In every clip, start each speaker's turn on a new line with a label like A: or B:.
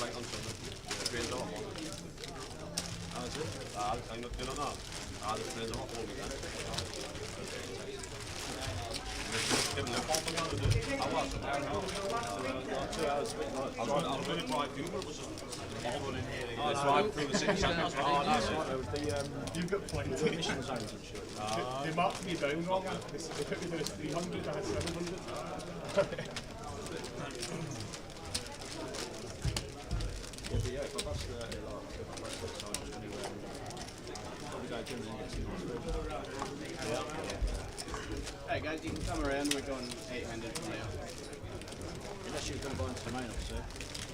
A: Right on Sunday. Trains a lot more.
B: How's it?
A: I'm not doing that. The trains a lot more again. Give them a pop again, is it? I was. 2
B: hours, a bit like.
A: I was really quite few, but it was all going in here.
B: Oh,
A: it's right through the city centre as well.
C: You've got plenty of emission signs and shit. They marked me down wrong. They put me down as 300, I had 700.
B: Yeah, but that's the signs anyway. Probably go to
D: Hey guys, you can come around, we're going 800 from there.
B: Unless you're going to buy into the main office, eh?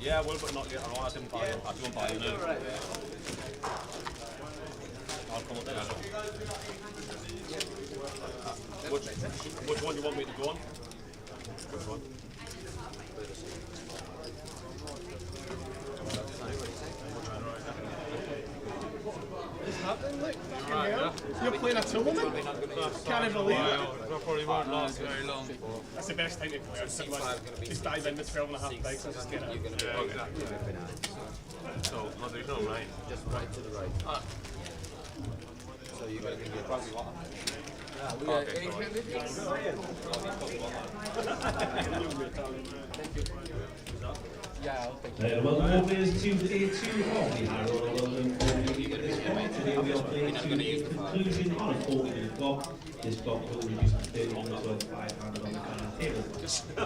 A: Yeah, well, but not yet. I didn't buy it. I didn't buy it.
D: Right.
A: I'll come up there. Which one do you want me to go on? Which one?
C: You're playing a tournament? Can't believe it.
E: Probably won't last very long.
C: That's the best time to play. Just dive into 12 and a half bikes and just get it.
E: So, not there's no right.
D: Just right to the right. So you're going to get probably water.
F: Welcome all players to day 2 of the High Roller London Formula League at this point. Today we are playing to the conclusion on a 40-minute clock. This clock will reduce to 30 minutes when 500 on the final table.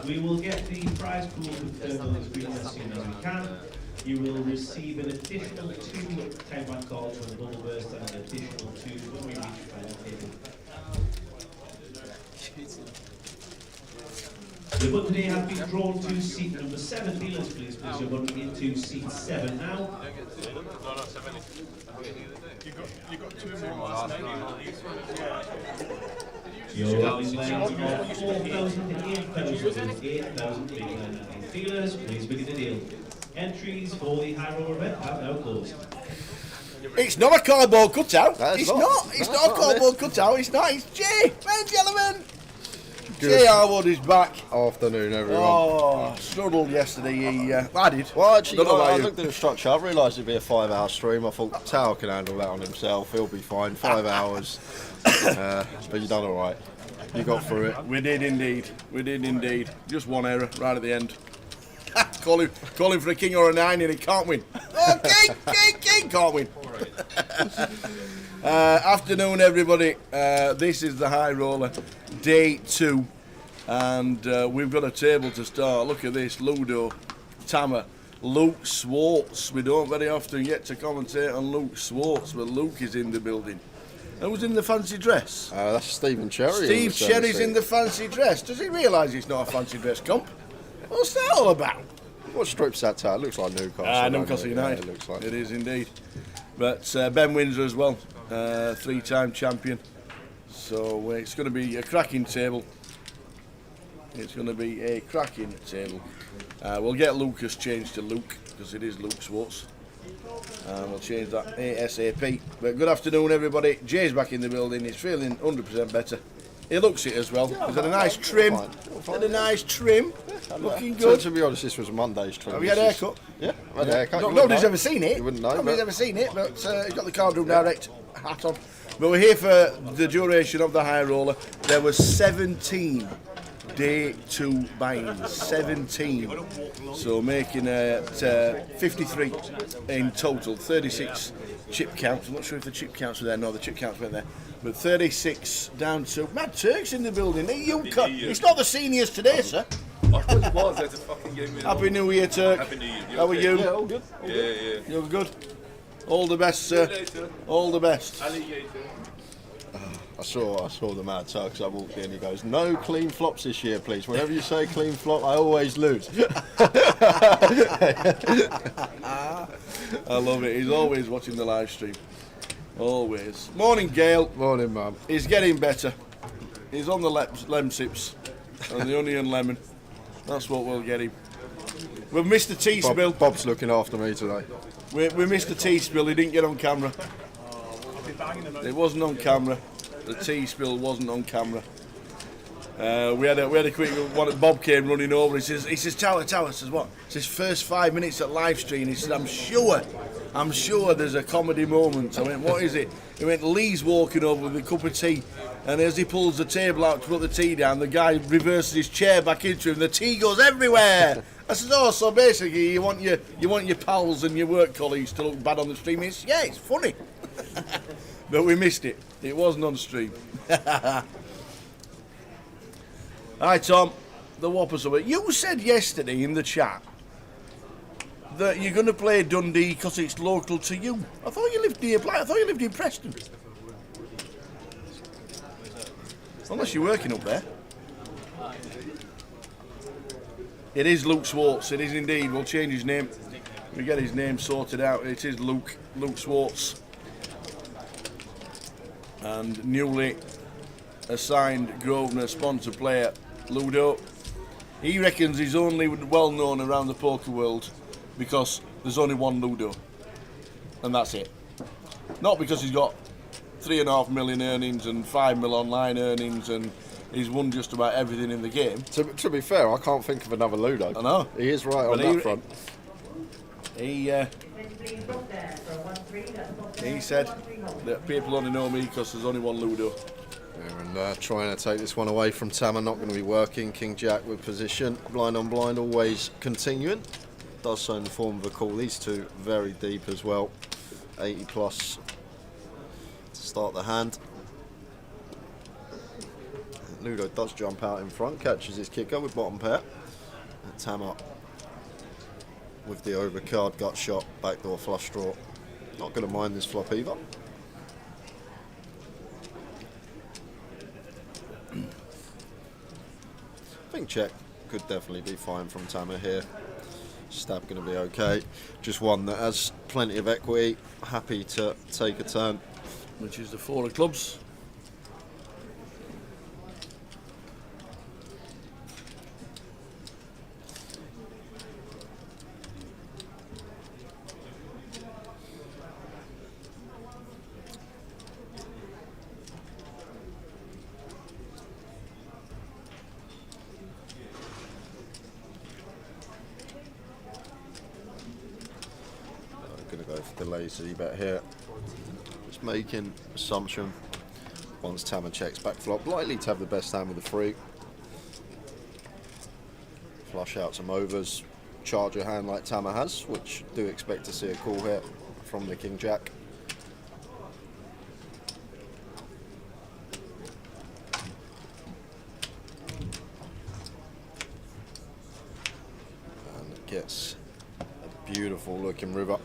F: We will get the prize pool confirmed on the screen as soon as we can. You will receive an additional 2 time-back calls for the double burst and an additional 2 when we reach the final table. The button today has been drawn to seat number 7. Dealers, please place your button into seat 7 now.
C: You got 2 more last night.
F: Your opening lines are 4,000 to 8,000 with 8,899 dealers. Please begin the deal. Entries for the High Roller event have now closed.
G: It's not a cardboard cutout. It's not a
B: not,
G: cardboard cutout. It's not. It's Jay. Ladies and gentlemen. Jay Harwood is back.
B: Afternoon, everyone.
G: Oh, struggled yesterday. I did.
B: Well, actually,
G: Don't know about
B: I
G: you.
B: looked at the structure. I realised it'd be a 5-hour stream. I thought Tao can handle that on himself. He'll be fine. 5 hours. But you done all right. You got through it.
G: We did indeed. We did indeed. Just one error right at the end. call him for a king or a 9 and he can't win. Oh, king can't win. Afternoon, everybody. This is the High Roller, day 2, and we've got a table to start. Look at this: Ludo, Tamer, Luke Swartz. We don't very often get to commentate on Luke Swartz, but Luke is in the building. Who's in the fancy dress?
B: That's Stephen Cherry.
G: Steve Cherry's in the fancy dress. Does he realise it's not a fancy dress comp? What's that all about?
B: What strip's that Tao? It looks like Newcastle.
G: Newcastle United.
B: Yeah, it looks like
G: it is indeed. But Ben Windsor as well, 3-time champion. So it's going to be a cracking table. It's going to be a cracking table. We'll get Lucas changed to Luke, because it is Luke Swartz. We'll change that ASAP. But good afternoon, everybody. Jay's back in the building. He's feeling 100% better. He looks it as well. He's had a nice trim. Looking good.
B: To be honest, this was Monday's trim.
G: Have you had a haircut?
B: Yeah, I've had a haircut.
G: Nobody's ever seen it.
B: You wouldn't know.
G: Nobody's ever seen it, but he's got the Cardroom Direct hat on. But we're here for the duration of the High Roller. There were 17 day 2 buy-ins. 17. So making 53 in total. 36 chip counts. I'm not sure if the chip counts were there. No, the chip counts weren't there. But 36 down to Mad Turk's in the building. It's not the seniors today, sir. Happy New Year, Turk.
E: Happy New Year.
G: How are you?
B: Yeah, all good.
E: Yeah.
G: You're good. All the best, sir. All the best.
B: I saw the Mad Turk because I walked in. He goes, "No clean flops this year, please. Whenever you say clean flop, I always lose."
G: I love it. He's always watching the live stream. Always. Morning, Gail.
B: Morning, Mum.
G: He's getting better. He's on the lem sips and the onion lemon. That's what we'll get him. We've missed the tea spill.
B: Bob's looking after me today.
G: We missed the tea spill. He didn't get on camera. It wasn't on camera. The tea spill wasn't on camera. We had a quick one. Bob came running over. He says, Tower. I says, what? He says, first 5 minutes at live stream. He says, I'm sure there's a comedy moment. I went, what is it? He went, Lee's walking over with a cup of tea, and as he pulls the table out to put the tea down, the guy reverses his chair back into him. The tea goes everywhere. I said, oh, so basically you want your pals and your work colleagues to look bad on the stream. Yeah, it's funny. But we missed it. It wasn't on stream. Hi Tom, the Whoppers of it. You said yesterday in the chat that you're going to play Dundee because it's local to you. I thought you lived nearby. I thought you lived in Preston. Unless you're working up there. It is Luke Swartz. It is indeed. We'll change his name. We get his name sorted out. It is Luke Swartz. And newly assigned Grosvenor sponsor player Ludo. He reckons he's only well known around the poker world because there's only one Ludo, and that's it. Not because he's got 3.5 million earnings and 5 mil online earnings and he's won just about everything in the game.
B: To be fair, I can't think of another Ludo.
G: I know.
B: He is right on that front.
G: He said that people only know me because there's only one Ludo.
B: And trying to take this one away from Tama, not going to be working. King Jack with position, blind on blind, always continuing. Does so in the form of a call. These two very deep as well. 80 plus to start the hand. Ludo does jump out in front, catches his kicker with bottom pair. And Tama with the overcard gut shot, backdoor flush draw. Not going to mind this flop either. I think check could definitely be fine from Tama here. Stab going to be okay. Just one that has plenty of equity, happy to take a turn.
G: Which is the 4 of clubs.
B: The lazy bet here. Just making assumption. Once Tama checks back flop, likely to have the best hand with the 3. Flush out some overs. Charge a hand like Tama has, which do expect to see a call here from the King Jack. And it gets a beautiful looking river.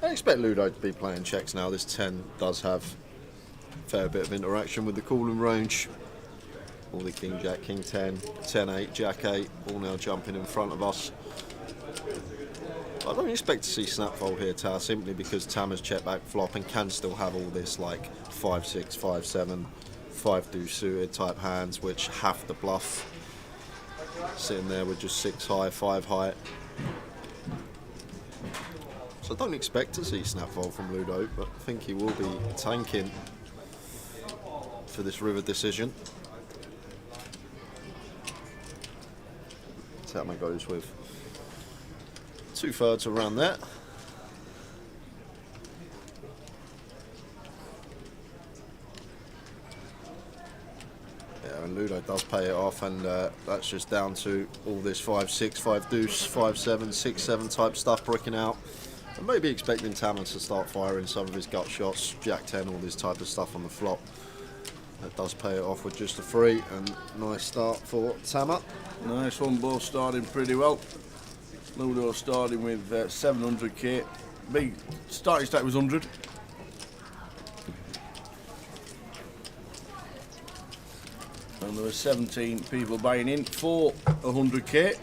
B: I expect Ludo to be playing checks now. This 10 does have a fair bit of interaction with the calling range. All the King Jack, King 10, 10 8, Jack 8, all now jumping in front of us. I don't expect to see snap fold here, Tao, simply because Tama's check back flop and can still have all this like 5 6, 5 7, 5 deuce suited type hands which have to bluff. Sitting there with just 6 high, 5 high. So I don't expect to see snap fold from Ludo, but I think he will be tanking for this river decision. Tama goes with 2/3 around there. Yeah, and Ludo does pay it off, and that's just down to all this 5 6, 5 deuce, 5 7, 6 7 type stuff bricking out. And maybe expecting Tama to start firing some of his gut shots, Jack 10, all this type of stuff on the flop. That does pay it off with just a 3, and nice start for Tama.
G: Nice one, both starting pretty well. Ludo starting with 700k. Big starting stack was 100. And there were 17 people buying in for 100k.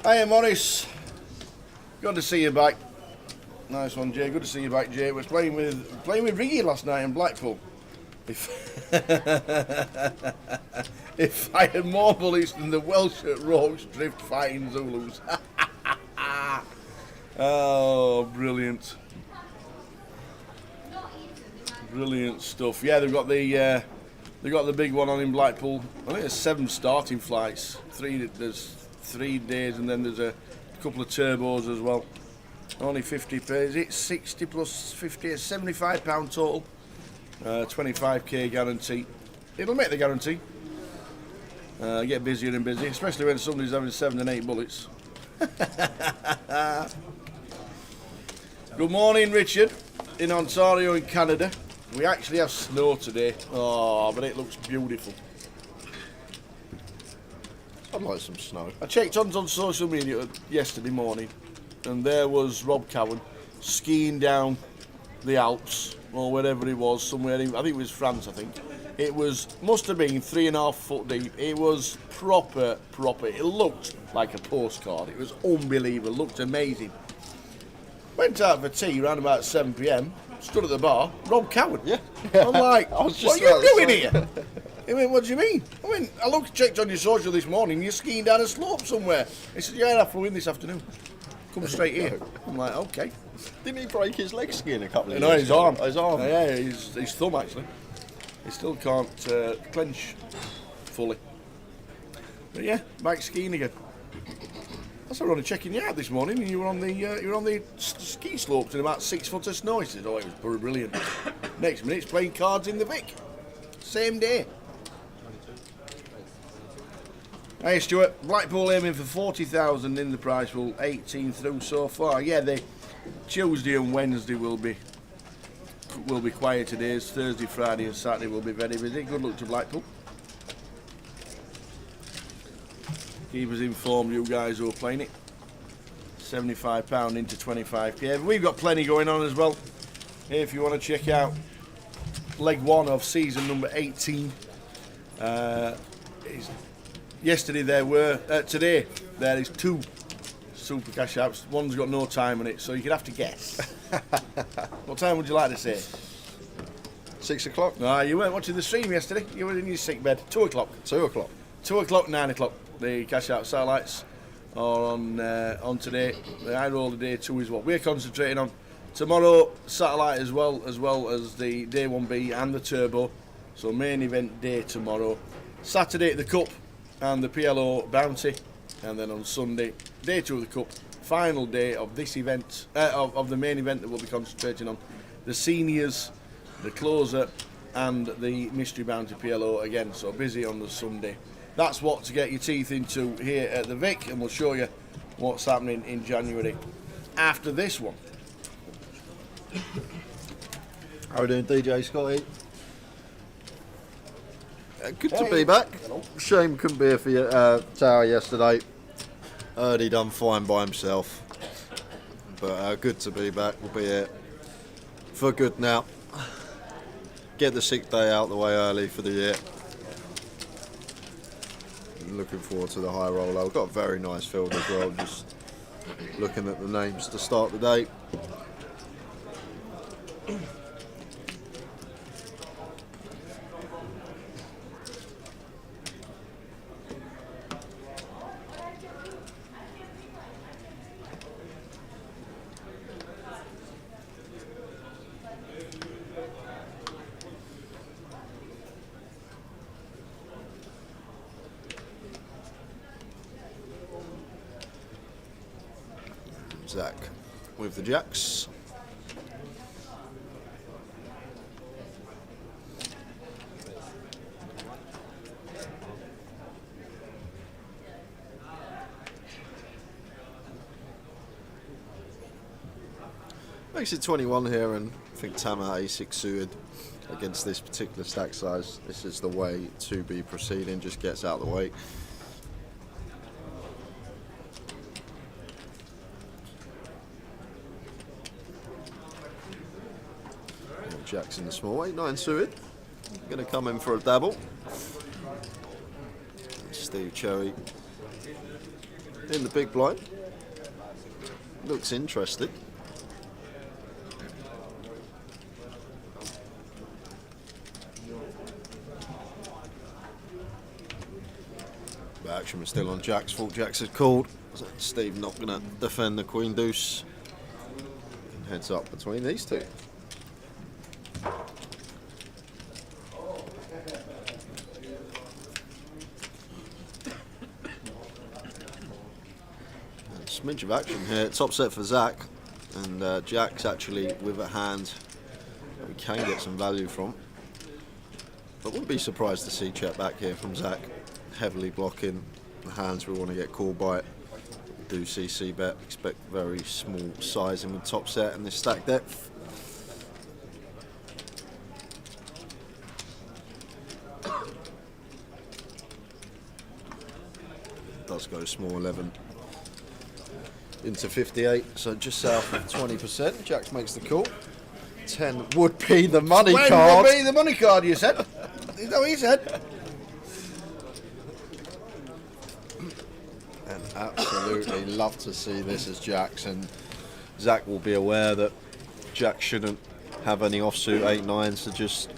G: Hiya Morris. Good to see you back. Nice one, Jay. Good to see you back, Jay. Was playing with Riggy last night in Blackpool. If I had more bullets than the Welsh at Rogues Drift fighting Zulus. Oh, brilliant. Brilliant stuff. Yeah, they've got the big one on in Blackpool. I think there's 7 starting flights. There's 3 days, and then there's a couple of turbos as well. Only 50 pay. Is it 60 plus 50? It's £75 total. 25k guarantee. It'll make the guarantee. Get busier and busier, especially when somebody's having 7 and 8 bullets. Good morning, Richard, in Ontario, in Canada. We actually have snow today. Oh, but it looks beautiful.
B: I'd like some snow.
G: I checked on social media yesterday morning, and there was Rob Cowan skiing down the Alps, or wherever he was, somewhere in, I think it was France, I think. It must have been 3.5 foot deep. It was proper. It looked like a postcard. It was unbelievable, looked amazing. Went out for tea around about 7 p.m, stood at the bar, Rob Cowan.
B: Yeah.
G: I'm like,
B: I was just
G: what are you
B: about to
G: doing
B: say.
G: here? He went, what do you mean? I checked on your social this morning, you're skiing down a slope somewhere. He said, yeah, I flew in this afternoon. Come straight here. I'm like, okay.
B: Didn't he break his leg skiing a couple of
G: No,
B: years
G: his
B: ago?
G: arm.
B: His arm.
G: Yeah, his thumb actually. He still can't clench fully. But yeah, back skiing again. That's only checking you out this morning, and you were on the ski slopes in about 6 foot of snow. He said, "Oh, it was brilliant." Next minute, he's playing cards in the Vic. Same day. Hey Stuart, Blackpool aiming for 40,000 in the prize pool, 18 through so far. Yeah, the Tuesday and Wednesday will be quieter days. Thursday, Friday and Saturday will be very busy. Good luck to Blackpool. Keep us informed, you guys who are playing it. £75 into 25k. We've got plenty going on as well. If you want to check out leg 1 of season number 18. Yesterday today there is 2 super cash outs. One's got no time on it, so you could have to guess. What time would you like to say?
B: 6 o'clock?
G: You weren't watching the stream yesterday. You were in your sick bed. 2 o'clock.
B: 2 o'clock.
G: 2 o'clock, 9 o'clock. The cash out satellites are on today. The high roller day 2 is what we're concentrating on. Tomorrow, satellite as well as the day 1B and the turbo. So main event day tomorrow. Saturday the cup and the PLO bounty, and then on Sunday day 2 of the cup. Final day of this event, of the main event that we'll be concentrating on. The seniors, the closer, and the mystery bounty PLO again. So busy on the Sunday. That's what to get your teeth into here at the Vic, and we'll show you what's happening in January after this one.
B: How are we doing, DJ Scotty? Good to be back. Shame couldn't be here for your tower yesterday. Heard he done fine by himself. But good to be back. We'll be here for good now. Get the sick day out the way early for the year. Looking forward to the high roller. We've got a very nice field as well. Just looking at the names to start the day. Zach with the jacks. Makes it 21 here, and I think Tam out A6 suited against this particular stack size. This is the way to be proceeding, just gets out of the way. Jackson the small weight, 9 suited. Going to come in for a dabble. Steve Cherry in the big blind. looks interesting. But action was still on Jack's fault. Jack's had called. So Steve not going to defend the Queen Deuce. Heads up between these two. Smidge of action here. Top set for Zach, and Jack's actually with a hand that we can get some value from. But wouldn't be surprised to see check back here from Zach, heavily blocking the hands we want to get called by. Do CC bet, expect very small sizing with top set and this stack depth. Does go small 11 into 58, so just south of 20%. Jax makes the call. 10 would be the money card.
G: Would be the money card, you said. Is that what you said?
B: And absolutely love to see this as Jax, and Zach will be aware that Jack shouldn't have any offsuit 8-9, so just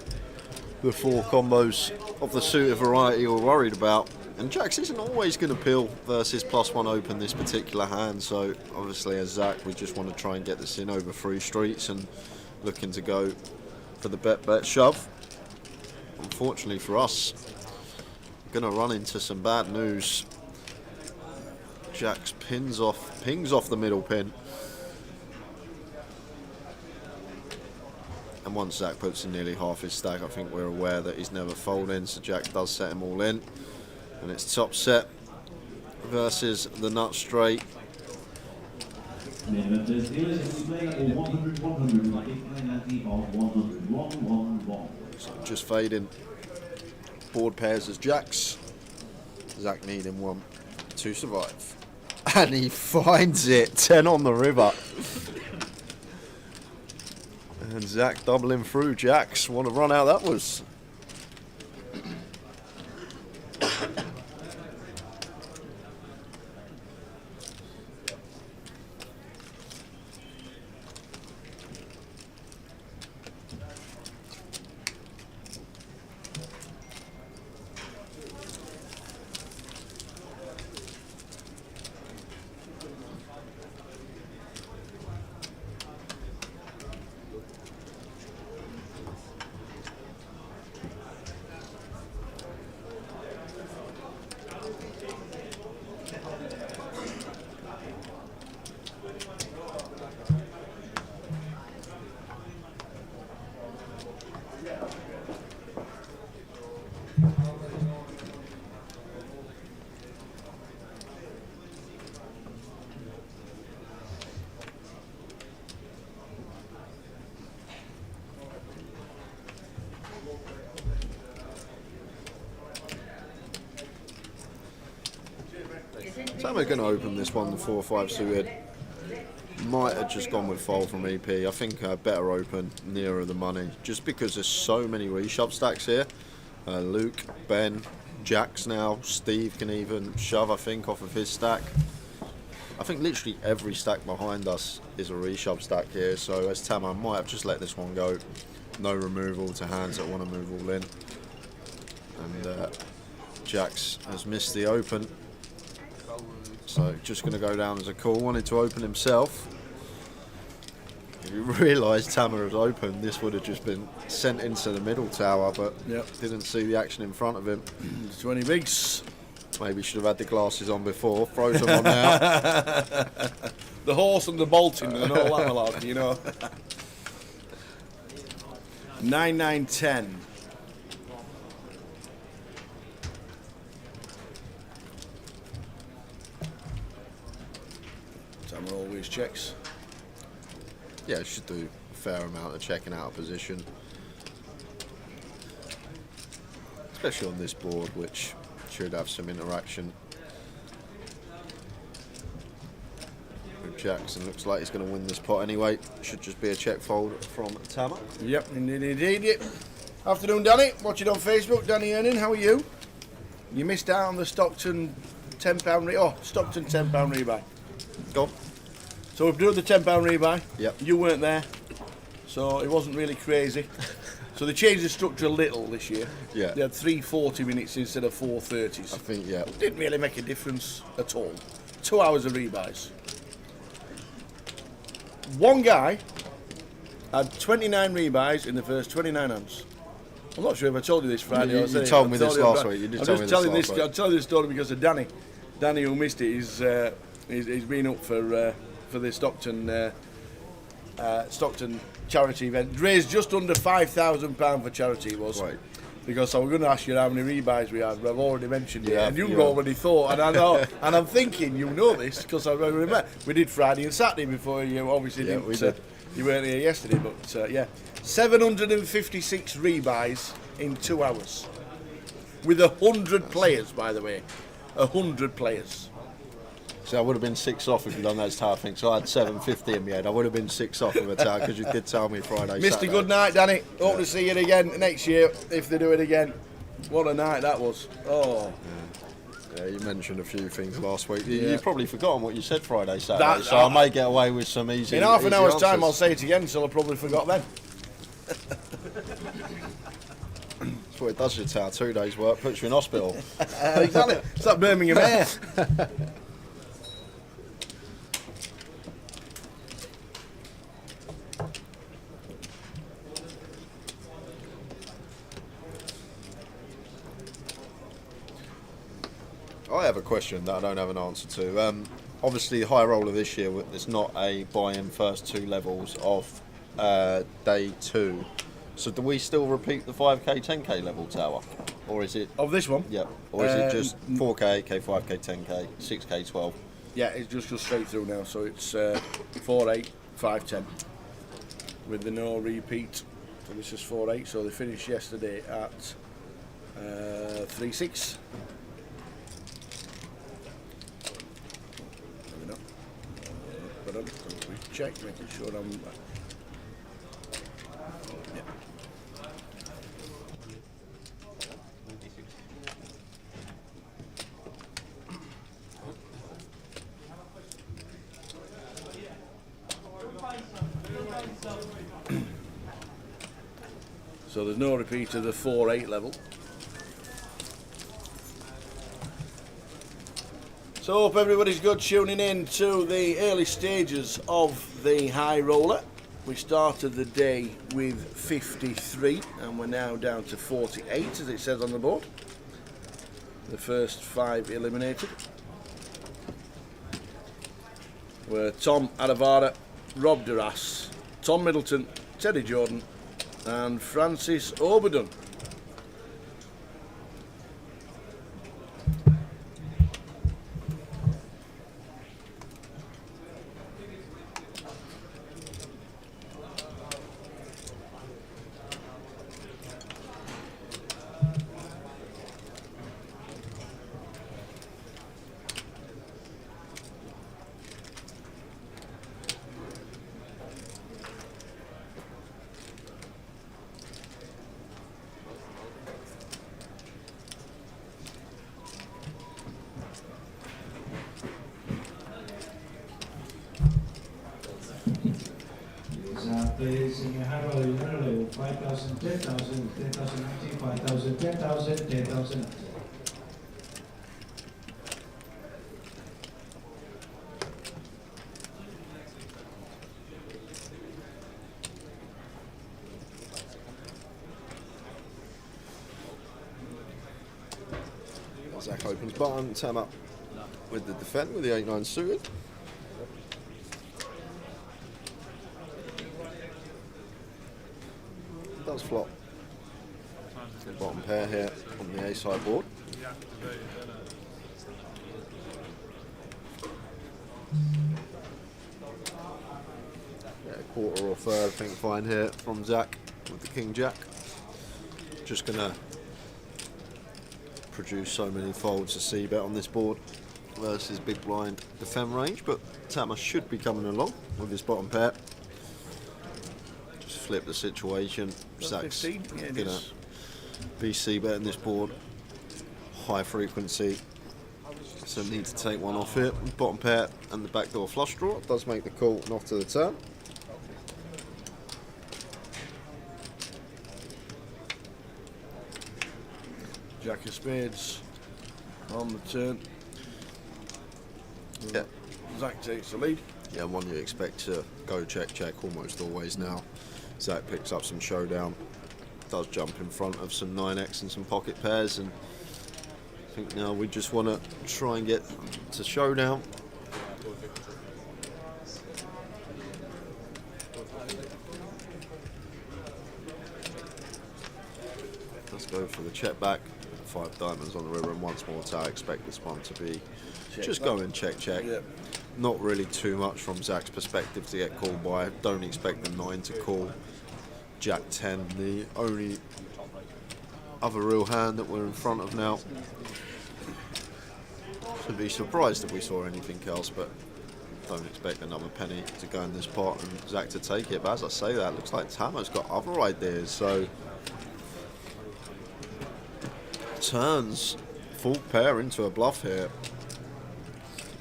B: the 4 combos of the suited variety we're worried about. And Jax isn't always going to peel versus +1 open this particular hand, so obviously as Zach we just want to try and get this in over 3 streets and looking to go for the bet shove. Unfortunately for us, going to run into some bad news. Jax pings off the middle pin, and once Zach puts in nearly half his stack, I think we're aware that he's never folding, so Jack does set him all in, and it's top set versus the nut straight. So just fading board pairs as Jacks. Zach needing 1 to survive. And he finds it, 10 on the river. And Zach doubling through Jacks. What a run out that was. So we're going to open this one, the 4-5 suited. Might have just gone with fold from EP. I think better open, nearer the money, just because there's so many reshove stacks here. Luke, Ben, Jax now, Steve can even shove, I think, off of his stack. I think literally every stack behind us is a reshove stack here, so as Tam, I might have just let this one go. No removal to hands that want to move all in. And Jax has missed the open. So just going to go down as a call. Wanted to open himself. If you realised Tamer was open, this would have just been sent into the middle tower, but didn't see the action in front of him.
G: 20 bigs.
B: Maybe should have had the glasses on before. Throws them on now.
G: The horse and the bolting and all that malarkey, you know. 9, 9, 10. Tamer always checks.
B: Yeah, should do a fair amount of checking out of position. Especially on this board, which should have some interaction. With Jackson, looks like he's going to win this pot anyway. Should just be a check fold from Tamer.
G: Yep, indeed. Yep. Afternoon, Danny. Watching on Facebook. Danny Earning, how are you? You missed out on the Stockton £10 Stockton £10 rebuy.
B: Go on.
G: So we've done the £10 rebuy.
B: Yep.
G: You weren't there, so it wasn't really crazy. So they changed the structure a little this year.
B: Yeah.
G: They had 3 40 minutes instead of 4 30s.
B: I think, yeah.
G: Didn't really make a difference at all. 2 hours of rebuys. One guy had 29 rebuys in the first 29 hands. I'm not sure if I told you this Friday.
B: You told me this last week. You did tell me this last week.
G: I'm telling this story because of Danny. Danny, who missed it, he's been up for the Stockton charity event. Raised just under £5,000 for charity. It was.
B: Right.
G: Because I was going to ask you how many rebuys we had, but I've already mentioned it,
B: Yeah,
G: and you've
B: yeah.
G: already thought, and I know, and I'm thinking you know this because I remember we did Friday and Saturday before you obviously
B: Yeah,
G: didn't.
B: we did.
G: You weren't here yesterday, but yeah, 756 rebuys in 2 hours, with 100 players, by the way, 100 players.
B: See, I would have been 6 off if you'd done those tower things. So I had 750 in my head. I would have been 6 off of a tower because you did tell me Friday.
G: Mr.
B: Saturday.
G: Good night, Danny. Hope to see you again next year if they do it again. What a night that was. Oh.
B: Yeah, you mentioned a few things last week.
G: Yeah.
B: You've probably forgotten what you said Friday, Saturday.
G: That-
B: so I may get away with some easy.
G: In half an
B: easy
G: hour's
B: answers.
G: time, I'll say it again, so I probably forgot then.
B: That's what it does to your tower. 2 days' work puts you in hospital.
G: Exactly. It's like Birmingham Air.
B: I have a question that I don't have an answer to. Obviously, the high roller this year, there's not a buy-in first 2 levels of day 2. So do we still repeat the 5k, 10k level tower? Or is it...
G: Of this one?
B: Yeah. Or is it just 4k, 8k, 5k, 10k, 6k, 12?
G: Yeah, it just goes straight through now, so it's 4-8, 5-10 with the no repeat. So this is 4-8, so they finished yesterday at 3-6. But I'm check, making sure I'm. Yeah. So there's no repeat of the 4-8 level. So hope everybody's good tuning in to the early stages of the high roller. We started the day with 53 and we're now down to 48 as it says on the board. The first 5 eliminated were Tom Adavara, Rob Duras, Tom Middleton, Teddy Jordan and Francis Oberdon.
F: Please, in your hand roll, you're going to 5,000, 10,000, 10,000, 5,000, 10,000, 10,000.
B: Zach opens button, Tam up with the defend with the 8-9 suited. Does flop. The bottom pair here on the A side board. Yeah, a quarter or third, I think, fine here from Zach with the King Jack. Just gonna produce so many folds to see bet on this board versus big blind defend range, but Tama should be coming along with his bottom pair. Just flip the situation. Zach's
G: 15? Yeah, it
B: gonna
G: is.
B: BC betting this board, high frequency, So need to take one off here. Bottom pair and the backdoor flush draw. Does make the call and off to the turn.
G: Jack of spades on the turn.
B: Yeah.
G: Zach takes the lead.
B: Yeah, one you expect to go check almost always now. Zach picks up some showdown. Does jump in front of some 9x and some pocket pairs, and I think now we just want to try and get to showdown. Let's go for the check back. 5 diamonds on the river, and once more I expect this one to be just going check.
G: Yep.
B: Not really too much from Zach's perspective to get called by. Don't expect the 9 to call. Jack 10, the only other real hand that we're in front of now. Should be surprised if we saw anything else, but don't expect another penny to go in this pot and Zach to take it. But as I say that, looks like Tamer's got other ideas, so turns full pair into a bluff here.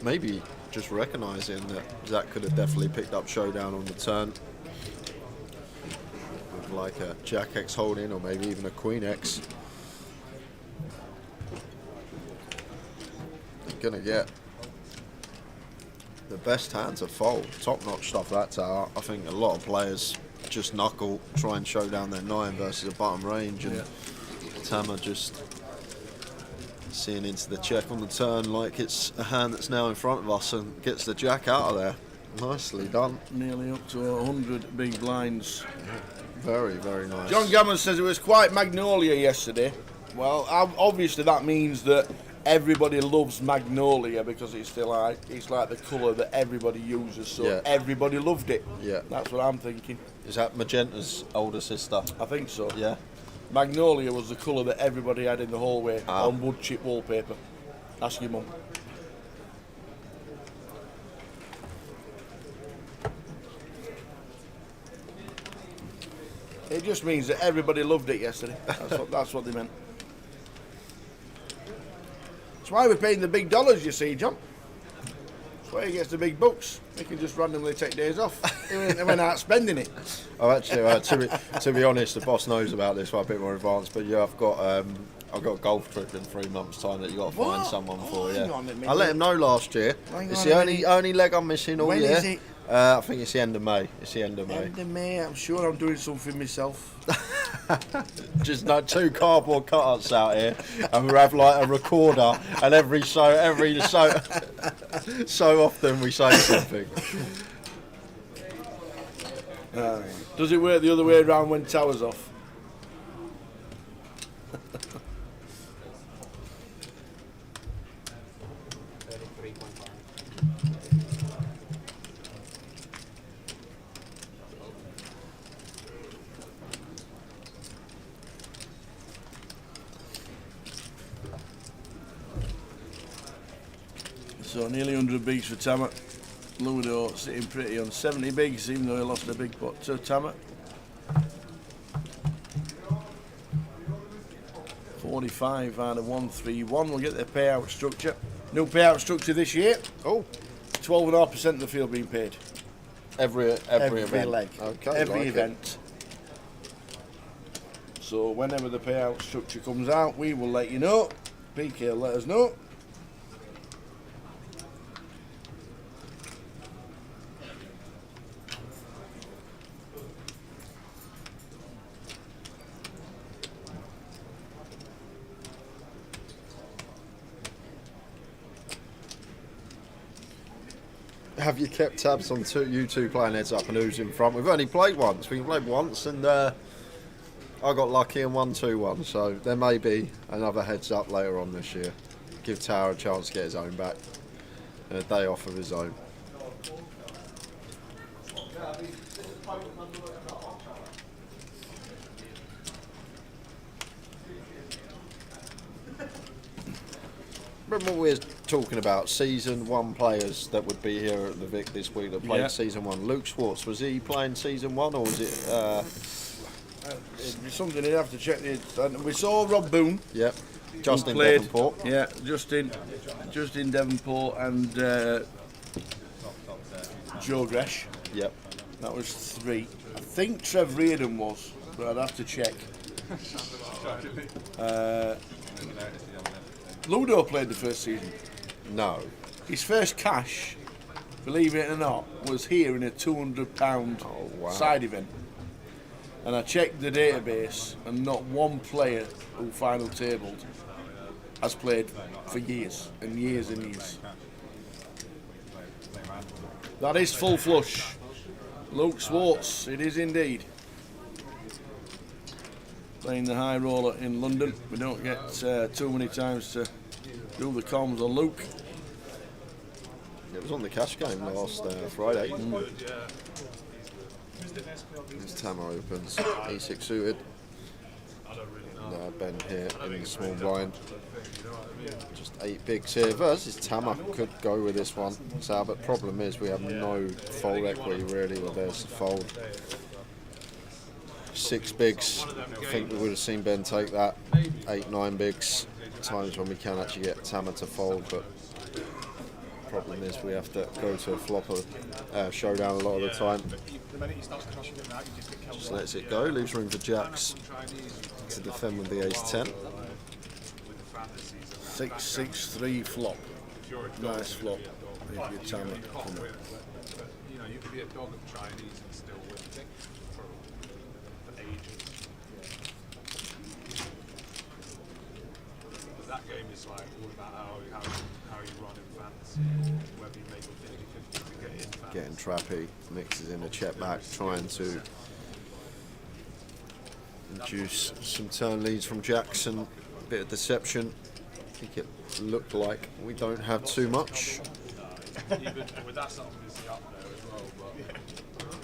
B: Maybe just recognising that Zach could have definitely picked up showdown on the turn with like a Jack X holding, or maybe even a Queen X. They're gonna get the best hand to fold. Top notch stuff that tower. I think a lot of players just knuckle, try and show down their 9 versus a bottom range, and Tamer just seeing into the check on the turn like it's a hand that's now in front of us, and gets the Jack out of there. Nicely done.
G: Nearly up to 100 big blinds.
B: Very, very nice.
G: John Gammon says it was quite Magnolia yesterday. Well, obviously that means that everybody loves Magnolia because it's like the colour that everybody uses, so everybody loved it.
B: Yeah.
G: That's what I'm thinking.
B: Is that Magenta's older sister?
G: I think so.
B: Yeah.
G: Magnolia was the colour that everybody had in the hallway on wood chip wallpaper. Ask your mum. It just means that everybody loved it yesterday. That's what they meant. That's why we're paying the big dollars, you see, John. That's why he gets the big bucks. He can just randomly take days off. He went out spending it.
B: Oh, actually, to be honest, the boss knows about this for a bit more advanced. But yeah, I've got a golf trip in 3 months' time that you got to find someone for. Yeah, I let him know last year. It's the only leg I'm missing all year.
G: When is it?
B: I think it's the end of May. End of May.
G: I'm sure I'm doing something myself.
B: Just like 2 cardboard cutouts out here, and we have like a recorder, and so often we say something.
G: Does it work the other way around when tower's off? So nearly 100 bigs for Tamer. Ludo sitting pretty on 70 bigs, even though he lost a big pot to Tamer. 45 out of 131. We'll get the payout structure. New payout structure this year. Oh, 12.5% of the field being paid.
B: Every event.
G: Leg.
B: Okay,
G: every
B: like
G: event. So whenever the payout structure comes out, we will let you know. PK will let us know.
B: Have you kept tabs on you two playing heads up and who's in front? We've only played once. We played once, and I got lucky and won 2-1. So there may be another heads up later on this year. Give Tower a chance to get his own back, and a day off of his own. Remember what we were talking about, Season 1 players that would be here at the Vic this week that played Season 1. Luke Schwartz, was he playing Season 1 or was it...
G: It'd be something he'd have to check. We saw Rob Boone.
B: Yep. Justin
G: played.
B: Devonport.
G: Yeah, Justin Devonport and Joe Gresh.
B: Yep.
G: That was 3. I think Trev Reardon was, but I'd have to check. Ludo played the first season.
B: No.
G: His first cash, believe it or not, was here in a £200 side event. And I checked the database, and not one player who final tabled has played for years and years and years. That is full flush. Luke Swartz, it is indeed. Playing the high roller in London. We don't get too many times to do the comms on Luke.
B: It was on the cash game last Friday. This Tama opens E6 suited. Ben here in the small blind. Just 8 bigs here. Versus Tama could go with this one. So, but problem is we have no fold equity really with theirs to fold. 6 bigs. I think we would have seen Ben take that. 8, 9 bigs. Times when we can actually get Tama to fold, but problem is we have to go to a flopper showdown a lot of the time. Just lets it go, leaves room for jacks to defend with the ace-10.
G: 6-6-3 flop. Nice flop. If you Tama.
E: You know, you could be a dog of Chinese and still win for ages. But that game is like all about how you run in fantasy, whether you make a 50-50 to get in fantasy.
B: Getting trappy, mixes in a check back, trying to induce some turn leads from Jackson. A bit of deception. I think it looked like we don't have too much.
E: Even with that sort of busy up there as well, but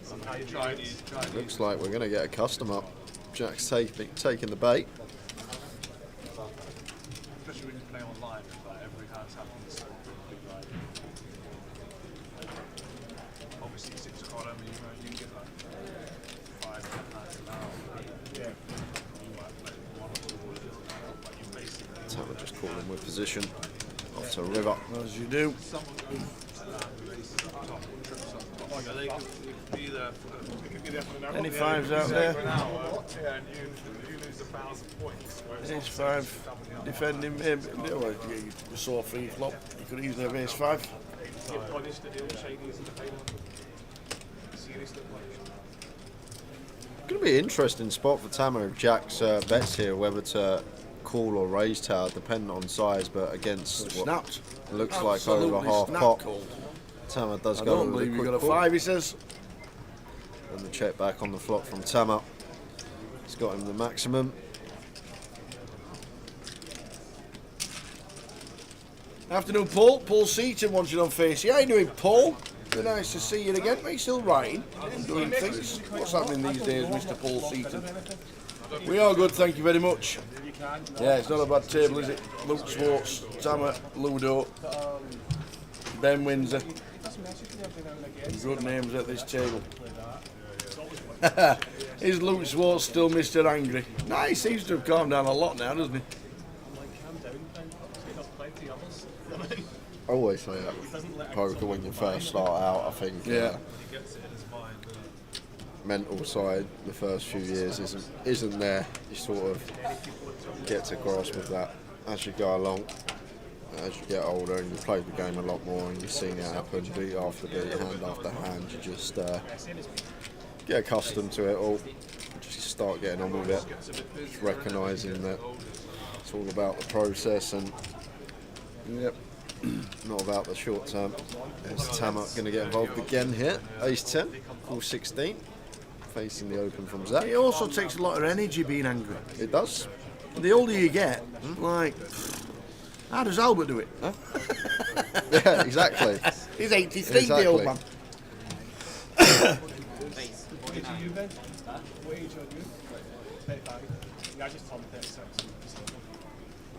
E: somehow Chinese.
B: Looks like we're going to get a custom up. Jack's taking the bait.
E: Especially when you play online, like every hand's happening so quickly. Like, obviously 6 column, you can get like 5, 10 hands an hour. Yeah. You might play 1 or 2 orders, but you basically.
B: Tama just calling with position. Off to river.
G: As you do. Any 5s out there? Ace 5 defending maybe. Well, you saw 3 flop. You could easily have ace 5.
B: Going to be an interesting spot for Tama if Jack's bets here, whether to call or raise tower, depending on size, but against what
G: Snapped.
B: looks
G: Absolutely
B: like over half
G: snap
B: pot.
G: called.
B: Tama does
G: I
B: go
G: don't
B: with a
G: believe you
B: quick
G: got a
B: call.
G: 5, he says.
B: And the check back on the flop from Tama. It's got him the maximum.
G: Afternoon, Paul. Paul Seaton wants you on Facey. How you doing, Paul? Be nice to see you again. Are you still writing? Doing things? What's happening these days, Mr. Paul Seaton? We are good, thank you very much. Yeah, it's not a bad table, is it? Luke Swartz, Tama, Ludo, Ben Windsor. Good names at this table. Is Luke Swartz still Mr. Angry? Nah, he seems to have calmed down a lot now, doesn't he?
B: I always say that poker when you first start out, I think
G: Yeah.
B: mental side the first few years isn't there. You sort of get to grasp with that as you go along. As you get older and you play the game a lot more and you've seen it happen beat after beat, hand after hand, you just get accustomed to it all. Just start getting on with it. Just recognising that it's all about the process and
G: Yep.
B: not about the short term. There's Tama going to get involved again here. Ace 10, full 16, facing the open from Zach.
G: It also takes a lot of energy being angry.
B: It does.
G: The older you get, like, how does Albert do it? Huh?
B: Yeah, exactly.
G: He's 83, the old man.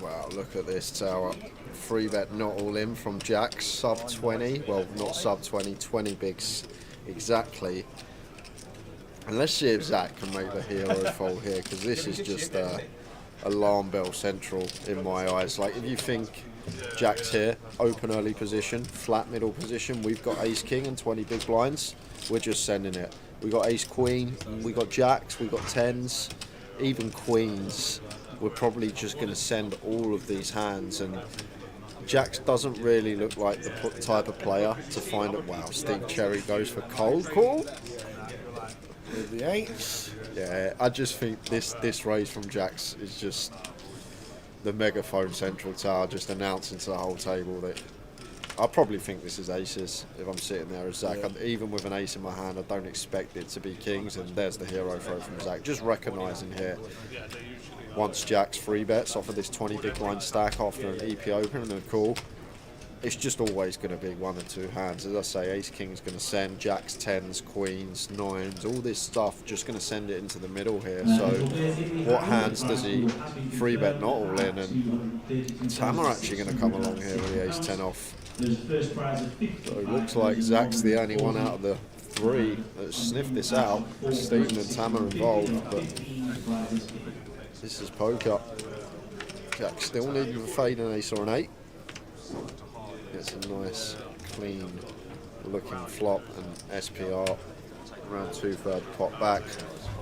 B: Wow, look at this tower. Free bet not all in from Jack, sub 20. Well, not sub 20, 20 bigs exactly. And let's see if Zach can make the hero fold here, because this is just alarm bell central in my eyes. Like, if you think Jack's here, open early position, flat middle position, we've got ace king and 20 big blinds, we're just sending it. We got ace queen, we got jacks, we got tens, even queens. We're probably just going to send all of these hands, and Jacks doesn't really look like the type of player to find it. Wow, Steve Cherry goes for cold call
G: With the eights.
B: Yeah, I just think this raise from Jacks is just the megaphone central tower, just announcing to the whole table that I probably think this is aces if I'm sitting there as Zach. Even with an ace in my hand, I don't expect it to be kings, and there's the hero throw from Zach. Just recognising here, once Jack's free bets off of this 20 big blind stack after an EP open and a call, it's just always going to be one or two hands. As I say, ace king's going to send, jacks, tens, queens, nines, all this stuff, just going to send it into the middle here. So what hands does he free bet not all in? And Tamar actually going to come along here with the ace 10 off. So it looks like Zach's the only one out of the three that sniffed this out. Stephen and Tamar involved, but this is poker. Jack still needing a fade, an ace or an 8. Gets a nice, clean looking flop and SPR around 2/3 pot back.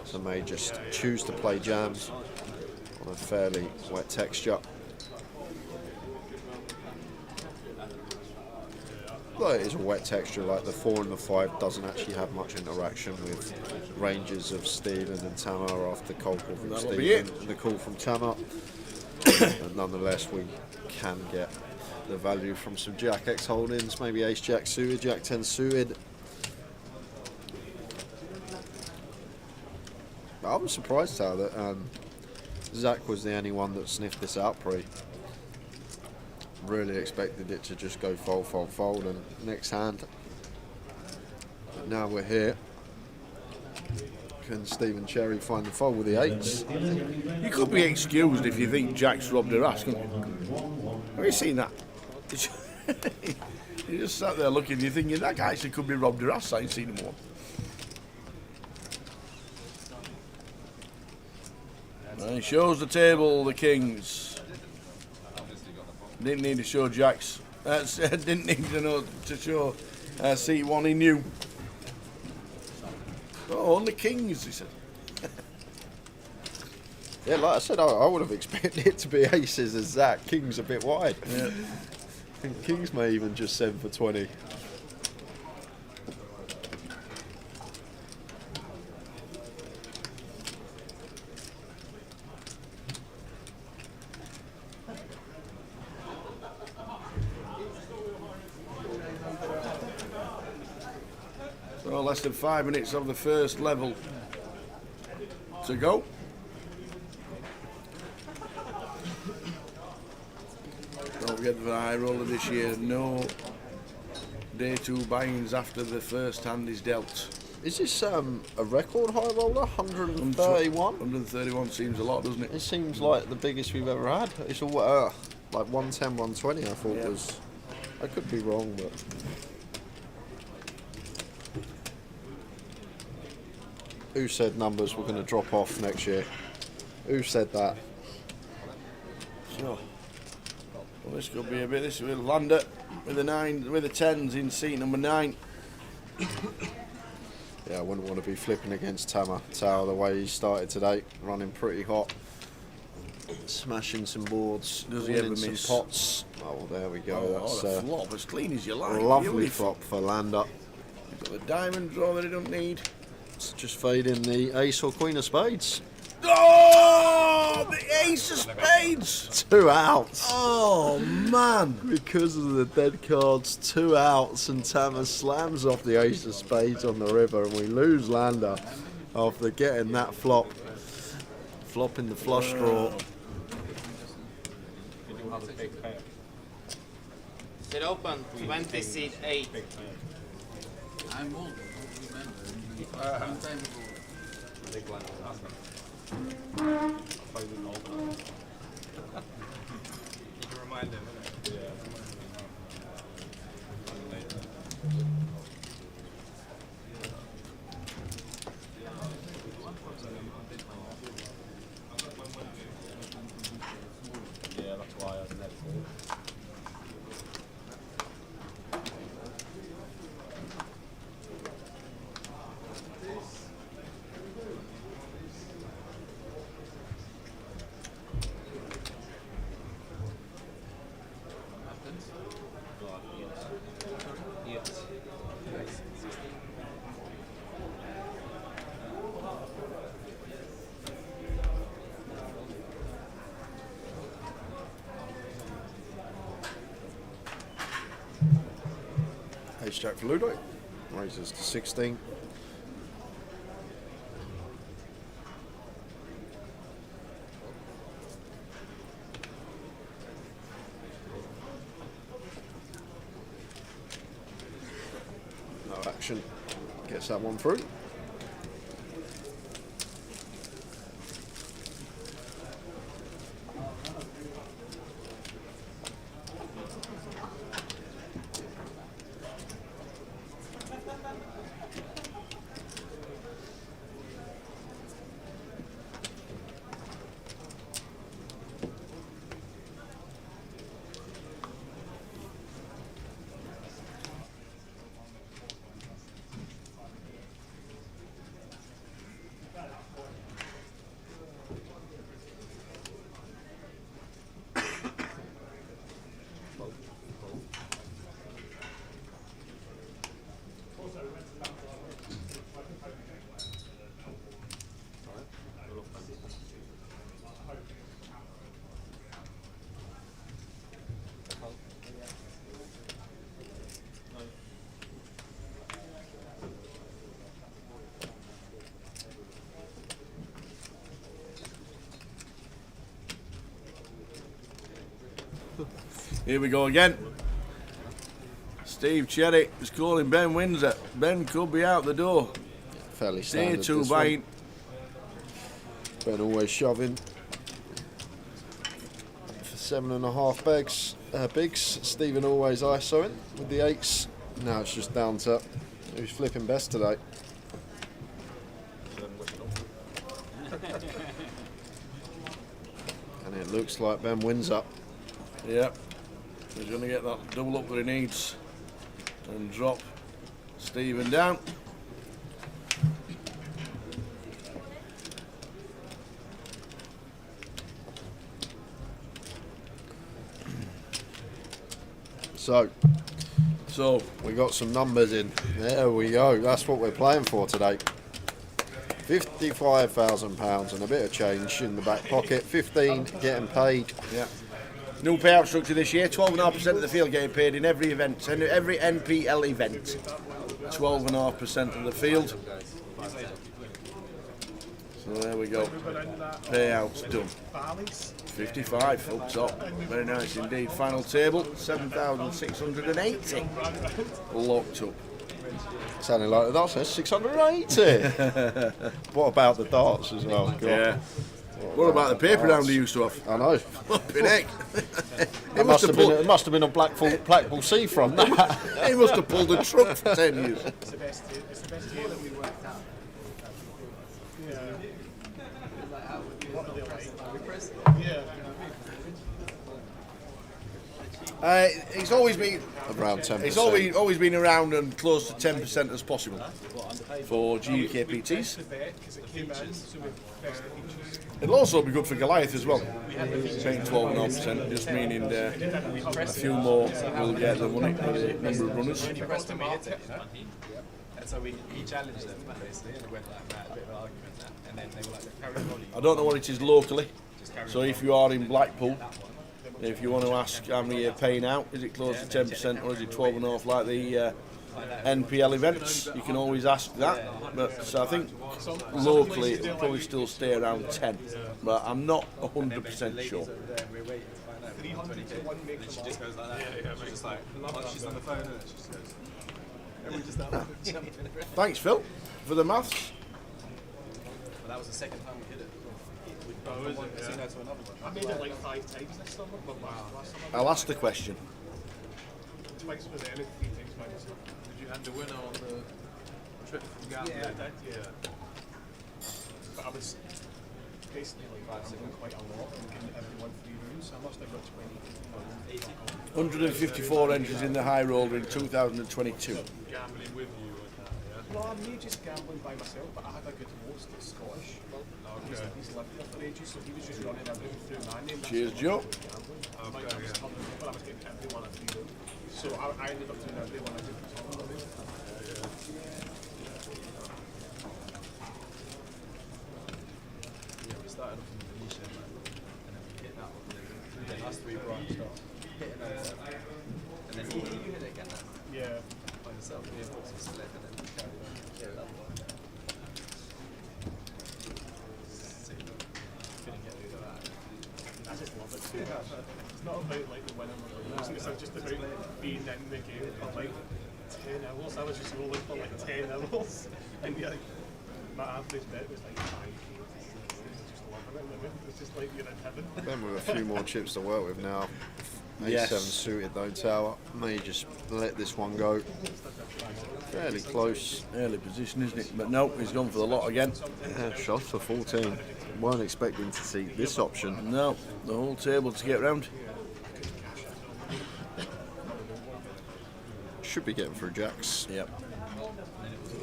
B: So may just choose to play jams on a fairly wet texture. Though it is a wet texture, like the 4 and the 5 doesn't actually have much interaction with ranges of Stephen and Tamar after the cold call from Stephen and the call from Tamar. But nonetheless, we can get the value from some Jack X holdings, maybe ace jack suited, jack 10 suited. I was surprised how that Zach was the only one that sniffed this out pre. Really expected it to just go fold, fold, fold, and next hand. But now we're here. Can Stephen Cherry find the fold with the 8s?
G: You could be excused if you think Jack's robbed her ass, couldn't you? Have you seen that? You just sat there looking, you're thinking that guy actually could be robbed her ass. I ain't seen him one. And he shows the table, the kings. Didn't need to show Jacks. Didn't need to know to show seat 1. He knew. Oh, only kings, he said.
B: Yeah, like I said, I would have expected it to be aces as Zach. King's a bit wide.
G: Yeah.
B: I think kings may even just send for 20.
G: So less than 5 minutes of the first level to go. Don't forget for the high roller this year, no day 2 buy-ins after the first hand is dealt.
B: Is this a record high roller? 131?
G: 131 seems a lot, doesn't it?
B: It seems like the biggest we've ever had. It's all like 110, 120 I thought was. I could be wrong, but. Who said numbers were going to drop off next year? Who said that?
G: So, well, this could be a bit. This will land it with the 9, with the 10s in seat number 9.
B: Yeah, I wouldn't want to be flipping against Tamar Tower the way he started today, running pretty hot, smashing some boards,
G: Does he ever
B: winning some
G: miss?
B: pots. Oh, well, there we go.
G: Oh,
B: That's
G: the flop as clean as you like.
B: lovely
G: Beautiful.
B: flop for Lander.
G: You've got the diamond draw that he don't need.
B: It's just fading the ace or queen of spades.
G: Oh, the ace of spades!
B: 2 outs.
G: Oh man!
B: Because of the dead cards, 2 outs, and Tamar slams off the ace of spades on the river, and we lose Lander after getting that flop. Flopping the flush draw.
D: Sit open, 20 seat 8.
H: I'm old. Long time ago.
B: Ace Jack for Ludo. Raises to 16. No action. Gets that one through.
G: Here we go again. Steve Cherry is calling Ben Windsor. Ben could be out the door.
B: Fairly
G: Day
B: standard.
G: 2
B: this
G: buying.
B: one. Ben always shoving. For 7.5 bigs. Stephen always ISOing with the 8s. Now it's just down to who's flipping best today. And it looks like Ben wins up.
G: Yep. He's going to get that double up that he needs and drop Stephen down. So
B: we got some numbers in. There we go. That's what we're playing for today. £55,000 and a bit of change in the back pocket. 15 getting paid.
G: yeah. New payout structure this year, 12.5% of the field getting paid in every event, every NPL event. 12.5% of the field. So there we go. Payouts done. 55 up top. Very nice indeed. Final table, 7,680. Locked up.
B: Sounding like the darts, 680. What about the darts as well? God.
G: Yeah. What about the paper round he used to have?
B: I know.
G: Flipping heck.
B: It must have been a Blackpool seafront.
G: He must have pulled a truck for 10 years.
C: It's the best year that we worked out. Yeah. What are they like? Yeah.
G: He's always been
B: Around 10%.
G: It's always been around and close to 10% as possible for GUKPTs. It'll also be good for Goliath as well. Paying 12.5%, just meaning a few more will get the money, the number of runners.
E: And so he challenged them basically, and it went like that, a bit of an argument, and then they were like, carry on.
G: I don't know what it is locally, so if you are in Blackpool, if you want to ask how many you're paying out, is it close to 10% or is it 12.5 like the NPL events? You can always ask that, but so I think locally it'll probably still stay around 10, but I'm not 100% sure.
E: She just goes like that. She's just like, she's on the phone, and she just goes. And we just started jumping.
G: Thanks, Phil, for the maths.
E: But that was the second time we hit it. From one casino to another one.
C: I made it like 5 times this summer, but last summer.
G: I'll ask the question.
C: Twice with them and 3 times by myself.
H: Did you hand the winner on the trip from Gatwick?
C: Yeah, I did, yeah. But I was basically like gambling quite a lot in every 3 rooms, so I must have got 20.
G: 154 entries in the high roller in 2022.
H: Gambling with you and that, yeah?
C: No, I'm not just gambling by myself, but I had a good host that's Scottish. He's lived there for ages, so he was just running everything through my name.
G: Cheers, Joe.
C: I was getting everyone at 3 rooms. So I ended up doing everyone I did for Tottenham.
E: Yeah, we started off in Indonesia, and then we hit that one. And then us 3 branched off, hitting over. And then you hit it again.
C: Yeah.
E: On
H: myself. Me and Brooks was select and then carry that one. Couldn't get rid of that.
C: I just love it too much. It's not about like the winning or the losing, it's just about being in the game for like 10 hours. I was just rolling for like 10 hours. And yeah, like, my average bet was like 5. Just loving it. It's just like you're in heaven.
B: Ben with a few more chips to work with now.
G: Yes.
B: A7 suited though, Tower. May just let this one go. Fairly close.
G: Early position, isn't it? But no, he's gone for the lot again.
B: Yeah, shot for 14. Weren't expecting to see this option.
G: No, the whole table to get round.
B: Should be getting through jacks.
G: Yep.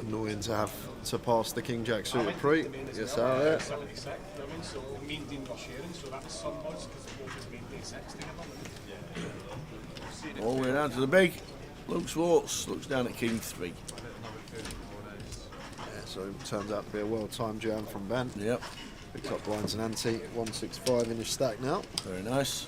B: Annoying to have to pass the King Jack suited pre. Gets out there.
C: 76, I mean, so me and Dean were sharing, so that was some odds because the both just made day 6 together.
G: All the way down to the big. Luke Swartz looks down at King 3.
B: Yeah, so it turns out to be a well-timed jam from Ben.
G: Yep.
B: Picked up blinds and ante. 165 in his stack now.
G: Very nice.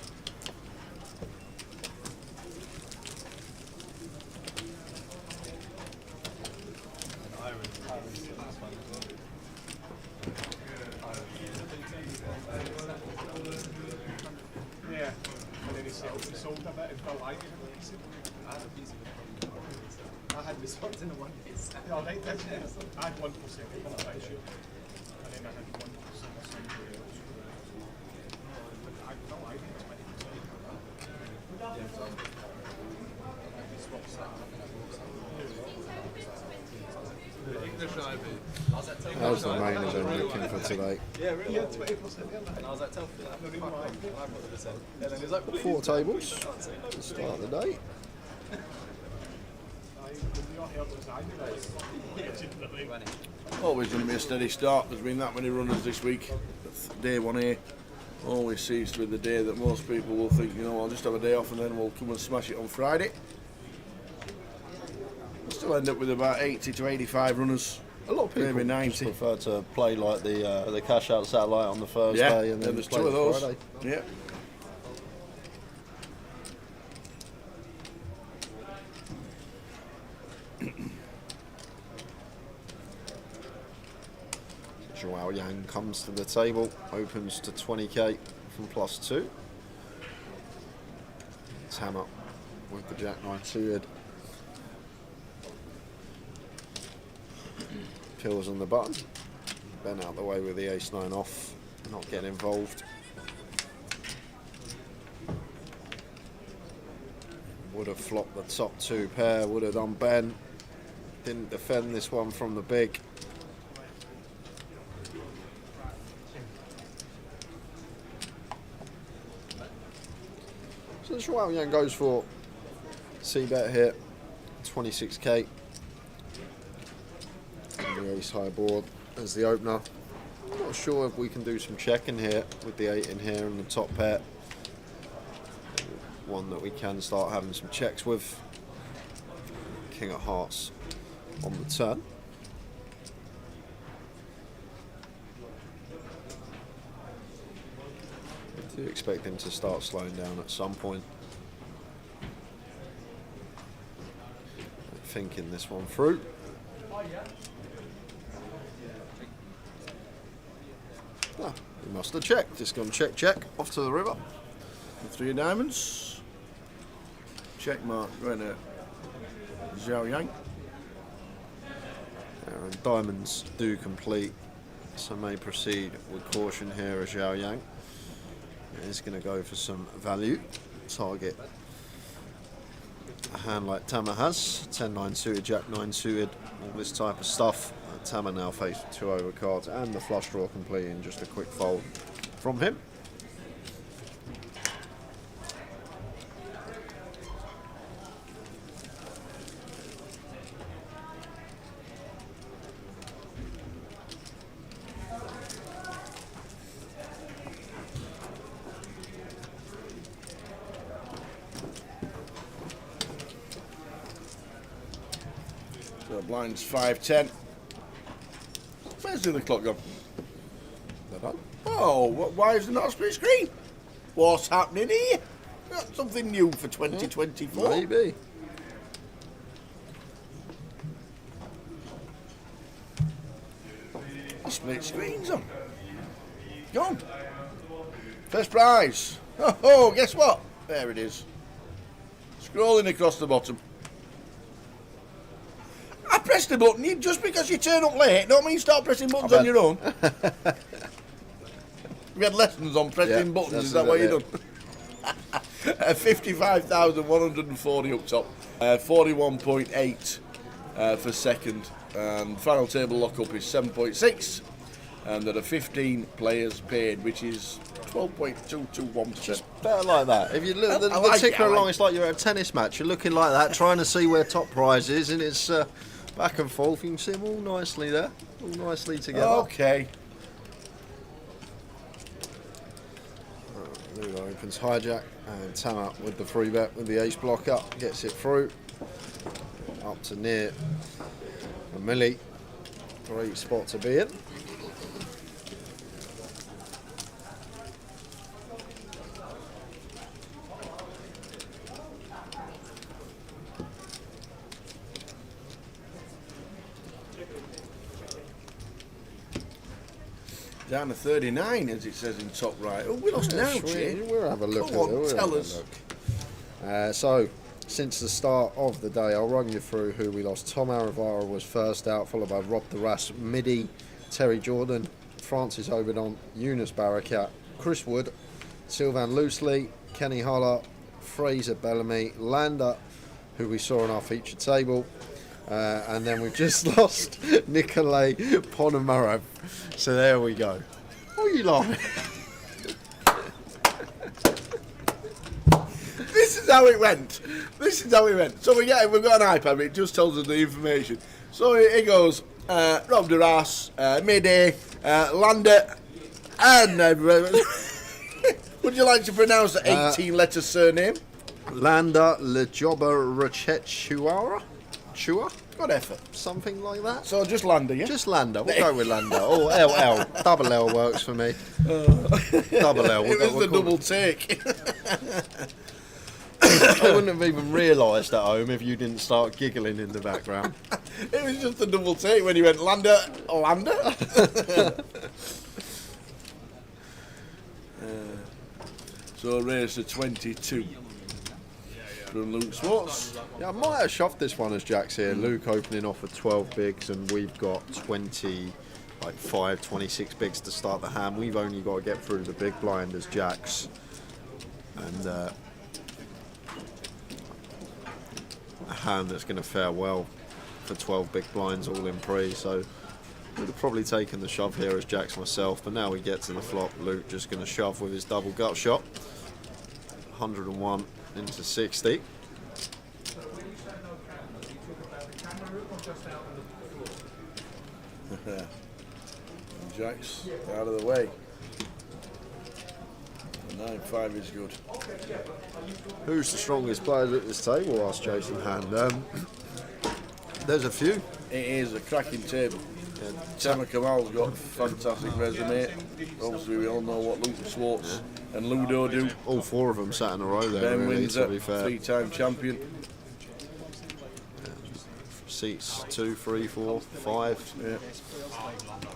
C: Yeah, and then he sold a bit and felt like it.
H: I had a piece of it. I had this one in the one piece.
C: Yeah, I think that's it. I had 1% on the right shoe. And then I had 1% on the I felt like it was 20%.
H: The English Ivy. I was at Telford.
B: That was the main event looking for today.
H: Yeah, really? Yeah, 20%. And I was at Telford. I put this in. And then he was like,
B: 4 tables to start the day.
G: Always going to be a steady start. There's been that many runners this week. Day 1A always seems to be the day that most people will think, you know, I'll just have a day off and then we'll come and smash it on Friday. We'll still end up with about 80 to 85 runners.
B: A lot of people
G: Maybe 90.
B: prefer to play like the cash out satellite on the Thursday
G: Yeah,
B: and then
G: there's
B: play
G: 2 of
B: the
G: those.
B: Friday.
G: Yeah.
B: Joao Yang comes to the table, opens to 20k from +2. Hammer with the Jack 9 suited. Pills on the button. Ben out the way with the Ace 9 off, not getting involved. Would have flopped the top 2 pair, would have done Ben. Didn't defend this one from the big. So Joao Yang goes for C-bet here, 26k. And the ace high board as the opener. Not sure if we can do some checking here with the 8 in here and the top pair. One that we can start having some checks with. King of Hearts on the turn. I do expect him to start slowing down at some point. Thinking this one through. Ah, he must have checked. Just gone check, off to the river.
G: The 3 of diamonds. Check mark right there. Zhao Yang.
B: And diamonds do complete, so may proceed with caution here as Zhao Yang. It is going to go for some value. Target a hand like Tama has. 10-9 suited, Jack 9 suited, all this type of stuff. Tama now faced with 2 overcards and the flush draw completing just a quick fold from him.
G: So the blind's 5-10. Where's the other clock gone? Oh, why is there not a split screen? What's happening here? Got something new for 2024.
B: Maybe.
G: split screens on. Gone. First prize. Oh, guess what? There it is. Scrolling across the bottom. I pressed the button. Just because you turn up late, don't mean you start pressing buttons on your own. We had lessons on pressing buttons. Is that what you done? 55,140 up top. 41.8 for second. And final table lockup is 7.6. And there are 15 players paid, which is 12.221%.
B: Better like that. If you look, the
G: like
B: ticker
G: it,
B: along, it's like you're at a tennis match. You're looking like that, trying to see where top prize is, and it's back and forth. You can see them all nicely there, all nicely together.
G: Okay.
B: Lou opens hijack, and Tamat with the free bet with the ace block up, gets it through. Up to near a milli. Great spot to be in.
G: Down to 39, as it says in top right. Oh, we lost now, Jay.
B: We'll have a look
G: Come
B: at
G: on,
B: it. We'll
G: tell
B: have a
G: us.
B: look. So, since the start of the day, I'll run you through who we lost. Tom Aravara was first out, followed by Rob the Ras, Midi, Terry Jordan, Francis Obedon, Eunice Barakat, Chris Wood, Sylvan Loosely, Kenny Holler, Fraser Bellamy, Lander, who we saw on our feature table. And then we've just lost Nikolay Ponomarev. So there we go. What are you laughing?
G: This is how it went. So we've got an iPad, but it just tells us the information. So it goes, Rob Duras, Midday, Lander, and would you like to pronounce the 18-letter surname?
B: Lander Lejoba Rachechua? Chua?
G: Good effort.
B: Something like that.
G: So just Lander, yeah?
B: Just Lander. We'll go with Lander. Oh, LL. Double L works for me. Double L.
G: It was the double take.
B: I wouldn't have even realised at home if you didn't start giggling in the background.
G: It was just a double take when he went Lander. So race to 22 from Luke Swartz.
B: Yeah, I might have shoved this one as Jack's here. Luke opening off with 12 bigs, and we've got 26 bigs to start the hand. We've only got to get through the big blind as Jack's. And a hand that's going to fare well for 12 big blinds all in pre. So would have probably taken the shove here as Jack's myself, but now we get to the flop. Luke just going to shove with his double gut shot. 101 into 60.
G: Jack's out of the way. 9-5 is good.
B: Who's the strongest player at this table? Asked Jason Hand. There's a few.
G: It is a cracking table. Tama Kamal's got a fantastic resume. Obviously, we all know what Luke Swartz and Ludo do.
B: All four of them sat in a row there.
G: Ben
B: really,
G: wins
B: to
G: it,
B: be fair.
G: 3-time champion.
B: Seats 2, 3, 4, 5.
G: Yeah.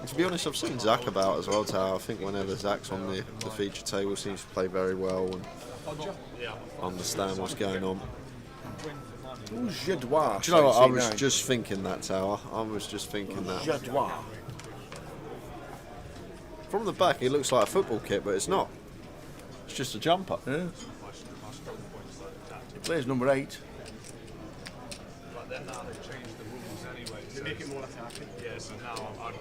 B: To be honest, I've seen Zach about as well, Tao. I think whenever Zach's on the feature table, seems to play very well and understand what's going on.
G: Jadois.
B: Do you know what? I was just thinking that, Tower. I was just thinking that.
G: Jadois.
B: From the back, it looks like a football kit, but it's not. It's just a jumper.
G: Yeah. He plays number 8.
E: But then now they've changed the rules anyway.
C: To make it more attacking.
E: Yeah, so now I'd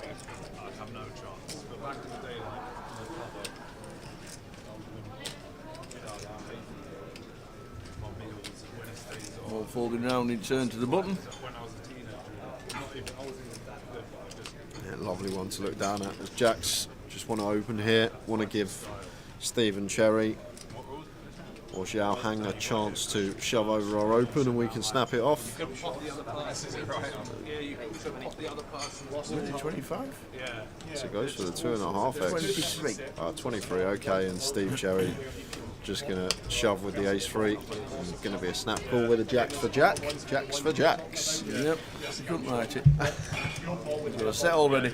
E: have no chance. But back in the day, like, in the club, my meals, Wednesdays, or
G: All folding round in turn to the button.
E: when I was a teenager, I wasn't even that good, but I just
B: Yeah, lovely one to look down at. As Jack's just want to open here, want to give Stephen Cherry or Xiao Hang a chance to shove over our open and we can snap it off.
E: put the other person right. Yeah, you can put the other person.
G: 25?
E: Yeah.
B: So it goes for the 2.5x.
G: 23.
B: 23, okay, and Steve Cherry just going to shove with the ace-3. It's going to be a snap call with a jacks for jack. Jacks for jacks.
G: Yep, couldn't write it. Got a set already.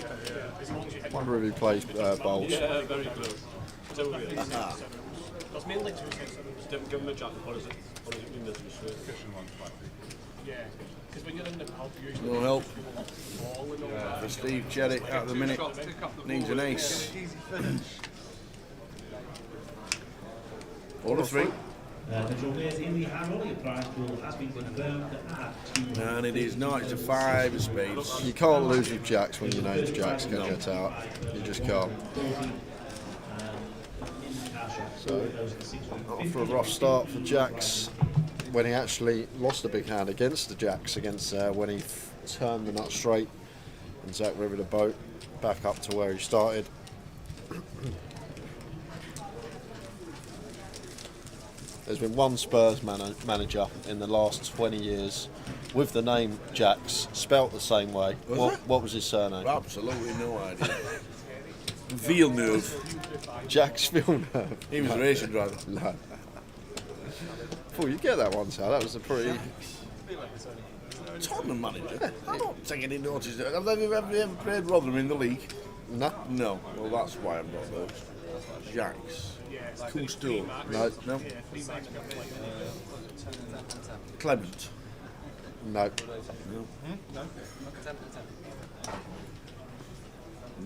B: Wonder if he plays bowls.
A: Yeah, very close. So, that's mainly two sets. Give him a jack. What is it? What is it mean?
C: Yeah, because when you're in the pub, usually
G: No help
C: fall and all that.
G: for Steve Cherry at the minute. Needs an ace. 4 to 3.
F: The drawers in the Harrow, your prize pool has been confirmed at 2.
G: And it is not, it's a 5 of spades.
B: You can't lose with jacks when you know the jacks can get out. You just can't. So, after a rough start for jacks, when he actually lost a big hand against the jacks, when he turned the nut straight and Zach River the boat back up to where he started. There's been one Spurs manager in the last 20 years with the name Jacks, spelt the same way. What was his surname?
G: Absolutely no idea. Villeneuve.
B: Jacks Villeneuve.
G: He was a racing driver.
B: No. Thought you'd get that one, Sal. That was a pretty...
G: Tottenham manager. I don't take any notice. Have they ever played Rotherham in the league?
B: No.
G: No. Well, that's why I'm not those. Jacks. Cousteau.
B: No.
G: No. Clement.
B: No.
G: No.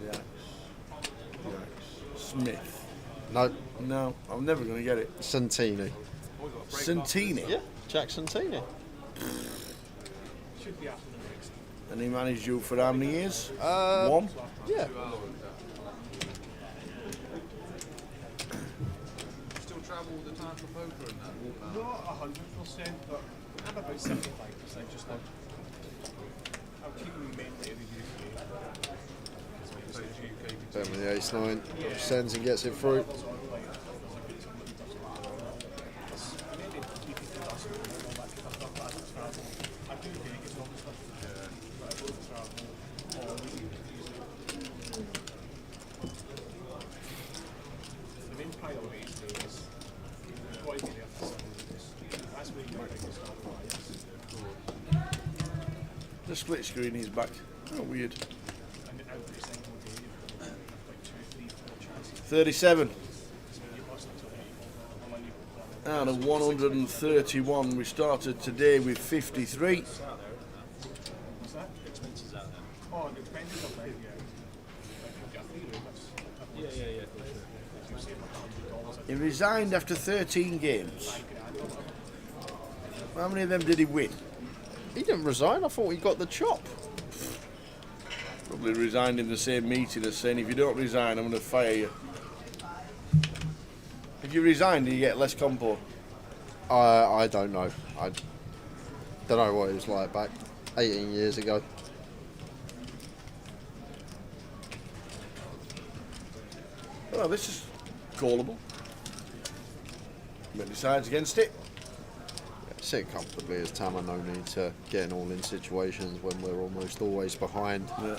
G: Jacks. Smith.
B: No.
G: No. I'm never going to get it.
B: Santini.
G: Santini.
B: Yeah, Jack Santini.
C: Should be after the next.
G: And he managed you for how many years? 1.
B: Yeah.
H: Still travel all the time for poker and that?
C: Not 100%, but I'm about 75% just now. I'm keeping mainly in the UK.
B: Then with the ace-9, sends and gets it through.
G: The split screen is back. Oh, weird. 37. Out of 131, we started today with 53.
C: Oh, it depends on the yeah.
G: He resigned after 13 games. How many of them did he win?
B: He didn't resign. I thought he got the chop.
G: Probably resigned in the same meeting as saying, if you don't resign, I'm going to fire you. If you resign, do you get less compo?
B: I don't know. I don't know what it was like back 18 years ago.
G: Well, this is callable. But decides against it.
B: Sit comfortably as Tama, no need to get in all in situations when we're almost always behind.
G: Yeah.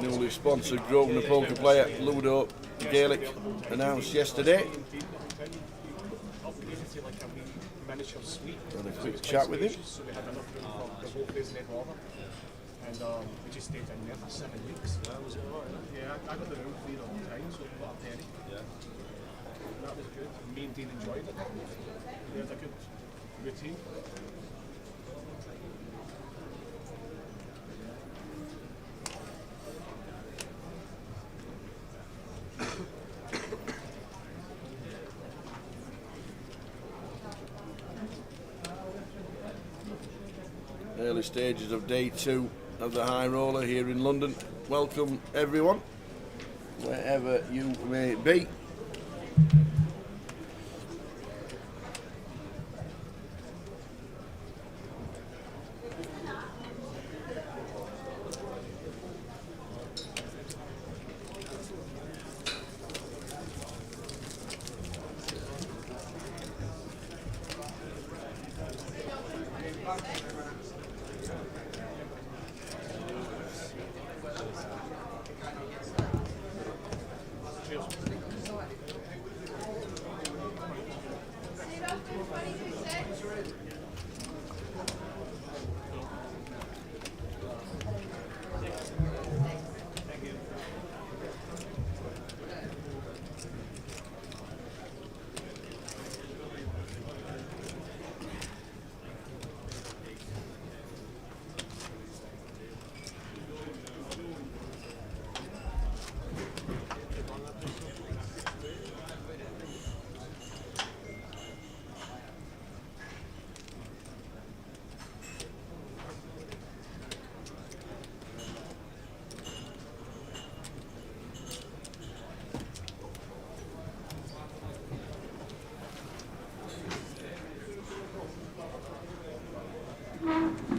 G: Newly sponsored Grosvenor poker player Ludo Gaelic announced yesterday. Had a quick chat with him.
C: And we just stayed in there for 7 weeks. Yeah, I got the room clean all the time, so we got a penny. Yeah. That was good. Me and Dean enjoyed it. We had a good routine.
G: Early stages of day 2 of the High Roller here in London. Welcome everyone, wherever you may be.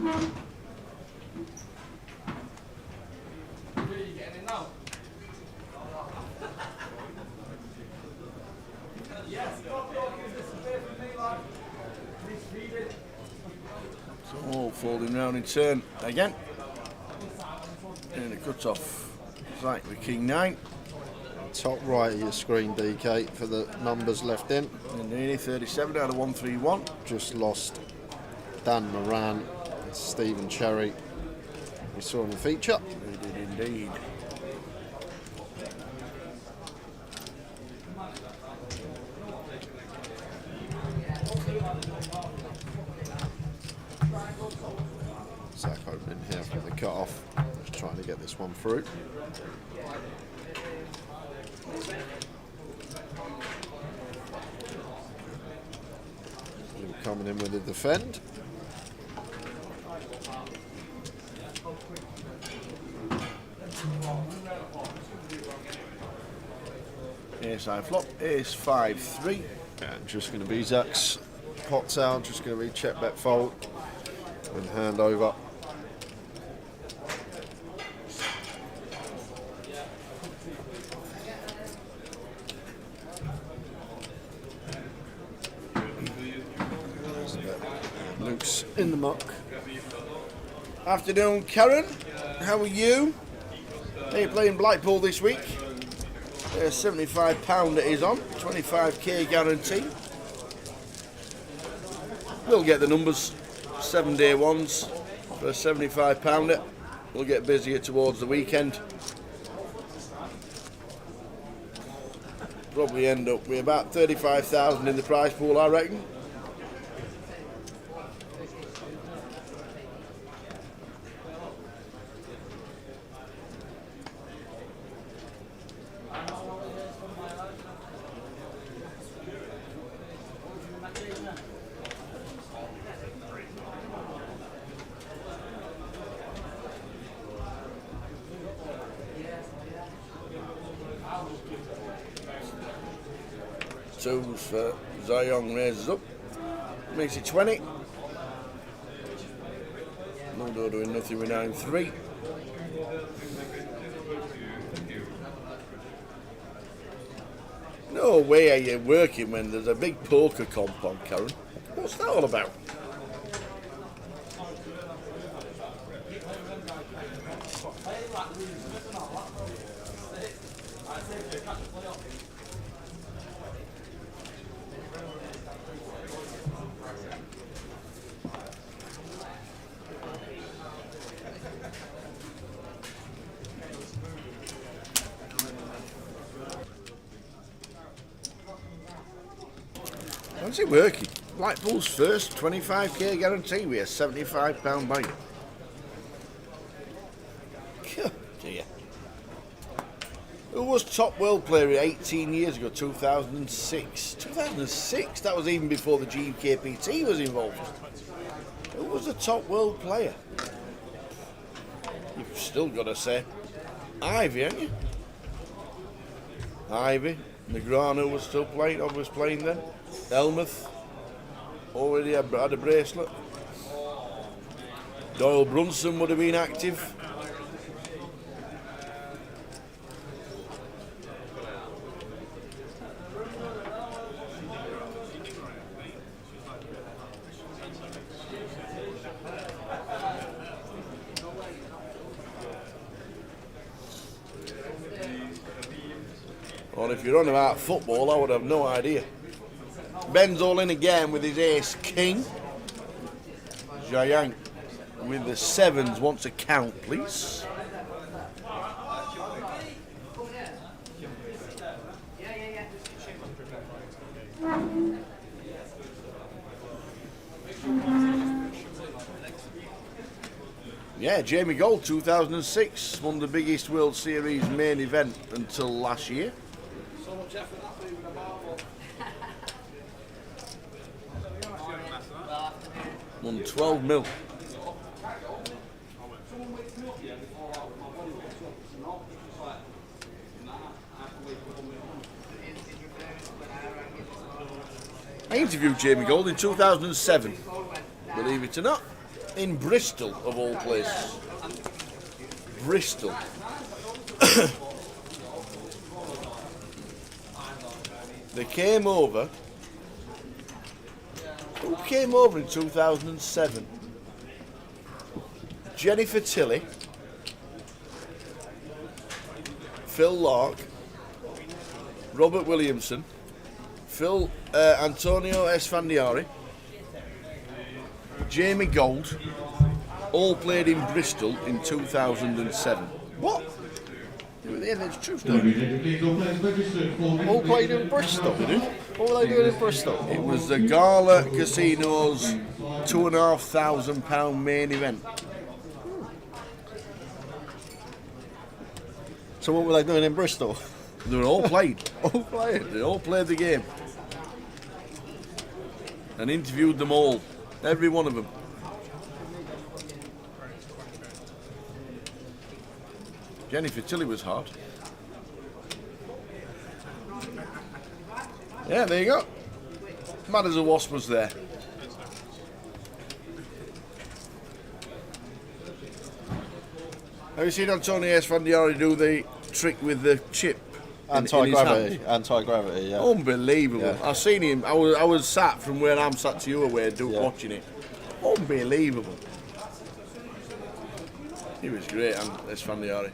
G: So folding round in turn again. And the cut off. Right with King 9.
B: Top right of your screen, DK, for the numbers left in.
G: And nearly 37 out of 131.
B: Just lost Dan Moran and Stephen Cherry. We saw in the feature.
G: We did indeed.
B: Zach opening here for the cut off. Just trying to get this one through. Lou coming in with the defend.
G: Ace high flop, ace 5-3.
B: And just going to be Zach's pots out, just going to be check bet fold and hand over. Luke's in the muck.
G: Afternoon, Karen. How are you? They're playing Blackpool this week. £75 it is on, 25k guarantee. We'll get the numbers, 7-day ones for a £75. We'll get busier towards the weekend. Probably end up with about 35,000 in the prize pool, I reckon. Twos for Zayong, raises up, makes it 20. Mundo doing nothing with 9-3. No way are you working when there's a big poker comp on, Karen. What's that all about? How's it working? Blackpool's first 25k guarantee with a £75 bite. Dear. Who was top world player 18 years ago, 2006? 2006? That was even before the GUKPT was involved. Who was the top world player? You've still got to say Ivy, haven't you? Ivy. Negrano was still playing, I was playing then. Elmouth already had a bracelet. Doyle Brunson would have been active. Well, if you're on about football, I would have no idea. Ben's all in again with his ace king. Jayang with the sevens wants a count, please. Yeah, Jamie Gold, 2006, won the biggest World Series main event until last year. Won 12 mil. I interviewed Jamie Gold in 2007, believe it or not. in Bristol, of all places. Bristol. They came over. Who came over in 2007? Jennifer Tilley, Phil Lark, Robert Williamson, Antonio Esfandiari, Jamie Gold, all played in Bristol in 2007. What? Yeah, that's true story.
B: All played in Bristol. What were they doing in Bristol?
G: It was the Gala Casino's £2,500 main event.
B: So what were they doing in Bristol?
G: They were all played.
B: All played.
G: They all played the game. And interviewed them all. Every one of them. Jennifer Tilley was hard. Yeah, there you go. Mad as a Wasp was there. Have you seen Antonio Esfandiari do the trick with the chip? in his
B: Anti-gravity.
G: hand?
B: Anti-gravity, yeah.
G: Unbelievable.
B: Yeah.
G: I've seen him. I was sat from where I'm sat to you away
B: Yeah.
G: watching it. Unbelievable. He was great, Esfandiari.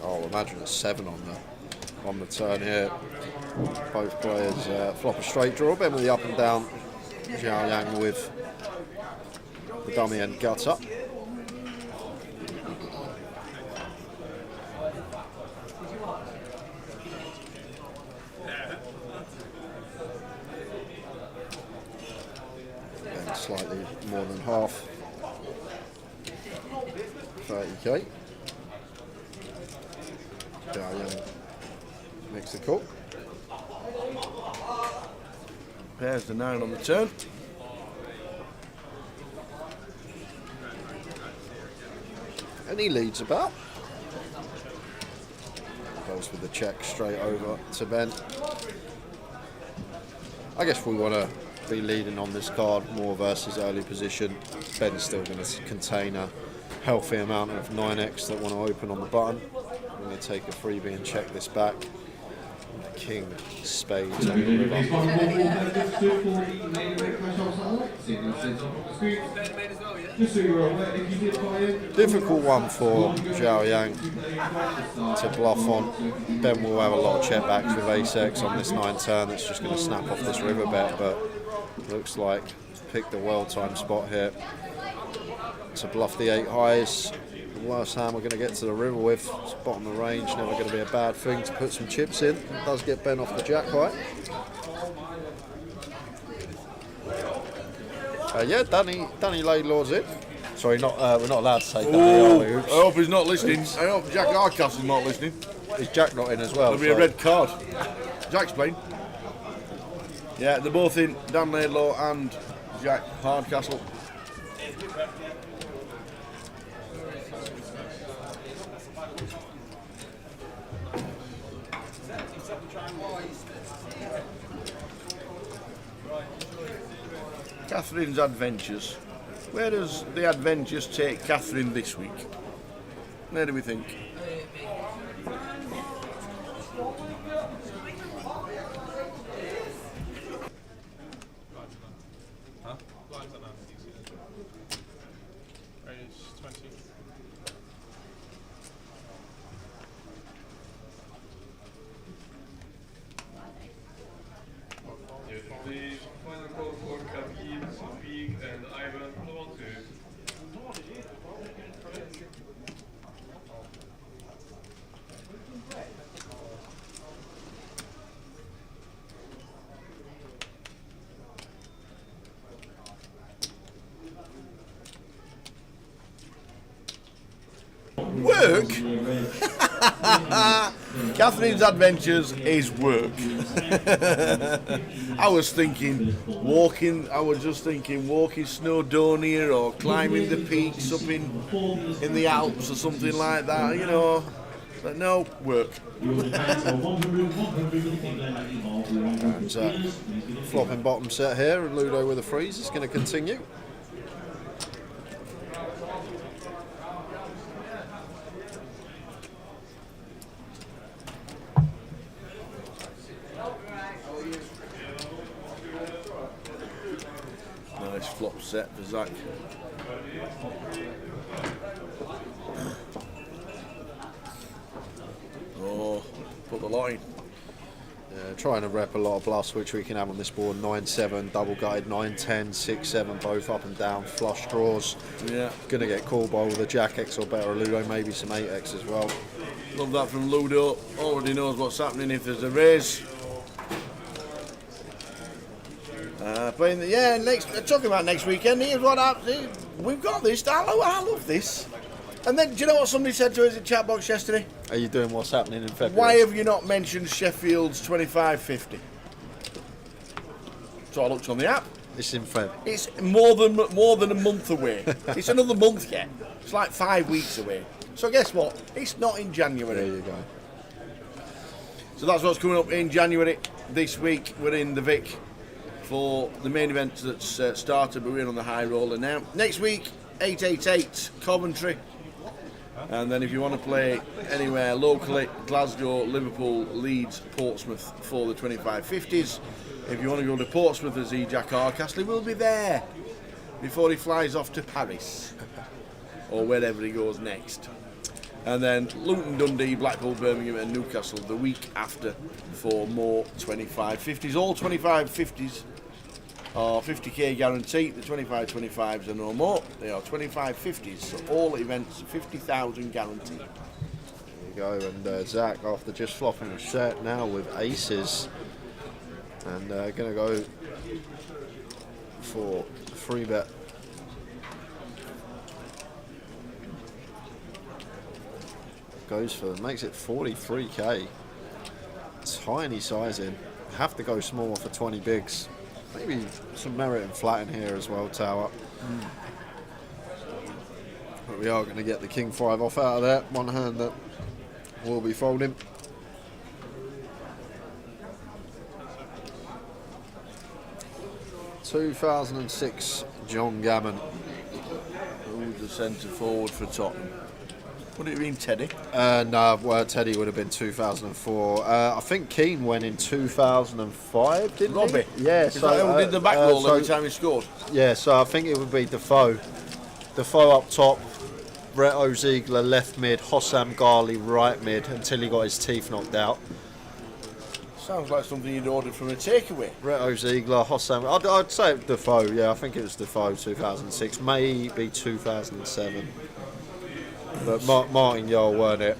B: Oh, imagine a 7 on the turn here. Both players flop a straight draw. Ben with the up and down. Zhao Yang with the dummy and guts up. And slightly more than half. 30k. Zhao Yang makes the call.
G: Pairs the 9 on the turn.
B: And he leads about. Goes with the check straight over to Ben. I guess we want to be leading on this card more versus early position. Ben's still going to contain a healthy amount of 9x that want to open on the button. We're going to take a freebie and check this back. King, spades on the river. Difficult one for Zhao Yang to bluff on. Ben will have a lot of check backs with ace-x on this 9 turn. That's just going to snap off this river bet, but looks like picked a well-timed spot here to bluff the 8 highs. The worst hand we're going to get to the river with. It's bottom of the range, never going to be a bad thing to put some chips in. It does get Ben off the jack high. Yeah, Danny Laidlaw's it. Sorry, we're not allowed to say Danny, are we? Oops.
G: I hope he's not listening. I hope Jack Hardcastle's not listening.
B: Is Jack not in as well?
G: There'll be a red card. Jack's playing. Yeah, they're both in. Dan Laidlaw and Jack Hardcastle. Catherine's adventures. Where does the adventures take Catherine this week? Where do we think?
C: Range 20.
I: The final call for Khabib, Sufik, and Ivan Plontu.
G: Work? Catherine's adventures is work. I was just thinking walking Snowdonia or climbing the peaks up in the Alps or something like that, you know. But no, work.
B: And flopping bottom set here, and Ludo with a freeze is going to continue.
G: Nice flop set for Zach. Oh, put the line.
B: Trying to rep a lot of bluffs which we can have on this board. 9-7, double gutted, 9-10, 6-7, both up and down, flush draws.
G: Yeah.
B: Gonna get called by with a Jack X or better, Ludo, maybe some 8X as well.
G: Love that from Ludo. Already knows what's happening if there's a raise. Playing talking about next weekend, here's what happens. We've got this. I love this. And then, do you know what somebody said to us in chat box yesterday?
B: Are you doing what's happening in February?
G: Why have you not mentioned Sheffield's 25.50? So I looked on the app.
B: It's in Feb.
G: It's more than a month away. It's another month yet. It's like 5 weeks away. So guess what? It's not in January.
B: There you go.
G: So that's what's coming up in January. This week we're in the Vic for the main event that's started, but we're on the high roller now. Next week, 888 Coventry. And then if you want to play anywhere locally, Glasgow, Liverpool, Leeds, Portsmouth for the 25.50s. If you want to go to Portsmouth, as Jack Arcastley will be there before he flies off to Paris or wherever he goes next. And then Luton, Dundee, Blackpool, Birmingham and Newcastle the week after for more 25.50s. All 25.50s are 50k guaranteed. The 25.25s are no more. They are 25.50s. So all events, 50,000 guaranteed.
B: There you go. And Zach, after just flopping a set now with aces, and going to go for a free bet. Goes for, makes it 43k. Tiny sizing. Have to go small for 20 bigs. Maybe some merit and flat in here as well, Tower. But we are going to get the King 5 off out of there. One hand that will be folding. ...2006 John Gammon.
G: Who's the centre forward for Tottenham? Would it have been Teddy?
B: No, well, Teddy would have been 2004. I think Keane went in 2005, didn't
G: Robbie?
B: he? Yeah,
G: Is that who did the back roll every time he scored?
B: Yeah, so I think it would be Defoe. Defoe up top, Reto Ziegler left mid, Hossam Ghali right mid until he got his teeth knocked out.
G: Sounds like something you'd ordered from a takeaway.
B: Reto Ziegler, Hossam. I'd say Defoe, yeah, I think it was Defoe 2006, maybe 2007. But Martin Yole weren't it?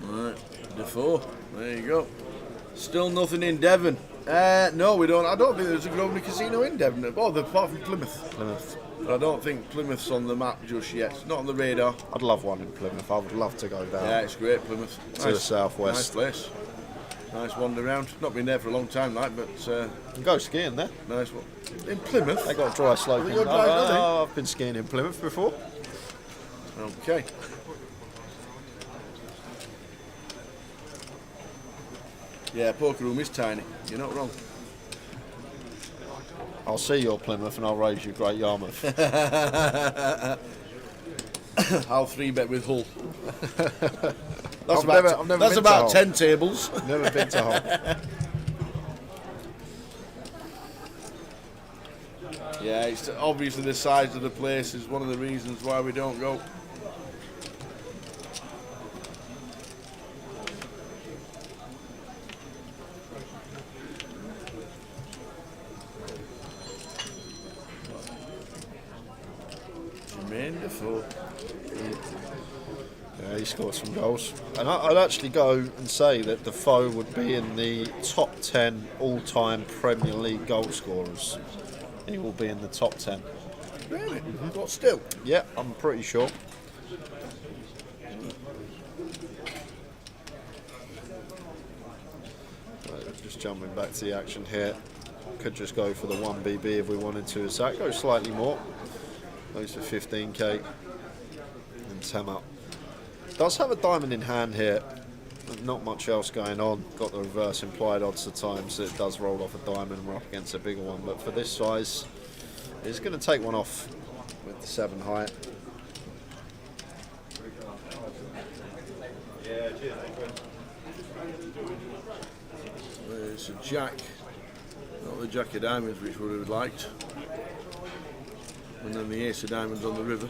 G: Right, Defoe. There you go. Still nothing in Devon. No, we don't. I don't think there's a Grosvenor casino in Devon. Oh, apart from Plymouth. But I don't think Plymouth's on the map just yet. It's not on the radar.
B: I'd love one in Plymouth. I would love to go down.
G: Yeah, it's great, Plymouth.
B: To the southwest.
G: Nice place. Nice wander around. Not been there for a long time, like, but
B: you can go skiing there.
G: Nice one. In Plymouth?
B: They got dry sloping. I've been skiing in Plymouth before.
G: Okay. Yeah, poker room is tiny. You're not wrong.
B: I'll see your Plymouth and I'll raise you Great Yarmouth.
G: I'll 3-bet with Hull.
B: I've never
G: that's
B: been
G: about
B: to
G: 10 tables.
B: Never been to Hull.
G: Yeah, it's obviously the size of the place is one of the reasons why we don't go. Jermaine Defoe.
B: Yeah, he scored some goals. And I'd actually go and say that Defoe would be in the top 10 all-time Premier League goal scorers. He will be in the top 10.
G: Really? What, still?
B: Yeah, I'm pretty sure. Just jumping back to the action here. Could just go for the 1BB if we wanted to. So that goes slightly more. Goes for 15k. And 10 up. Does have a diamond in hand here. Not much else going on. Got the reverse implied odds at times that it does roll off a diamond and we're up against a bigger one. But for this size, it's going to take one off with the 7 height.
G: It's a jack, not the jack of diamonds which we would have liked. And then the ace of diamonds on the river.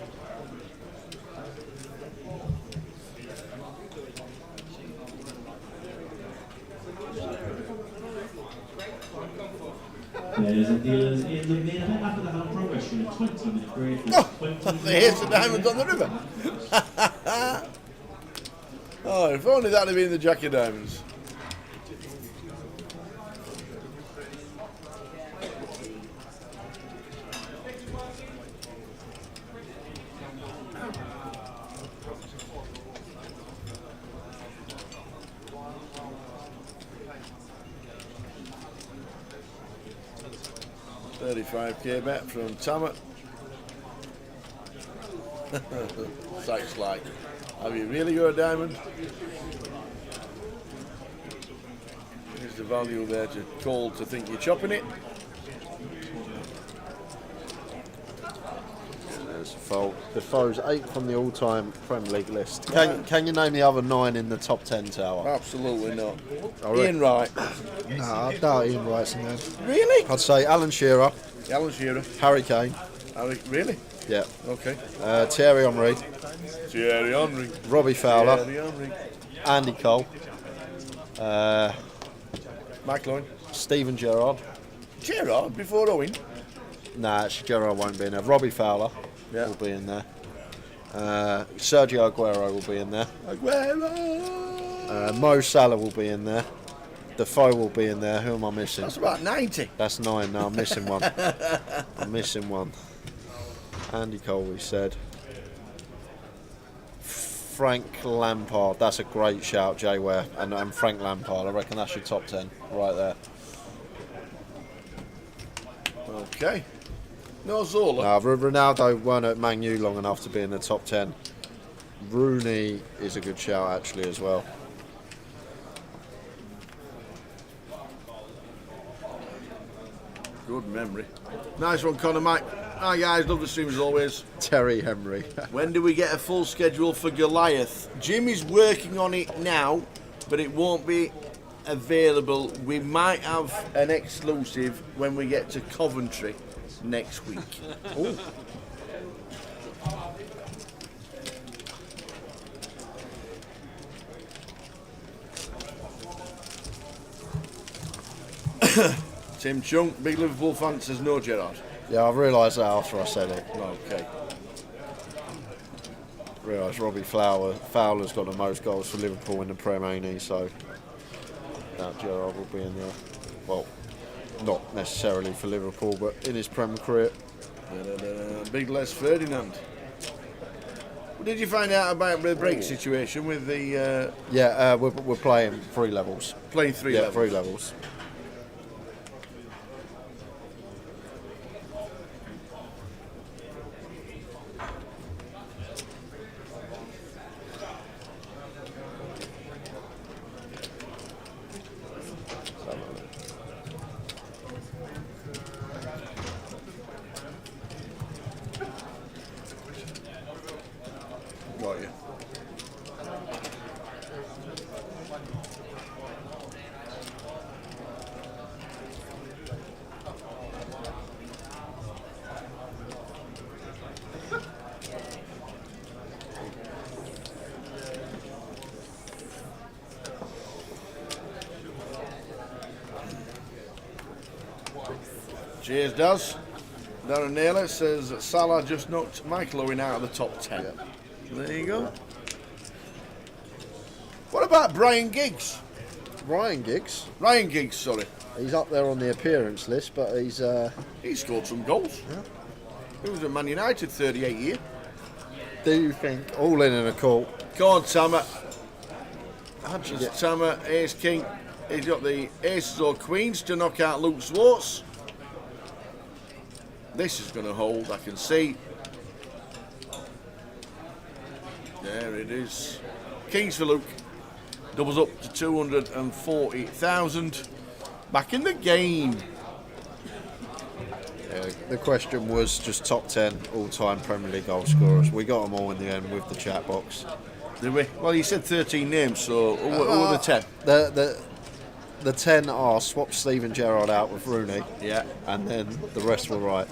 F: Players and dealers in the main event after the hand progression, a 20-minute break.
G: The ace of diamonds on the river. Oh, if only that had been the jack of diamonds. £35k bet from Tamat. Sykes like, have you really got a diamond? Here's the value there to call to think you're chopping it.
B: There's a fold. Defoe's 8th on the all-time Premier League list. Can you name the other 9 in the top 10 tower?
G: Absolutely not.
B: Oh,
G: Ian Wright.
B: No, I doubt Ian Wright's in there.
G: Really?
B: I'd say Alan Shearer,
G: Alan Shearer.
B: Harry Kane,
G: Really?
B: yeah,
G: Okay.
B: Thierry Henry,
G: Thierry Henry.
B: Robbie Fowler,
G: Thierry Henry.
B: Andy Cole,
G: Mike Lowen.
B: Steven Gerrard.
G: Gerrard before Owen.
B: Nah, actually Gerrard won't be in there. Robbie Fowler
G: Yeah.
B: will be in there. Sergio Aguero will be in there.
G: Aguero.
B: Mo Salah will be in there. Defoe will be in there. Who am I missing?
G: That's about 90.
B: That's 9 now. I'm missing one. I'm missing one. Andy Cole, we said. Frank Lampard. That's a great shout, Jay Ware. And Frank Lampard. I reckon that's your top 10 right there.
G: Okay. No Zola.
B: Now, Ronaldo weren't at Man U long enough to be in the top 10. Rooney is a good shout, actually, as well.
G: Good memory. Nice one, Conor Mike. Hi guys, love the stream as always.
B: Terry Henry.
G: When do we get a full schedule for Goliath? Jim is working on it now, but it won't be available. We might have an exclusive when we get to Coventry next week.
B: Ooh.
G: Tim Chung, big Liverpool fan, says no Gerrard.
B: Yeah, I realised that after I said it.
G: Okay.
B: Realised Robbie Fowler's got the most goals for Liverpool in the Prem, ain't he? So that Gerrard will be in there. Well, not necessarily for Liverpool, but in his Prem career.
G: Big Les Ferdinand. Did you find out about the break situation with the
B: Yeah, we're playing 3 levels.
G: playing 3
B: Yeah,
G: levels?
B: 3 levels.
G: Got you. Cheers, does. Darren Naylor says that Salah just knocked Michael Owen out of the top 10.
B: Yeah.
G: There you go. What about Brian Giggs?
B: Ryan Giggs.
G: Ryan Giggs, sorry.
B: He's up there on the appearance list, but he's
G: He scored some goals.
B: Yeah.
G: He was at Man United 38 year.
B: do you think all in a call?
G: Go on, Tamer.
B: Yeah.
G: Tamer, Ace King. He's got the aces or queens to knock out Luke Swartz. This is going to hold, I can see. There it is. Kings for Luke. Doubles up to 240,000. Back in the game.
B: Yeah, the question was just top 10 all-time Premier League goal scorers. We got them all in the end with the chat box.
G: Did we? Well, you said 13 names, so who were the 10?
B: The 10 are swap Steven Gerrard out with Rooney.
G: Yeah.
B: And then the rest were right.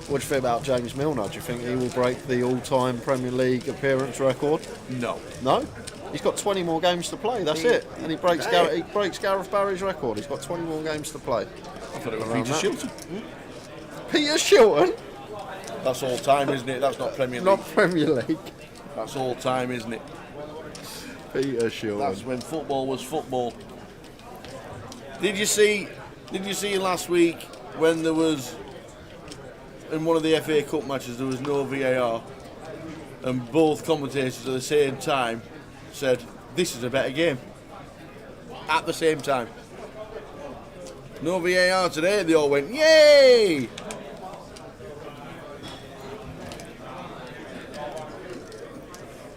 B: What do you think about James Milner? Do you think he will break the all-time Premier League appearance record?
G: No.
B: No? He's got 20 more games to play, that's it. And he breaks Gareth Barry's record. He's got 20 more games to play.
G: I thought it was Peter Shilton.
B: Peter Shilton?
G: That's all time, isn't it? That's not Premier League.
B: Not Premier League.
G: That's all time, isn't it?
B: Peter Shilton.
G: That's when football was football. Did you see last week when there was, in one of the FA Cup matches, there was no VAR, and both commentators at the same time said, this is a better game. At the same time. No VAR today, they all went, yay!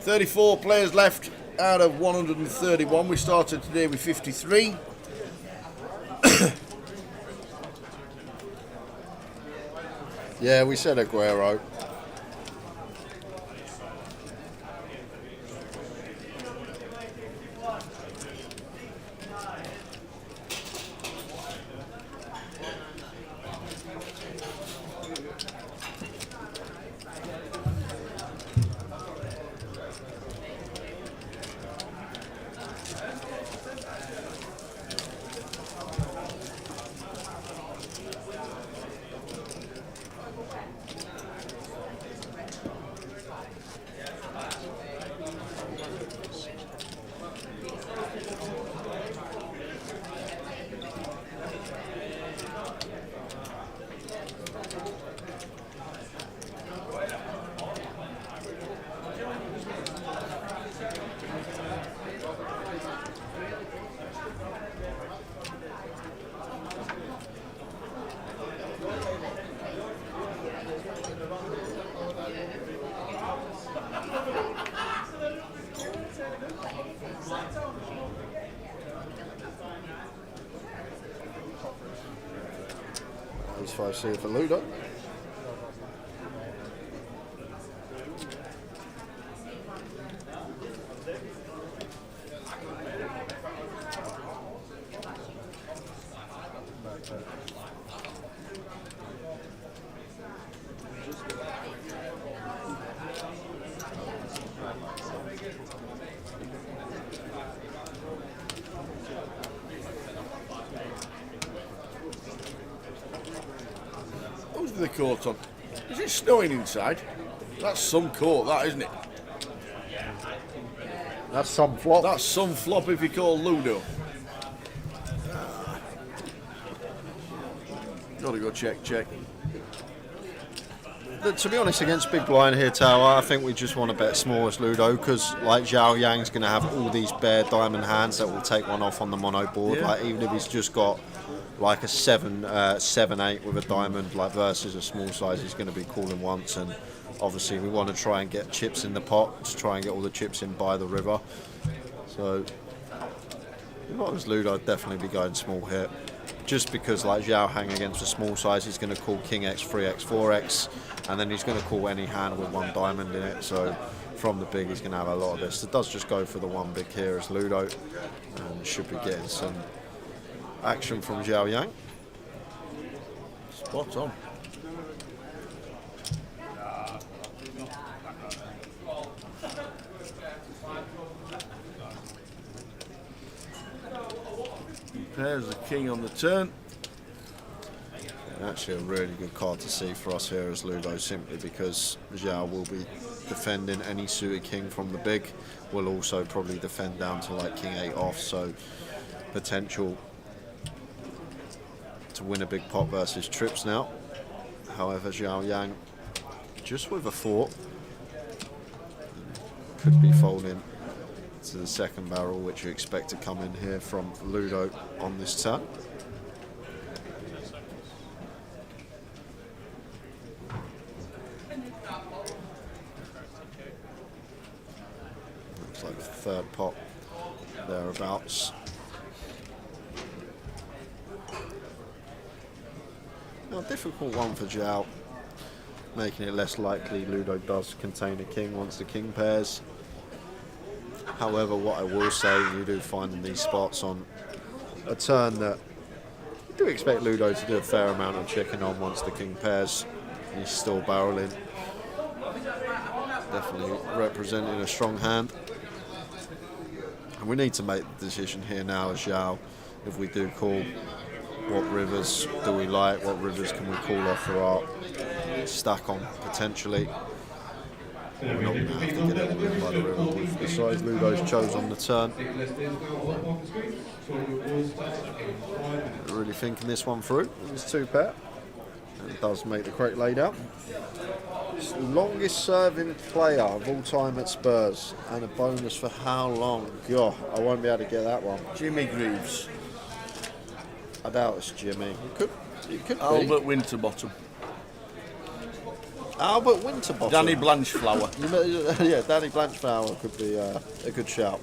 G: "34 players left out of 131. We started today with 53.
B: Yeah, we said Aguero. That's 5C for Ludo.
G: Who's the coat on? Is it snowing inside? That's some coat, that, isn't it?
B: That's some flop.
G: That's some flop if you call Ludo. Gotta go check.
B: To be honest, against Big Blind here, Tower, I think we just want to bet small as Ludo, because like Zhao Yang's going to have all these bare diamond hands that will take one off on the mono board.
G: Yeah.
B: Like even if he's just got like a 7-8 with a diamond, like versus a small size, he's going to be calling once. And obviously, we want to try and get chips in the pot to try and get all the chips in by the river. So, if I was Ludo, I'd definitely be going small here. Just because, like Zhao Hang against a small size, he's going to call King X, 3X, 4X, and then he's going to call any hand with one diamond in it. So, from the big, he's going to have a lot of this. It does just go for the one big here as Ludo, and should be getting some action from Zhao Yang.
G: Spot on. Pairs the king on the turn.
B: Actually, a really good card to see for us here as Ludo, simply because Zhao will be defending any suited king from the big. Will also probably defend down to like King 8 off, so potential to win a big pot versus trips now. However, Zhao Yang just with a 4 could be folding to the second barrel, which you expect to come in here from Ludo on this turn. third pot, thereabouts. Now, a difficult one for Zhao, making it less likely Ludo does contain a king once the king pairs. However, what I will say, you do find in these spots on a turn that you do expect Ludo to do a fair amount of checking on once the king pairs. He's still barreling. Definitely representing a strong hand. And we need to make the decision here now as Zhao, if we do call, what rivers do we like, what rivers can we call off for our stack on potentially. We're not going to have to get everything by the river. We've decided Ludo's chose on the turn. Really thinking this one through. It's 2 pair. And it does make the correct laid out. It's the longest serving player of all time at Spurs. And a bonus for how long? God, I won't be able to get that one.
G: Jimmy Greaves.
B: I doubt it's Jimmy. It could be.
G: Albert Winterbottom.
B: Albert Winterbottom.
G: Danny Blanchflower.
B: Yeah, Danny Blanchflower could be a good shout.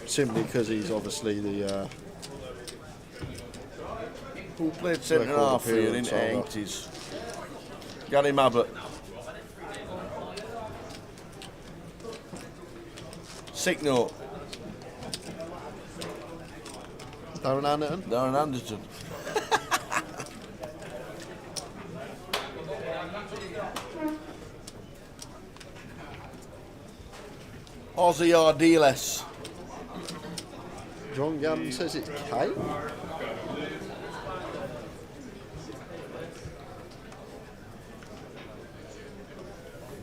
B: Simply because he's obviously the...
G: Who played centre half here in the 80s? Gary Mabbott. Sick note.
B: Darren Anderton.
G: Darren Anderton. Aussie Ardiles.
B: John Gunn says it's K.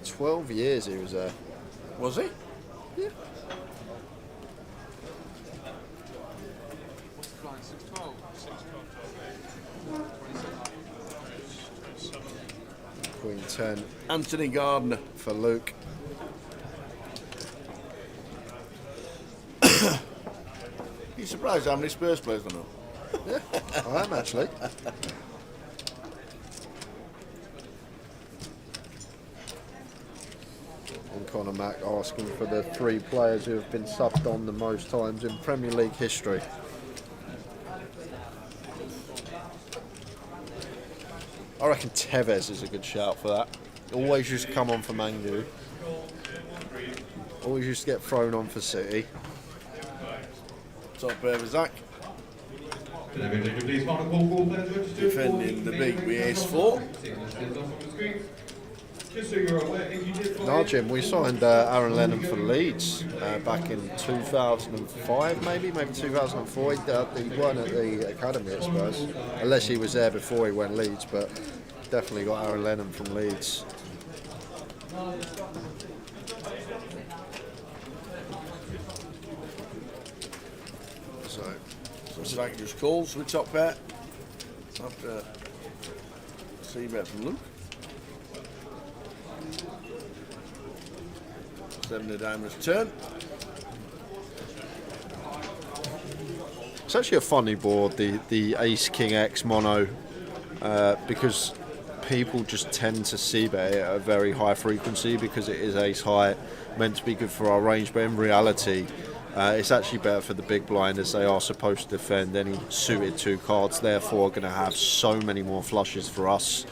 B: "12 years he was there."
G: Was he?
B: Yeah. Queen 10
G: Anthony Gardner.
B: for Luke.
G: You surprised how many Spurs players I know?
B: Yeah, I am actually. And Conor Mack asking for the 3 players who have been subbed on the most times in Premier League history. I reckon Tevez is a good shout for that. Always used to come on for Mangu. Always used to get thrown on for City.
G: Top pair of Zach. Defending the big with ace-4.
B: No, Jim, we signed Aaron Lennon for Leeds back in 2005, maybe 2004. He weren't at the academy at Spurs, unless he was there before he went Leeds, but definitely got Aaron Lennon from Leeds.
G: So Zach just calls with top pair. After C-bet from Luke. 7 of diamonds turn.
B: It's actually a funny board, the Ace King X mono, because people just tend to c-bet it at a very high frequency because it is ace high, meant to be good for our range, but in reality it's actually better for the big blind, as they are supposed to defend any suited 2 cards, therefore going to have so many more flushes for us.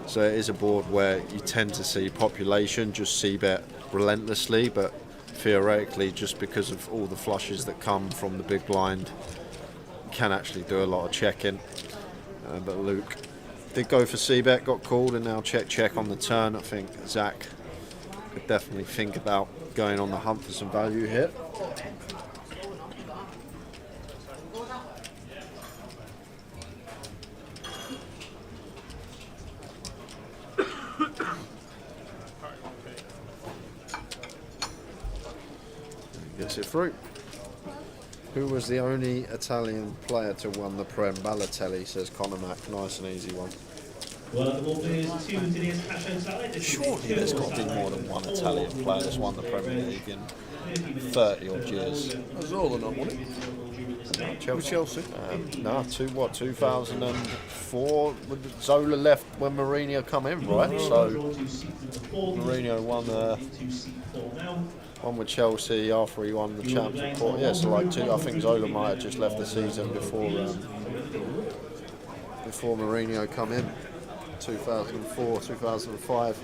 B: So it is a board where you tend to see population just c-bet relentlessly, but theoretically, just because of all the flushes that come from the big blind, can actually do a lot of checking. But Luke did go for c-bet, got called, and now check on the turn. I think Zach could definitely think about going on the hunt for some value here. Gets it through. Who was the only Italian player to win the Prem? Balotelli, says Conor Mack. Nice and easy one. Surely there's got to be more than one Italian player that's won the Premier League in 30 odd years.
G: That's all or not, wasn't it? Chelsea.
B: No, 2004. Zola left when Mourinho come in, right? So Mourinho won One with Chelsea after he won the Champs Report. Yeah, so like two. I think Zola might have just left the season before Mourinho come in. 2004, 2005.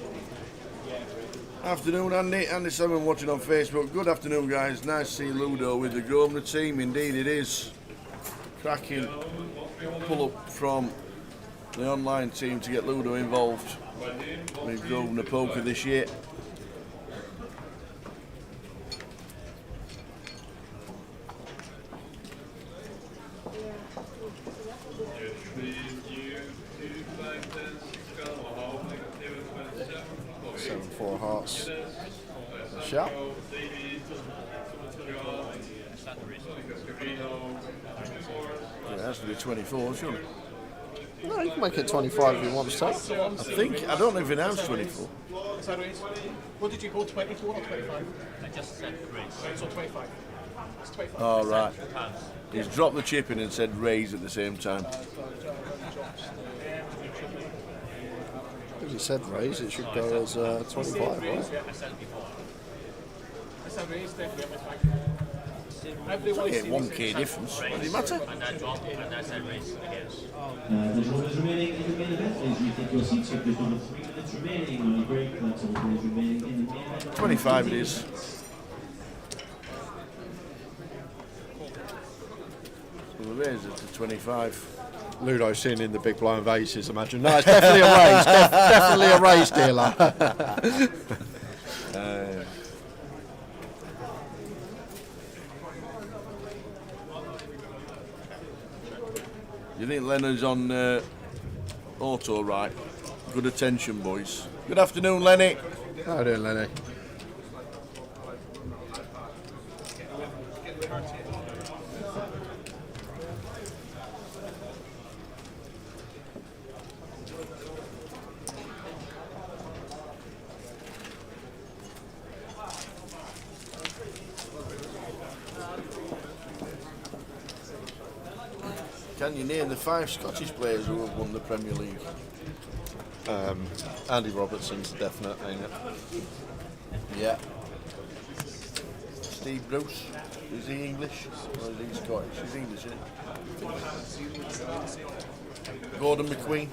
G: Afternoon, Andy. Andy Salmon watching on Facebook. Good afternoon, guys. Nice to see Ludo with the Grosvenor team. Indeed, it is. Cracking pull up from the online team to get Ludo involved with Grosvenor Poker this year.
B: Four hearts. Shout.
G: It has to be 24, surely.
B: No, you can make it 25 if you want to.
G: I think. I don't know if it has 24.
C: What did you go, 24 or 25?
H: I just said raise.
C: So 25. It's 25.
G: Oh, right. He's dropped the chip in and said raise at the same time.
B: As you said, raise, it should go as 25, right?
C: I said before. I said raise, definitely.
G: It's only a 1k difference. Does it matter?
H: And I dropped and I said raise again.
F: The runners remaining in the main event. Please retake your seats. There's only 3 minutes remaining on the break. That's all those remaining in the main event.
G: 25 it is. So the raise it to 25.
B: Ludo sitting in the big blind vases, imagine. No, it's definitely a raise. Definitely a raise, dealer.
G: You think Leonard's on auto right? Good attention, boys. Good afternoon, Lenny.
B: How are you doing, Lenny?
G: Can you name the 5 Scottish players who have won the Premier League?
B: Andy Robertson's definite, ain't it?
G: Yeah. Steve Bruce. Is he English? Or is he Scottish? He's English, isn't he? Gordon McQueen.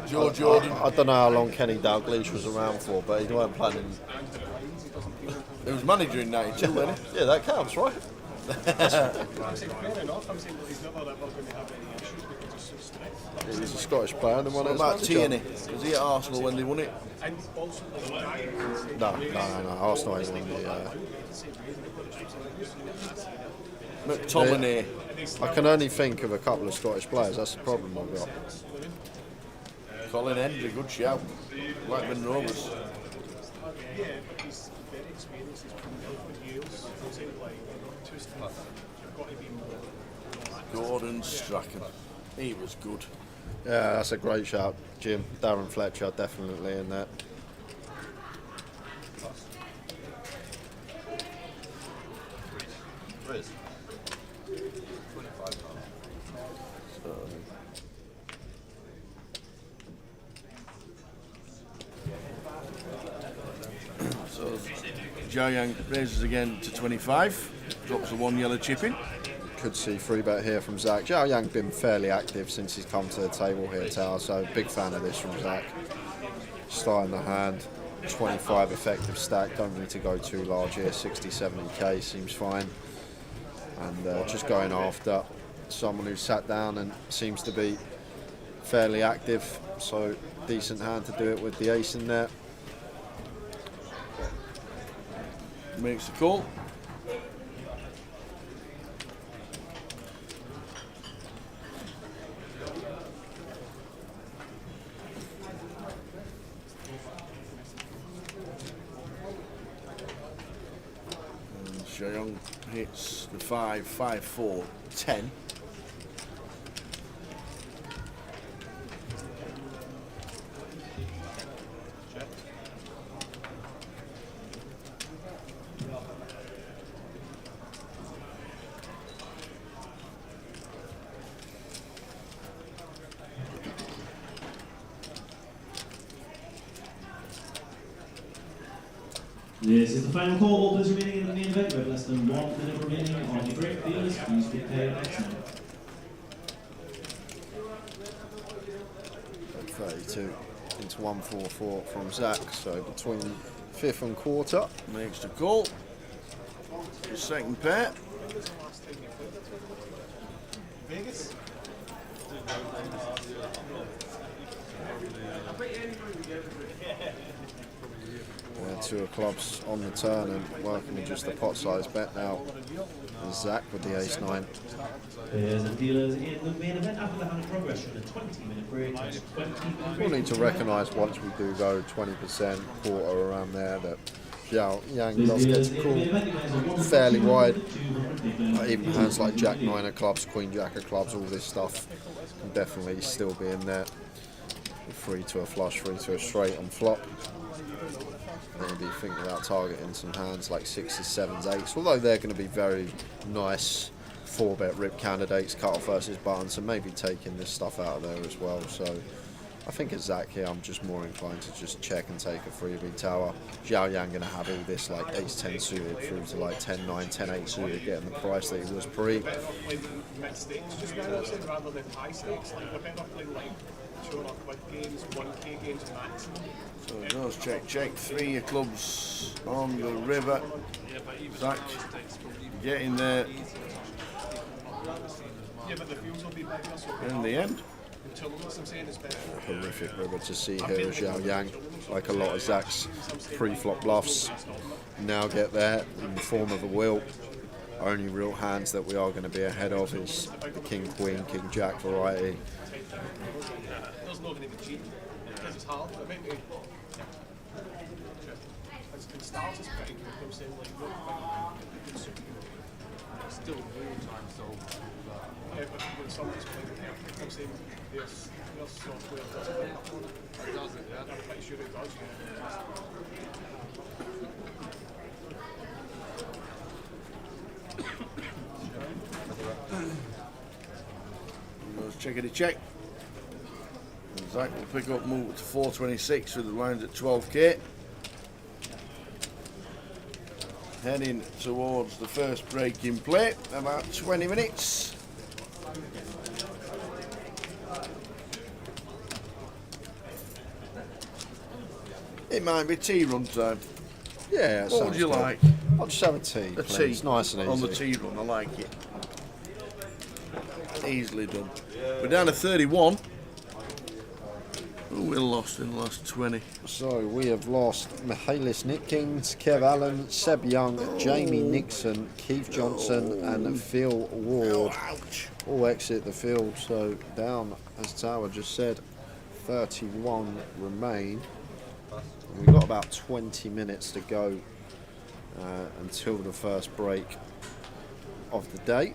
G: Joe Jordan.
B: I don't know how long Kenny Dalglish was around for, but he weren't planning.
G: He was manager in 92, wasn't he?
B: Yeah, that counts, right?
C: I'm saying fair enough. I'm saying that he's never ever going to have any issues because he's so strict.
B: He's a Scottish player, and one
G: What
B: of
G: about Tierney? Was he at Arsenal when they won it?
C: And also, the guy
B: No, Arsenal ain't won the.
G: McTominay.
B: I can only think of a couple of Scottish players. That's the problem I've got.
G: Colin Hendry, good shout. Blackburn Rovers.
C: yeah, but he's very experienced. He's been out with Wales. I'm saying like 2 steps. You've got to be more.
G: Gordon Strachan. He was good.
B: Yeah, that's a great shout, Jim. Darren Fletcher, definitely in that.
H: Raise. 25.
G: So Zhao Yang raises again to 25. Drops the 1 yellow chip in.
B: Could see 3-bet here from Zach. Zhao Yang been fairly active since he's come to the table here, Tower, so big fan of this from Zach. Starting the hand, 25 effective stack, don't need to go too large here, 60, 70k seems fine. And just going after someone who sat down and seems to be fairly active, so decent hand to do it with the ace in there.
G: Makes the call. Young hits the 5, 5, 4, 10.
F: This is the final call. All those remaining in the main event. We have less than 1 minute remaining on your break. Dealers, please prepare next time.
B: 32 into 144 from Zach, so between fifth and quarter.
G: Makes the call. Second pair.
C: Vegas?
B: Two of clubs on the turn and working with just the pot size bet now. And Zach with the ace-9.
F: Players and dealers in the main event after the hand progression, a 20-minute break.
B: We'll need to recognise once we do go 20%, quarter around there, that Xiao Yang does get to call fairly wide. Even hands like Jack 9 of clubs, Queen Jack of clubs, all this stuff can definitely still be in there. 3 to a flush, 3 to a straight on flop. Maybe thinking about targeting some hands like 6s, 7s, 8s, although they're going to be very nice 4-bet rip candidates, cut-off versus button, so maybe taking this stuff out of there as well. So I think as Zach here, I'm just more inclined to just check and take a freebie tower. Xiao Yang going to have all this like ace-10 suited through to like 10-9, 10-8 suited, getting the price that he was pre.
C: Better off playing mid-stakes just now, rather than high stakes. Like, we're better off playing like showing up with games, 1k games maximum.
G: So those check. 3 of clubs on the river. Zach getting there
C: Yeah, but the views will be bigger, so
G: in the end.
C: in tournaments, I'm saying, it's better.
B: Horrific river to see here as Xiao Yang, like a lot of Zach's pre-flop bluffs, now get there in the form of a wheel. Only real hands that we are going to be ahead of is the King, Queen, King, Jack variety.
C: There's not going to be cheap, because it's hard. I mean, it starts as pretty good, I'm saying, like,
E: Still real time, so
C: yeah, but when someone's playing, I'm saying, their software doesn't pick up on it.
E: it does it, yeah.
C: I'm pretty sure it does, yeah.
G: Those checkity-check. Zach will pick up, move to 426 with the lines at 12k. Heading towards the first break in play, about 20 minutes. It might be tea run time.
B: Yeah,
G: What would you like?
B: I'll just have a tea,
G: A
B: please.
G: tea.
B: It's nice and easy.
G: On the tea run, I like it. Easily done. We're down to 31. Who we lost in the last 20?
B: So we have lost Mihalis Nitkins, Kev Allen, Seb Young, Jamie Nixon, Keith Johnson and Phil Ward.
G: Ouch.
B: All exit the field, so down, as Tower just said, 31 remain. We've got about 20 minutes to go until the first break of the day.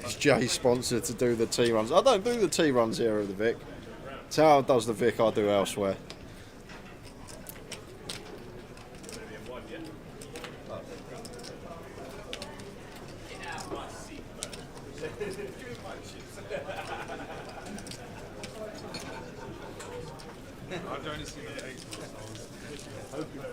B: It's Jay's sponsored to do the tea runs. I don't do the tea runs here at the Vic. Tower does the Vic, I do elsewhere.
E: I've only seen the 8, so I was hoping for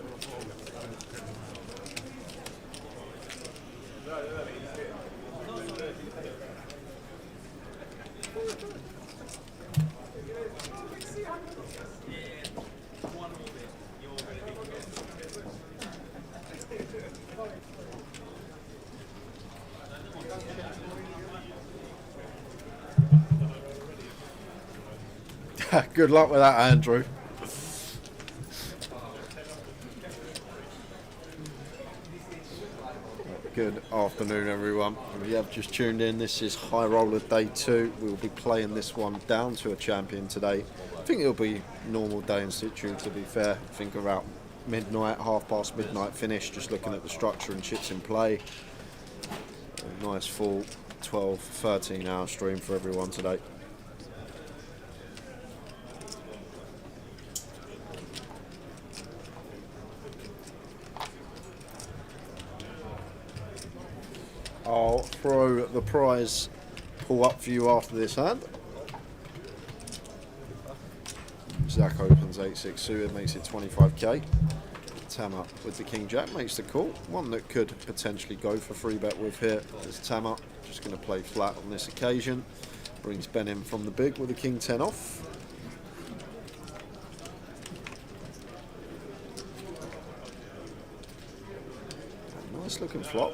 B: Good luck with that, Andrew. Good afternoon, everyone. If you have just tuned in, this is High Roller Day 2. We'll be playing this one down to a champion today. I think it'll be normal day in situ, to be fair. I think about midnight, half past midnight finish, just looking at the structure and chips in play. A nice full 12, 13 hour stream for everyone today. throw the prize pull up for you after this hand. Zach opens 8-6 suited, makes it 25k. Tammer with the King Jack makes the call. One that could potentially go for free bet with here is Tammer. Just going to play flat on this occasion. Brings Ben in from the big with the King 10 off. Nice looking flop.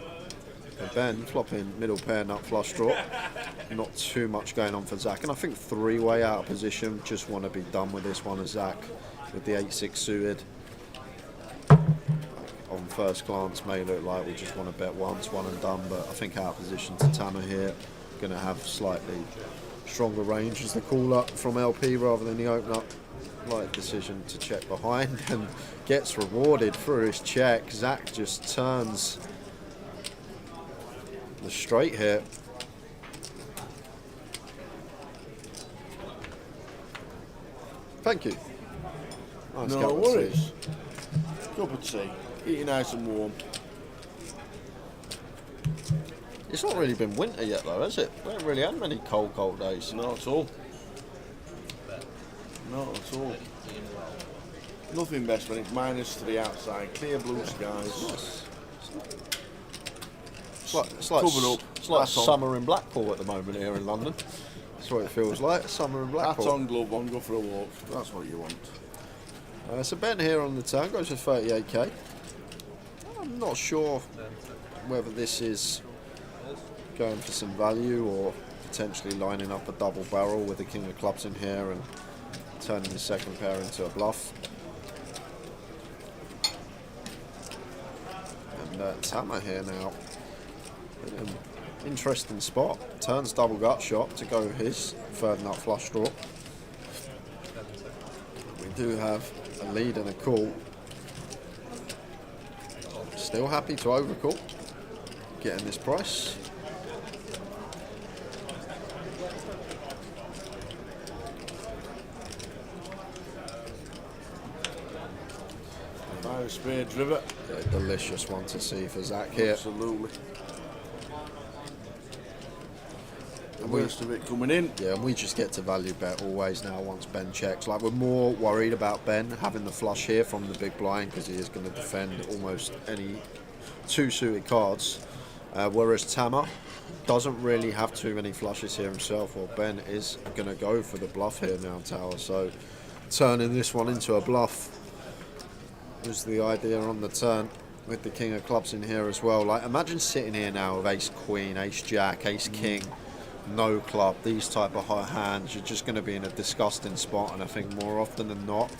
B: And Ben flopping middle pair nut flush draw. Not too much going on for Zach. And I think three-way out of position. Just want to be done with this one as Zach with the 8-6 suited. On first glance may look like we just want to bet once, one and done, but I think out of position to Tammer here. Going to have slightly stronger range as the call up from LP rather than the open up. Light decision to check behind and gets rewarded for his check. Zach just turns the straight here. Thank you. Nice
G: No
B: cup of
G: worries.
B: tea.
G: Cup of tea. Eating nice and warm.
B: It's not really been winter yet though, has it? We haven't really had many cold days.
G: Not at all. Not at all. Nothing best when it's -3 outside, clear blue skies.
B: It's like
G: Covered up.
B: It's like
G: Hat on.
B: summer in Blackpool at the moment here in London. That's what it feels like. Summer in
G: Hat
B: Blackpool.
G: on, glove on, go for a walk. That's what you want.
B: So Ben here on the turn goes for 38k. I'm not sure whether this is going for some value or potentially lining up a double barrel with the King of Clubs in here and turning the second pair into a bluff. And Tammer here now. In an interesting spot. Turns double gut shot to go his third nut flush draw. We do have a lead and a call. Still happy to overcall. Getting this price.
G: Fire spade river.
B: Yeah, delicious one to see for Zach here.
G: Absolutely. The worst of it coming in.
B: Yeah, and we just get to value bet always now once Ben checks. Like, we're more worried about Ben having the flush here from the big blind because he is going to defend almost any two suited cards. Whereas Tammer doesn't really have too many flushes here himself. Well, Ben is going to go for the bluff here now, Tower. So turning this one into a bluff was the idea on the turn with the King of Clubs in here as well. Like, imagine sitting here now with Ace Queen, Ace Jack, Ace King, no club, these type of high hands. You're just going to be in a disgusting spot, and I think more often than not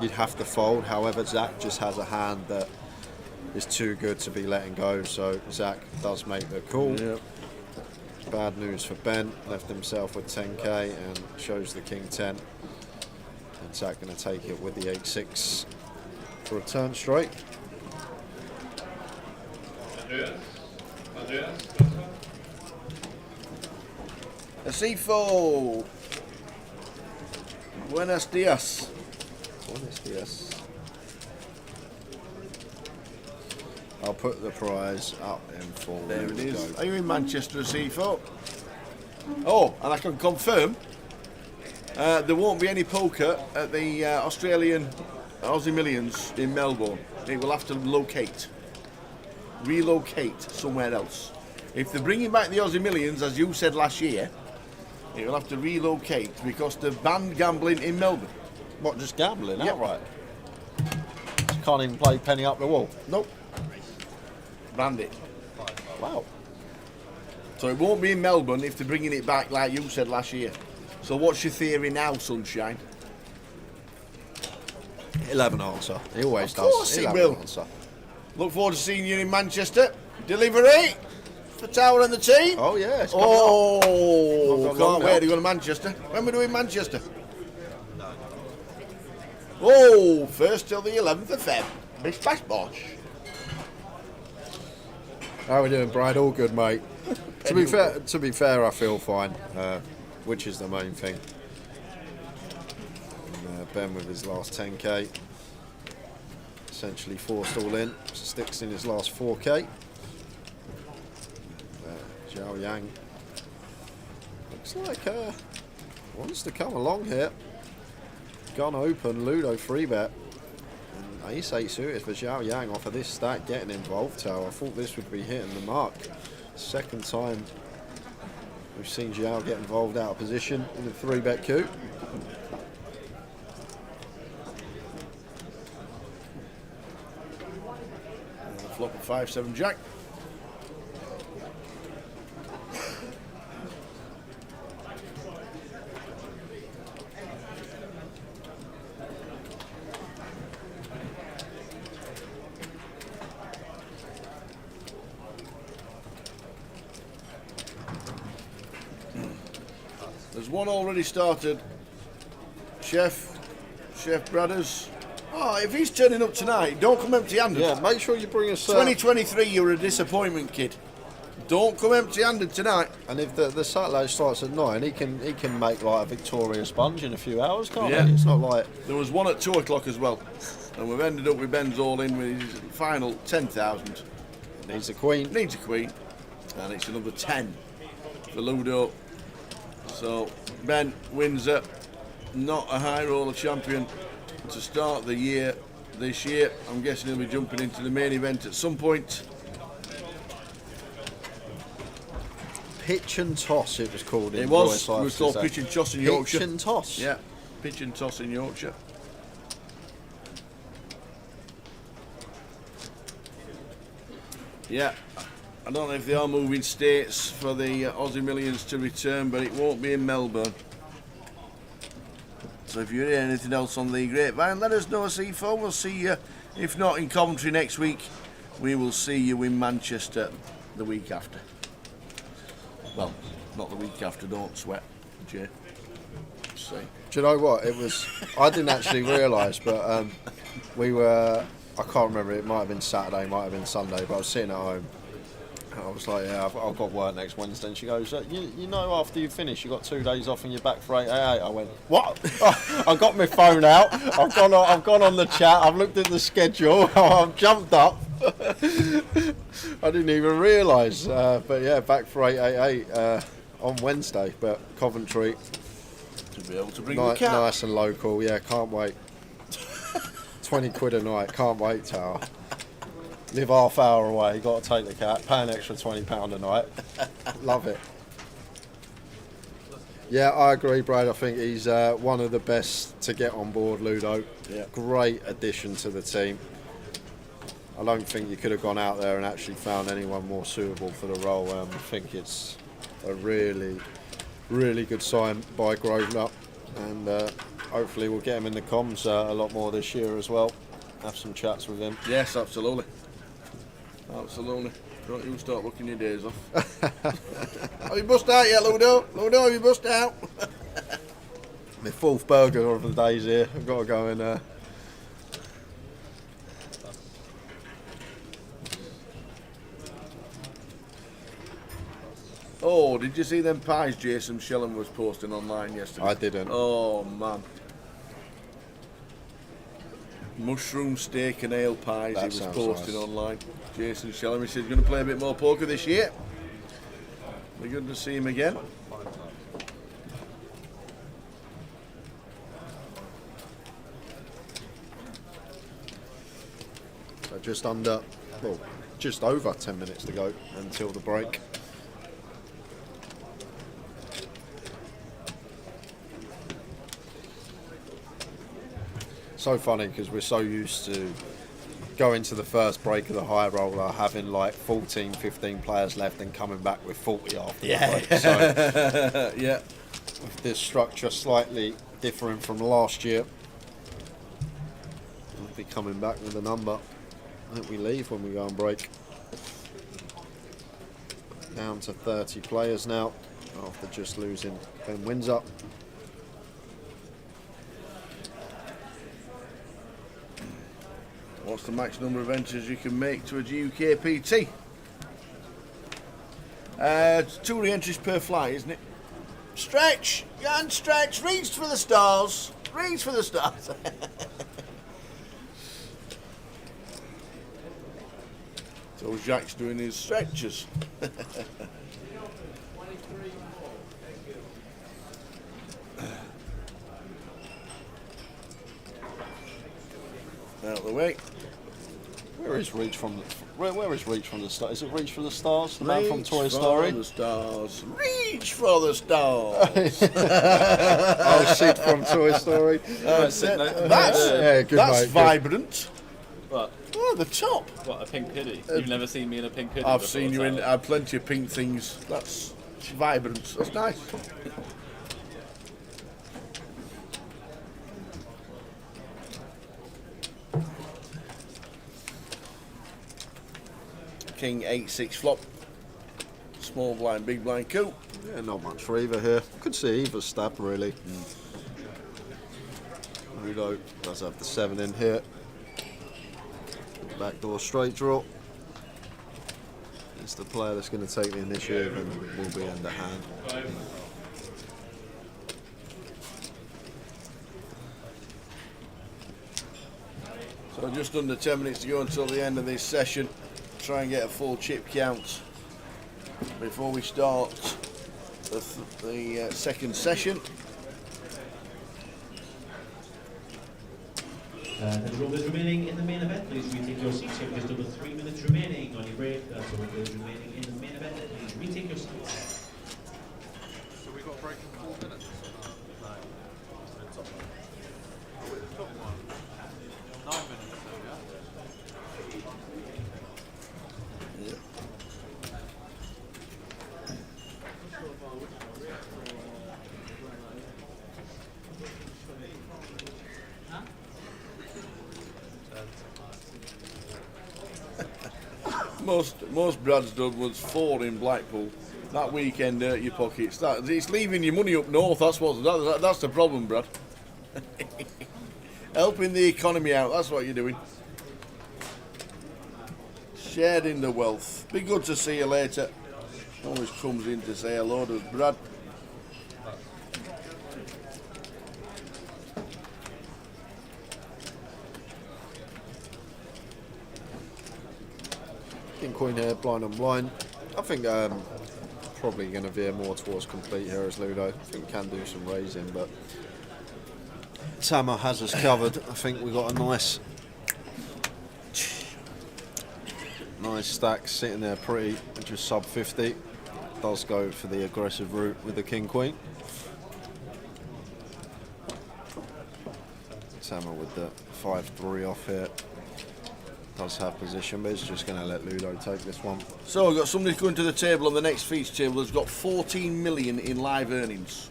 B: you'd have to fold. However, Zach just has a hand that is too good to be letting go, so Zach does make the call.
G: Yep.
B: Bad news for Ben, left himself with 10k and shows the King 10, and Zach going to take it with the 8-6 for a turn straight.
I: Andreas,
G: Acifo. Buenos dias.
B: Buenos dias. I'll put the prize up in full.
G: There it is.
B: Go.
G: Are you in Manchester, Acifo? Oh, and I can confirm there won't be any poker at the Australian Aussie Millions in Melbourne. They will have to relocate somewhere else. If they're bringing back the Aussie Millions, as you said last year, they will have to relocate because they've banned gambling in Melbourne.
B: What, just gambling
G: Yep.
B: outright? Can't even play penny up the wall.
G: Nope. Banned it.
B: Wow.
G: So it won't be in Melbourne if they're bringing it back like you said last year. So what's your theory now, Sunshine?
B: 11 answer. He always
G: Of
B: does.
G: course he
B: 11
G: will.
B: answer.
G: Look forward to seeing you in Manchester. Delivery for Tower and the team.
B: Oh yeah. It's coming up.
G: Oh,
B: Not got
G: can't
B: long
G: wait
B: now.
G: to go to Manchester. When we're doing Manchester? Oh, 1st till the 11th of Feb. Bish bash bosh.
B: How are we doing, Brad? All good, mate. To be fair, I feel fine, which is the main thing. And, Ben with his last 10k, essentially forced all in. Sticks in his last 4k. Zhao Yang. Looks like wants to come along here. Gun open, Ludo 3-bet. And ace 8 suited for Zhao Yang off of this stack getting involved, Tao. I thought this would be hitting the mark. Second time we've seen Zhao get involved out of position in the 3-bet coup.
G: Flop of 5-7 jack. There's one already started. Chef Brothers. Oh, if he's turning up tonight, don't come empty-handed.
B: Yeah, make sure you bring us
G: 2023, you're a disappointment, kid. Don't come empty-handed tonight.
B: And if the Saturday starts at 9, he can make like a Victoria Sponge in a few hours, can't
G: Yeah.
B: he? It's not like
G: There was one at 2 o'clock as well. And we've ended up with Ben's all in with his final 10,000.
B: needs a queen.
G: Needs a queen. And it's another 10 for Ludo. So Ben wins it. Not a high roller champion to start the year this year. I'm guessing he'll be jumping into the main event at some point.
B: Pitch and toss, it was called.
G: It
B: in
G: was.
B: Royce
G: It was called
B: Life,
G: pitch and toss in Yorkshire.
B: Pitch and toss.
G: Yeah, pitch and toss in Yorkshire. Yeah, I don't know if they are moving states for the Aussie Millions to return, but it won't be in Melbourne. So if you hear anything else on the grapevine, let us know, C4. We'll see you, if not in Coventry next week, we will see you in Manchester the week after. Well, not the week after, don't sweat, Jay. See.
B: Do you know what? It was. I didn't actually realise, but we were. I can't remember. It might have been Saturday, might have been Sunday. But I was sitting at home. And I was like, "Yeah, I've got work next Wednesday." And she goes, "You know, after you finish, you got 2 days off and you're back for 888." I went, "What?" I got my phone out. I've gone on the chat. I've looked at the schedule. I've jumped up. I didn't even realise. But yeah, back for 888 on Wednesday. But Coventry.
G: To be able to bring the cat.
B: Nice and local, yeah, can't wait. 20 quid a night, can't wait, Tower. Live half hour away, got to take the cat, pay an extra £20 a night. Love it. Yeah, I agree, Brad. I think he's one of the best to get on board, Ludo.
G: Yeah.
B: Great addition to the team. I don't think you could have gone out there and actually found anyone more suitable for the role. I think it's a really good sign by Grosvenor, and hopefully we'll get him in the comms a lot more this year as well. Have some chats with him.
G: Yes, absolutely. Absolutely. Don't you start looking your days off. Have you bust out yet, Ludo? Ludo, have you bust out?
B: My fourth burger of the days here. I've got to go and.
G: Oh, did you see them pies Jason Shillam was posting online yesterday?
B: I didn't.
G: Oh, man. Mushroom steak and ale pies
B: That
G: he was
B: sounds
G: posting
B: nice.
G: online. Jason Shillam, he said he's going to play a bit more poker this year. We're good to see him again.
B: So just over 10 minutes to go until the break. So funny because we're so used to going to the first break of the high roller, having like 14, 15 players left and coming back with 40 after the break. So
G: Yeah.
B: with this structure slightly different from last year, we'll be coming back with a number. I think we leave when we go on break. Down to 30 players now after just losing Ben Windsor.
G: What's the max number of entries you can make to a GUKPT? It's 2 re-entries per fly, isn't it? Stretch! Jan, stretch! Reach for the stars! Reach for the stars! So Jack's doing his stretches. out of the way.
B: Where is Reach from the where is Reach from the Stars? Is it Reach for the Stars? The man from Toy Story?
G: For the stars. Reach for the stars.
B: Oh, Sid from Toy Story.
G: That's
B: Yeah, good
G: that's
B: mate, good.
G: vibrant.
H: What?
G: Oh, the top.
H: What, a pink hoodie? You've never seen me in a pink hoodie
G: I've
H: before,
G: seen you in
H: so-
G: plenty of pink things. That's vibrant. That's nice. King 8-6 flop. Small blind, big blind coup.
B: Yeah, not much for either here. Could see either stab really. Ludo does have the 7 in here. Backdoor straight draw. It's the player that's going to take the initiative and will be underhand.
G: So just under 10 minutes to go until the end of this session. Try and get a full chip count before we start the second session.
F: The runners remaining in the main event, please retake your seats. You have just over 3 minutes remaining on your break. That's all those remaining in the main event. Please retake your seats.
E: So we got a break in 4 minutes? No. Top one. Oh, wait, the top one. 9 minutes, so yeah?
G: Most Brad's done was 4 in Blackpool. That weekend hurt your pockets. It's leaving your money up north. That's the problem, Brad. Helping the economy out. That's what you're doing. Sharing the wealth. Be good to see you later. Always comes in to say hello to us, Brad.
B: King Queen here, blind on blind. I think probably going to veer more towards complete here as Ludo. I think can do some raising, but Tama has us covered. I think we got a nice stack sitting there pretty, just sub 50. Does go for the aggressive route with the King Queen. Tama with the 5-3 off here. Does have position, but it's just going to let Ludo take this one.
G: So we've got somebody going to the table on the next feature table that's got 14 million in live earnings.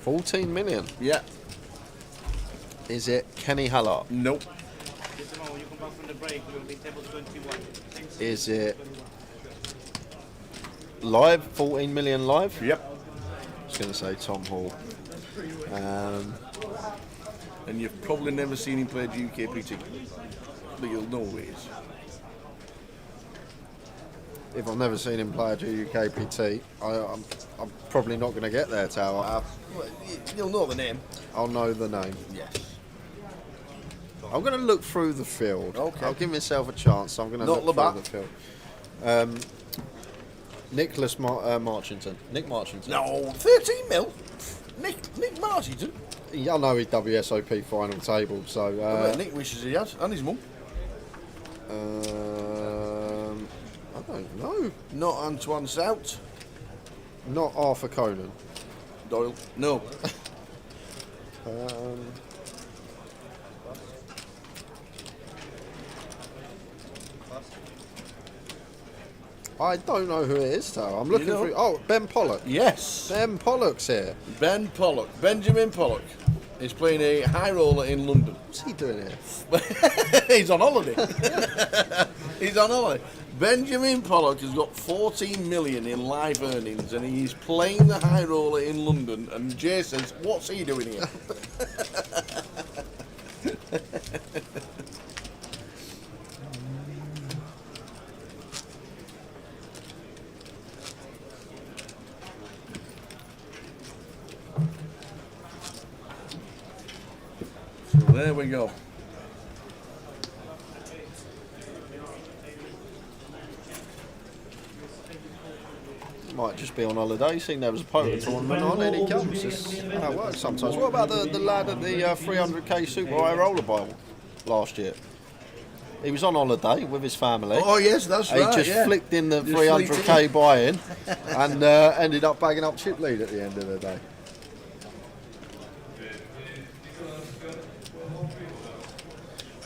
B: 14 million?
G: Yeah.
B: Is it Kenny Haller?
G: Nope.
B: Is it live? 14 million live?
G: Yep.
B: I was going to say Tom Hall.
G: And you've probably never seen him play GUKPT. But you'll know who he is.
B: If I've never seen him play a GUKPT, I'm probably not going to get there, Tower.
G: You'll know the name.
B: I'll know the name.
G: Yes.
B: I'm going to look through the field.
G: Okay.
B: I'll give myself a chance. I'm going to
G: Not
B: look
G: Labatt.
B: through the field. Nicholas Marchington. Nick Marchington.
G: No, 13 mil. Nick Marchington.
B: Yeah, I know he's WSOP final table, so...
G: I bet Nick wishes he had, and his mum.
B: I don't know.
G: Not Antoine Sout.
B: Not Arthur Conan.
G: Doyle. No.
B: I don't know who it is, Tower. I'm looking
G: You know?
B: through... Oh, Ben Pollock.
G: Yes.
B: Ben Pollock's here.
G: Ben Pollock. Benjamin Pollock is playing a high roller in London.
B: What's he doing here?
G: He's on holiday. He's on holiday. Benjamin Pollock has got 14 million in live earnings and he's playing the high roller in London. And Jay says, what's he doing here? So there we go.
B: Might just be on holiday, seeing there was a poker tournament on, and he comes. It's how it works sometimes. What about the lad at the 300k Super High Roller Bowl last year? He was on holiday with his family.
G: Oh yes, that's
B: He
G: right.
B: just
G: yeah.
B: flicked in the
G: Just
B: 300k buy-in and ended up bagging up chip lead at the end of the day.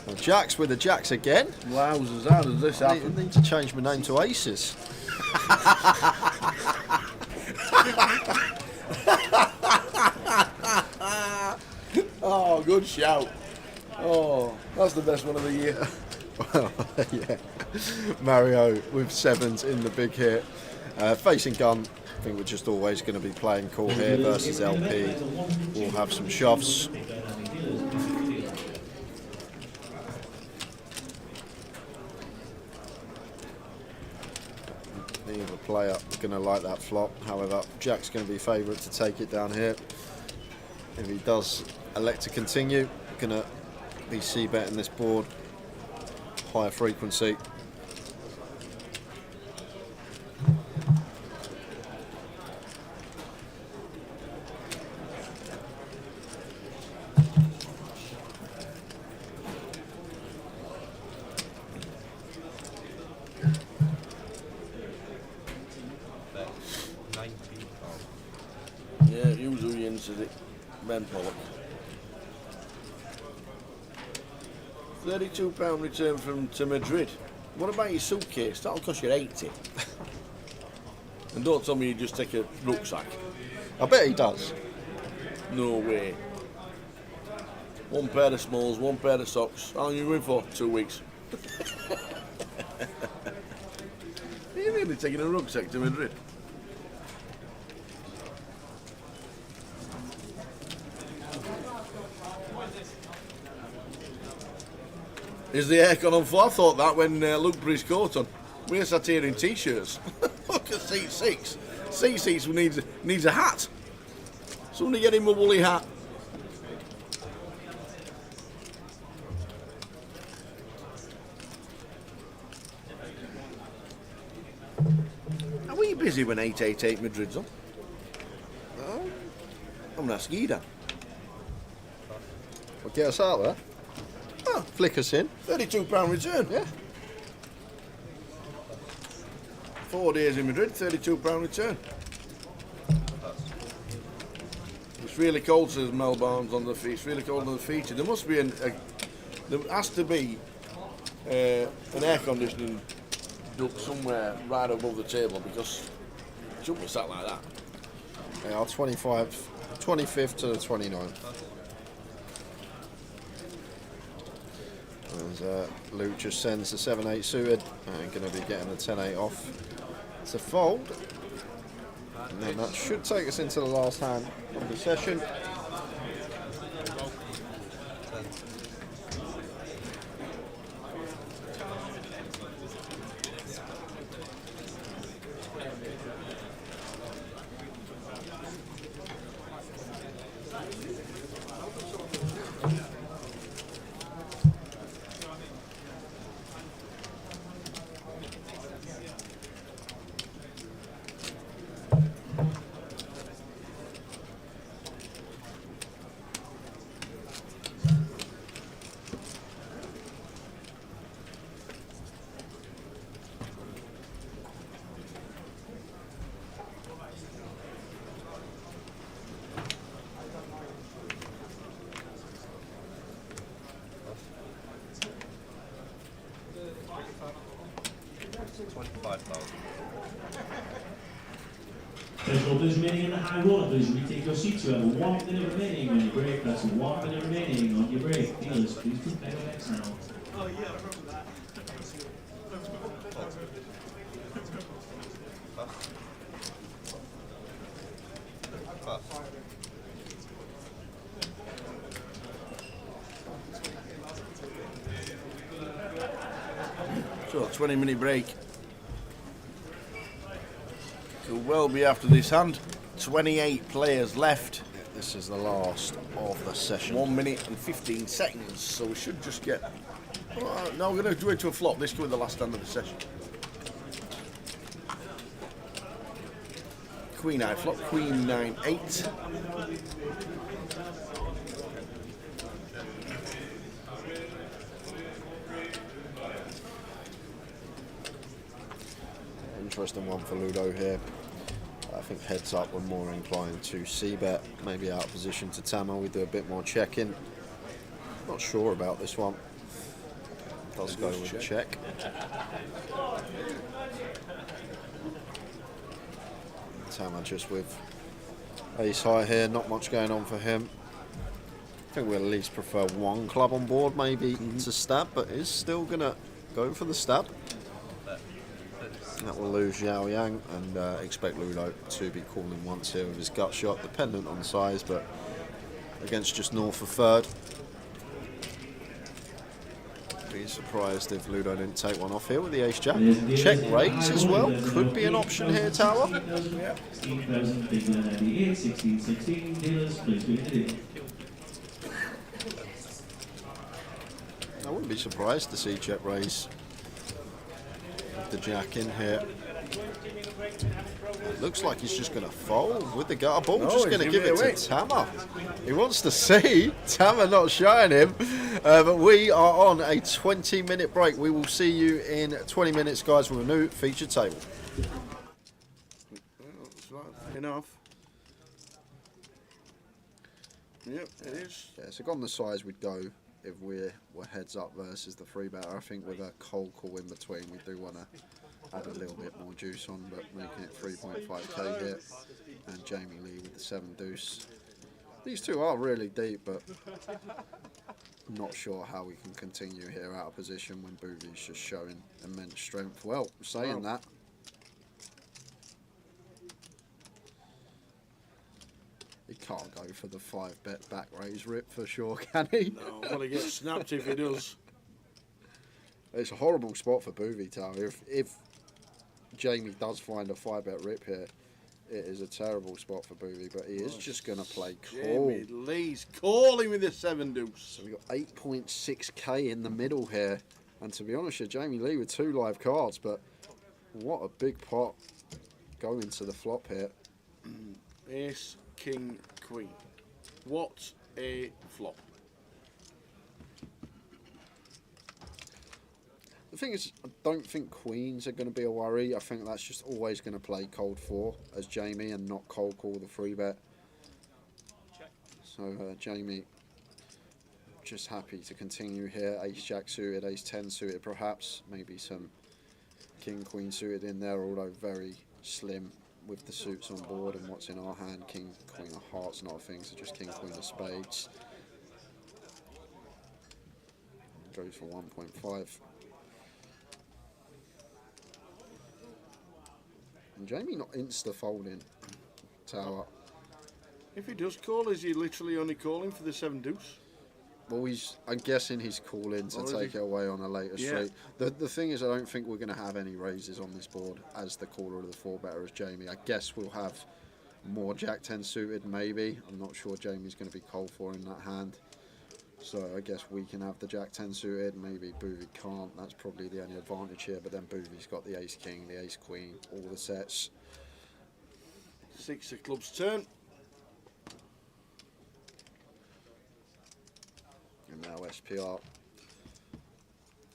B: Well, Jacks with the Jacks again.
G: Wowzers, how does this
B: I
G: happen?
B: need to change my name to Aces.
G: Oh, good shout. Oh, that's the best one of the year.
B: Well, yeah. Mario with 7s in the big hit. Facing gun, I think we're just always going to be playing cool here versus LP. We'll have some shoves. Neither player going to like that flop. However, Jack's going to be favourite to take it down here. If he does elect to continue, going to be c-betting this board. Higher frequency.
G: Yeah, usually into it. Ben Pollock. £32 return to Madrid. What about your suitcase? That'll cost you 80. And don't tell me you just take a rucksack.
B: I bet he does.
G: No way. One pair of smalls, one pair of socks. How long are you in for? 2 weeks. Are you really taking a rucksack to Madrid? Is the aircon on full? I thought that when Luke put his coat on. We're sat here in t-shirts. Look at seat 6. Seat 6 needs a hat. Somebody get him a woolly hat. Are we busy when 888 Madrid's on? I'm going to ask Ida.
B: Well, get us out there.
G: Oh,
B: Flick us in.
G: £32 return.
B: Yeah.
G: 4 days in Madrid, £32 return. It's really cold, says Mel Barnes on the feature. It's really cold on the feature. There must be there has to be an air conditioning duct somewhere right above the table because it shouldn't be sat like that.
B: Yeah, 25th to the 29th. As Luke just sends the 7-8 suited, and going to be getting the 10-8 off to fold. And then that should take us into the last hand of the session.
F: Special blues remaining in the high roller, please retake your seats. You have 1 minute remaining on your break. That's 1 minute remaining on your break. Dealers, please prepare your next now.
C: Oh yeah, I remember that.
G: So, 20-minute break. Could well be after this hand. 28 players left.
B: This is the last of the session.
G: 1 minute and 15 seconds. So we should just get. No, we're going to do it to a flop. This could be the last hand of the session. Queen eye flop. Queen 9-8.
B: interesting one for Ludo here. I think heads up, we're more inclined to c-bet, maybe out of position to Tama. We do a bit more checking. Not sure about this one. Does go with a check. Tama just with ace high here, not much going on for him. I think we'll at least prefer one club on board, maybe to stab, but is still gonna go for the stab. That will lose Xiao Yang, and expect Ludo to be calling once here with his gut shot, dependent on size, but against just north of third. Be surprised if Ludo didn't take one off here with the ace jack. Check raise as well, could be an option here, Tower. I wouldn't be surprised to see check raise with the jack in here. It looks like he's just going to fold with the gutter ball, just going to give it to Tama. He wants to see Tama not showing him, but we are on a 20-minute break. We will see you in 20 minutes, guys, with a new featured table.
G: That's right, enough. Yep, it is.
B: Yeah, so on the size we'd go if we're heads up versus the free better. I think with a cold call in between, we do want to add a little bit more juice on, but making it 3.5k here, and Jamie Lee with the 7 deuce. These two are really deep, but not sure how we can continue here out of position when Boovy's just showing immense strength. Well, saying that, he can't go for the 5-bet back raise rip for sure, can he?
G: No, I'm gonna get snapped if he does.
B: It's a horrible spot for Boovy Tower. If Jamie does find a 5-bet rip here, it is a terrible spot for Boovy, but he is just going to play call.
G: Jamie Lee's calling with the 7 deuce.
B: So we've got 8.6k in the middle here. And to be honest, Jamie Lee with 2 live cards, but what a big pot going to the flop here.
G: Ace, king, queen. What a flop.
B: The thing is, I don't think queens are going to be a worry. I think that's just always going to play cold 4 as Jamie and not cold call the 3-bet. So Jamie just happy to continue here. Ace jack suited, ace 10 suited perhaps. Maybe some king queen suited in there, although very slim with the suits on board and what's in our hand. King queen of hearts, not a thing, so just king queen of spades. Goes for 1.5. And Jamie not insta-folding Tower.
G: If he does call, is he literally only calling for the 7 deuce?
B: Well, I'm guessing he's calling to take it away on a later street. The thing is, I don't think we're going to have any raises on this board as the caller of the 4-better as Jamie. I guess we'll have more jack 10 suited, maybe. I'm not sure Jamie's going to be cold for in that hand. So I guess we can have the jack 10 suited, maybe Boovy can't. That's probably the only advantage here, but then Boovy's got the ace king, the ace queen, all the sets.
G: 6 of clubs turn.
B: And now SPR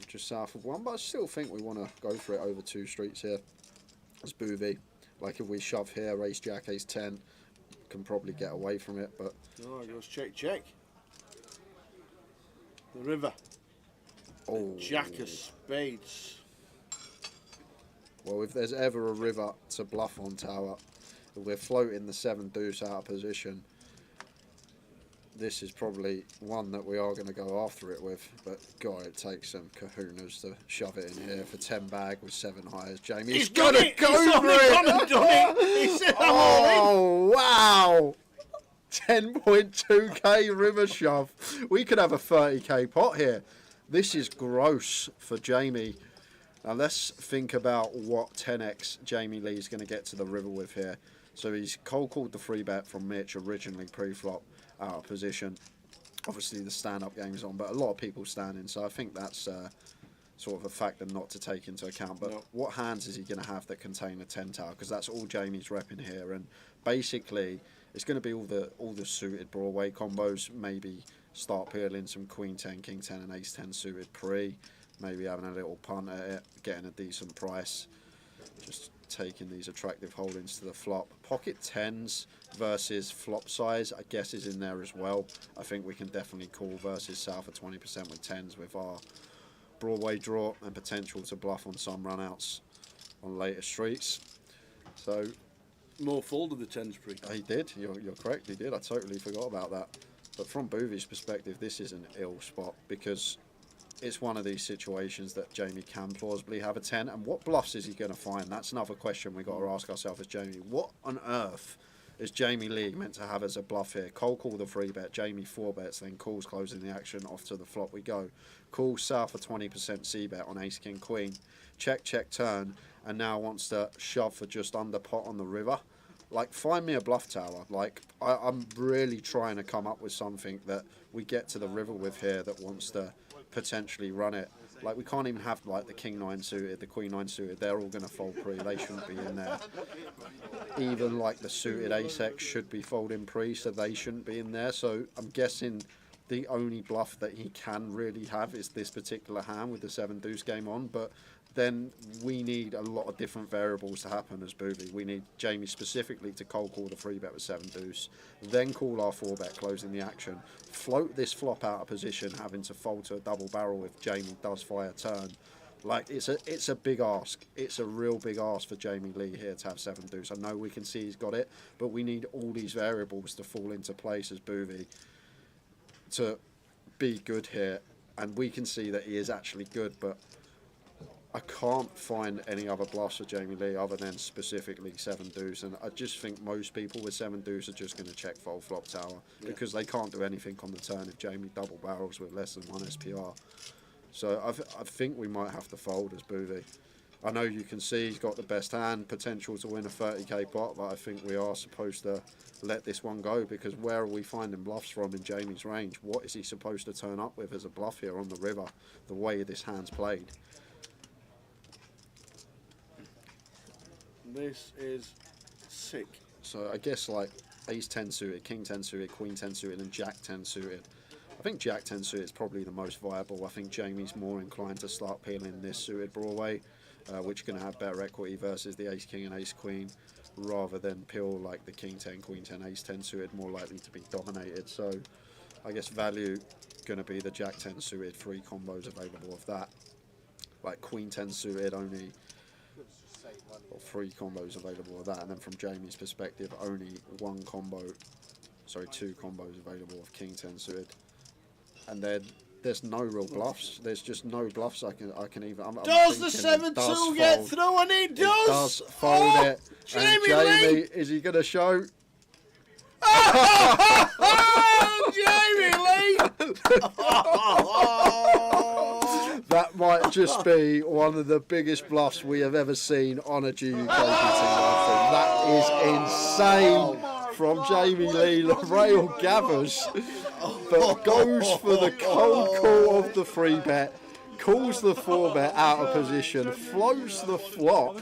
B: just south of 1, but I still think we want to go for it over 2 streets here as Boovy. Like if we shove here, ace jack, ace 10, can probably get away from it, but...
G: Oh, it goes check, check. The river.
B: Oh.
G: Jack of spades.
B: Well, if there's ever a river to bluff on Tower, if we're floating the 7 deuce out of position, this is probably one that we are going to go after it with. But God, it takes some kahunas to shove it in here for 10 bag with 7 highs. Jamie, he's got to go for it!
G: He said,
B: oh, wow! 10.2k river shove. We could have a 30k pot here. This is gross for Jamie. Now let's think about what 10x Jamie Lee's going to get to the river with here. So he's cold called the 3-bet from Mitch originally pre-flop out of position. Obviously the stand-up game's on, but a lot of people standing, so I think that's sort of a factor not to take into account. But what hands is he going to have that contain a 10 tower? Because that's all Jamie's repping here, and basically it's going to be all the suited Broadway combos. Maybe start peeling some queen 10, king 10 and ace 10 suited pre. Maybe having a little punt at it, getting a decent price. Just taking these attractive holdings to the flop. Pocket 10s versus flop size, I guess, is in there as well. I think we can definitely call versus south of 20% with 10s with our Broadway draw and potential to bluff on some runouts on later streets. So
G: More folded the 10s pre.
B: he did, you're correct, he did. I totally forgot about that. But from Boovy's perspective, this is an ill spot because it's one of these situations that Jamie can plausibly have a 10. And what bluffs is he going to find? That's another question we got to ask ourselves as Jamie. What on earth is Jamie Lee meant to have as a bluff here? Cold call the free bet, Jamie 4 bets, then calls closing the action, off to the flop we go. Calls south of 20% C bet on ace king queen. Check, check, turn, and now wants to shove for just under pot on the river. Like, find me a bluff tower. Like, I'm really trying to come up with something that we get to the river with here that wants to potentially run it. Like, we can't even have, like, the king 9 suited, the queen 9 suited. They're all going to fold pre. They shouldn't be in there. Even, like, the suited ace X should be folding pre, so they shouldn't be in there. So I'm guessing the only bluff that he can really have is this particular hand with the 7 deuce game on. But then we need a lot of different variables to happen as Boovy. We need Jamie specifically to cold call the free bet with 7 deuce, then call our 4 bet closing the action, float this flop out of position, having to fold to a double barrel if Jamie does fire turn. Like, it's a big ask. It's a real big ask for Jamie Lee here to have 7 deuce. I know we can see he's got it, but we need all these variables to fall into place as Boovy to be good here. And we can see that he is actually good, but I can't find any other bluffs for Jamie Lee other than specifically 7 deuce, and I just think most people with 7 deuce are just going to check fold flop tower because they can't do anything on the turn if Jamie double barrels with less than 1 SPR. So I think we might have to fold as Boovy. I know you can see he's got the best hand, potential to win a 30k pot, but I think we are supposed to let this one go because where are we finding bluffs from in Jamie's range? What is he supposed to turn up with as a bluff here on the river, the way this hand's played?
G: This is sick.
B: So I guess like ace 10 suited, king 10 suited, queen 10 suited and jack 10 suited. I think jack 10 suited is probably the most viable. I think Jamie's more inclined to start peeling this suited Broadway, which is going to have better equity versus the ace king and ace queen, rather than peel like the king 10, queen 10, ace 10 suited, more likely to be dominated. So I guess value going to be the jack 10 suited, 3 combos available of that. Like queen 10 suited only, or 3 combos available of that, and then from Jamie's perspective only 2 combos available of king 10 suited, and then there's no real bluffs. There's just no bluffs I can even.
G: Does the 7-2 get through? And it does.
B: It does fold it.
G: Jamie
B: and Jamie,
G: Lee.
B: is he going to show?
G: Jamie Lee!
B: That might just be one of the biggest bluffs we have ever seen on a GUKPT. That is insane from Jamie Lee. The rail gathers, but goes for the cold call of the free bet, calls the 4 bet out of position, floats the flop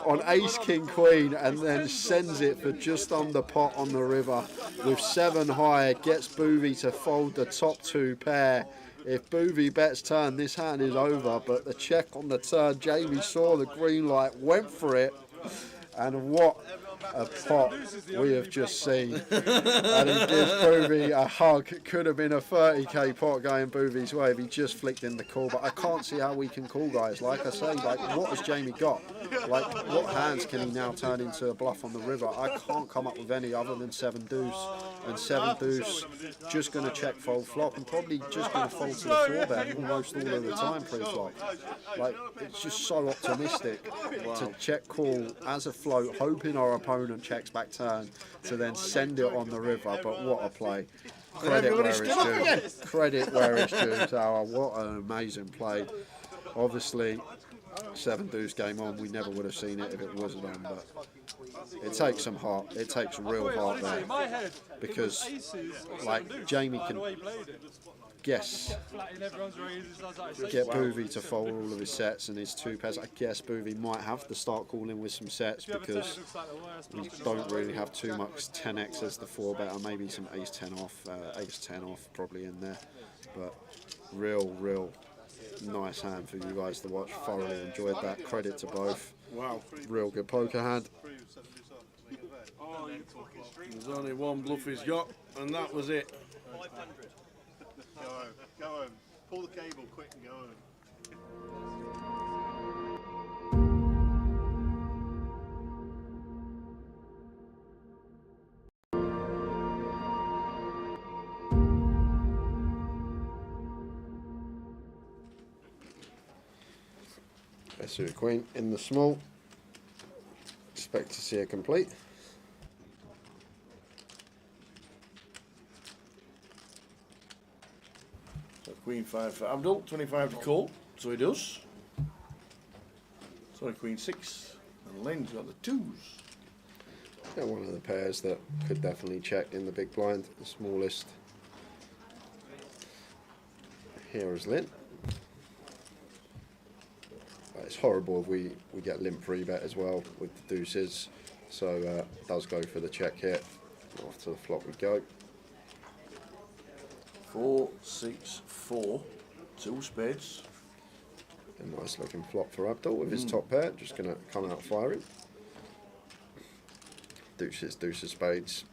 B: on ace king queen, and then sends it for just under pot on the river with 7 high. Gets Boovy to fold the top 2 pair. If Boovy bets turn, this hand is over, but the check on the turn, Jamie saw the green light, went for it, and what a pot we have just seen. And he gives Boovy a hug. Could have been a 30k pot going Boovy's way if he just flicked in the call, but I can't see how we can call, guys. Like I say, like, what has Jamie got? Like, what hands can he now turn into a bluff on the river? I can't come up with any other than 7 deuce, and 7 deuce just going to check fold flop and probably just going to fold to the 4 bet almost all of the time pre-flop. Like, it's just so optimistic to check call as a float, hoping our opponent checks back turn to then send it on the river. But what a play. Credit where it's due. Credit where it's due, Tower. What an amazing play. Obviously 7 deuce game on, we never would have seen it if it wasn't on, but it takes some heart. It takes real heart there, because like Jamie can guess, get Boovy to fold all of his sets and his 2 pairs. I guess Boovy might have to start calling with some sets because we don't really have too much 10x as the 4 bet, or maybe some ace 10 off, ace 10 off probably in there. But real nice hand for you guys to watch. Thoroughly enjoyed that. Credit to both.
G: Wow.
B: Real good poker hand.
E: Oh, you fucking street.
G: There's only one bluff he's got, and that was it.
H: 500.
C: Go home. Go home. Pull the cable quick and go home.
B: Suited queen in the small. Expect to see a complete.
G: So Queen 5 for Abdul, 25 to call, so he does. Sorry, Queen 6, and Len's got the 2s.
B: Yeah, one of the pairs that could definitely check in the big blind, the smallest. Here is Lynn. It's horrible if we get limp free bet as well with the deuces, so does go for the check here. Off to the flop we go.
G: 4, 6, 4, 2 spades.
B: A nice looking flop for Abdul with his top pair, just going to come out firing. Deuces, deuces, spades.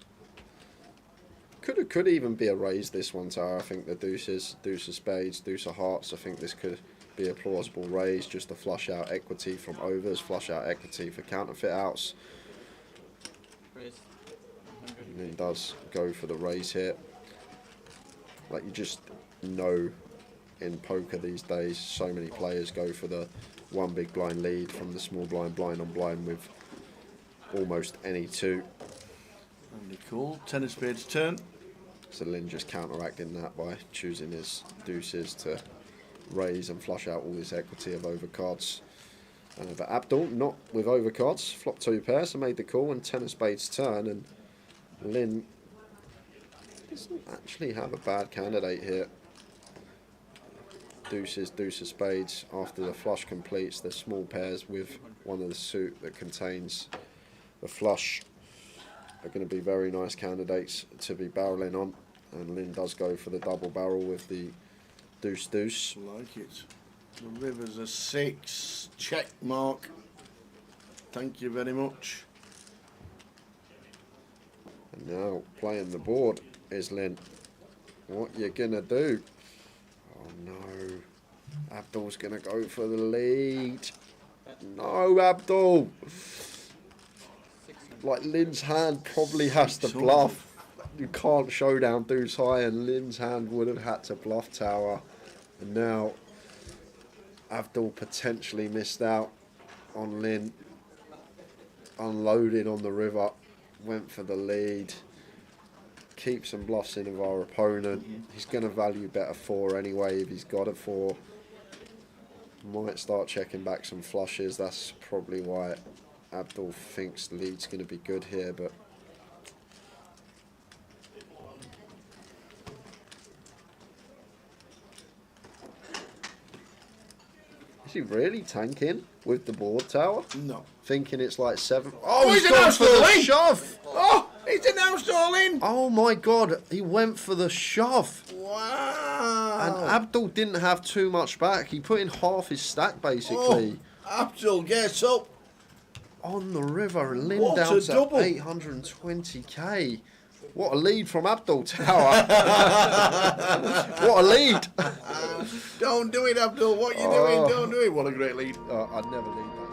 B: Could even be a raise this one, Tara. I think the deuces, deuce of spades, deuce of hearts. I think this could be a plausible raise just to flush out equity from overs, flush out equity for counterfeit outs. And he does go for the raise here. Like, you just know in poker these days, so many players go for the one big blind lead from the small blind, blind on blind with almost any two.
G: And he called. 10 of spades turn.
B: So Lynn just counteracting that by choosing his deuces to raise and flush out all this equity of overcards. But Abdul not with overcards, flop 2 pairs, so made the call and 10 of spades turn, and Lynn doesn't actually have a bad candidate here. Deuces, deuce of spades. After the flush completes, the small pairs with one of the suit that contains the flush are going to be very nice candidates to be barreling on, and Lynn does go for the double barrel with the deuce deuce.
G: Like it. The river's a 6. Check mark. Thank you very much.
B: And now playing the board is Lynn. What you gonna do? Oh no. Abdul's gonna go for the lead. No, Abdul. Like, Lynn's hand probably has to bluff. You can't show down deuce high, and Lynn's hand would have had to bluff tower. And now Abdul potentially missed out on Lynn. Unloaded on the river, went for the lead. Keep some bluffs in of our opponent. He's going to value bet a 4 anyway if he's got a 4. Might start checking back some flushes. That's probably why Abdul thinks the lead's going to be good here, but is he really tanking with the board tower?
G: No.
B: Thinking it's like 7. Oh,
G: he's
B: gone
G: announced
B: for the
G: all in.
B: shove!
G: Oh, he's announced all in.
B: Oh my god, he went for the shove.
G: Wow.
B: And Abdul didn't have too much back. He put in half his stack basically.
G: Oh, Abdul gets up.
B: On the river, and Lynn
G: What
B: down
G: a
B: to
G: double.
B: 820k. What a lead from Abdul Tower. What a lead.
G: Don't do it, Abdul. What are you doing? Don't do it. What a great lead.
B: I'd never lead that.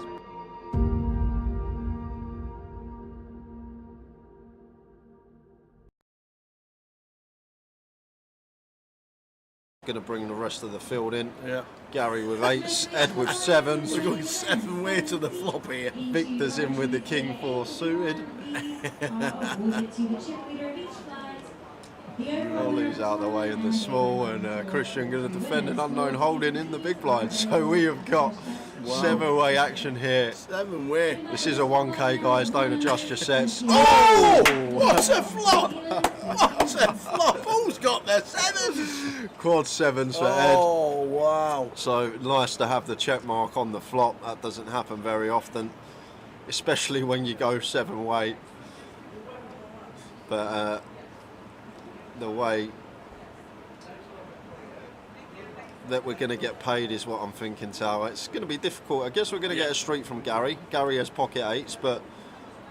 B: Going to bring the rest of the field in.
G: Yeah.
B: Gary with 8s, Ed with 7s.
G: We're going 7 way to the flop here.
B: Victor's in with the king 4 suited. Ollie's out the way in the small, and Christian going to defend an unknown holding in the big blind. So we have got 7-way action here.
G: 7 way.
B: This is a 1k, guys. Don't adjust your sets.
G: Oh! What a flop! What a flop! Who's got their 7s?
B: Quad 7s for Ed.
G: Oh, wow.
B: So nice to have the check mark on the flop. That doesn't happen very often, especially when you go 7-way. But the way that we're going to get paid is what I'm thinking, Tower. It's going to be difficult. I guess we're going to get a street from Gary. Gary has pocket 8s, but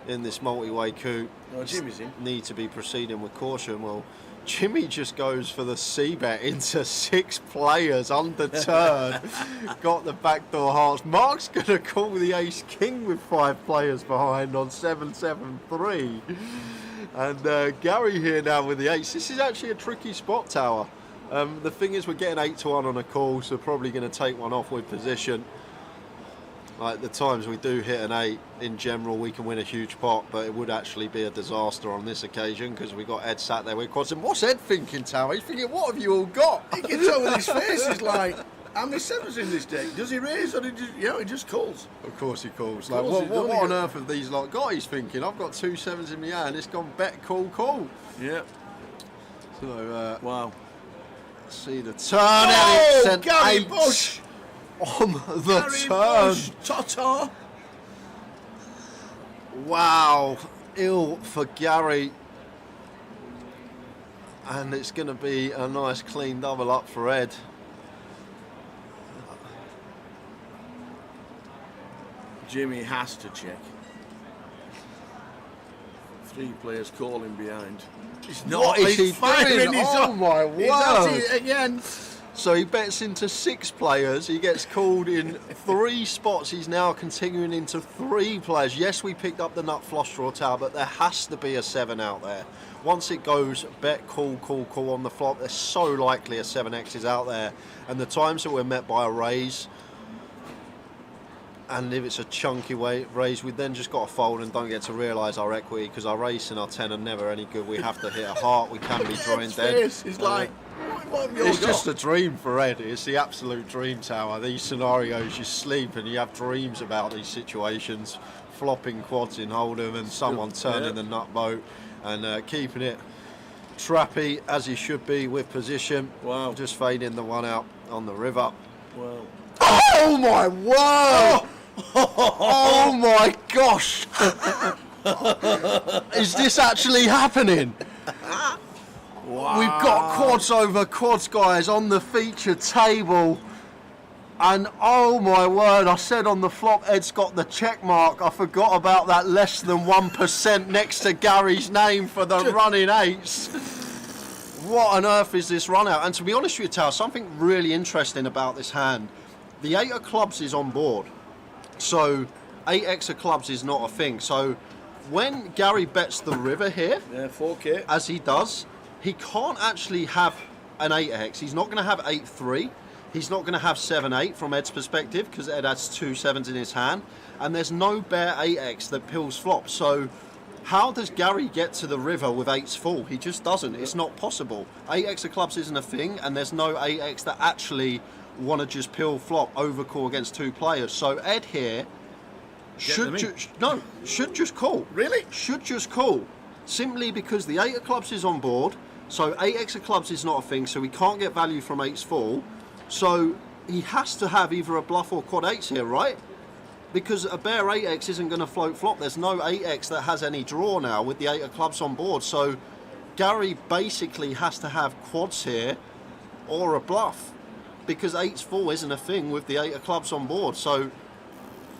B: in this multi-way coup,
G: Jimmy's in.
B: need to be proceeding with caution. Well, Jimmy just goes for the C-bet into 6 players under turn. Got the backdoor hearts. Mark's going to call the ace-king with 5 players behind on 7-7-3. And Gary here now with the ace. This is actually a tricky spot, Tower. The thing is, we're getting 8-1 on a call, so probably going to take one off with position. Like the times we do hit an 8, in general, we can win a huge pot, but it would actually be a disaster on this occasion because we got Ed sat there with quads. And what's Ed thinking, Tower? He's thinking, what have you all got?
G: He gets on with his face. He's like, how many 7s in this deck? Does he raise or he just calls?
B: Of course he calls. Like,
G: course
B: what
G: he
B: on
G: does.
B: earth have these lot got? He's thinking, I've got 2 7s in my hand. It's gone bet, call.
G: Yeah.
B: So,
G: Wow.
B: see the turn.
G: Oh,
B: and it's an
G: Gary
B: 8
G: Bush.
B: on the
G: Gary
B: turn.
G: Bush, Tata.
B: Wow, ill for Gary. And it's going to be a nice clean double up for Ed.
G: Jimmy has to check. 3 players calling behind. He's
B: What is he
G: firing.
B: doing?
G: He's
B: Oh
G: on.
B: my
G: He's at
B: word.
G: it again.
B: So he bets into 6 players. He gets called in 3 spots. He's now continuing into 3 players. Yes, we picked up the nut flush draw, Tower, but there has to be a 7 out there. Once it goes bet, call on the flop, there's so likely a 7x is out there. And the times that we're met by a raise, and if it's a chunky raise, we've then just got to fold and don't get to realise our equity because our race and our 10 are never any good. We have to hit a heart. We can be drawing dead.
G: He's like, what have you all
B: It's
G: got?
B: just a dream for Ed. It's the absolute dream, Tower. These scenarios, you sleep and you have dreams about these situations. Flopping quads in Hold'em and someone turning the nut boat and keeping it trappy as he should be with position.
G: Wow.
B: Just fading the one out on the river.
G: Well,
B: Oh my word! Oh my gosh! Is this actually happening?
G: wow.
B: We've got quads over quads, guys, on the feature table. And oh my word, I said on the flop, Ed's got the check mark. I forgot about that less than 1% next to Gary's name for the running 8s. What on earth is this run out? And to be honest with you, Tal, something really interesting about this hand. The 8 of clubs is on board. So 8x of clubs is not a thing. So when Gary bets the river here,
G: Yeah, 4K.
B: as he does, he can't actually have an 8x. He's not going to have 8-3. He's not going to have 7-8 from Ed's perspective because Ed has 2 7s in his hand. And there's no bare 8x that pills flop. So how does Gary get to the river with 8s full? He just doesn't. It's not possible. 8x of clubs isn't a thing, and there's no 8x that actually want to just pill flop overcall against 2 players. So Ed here should just call.
G: Really?
B: Should just call. Simply because the 8 of clubs is on board. So 8x of clubs is not a thing, so he can't get value from 8s full. So he has to have either a bluff or quad 8s here, right? Because a bare 8x isn't going to float flop. There's no 8x that has any draw now with the 8 of clubs on board. So Gary basically has to have quads here or a bluff because 8's full isn't a thing with the 8 of clubs on board. So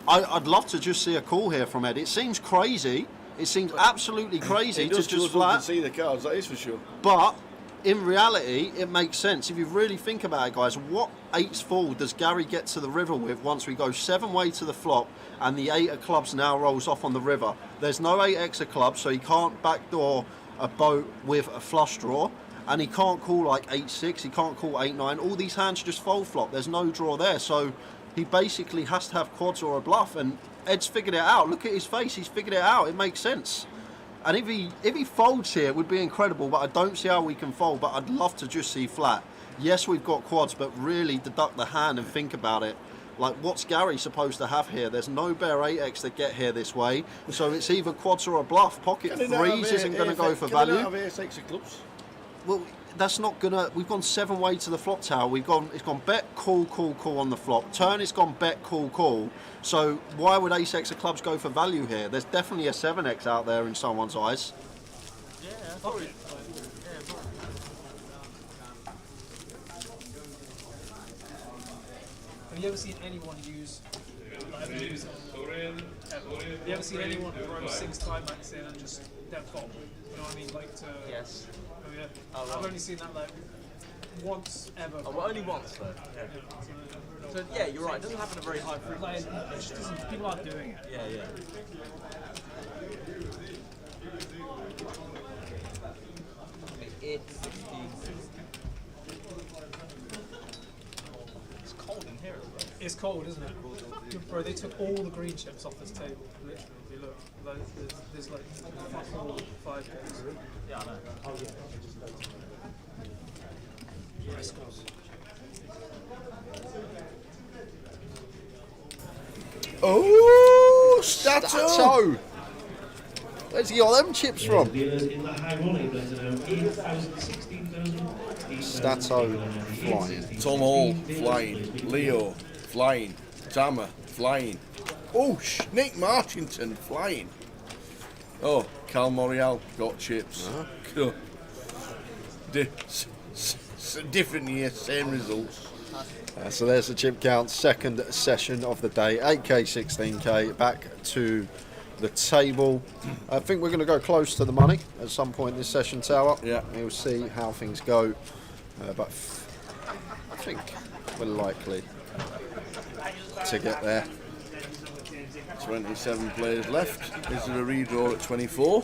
B: I'd love to just see a call here from Ed. It seems crazy. It seems absolutely crazy to just flat.
G: see the cards, that is for sure.
B: But in reality, it makes sense. If you really think about it, guys, what 8's full does Gary get to the river with once we go 7-way to the flop and the 8 of clubs now rolls off on the river? There's no 8x of clubs, so he can't backdoor a boat with a flush draw, and he can't call like 8-6, he can't call 8-9. All these hands just fold flop. There's no draw there, so he basically has to have quads or a bluff, and Ed's figured it out. Look at his face, he's figured it out. It makes sense. And if he folds here, it would be incredible, but I don't see how we can fold, but I'd love to just see flat. Yes, we've got quads, but really deduct the hand and think about it. Like, what's Gary supposed to have here? There's no bare 8x that get here this way, so it's either quads or a bluff. Pocket 3s isn't going to go for value.
G: Can they not have 8 of clubs?
B: Well, that's not gonna. We've gone 7-way to the flop tower. It's gone bet, call on the flop. Turn, it's gone bet, call. So why would ace x of clubs go for value here? There's definitely a 7x out there in someone's eyes.
A: Yeah, I thought
C: Have you ever seen anyone use? Like, ever use it? Have you ever seen anyone throw 6 tiebacks in and just dead bottom? You know what I mean? Like to.
H: Yes.
C: Oh yeah.
H: Oh,
C: I've
H: right.
C: only seen that like once ever.
H: Oh, well, only once though. So yeah, you're right. It doesn't happen at very high
C: Like,
H: frequency.
C: it just doesn't, people aren't doing it.
H: Yeah, yeah. Okay, 8, 16. It's cold in here as well.
C: It's cold, isn't it? Bro, they took all the green chips off this table. Literally, if you look, like, there's like fuck all 5 games.
H: Yeah, I know.
C: Oh yeah. Yes, goes.
G: Oh, Stato!
B: Where's he got them chips from?
F: In the high roller, he plays around 8,000, 16,000.
B: Stato flying.
G: Tom Hall flying. Leo flying. Tama flying. Oh, Nick Marchington flying. Oh, Cal Morial got chips. Cool. Different year, same results.
B: So there's the chip count, second session of the day. 8k, 16k, back to the table. I think we're going to go close to the money at some point this session, Tower.
G: Yeah.
B: We'll see how things go. But I think we're likely to get there.
G: 27 players left. Is there a redraw at 24?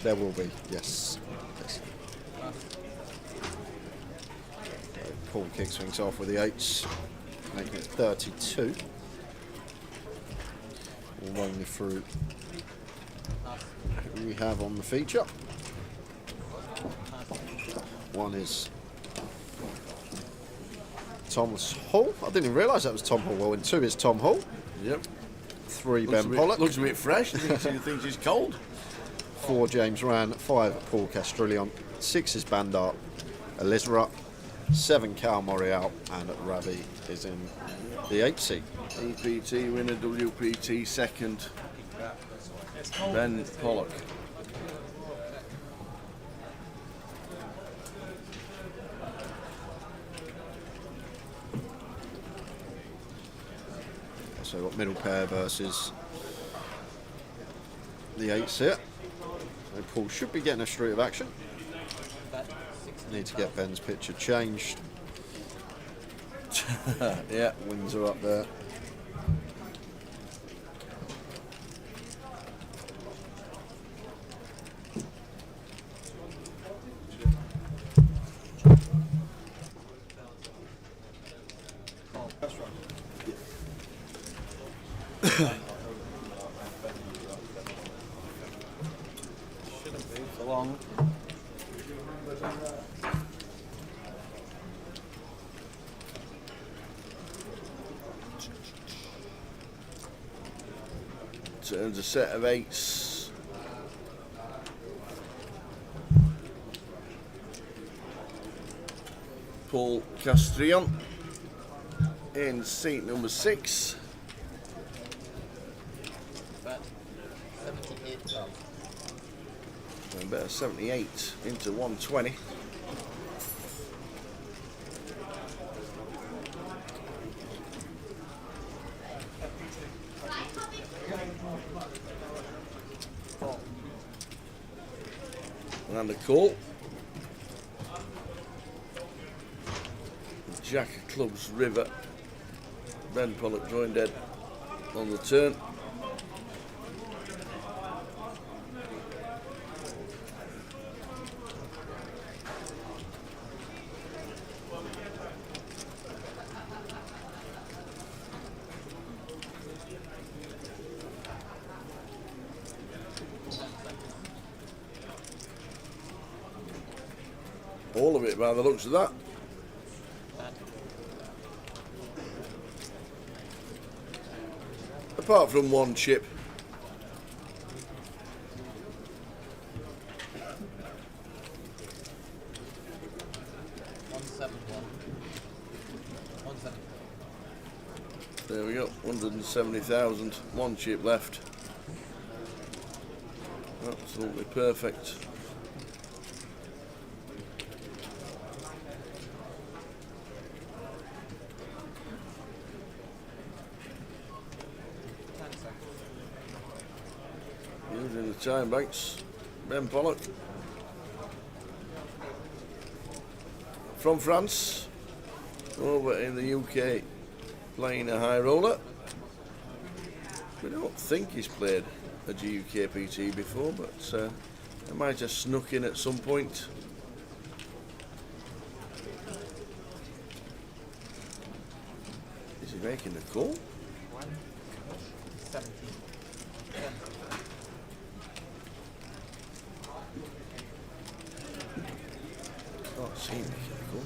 B: There will be, yes. Paul kicks things off with the 8s, making it 32. We'll run you through who we have on the feature. One is Thomas Hall. I didn't even realise that was Tom Hall. Well, in 2 is Tom Hall.
G: Yep.
B: 3 Ben Pollock.
G: Looks a bit fresh. He thinks he's cold.
B: 4 James Rand. 5 Paul Castrillon. 6 is Bandar Elizra. 7 Cal Morial, and Ravi is in the 8 seat.
G: EPT winner, WPT second. Ben Pollock.
B: So we've got middle pair versus the 8 seat. So Paul should be getting a street of action. Need to get Ben's picture changed.
G: Yeah.
B: Wings are up there.
H: Shouldn't be for long.
G: Turns a set of 8s. Paul Castrillon in seat number 6.
H: But 78 up.
G: And better 78 into 120. And a call. Jack of Clubs River. Ben Pollock joined dead on the turn. All of it by the looks of that. Apart from one chip. There we go, 170,000, one chip left. Absolutely perfect. time, Banks. Ben Pollock. From France, over in the UK, playing a high roller. We don't think he's played a GUKPT before, but I might have snuck in at some point. Is he making the call?
H: 17.
G: Can't see him making the call.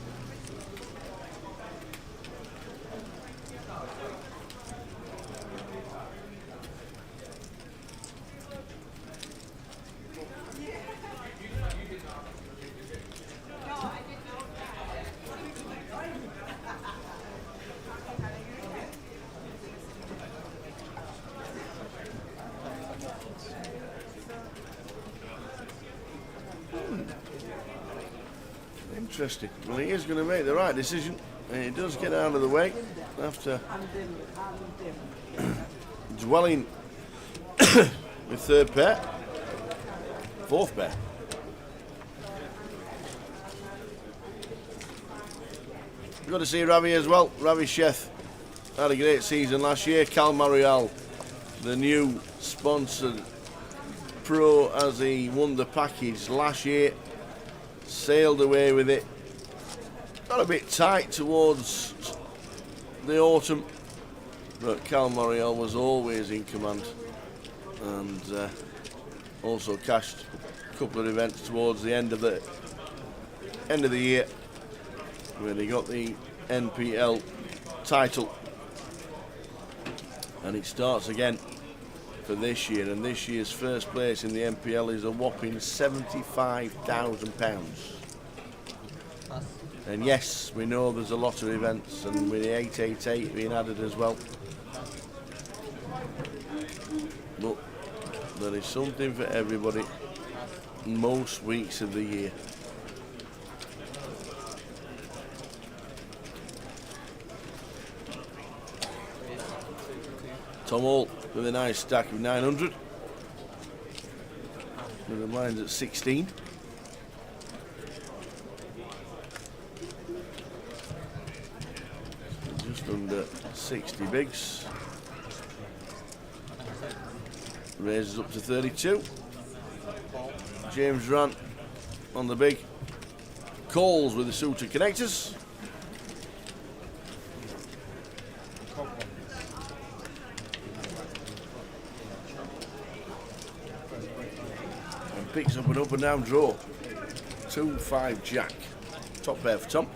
G: Interesting. Well, he is going to make the right decision, and he does get out of the way after dwelling with third pair, fourth pair. We've got to see Ravi as well. Ravi Sheth had a great season last year. Cal Marial, the new sponsored pro, as he won the package last year. Sailed away with it. Got a bit tight towards the autumn, but Cal Moriel was always in command, and also cashed a couple of events towards the end of the year when he got the NPL title, and it starts again for this year, and this year's first place in the NPL is a whopping £75,000. And yes, we know there's a lot of events, and with the 888 being added as well, but there is something for everybody most weeks of the year. Tom Hall with a nice stack of 900. With the blinds at 16. Just under 60 bigs. Raises up to 32. James Rant on the big. Calls with the suitor connectors. Picks up an up and down draw. 2-5 jack. Top pair for Tom.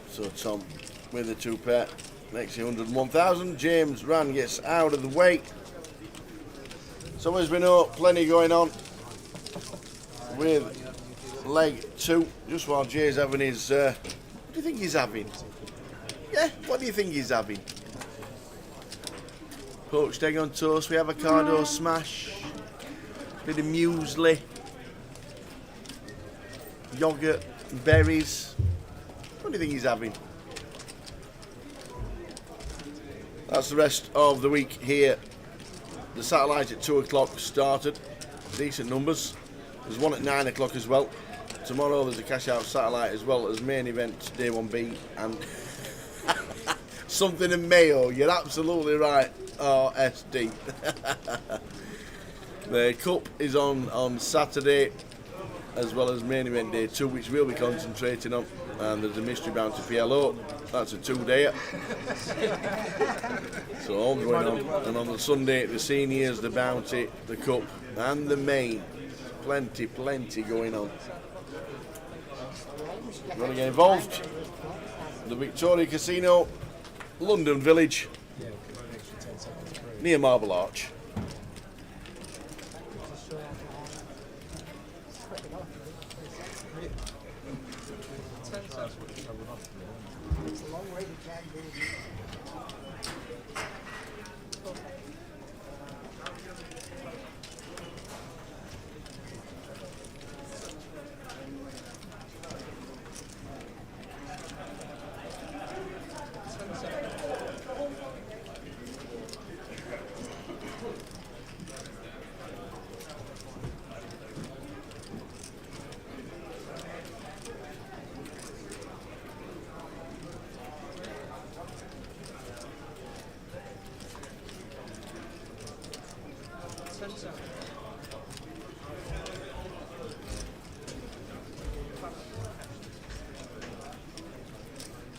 G: So Tom with the 2 pair makes it 101,000. James Rand gets out of the way. So as we know, plenty going on with leg 2. Just while Jay's having his, what do you think he's having? Yeah, what do you think he's having? Poached egg on toast with avocado smash, bit of muesli, yogurt, berries. What do you think he's having? That's the rest of the week here. The satellite at 2 o'clock started. Decent numbers. There's one at 9 o'clock as well. Tomorrow there's a cash out satellite as well as main event day 1B and something in Mayo. You're absolutely right. RSD. The cup is on Saturday as well as main event day 2, which we'll be concentrating on. And there's a mystery bounty PLO. That's a 2-dayer. So all going on. And on the Sunday, the seniors, the bounty, the cup, and the main. Plenty going on. If you want to get involved, the Victoria Casino, London Village, near Marble Arch.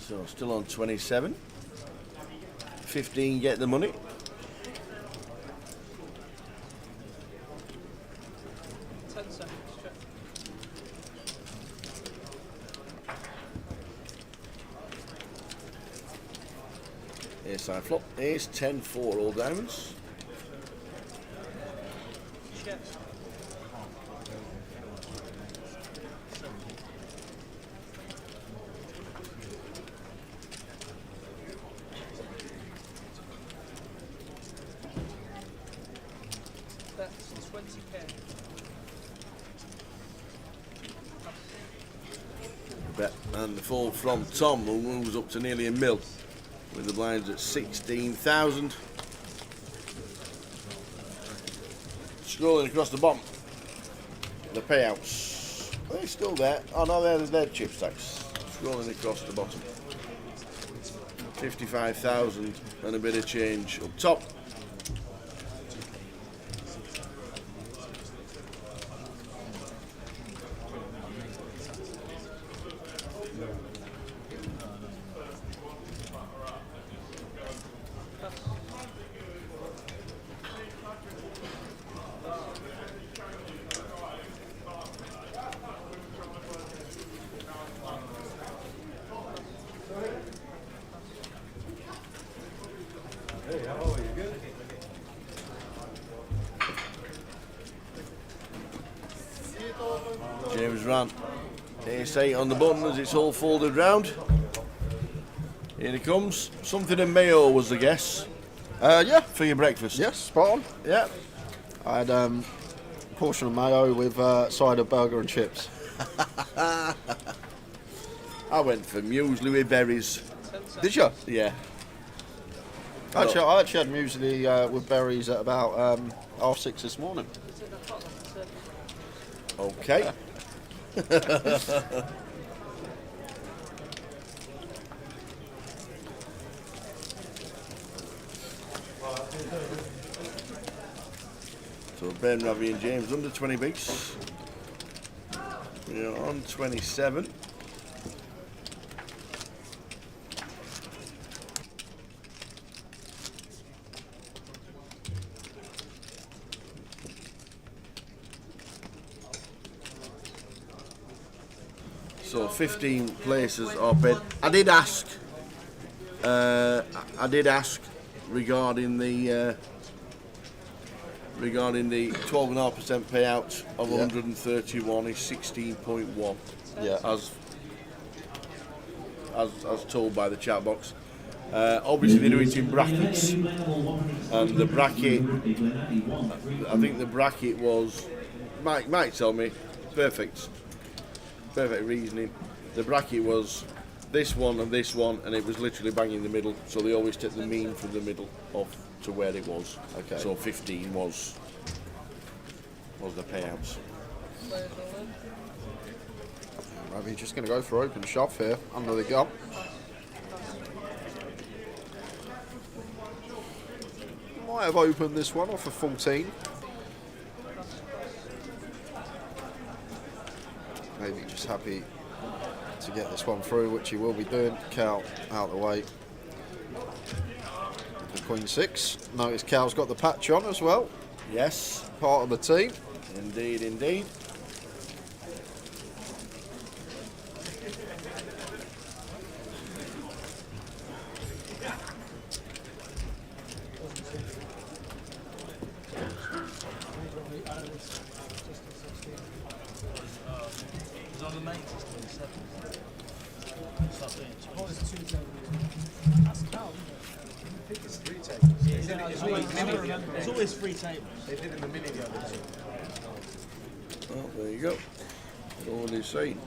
G: So still on 27. 15 get the money. Ace side flop. Ace 10-4 all diamonds. Bet and the fall from Tom, who moves up to nearly a mil with the blinds at 16,000. Scrolling across the bottom, the payouts. Are they still there? Oh no, they're chip stacks. Scrolling across the bottom. 55,000 and a bit of change up top. James Rand, ace 8 on the button as it's all folded round. Here he comes. Something in Mayo was the guess.
J: Yeah.
G: For your breakfast.
J: Yes, spot on.
G: Yeah.
J: I had a portion of mayo with cider, burger and chips.
G: I went for muesli with berries.
J: Did you?
G: Yeah.
J: I actually had muesli with berries at about 6:30 this morning.
G: Okay. So Ben, Ravi and James under 20 bigs. We're on 27. So 15 places are bid. I did ask regarding the 12.5% payout of 131 is 16.1.
B: Yeah.
G: As told by the chat box. Obviously they do it in brackets, and the bracket, I think the bracket was, Mike tell me, perfect reasoning. The bracket was this one, and it was literally bang in the middle, so they always take the mean from the middle off to where it was.
B: Okay.
G: So 15 was the payouts.
B: Maybe just going to go for open shove here, under the gun. Might have opened this one off of 14. Maybe just happy to get this one through, which he will be doing. Cal out the way. The Queen 6. Notice Cal's got the patch on as well.
G: Yes.
B: Part of the team.
G: Indeed, indeed.
A: There's always 3 tables.
H: They did in the mini the other day.
G: Well, there you go. All he's saying.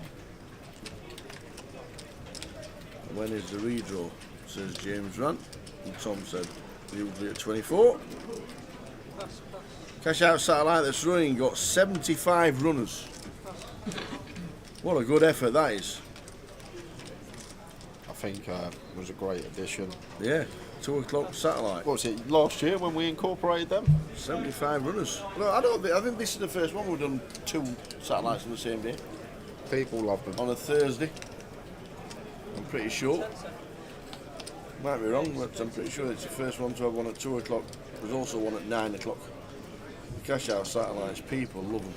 G: When is the redraw? Says James Run. And Tom said usually at 24. Cash Out Satellite that's running got 75 runners. What a good effort that is.
B: I think it was a great addition.
G: Yeah, 2 o'clock satellite.
B: What was it, last year when we incorporated them?
G: 75 runners. No, I think this is the first one we've done 2 satellites on the same day.
B: People love them.
G: On a Thursday. I'm pretty sure. Might be wrong, but I'm pretty sure it's the first one to have one at 2 o'clock. There's also one at 9 o'clock. The Cash Out Satellites, people love them.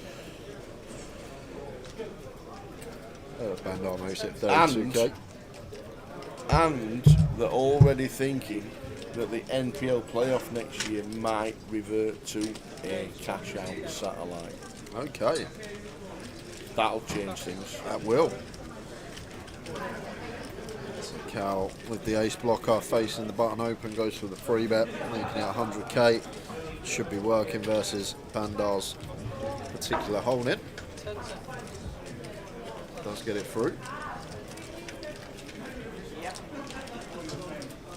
B: Bandar makes it 32k.
G: And they're already thinking that the NPL playoff next year might revert to a Cash Out Satellite.
B: Okay.
G: That'll change things.
B: That will. Cal with the ace blocker facing the button open goes for the free bet, making it 100k. Should be working versus Bandar's particular holding. Does get it through.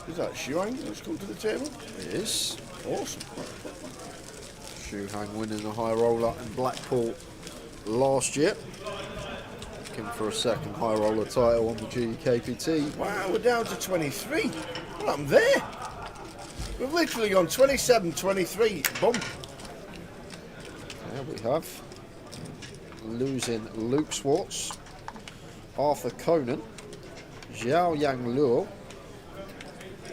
G: Is that Shuang that's come to the table?
B: It is.
G: Awesome.
B: Shuhang winning the high roller in Blackpool last year. Looking for a second high roller title on the GUKPT.
G: Wow, we're down to 23. What happened there? We've literally gone 27-23. Boom.
B: There we have. Losing Luke Swartz, Arthur Conan, Zhao Yang Luo,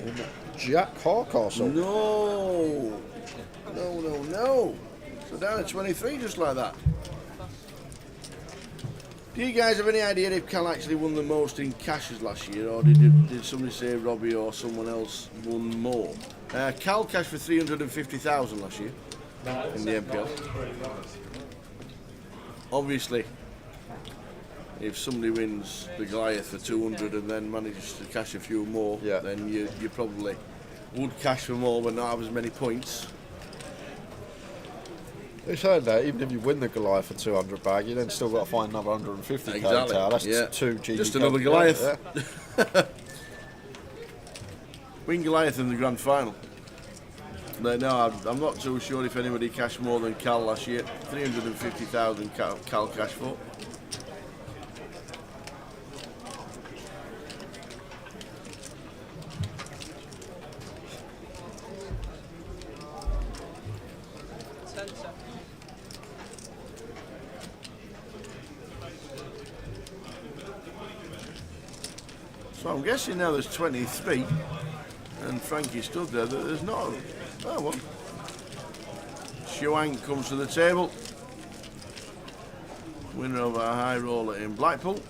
B: and Jack Harcastle.
G: No. So down to 23 just like that. Do you guys have any idea if Cal actually won the most in cashes last year, or did somebody say Robbie or someone else won more? Cal cashed for 350,000 last year in the NPL. Obviously, if somebody wins the Goliath for 200 and then manages to cash a few more, then you probably would cash for more but not have as many points.
B: They said that even if you win the Goliath for 200 bag, you then still got to find another 150k.
G: Exactly.
B: That's
G: Yeah.
B: 2 GUK.
G: Just another Goliath.
B: Yeah.
G: Win Goliath in the grand final. No, I'm not too sure if anybody cashed more than Cal last year. 350,000 Cal cashed for. So I'm guessing now there's 23, and Frankie stood there, that there's not. Oh well. Shuang comes to the table. Winner of our high roller in Blackpool.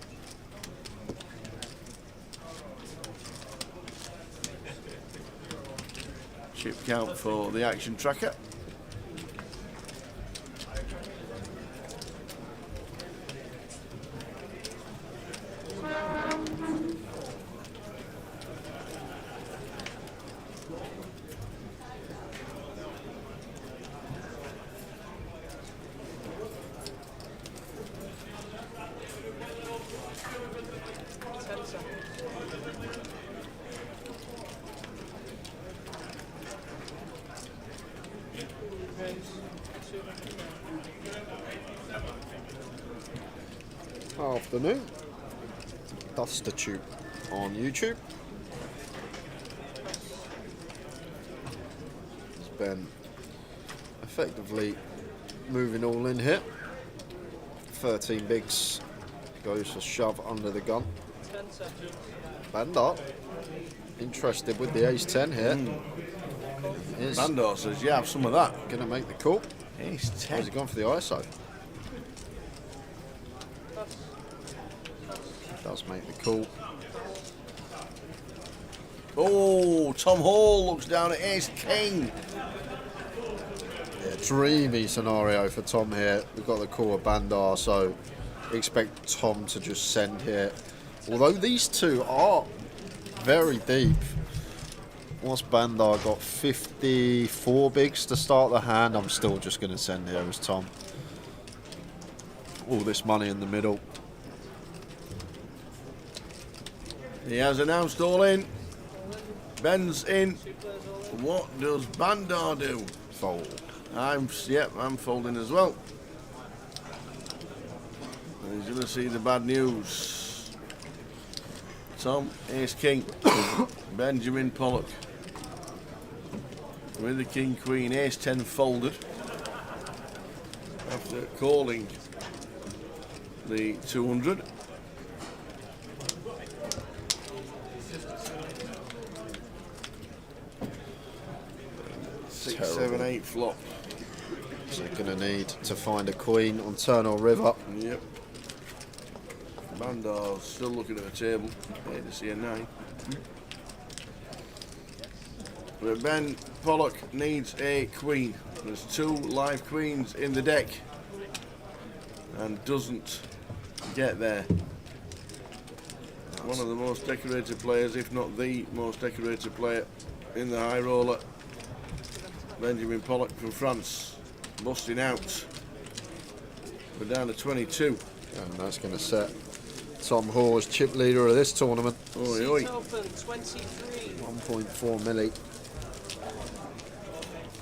G: chip count for the action tracker.
B: Afternoon. Duster Tube on YouTube. It's been effectively moving all in here. 13 bigs goes for shove under the gun. Bandar interested with the ace 10 here.
G: Bandar says, yeah, have some of that.
B: Gonna make the call.
G: Ace 10.
B: Has he gone for the ISO? Does make the call.
G: Oh, Tom Hall looks down at ace king.
B: Yeah, dreamy scenario for Tom here. We've got the call of Bandar, so expect Tom to just send here. Although these two are very deep. Once Bandar got 54 bigs to start the hand, I'm still just going to send here as Tom. All this money in the middle.
G: He has announced all in. Ben's in. What does Bandar do?
B: Fold.
G: I'm folding as well. And he's going to see the bad news. Tom, ace king. Benjamin Pollock. With the king queen, ace 10 folded. After calling the 200. 6, 7, 8 flop.
B: So you're going to need to find a queen on turn or river.
G: Yep. Bandar's still looking at the table. Here to see a 9. But Ben Pollock needs a queen. There's 2 live queens in the deck. And doesn't get there. One of the most decorated players, if not the most decorated player in the high roller. Benjamin Pollock from France, busting out. We're down to 22.
B: And that's going to set Tom Hall as chip leader of this tournament.
G: Oi, oi.
K: Open 23.
B: 1.4 milli.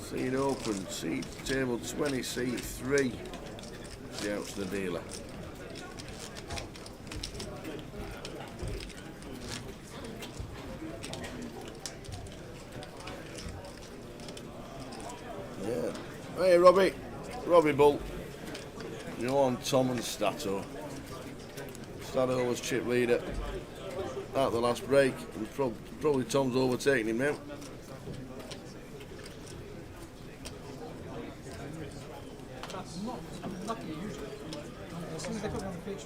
G: Seed open, seed table 20, seed 3. See out's the dealer. Yeah. Hey Robbie Bull. You're on Tom and Stato. Stato was chip leader at the last break. And probably Tom's overtaking him now.
K: As soon as they put me on the pitch,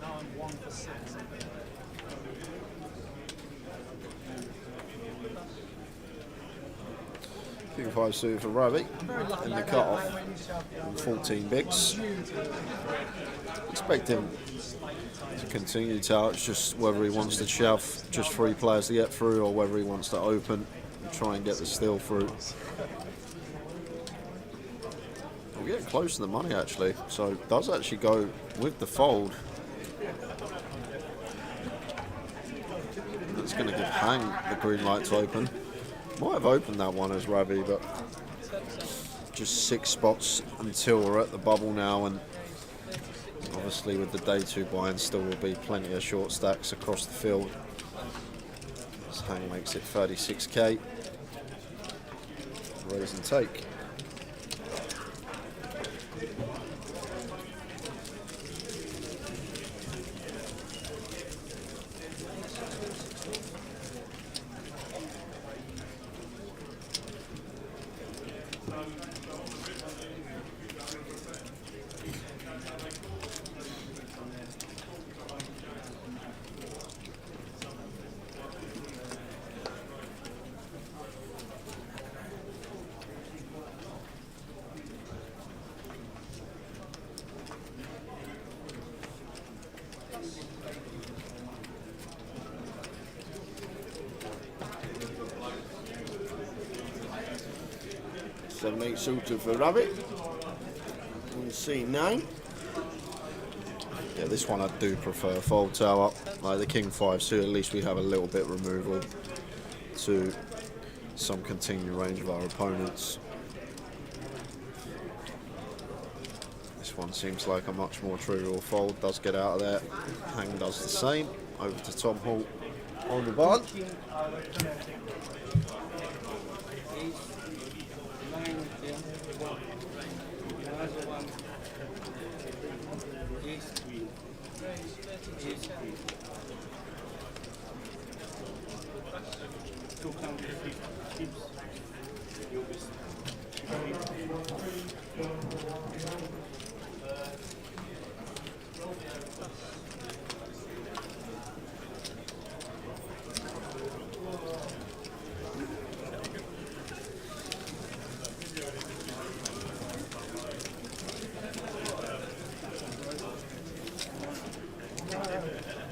K: now I'm 1 for 6.
B: King 5 suited for Ravi in the cut-off. 14 bigs. Expect him to continue to out. It's just whether he wants to shove just 3 players to get through or whether he wants to open and try and get the steal through. We're getting close to the money actually, so it does actually go with the fold. That's going to give Hang the green light to open. Might have opened that one as Ravi, but just 6 spots until we're at the bubble now, and obviously with the day 2 buy-in still will be plenty of short stacks across the field. This Hang makes it 36k. Raise and take.
G: 7-8 suited for Rabbit. And C9.
B: Yeah, this one I do prefer. Fold tower, like the King 5 suit, at least we have a little bit removal to some continuing range of our opponents. This one seems like a much more trivial fold, does get out of there. Hang does the same. Over to Tom Hall on the barn.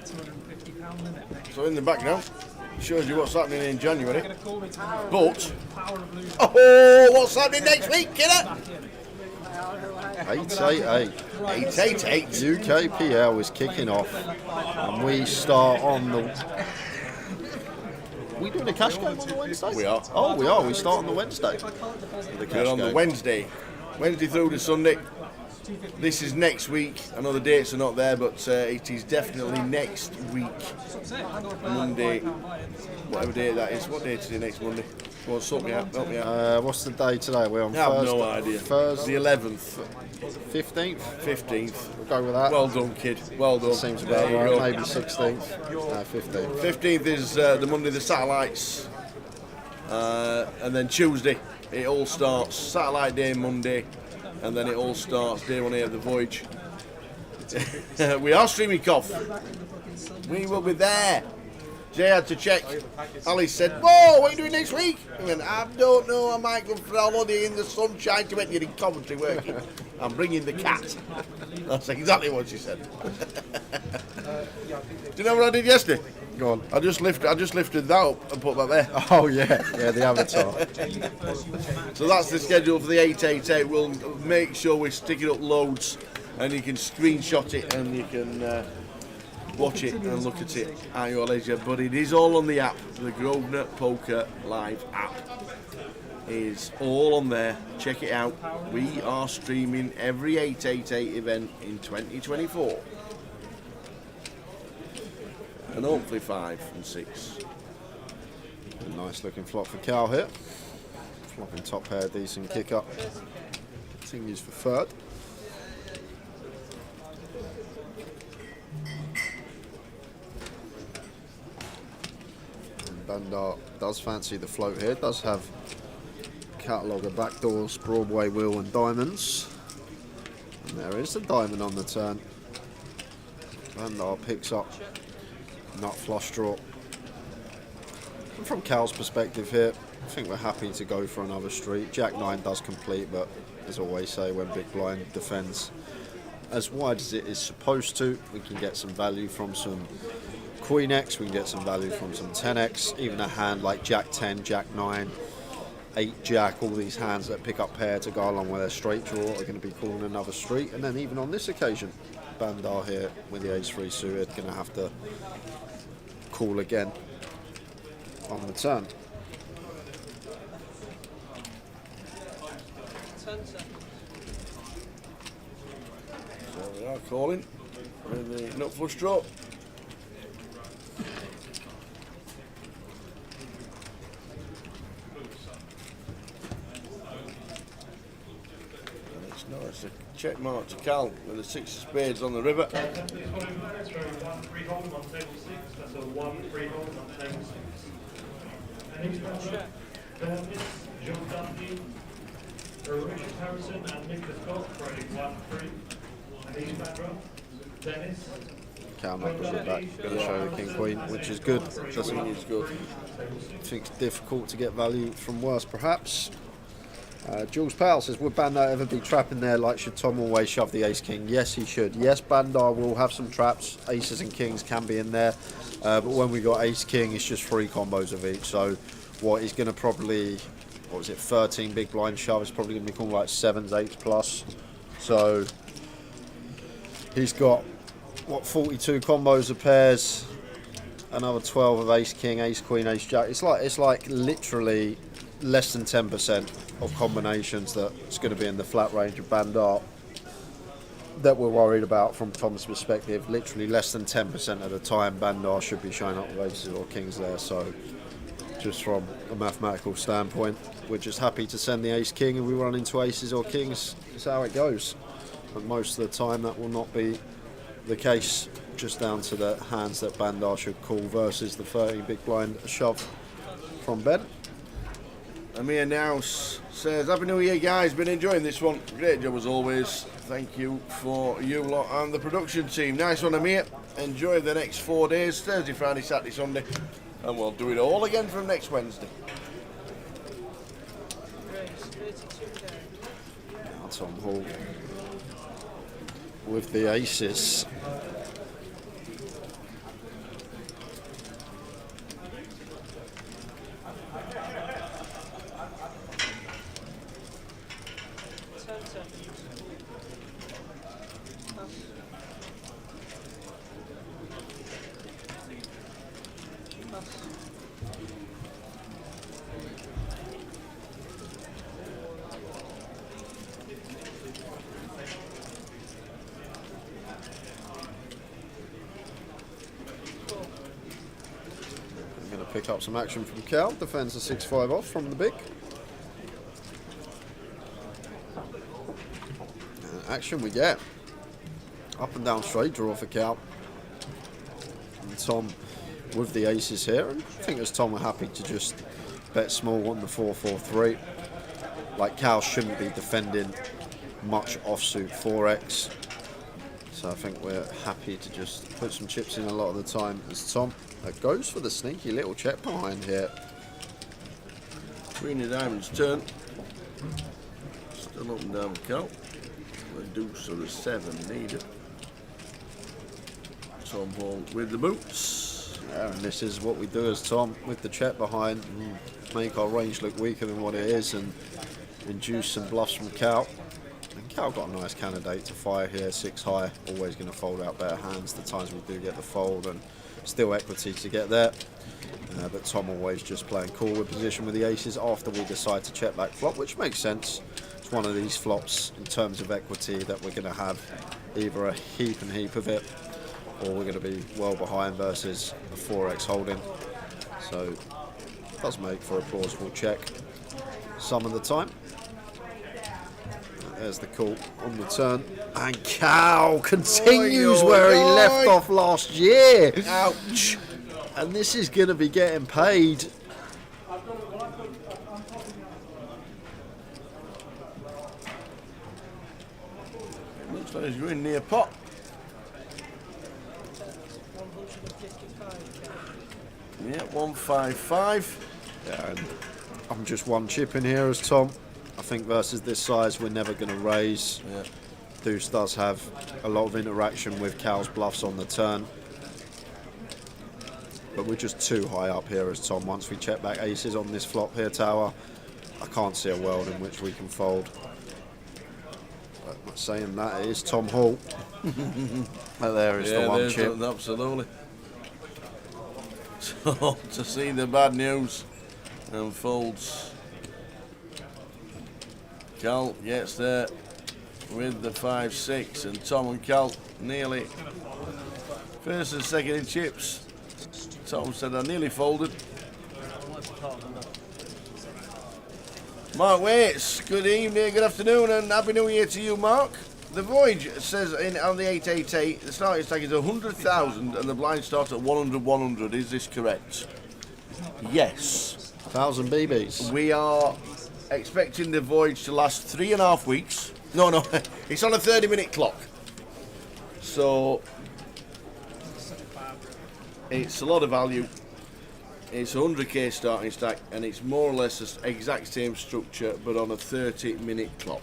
K: £250 limit next.
G: So in the back now, shows you what's happening in January.
K: Gonna call me tomorrow.
G: But,
K: Power of losing.
G: oh, what's happening next week, kidder?
B: 888.
G: 888.
B: UKPL is kicking off, and we start on the. Are we doing a cash game on the Wednesday?
G: We are.
B: Oh, we are. We start on the Wednesday. With the cash
G: We're on the
B: game.
G: Wednesday through to Sunday. This is next week. I know the dates are not there, but it is definitely next week. Monday, whatever day that is. What date is it next Monday? Go on, sort me out. Help me out.
B: What's the day today? We're on
G: I have
B: Thursday.
G: no idea.
B: Thursday,
G: The 11th,
B: 15th.
G: 15th.
B: We'll go with that.
G: Well done, kid. Well done.
B: Seems
G: There
B: about
G: you
B: right.
G: go.
B: Maybe 16th. 15th.
G: 15th is the Monday, the satellites. And then Tuesday, it all starts. Satellite day Monday. And then it all starts day 1A of the voyage. We are streaming Cough. We will be there. Jay had to check. Ali said, "Whoa, what are you doing next week?" I went, "I don't know. I might go for a holiday in the sunshine to when you're in Coventry working. I'm bringing the cat." That's exactly what she said. Do you know what I did yesterday?
B: Go on.
G: I just lifted that up and put that there.
B: Oh yeah, yeah, the avatar.
G: So that's the schedule for the 888. We'll make sure we stick it up loads, and you can screenshot it and you can watch it and look at it at your leisure. But it is all on the app. The Grosvenor Poker Live app is all on there. Check it out. We are streaming every 888 event in 2024. And hopefully 5 and 6.
B: A nice looking flop for Cal here. Flopping top pair, decent kick up. Continues for third. And Bandar does fancy the float here. Does have catalogue of backdoors, Broadway wheel and diamonds. And there is the diamond on the turn. Bandar picks up nut flush draw. And from Cal's perspective here, I think we're happy to go for another street. Jack 9 does complete, but as I always say, when big blind defends as wide as it is supposed to, we can get some value from some Queen X, we can get some value from some 10X, even a hand like Jack 10, Jack 9, 8 Jack, all these hands that pick up pair to go along with their straight draw are going to be calling another street. And then even on this occasion, Bandar here with the ace 3 suited, going to have to call again on the turn.
G: So we are calling with the nut flush draw. And it's nice, a check mark to Cal with the 6 of spades on the river.
I: Richard Harrison and Nicholas Scott throwing 1-3. And Ian Badra, Dennis.
B: Cal knuckles it back, going to show the King Queen, which is good. Doesn't
G: It's good.
B: I think it's difficult to get value from worse, perhaps. Jules Powell says, would Bandar ever be trapping there? Like, should Tom always shove the ace king? Yes, he should. Yes, Bandar will have some traps. Aces and kings can be in there, but when we got ace king, it's just 3 combos of each. So what he's going to probably what was it, 13 big blind shove. It's probably going to be called like 7s, 8s plus. So he's got, what, 42 combos of pairs, another 12 of ace king, ace queen, ace jack. It's like literally less than 10% of combinations that's going to be in the flat range of Bandar that we're worried about from Tom's perspective. Literally less than 10% of the time Bandar should be showing up with aces or kings there. So just from a mathematical standpoint, we're just happy to send the ace king and we run into aces or kings. It's how it goes. But most of the time that will not be the case, just down to the hands that Bandar should call versus the 30 big blind shove from Ben.
G: Amir now says, Happy New Year, guys. Been enjoying this one. Great job as always. Thank you for you lot and the production team. Nice one, Amir. Enjoy the next 4 days, Thursday, Friday, Saturday, Sunday. And we'll do it all again from next Wednesday.
B: Now Tom Hall with the aces. Pick up some action from Cal, defends the 6-5 off from the big. And action we get. Up and down straight draw for Cal. And Tom with the aces here. And I think as Tom were happy to just bet small on the 4-4-3. Like Cal shouldn't be defending much offsuit 4x. So I think we're happy to just put some chips in a lot of the time as Tom goes for the sneaky little check behind here.
G: Queen of diamonds turn. Still up and down Cal. The deuce or the 7 needed. Tom Hall with the boots.
B: Yeah, and this is what we do as Tom with the check behind. Make our range look weaker than what it is and induce some bluffs from Cal. And Cal got a nice candidate to fire here, 6 high. Always going to fold out better hands the times we do get the fold, and still equity to get there. But Tom always just playing cool with position with the aces after we decide to check back flop, which makes sense. It's one of these flops in terms of equity that we're going to have either a heap and heap of it, or we're going to be well behind versus a 4x holding. So it does make for a plausible check some of the time. There's the call on the turn. And Cal continues where he left off last year.
G: Ouch.
B: And this is going to be getting paid.
G: Looks like he's going near pot. Yeah, 155.
B: Yeah, and I'm just one chip in here as Tom. I think versus this size, we're never going to raise.
G: Yeah.
B: Deuce does have a lot of interaction with Cal's bluffs on the turn. But we're just too high up here as Tom. Once we check back aces on this flop here, tower, I can't see a world in which we can fold. But saying that, it is Tom Hall. But there is the one chip.
G: Absolutely. So, to see the bad news and folds. Cal gets there with the 5-6, and Tom and Cal nearly first and second in chips. Tom said, I nearly folded. Mark Waits, good evening, good afternoon, and Happy New Year to you, Mark. The voyage says on the 888, the starting stake is 100,000 and the blind starts at 100. Is this correct? Yes.
B: 1,000 BBs.
G: We are expecting the voyage to last 3.5 weeks. No, it's on a 30-minute clock. So it's a lot of value. It's 100k starting stack, and it's more or less the exact same structure, but on a 30-minute clock.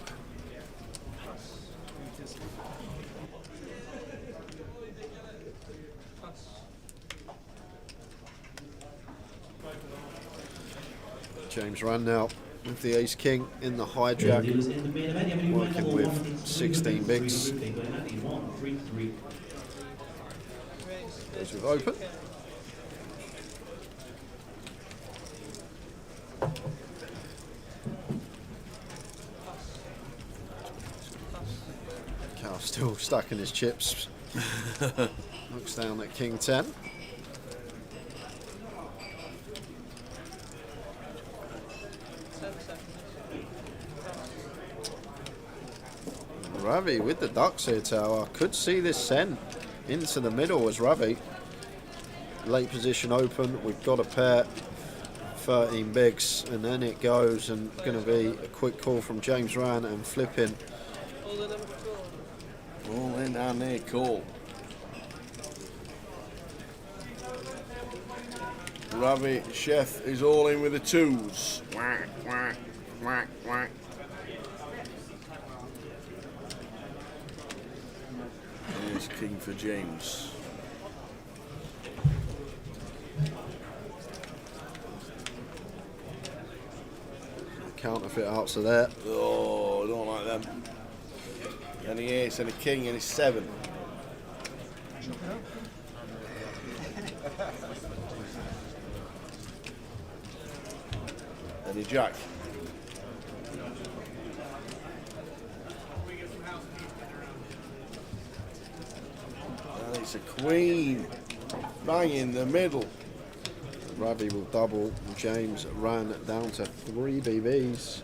B: James Rand now with the ace king in the hijack,
F: Dealers in the main event, you have any
B: working
F: one
B: with
F: level, one,
B: 16 bigs.
F: They go in at the 1-3-3.
B: Goes with open. Cal still stacking his chips. Looks down at king 10. Ravi with the ducks here, Tower. Could see this send into the middle as Ravi. Late position open. We've got a pair. 13 bigs. And then it goes, and going to be a quick call from James Ryan and flipping.
G: All in and there, call. Ravi Chef is all in with the twos. Whack, whack, whack, whack. Here's king for James.
B: Counterfeit outs are there.
G: Oh, I don't like them. And the ace and a king and a 7. And a jack. And it's a queen. Bang in the middle.
B: Ravi will double. James ran down to 3 BBs.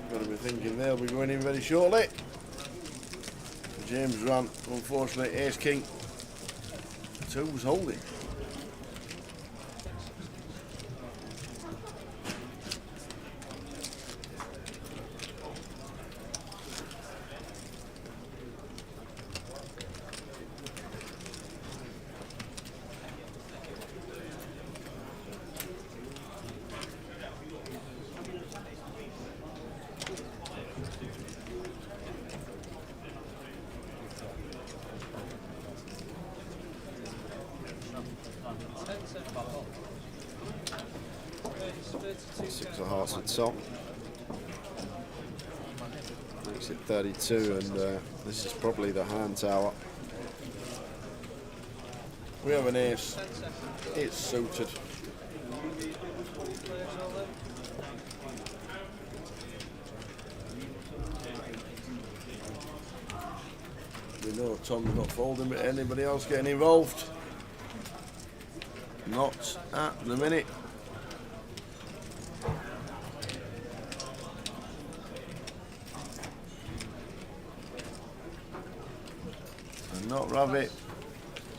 G: Got to be thinking they'll be going in very shortly. James ran, unfortunately, ace king. 2's holding.
B: Six of hearts with Tom. Makes it 32, and this is probably the hand, Tower.
G: We have an ace. It's suited. We know Tom's not folding, but anybody else getting involved? Not at the minute. And not Ravi.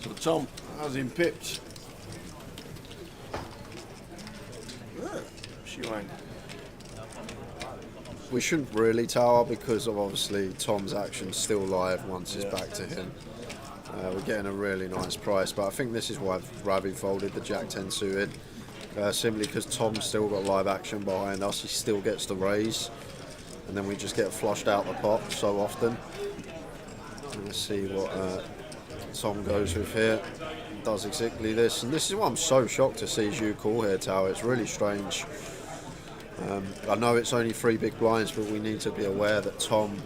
G: So Tom has him pipped. She went.
B: We shouldn't really, Tower, because of obviously Tom's action's still live once it's back to him. We're getting a really nice price, but I think this is why Ravi folded the Jack 10 suited. Simply because Tom's still got live action behind us, he still gets the raise, and then we just get flushed out the pot so often. Let's see what Tom goes with here. Does exactly this, and this is why I'm so shocked to see you call here, Tower. It's really strange. I know it's only 3 big blinds, but we need to be aware that Tom,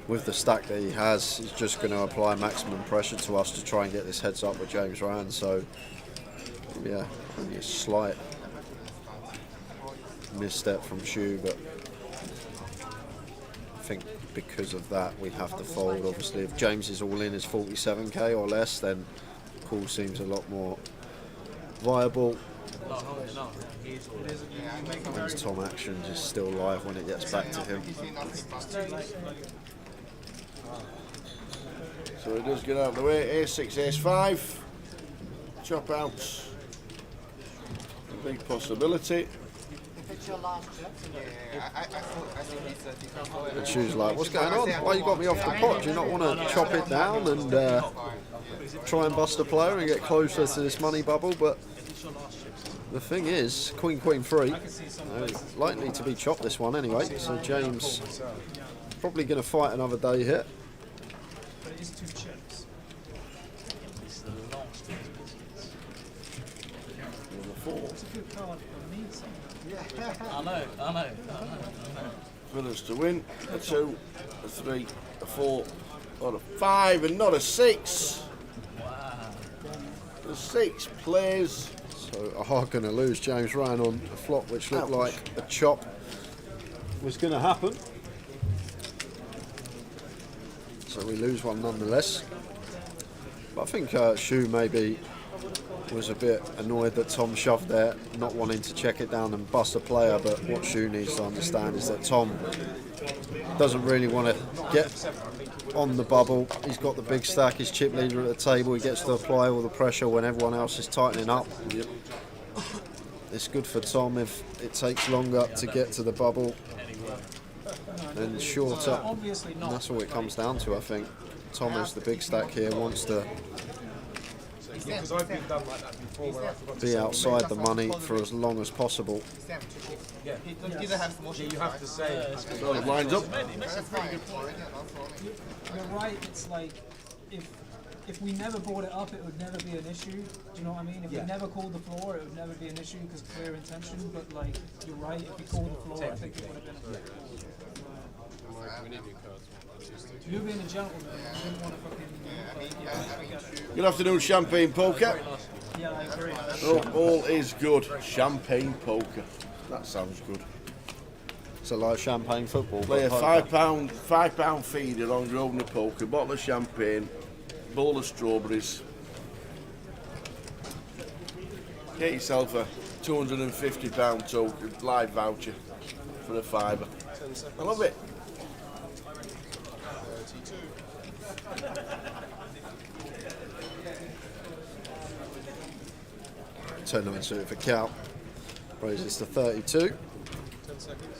B: with the stack that he has, is just going to apply maximum pressure to us to try and get this heads up with James Ryan. So, yeah, only a slight misstep from Shu, but I think because of that we have to fold. Obviously, if James is all in is 47k or less, then call seems a lot more viable. When's Tom action is still live when it gets back to him.
G: So it does get out of the way. A6, Ace5. Chop out. A big possibility.
B: And Shu's like, what's going on? Why you got me off the pot? Do you not want to chop it down and try and bust a player and get closer to this money bubble? But The thing is, Queen 3, likely to be chopped this one anyway, so James probably going to fight another day here.
K: But it is 2 chips.
A: It's the last of his business.
K: It's a good card for me.
A: I know.
G: For us to win. A 2, a 3, a 4, or a 5, and not a 6.
A: Wow.
G: The 6 plays.
B: So are going to lose. James ran on a flop which looked like a chop was going to happen. So we lose one nonetheless. But I think Shu maybe was a bit annoyed that Tom shoved there, not wanting to check it down and bust a player. But what Shu needs to understand is that Tom doesn't really want to get on the bubble. He's got the big stack, he's chip leader at the table, he gets to apply all the pressure when everyone else is tightening up. It's good for Tom if it takes longer to get to the bubble and shorter. And that's all it comes down to, I think. Tom is the big stack here, wants to
E: Because I've been done like that before where I forgot to
B: be
E: say
B: outside the money for as long as possible.
E: Yeah, you have to say.
G: So it lines up.
K: You're right, it's like, if we never brought it up, it would never be an issue. Do you know what I mean? If we never called the floor, it would never be an issue because clear intention. But like, you're right. If we called the floor, I think it would have been. You're being a gentleman. You didn't want to fucking.
G: Good afternoon, Champagne Poker.
K: Yeah, I agree.
G: All is good. Champagne Poker. That sounds good.
B: It's like champagne football.
G: Play a
B: but
G: £5 feeder on Grosvenor Poker, bottle of champagne, bowl of strawberries. Get yourself a £250 token live voucher for a £5. I love it.
B: 10-9 suited for Cal. Raises to 32.
E: 10 seconds.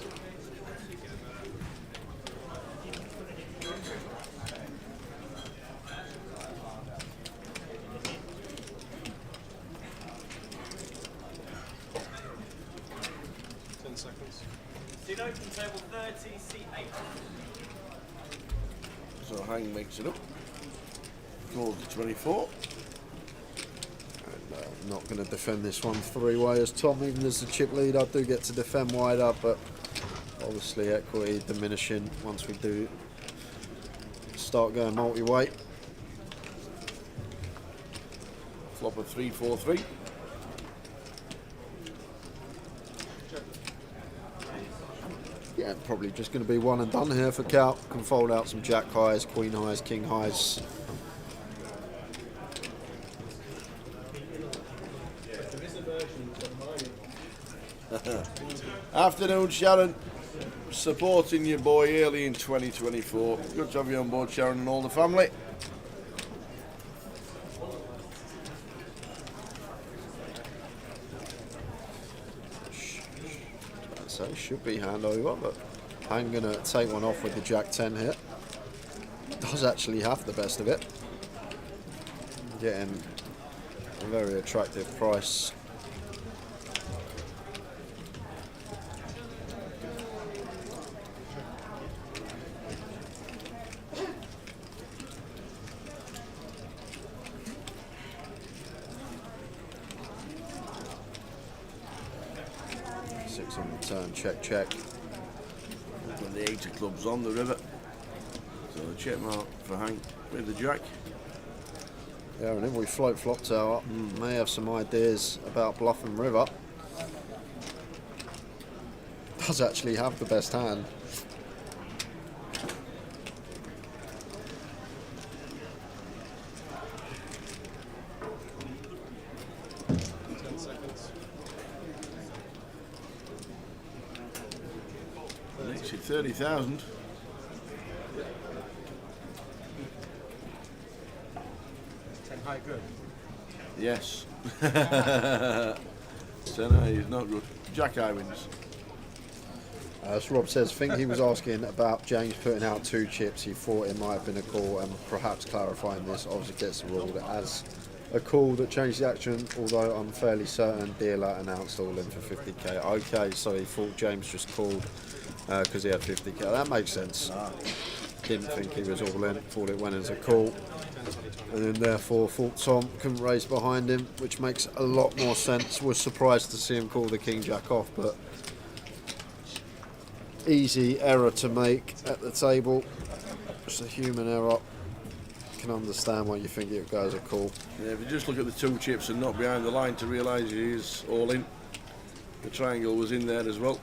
A: Seat open, table 30, seat 8.
G: So Hang makes it up. Goes to 24.
B: Not going to defend this one 3-way as Tom, even as the chip lead. I do get to defend wider, but obviously equity diminishing once we do start going multi-weight.
G: Flop of 3-4-3.
B: Yeah, probably just going to be one and done here for Cal. Can fold out some jack highs, queen highs, king highs.
G: Afternoon, Sharon. Supporting your boy early in 2024. Good to have you on board, Sharon, and all the family.
B: So should be hand over, but I'm going to take one off with the jack 10 here. Does actually have the best of it. Getting a very attractive price. On the turn, check, check.
G: Got the 80 clubs on the river. So the check mark for Hank with the jack.
B: Yeah, and if we float flop tower, may have some ideas about bluff and river. Does actually have the best hand.
G: Makes it 30,000.
E: High good.
G: Yes. 10 high is not good. Jack high wins.
B: As Rob says, I think he was asking about James putting out 2 chips. He thought it might have been a call, and perhaps clarifying this obviously gets the rule that as a call that changed the action, although I'm fairly certain dealer announced all in for 50k. Okay, so he thought James just called because he had 50k. That makes sense. Didn't think he was all in, thought it went as a call. And then therefore thought Tom couldn't raise behind him, which makes a lot more sense. Was surprised to see him call the King Jack off, but easy error to make at the table. Just a human error. Can understand why you think it goes a call.
G: Yeah, if you just look at the 2 chips and not behind the line to realise he is all in. The triangle was in there as well.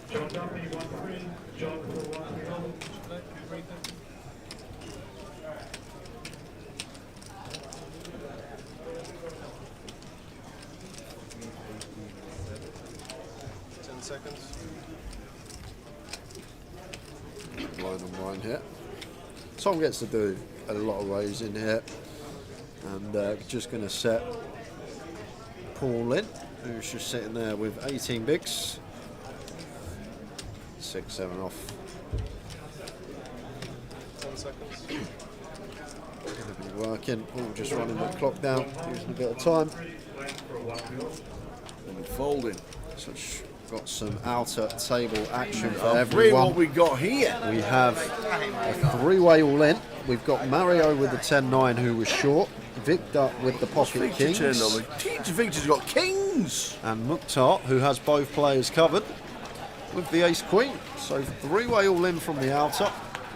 I: John Duffy, 1-3. John Paul, 1-3.
B: Line on line here. Tom gets to do a lot of raising here, and just going to set Paul in, who's just sitting there with 18 bigs. 6-7 off.
H: 10 seconds.
B: Gonna be working. Paul just running the clock down, using a bit of time.
G: And folding.
B: Such got some outer table action for
G: What
B: everyone.
G: we got here?
B: We have a 3-way all in. We've got Mario with the 10-9 who was short, Victor with the pocket
G: Victor
B: kings,
G: turned on me. Victor's got kings.
B: and Mukhtar who has both players covered with the ace-queen. So 3-way all in from the outer.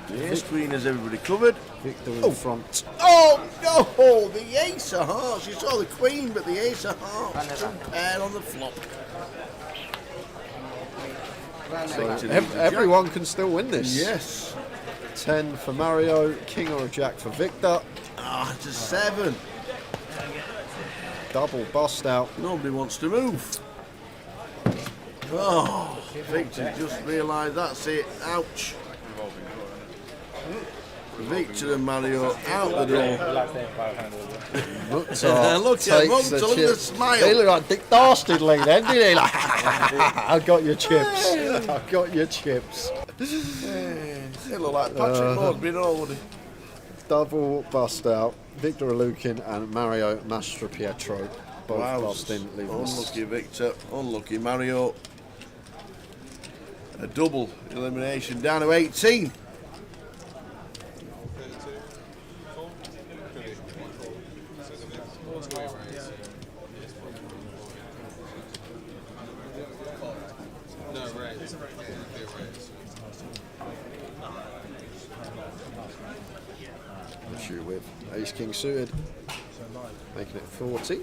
G: The ace queen has everybody covered.
B: Victor in front.
G: Oh no! The ace of hearts. You saw the queen, but the ace of hearts. 2 pair on the flop.
B: So everyone can still win this.
G: Yes.
B: 10 for Mario, king or a jack for Victor.
G: Ah, it's a 7.
B: Double bust out.
G: Nobody wants to move. Oh, Victor just realised that's it. Ouch. Victor and Mario out the door.
B: Mukhtar
G: Look at
B: takes
G: Mukhtar,
B: the
G: look at the
B: chips.
G: smile.
B: He looked like Dick Dastardly then, didn't he? Like, I got your chips. I got your chips.
G: They look like Patrick Moore's been already.
B: Double bust out. Victor Alukin and Mario Mastropietro. Both lost in leavers.
G: Unlucky Victor, unlucky Mario. A double elimination down to 18.
B: Issue with Ace King suited, making it 40.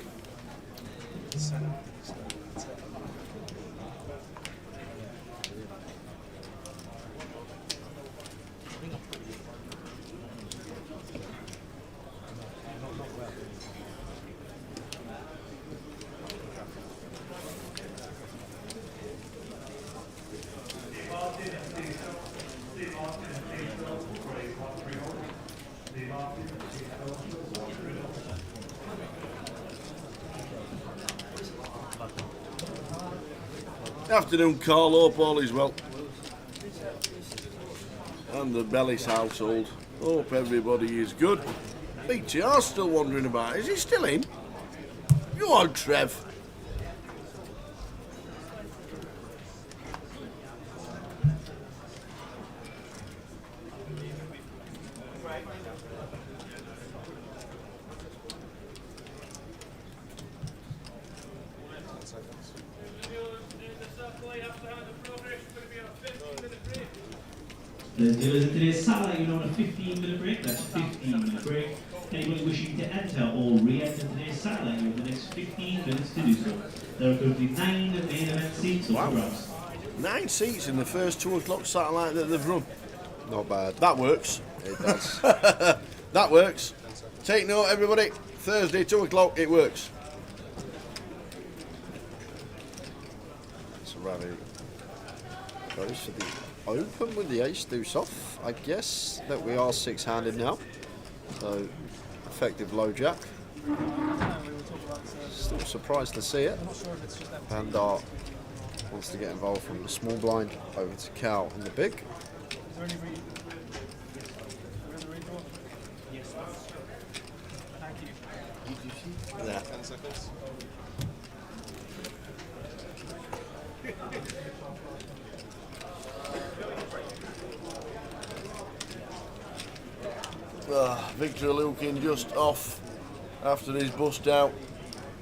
G: Afternoon, Carl. Hope all is well. And the Bellis household. Hope everybody is good. BTR's still wondering about it. Is he still in? You on, Trev?
F: The dealers in today's satellite, you're on a 15-minute break. That's 15-minute break. Anybody wishing to enter or re-enter today's satellite, you have the next 15 minutes to do so. There are currently 9 main event seats up for grabs.
G: 9 seats in the first 2 o'clock satellite that they've run.
B: Not bad.
G: That works.
B: It does.
G: That works. Take note, everybody. Thursday, 2 o'clock, it works.
B: So Ravi goes for the open with the ace deuce off. I guess that we are six-handed now. So, effective low jack. Still surprised to see it. Van Dart wants to get involved from the small blind over to Cal in the big.
G: Yeah.
H: 10 seconds.
G: Victor Lukin just off after his bust out.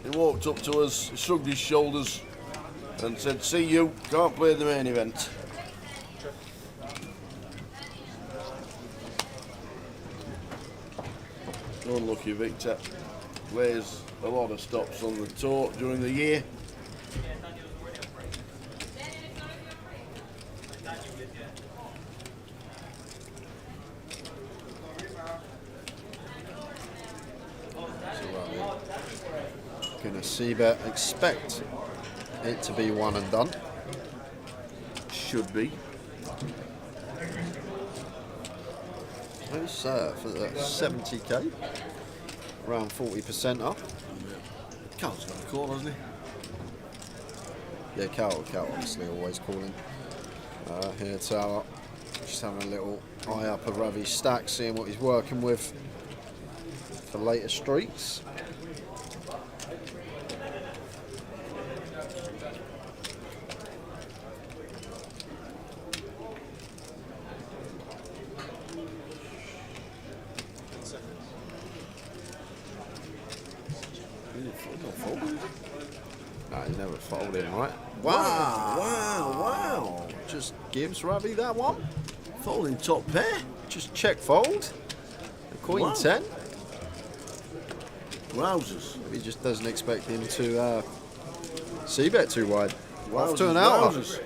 G: He walked up to us, shrugged his shoulders and said, "See you, can't play the main event." Unlucky Victor. Plays a lot of stops on the tour during the year.
B: Gonna see bet, expect it to be one and done.
G: Should be.
B: Who's for the 70k? Around 40% up.
G: Cal's got a call, hasn't he?
B: Yeah, Cal obviously always calling. Here Tower, just having a little eye up of Ravi's stack, seeing what he's working with for later streaks. No, he's never folding, right?
G: Wow.
B: Just gives Ravi that one.
G: Folding top pair.
B: Just check fold. The Queen
G: Wow.
B: 10.
G: Wowzers.
B: He just doesn't expect him to c-bet too wide. Off to an
G: Wowzers.
B: out.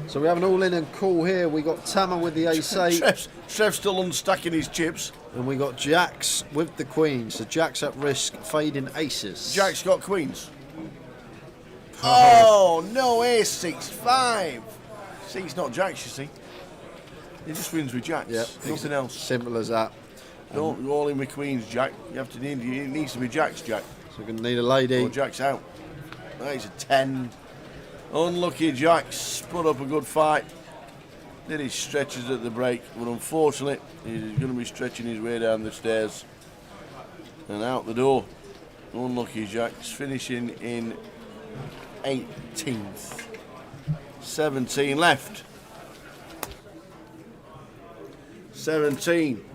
B: So we have an all-in and call here. We got Tama with the ace-8.
G: Trev's still unstacking his chips.
B: And we got Jacks with the Queen. So Jacks at risk, fading aces.
G: Jack's got queens. Oh, no, ace-6-5. See, it's not Jacks, you see. He just wins with Jacks.
B: Yep.
G: Nothing else.
B: Simple as that.
G: Don't go all in with queens, Jack. It needs to be Jacks, Jack.
B: So we're going to need a lady.
G: Or Jack's out. That is a 10. Unlucky Jacks put up a good fight. Did his stretches at the break, but unfortunately, he's going to be stretching his way down the stairs and out the door. Unlucky Jacks finishing in 18th. 17 left. 17.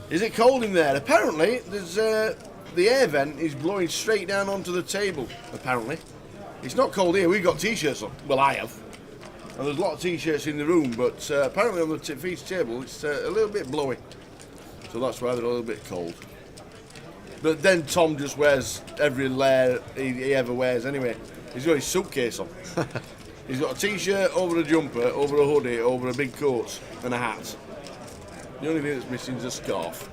G: Is it cold in there? Apparently, there's the air vent is blowing straight down onto the table. Apparently, it's not cold here. We've got t-shirts on. Well, I have, and there's a lot of t-shirts in the room. But apparently, on the feast table, it's a little bit blowy. So that's why they're a little bit cold. But then Tom just wears every layer he ever wears anyway. He's got his suitcase on. He's got a t-shirt over a jumper, over a hoodie, over a big coat, and a hat. The only thing that's missing is a scarf.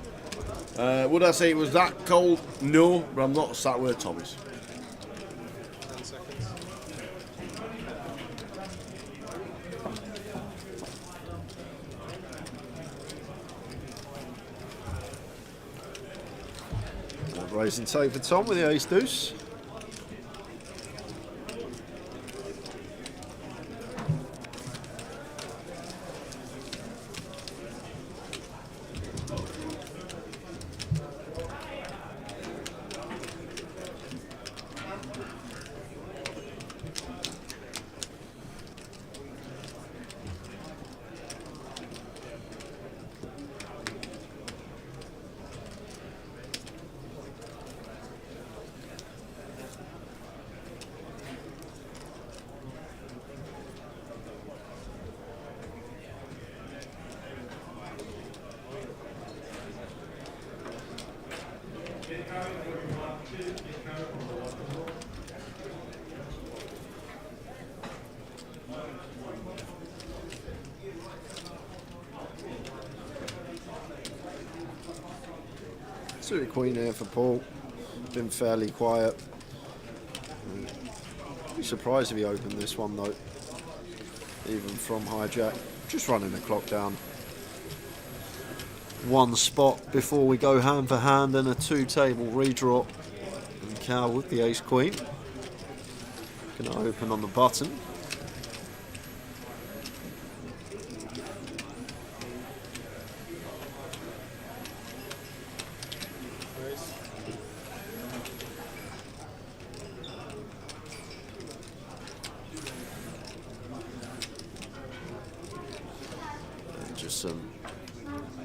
G: Would I say it was that cold? No, but I'm not sat where Tom is.
H: 10 seconds.
B: Raising take for Tom with the ace deuce. Suited queen here for Paul. Been fairly quiet. I'd be surprised if he opened this one though. Even from hijack. Just running the clock down. One spot before we go hand for hand and a 2-table redraw. And Cal with the ace queen. Gonna open on the button. Just some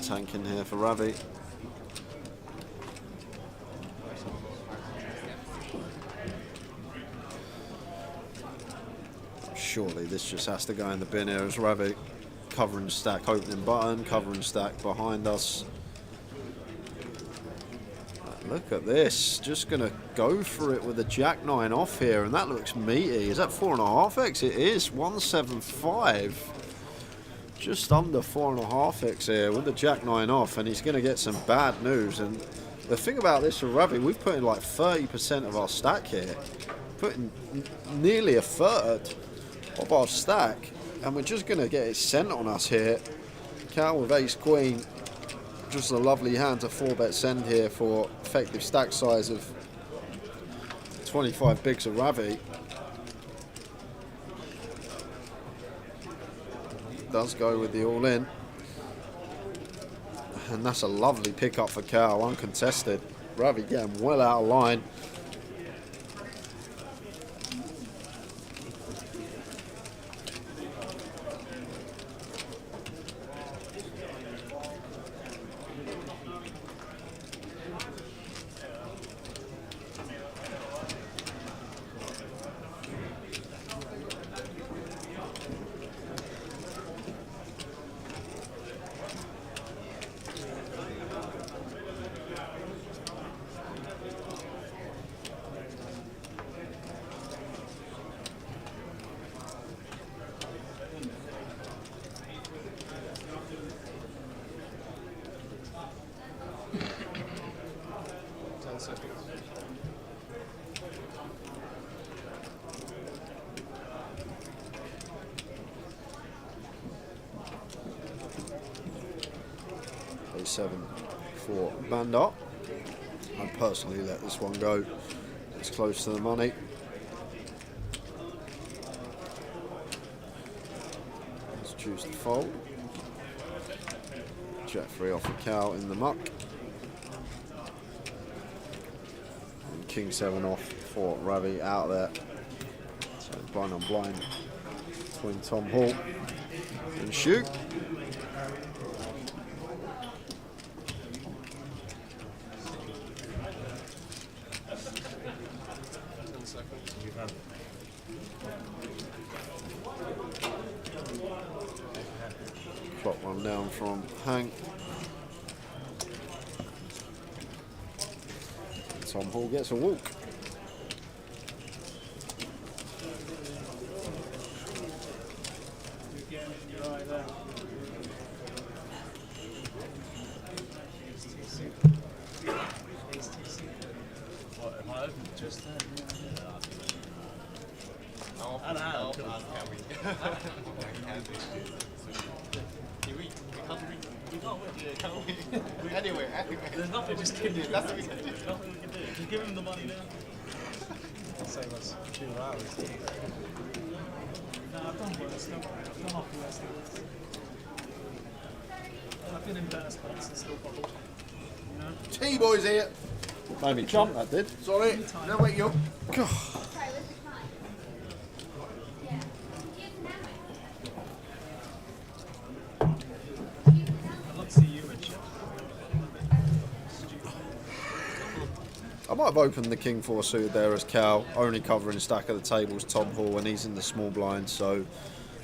B: tanking here for Ravi. Surely this just has to go in the bin here as Ravi. Covering stack, opening button, covering stack behind us. Look at this, just gonna go for it with the Jack 9 off here, and that looks meaty. Is that 4.5x? It is, 175. Just under 4.5x here with the Jack 9 off, and he's gonna get some bad news. And the thing about this with Ravi, we've put in like 30% of our stack here, putting nearly a third of our stack, and we're just gonna get it sent on us here. Cal with ace queen, just a lovely hand to 4-bet send here for effective stack size of 25 bigs of Ravi. Does go with the all-in, and that's a lovely pickup for Cal, uncontested. Ravi getting well out of line. A7 for Bandar. I'd personally let this one go. It's close to the money. Let's choose the fold. Jack 3 off a Cal in the muck. And King 7 off for Ravi out there. So blind on blind between Tom Hall and Shoot. Clock one down from Hank. Tom Hall gets a walk.
H: Anyway.
C: There's nothing, just give him.
H: That's what we can do.
C: Nothing we can do. Just give him the money now.
H: Save us 2 hours.
K: No, I've done worse, don't worry. I've done off worse things. I've been in better spots and still bubbled. You know?
G: T-boys here.
B: Made me jump, that did.
G: Sorry, no wake you up.
K: I'd love to see you and shit.
B: I might have opened the King 4 suited there as Cal, only covering stack of the tables Tom Hall, and he's in the small blind, so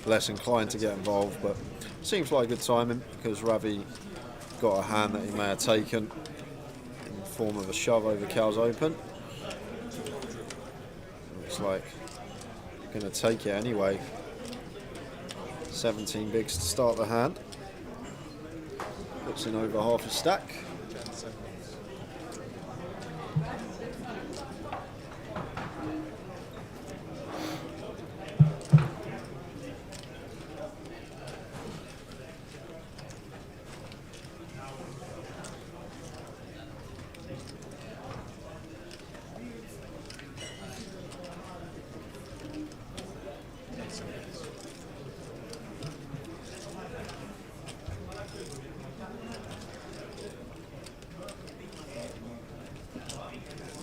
B: less inclined to get involved, but seems like good timing because Ravi got a hand that he may have taken in the form of a shove over Cal's open. Looks like going to take it anyway. 17 bigs to start the hand. Puts in over half a stack.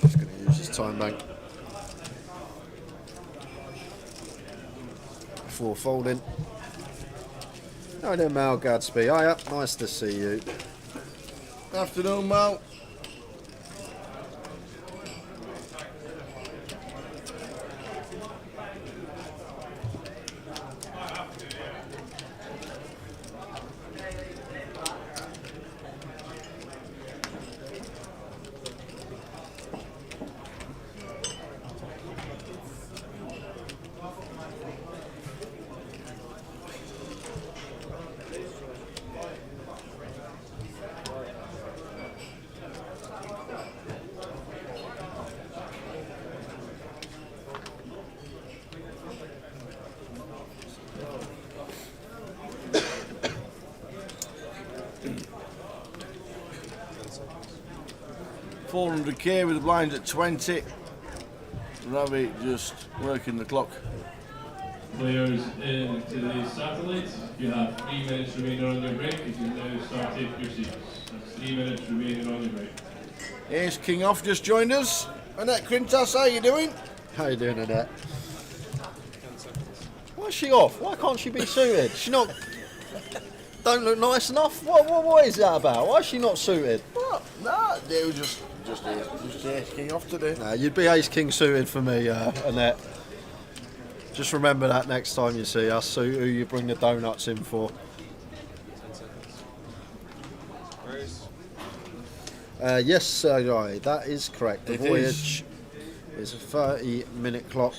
B: Just going to use his time bank before folding. How do Mal Gadsby? Hiya, nice to see you.
G: Afternoon, Mal. $400k with the blinds at 20. Ravi just working the clock.
I: Players into the satellite, you have 3 minutes remaining on your break. You can now start taking your seats. That's 3 minutes remaining on your break.
G: Ace King off just joined us. Annette Quintas, how you doing?
B: How you doing, Annette? Why is she off? Why can't she be suited? She not don't look nice enough. What is that about? Why is she not suited?
G: What? Nah, they were just Ace King off today.
B: Nah, you'd be Ace King suited for me, Annette. Just remember that next time you see us, so who you bring the donuts in for.
H: 10 seconds.
B: Yes, Sergei, that is correct. The
G: It
B: voyage is a 30-minute clock.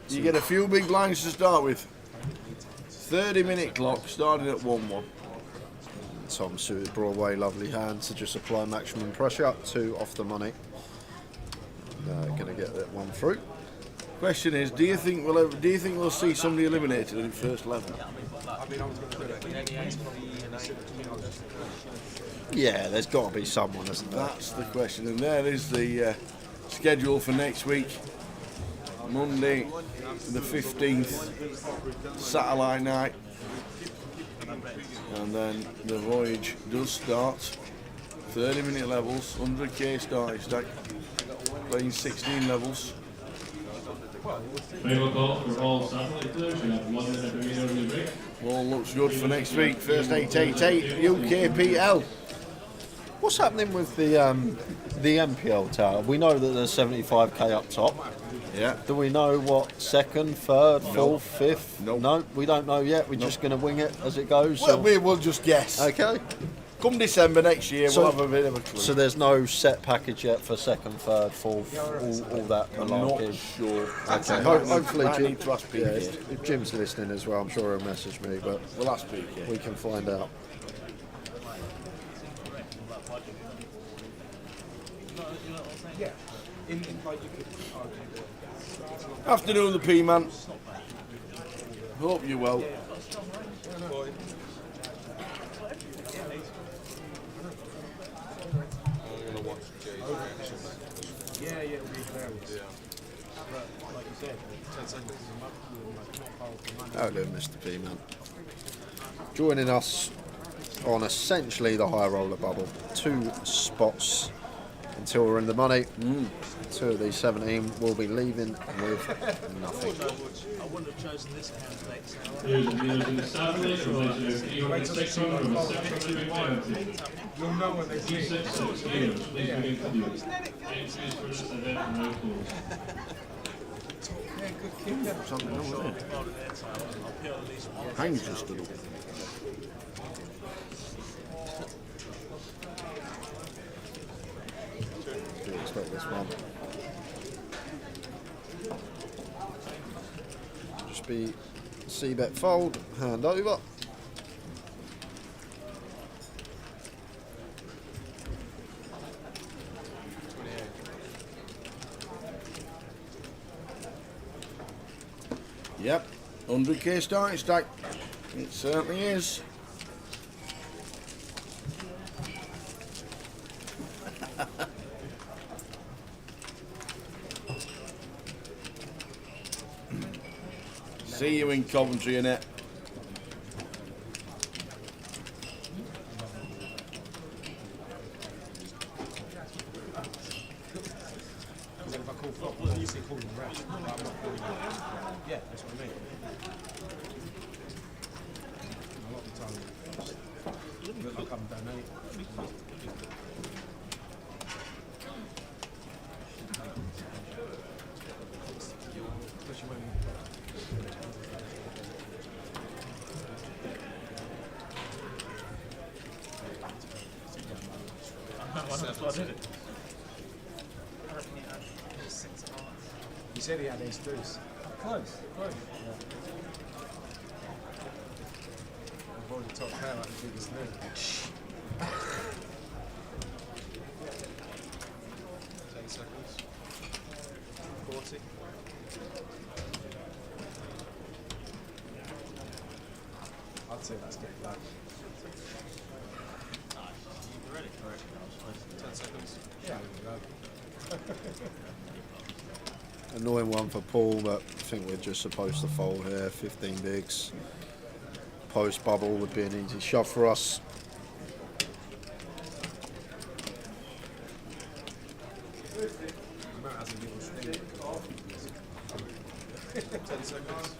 G: You get a few big blinds to start with. 30-minute clock starting at 1-1.
B: Tom suited Broadway, lovely hand to just apply maximum pressure. 2 off the money. Going to get that one through.
G: Question is, do you think we'll see somebody eliminated in first level?
B: Yeah, there's got to be someone, isn't there?
G: That's the question, and there is the schedule for next week. Monday, the 15th, satellite night, and then the voyage does start. 30-minute levels, 100k starting stack, playing 16 levels.
I: Final call for all satellite players. You have 1 minute remaining on your break.
G: All looks good for next week. First 888 UKPL.
B: What's happening with the MPL tower? We know that there's 75k up top.
G: Yeah.
B: Do we know what second, third, fourth, fifth?
G: No.
B: No, we don't know yet. We're just going to wing it as it goes.
G: Well,
B: or-
G: we will just guess.
B: Okay.
G: Come December next year,
B: So-
G: we'll have a bit of a clue.
B: So there's no set package yet for second, third, fourth, all that
G: I'm not
B: malarkey.
G: sure.
B: Okay.
G: Hopefully,
B: Hopefully,
G: need to ask PK.
B: if Jim's listening as well, I'm sure he'll message me, but
G: We'll ask PK.
B: we can find out.
G: Afternoon, the P-Man. Hope you're well.
H: I'm gonna watch Jay's reaction.
C: Yeah, it'll be very.
H: Yeah.
C: But like you said, 10 seconds is a not powerful man.
B: How do Mr. P, man? Joining us on essentially the high roller bubble. 2 spots until we're in the money. 2 of these 17 will be leaving with nothing.
A: I wouldn't have chosen this candidate.
I: Players and dealers in the satellite are pledging a 300 from a 600 penalty.
C: You'll know when they see it.
I: D6 dealers, please begin to deal. Entries for this event are now closed.
G: Something wrong with it. Hangs just stood up.
B: Do expect this one. Just be C-bet fold, hand over.
G: Yep, 100k starting stack. It certainly is. See you in Coventry, innit?
H: Yeah, that's what I mean. A lot of the time, look like I'm donating. Especially when he said he had ace deuce.
K: Close.
H: I've already top pair like the biggest lead. 10 seconds. 40. I'd say that's getting back.
A: You ready for it?
H: 10 seconds. Yeah.
B: Annoying one for Paul, but I think we're just supposed to fold here. 15 bigs. Post bubble would be an easy shove for us.
H: Matt has a little sting. 10 seconds.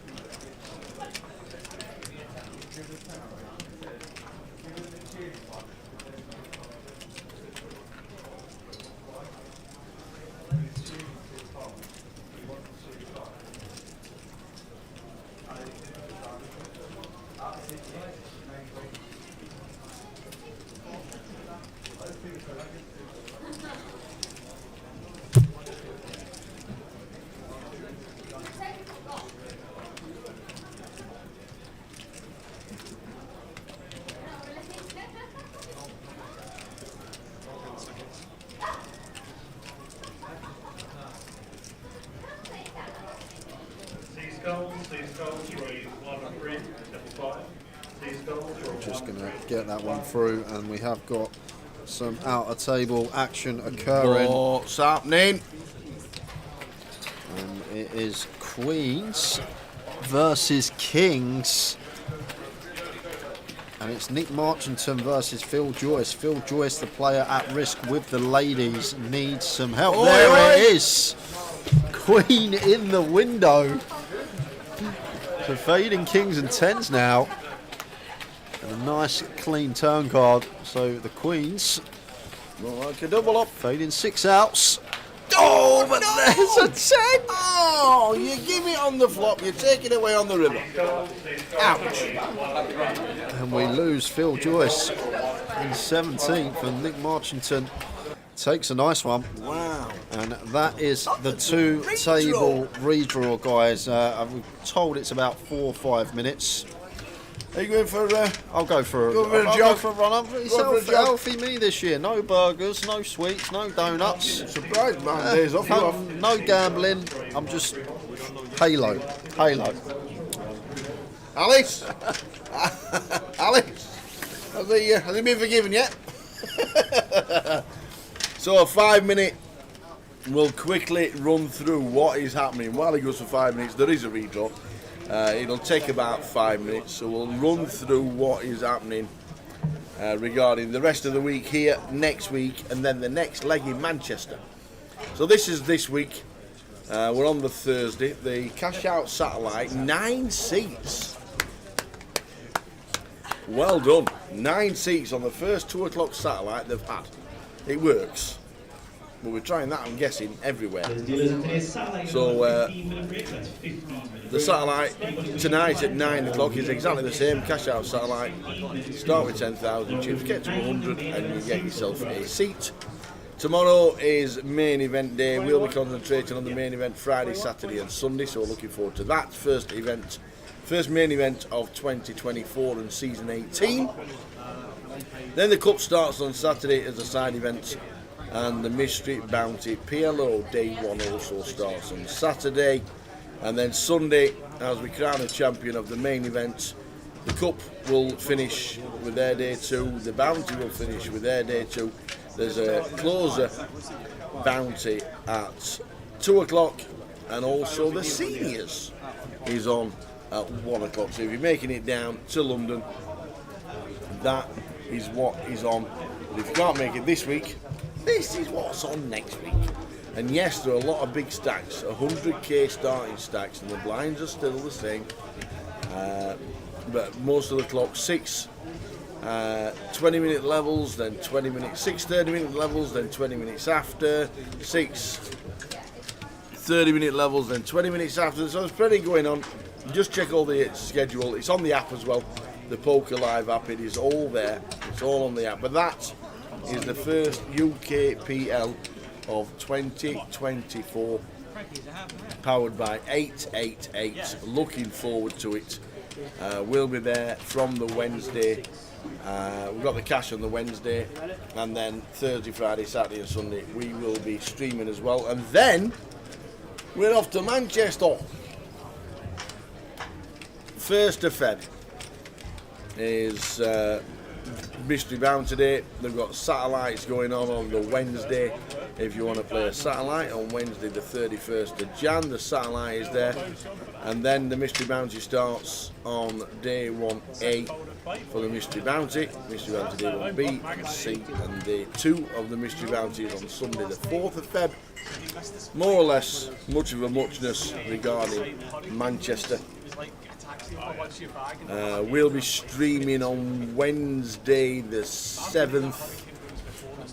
B: Just going to get that one through, and we have got some outer table action occurring.
G: What's happening?
B: And it is Queens versus Kings. And it's Nick Marchington versus Phil Joyce. Phil Joyce, the player at risk with the ladies, needs some help. There it is. Queen in the window. So fading Kings and Tens now. And a nice clean turn card. So the Queens,
G: More like a double up.
B: fading 6 outs. Oh, but there's a 10.
G: Oh, you give it on the flop, you take it away on the river. Ouch.
B: And we lose Phil Joyce in 17th, and Nick Marchington takes a nice one.
G: Wow.
B: And that is the two-table redraw, guys. I'm told it's about 4 or 5 minutes.
G: Are you going for
B: I'll go for
G: Go for a
B: I'll
G: jog.
B: go for a run up. It's
G: Go for a jog.
B: healthy me this year. No burgers, no sweets, no donuts.
G: surprise man? Days off you off.
B: No gambling. I'm just Halo.
G: Alice? Alice? Has he been forgiven yet? So a 5 minute, we'll quickly run through what is happening. While he goes for 5 minutes, there is a redraw. It'll take about 5 minutes, so we'll run through what is happening regarding the rest of the week here, next week, and then the next leg in Manchester. So this is this week. We're on the Thursday. The cash out satellite, 9 seats. Well done. 9 seats on the first 2 o'clock satellite they've had. It works. But we're trying that, I'm guessing, everywhere. So the satellite tonight at 9 o'clock is exactly the same. Cash out satellite. Start with 10,000 chips, get to 100 and you get yourself a seat. Tomorrow is main event day. We'll be concentrating on the main event Friday, Saturday and Sunday, so we're looking forward to that. First main event of 2024 and season 18. Then the Cup starts on Saturday as a side event, and the Mystery Bounty PLO Day 1 also starts on Saturday. And then Sunday as we crown a champion of the main event. The Cup will finish with their day 2, the Bounty will finish with their day 2. There's a closer Bounty at 2 o'clock, and also the Seniors is on at 1 o'clock. So if you're making it down to London, that is what is on. But if you can't make it this week, this is what's on next week. And yes, there are a lot of big stacks, 100k starting stacks, and the blinds are still the same. But most of the clocks, 6 20-minute levels, then 20 minutes, 6 30-minute levels, then 20 minutes after, 6 30-minute levels, then 20 minutes after. So there's plenty going on. Just check all the schedule. It's on the app as well, the Poker Live app. It is all there. It's all on the app. But that is the first UKPL of 2024, powered by 888. Looking forward to it. We'll be there from the Wednesday. We've got the cash on the Wednesday, and then Thursday, Friday, Saturday and Sunday we will be streaming as well. And then we're off to Manchester. 1st of Feb is Mystery Bounty Day. They've got satellites going on the Wednesday. If you want to play a satellite on Wednesday the 31st of Jan, the satellite is there. And then the Mystery Bounty starts on day 1A for the Mystery Bounty. Mystery Bounty day 1B, C, and day 2 of the Mystery Bounty is on Sunday the 4th of Feb. More or less, much of a muchness regarding Manchester. We'll be streaming on Wednesday the 7th,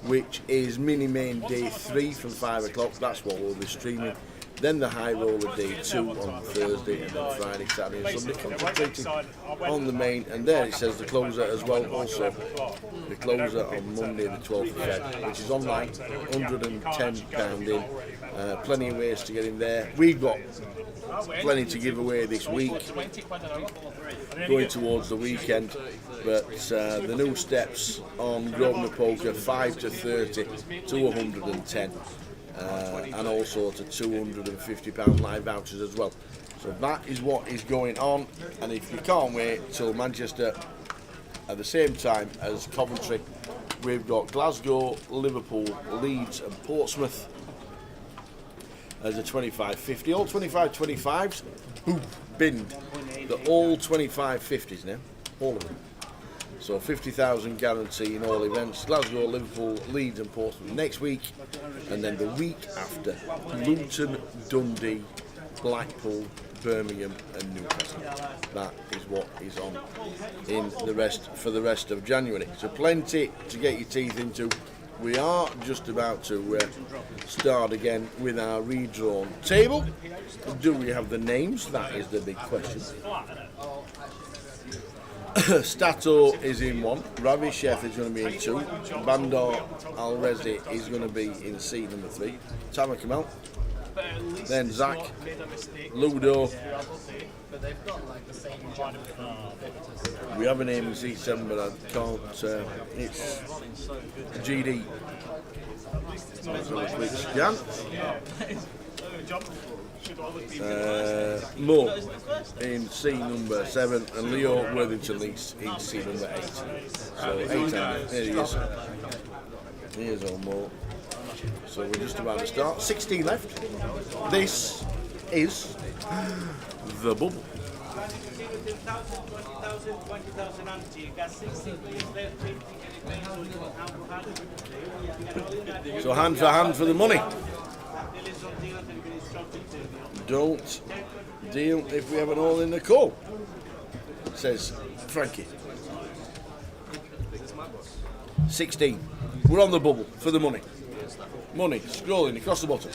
G: which is Mini Main Day 3 from 5 o'clock. That's what we'll be streaming. Then the High Roller Day 2 on Thursday, and then Friday, Saturday and Sunday concentrating on the main. And there it says the closer as well, also the closer on Monday the 12th of Feb, which is online, £110 in. Plenty of ways to get in there. We've got plenty to give away this week, going towards the weekend. But the new steps on Grosvenor Poker, 5 to 30 to 110. And also to £250 live vouchers as well. So that is what is going on. And if you can't wait till Manchester at the same time as Coventry, we've got Glasgow, Liverpool, Leeds and Portsmouth as a 25-50. All 25-25s, boom, binned. They're all 25-50s now, all of them. So 50,000 guarantee in all events. Glasgow, Liverpool, Leeds and Portsmouth next week. And then the week after, Luton, Dundee, Blackpool, Birmingham and Newcastle. That is what is on in the rest for the rest of January. So plenty to get your teeth into. We are just about to start again with our redrawn table. Do we have the names? That is the big question. Stato is in 1, Ravi Chef is going to be in 2, Bandar Al-Rezi is going to be in seat number 3, Tama Kamal, then Zach, Ludo, we have a name in C7 but I can't, it's GD. Jan. Mo in C number 7 and Leo Worthington Lease in C number 8. So 8 and there he is. Here's old Mo. So we're just about to start. 16 left. This is the bubble. So hand for the money. Don't deal if we have an all in the call, says Frankie. 16. We're on the bubble for the money. Money scrolling across the bottom.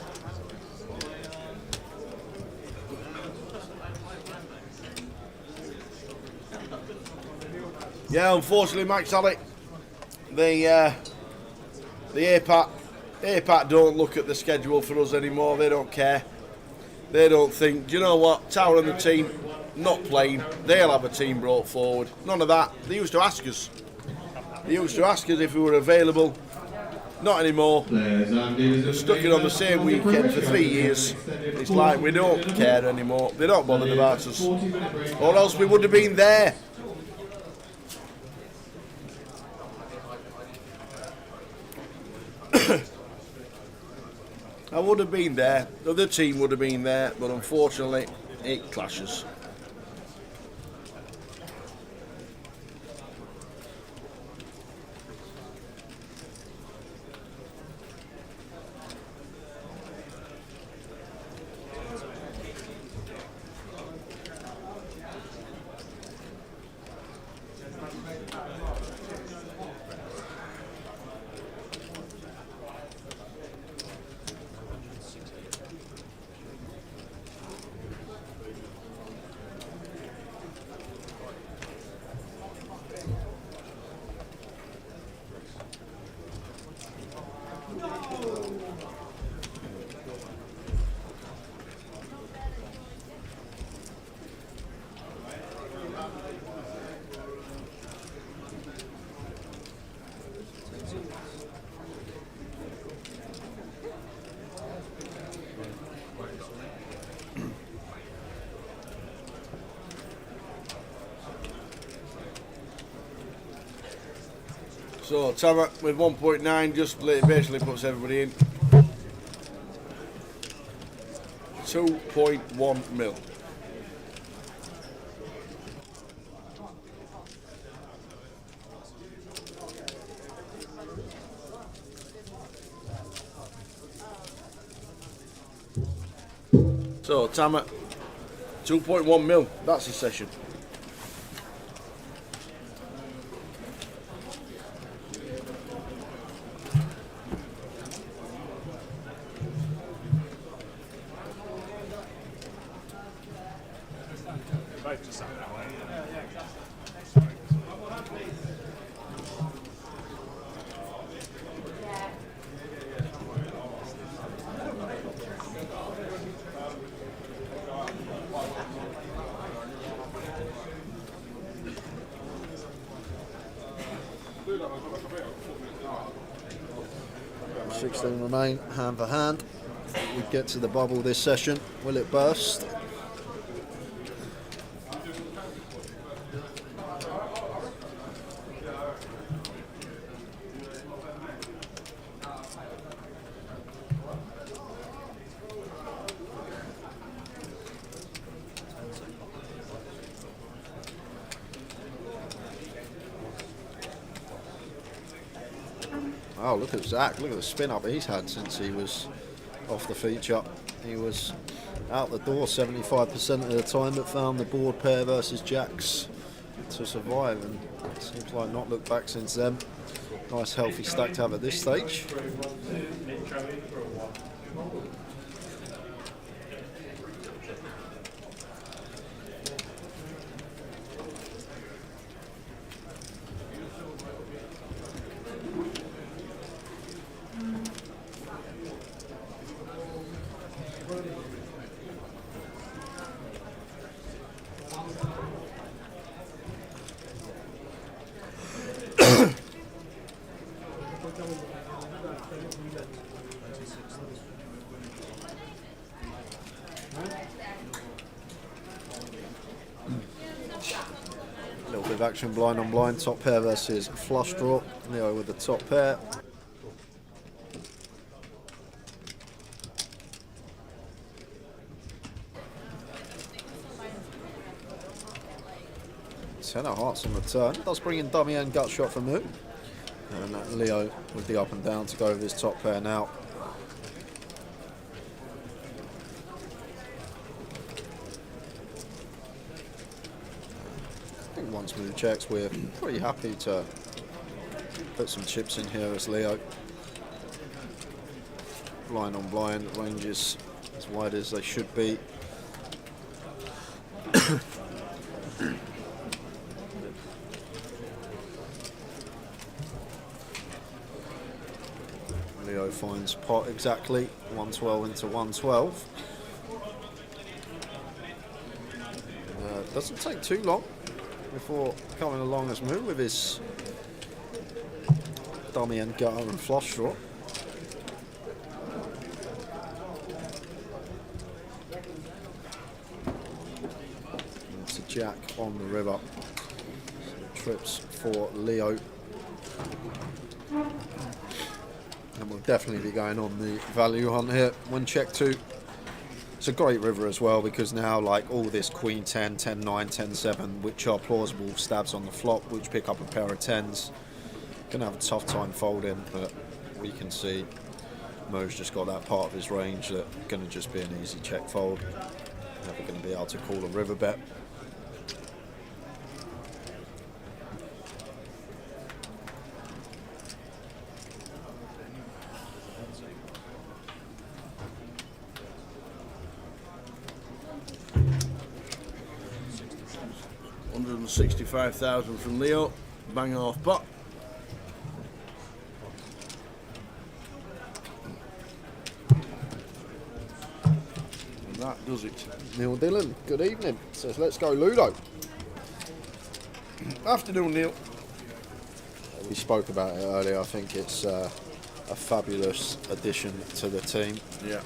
G: Yeah, unfortunately, Max Alec, the APAT don't look at the schedule for us anymore. They don't care. They don't think, do you know what, Tower and the team not playing, they'll have a team brought forward. None of that. They used to ask us. They used to ask us if we were available Not anymore.
I: Players and dealers
G: They've stuck it on the same weekend for 3 years. It's like we don't care anymore. They don't bother about us. Or else we would have been there. I would have been there. The other team would have been there, but unfortunately, it clashes. So Tama with 1.9 just basically puts everybody in. 2.1 mil. So Tama, 2.1 mil. That's the session.
B: Remain hand for hand. We get to the bubble this session. Will it burst? Oh, look at Zach. Look at the spin up he's had since he was off the feature. He was out the door 75% of the time, but found the board pair versus jacks to survive, and seems like not looked back since then. Nice healthy stack to have at this stage. Action blind on blind, top pair versus flush draw. Leo with the top pair. Ten of hearts on the turn. Does bring in dummy and gut shot for Moo. And Leo with the up and down to go with his top pair now. Once Moo checks, we're pretty happy to put some chips in here as Leo. Blind on blind, ranges as wide as they should be. Leo finds pot exactly, 112 into 112. Doesn't take too long before coming along as Moo with his dummy and gutter and flush draw. Jack on the river. Trips for Leo. And we'll definitely be going on the value hunt here when check 2. It's a great river as well because now like all this Queen 10, 10 9, 10 7, which are plausible stabs on the flop, which pick up a pair of 10s. Gonna have a tough time folding, but we can see Mo's just got that part of his range that gonna just be an easy check fold. Never gonna be able to call a river bet.
G: $165,000 from Leo, bang off pot. And that does it.
B: Neil Dillon, good evening. Says let's go Ludo.
G: Afternoon, Neil.
B: We spoke about it earlier. I think it's a fabulous addition to the team.
G: Yeah.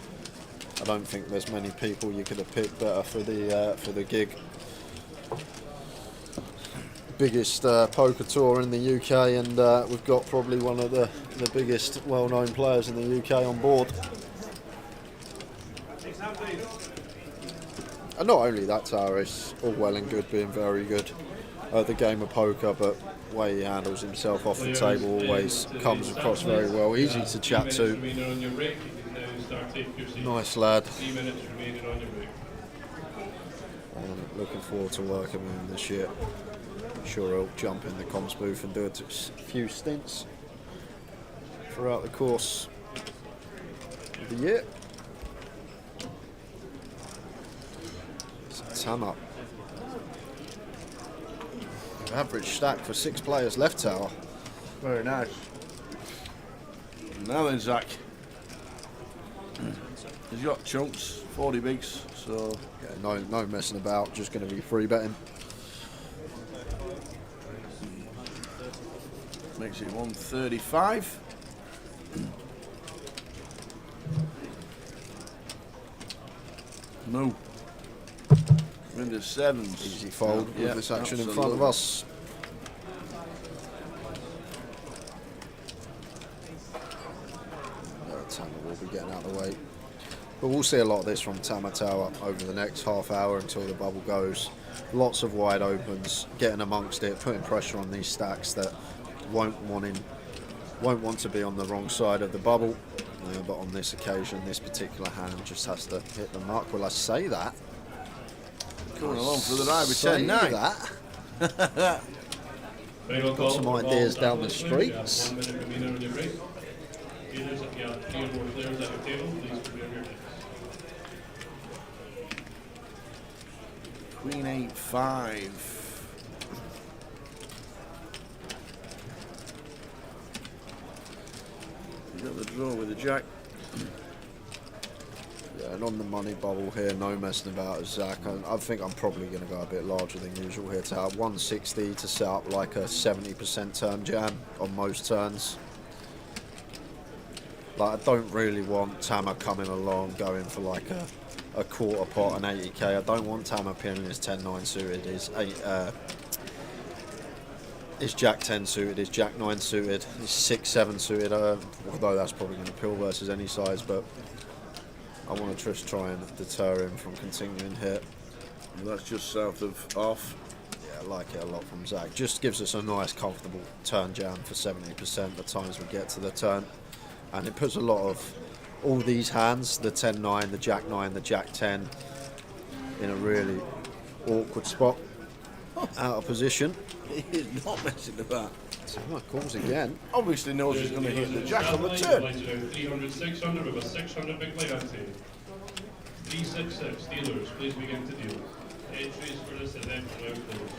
B: I don't think there's many people you could have picked better for the gig. Biggest poker tour in the UK, and we've got probably one of the biggest well-known players in the UK on board. And not only that, Tara, it's all well and good being very good at the game of poker, but the way he handles himself off the table always comes across very well. Easy to chat to. Nice lad. And looking forward to working with him this year. I'm sure he'll jump in the comms booth and do a few stints throughout the course of the year. Tama. Average stack for 6 players left, Tower.
G: Very nice. Now then, Zach. He's got chunks, 40 bigs, so
B: yeah, no messing about. Just going to be free betting.
G: Makes it 135. No. Into sevens.
B: Easy fold with
G: yeah,
B: this action
G: absolutely.
B: in front of us. Tama will be getting out of the way. But we'll see a lot of this from Tama Tower over the next half hour until the bubble goes. Lots of wide opens, getting amongst it, putting pressure on these stacks that won't want to be on the wrong side of the bubble. But on this occasion, this particular hand just has to hit the mark. Will I say that?
G: Coming along for the ride with
B: Say
G: 10-9.
B: that. Got some ideas down the streets.
G: Queen 8-5. You got the draw with the jack.
B: Yeah, and on the money bubble here, no messing about with Zach. I think I'm probably going to go a bit larger than usual here to have 160 to set up like a 70% turn jam on most turns. Like, I don't really want Tama coming along going for like a quarter pot and 80k. I don't want Tama pinning his 10-9 suited, his Jack 10 suited, his Jack 9 suited, his 6-7 suited, although that's probably going to pill versus any size, but I want to just try and deter him from continuing here.
G: And that's just south of off.
B: Yeah, I like it a lot from Zach. Just gives us a nice, comfortable turn jam for 70% the times we get to the turn. And it puts a lot of all these hands, the 10-9, the Jack 9, the Jack 10, in a really awkward spot, out of position.
G: He is not messing about.
B: Tama calls again.
G: Obviously knows he's going to hit the jack on the turn.
I: 300, 600 with a 600 big blind ante. 366 dealers, please begin to deal. Entries for this event are now closed.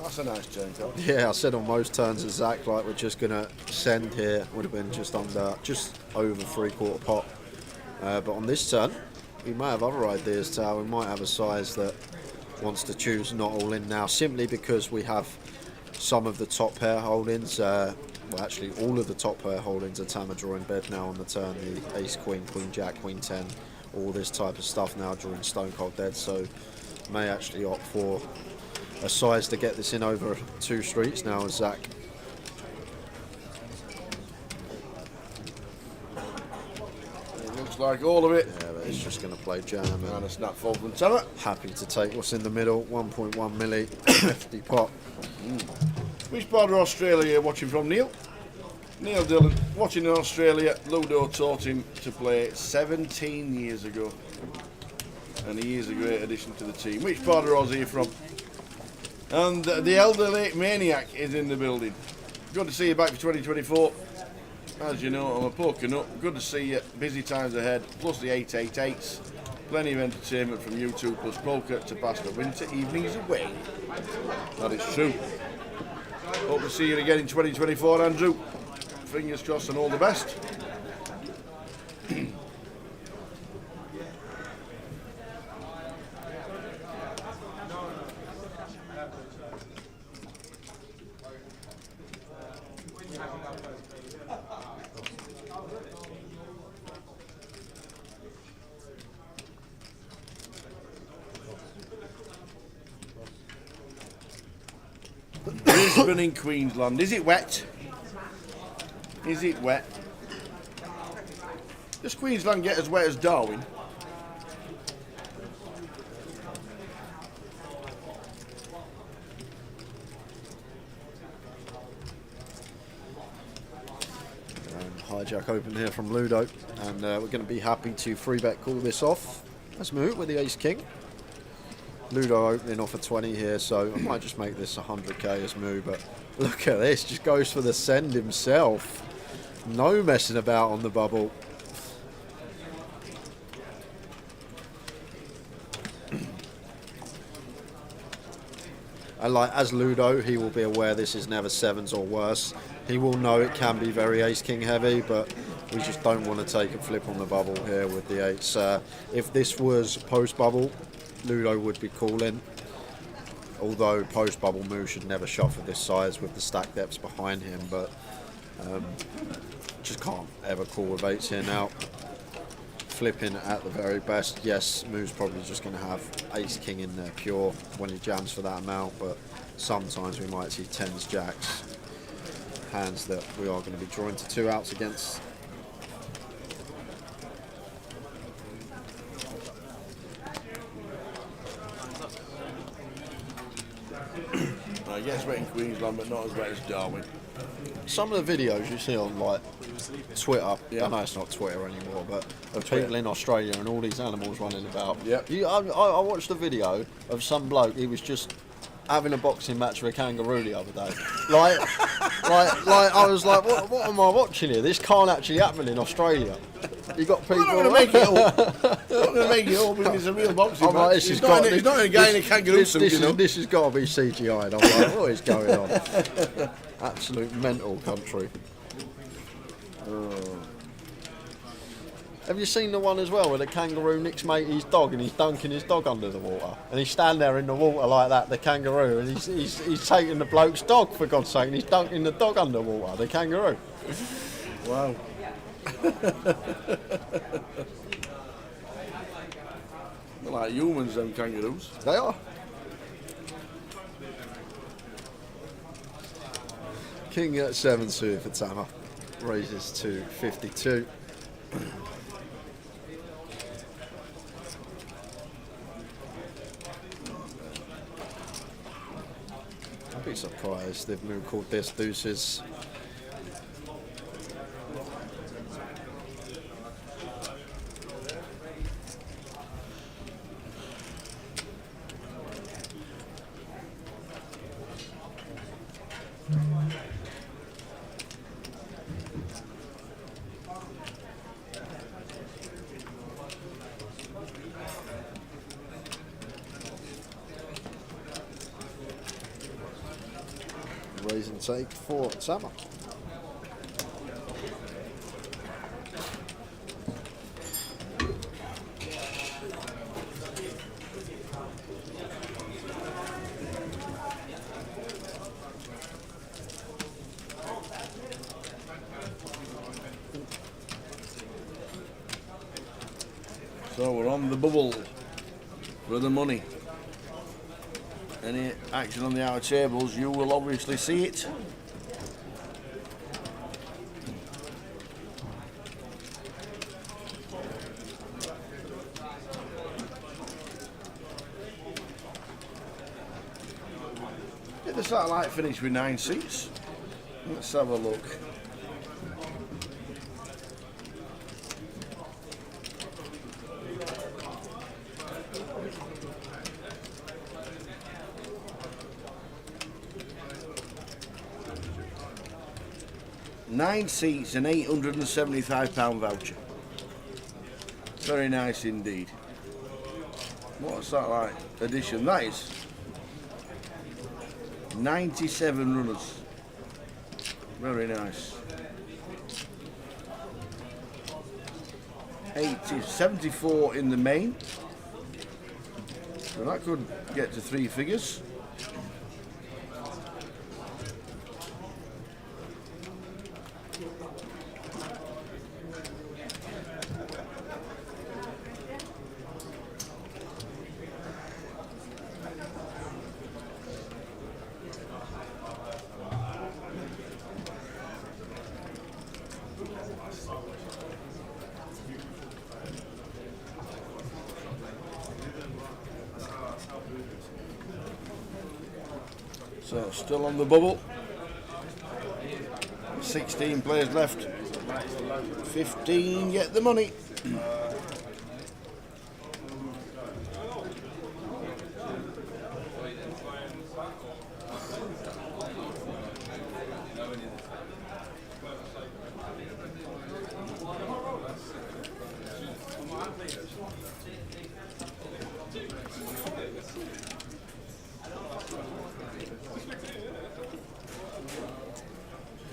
G: That's a nice turn, Tom.
B: Yeah, I said on most turns of Zach, like we're just going to send here, would have been just over 3/4 pot. But on this turn, we may have other ideas, Tao. We might have a size that wants to choose not all in now, simply because we have some of the top pair holdings. well, actually, all of the top pair holdings are Tama drawing bed now on the turn. The ace, queen, queen, jack, queen 10, all this type of stuff now drawing stone cold dead. So may actually opt for a size to get this in over 2 streets now as Zach.
G: It looks like all of it.
B: Yeah, but it's just going to play jam
G: And a snap fold from Tama.
B: happy to take what's in the middle. 1.1 milli, 50 pot.
G: Which part of Australia are you watching from, Neil? Neil Dillon, watching in Australia. Ludo taught him to play 17 years ago. And he is a great addition to the team. Which part of Oz are you from? And the elderly maniac is in the building. Good to see you back for 2024. As you know, I'm a poker nut. Good to see you. Busy times ahead. Plus the 888s. Plenty of entertainment from YouTube plus poker to pass the winter evenings away. That is true. Hope to see you again in 2024, Andrew. Fingers crossed and all the best. Brisbane in Queensland. Is it wet? Is it wet? Does Queensland get as wet as Darwin?
B: Hijack open here from Ludo, and we're going to be happy to 3-bet call this off. Let's move with the ace king. Ludo opening off a 20 here, so I might just make this 100k as move, but look at this, just goes for the send himself. No messing about on the bubble. And like, as Ludo, he will be aware this is never 7s or worse. He will know it can be very ace-king heavy, but we just don't want to take a flip on the bubble here with the 8s. If this was post-bubble, Ludo would be calling. Although post-bubble move should never shuffle this size with the stack depths behind him, but just can't ever call with 8s here now. Flipping at the very best, yes, move's probably just going to have ace-king in there pure when he jams for that amount, but sometimes we might see 10s, jacks, hands that we are going to be drawing to 2 outs against.
G: I guess wet in Queensland, but not as wet as Darwin.
B: Some of the videos you see on like Twitter,
G: Yeah.
B: I know it's not Twitter anymore, but of people in Australia and all these animals running about.
G: Yep.
B: I watched a video of some bloke, he was just having a boxing match with a kangaroo the other day. like I was like, what am I watching here? This can't actually happen in Australia. You got people.
G: I'm not going to make it all. I'm not going to make it all because it's a real boxing
B: I'm
G: match.
B: like, this
G: He's
B: has
G: not,
B: got-
G: he's not a guy in a kangaroo suit, you know.
B: This has got to be CGI'd. I'm like, what is going on? Absolute mental country. Have you seen the one as well where the kangaroo nicks mate his dog and he's dunking his dog under the water? And he's standing there in the water like that, the kangaroo, and he's taking the bloke's dog, for God's sake, and he's dunking the dog underwater, the kangaroo.
G: Wow. They're like humans, them kangaroos.
B: They are. King at 7 suited for Tama. Raises to 52. I'd be surprised if Moon called this deuces. Raise and take for Tama.
G: So we're on the bubble for the money. Any action on the outer tables, you will obviously see it. Did the satellite finish with 9 seats? Let's have a look. Nine seats and £875 voucher. Very nice indeed. What a satellite edition that is. 97 runners. Very nice. 74 in the main. So that could get to 3 figures. So still on the bubble. 16 players left. 15 get the money.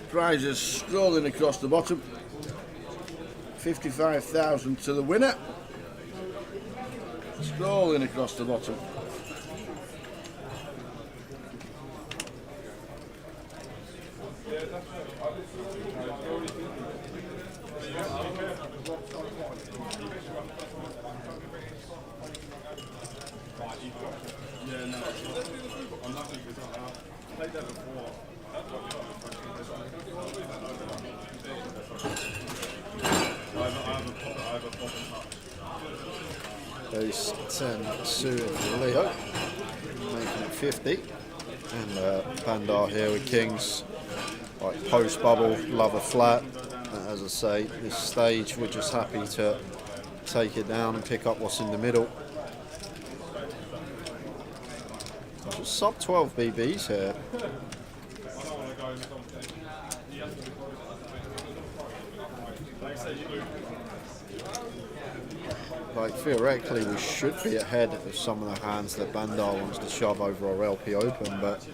G: Prizes strolling across the bottom. 55,000 to the winner. Strolling across the bottom.
B: Those 10 suited for Leo, making it 50. And Bandar here with Kings, like post bubble, love a flat. As I say, this stage we're just happy to take it down and pick up what's in the middle. Just sub 12 BBs here. Like theoretically we should be ahead of some of the hands that Bandar wants to shove over our LP Open, but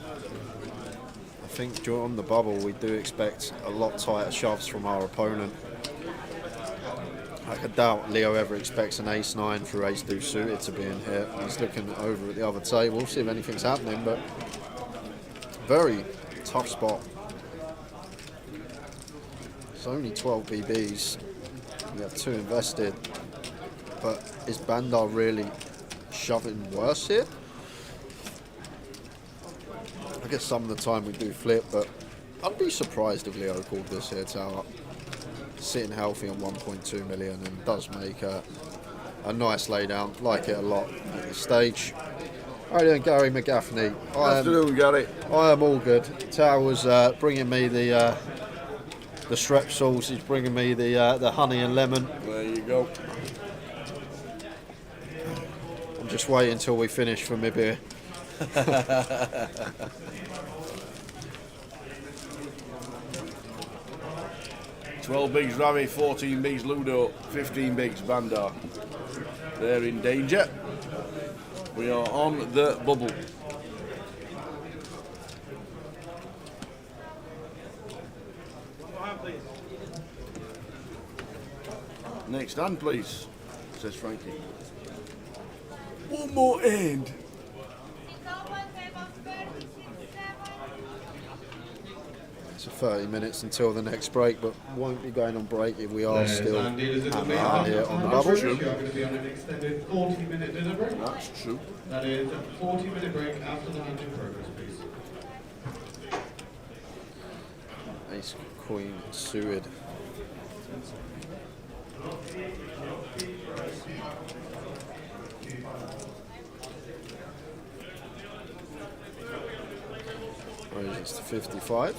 B: I think on the bubble we do expect a lot tighter shoves from our opponent. I doubt Leo ever expects an ace-9 through ace-2 suited to be in here. He's looking over at the other table, we'll see if anything's happening, but very tough spot. It's only 12 BBs, we have 2 invested. But is Bandar really shoving worse here? I guess some of the time we do flip, but I'd be surprised if Leo called this here tower. Sitting healthy on 1.2 million and does make a nice laydown. Like it a lot at this stage. How are you doing, Gary McGaffney?
G: Afternoon, Gary.
B: I am all good. Tao was bringing me the strepsils. He's bringing me the honey and lemon.
G: There you go.
B: Just wait until we finish for my beer.
G: 12 bigs Ravi, 14 bigs Ludo, 15 bigs Bandar. They're in danger. We are on the bubble. Next hand, please, says Frankie. One more end.
B: So 30 minutes until the next break, but won't be going on break if we are still
F: And dealers in the
B: hanging
F: main
B: out here on the bubble.
F: You are going to be on an extended 40-minute dinner break.
G: That's true.
F: That is a 40-minute break after the hand in progress, please.
B: Ace, Queen, suited. Raises to 55.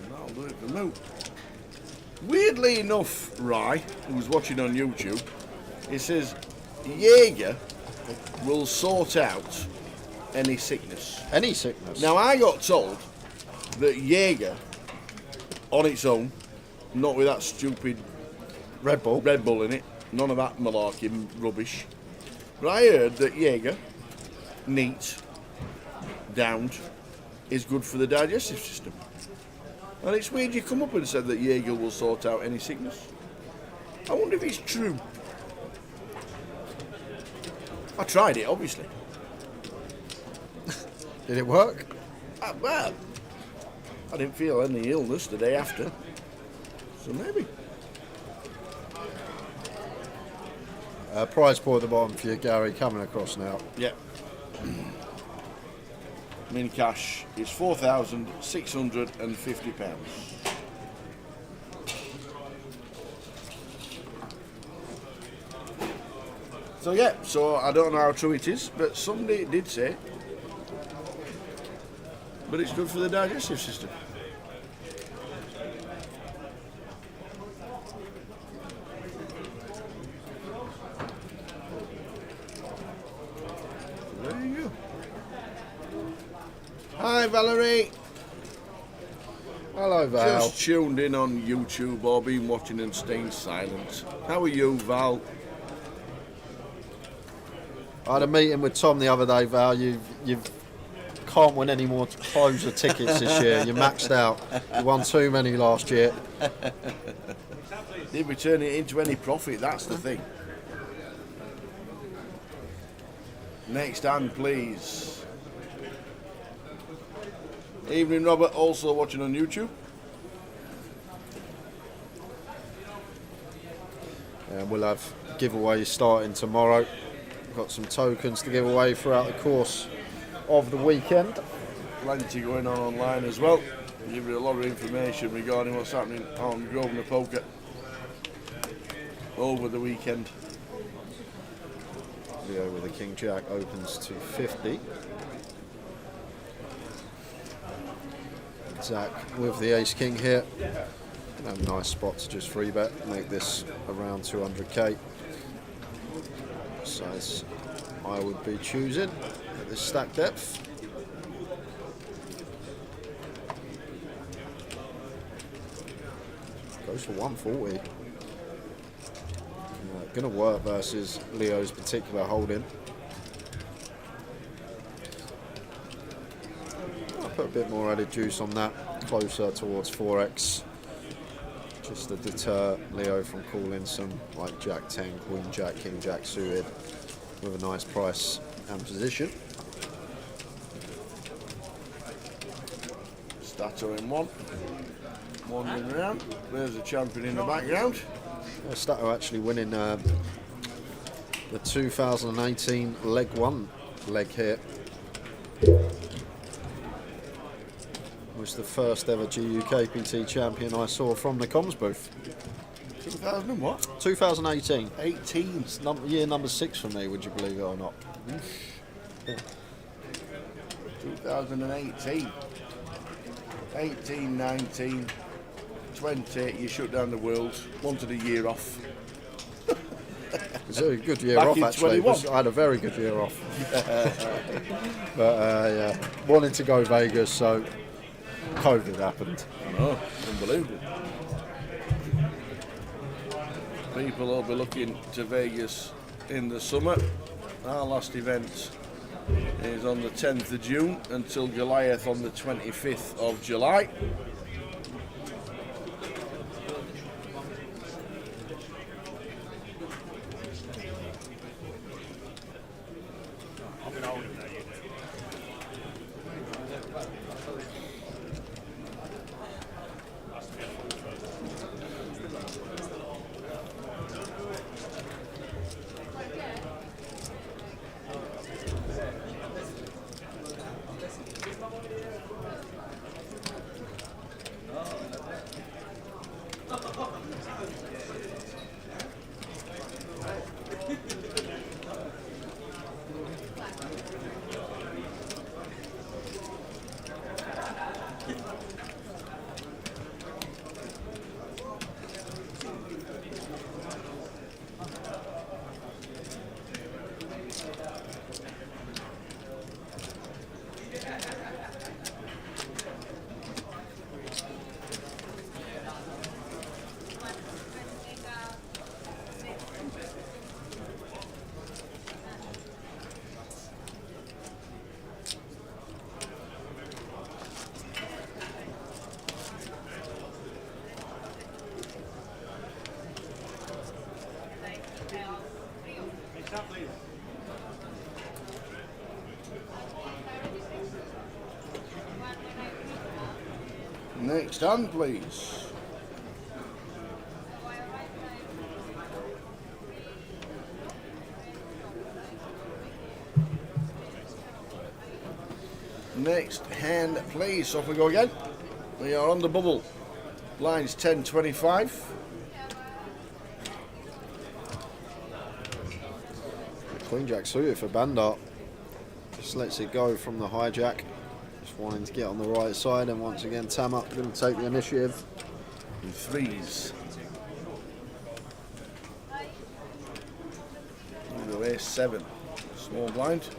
G: That'll do it for me. Weirdly enough, Rye, who's watching on YouTube, he says Jaeger will sort out any sickness.
B: Any sickness?
G: Now, I got told that Jaeger, on its own, not with that stupid
B: Red Bull.
G: Red Bull in it, none of that malarkey rubbish, but I heard that Jaeger, neat, downed, is good for the digestive system. And it's weird you come up and said that Jaeger will sort out any sickness. I wonder if it's true. I tried it, obviously.
B: Did it work?
G: Well, I didn't feel any illness the day after. So maybe.
B: Prize pool at the bottom for you, Gary, coming across now.
G: Yeah. Min cash is £4,650. So yeah, so I don't know how true it is, but somebody did say, but it's good for the digestive system. There you go. Hi Valerie.
B: Hello, Val.
G: Just tuned in on YouTube or been watching and staying silent. How are you, Val?
B: I had a meeting with Tom the other day, Val. You can't win any more closer tickets this year. You maxed out. You won too many last year.
G: Did we turn it into any profit? That's the thing. Next hand, please. Evening, Robert. Also watching on YouTube.
B: And we'll have giveaways starting tomorrow. Got some tokens to give away throughout the course of the weekend.
G: Plenty going on online as well. Give you a lot of information regarding what's happening on Grosvenor Poker over the weekend.
B: Leo with the King Jack opens to 50. Zach with the Ace King here. A nice spot to just free bet, make this around 200k. Size I would be choosing at this stack depth. Goes for 140. Gonna work versus Leo's particular holding. I'll put a bit more added juice on that, closer towards 4x. Just to deter Leo from calling some like Jack 10, Queen Jack, King Jack suited with a nice price and position.
G: Stato in one. Wandering around. There's a champion in the background.
B: Stato actually winning the 2018 leg 1 leg here. Was the first ever GUKPT champion I saw from the comms booth.
G: 2000 and what?
B: 2018.
G: 18.
B: It's year number 6 for me, would you believe it or not?
G: 2018. 18, 19, 20, you shut down the world. Wanted a year off.
B: It's a good year
G: Back
B: off
G: in
B: actually.
G: 21.
B: I had a very good year off. But yeah, wanted to go Vegas, so COVID happened.
G: I know, unbelievable. People will be looking to Vegas in the summer. Our last event is on the 10th of June until Goliath on the 25th of July.
E: I've been holding that unit. Has to be a full trust.
G: Next hand, please. Next hand, please. Off we go again. We are on the bubble. Lines 10.25.
B: Queen Jack suited for Bandar. Just lets it go from the hijack. Just wanting to get on the right side, and once again Tamak going to take the initiative.
G: In threes. Ludo A7. Small blind.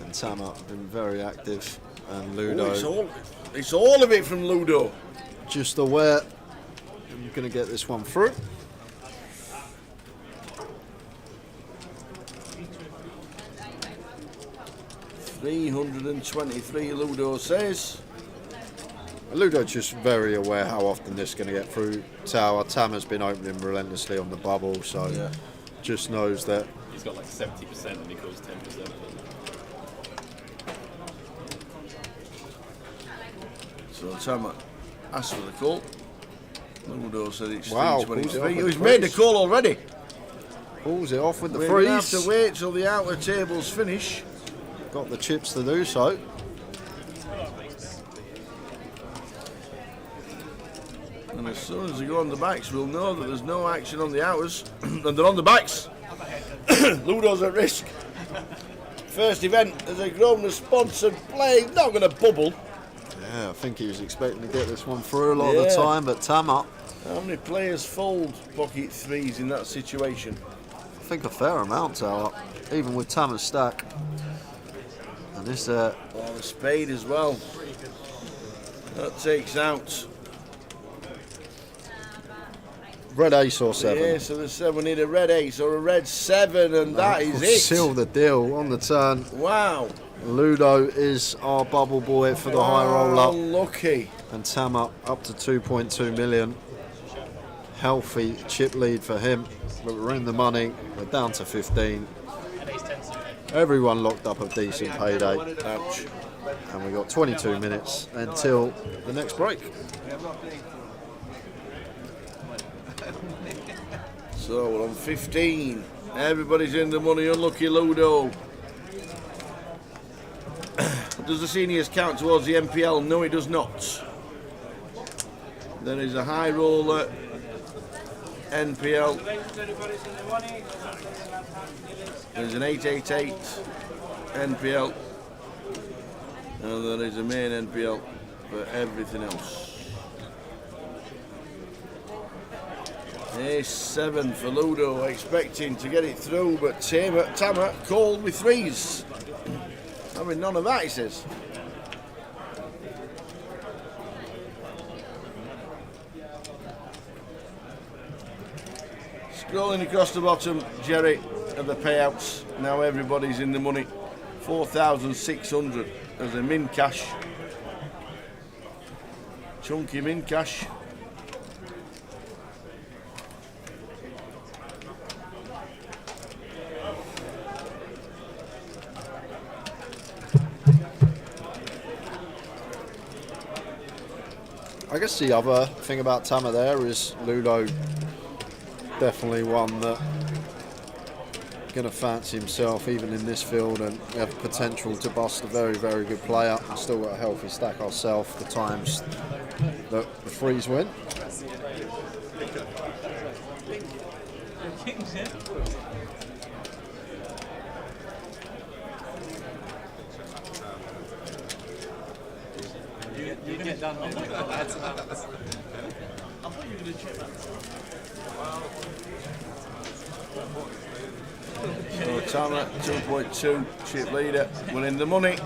B: And Tamak been very active, and Ludo
G: It's all of it from Ludo.
B: just aware I'm going to get this one through.
G: $323, Ludo says.
B: Ludo's just very aware how often this is going to get through tower. Tam has been opening relentlessly on the bubble, so just knows that.
H: He's got like 70% and he calls 10%.
G: So Tam asked for the call. Ludo said it's
B: Wow,
G: 323. He's made the call already.
B: Pulls it off with the
G: We're
B: freeze.
G: going to have to wait till the outer tables finish.
B: Got the chips to do so.
G: And as soon as they go on the backs, we'll know that there's no action on the outers. And they're on the backs. Ludo's at risk. First event as a Grosvenor-sponsored play. Not going to bubble.
B: Yeah, I think he was expecting to get this one through a lot of the time, but Tamak.
G: How many players fold pocket threes in that situation?
B: I think a fair amount, Tower, even with Tamak's stack. And this
G: Oh, the spade as well. That takes out.
B: red ace or 7.
G: Yeah, so they said we need a red ace or a red 7, and that is it.
B: Seal the deal on the turn.
G: Wow.
B: Ludo is our bubble boy for the high roll up.
G: Lucky.
B: And Tamak up to 2.2 million. Healthy chip lead for him. But we're in the money. We're down to 15. Everyone locked up a decent payday.
G: Ouch.
B: And we got 22 minutes until the next break.
G: So we're on 15. Everybody's in the money. Unlucky Ludo. Does the seniors count towards the MPL? No, it does not. There is a high roller NPL. There's an 888 NPL. And there is a main NPL for everything else. A7 for Ludo, expecting to get it through, but Tamak called with threes. I mean, none of that, he says. Scrolling across the bottom, Jerry, of the payouts. Now everybody's in the money. 4,600 as a min cash. Chunky min cash.
B: I guess the other thing about Tama there is Ludo definitely one that going to fancy himself even in this field and have potential to bust a very, very good player. We've still got a healthy stack ourselves the times that the freeze win.
H: You get done. I thought you were going to check that.
G: So Tama 2.2 chip leader, winning the money.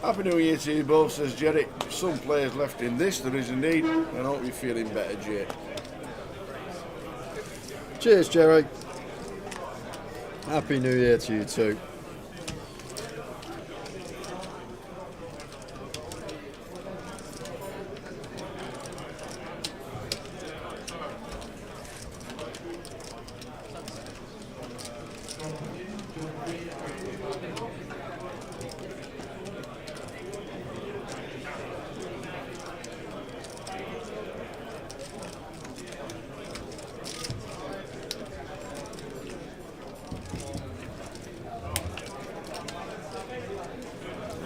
G: Happy New Year to you both, says Jerry. Some players left in this, there is indeed. I hope you're feeling better, Jay.
B: Cheers, Jerry. Happy New Year to you too.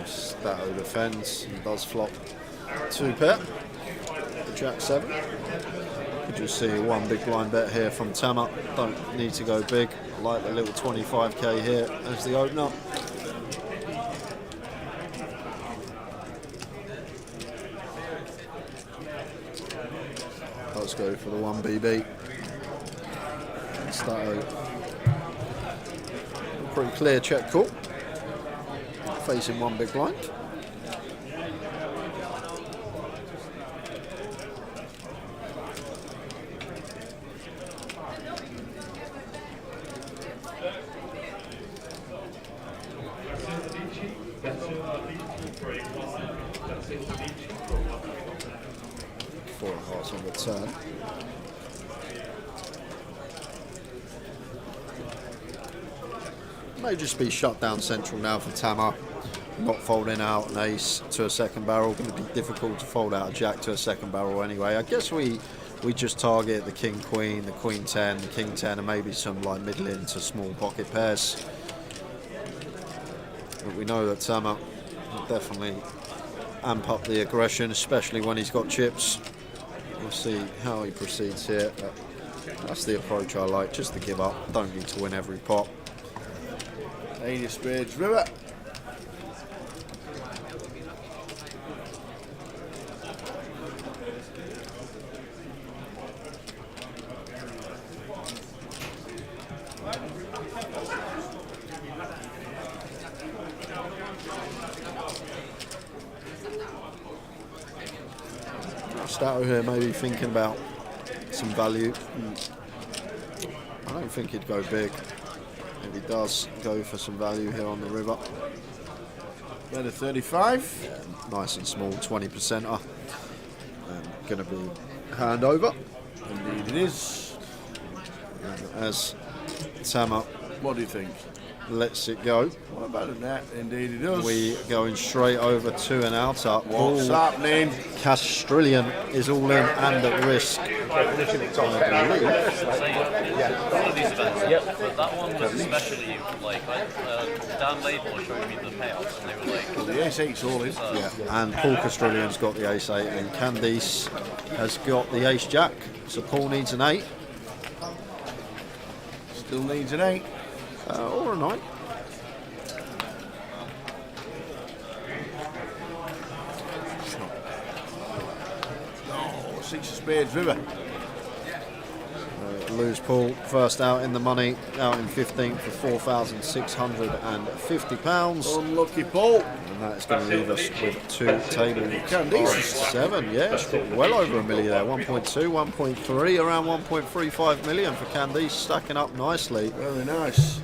B: Stato defends and does flop 2 pair. Jack 7. You just see one big blind bet here from Tama. Don't need to go big. I like the little 25k here as the opener. Let's go for the 1BB. Stato. Pretty clear check call. Facing one big blind. Four and a half on the turn. May just be shut down central now for Tama. Not folding out an ace to a second barrel. Going to be difficult to fold out a jack to a second barrel anyway. I guess we just target the king queen, the queen 10, the king 10, and maybe some like middling to small pocket pairs. But we know that Tama will definitely amp up the aggression, especially when he's got chips. We'll see how he proceeds here. But that's the approach I like, just to give up. Don't need to win every pot.
G: 8 of spades, river.
B: Stato here maybe thinking about some value. I don't think he'd go big. If he does go for some value here on the river.
G: Better 35.
B: Yeah, nice and small, 20%er. Going to be hand over.
G: Indeed it is.
B: And as Tama,
G: what do you think?
B: Lets it go.
G: What about that? Indeed it does.
B: We going straight over to an outer.
G: What's happening?
B: Castrillion is all in and at risk.
L: One of these events, but that one was especially like Dan Label was showing me the payouts and they were like...
G: Well, the ace 8's all in.
B: Yeah, and Paul Castrillion's got the ace 8 and Candice has got the ace jack. So Paul needs an 8.
G: Still needs an 8.
B: Or a 9.
G: Oh, 6 of spades, river.
B: Lose Paul, first out in the money, out in 15th for £4,650.
G: Unlucky Paul.
B: And that's going to leave us with 2 tables.
G: Candice.
B: 7, yeah, it's got well over a million there. 1.2, 1.3, around 1.35 million for Candice, stacking up nicely.
G: Very nice.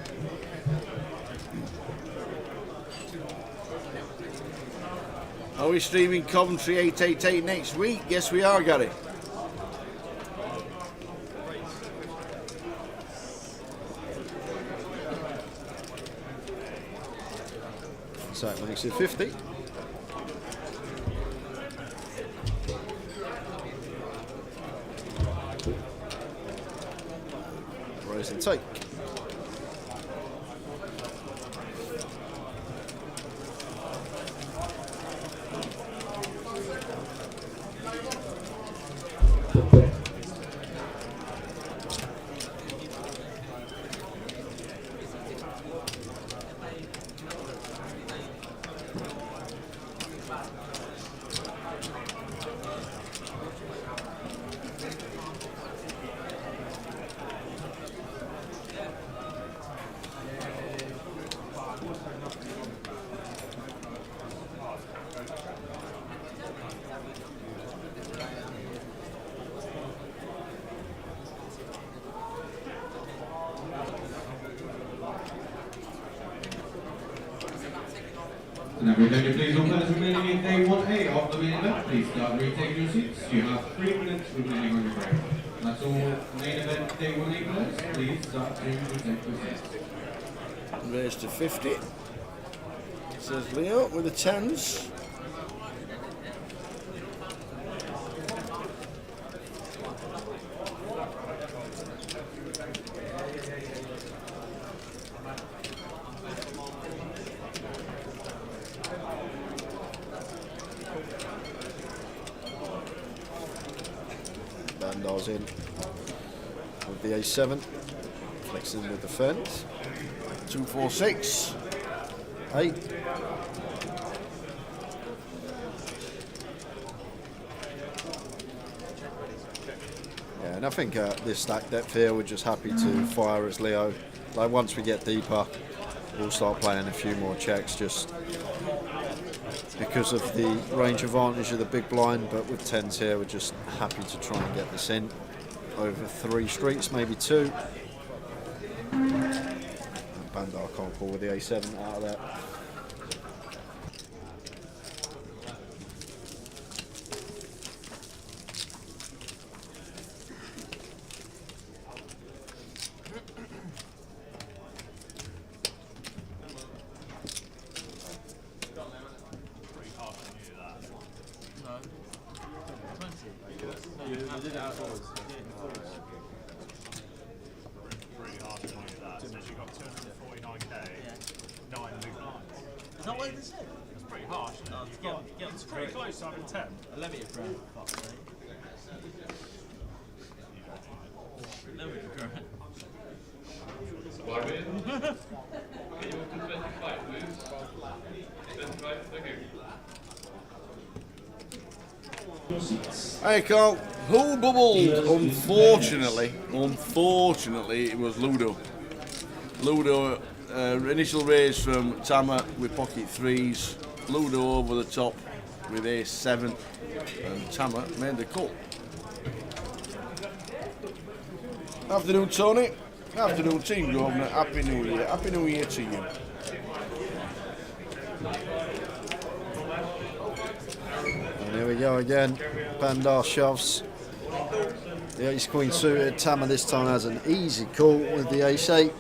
G: Are we streaming Coventry 888 next week? Yes, we are, Gary.
B: So that makes it 50. Raise and take.
F: And everybody, please all players remaining in day 1A of the main event, please start retaking your seats. You have 3 minutes remaining on your break. That's all main event day 1A players, please start to retake your seats.
G: Raised to 50. Says Leo with the 10s.
B: Bandar's in with the A7, flexing with the fence.
G: 2, 4, 6.
B: 8. Yeah, and I think this stack depth here, we're just happy to fire as Leo. Like once we get deeper, we'll start playing a few more checks just because of the range advantage of the big blind, but with 10s here, we're just happy to try and get this in over 3 streets, maybe 2. Bandar can't pull with the A7 out of that.
E: Is that what this is? It's pretty harsh. It's pretty close to having 10.
H: 11 grand, fuck's sake. 11 grand.
G: Hey Carl, who bubbled? Unfortunately, it was Ludo. Ludo, initial raise from Tama with pocket 3s. Ludo over the top with A7, and Tama made the cut. Afternoon, Tony. Afternoon, Team Governor. Happy New Year. Happy New Year to you.
B: And here we go again. Bandar shoves. The ace queen suited. Tama this time has an easy call with the ace 8.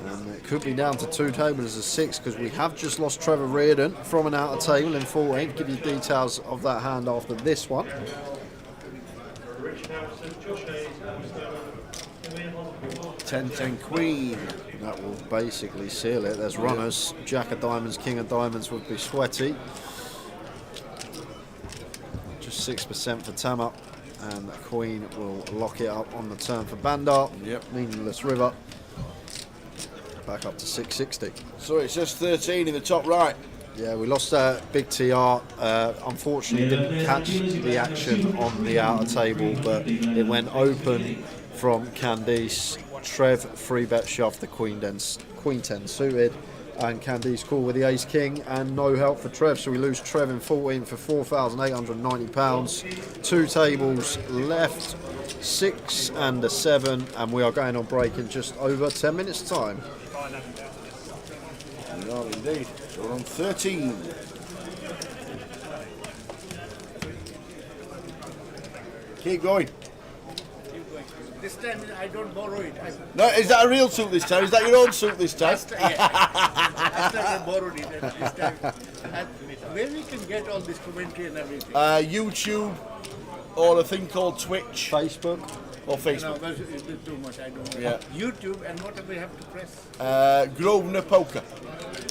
B: And it could be down to 2 tables as a 6 because we have just lost Trevor Reardon from an outer table in 14th. Give you details of that hand after this one.
G: 10-10 Queen.
B: That will basically seal it. There's runners. Jack of diamonds, king of diamonds would be sweaty. Just 6% for Tama. and the Queen will lock it up on the turn for Bandar.
G: Yep.
B: Meaningless River. Back up to 660.
G: So it's just 13 in the top right.
B: Yeah, we lost Big TR. Unfortunately, didn't catch the action on the outer table, but it went open from Candice. Trev 3-bet shoved the Queen 10 suited, and Candice called with the Ace King, and no help for Trev. So we lose Trev in 14 for £4,890. 2 tables left, 6 and a 7, and we are going on break in just over 10 minutes' time.
G: We are indeed. So we're on 13. Keep going.
M: This time I don't borrow it.
G: No, is that a real suit this time? Is that your own suit this time?
M: Last time I borrowed it, and this time. Where we can get all this commentary and everything?
G: YouTube or a thing called Twitch.
B: Facebook.
G: Or Facebook.
M: No, that's a bit too much. I don't know.
G: Yeah.
M: YouTube, and what do we have to press?
G: Grosvenor Poker.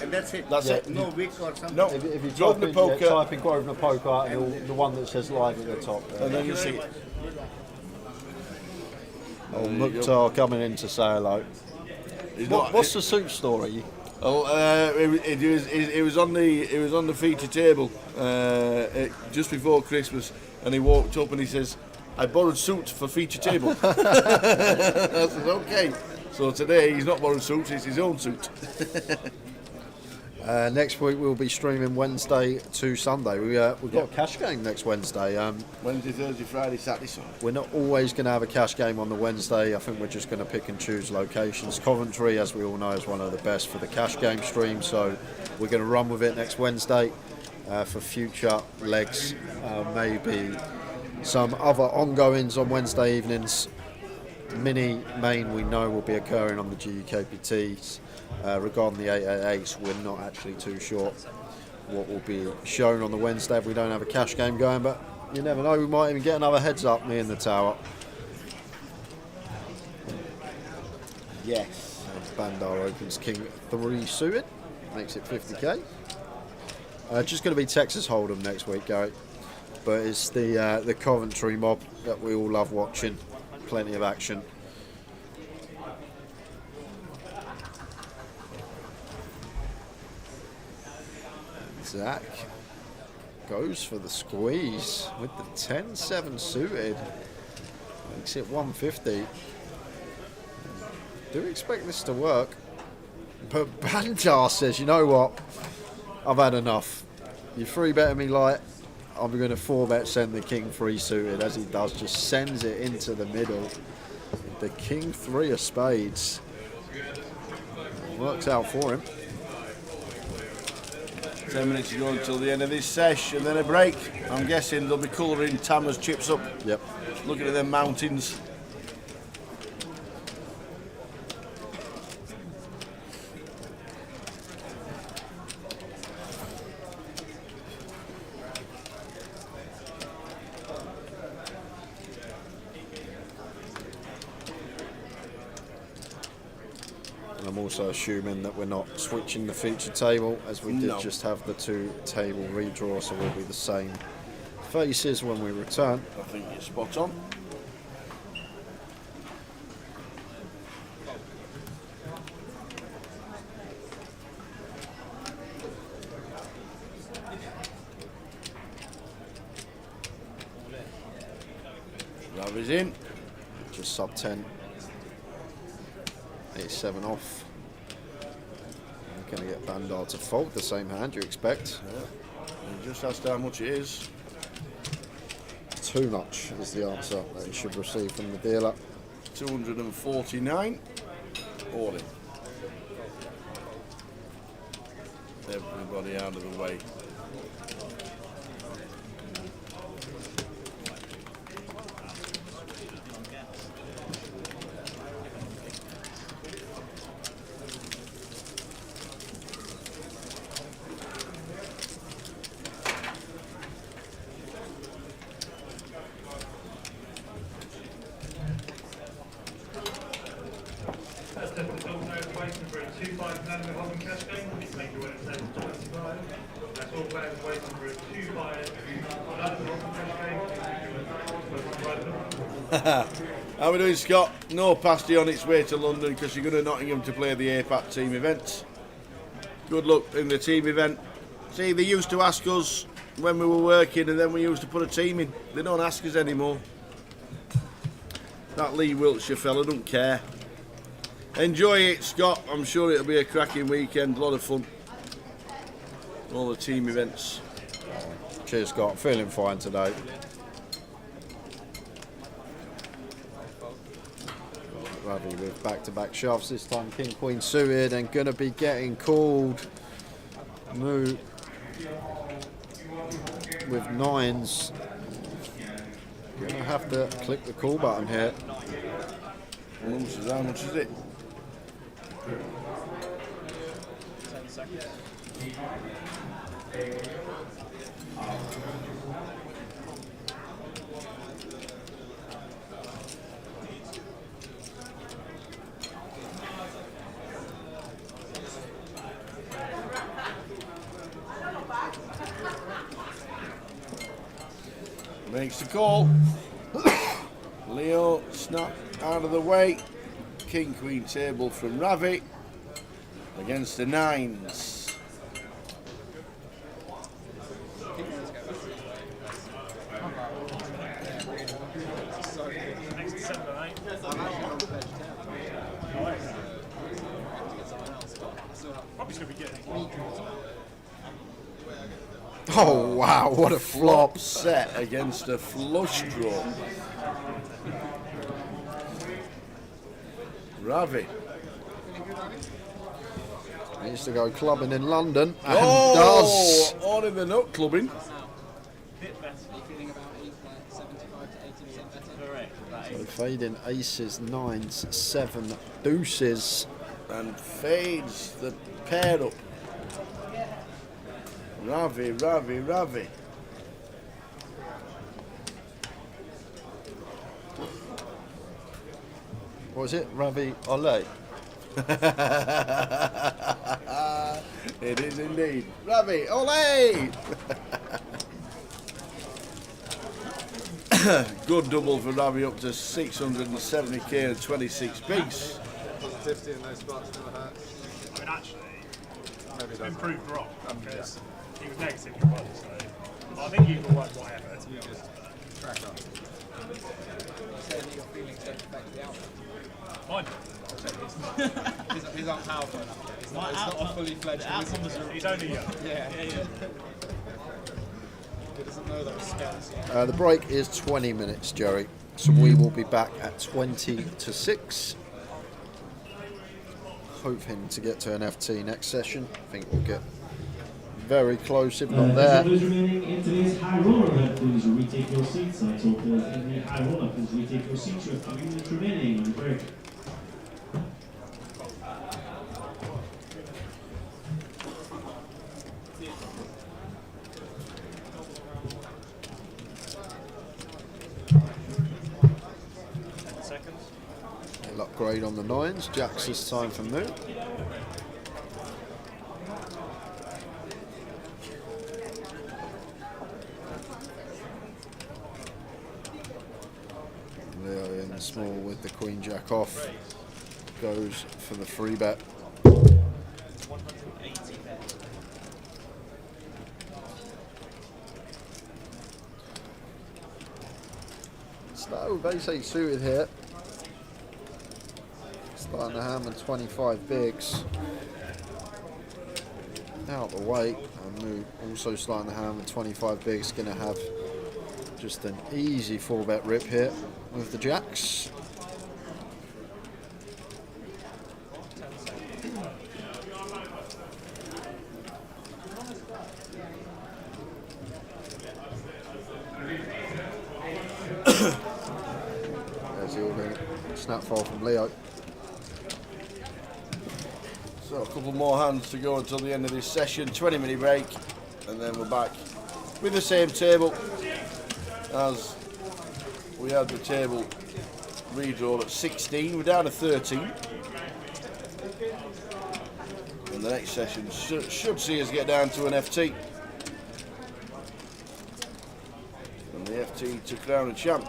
M: And that's it.
G: That's it.
M: No wick or something.
G: No.
B: If you
G: Grosvenor Poker.
B: type in Grosvenor Poker, and the one that says live at the top.
G: And then you see it.
B: Oh, Mukhtar coming in to say hello. What's the suit story?
G: Oh, it was on the feature table just before Christmas, and he walked up and he says, "I borrowed suits for feature table." I said, "Okay." So today he's not borrowed suits; it's his own suit.
B: Next week we'll be streaming Wednesday to Sunday. We've got a cash game next Wednesday.
G: Wednesday, Thursday, Friday, Saturday, Sunday.
B: We're not always going to have a cash game on the Wednesday. I think we're just going to pick and choose locations. Coventry, as we all know, is one of the best for the cash game stream, so we're going to run with it next Wednesday. For future legs, maybe some other ongoings on Wednesday evenings. Main we know will be occurring on the GUKPTs. Regarding the 888s, we're not actually too sure what will be shown on the Wednesday if we don't have a cash game going, but you never know, we might even get another heads up, me in the tower.
G: Yes.
B: And Bandar opens King 3 suited, makes it 50k. Just going to be Texas Hold'em next week, Gary, but it's the Coventry mob that we all love watching. Plenty of action. Zach goes for the squeeze with the 10-7 suited. Makes it 150. Do expect this to work. But Bandar says, you know what? I've had enough. You 3-betting me light. I'm going to 4-bet send the King 3 suited, as he does. Just sends it into the middle. The King 3 of spades. Works out for him.
G: 10 minutes to go until the end of this sesh, and then a break. I'm guessing they'll be colouring Tamara's chips up.
B: Yep.
G: Looking at them mountains.
B: And I'm also assuming that we're not switching the feature table, as we did just have the 2 table redraw, so we'll be the same faces when we return.
G: I think you're spot on. Love is in.
B: Just sub 10. 8-7 off. I'm going to get Bandar to fold the same hand, you expect.
G: Yeah. He just asked how much it is.
B: Too much is the answer that he should receive from the dealer.
G: 249. All in. Everybody out of the way. How are we doing, Scott? No pasty on its way to London because you're going to Nottingham to play the APAT team event. Good luck in the team event. See, they used to ask us when we were working, and then we used to put a team in. They don't ask us anymore. That Lee Wiltshire fella don't care. Enjoy it, Scott. I'm sure it'll be a cracking weekend. A lot of fun. All the team events.
B: Cheers, Scott. Feeling fine today. Ravi with back-to-back shoves, this time King Queen suited, and going to be getting called. Move with nines. Going to have to click the call button here.
G: How much is it?
C: 10 seconds.
G: Makes the call. Leo snap out of the way. King Queen table from Ravi against the nines.
C: Next to 7 or 8. Probably should be getting.
B: Oh wow, what a flop.
G: Set against a flush draw. Ravi.
B: He used to go clubbing in London and
G: Oh,
B: does.
G: on in the nut clubbing.
B: So fading aces, nines, seven, deuces.
G: And fades the pair up. Ravi, Ravi, Ravi.
B: What was it? Ravi Ole.
G: It is indeed. Ravi, ole! Good double for Ravi, up to 670k and 26 piece.
H: Positivity in those spots never hurts.
C: I mean, actually,
H: Maybe it
C: it's
H: does.
C: improved wrong because he was negative for one, so I think you can work whatever, to be honest.
H: Crack on.
C: Fine.
D: He's not powerful enough. It's not a fully fledged wizard.
C: He's only young.
D: Yeah. He doesn't know those spells yet.
B: The break is 20 minutes, Jerry. So we will be back at 20 to 6. Hoping to get to an FT next session. I think we'll get very close, if not there.
F: Those remaining in today's high roller event, please retake your seats. I told players in the high roller, please retake your seats. You have 3 minutes remaining on the break.
B: He'll upgrade on the nines. Jacks this time for Moo. Leo in small with the queen jack off. Goes for the free bet. So basically suited here. Starting to hammer 25 bigs. Out the way, and Moo also starting to hammer 25 bigs. Going to have just an easy 4-bet rip here with the jacks. There's the order. Snap fall from Leo.
G: So a couple more hands to go until the end of this session. 20-minute break, and then we're back with the same table as we had the table redrawn at 16. We're down to 13. And the next session should see us get down to an FT. And the FT to crown a champ.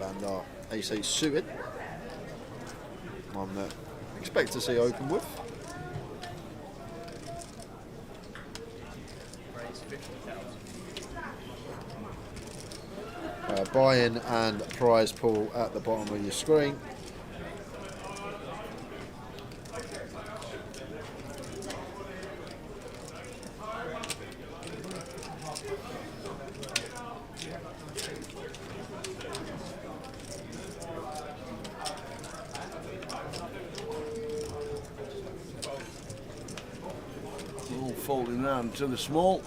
B: Bandar ace-8 suited. One that I expect to see open with. Buy-in and prize pool at the bottom of your screen.
G: All folding round to the small.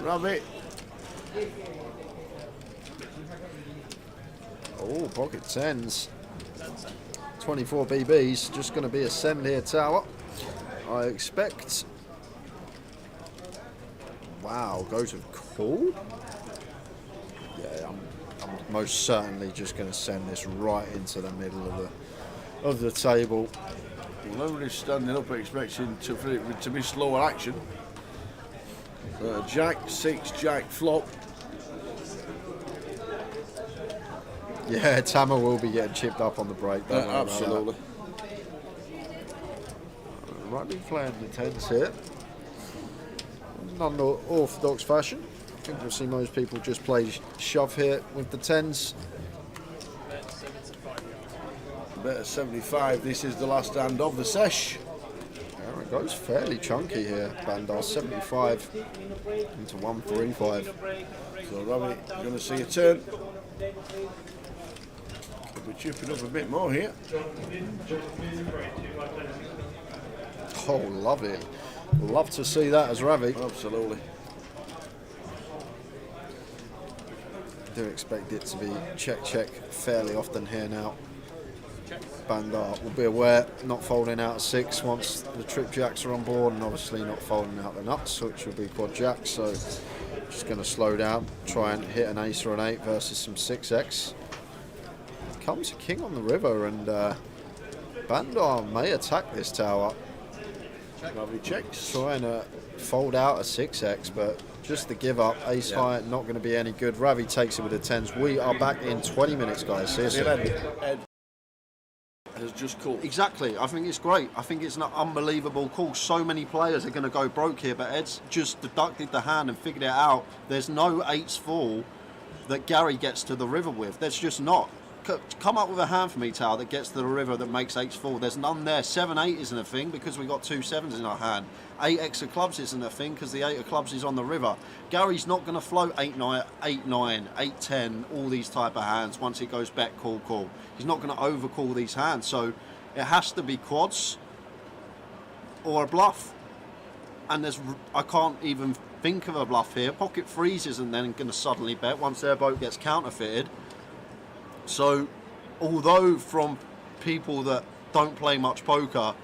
G: Rabbit.
B: Oh, pocket tens. 24 BBs, just going to be a send here, Tower. I expect. Wow, go to call? Yeah, I'm most certainly just going to send this right into the middle of the table.
G: Well, nobody's standing up expecting for it to be slower action. Jack, 6, Jack, flop.
B: Yeah, Tama will be getting chipped up on the break. Don't worry about
G: Absolutely.
B: that. Might be playing the tens here. In unorthodox fashion. I think we'll see most people just play shove here with the tens.
G: Bet at 75. This is the last hand of the sesh.
B: There it goes, fairly chunky here. Bandar 75 into 135.
G: So Rabbit going to see a turn. Could be chipping up a bit more here.
B: Oh, love it. Love to see that as Ravi.
G: Absolutely.
B: Do expect it to be check fairly often here now. Bandar will be aware, not folding out a 6 once the trip jacks are on board, and obviously not folding out the nuts, which will be quad jacks. So just going to slow down, try and hit an ace or an 8 versus some 6x. Comes a king on the river, and Bandar may attack this tower.
G: Ravi checks.
B: Trying to fold out a 6x, but just the give up, ace high, not going to be any good. Ravi takes it with a 10s. We are back in 20 minutes, guys. Seriously.
G: Ed has just called.
B: Exactly. I think it's great. I think it's an unbelievable call. So many players are going to go broke here, but Ed's just deducted the hand and figured it out. There's no 8s fall that Gary gets to the river with. There's just not. Come up with a hand for me, Tower, that gets to the river that makes 8s fall. There's none there. 7-8 isn't a thing because we got 2 7s in our hand. 8x of clubs isn't a thing because the 8 of clubs is on the river. Gary's not going to float 8-9, 8-9, 8-10, all these type of hands once it goes back call. He's not going to overcall these hands. So it has to be quads or a bluff. And I can't even think of a bluff here. Pocket threes isn't then going to suddenly bet once their boat gets counterfeited. So, although from people that don't play much poker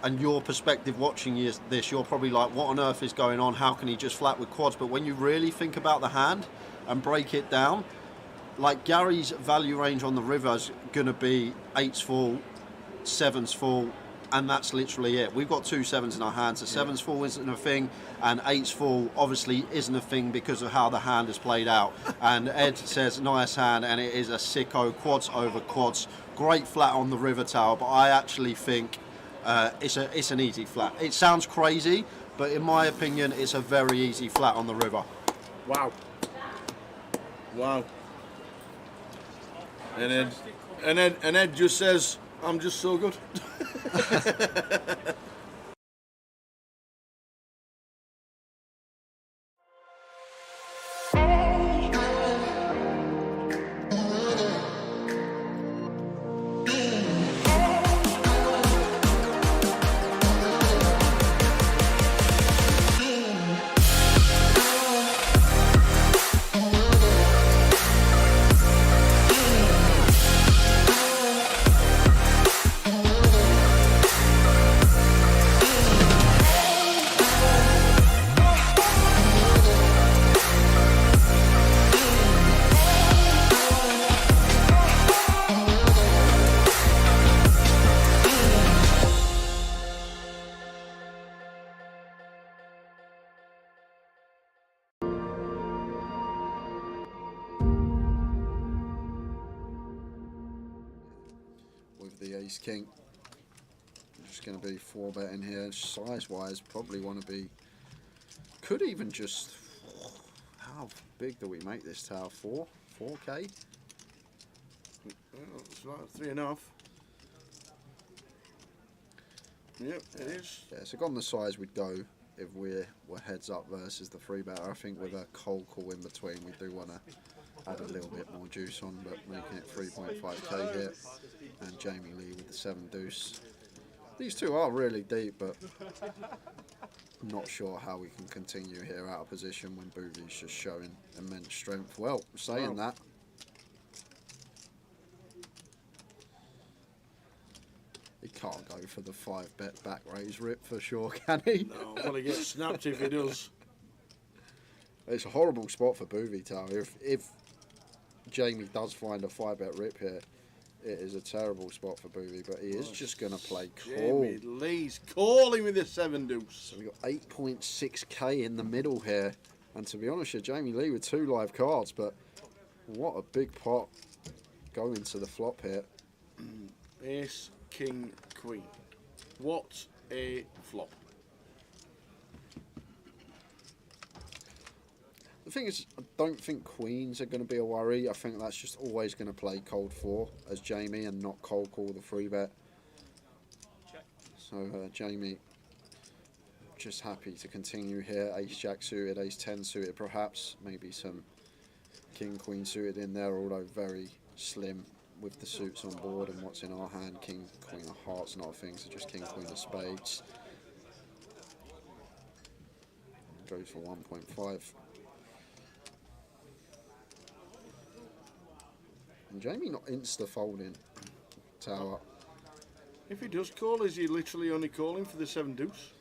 B: and your perspective watching this, you're probably like, what on earth is going on? How can he just flat with quads? But when you really think about the hand and break it down, like Gary's value range on the river is going to be 8s full, 7s full, and that's literally it. We've got 2 7s in our hands. The 7s full isn't a thing, and 8s full obviously isn't a thing because of how the hand is played out. And Ed says, nice hand, and it is a sicko, quads over quads. Great flat on the river tower, but I actually think it's an easy flat. It sounds crazy, but in my opinion, it's a very easy flat on the river.
G: Wow. Wow. And Ed just says, I'm just so good.
B: the ace king. I'm just going to be 4-betting here. Size wise, probably want to be. Could even just. How big do we make this tower? 4K?
G: It's about 3.5. Yep, it is.
B: Yeah, so on the size we'd go if we're heads up versus the 3-better. I think with a cold call in between, we do want to add a little bit more juice on, but making it 3.5k here. And Jamie Lee with the 7 deuce. These two are really deep, but I'm not sure how we can continue here out of position when Boovy's just showing immense strength. Well, saying that, he can't go for the 5-bet back raise rip for sure, can he?
G: No, well, he gets snapped if he does.
B: It's a horrible spot for Boovy Tower. If Jamie does find a 5-bet rip here, it is a terrible spot for Boovy, but he is just going to play call.
G: Jamie Lee's calling with the 7 deuce.
B: So we've got 8.6k in the middle here. And to be honest, Jamie Lee with 2 live cards, but what a big pot going to the flop here.
G: Ace, king, queen. What a flop.
B: The thing is, I don't think queens are going to be a worry. I think that's just always going to play cold 4 as Jamie and not cold call the 3-bet. So Jamie just happy to continue here. Ace jack suited, ace 10 suited perhaps. Maybe some king queen suited in there, although very slim with the suits on board and what's in our hand. King queen of hearts, not a thing, so just king queen of spades. Goes for 1.5. And Jamie not insta-folding tower.
G: If he does call, is he literally only calling for the 7 deuce?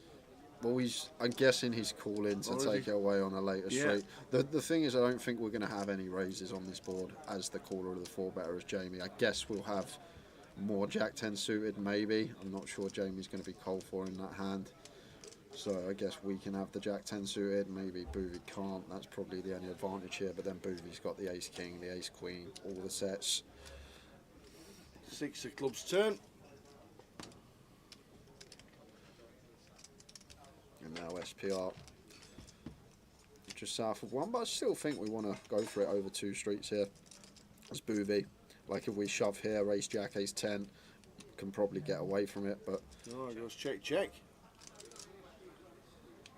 B: Well, I'm guessing he's calling to take it away on a later straight. The thing is, I don't think we're going to have any raises on this board as the caller of the 4-better as Jamie. I guess we'll have more jack 10 suited, maybe. I'm not sure Jamie's going to be cold for in that hand. So I guess we can have the jack 10 suited, maybe Boovy can't. That's probably the only advantage here, but then Boovy's got the ace king, the ace queen, all the sets.
G: 6 of clubs turn.
B: And now SPR just south of 1, but I still think we want to go for it over 2 streets here as Boovy. Like if we shove here, ace jack, ace 10, can probably get away from it, but...
G: Oh, it goes check, check.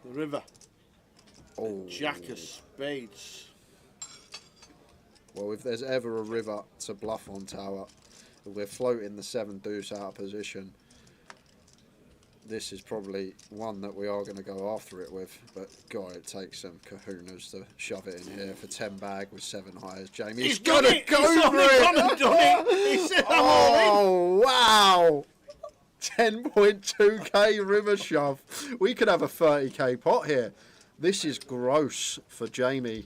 G: The river.
B: Oh.
G: Jack of spades.
B: Well, if there's ever a river to bluff on tower, if we're floating the 7 deuce out of position, this is probably one that we are going to go after it with. But God, it takes some kahunas to shove it in here for 10 bag with 7 highs. Jamie, he's got to go for it.
G: He said,
B: oh wow! 10.2k river shove. We could have a 30k pot here. This is gross for Jamie.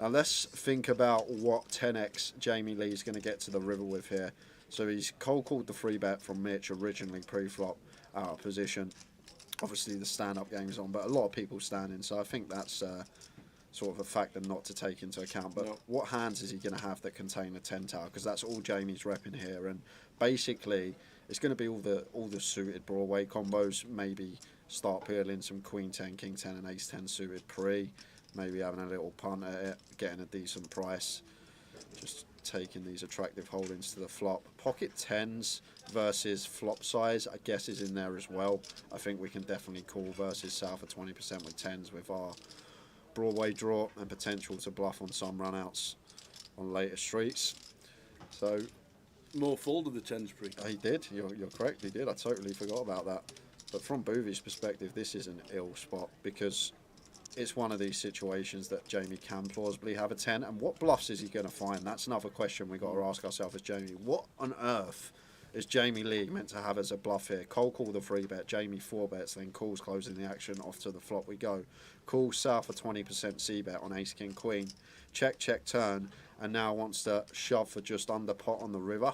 B: Now let's think about what 10x Jamie Lee is going to get to the river with here. So he's cold called the 3-bet from Mitch originally pre-flop out of position. Obviously the stand-up game's on, but a lot of people standing, so I think that's sort of a factor not to take into account. But what hands is he going to have that contain a 10 tower? Because that's all Jamie's repping here, and basically it's going to be all the suited Broadway combos. Maybe start peeling some queen 10, king 10 and ace 10 suited pre. Maybe having a little punt at it, getting a decent price. Just taking these attractive holdings to the flop. Pocket 10s versus flop size, I guess, is in there as well. I think we can definitely call versus south of 20% with 10s with our Broadway draw and potential to bluff on some runouts on later streets. So
G: more folded the 10s pre.
B: He did, you're correct, he did. I totally forgot about that. But from Boovy's perspective, this is an ill spot because it's one of these situations that Jamie can plausibly have a 10. And what bluffs is he going to find? That's another question we've got to ask ourselves as Jamie. What on earth is Jamie Lee meant to have as a bluff here? Cold call the 3-bet, Jamie 4-bets, then calls closing the action, off to the flop we go. Call south of 20% C-bet on ace king queen. Check, check, turn, and now wants to shove for just under pot on the river.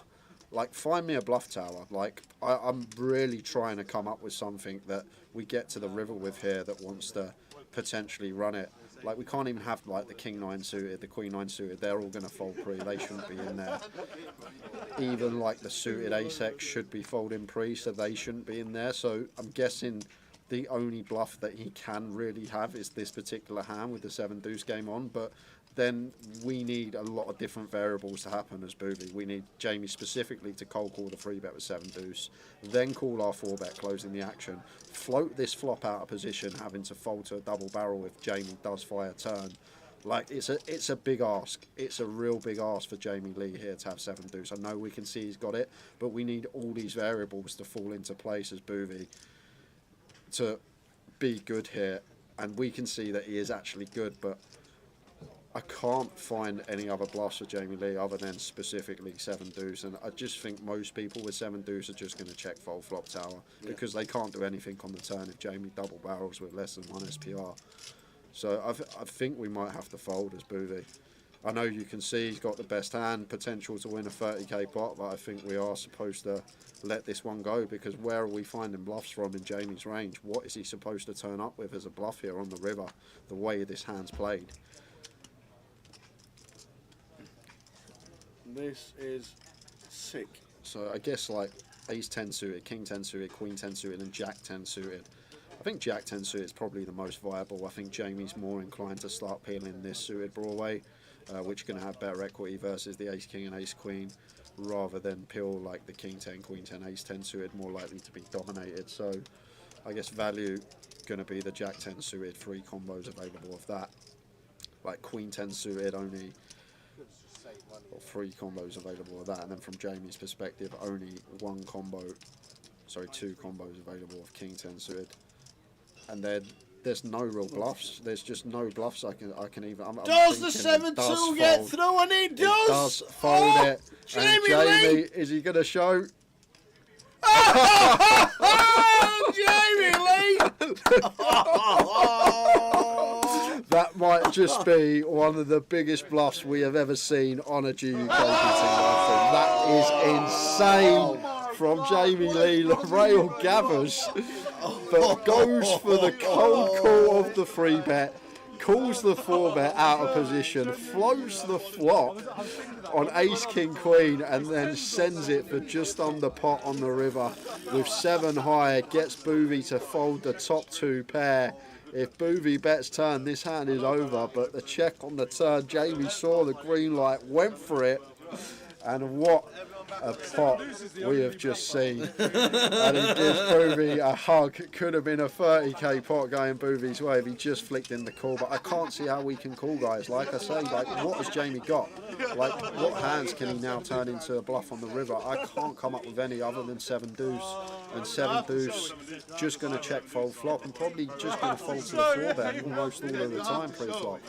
B: Like, find me a bluff tower. Like, I'm really trying to come up with something that we get to the river with here that wants to potentially run it. Like, we can't even have like the king 9 suited, the queen 9 suited. They're all going to fold pre. They shouldn't be in there. Even like the suited ace-x should be folding pre, so they shouldn't be in there. So I'm guessing the only bluff that he can really have is this particular hand with the 7 deuce game on. But then we need a lot of different variables to happen as booby. We need Jamie specifically to cold call the 3-bet with 7 deuce, then call our 4-bet closing the action, float this flop out of position, having to fold to a double barrel if Jamie does fire turn. Like, it's a big ask. It's a real big ask for Jamie Lee here to have 7 deuce. I know we can see he's got it, but we need all these variables to fall into place as booby to be good here. And we can see that he is actually good, but I can't find any other bluffs for Jamie Lee other than specifically 7 deuce, and I just think most people with 7 deuce are just going to check fold flop tower because they can't do anything on the turn if Jamie double barrels with less than 1 SPR. So I think we might have to fold as booby. I know you can see he's got the best hand, potential to win a 30k pot, but I think we are supposed to let this one go, because where are we finding bluffs from in Jamie's range? What is he supposed to turn up with as a bluff here on the river, the way this hand's played?
G: This is sick.
B: So I guess like ace 10 suited, king 10 suited, queen 10 suited and jack 10 suited. I think jack 10 suited is probably the most viable. I think Jamie's more inclined to start peeling this suited Broadway, which is going to have better equity versus the ace king and ace queen, rather than peel like the king 10, queen 10, ace 10 suited, more likely to be dominated. So I guess value going to be the jack 10 suited, 3 combos available of that. Like queen 10 suited only, or 3 combos available of that, and then from Jamie's perspective only 2 combos available of king 10 suited, and then there's no real bluffs. There's just no bluffs I can even.
G: Does the 7-2 get through? And he does.
B: It does fold it. And Jamie, is he going to show?
G: Jamie Lee!
B: That might just be one of the biggest bluffs we have ever seen on a GUKPT rifle. That is insane from Jamie Lee. The rail gathers, but goes for the cold call of the 3-bet, calls the 4-bet out of position, floats the flop on ace king queen, and then sends it for just under pot on the river with 7 high. Gets booby to fold the top 2 pair. If booby bets turn, this hand is over, but the check on the turn, Jamie saw the green light, went for it, and what a pot we have just seen. And he gives booby a hug. It could have been a 30k pot going booby's way if he just flicked in the call, but I can't see how we can call, guys. Like I say, like, what has Jamie got? Like, what hands can he now turn into a bluff on the river? I can't come up with any other than 7 deuce, and 7 deuce just going to check fold flop, and probably just going to fold to the 4-bet almost all of the time pre-flop.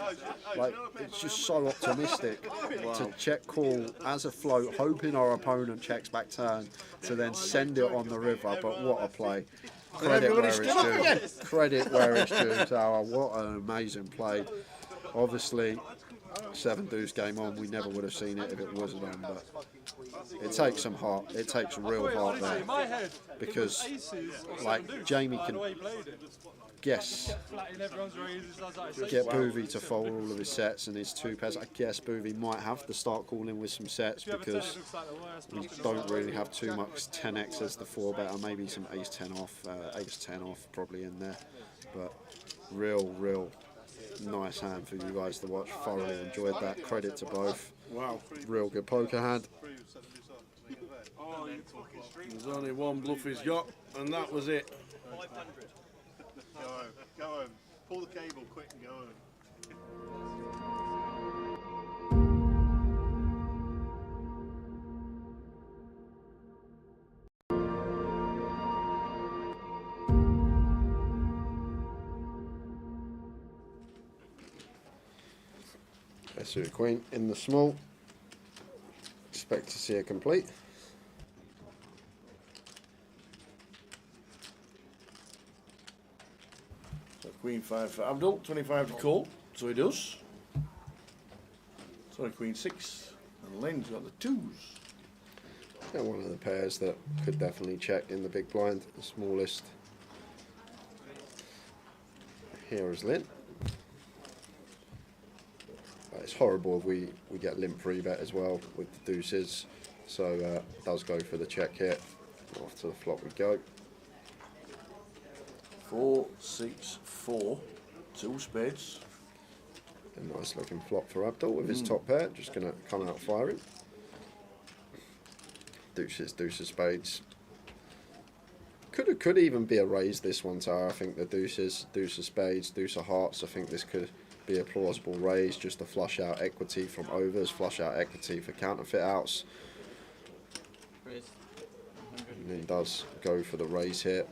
B: Like, it's just so optimistic to check call as a float, hoping our opponent checks back turn to then send it on the river. But what a play. Credit where it's due. Credit where it's due, Tower. What an amazing play. Obviously, 7 deuce game on, we never would have seen it if it wasn't on, but it takes some heart. It takes real heart there, because like Jamie can guess, get Boovy to fold all of his sets and his 2 pairs. I guess Boovy might have to start calling with some sets, because we don't really have too much 10x as the 4-bet, or maybe some ace 10 off, ace 10 off probably in there. But real nice hand for you guys to watch. Thoroughly enjoyed that. Credit to both.
G: Wow.
B: Real good poker hand.
G: There's only one bluff he's got, and that was it.
A: 500. Go home. Pull the cable quick and go home.
B: SU Queen in the small. Expect to see a complete.
G: So Queen 5 for Abdul, 25 to call, so he does. Sorry, Queen 6, and Len's got the 2s.
B: Yeah, one of the pairs that could definitely check in the big blind, the smallest. Here is Lynn. It's horrible if we get limp free bet as well with the deuces. So does go for the check here. Off to the flop we go.
G: 4, 6, 4, 2 spades.
B: A nice looking flop for Abdul with his top pair. Just going to come out firing. Deuces, deuces, spades. Could even be a raise this one, Tower. I think the deuces, deuce of spades, deuce of hearts. I think this could be a plausible raise just to flush out equity from overs, flush out equity for counterfeit outs. And he does go for the raise here.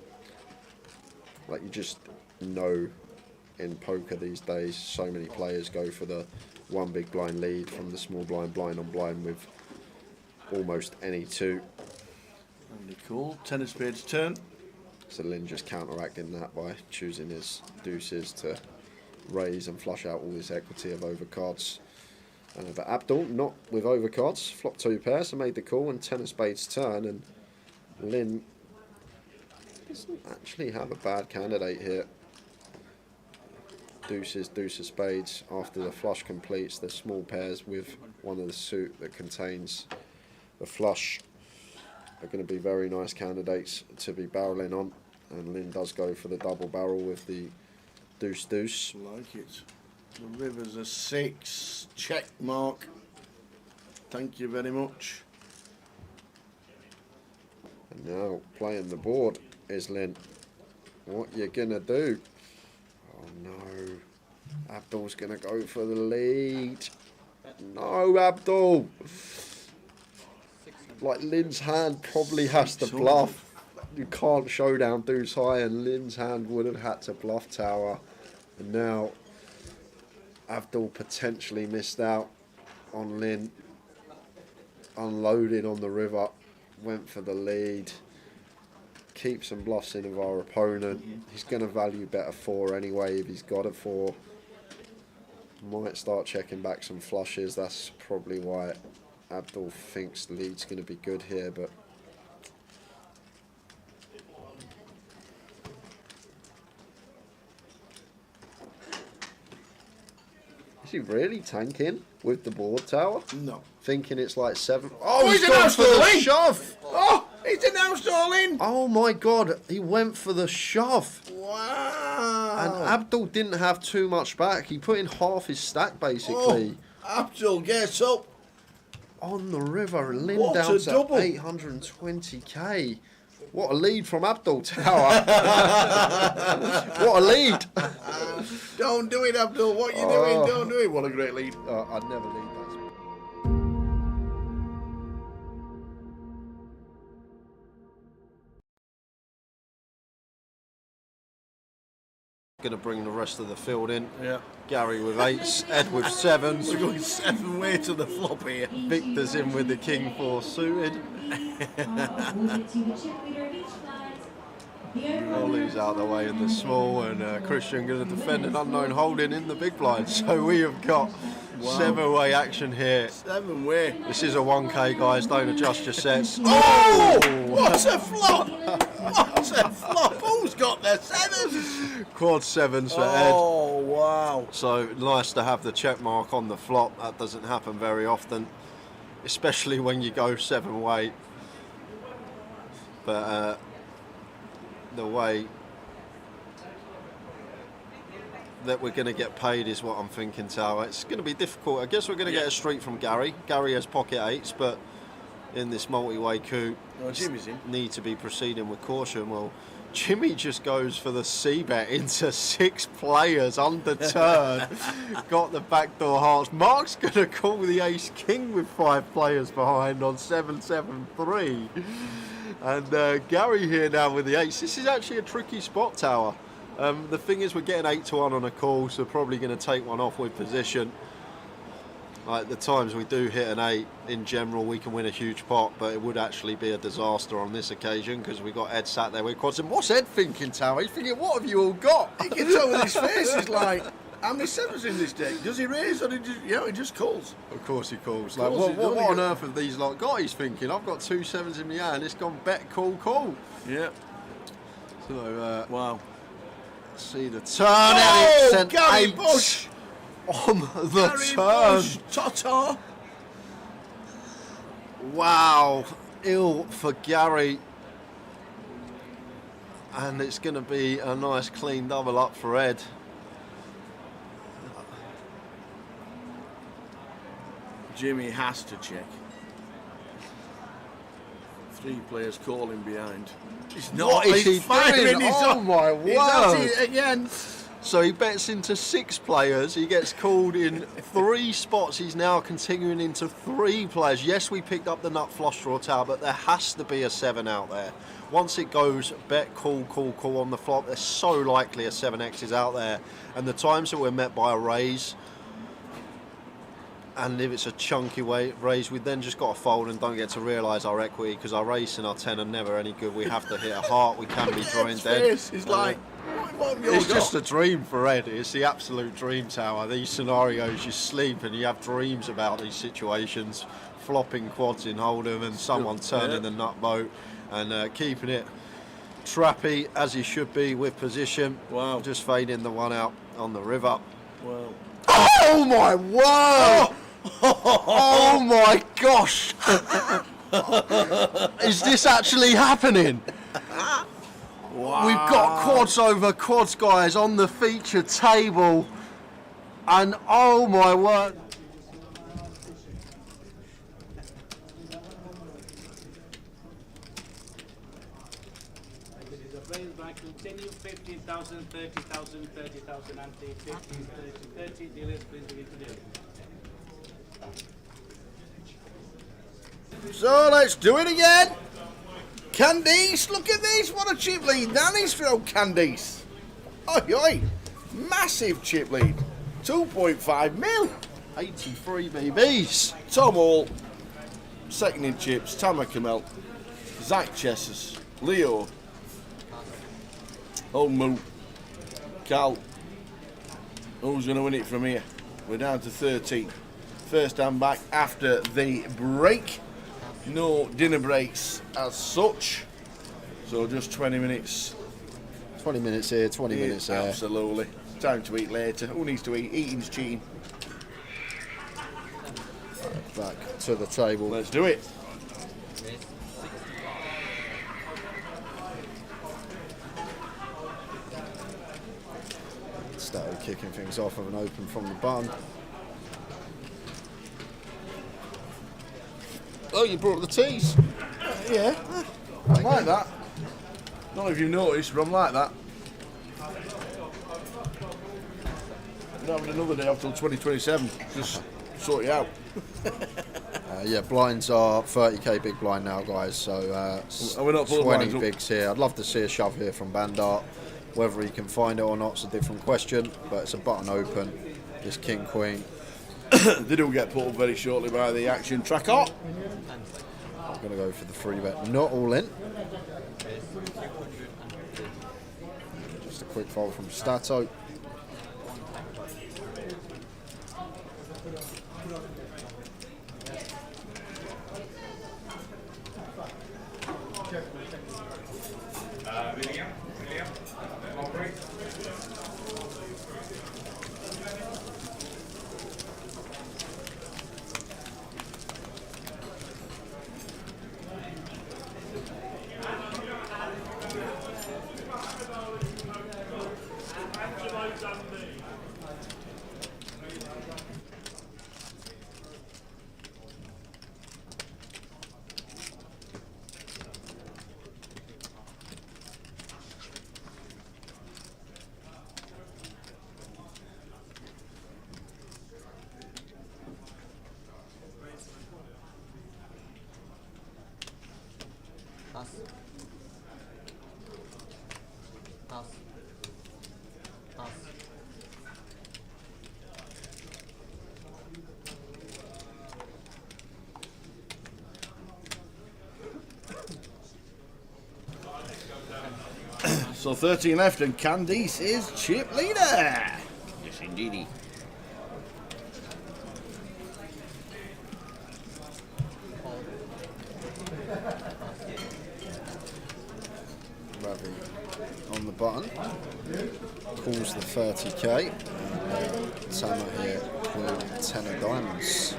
B: Like, you just know in poker these days, so many players go for the one big blind lead from the small blind, blind on blind with almost any two.
G: Really cool. 10 of spades turn.
B: So Lynn just counteracting that by choosing his deuces to raise and flush out all his equity of overcards. But Abdul not with overcards, flop 2 pairs, so made the call and 10 of spades turn, and Lynn doesn't actually have a bad candidate here. Deuces, deuce of spades. After the flush completes, the small pairs with one of the suit that contains the flush are going to be very nice candidates to be barreling on. And Lynn does go for the double barrel with the deuce, deuce.
G: Like it. The river's a 6. Check mark. Thank you very much.
B: And now playing the board is Lynn. What you gonna do? Oh no. Abdul's gonna go for the lead. No, Abdul. Like, Lynn's hand probably has to bluff. You can't showdown deuce high, and Lynn's hand would have had to bluff, Tower. And now Abdul potentially missed out on Lynn. Unloaded on the river. Went for the lead. Keeps some bluffs in of our opponent. He's going to value bet a 4 anyway if he's got a 4. Might start checking back some flushes. That's probably why Abdul thinks the lead's going to be good here, but is he really tanking with the board, Tower?
G: No.
B: Thinking it's like 7. Oh,
G: he's
B: gone
G: announced
B: for the
G: all in.
B: shove!
G: Oh, he's announced all in.
B: Oh my God, he went for the shove.
G: Wow.
B: And Abdul didn't have too much back. He put in half his stack basically.
G: Oh, Abdul gets up.
B: On the river, Lynn
G: What
B: down
G: a
B: to
G: double.
B: 820k. What a lead from Abdul, Tower. What a lead.
G: Don't do it, Abdul. What are you doing? Don't do it. What a great lead.
B: I'd never lead that. Going to bring the rest of the field in.
G: Yeah.
B: Gary with 8s, Ed with 7s.
G: We're going 7 way to the flop here.
B: Victor's in with the king 4 suited. Ollie's out the way in the small, and Christian going to defend an unknown holding in the big blind. So we have got 7-way action here.
G: 7-way.
B: This is a 1k, guys. Don't adjust your sets.
G: Oh! What a flop! What a flop! Who's got their 7s?
B: Quad 7s for Ed.
G: Oh, wow.
B: So nice to have the check mark on the flop. That doesn't happen very often, especially when you go 7-way. But the way that we're going to get paid is what I'm thinking, Tower. It's going to be difficult. I guess we're going to get a street from Gary. Gary has pocket 8s, but in this multi-way coup,
G: Jimmy's in.
B: Need to be proceeding with caution. Well, Jimmy just goes for the C-bet into 6 players under turn. Got the backdoor hearts. Mark's going to call the ace-king with 5 players behind on 7-7-3. And Gary here now with the 8s. This is actually a tricky spot, Tower. The thing is, we're getting 8-1 on a call, so probably going to take one off with position. Like, the times we do hit an 8, in general, we can win a huge pot, but it would actually be a disaster on this occasion because we got Ed sat there with quads. And what's Ed thinking, Tower? He's thinking, what have you all got?
G: He can tell with his face. He's like, how many 7s in this deck? Does he raise or he just calls?
B: Of course he calls. Like, what on earth have these lot got? He's thinking, I've got 2 7s in my hand. It's gone bet, call.
G: Yeah.
B: So,
G: wow.
B: See the turn.
G: Oh,
B: It's an
G: Gary
B: 8.
G: Bush.
B: on the
G: Gary
B: turn.
G: Bush, Toto.
B: Wow, ill for Gary. And it's going to be a nice clean double up for Ed.
G: Jimmy has to check. 3 players calling behind. He's not.
B: What is he
G: firing.
B: doing?
G: He's
B: Oh
G: on.
B: my
G: He's at
B: word.
G: it again.
B: So he bets into 6 players. He gets called in 3 spots. He's now continuing into 3 players. Yes, we picked up the nut flush draw tower, but there has to be a 7 out there. Once it goes bet, call on the flop, there's so likely a 7x is out there. And the times that we're met by a raise, and if it's a chunky raise, we've then just got to fold and don't get to realise our equity, because our race and our 10 are never any good. We have to hit a heart. We can be drawing dead.
G: It's like, what have you
B: It's
G: got?
B: just a dream for Ed. It's the absolute dream tower. These scenarios, you sleep and you have dreams about these situations. Flopping quads in Hold'em and someone turning the nut boat and keeping it trappy as he should be with position.
G: Wow. Just
B: fading the one out on the river.
G: Wow.
B: Oh my word! Oh my gosh! Is this actually happening?
G: Wow.
B: We've got quads over quads, guys, on the feature table, and oh my word!
N: Continue 15,000, 30,000, 30,000, anti 50, 30, 30 dealers, please begin to deal.
G: So let's do it again. Candice, look at this. What a chip lead. Nanny's throw Candice. Oi, oi. Massive chip lead. 2.5 mil.
B: 83 BBs.
G: Tom Hall. Second in chips. Tamer Kamel. Zach Chesses. Leo. Old Moo. Cal. Who's going to win it from here? We're down to 13. First hand back after the break. No dinner breaks as such. So just 20 minutes.
B: 20 minutes here, 20 minutes there.
G: Absolutely. Time to eat later. Who needs to eat? Eating's cheating.
B: Back to the table.
G: Let's do it.
B: Started kicking things off with an open from the button. Oh, you brought the teas.
G: Yeah, I'm like that. Not if you've noticed, but I'm like that. I'm not having another day off till 2027. Just sort it out.
B: Yeah, blinds are 30k big blind now, guys. So
G: we're not pulling
B: 20
G: blinds up.
B: bigs here. I'd love to see a shove here from Bandart. Whether he can find it or not is a different question, but it's a button open. This king queen.
G: They do get pulled very shortly by the action tracker.
B: I'm going to go for the 3-bet, not all in. Just a quick fold from Stato.
G: So 13 left, and Candice is chip leader. Yes, indeedy.
B: Ravi on the button. Calls the 30k. Tama here, Queen 10 of diamonds.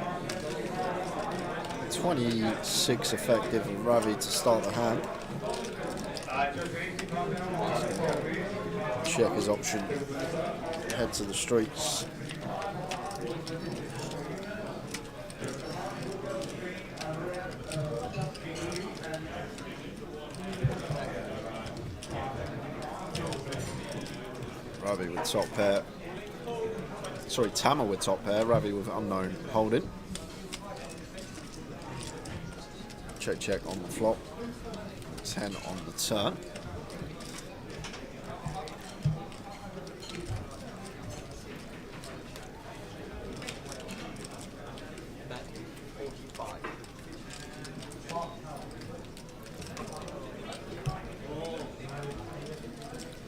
B: 26 effective of Ravi to start the hand. Check his option, head to the streets. Ravi with top pair. Sorry, Tama with top pair, Ravi with unknown holding. Check, check on the flop. 10 on the turn.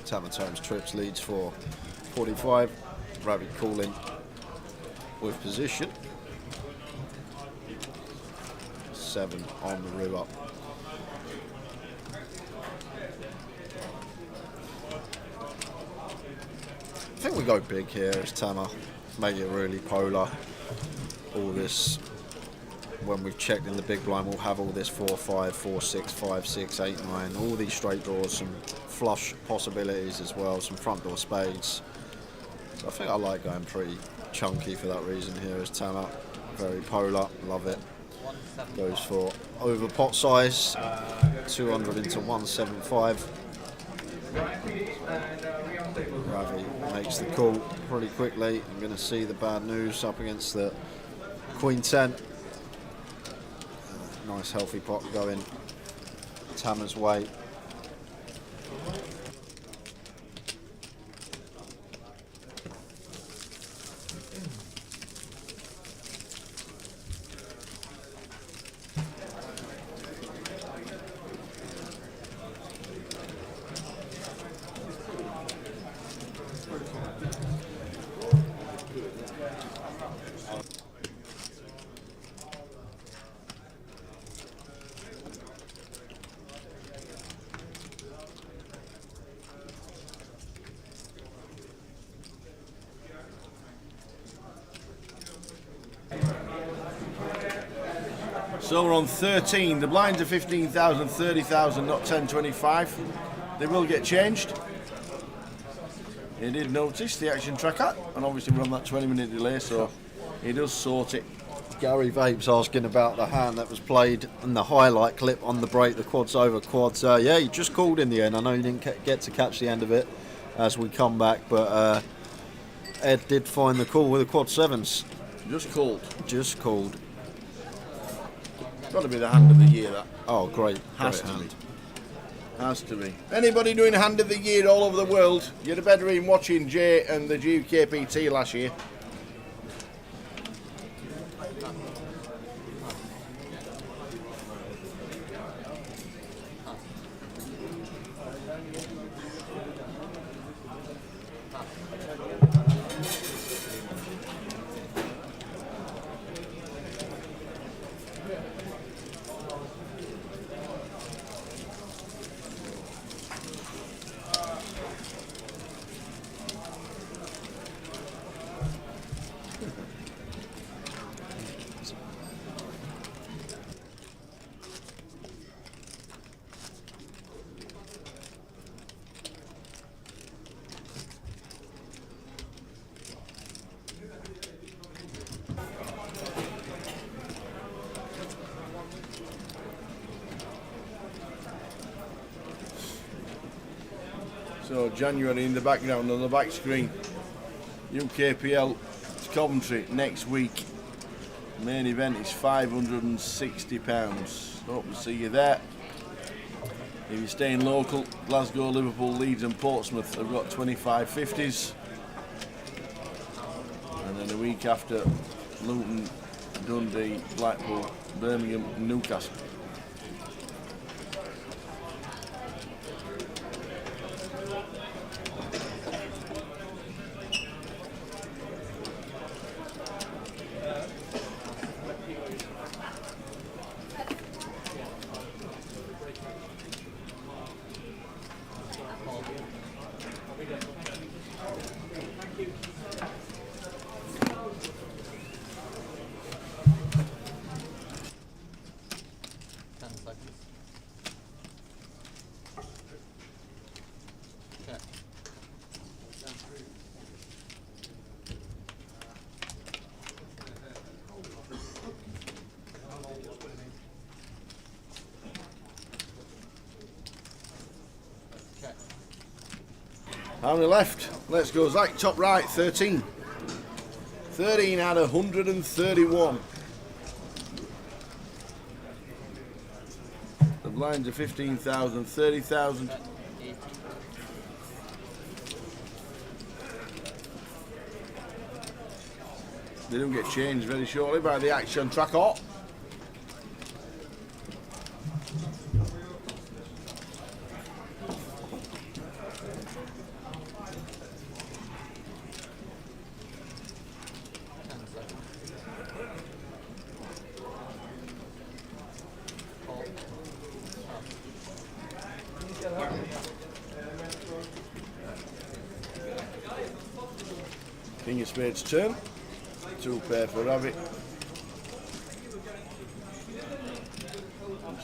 B: Tama turns trips, leads for 45. Ravi calling with position. 7 on the rib up. I think we go big here as Tama. Make it really polar. All this, when we've checked in the big blind, we'll have all this 4-5, 4-6, 5-6, 8-9, all these straight draws, some flush possibilities as well, some front door spades. So I think I like going pretty chunky for that reason here as Tama. Very polar, love it. Goes for over pot size, 200 into 175. Ravi makes the call pretty quickly. I'm going to see the bad news up against the Queen 10. Nice healthy pot going Tama's way.
G: So we're on 13. The blinds are 15,000, 30,000, not 10.25. They will get changed. You did notice the action tracker, and obviously we're on that 20-minute delay, so he does sort it.
B: Gary Vape's asking about the hand that was played in the highlight clip on the break, the quads over quads. Yeah, he just called in the end. I know you didn't get to catch the end of it as we come back, but Ed did find the call with the quad sevens.
G: Just called.
B: Just called.
G: Got to be the hand of the year, that.
B: Oh, great.
G: Has
B: great
G: to
B: hand.
G: be. Has to be. Anybody doing hand of the year all over the world, you'd have better been watching Jay and the GUKPT last year. So January in the background on the back screen. UKPL Coventry next week. Main event is £560. Hope to see you there. If you're staying local, Glasgow, Liverpool, Leeds and Portsmouth have got 25.50s. And then a week after, Luton, Dundee, Blackpool, Birmingham and Newcastle. How many left? Let's go, Zach. Top right, 13. 13 out of 131. The blinds are 15,000, 30,000. They don't get changed very shortly by the action tracker. King of Spades turn. 2 pair for Rabbit.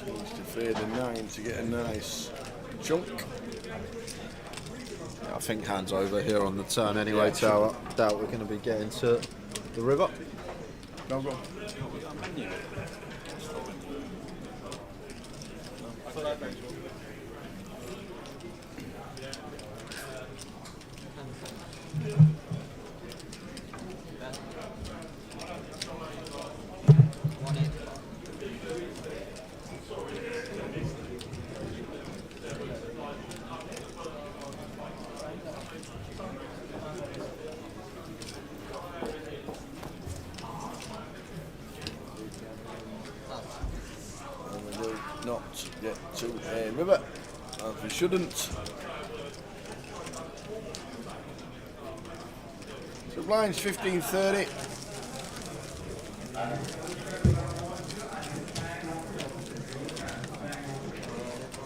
G: Needs to fade a 9 to get a nice chunk.
B: I think hands over here on the turn anyway,
G: Yeah,
B: Tower. Doubt we're going to be getting to the river.
G: No, go. Not get to a river, as we shouldn't. So blinds 15-30.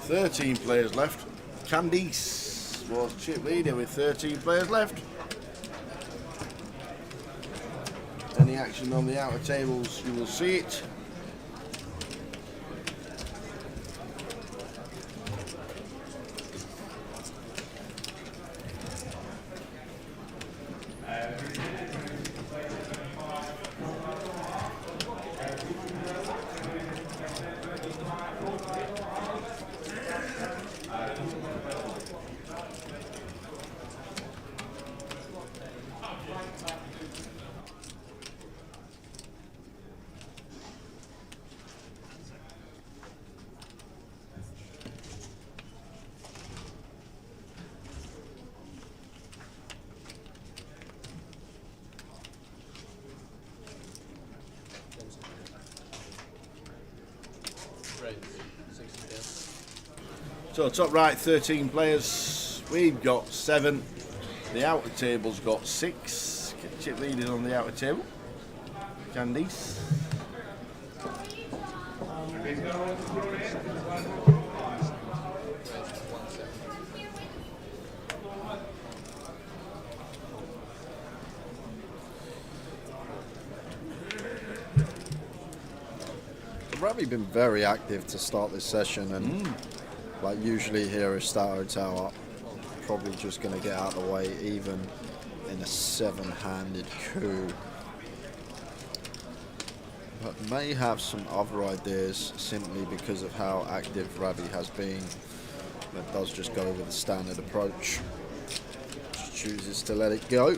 G: $13 players left. Candice was chip leader with 13 players left. Any action on the outer tables, you will see it. So top right, 13 players. We've got 7. The outer table's got 6. Chip leaders on the outer table. Candice.
B: Ravi been very active to start this session, and like usually here is Stato Tower, probably just going to get out of the way even in a 7-handed coup. But may have some other ideas simply because of how active Ravi has been. That does just go with the standard approach. Just chooses to let it go.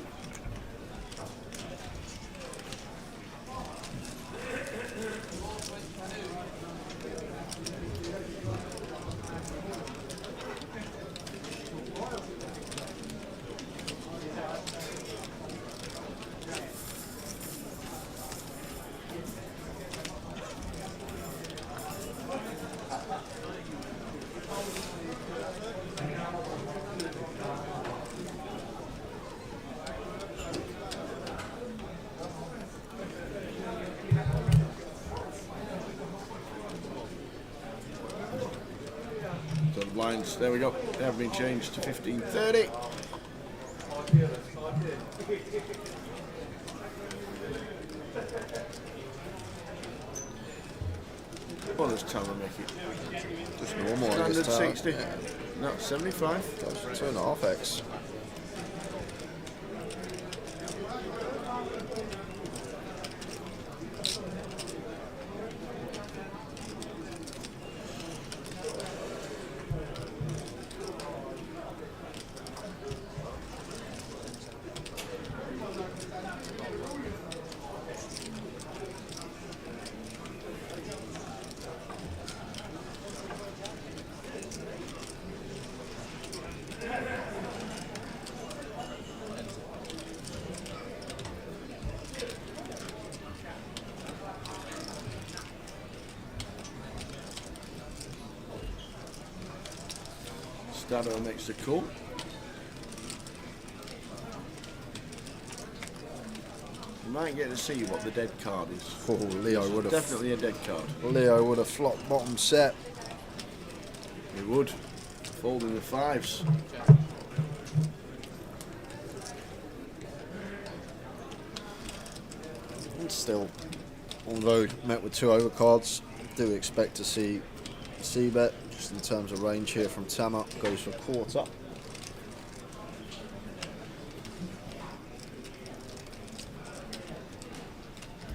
G: Blinds, there we go. They have been changed to 15-30. Well, this time we make it
B: just normal.
G: Standard
B: this time.
G: 60.
B: Yeah.
G: No, 75.
B: Goes for 2.5x.
G: Stato makes the call. You might get to see what the dead card is.
B: Oh, Leo would have
G: Definitely a dead card.
B: Leo would have flopped bottom set.
G: He would. Folding the fives.
B: And still, although met with 2 overcards, do expect to see C-bet, just in terms of range here from Tama, goes for quarter.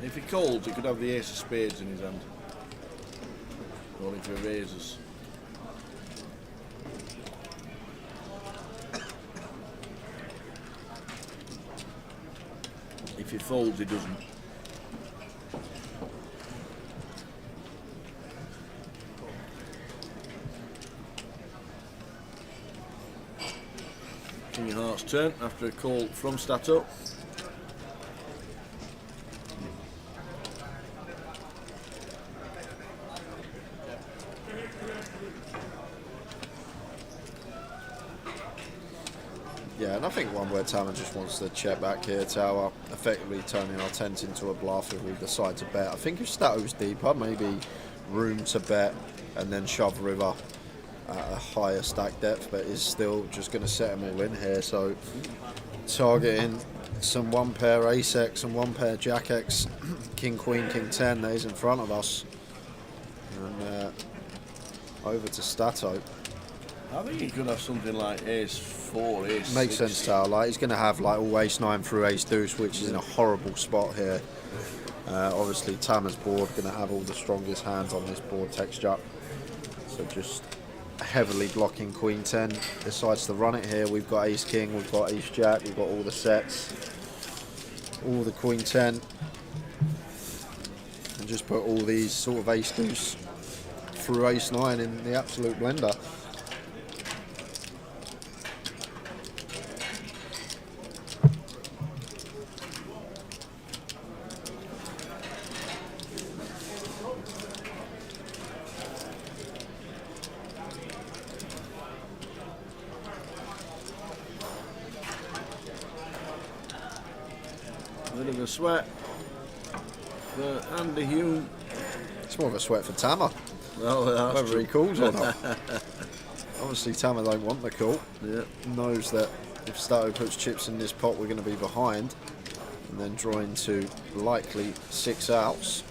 G: If he calls, he could have the ace of spades in his hand. Going for raises. If he folds, he doesn't. King of Hearts turn after a call from Stato.
B: Yeah, and I think one where Tama just wants to check back here, Tower, effectively turning our tent into a bluff if we decide to bet. I think if Stato's deeper, maybe room to bet and then shove river at a higher stack depth, but is still just going to set them all in here. So targeting some 1 pair ace X and 1 pair jack X, king queen, king 10, that is in front of us. And over to Stato.
G: I think he could have something like ace 4, ace
B: Makes
G: 6.
B: sense, Tower. Like he's going to have like all ace 9 through ace deuce, which is in a horrible spot here. Obviously, Tama's board going to have all the strongest hands on this board texture. So just heavily blocking queen 10. Decides to run it here. We've got ace king, we've got ace jack, we've got all the sets, all the queen 10, and just put all these sort of ace deuce through ace 9 in the absolute blender.
G: Bit of a sweat for Andy Hume.
B: It's more of a sweat for Tama.
G: Well, that's
B: whether
G: true.
B: he calls or not. Obviously, Tama don't want the call.
G: Yeah.
B: Knows that if Stato puts chips in this pot, we're going to be behind, and then draw into likely 6 outs.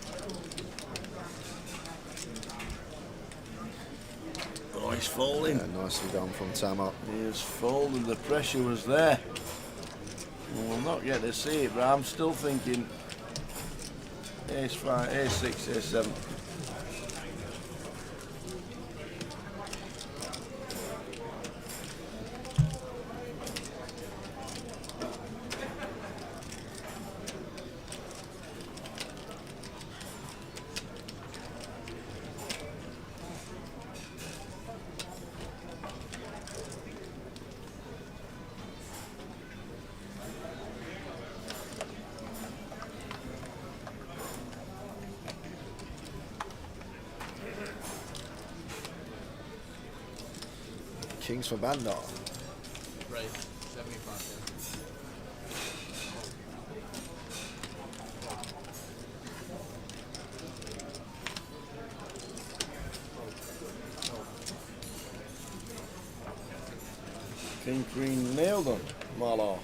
G: Oh, he's falling.
B: Yeah, nicely done from Tama.
G: He is folded. The pressure was there. We'll not get to see it, but I'm still thinking ace 5, ace 6, ace 7.
B: Kings for Bandar.
H: Right, 75.
G: King Queen nailed on Marlaw.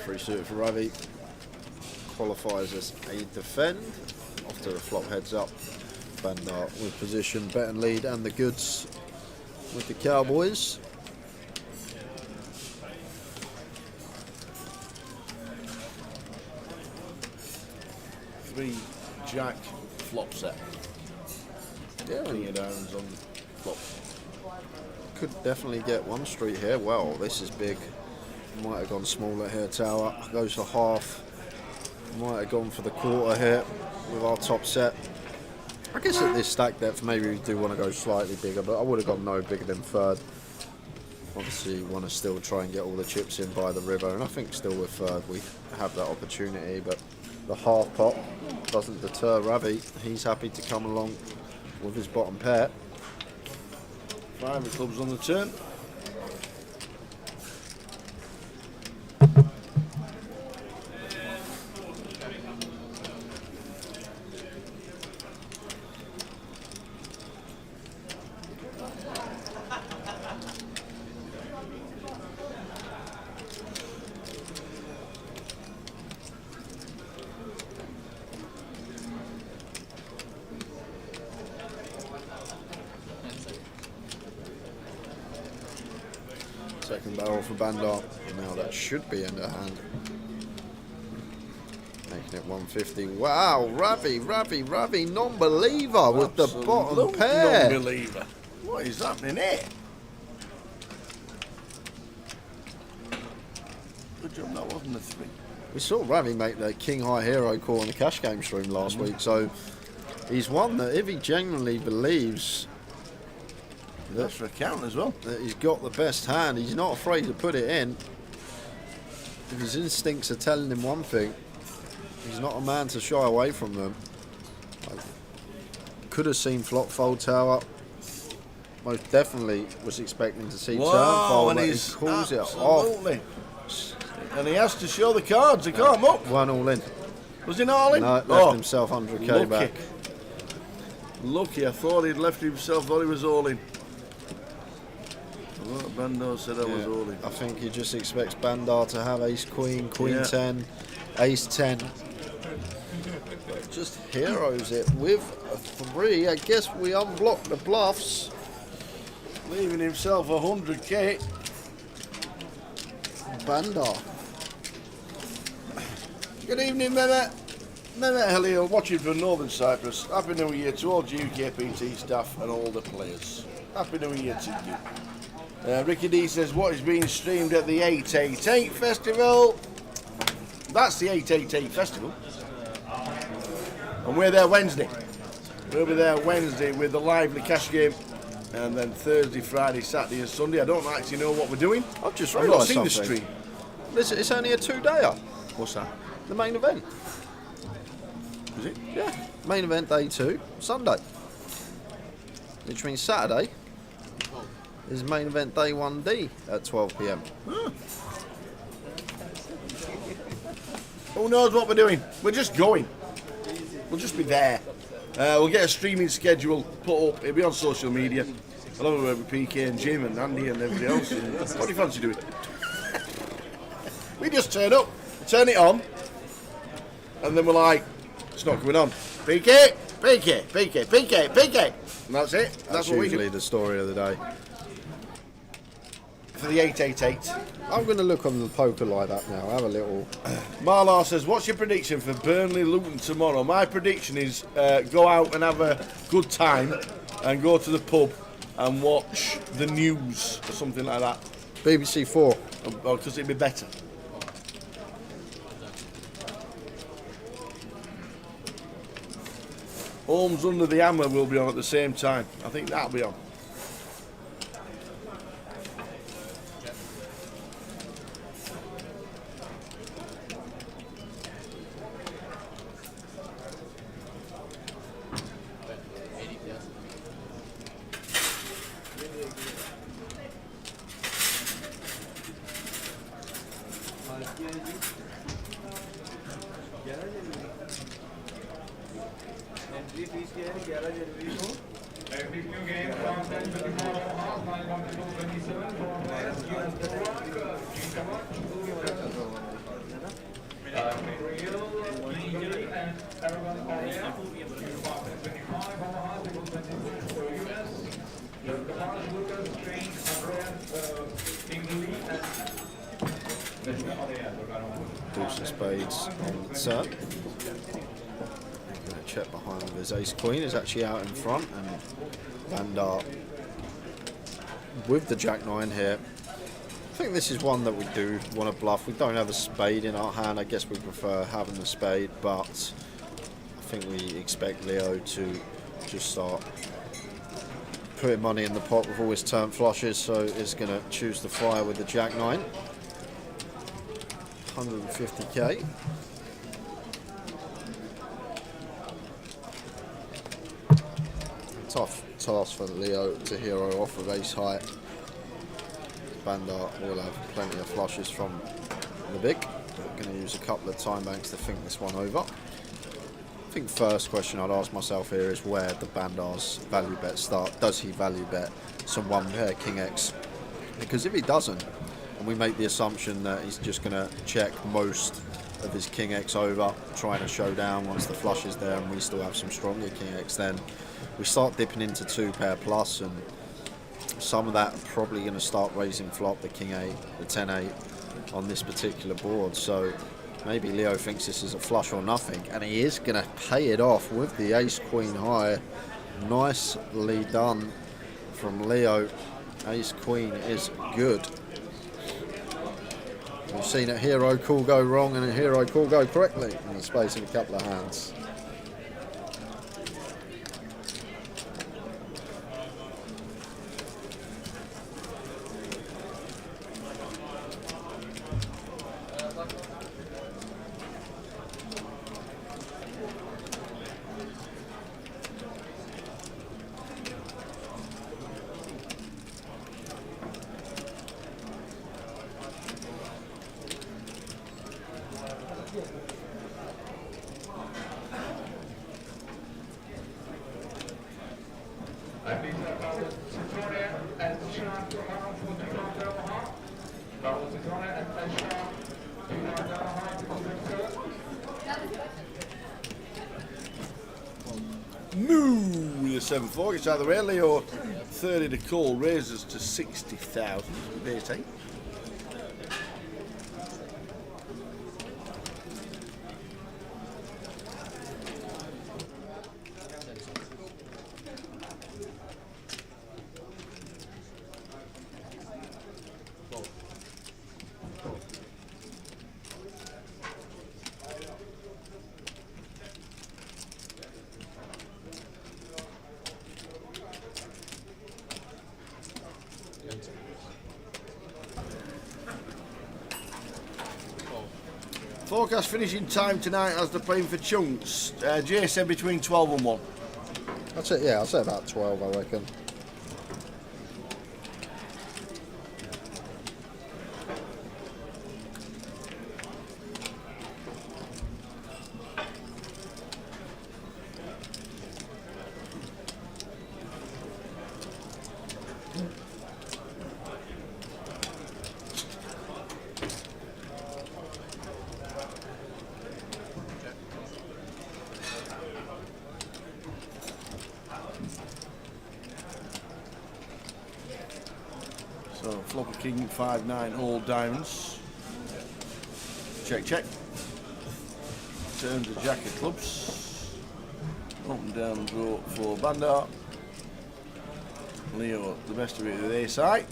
B: Free suited for Ravi. Qualifies as a defend. After the flop heads up. Bandar with position, bet and lead, and the goods with the Cowboys.
G: Three jack flop set.
B: Yeah,
G: King of Downs on flop.
B: Could definitely get 1 street here. Well, this is big. Might have gone smaller here, Tower. Goes for half. Might have gone for the quarter here with our top set. I guess at this stack depth, maybe we do want to go slightly bigger, but I would have gone no bigger than third. Obviously, you want to still try and get all the chips in by the river, and I think still with third we have that opportunity, but the half pot doesn't deter Ravi. He's happy to come along with his bottom pair.
G: 5 of clubs on the turn.
B: Second barrel for Bandar. Now that should be in the hand. Making it 150. Wow, Ravi, non-believer with the bottom pair.
G: Non-believer. What is happening here? Good job that wasn't a 3.
B: We saw Ravi make the King High Hero call on the cash game stream last week, so he's one that if he genuinely believes
G: that's for a count as well,
B: that he's got the best hand, he's not afraid to put it in. If his instincts are telling him one thing, he's not a man to shy away from them. I could have seen flop fold tower. Most definitely was expecting to see turn fold, but he calls it off.
G: And he has to show the cards. He can't up.
B: One all in.
G: Was he not all in?
B: No, left himself 100k back.
G: Lucky, I thought he'd left himself, thought he was all in. Bandar said I was all in.
B: I think he just expects Bandar to have ace queen, queen 10, ace 10. But just heroes it with a 3. I guess we unblock the bluffs.
G: Leaving himself 100k.
B: Bandar.
G: Good evening, Mehmet. Mehmet Halil, watching from Northern Cyprus. Happy New Year to all GUKPT staff and all the players. Happy New Year to you. Ricky D says, what is being streamed at the 888 Festival? That's the 888 Festival. And we're there Wednesday. We'll be there Wednesday with the lively cash game. And then Thursday, Friday, Saturday and Sunday. I don't actually know what we're doing.
B: I've just
G: not
B: realised
G: seen
B: something.
G: the stream.
B: Listen, it's only a 2-dayer.
G: What's that?
B: The main event.
G: Is it?
B: Yeah. Main event day 2, Sunday. Which means Saturday is main event day 1D at 12 p.m.
G: Who knows what we're doing? We're just going. We'll just be there. We'll get a streaming schedule put up. It'll be on social media. I'll have it with PK and Jim and Andy and everybody else. And what do you fancy doing? We just turn up, turn it on, and then we're like, it's not going on. PK, PK, PK, PK, PK. And that's it. That's what we do.
B: Usually the story of the day.
G: For the 888.
B: I'm going to look on the poker like that now. Have a little.
G: Marlar says, what's your prediction for Burnley Luton tomorrow? My prediction is go out and have a good time and go to the pub and watch the news or something like that.
B: BBC 4.
G: Because it'd be better. Holmes Under the Hammer will be on at the same time. I think that'll be on.
B: Deuce of spades on the turn. Going to check behind with his ace queen is actually out in front, and Bandar with the jack 9 here. I think this is one that we do want to bluff. We don't have a spade in our hand. I guess we prefer having the spade, but I think we expect Leo to just start putting money in the pot with all his turn flushes, so he's going to choose the fire with the Jack 9. 150k. Tough task for Leo to hero off of ace high. Bandar will have plenty of flushes from the big. We're going to use a couple of time banks to think this one over. I think first question I'd ask myself here is where the Bandar's value bet start. Does he value bet some one pair King X? Because if he doesn't, and we make the assumption that he's just going to check most of his King X over, trying to show down once the flush is there and we still have some stronger King X, then we start dipping into 2 pair plus, and some of that probably going to start raising flop, the King 8, the 10-8 on this particular board. So maybe Leo thinks this is a flush or nothing, and he is going to pay it off with the ace queen high. Nicely done from Leo. Ace queen is good. We've seen a hero call go wrong and a hero call go correctly in the space of a couple of hands.
G: Moo with a 7-4, gets out of the way. Leo 30 to call, raises to 60,000. Base 8. Forecast finishing time tonight as they're playing for chunks. Jay said between 12 and 1.
B: That's it, yeah, I'll say about 12, I reckon.
G: So flop a king, 5-9, all diamonds. Check, check. Turns a jack of clubs. Up and down draw for Bandar. Leo, the best of it with ace high.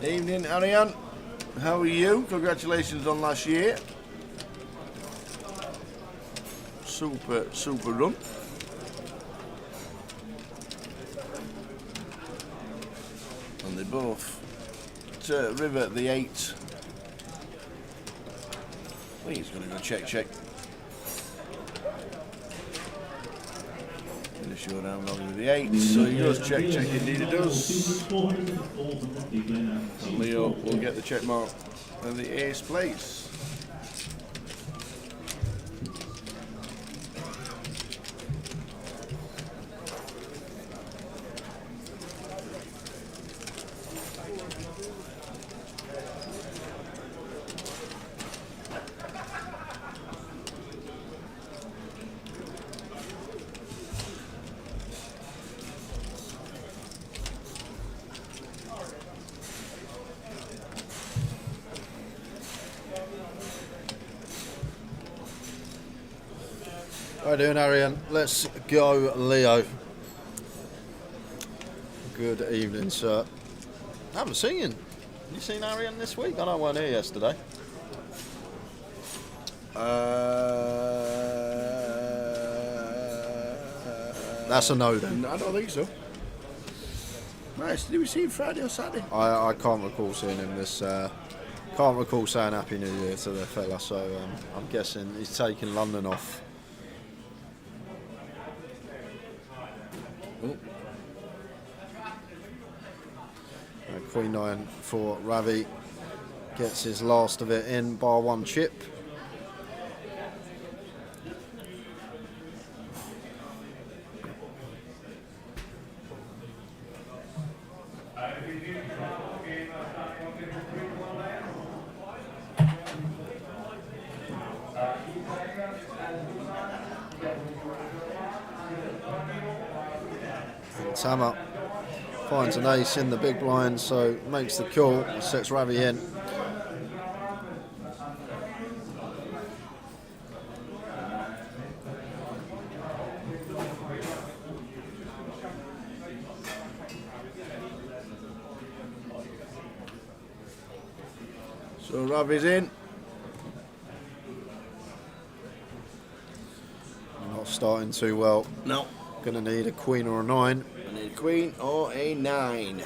G: Evening, Ariane. How are you? Congratulations on last year. Super run. And they both river the 8. I think he's going to go check. Finish showdown with the 8. So he goes check, indeed he does. And Leo will get the check mark and the ace plays.
B: How you doing, Arian? Let's go, Leo. Good evening, sir. I haven't seen you. You seen Arian this week? I know I weren't here yesterday. That's a no then.
G: I don't think so. Nice. Did we see him Friday or Saturday?
B: I can't recall seeing him this. Can't recall saying Happy New Year to the fella, so I'm guessing he's taking London off. Ooh. Queen 9 for Ravi. Gets his last of it in, bar one chip. Tama finds an ace in the big blind, so makes the call, sets Ravi in.
G: So Ravi's in.
B: Not starting too well.
G: No.
B: Gonna need a queen or a 9.
G: I need a queen or a 9.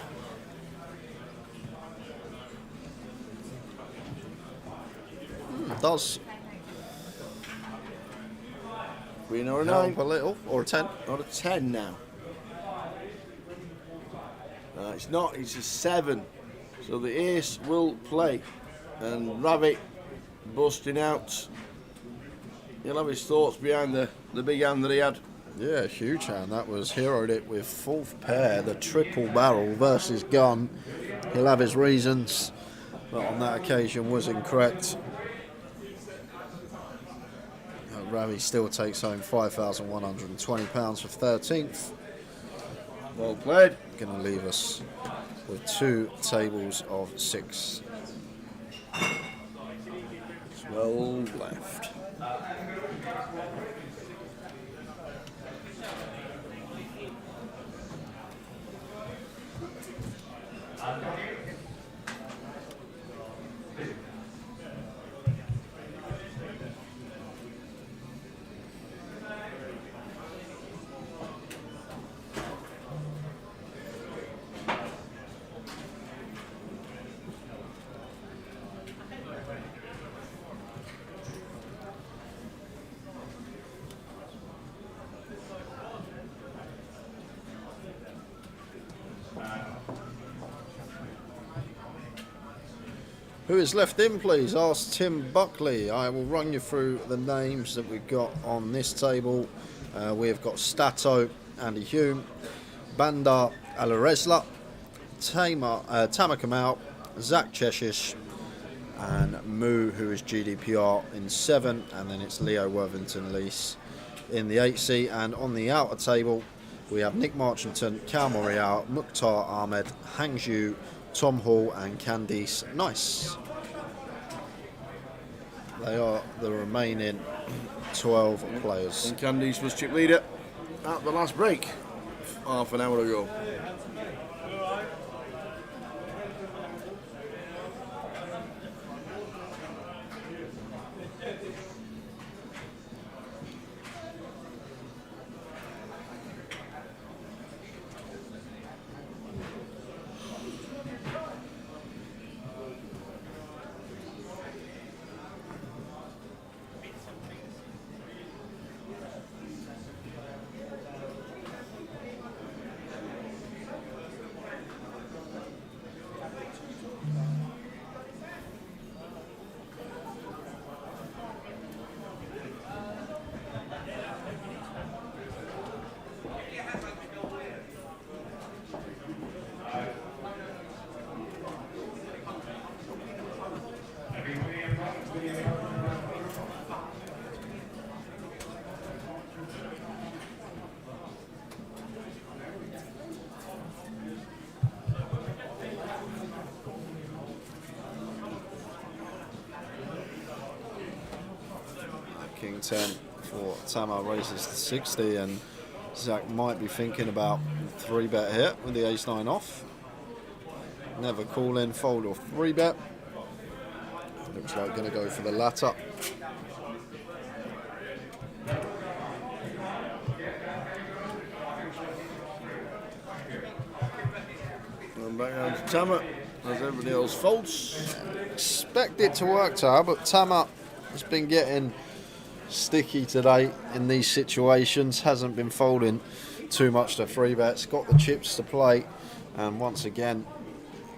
B: Does.
G: Queen or a
B: Help
G: 9.
B: a little, or a 10.
G: Or a 10 now. It's not, it's a 7. So the ace will play. And Ravi busting out. He'll have his thoughts behind the big hand that he had.
B: Yeah, huge hand. That was heroed it with 4th pair, the triple barrel versus gun. He'll have his reasons, but on that occasion was incorrect. Ravi still takes home £5,120 for 13th.
G: Well played.
B: Going to leave us with 2 tables of 6.
G: 12 left.
B: Who is left in, please? Ask Tim Buckley. I will run you through the names that we've got on this table. We've got Stato, Andy Hume, Bandar Alaresla, Tama Kamal, Zach Cheshish, and Moo, who is GDPR in 7, and then it's Leo Worthington Lease in the 8C. And on the outer table, we have Nick Marchington, Cal Morial, Mukhtar Ahmed, Hangzhou, Tom Hall and Candice Nice. They are the remaining 12 players.
G: And Candice was chip leader at the last break, half an hour ago.
B: King 10 before Tamar raises to 60, and Zach might be thinking about 3-bet here with the ace-9 off. Never call in, fold or 3-bet. Looks like going to go for the latter.
G: And back down to Tamar, as everybody else folds.
B: Expect it to work, Tar, but Tamar has been getting sticky today in these situations. Hasn't been folding too much to 3-bets. Got the chips to play, and once again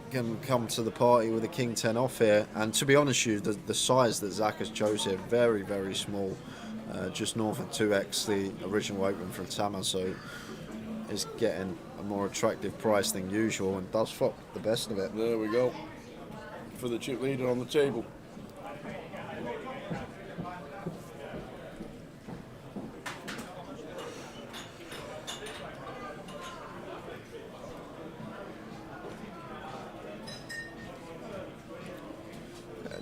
B: can come to the party with a king 10 off here. And to be honest with you, the size that Zach has chose here, very, very small, just north of 2x the original open for Tamar, so is getting a more attractive price than usual and does fuck the best of it.
G: There we go, for the chip leader on the table.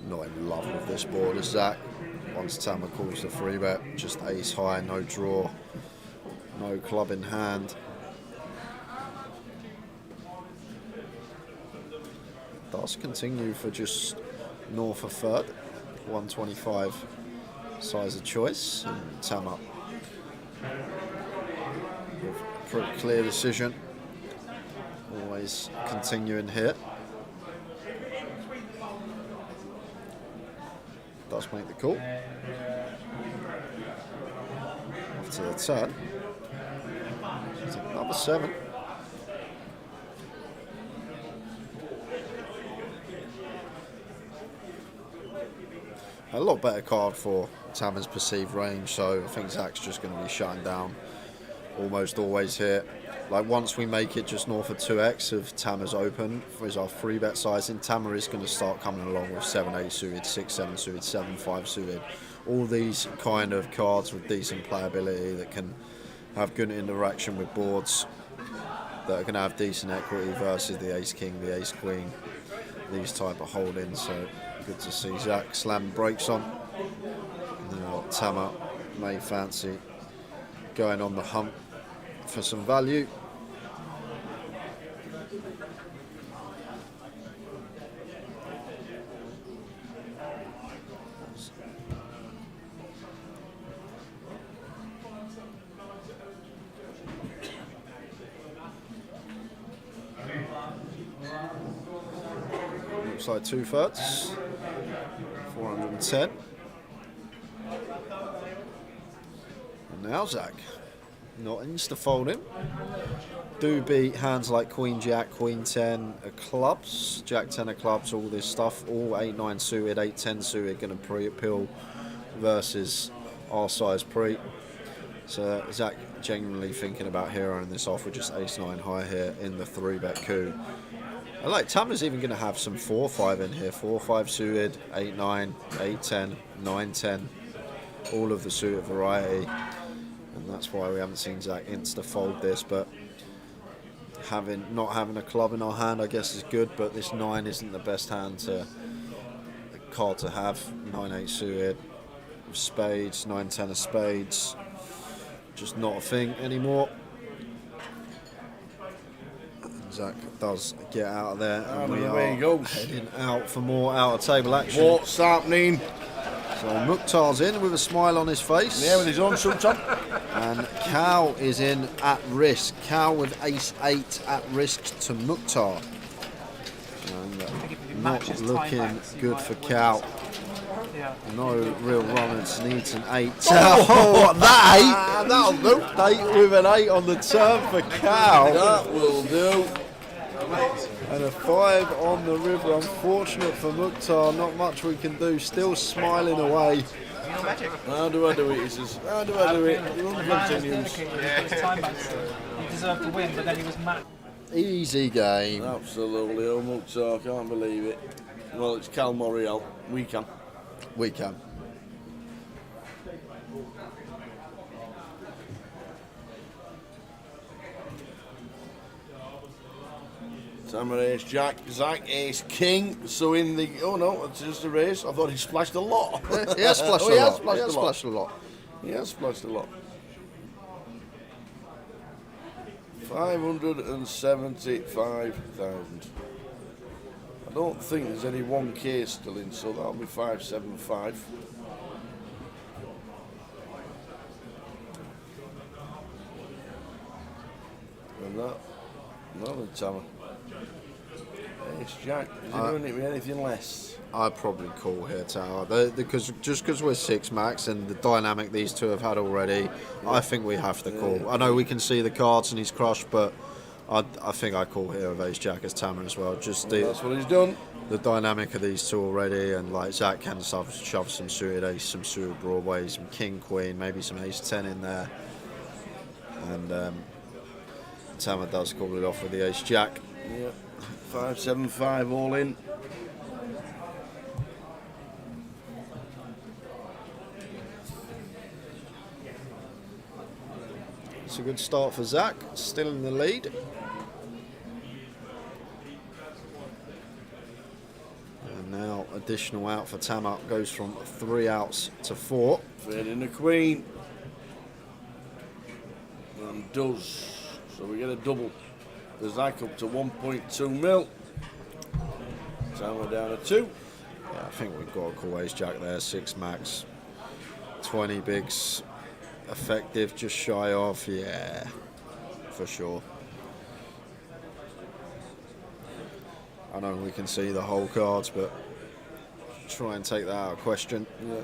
B: Not in love with this board as Zach. Once Tamar calls the 3-bet, just ace high, no draw, no club in hand. Does continue for just north of third, 125 size of choice, and Tamar with a pretty clear decision. Always continuing here. Does make the call. Off to the turn. Number 7. A lot better card for Tamar's perceived range, so I think Zach's just going to be shutting down almost always here. Like once we make it just north of 2x of Tamar's open for our 3-bet sizing, Tamar is going to start coming along with 7-8 suited, 6-7 suited, 7-5 suited. All these kind of cards with decent playability that can have good interaction with boards, that are going to have decent equity versus the ace-king, the ace-queen, these type of holdings. So good to see Zach slam brakes on. Now Tamar may fancy going on the hunt for some value. Looks like 2/3, 410. And now Zach. Not insta folding. Do beat hands like Queen Jack, Queen 10 of clubs, Jack 10 of clubs, all this stuff, all 8-9 suited, 8-10 suited, going to pre-appeal versus our size pre. So Zach genuinely thinking about heroing this off with just ace-9 high here in the 3-bet coup. I like Tamar's even going to have some 4-5 in here, 4-5 suited, 8-9, 8-10, 9-10, all of the suited variety. And that's why we haven't seen Zach insta fold this, but not having a club in our hand I guess is good, but this 9 isn't the best card to have. 9-8 suited with spades, 9-10 of spades, just not a thing anymore. And Zach does get out of there, and we are heading out for more out of table action.
G: What's happening?
B: So Mukhtar's in with a smile on his face.
G: Yeah, with his own suit on.
B: And Cal is in at risk. Cal with ace-8 at risk to Mukhtar. And not looking good for Cal.
K: Yeah.
B: No real runners, needs an 8. Oh, that 8! That'll do. 8 with an 8 on the turn for Cal.
G: That will do.
B: And a 5 on the river. Unfortunate for Mukhtar, not much we can do. Still smiling away.
G: How do I do it? He says, how do I do it? The run continues.
K: He deserved to win, but then he was mad.
B: Easy game.
G: Absolutely, oh Mukhtar, can't believe it. Well, it's Cal Moriel. We can.
B: We can.
G: Tamar ace Jack, Zach ace king. So in the it's just a race. I thought he splashed a lot.
B: He has splashed a lot. He has splashed a lot.
G: He has splashed a lot. 575,000. I don't think there's any 1K still in, so that'll be 575. And that, another Tammer. Ace Jack, is he doing it with anything less?
B: I'd probably call here, Tower. Because we're 6 max and the dynamic these two have had already, I think we have to call. I know we can see the cards and he's crushed, but I think I call here with Ace Jack as Tammer as well. Just
G: That's what he's done.
B: The dynamic of these two already, and like Zach can shove some suited ace, some suited Broadway, some King Queen, maybe some Ace 10 in there, and Tammer does call it off with the Ace Jack.
G: Yeah, 575 all in.
B: It's a good start for Zach, still in the lead. And now additional out for Tammer, goes from 3 outs to 4.
G: Fading the Queen. And does. So we get a double. The Zach up to 1.2 mil. Tammer down to 2.
B: Yeah, I think we've got to call Ace Jack there, 6 max. 20 bigs. Effective, just shy of, yeah, for sure. I know we can see the whole cards, but try and take that out of question.
G: Yeah.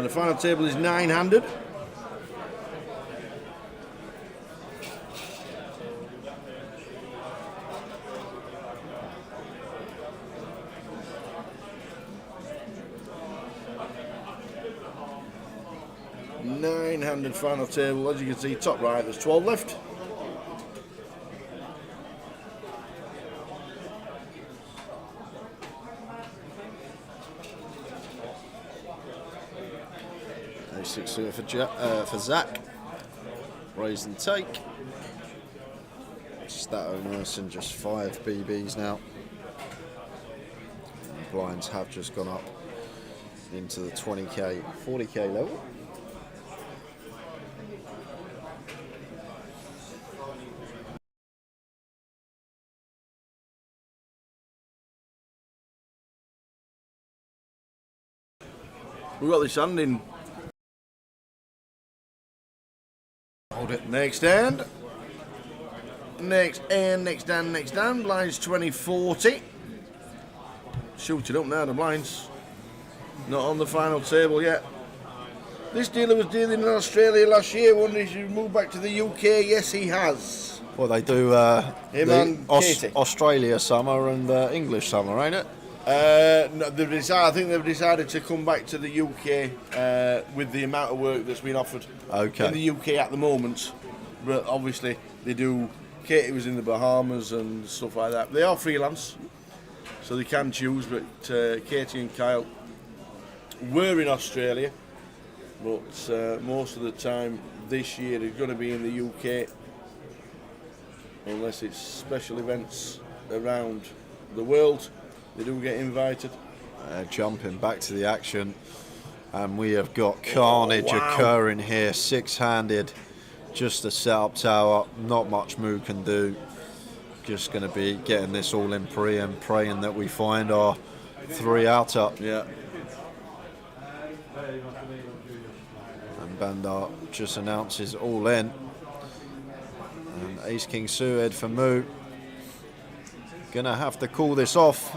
G: The final table is 9-handed. Nine-handed final table. As you can see, top right, there's 12 left.
B: A6 suited for Zach. Raise and take. Stato Merson just 5 BBs now. And blinds have just gone up into the 20k, 40k level.
G: We've got this hand in.
B: Hold it.
G: Next hand. Next hand, next hand, next hand. Blinds 20-40. Shoot it up now, the blinds. Not on the final table yet. This dealer was dealing in Australia last year. Wonder if he's moved back to the UK. Yes, he has.
B: Well, they do
G: Him and Katie.
B: Australia summer and English summer, ain't it?
G: No, I think they've decided to come back to the UK with the amount of work that's been offered in the UK at the moment. But obviously, they do. Katie was in the Bahamas and stuff like that. They are freelance, so they can choose. But Katie and Kyle were in Australia, but most of the time this year they're going to be in the UK, unless it's special events around the world. They do get invited.
B: Jumping back to the action, and we have got carnage occurring here. 6-handed, just a setup tower. Not much Moo can do. Just going to be getting this all in pre and praying that we find our 3 outer.
G: Yeah.
B: And Bandar just announces all in. And Ace King suited for Moo. Gonna have to call this off.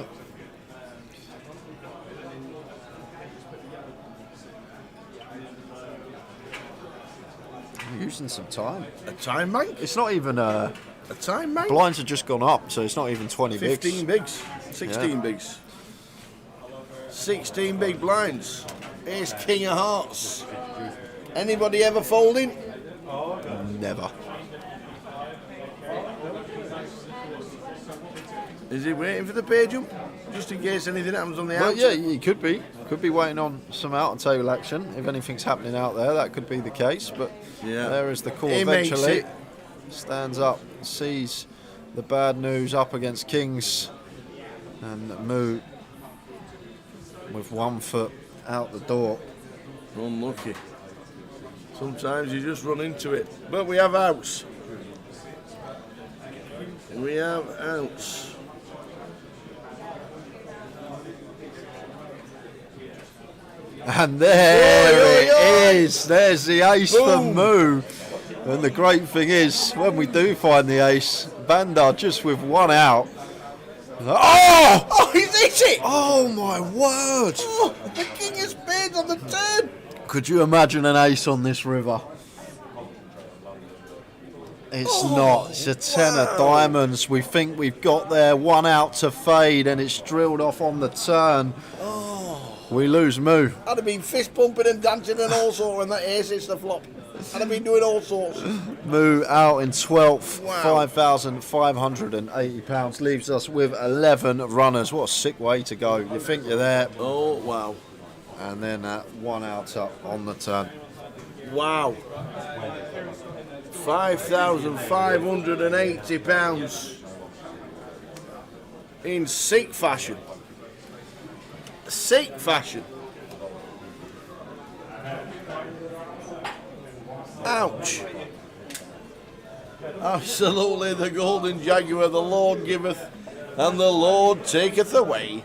B: using some time.
G: A time bank?
B: It's not even a
G: time bank.
B: Blinds have just gone up, so it's not even 20 bigs.
G: 15 bigs. 16 bigs. 16 big blinds. Here's King of Hearts. Anybody ever folding?
B: Never.
G: Is he waiting for the pay jump? Just in case anything happens on the
B: Well,
G: outside?
B: yeah, he could be. Could be waiting on some out of table action. If anything's happening out there, that could be the case. But there is the call
G: He makes
B: eventually.
G: it.
B: Stands up, sees the bad news up against Kings. And Moo with 1 foot out the door.
G: Unlucky. Sometimes you just run into it. But we have outs. We have outs.
B: And there it is. There's the ace for Moo. And the great thing is, when we do find the ace, Bandar just with 1 out. Oh!
G: Oh, he's hit it!
B: Oh my word!
G: Oh, the king is spades on the turn.
B: Could you imagine an ace on this river? It's not. It's a 10 of diamonds. We think we've got there. 1 out to fade, and it's drilled off on the turn. We lose Moo.
G: I'd have been fist pumping and dancing and all sorts when that ace hits the flop. I'd have been doing all sorts.
B: Moo out in 12th,
G: Wow.
B: £5,580. Leaves us with 11 runners. What a sick way to go. You think you're there.
G: Oh, wow.
B: And then that 1 out up on the turn.
G: Wow. £5,580 in sick fashion. Sick fashion. Ouch. Absolutely the golden jaguar, the Lord giveth and the Lord taketh away.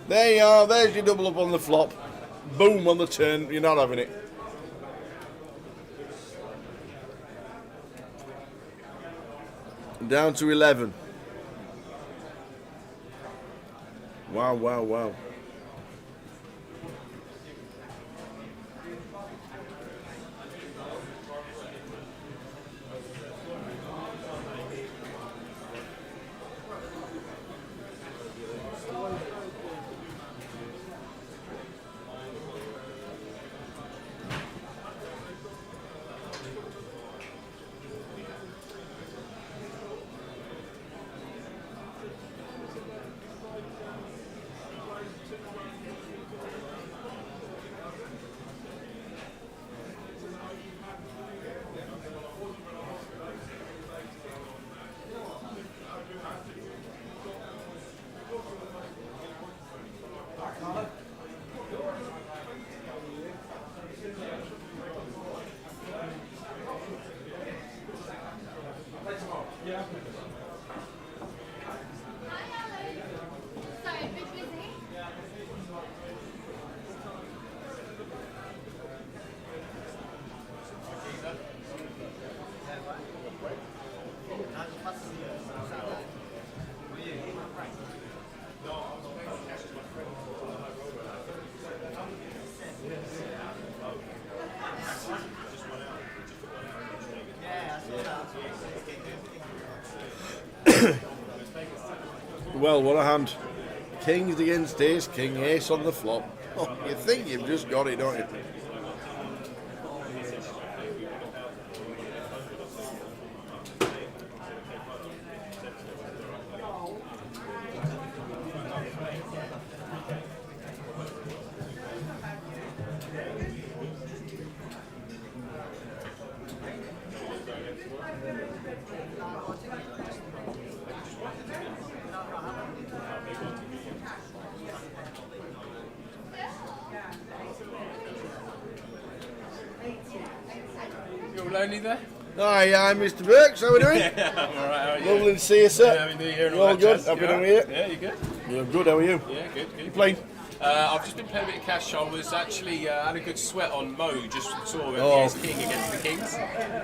G: There you are, there's your double up on the flop. Boom on the turn, you're not having it. Down to 11. Wow, wow, wow. Well, what a hand. Kings against ace, king, ace on the flop. Oh, you think you've just got it, don't you?
D: Lonely there?
G: Hi, Mr. Burks. How are we doing?
D: Yeah, I'm alright. How are you?
G: Lovely to see you, sir.
D: Yeah, Happy New Year and
G: You
D: all
G: all
D: that
G: good?
D: jazz.
G: Happy
D: You
G: New Year?
D: alright? Yeah, you good?
G: Yeah, I'm good. How are you?
D: Yeah, good.
G: You playing?
D: I've just been playing a bit of cash. I was actually had a good sweat on Mo. Just saw the
G: Oh.
D: ace king against the kings.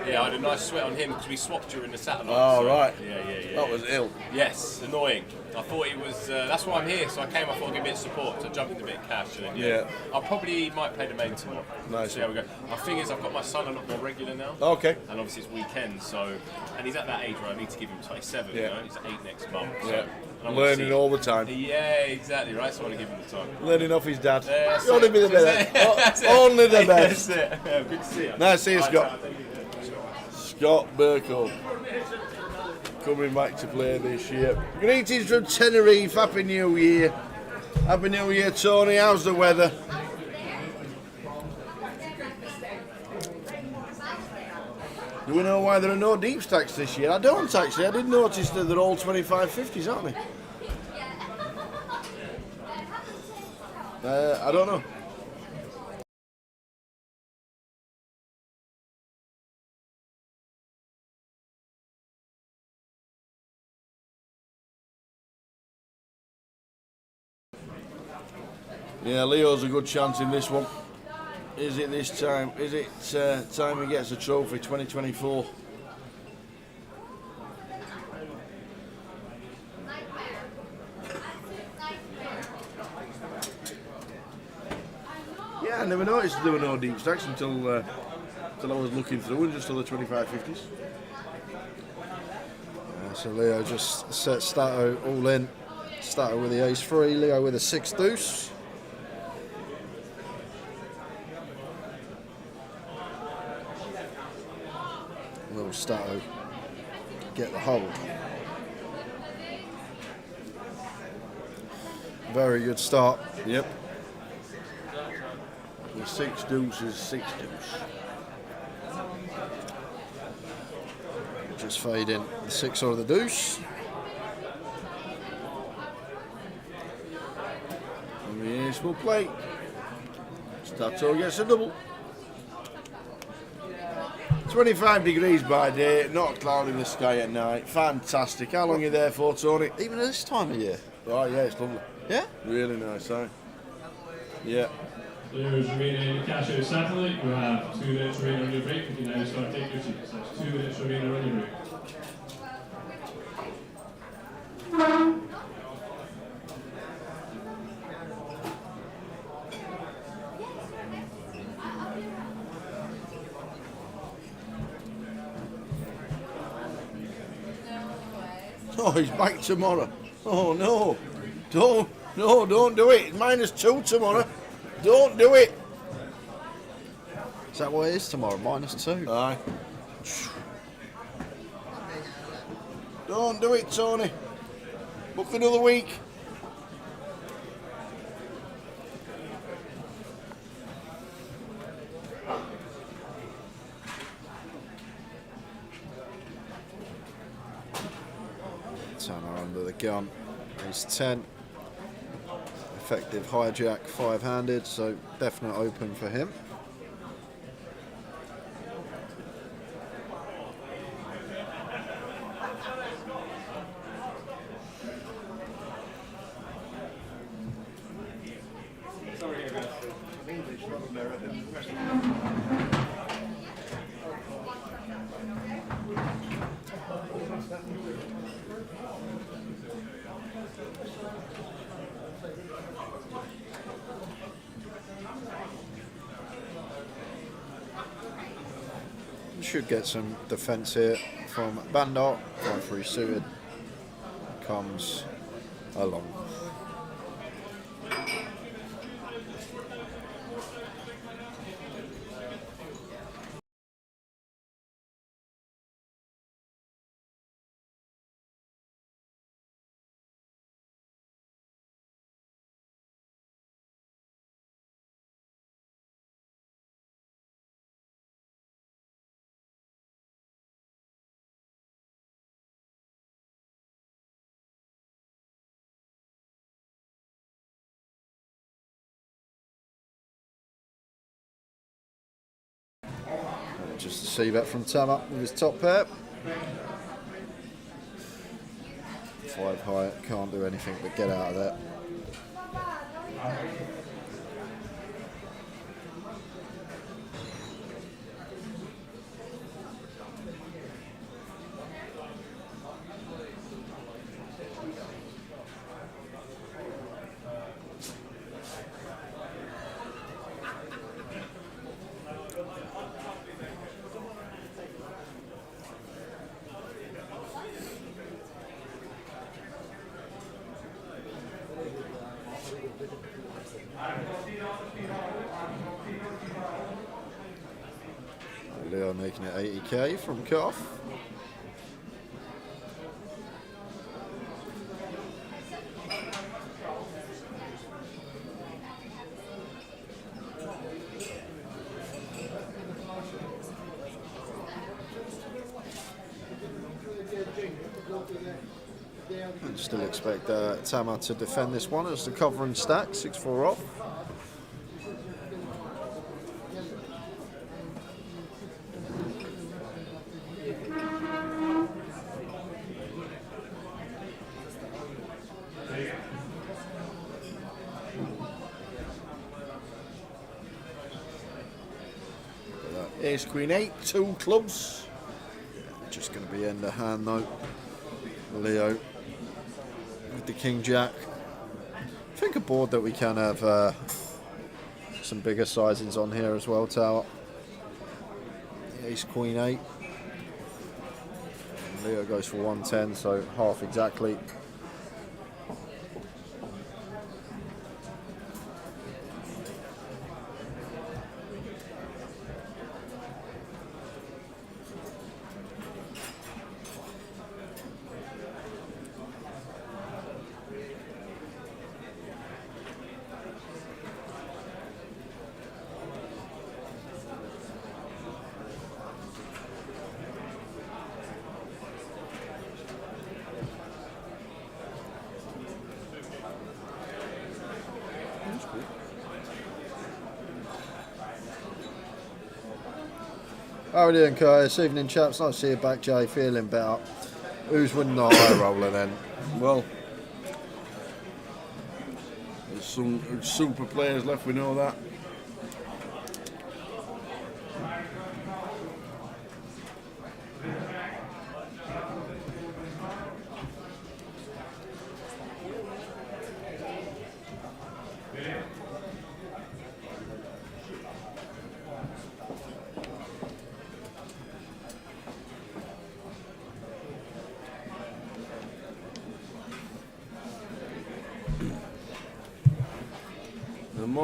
D: Yeah, I had a nice sweat on him because we swapped during the Saturday.
G: Oh, right.
D: Yeah.
G: That was ill.
D: Yes, annoying.
O: I thought he was. That's why I'm here. So I came. I thought I'd give a bit of support. So I jumped in a bit of cash. And then,
G: Yeah.
O: I probably might play the main tomorrow.
G: Nice.
O: See how we go. My thing is, I've got my son a lot more regular now.
G: Okay.
O: And obviously it's weekend, so and he's at that age where I need to give him 27.
G: Yeah.
O: You know, he's 8 next month. So,
G: Yeah.
O: and I
G: Learning
O: see-
G: all the time.
O: Yeah, exactly right. So I want to give him the time.
G: Learning off his dad.
O: That's
G: Only
O: it.
G: be the
O: That's
G: best.
O: it.
G: Only the
O: That's
G: best.
O: it. Yeah, good to see you.
G: Nice to see you,
O: Right,
G: Scott.
O: thank you.
G: Scott Burkle. Coming back to play this year. Greetings from Tenerife. Happy New Year. Happy New Year, Tony. How's the weather? Do we know why there are no deep stacks this year? I don't actually. I did notice that they're all 2550s, aren't they? I don't know. Yeah, Leo's a good chance in this one. Is it this time? Is it time he gets a trophy, 2024? Yeah, I never noticed there were no deep stacks until I was looking through and just saw the 2550s.
J: So Leo just set Stato all in. Stato with the ace 3, Leo with a 6 deuce. Will Stato get the hold? Very good start.
G: Yep. The 6 deuce is 6 deuce.
J: Just fade in the 6 or the deuce.
G: And the ace will play. Stato gets a double. 25 degrees by day, not a cloud in the sky at night. Fantastic. How long are you there for, Tony?
J: Even at this time of year?
G: Oh, yeah, it's lovely.
J: Yeah?
G: Really nice, eh? Yeah.
I: Players remaining in the cash out satellite, you have 2 minutes remaining on your break. You can now start taking your seats. That's 2 minutes remaining on your break.
G: Oh, he's back tomorrow. Oh, no. Don't do it. -2 tomorrow. Don't do it.
J: Is that what it is tomorrow? -2?
G: Aye. Don't do it, Tony. Book another week.
J: Turner under the gun. He's 10. Effective hijack, 5-handed, so definite open for him. Should get some defence here from Bandar. 5-3 suited comes along. Just a C-bet from Tam with his top pair. 5 high, can't do anything but get out of there. Making it 80k from cut-off. And still expect Tama to defend this one as the cover and stack, 6-4 off.
G: Ace, Queen, 8, 2 clubs.
J: Just going to be end of hand though. Leo with the King Jack. I think a board that we can have some bigger sizings on here as well, Tower. Ace, Queen, 8. And Leo goes for 110, so half exactly. How are we doing, This evening, chaps? Nice to see you back, Jay. Feeling better. Who's winning the high roller then?
G: Well, there's some super players left, we know that.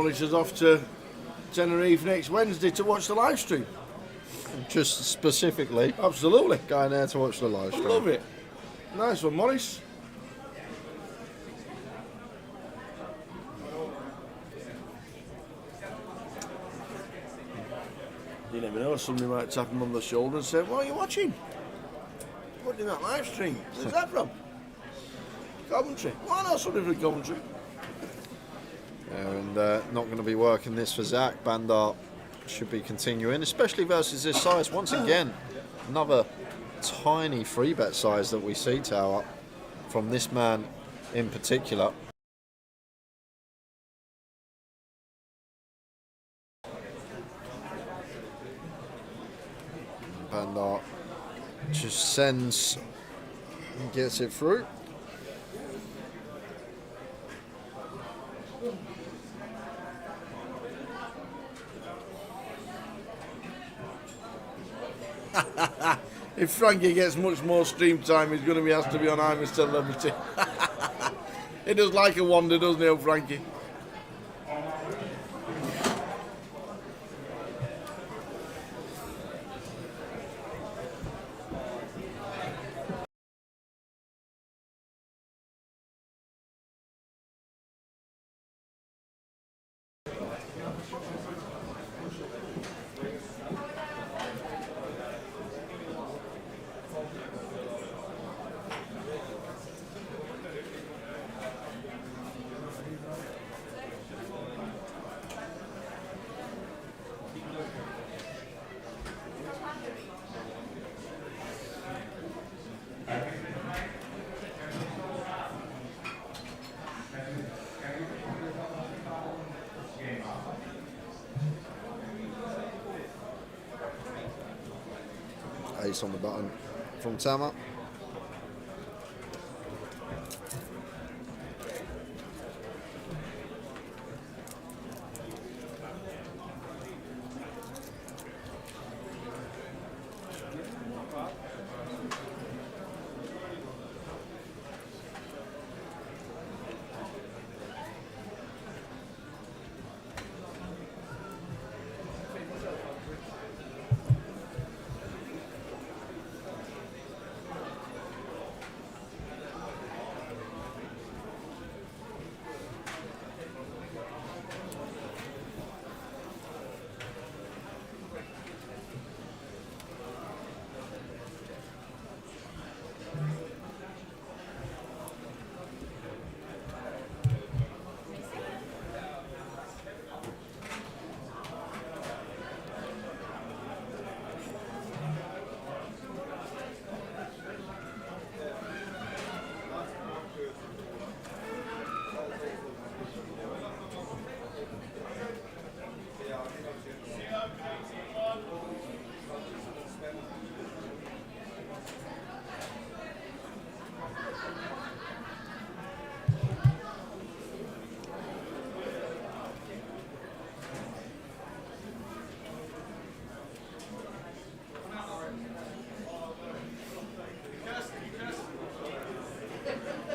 G: Is off to Tenerife next Wednesday to watch the live stream.
J: Just specifically?
G: Absolutely.
J: Going there to watch the live stream.
G: Love it. Nice one, Morris. You never know, somebody might tap him on the shoulder and say, "What are you watching? What in that live stream? Where's that from?" Commentary. Why not somebody from commentary?
J: And not going to be working this for Zach. Bandar should be continuing, especially versus this size. Once again, another tiny free bet size that we see, Tower, from this man in particular. Bandar just sends and gets it through.
G: If Frankie gets much more stream time, he's going to be asked to be on I'm a Celebrity. He does like a wonder, doesn't he, old Frankie?
J: Ace on the button from Tama.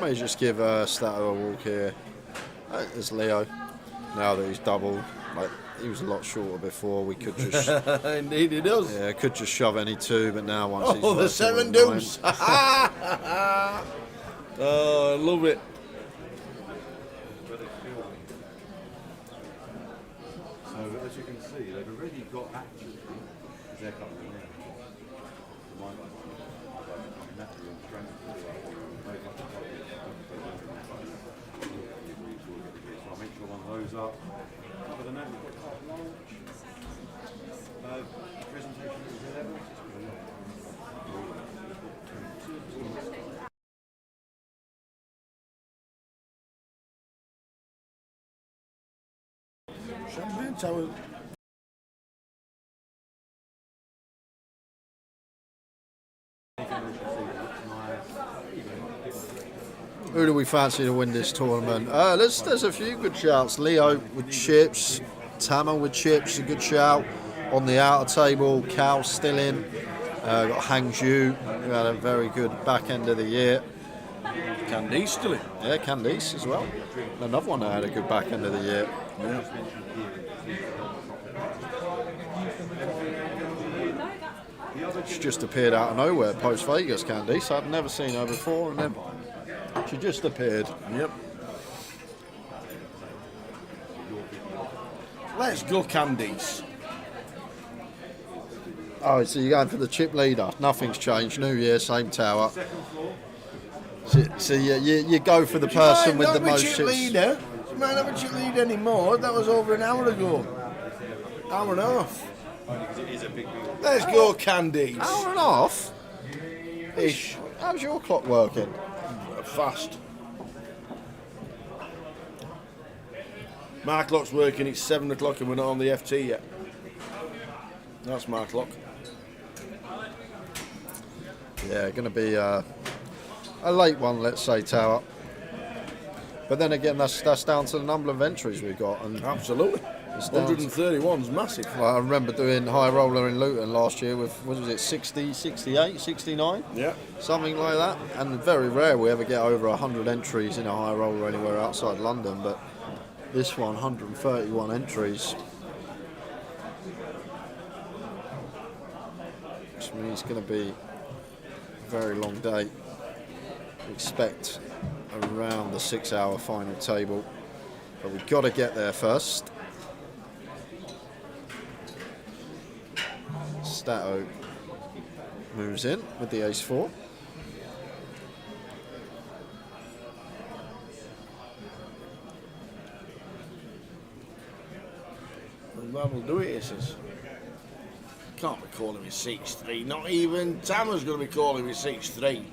J: May just give Stato a walk here. There's Leo. Now that he's doubled, like he was a lot shorter before. We could just
G: indeed he does.
J: Yeah, could just shove any two, but now once he's
G: Oh, the
J: working
G: 7
J: with
G: deuce.
J: 9.
G: Oh, I love it.
P: So as you can see, they've already got action. They're coming in there. So I'll make sure one of those up. Other than that, we've got quite a large presentation at 11.
G: Champagne Tower.
J: Who do we fancy to win this tournament? There's a few good shouts. Leo with chips, Tama with chips, a good shout. On the outer table, Cal still in. Got Hangzhou, who had a very good back end of the year.
G: Candice still in.
J: Yeah, Candice as well. Another one that had a good back end of the year.
G: Yeah.
J: She just appeared out of nowhere post Vegas, Candice. I'd never seen her before, and then she just appeared.
G: Yep. Let's go, Candice.
J: Oh, so you're going for the chip leader. Nothing's changed. New year, same tower. So you go for the person with the most chips.
G: Leader. You might not have a chip leader anymore. That was over an hour ago. Hour and a half. Let's go, Candice.
J: Hour and a half?
G: Ish.
J: How's your clock working?
G: Fast. My clock's working. It's 7 o'clock and we're not on the FT yet. That's my clock.
J: Yeah, going to be a late one, let's say, Tower. But then again, that's down to the number of entries we've got. And
G: absolutely. 131's massive.
J: Well, I remember doing high roller in Luton last year with, what was it, 60, 68, 69?
G: Yeah.
J: Something like that. And very rare we ever get over 100 entries in a high roller anywhere outside London. But this one, 131 entries. Which means it's going to be a very long day. We expect around the 6-hour final table. But we've got to get there first. Stato moves in with the ace-4.
G: That'll do it, he says. Can't be calling me 6-3. Not even Tama's going to be calling me 6-3.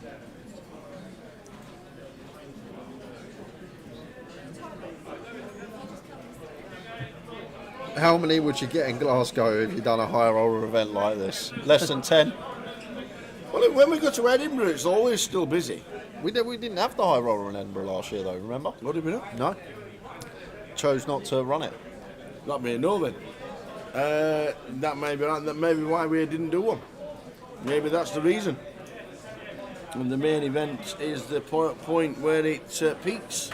J: How many would you get in Glasgow if you'd done a high roller event like this? Less than 10?
G: Well, when we go to Edinburgh, it's always still busy.
J: We didn't have the high roller in Edinburgh last year, though, remember?
G: What did we not?
J: No. Chose not to run it.
G: That may know then. That may be right. That may be why we didn't do one. Maybe that's the reason. And the main event is the point where it peaks.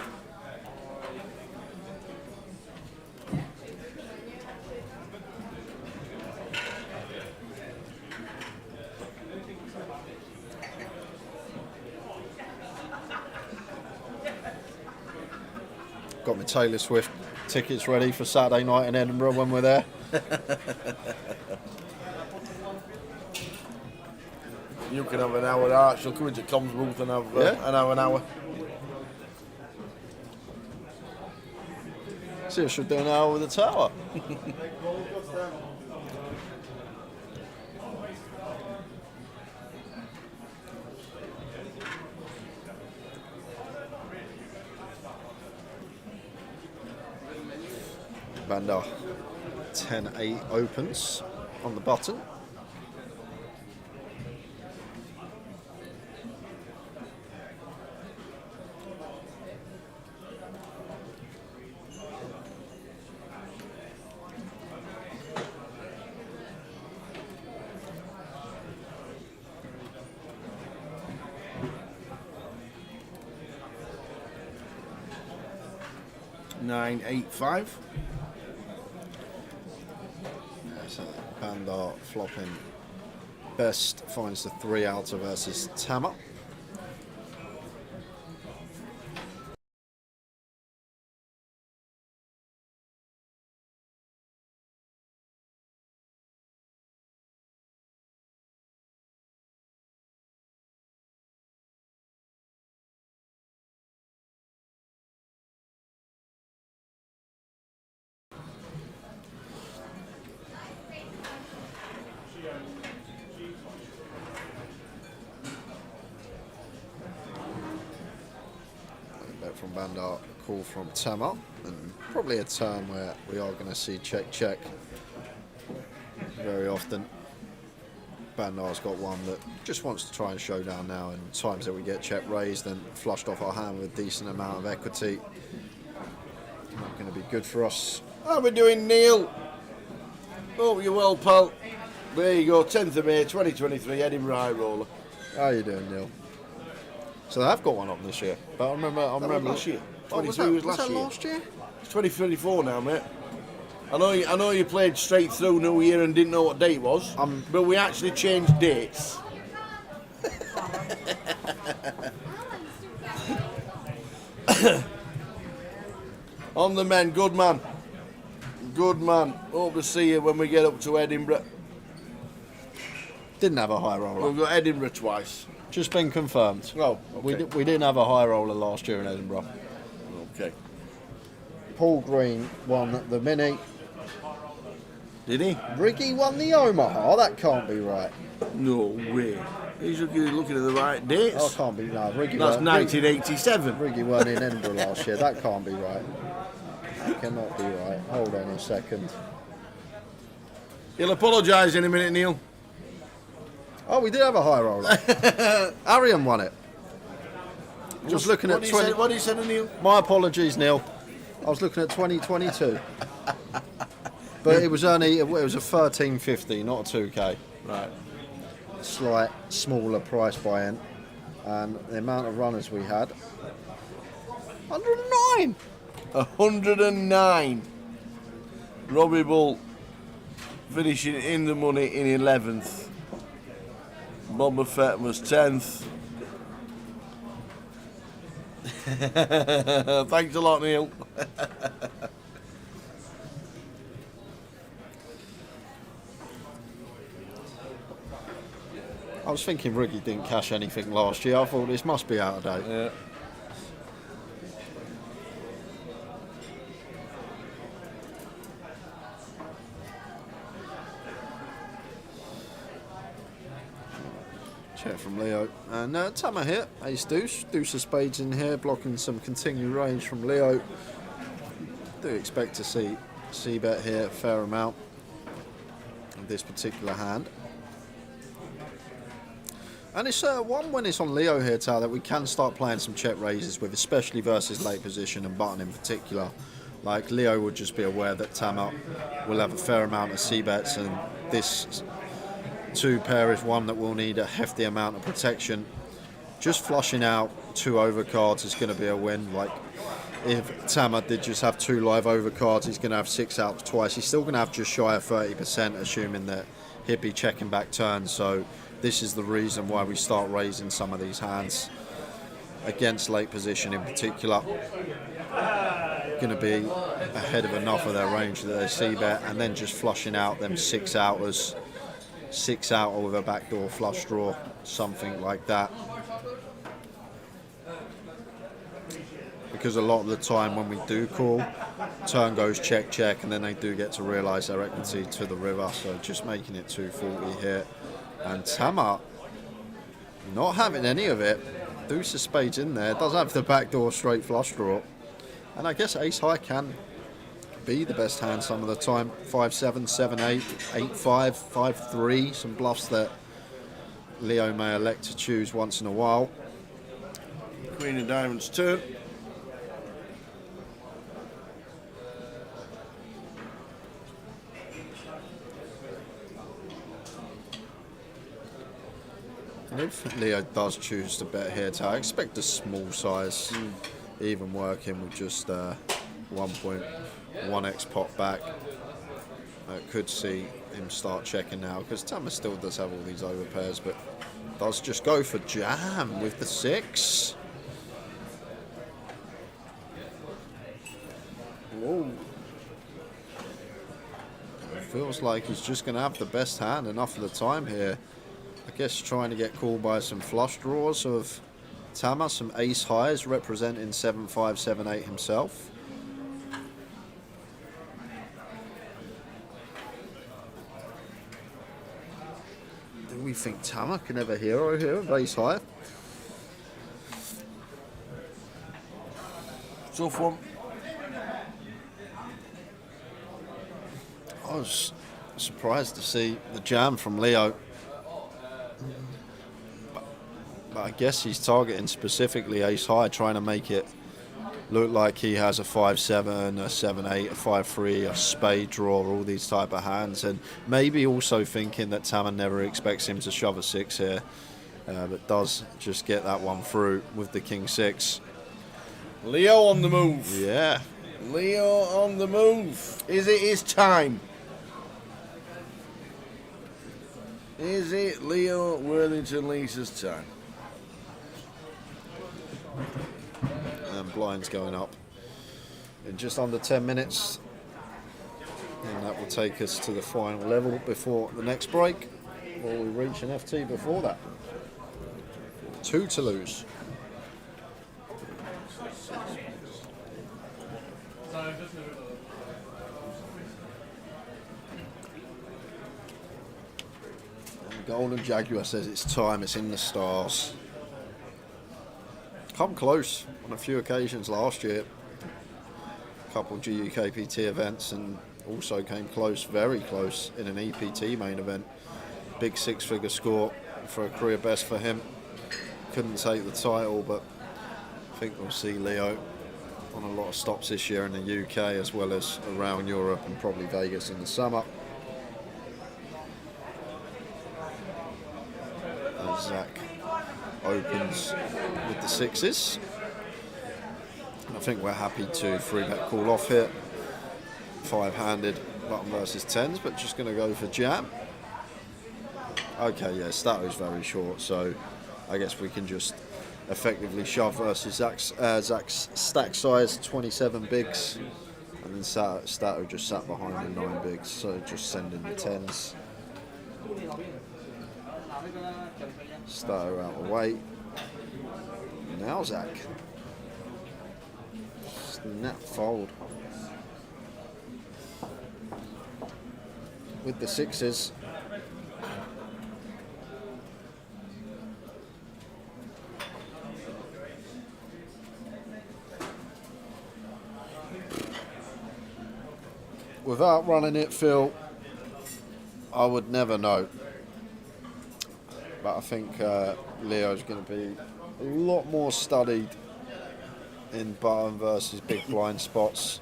J: Got my Taylor Swift tickets ready for Saturday night in Edinburgh when we're there.
G: You can have an hour out. She'll come into Comms booth and have an hour.
J: See, I should do an hour with the Tower. Bandar 10-8 opens on the button.
G: 985.
J: So Bandar flopping best, finds the 3 outer versus Tama. Bet from Bandar, call from Tama, and probably a turn where we are going to see check very often. Bandar's got one that just wants to try and show down now, and times that we get check raised and flushed off our hand with a decent amount of equity. Not going to be good for us.
G: How are we doing, Neil? Hope you're well, pal. There you go, 10th of May 2023, Edinburgh High Roller.
J: How are you doing, Neil? So they have got one up this year, but I remember
G: last year.
J: Oh,
G: 23 was last year. It's 2024 now, mate. I know you played straight through New Year and didn't know what day it was, but we actually changed dates. On the men, good man. Good man. Hope to see you when we get up to Edinburgh.
J: Didn't have a high roller.
G: We've got Edinburgh twice.
J: Just been confirmed.
G: Oh,
J: we
G: okay.
J: didn't have a high roller last year in Edinburgh.
G: Okay.
J: Paul Green won the Mini.
G: Did he?
J: Riggy won the Omaha. That can't be right.
G: No way. He's looking at the right dates.
J: Oh, can't be. No, Riggy.
G: That's 1987.
J: Riggy won in Edinburgh last year. That can't be right. That cannot be right. Hold on a second.
G: He'll apologise in a minute, Neil.
J: Oh, we did have a high roller. Arian won it. Just looking at 20.
G: What did you say to Neil?
J: My apologies, Neil. I was looking at 2022. But it was a 1350, not a 2K.
G: Right.
J: Slight, smaller price buy-in, and the amount of runners we had. 109.
G: 109. Robbie Bull finishing in the money in 11th. Boba Fett was 10th. Thanks a lot, Neil.
J: I was thinking Riggy didn't cash anything last year. I thought this must be out of date.
G: Yeah.
J: Check from Leo. And Tama here, ace deuce. Deuce of spades in here, blocking some continued range from Leo. Do expect to see c-bet here, a fair amount of this particular hand. And it's one when it's on Leo here, Tal, that we can start playing some check raises with, especially versus late position and button in particular. Like, Leo would just be aware that Tama will have a fair amount of c-bets, and this 2 pair is one that will need a hefty amount of protection. Just flushing out 2 overcards is going to be a win. Like, if Tama did just have 2 live overcards, he's going to have 6 outs twice. He's still going to have just shy of 30%, assuming that he'd be checking back turns. So this is the reason why we start raising some of these hands against late position in particular. Going to be ahead of enough of their range that they see bet, and then just flushing out them 6 outers. 6 outer with a backdoor flush draw, something like that. Because a lot of the time when we do call, turn goes check check, and then they do get to realise their equity to the river. So just making it 240 here. And Tama not having any of it. Deuce of spades in there. Does have the backdoor straight flush draw. And I guess ace high can be the best hand some of the time. 5-7, 7-8, 8-5, 5-3. Some bluffs that Leo may elect to choose once in a while.
G: Queen of Diamonds turn.
J: And if Leo does choose to bet here, I expect a small size, even working with just 1.1x pot back. Could see him start checking now, because Tama still does have all these overpairs, but does just go for jam with the 6. Whoa. Feels like he's just going to have the best hand enough of the time here. I guess trying to get called by some flush draws of Tama, some ace highs representing 7-5, 7-8 himself. Do we think Tama can have a hero here of ace high?
G: So far,
J: I was surprised to see the jam from Leo. But I guess he's targeting specifically ace high, trying to make it look like he has a 5-7, a 7-8, a 5-3, a spade draw, all these type of hands, and maybe also thinking that Tama never expects him to shove a 6 here, but does just get that one through with the king 6.
G: Leo on the move.
J: Yeah.
G: Leo on the move. Is it his time? Is it Leo Worthington Lee's time?
J: And blinds going up in just under 10 minutes. And that will take us to the final level before the next break. Or we reach an FT before that. 2 to lose. Golden Jaguar says it's time, it's in the stars. Come close on a few occasions last year. A couple GUKPT events, and also came close, very close, in an EPT main event. Big 6-figure score for a career best for him. Couldn't take the title, but I think we'll see Leo on a lot of stops this year in the UK as well as around Europe and probably Vegas in the summer. Zach opens with the 6s. And I think we're happy to 3-bet call off here. 5-handed button versus 10s, but just going to go for jam. Okay, yeah, Stato's very short, so I guess we can just effectively shove versus Zach's stack size, 27 bigs. And then Stato just sat behind the 9 bigs, so just sending the 10s. Stato out of the way. Now Zach. Snap fold. With the 6s. Without running it, Phil, I would never know. But I think Leo's going to be a lot more studied in button versus big blind spots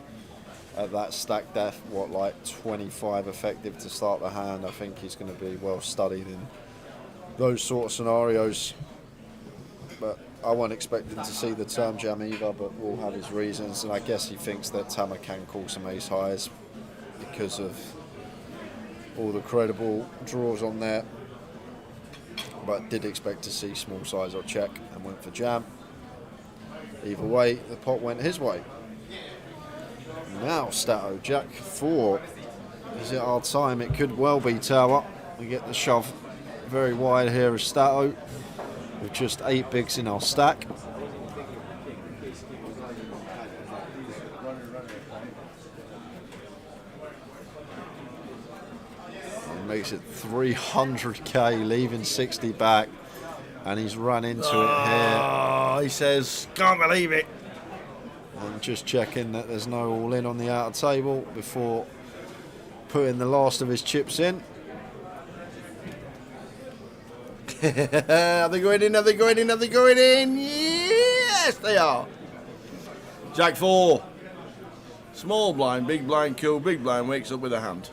J: at that stack depth. What, like 25 effective to start the hand? I think he's going to be well studied in those sort of scenarios. But I wasn't expecting to see the term jam either, but will have his reasons. And I guess he thinks that Tama can call some ace highs because of all the credible draws on there. But did expect to see small size or check and went for jam. Either way, the pot went his way. Now Stato, Jack 4. Is it our time? It could well be Tower. We get the shove very wide here of Stato with just 8 bigs in our stack. Makes it 300k, leaving 60 back, and he's run into it here.
G: He says, can't believe it.
J: And just checking that there's no all in on the outer table before putting the last of his chips in.
G: Are they going in? Are they going in? Are they going in? Yes, they are. Jack 4. Small blind, big blind, cool. Big blind wakes up with a hand.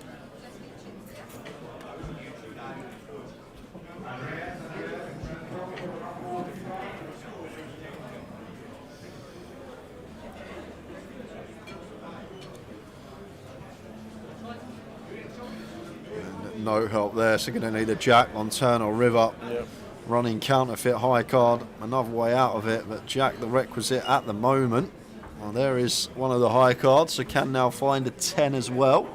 J: No help there, so going to need a jack on turn or river.
G: Yep.
J: Running counterfeit high card, another way out of it, but jack the requisite at the moment. Well, there is one of the high cards, so can now find a 10 as well.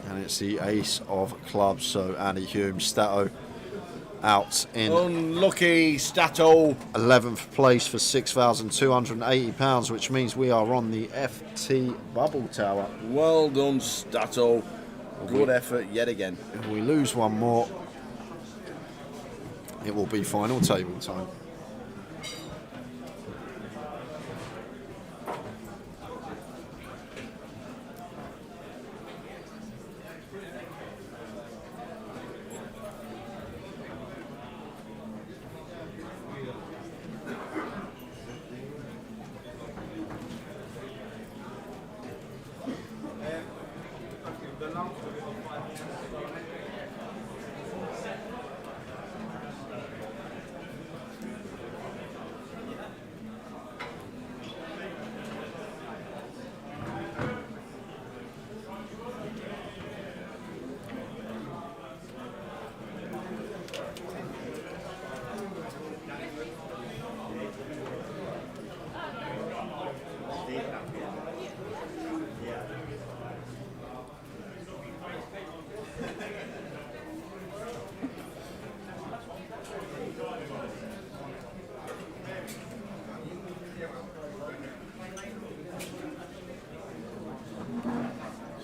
J: And it's the ace of clubs, so Andy Hume, Stato out in
G: unlucky Stato
J: 11th place for £6,280, which means we are on the FT bubble tower.
G: Well done, Stato. Good effort yet again.
J: If we lose one more, it will be final table time.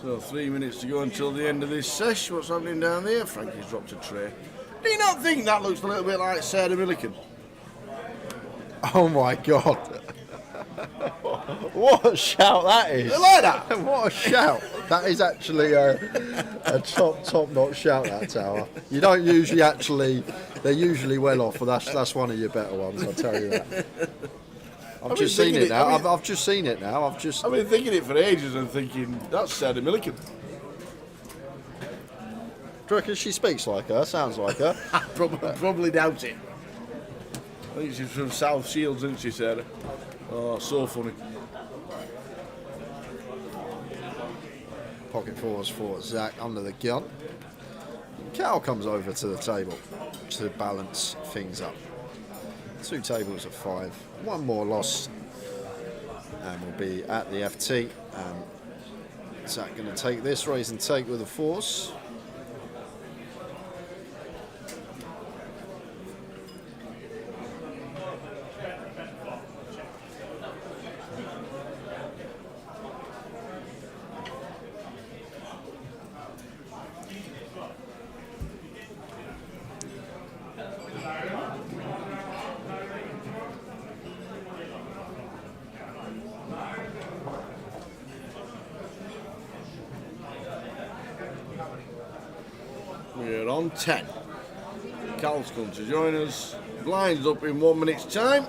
G: So 3 minutes to go until the end of this sesh. What's happening down there? Frankie's dropped a tray. Do you not think that looks a little bit like Sarah Milliken?
J: Oh my God. What a shout that is.
G: You like that?
J: What a shout. That is actually a top-notch shout, that tower. You don't usually they're usually well off, but that's one of your better ones, I'll tell you that. I've just seen it now. I've just seen it now. I've
G: been thinking it for ages and thinking, that's Sarah Milliken.
J: Do you reckon she speaks like her? Sounds like her?
G: Probably doubt it. I think she's from South Shields, isn't she, Sarah? Oh, so funny.
J: Pocket fours for Zach under the gun. Cal comes over to the table to balance things up. 2 tables of 5. One more loss and we'll be at the FT. Zach going to take this, raise and take with a force.
G: We're on 10. Cal's come to join us. Blinds up in 1 minute's time.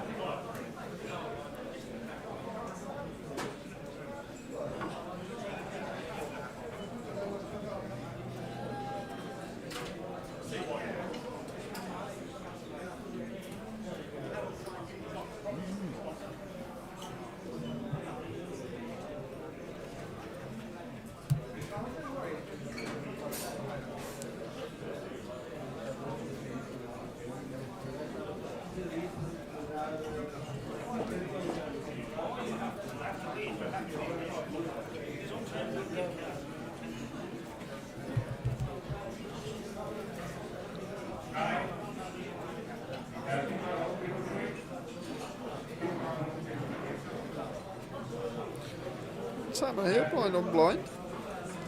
G: What's happening here? Blind on blind.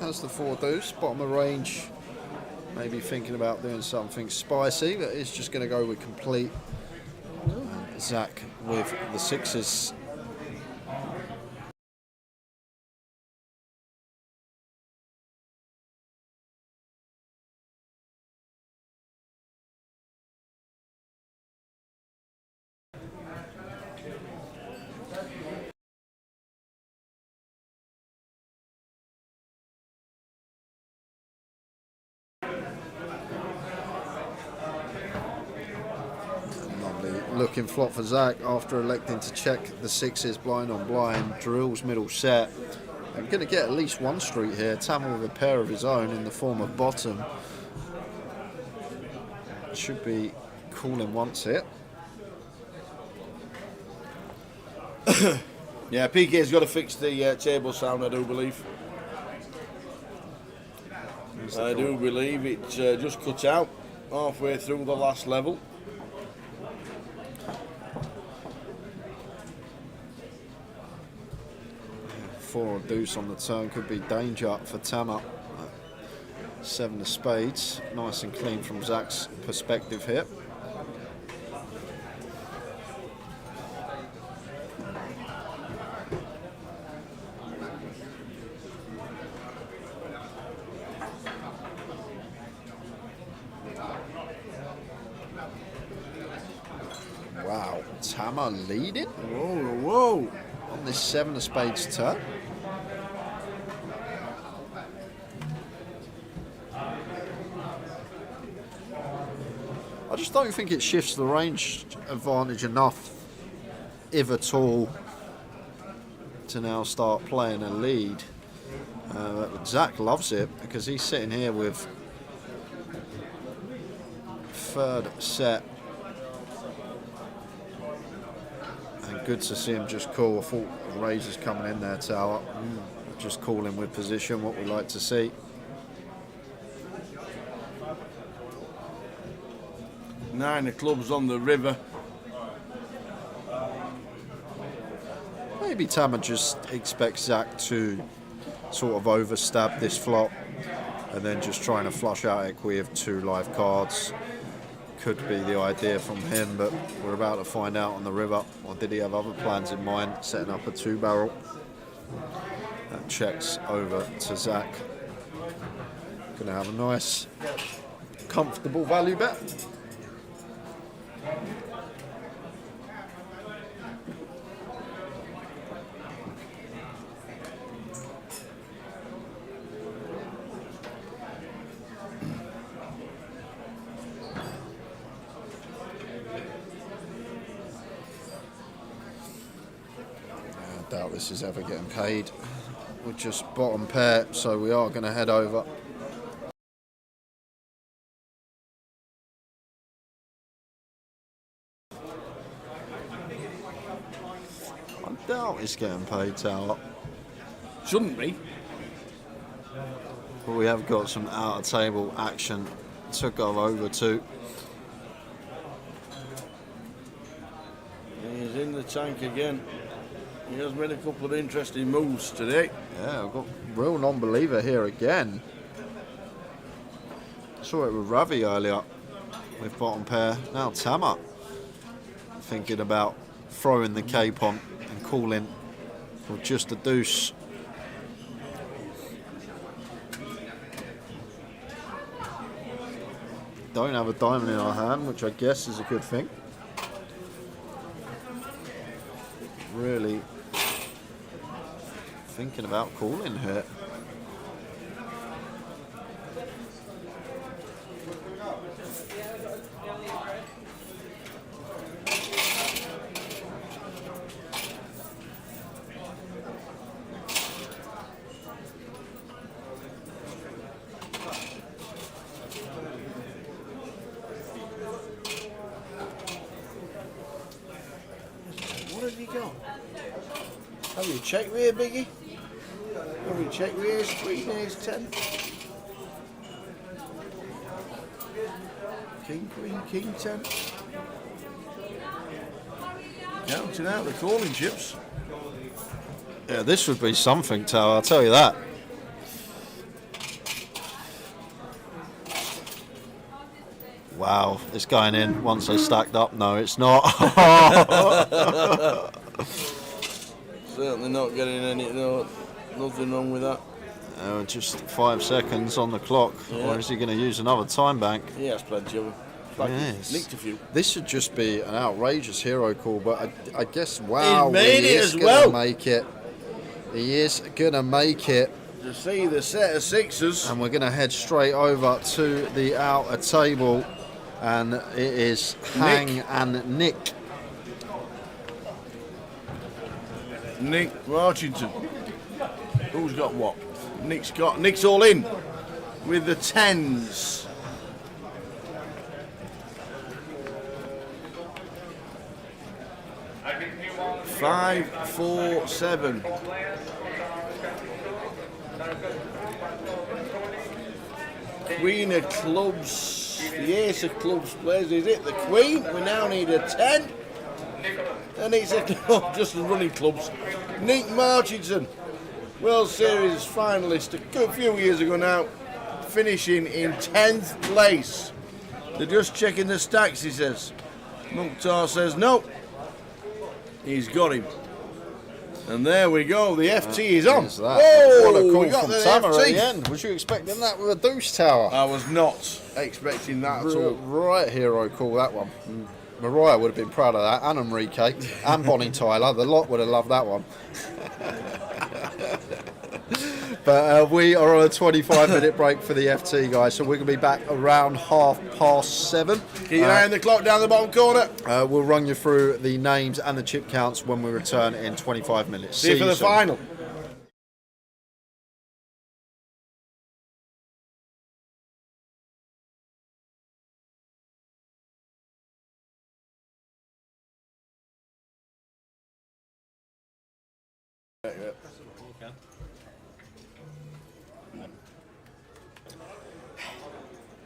G: Has the 4 deuce, bottom of range. Maybe thinking about doing something spicy, but it's just going to go with complete. Zach with the 6s.
J: looking flop for Zach after electing to check the sixes blind on blind. Drills middle set. I'm going to get at least one street here. Tamil with a pair of his own in the form of bottom. Should be calling once here.
G: Yeah, PK's got to fix the table sound, I do believe. I do believe it just cut out halfway through the last level.
J: Four or deuce on the turn could be danger for Tama. Seven of spades, nice and clean from Zach's perspective here. Wow, Tama leading?
G: Whoa.
J: On this seven of spades turn. I just don't think it shifts the range advantage enough, if at all, to now start playing a lead. Zach loves it because he's sitting here with third set. And good to see him just call. I thought Razor's coming in there, Tower. Just calling with position, what we like to see.
G: Nine of clubs on the river.
J: Maybe Tama just expects Zach to sort of overstab this flop and then just trying to flush out equity of two live cards. Could be the idea from him, but we're about to find out on the river. Or did he have other plans in mind, setting up a two barrel? That checks over to Zach. Gonna have a nice, comfortable value bet. I doubt this is ever getting paid. We're just bottom pair, so we are going to head over. I doubt it's getting paid, Tower.
G: Shouldn't be.
J: But we have got some out of table action to go over to.
G: He's in the tank again. He has made a couple of interesting moves today.
J: Yeah, I've got real non-believer here again. Saw it with Ravi earlier with bottom pair. Now Tama thinking about throwing the cape on and calling for just a deuce. Don't have a diamond in our hand, which I guess is a good thing. Really thinking about calling here.
G: What have you got? Have you checked with Biggie? Have you checked with Ace 3 and Ace 10? King, Queen, King 10. Counting out the calling chips.
J: Yeah, this would be something, Tower, I'll tell you that. Wow, it's going in once they stacked up. No, it's not.
G: Certainly not getting any, no, nothing wrong with that.
J: Just 5 seconds on the clock.
G: Yeah.
J: Or is he going to use another time bank?
G: He has plenty of them. Like
J: Yes.
G: nicked a few.
J: This should just be an outrageous hero call, but I guess, wow,
G: He's made
J: he
G: it
J: is
G: as
J: gonna
G: well.
J: make it. He is going to make it.
G: To see the set of sixes.
J: And we're going to head straight over to the outer table. And it is Hang and Nick
G: Nick Marchington. Who's got what? Nick's all in with the 10s. Five, 4, 7. Queen of clubs. The ace of clubs plays. Is it the queen? We now need a 10. And it's just the running clubs. Nick Marchington, World Series finalist a good few years ago now, finishing in 10th place. They're just checking the stacks, he says. Mukhtar says no. He's got him. And there we go, the FT is on.
J: Is that?
G: Whoa,
J: What a call
G: we got
J: from
G: the
J: Tamer
G: FT.
J: at the end. Was you expecting that with a deuce tower?
G: I was not expecting that at all.
J: Right hero call, that one. Mariah would have been proud of that, and Enrique, and Bonnie Tyler. The lot would have loved that one. But we are on a 25-minute break for the FT, guys, so we're going to be back around 7:30.
G: Keep your eye on the clock down the bottom corner.
J: We'll run you through the names and the chip counts when we return in 25 minutes.
G: See you for the
J: soon.
G: final.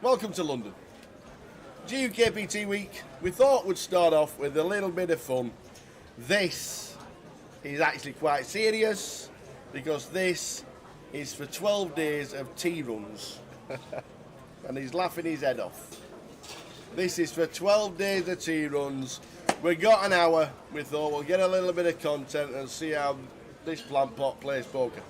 G: Welcome to London. GUKPT week. We thought we'd start off with a little bit of fun. This is actually quite serious because this is for 12 days of tea runs. And he's laughing his head off. This is for 12 days of tea runs. We got an hour. We thought we'll get a little bit of content and see how this plant pot plays poker.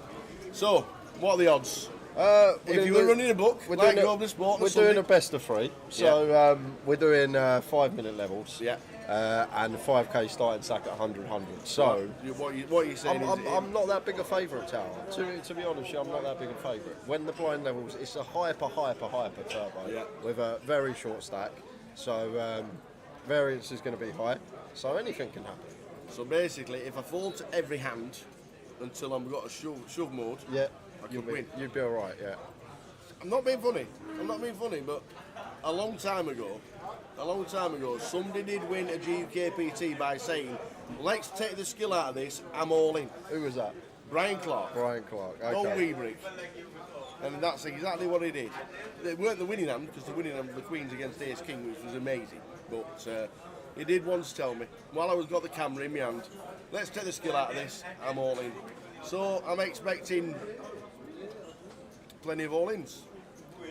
G: So, what are the odds? If you were running a book,
J: we're
G: like
J: doing
G: Grosvenor Sport,
J: we're doing a best of 3. So we're doing 5-minute levels.
G: Yeah.
J: And 5k starting sack at 100. So
G: what are you saying?
J: I'm not that big a favourite, Tower. To be honest, I'm not that big a favourite. When the blind levels, it's a hyper turbo with a very short stack. So variance is going to be high. So anything can happen.
G: So basically, if I fold to every hand until I've got a shove mode, I could win.
J: You'd be all right, yeah.
G: I'm not being funny, but a long time ago, somebody did win a GUKPT by saying, let's take the skill out of this, I'm all in.
J: Who was that?
G: Brian Clark.
J: Okay.
G: Old Weebrick. And that's exactly what he did. They weren't the winning hand, because the winning hand was the Queens against Ace King, which was amazing. But he did once tell me, while I was got the camera in my hand, let's take the skill out of this, I'm all in. So I'm expecting plenty of all-ins.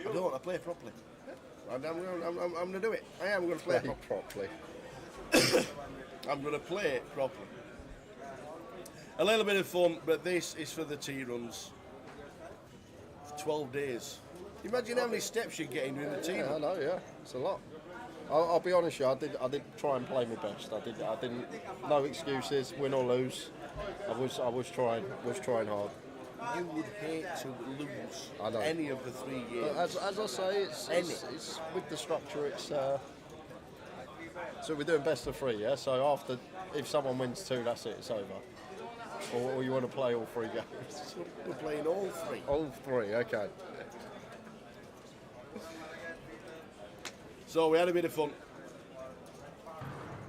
G: I play properly. I'm going to do it. I am going to play
J: properly.
G: I'm going to play it properly. A little bit of fun, but this is for the tea runs. 12 days. Imagine how many steps you're getting during the tea run.
J: I know, yeah. It's a lot. I'll be honest with you, I did try and play my best. I didn't. No excuses, win or lose. I was trying hard.
G: You would hate to lose any of the 3 games.
J: But as I say, it's with the structure. It's so we're doing best of 3, yeah. So after, if someone wins 2, that's it. It's over. Or you want to play all 3 games?
G: We're playing all 3.
J: All 3, okay.
G: So we had a bit of fun.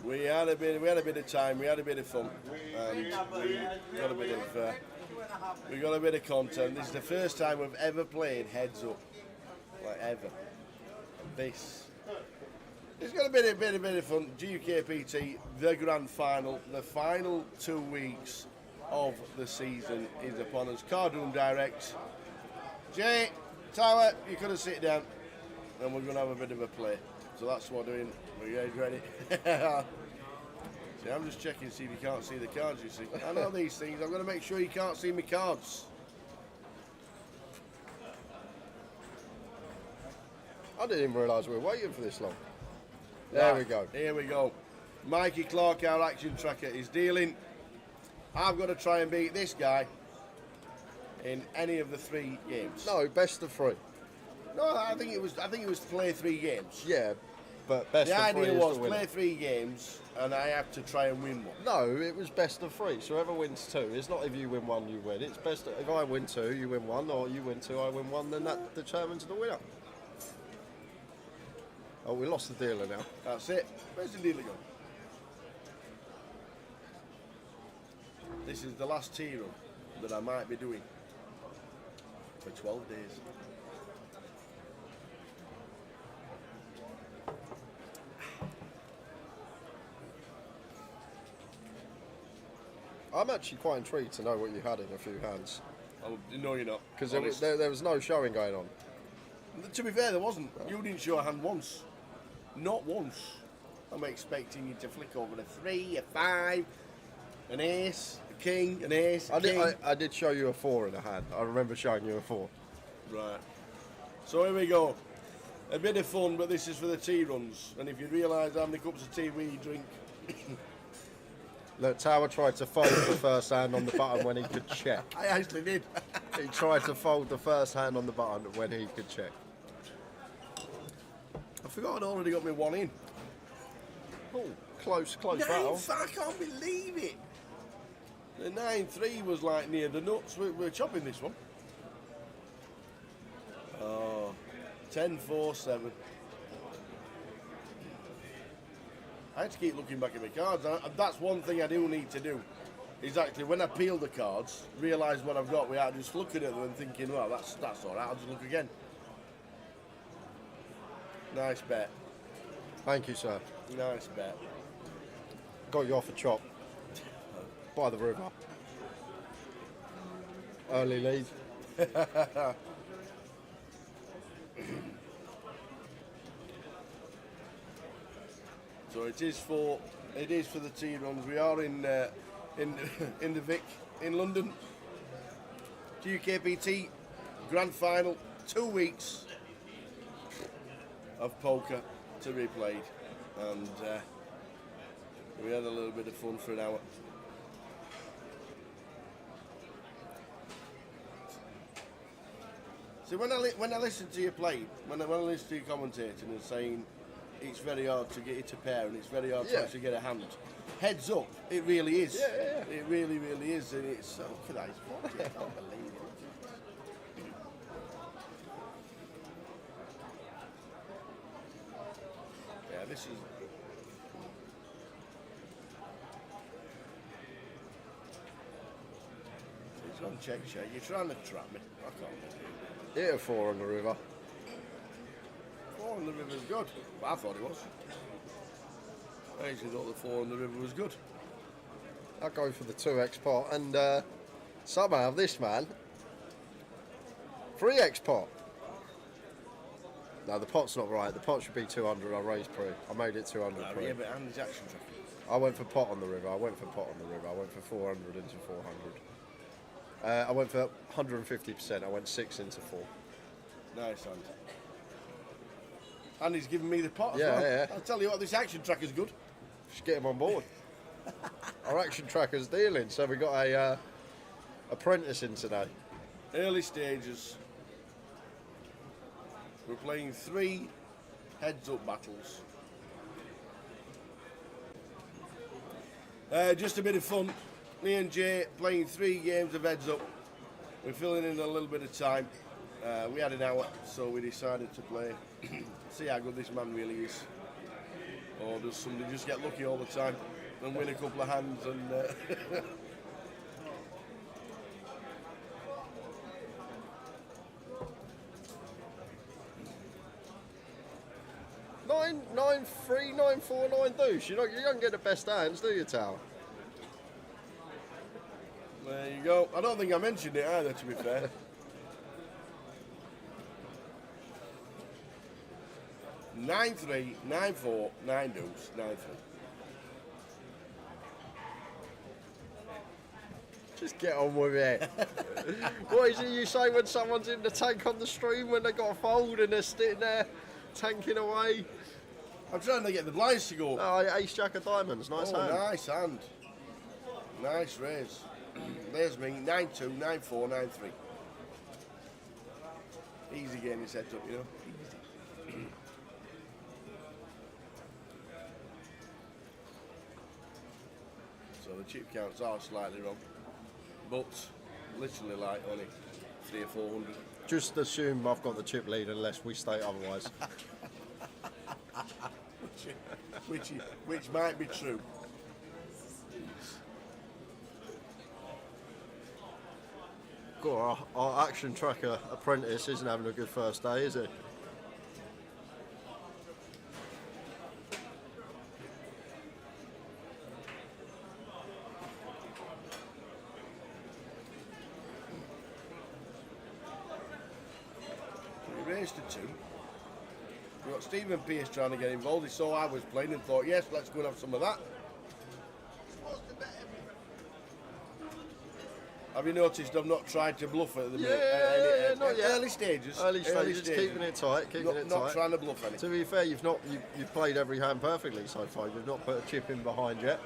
G: We had a bit of time. We had a bit of fun, and we got a bit of content. This is the first time we've ever played heads up, like ever. This. It's got a bit of fun. GUKPT, the grand final, the final 2 weeks of the season is upon us. Card Room Direct. Jay, Tower, you could have sit down, and we're going to have a bit of a play. So that's what we're doing. Are you guys ready? See, I'm just checking to see if you can't see the cards, you see. I know these things. I'm going to make sure you can't see my cards.
J: I didn't even realise we were waiting for this long. There we go.
G: Here we go. Mikey Clark, our action tracker, is dealing. I've got to try and beat this guy in any of the 3 games.
J: No, best of 3.
G: No, I think it was to play 3 games.
J: Yeah, But best
G: The
J: of 3
G: idea
J: is
G: was
J: the winner.
G: play 3 games, and I have to try and win one.
J: No, it was best of 3. So whoever wins 2, it's not if you win 1, you win. It's best if I win 2, you win 1, or you win 2, I win 1. Then that determines the winner. Oh, we lost the dealer now.
G: That's it. Where's the dealer gone? This is the last tea run that I might be doing for 12 days.
J: I'm actually quite intrigued to know what you had in a few hands.
G: Oh, no, you're not.
J: Because there was no showing going on.
G: To be fair, there wasn't. You didn't show a hand once. Not once. I'm expecting you to flick over a 3, a 5, an ace, a king, an ace, a king.
J: I did show you a 4 in a hand. I remember showing you a 4.
G: Right. So here we go. A bit of fun, but this is for the tea runs. And if you realise how many cups of tea we drink...
J: Look, Tower tried to fold the first hand on the button when he could check.
G: I actually did.
J: He tried to fold the first hand on the button when he could check.
G: I forgot I'd already got me 1 in.
J: Oh, close battle.
G: I can't believe it. The 9-3 was like near the nuts. We're chopping this one. Oh, 10-4-7. I had to keep looking back at my cards. That's one thing I do need to do. Is actually when I peel the cards, realise what I've got without just looking at them and thinking, well, that's all right. I'll just look again. Nice bet.
J: Thank you, sir.
G: Nice bet.
J: Got you off a chop. By the river. Early lead.
G: So it is for the tea runs. We are in the Vic in London. GUKPT Grand Final. 2 weeks of poker to be played, and we had a little bit of fun for an hour. So when I listen to you play, when I listen to you commentating and saying it's very hard to get it a pair and it's very hard to actually get a hand, heads up, it really is.
J: Yeah.
G: It really, really is, and it's so look at that, it's 40, I can't believe it. Yeah, this is. He's on check. You're trying to trap me. I can't believe it.
J: Hit a 4 on the river.
G: 4 on the river's good. Well, I thought it was. I actually thought the 4 on the river was good.
J: I'll go for the 2x pot, and somehow this man 3x pot. No, the pot's not right. The pot should be 200. I raised pre. I made it 200 pre.
G: Yeah, but and his action track.
J: I went for pot on the river. I went for 400 into 400. I went for 150%. I went 6 into 4.
G: Nice, Andy. And he's giving me the pot as
J: Yeah,
G: well.
J: yeah.
G: I'll tell you what, this action track is good.
J: Just get him on board. Our action tracker's dealing, so we got a apprentice in today.
G: Early stages. We're playing 3 heads-up battles. Just a bit of fun. Me and Jay playing 3 games of heads-up. We're filling in a little bit of time. We had an hour, so we decided to play. See how good this man really is. Or does somebody just get lucky all the time and win a couple of hands and...
J: Nine, 3, 9, 4, 9 deuce. You don't get the best hands, do you, Tal?
G: There you go. I don't think I mentioned it either, to be fair. Nine 3, 9 4, 9 deuce, 9 3.
J: Just get on with it. What is it you say when someone's in the tank on the stream when they got a fold and they're sitting there tanking away?
G: I'm trying to get the blinds to go.
J: Oh, ace jack of diamonds, nice hand.
G: Nice hand. Nice raise. There's me, 9-2, 9-4, 9-3. Easy getting his head up, you know. Easy. So the chip counts are slightly wrong, but literally like only 300 or 400.
B: Just assume I've got the chip lead unless we state otherwise.
G: which might be true.
B: God, our action tracker apprentice isn't having a good first day, is he?
G: We raced to 2. We got Stephen Pearce trying to get involved. He saw I was playing and thought, yes, let's go and have some of that. Have you noticed I've not tried to bluff at the minute?
B: Not yet.
G: Early stages.
B: Early stages, keeping it tight,
G: Not trying to bluff anything.
B: To be fair, you've played every hand perfectly so far. You've not put a chip in behind yet.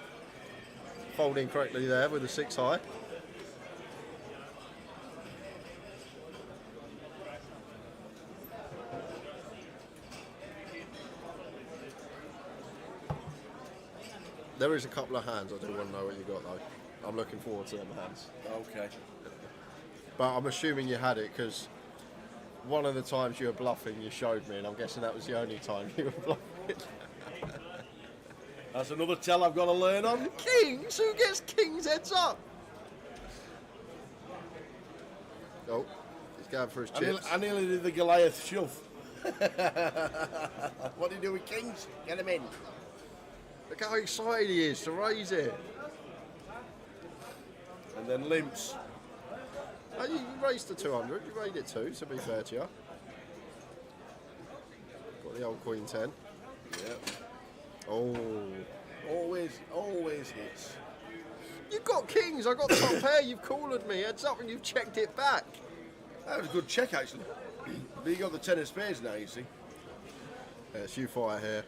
B: Folding correctly there with a 6 high. There is a couple of hands I do want to know what you got though. I'm looking forward to them hands.
G: Okay.
B: But I'm assuming you had it because one of the times you were bluffing you showed me, and I'm guessing that was the only time you were bluffing.
G: That's another tell I've got to learn on.
B: Kings? Who gets kings heads up? Oh, he's going for his chips.
G: I nearly did the Goliath shove. What do you do with kings? Get him in.
B: Look how excited he is to raise it.
G: And then limps.
B: Oh, you raised to 200, you raised it 2, to be fair to you. Got the old Queen 10.
G: Yeah.
B: Oh.
G: Always hits.
B: You've got kings, I got top pair, you've collared me, heads up and you've checked it back.
G: That was a good check actually. But you got the 10 of spades now, you see.
B: Yeah, it's you fire here.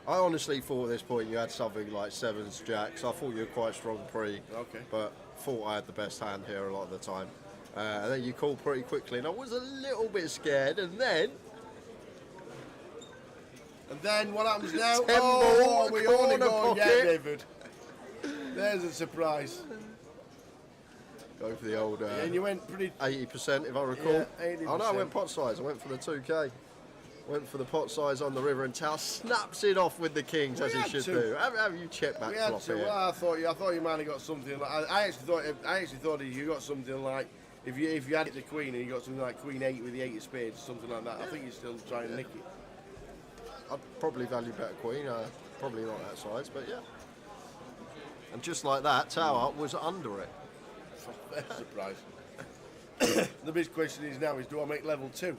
B: I honestly thought at this point you had something like 7s, jacks. I thought you were quite strong pre.
G: Okay.
B: But thought I had the best hand here a lot of the time. And then you called pretty quickly and I was a little bit scared and then...
G: And then what happens now?
B: Oh,
G: we only go,
B: pocket.
G: yeah, David. There's a surprise.
B: Go for the old...
G: and you went pretty...
B: 80% if I recall.
G: Yeah, 80%.
B: Oh no, I went pot size. I went for the 2K. Went for the pot size on the river and Tao snaps it off with the kings as he should do. Have you checked back
G: We had
B: flop
G: to.
B: here?
G: Well, I thought you might have got something like... I actually thought you got something like... If you had the queen and you got something like queen 8 with the 8 of spades, something like that, I think you'd still try and nick it.
B: I'd probably value better queen, probably not that size, but yeah. And just like that, Tower was under it.
G: Surprise. The big question is now is do I make level 2?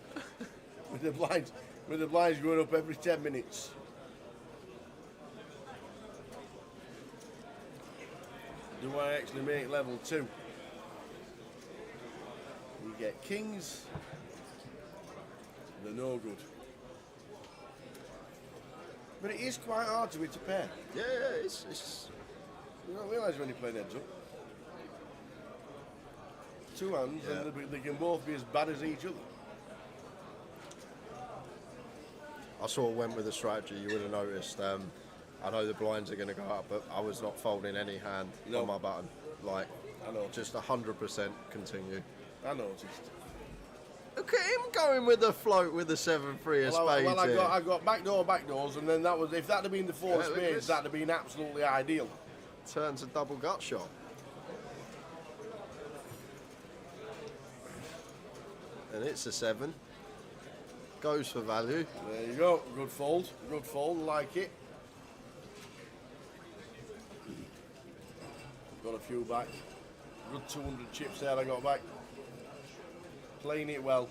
G: with the blinds going up every 10 minutes. Do I actually make level 2? You get kings, they're no good. But it is quite hard to hit a pair.
B: Yeah, it's...
G: You don't realise when you play heads up. 2 hands and they can both be as bad as each other.
B: I sort of went with a strategy, you would have noticed. I know the blinds are going to go up, but I was not folding any hand on my button. Like,
G: I know.
B: Just 100% continue.
G: I noticed.
B: Look at him going with the float with the 7-3 of spades.
G: I got backdoors, and then that was, if that had been the 4 of spades, that'd have been absolutely ideal.
B: Turns a double gut shot. And it's a 7. Goes for value.
G: There you go. Good fold, like it. Got a few back. Good 200 chips there I got back. Playing it well.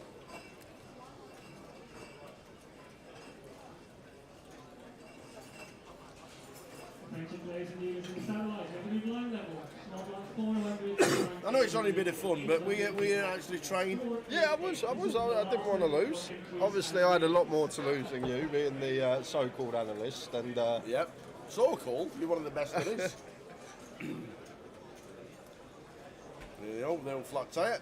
G: I know it's only a bit of fun, but we're actually trying.
B: Yeah, I didn't want to lose. Obviously, I had a lot more to lose than you, being the so-called analyst. And
G: yep, so-called. You're one of the best there is. There you go, they'll flat tire.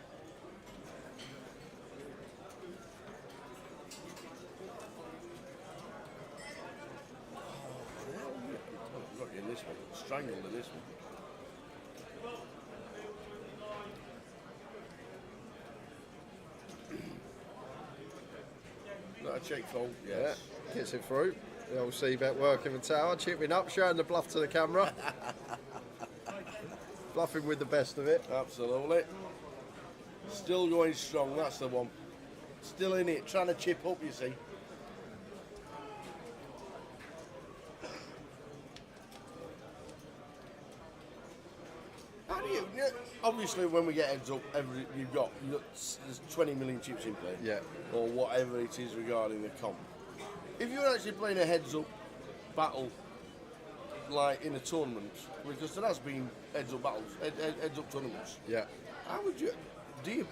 G: Got you in this one, strangled in this one. check fold, yes.
J: Yeah, gets it through. The old C-bet working the tower, chipping up, showing the bluff to the camera. Bluffing with the best of it.
G: Absolutely. Still going strong, that's the one. Still in it, trying to chip up, you see. How do you, obviously when we get heads up, you've got there's 20 million chips in play.
J: Yeah.
G: Or whatever it is regarding the comp. If you're actually playing a heads up battle, like in a tournament, because there has been heads up battles, heads up tournaments.
J: Yeah.
G: How would you? Do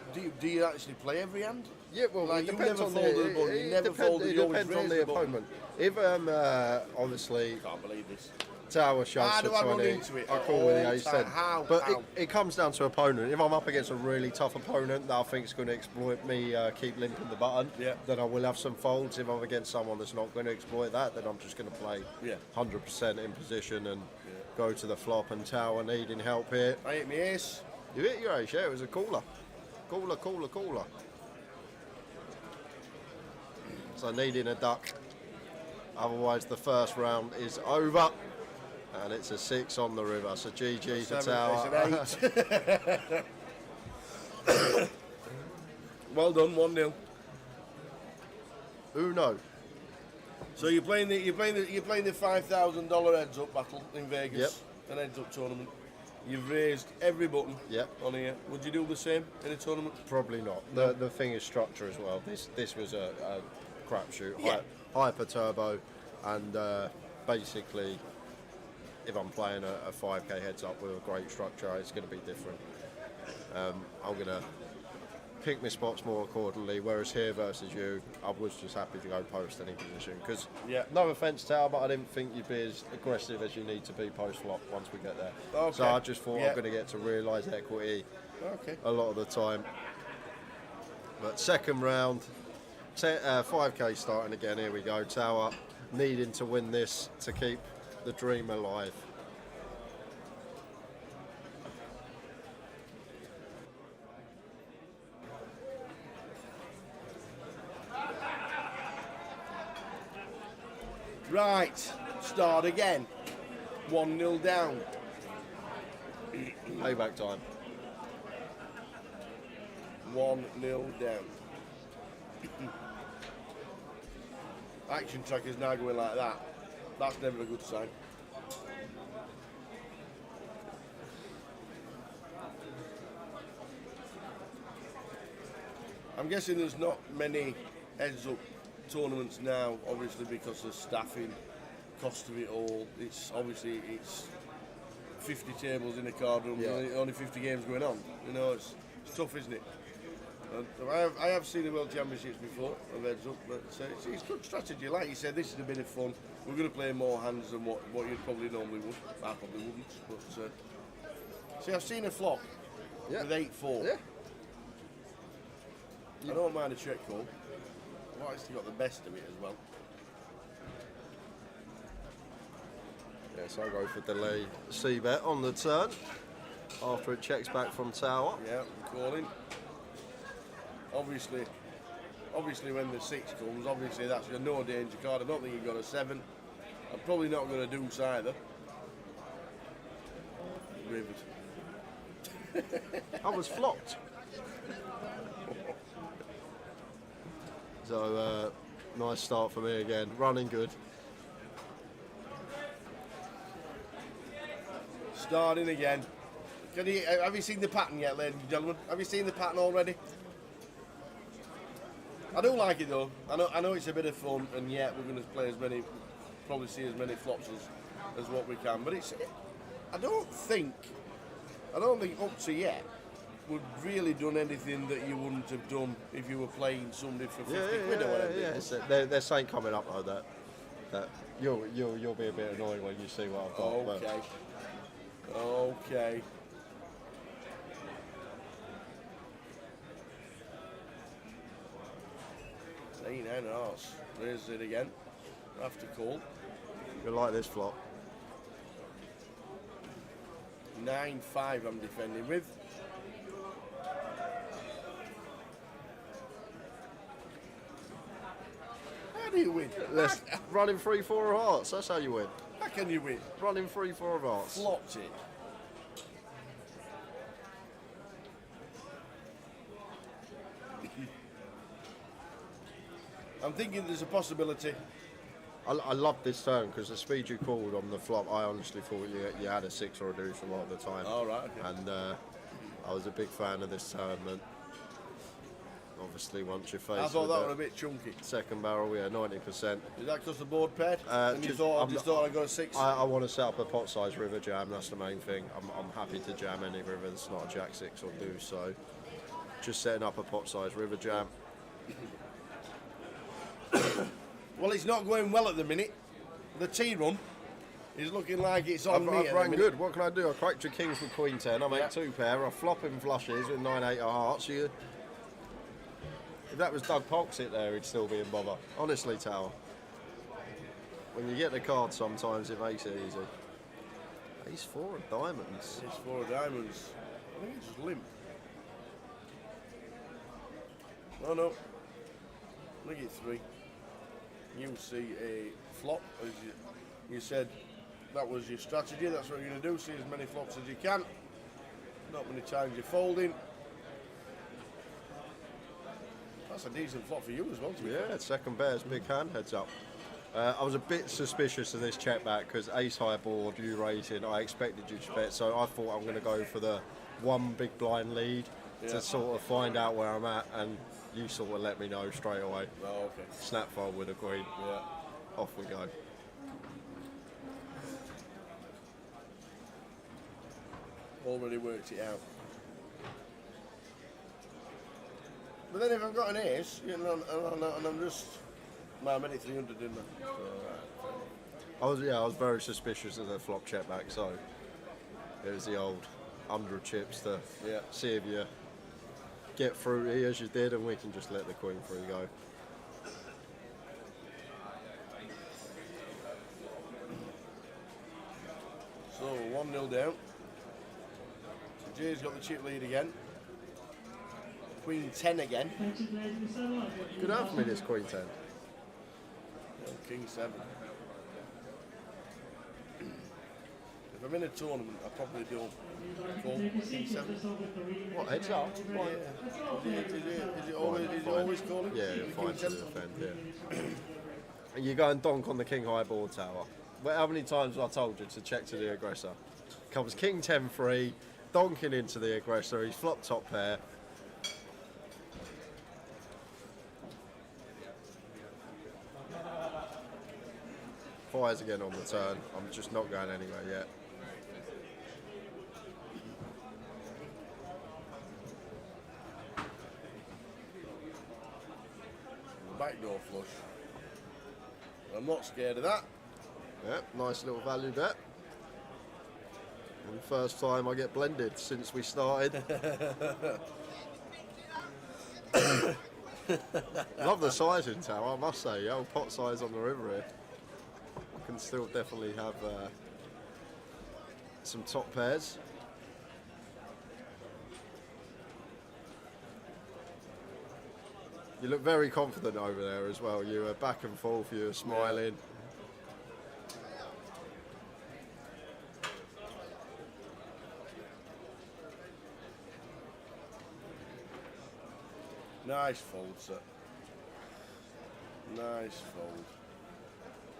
G: you actually play every hand?
J: Yeah, well,
G: like
J: it
G: you
J: depends
G: never
J: on
G: folded a button, you never folded.
J: It
G: You always
J: depends on
G: raised
J: the
G: button.
J: opponent. If obviously,
G: Can't believe this.
J: Tower shoves
G: How
J: for
G: do I run
J: 20,
G: into it?
J: I call with the
G: All
J: ace
G: time.
J: 10.
G: How?
J: But
G: How?
J: it comes down to opponent. If I'm up against a really tough opponent that I think is going to exploit me, keep limping the button, then I will have some folds. If I'm against someone that's not going to exploit that, then I'm just going to play 100% in position and go to the flop. And Tower needing help here.
G: I hit my ace.
J: You hit your ace, yeah, it was a caller. Caller. So needing a duck. Otherwise the first round is over. And it's a 6 on the river. So GG for Tower.
G: It's an 8. Well done, 1-0.
J: Uno.
G: So you're playing the $5,000 heads up battle in Vegas, an heads up tournament. You've raised every button on here. Would you do the same in a tournament?
J: Probably not. The thing is structure as well. This was a crapshoot, hyper turbo, and basically, if I'm playing a 5k heads up with a great structure, it's going to be different. I'm going to pick my spots more accordingly, whereas here versus you, I was just happy to go post any position, because no offence Tower, but I didn't think you'd be as aggressive as you need to be post flop once we get there.
G: Okay.
J: So I just thought I'm going to get to realise equity a lot of the time. But second round, 5k starting again, here we go. Tower needing to win this to keep the dream alive.
G: Right, start again. 1-0 down.
J: Payback time.
G: 1-0 down. Action tracker's now going like that. That's never a good sign. I'm guessing there's not many heads up tournaments now, obviously because of staffing, cost of it all. It's 50 tables in a card room, only 50 games going on. You know, it's tough, isn't it? I have seen the World Championships before of heads up, but it's good strategy. Like you said, this is a bit of fun. We're going to play more hands than what you probably normally would. I probably wouldn't, but see, I've seen a flop with 8-4.
J: Yeah.
G: I don't mind a check call. I've actually got the best of it as well.
J: Yes, I go for delay C-bet on the turn after it checks back from Tower.
G: Yeah, I'm calling. Obviously when the 6 comes, obviously that's a no danger card. I don't think you've got a 7. I'm probably not going to deuce either. Rivet.
J: I was flopped. So, nice start for me again. Running good.
G: Starting again. Have you seen the pattern yet, ladies and gentlemen? Have you seen the pattern already? I do like it though. I know it's a bit of fun, and yet we're going to play probably see as many flops as what we can. But I don't think up to yet we've really done anything that you wouldn't have done if you were playing somebody for 50 quid or whatever.
J: Yeah. There's something coming up though that you'll be a bit annoyed when you see what I've got.
G: Okay. Eight and a half. There's it again. After call.
J: You like this flop?
G: 9-5 I'm defending with. do you win?
B: Let's running 3-4 of hearts. That's how you win.
G: How can you win?
B: Running 3-4 of hearts.
G: Flopped it. I'm thinking there's a possibility.
B: I love this turn because the speed you called on the flop, I honestly thought you had a 6 or a deuce a lot of the time.
G: Oh, right, okay.
B: And I was a big fan of this turn. And obviously, once you're faced
G: I thought
B: with
G: that was a bit chunky.
B: second barrel, yeah, 90%.
G: Is that because the board paired? And you
B: Just-
G: thought, I
B: I'm
G: just
B: not-
G: thought I got a 6?
B: I want to set up a pot size river jam. That's the main thing. I'm happy to jam any river that's not a jack 6 or deuce. So just setting up a pot size river jam.
G: Well, it's not going well at the minute. The tea run is looking like it's on me.
B: I've run good. What can I do? I cracked your kings with queen 10. I make 2 pair. I flop in flushes with 9-8 of hearts. If that was Doug Poxit there, he'd still be in bother. Honestly, Tower. When you get the card, sometimes it makes it easy. Ace 4 of diamonds.
G: Ace 4 of diamonds. I think it's just limp. Oh no. I think it's 3. You see a flop, as you said that was your strategy, that's what you're going to do, see as many flops as you can. Not many times you're folding. That's a decent flop for you as well, to be fair.
B: Second pair's big hand, heads up. I was a bit suspicious of this check back because ace high board, you raising, I expected you to bet, so I thought I'm going to go for the one big blind lead to sort of find out where I'm at, and you sort of let me know straight away.
G: Oh, okay.
B: Snap fold with a queen.
G: Yeah.
B: Off we go.
G: Already worked it out. But then if I've got an ace, you know, and I'm just... Well, I made it 300, didn't I? So,
B: I was very suspicious of the flop check back, so it was the old 100 chips to see if you get through here as you did, and we can just let the queen through go.
G: So 1-0 down. Jay's got the chip lead again. Queen 10 again.
B: Good hand for me, this queen 10.
G: King 7. If I'm in a tournament, I probably don't call King 7.
B: What, heads up?
G: Yeah. Is it always calling?
B: Yeah, you're
G: King
B: fine to
G: 7?
B: defend, yeah. And you go and donk on the king high board tower. But how many times have I told you to check to the aggressor? Comes king 10 free, donking into the aggressor, he's flop top pair. Fires again on the turn. I'm just not going anywhere yet.
G: Backdoor flush. I'm not scared of that.
B: Yep, nice little value bet. And the first time I get blended since we started. Love the sizing tower, I must say. Old pot size on the river here. I can still definitely have some top pairs. You look very confident over there as well. You were back and forth, you were smiling.
G: Nice fold, sir. Nice fold.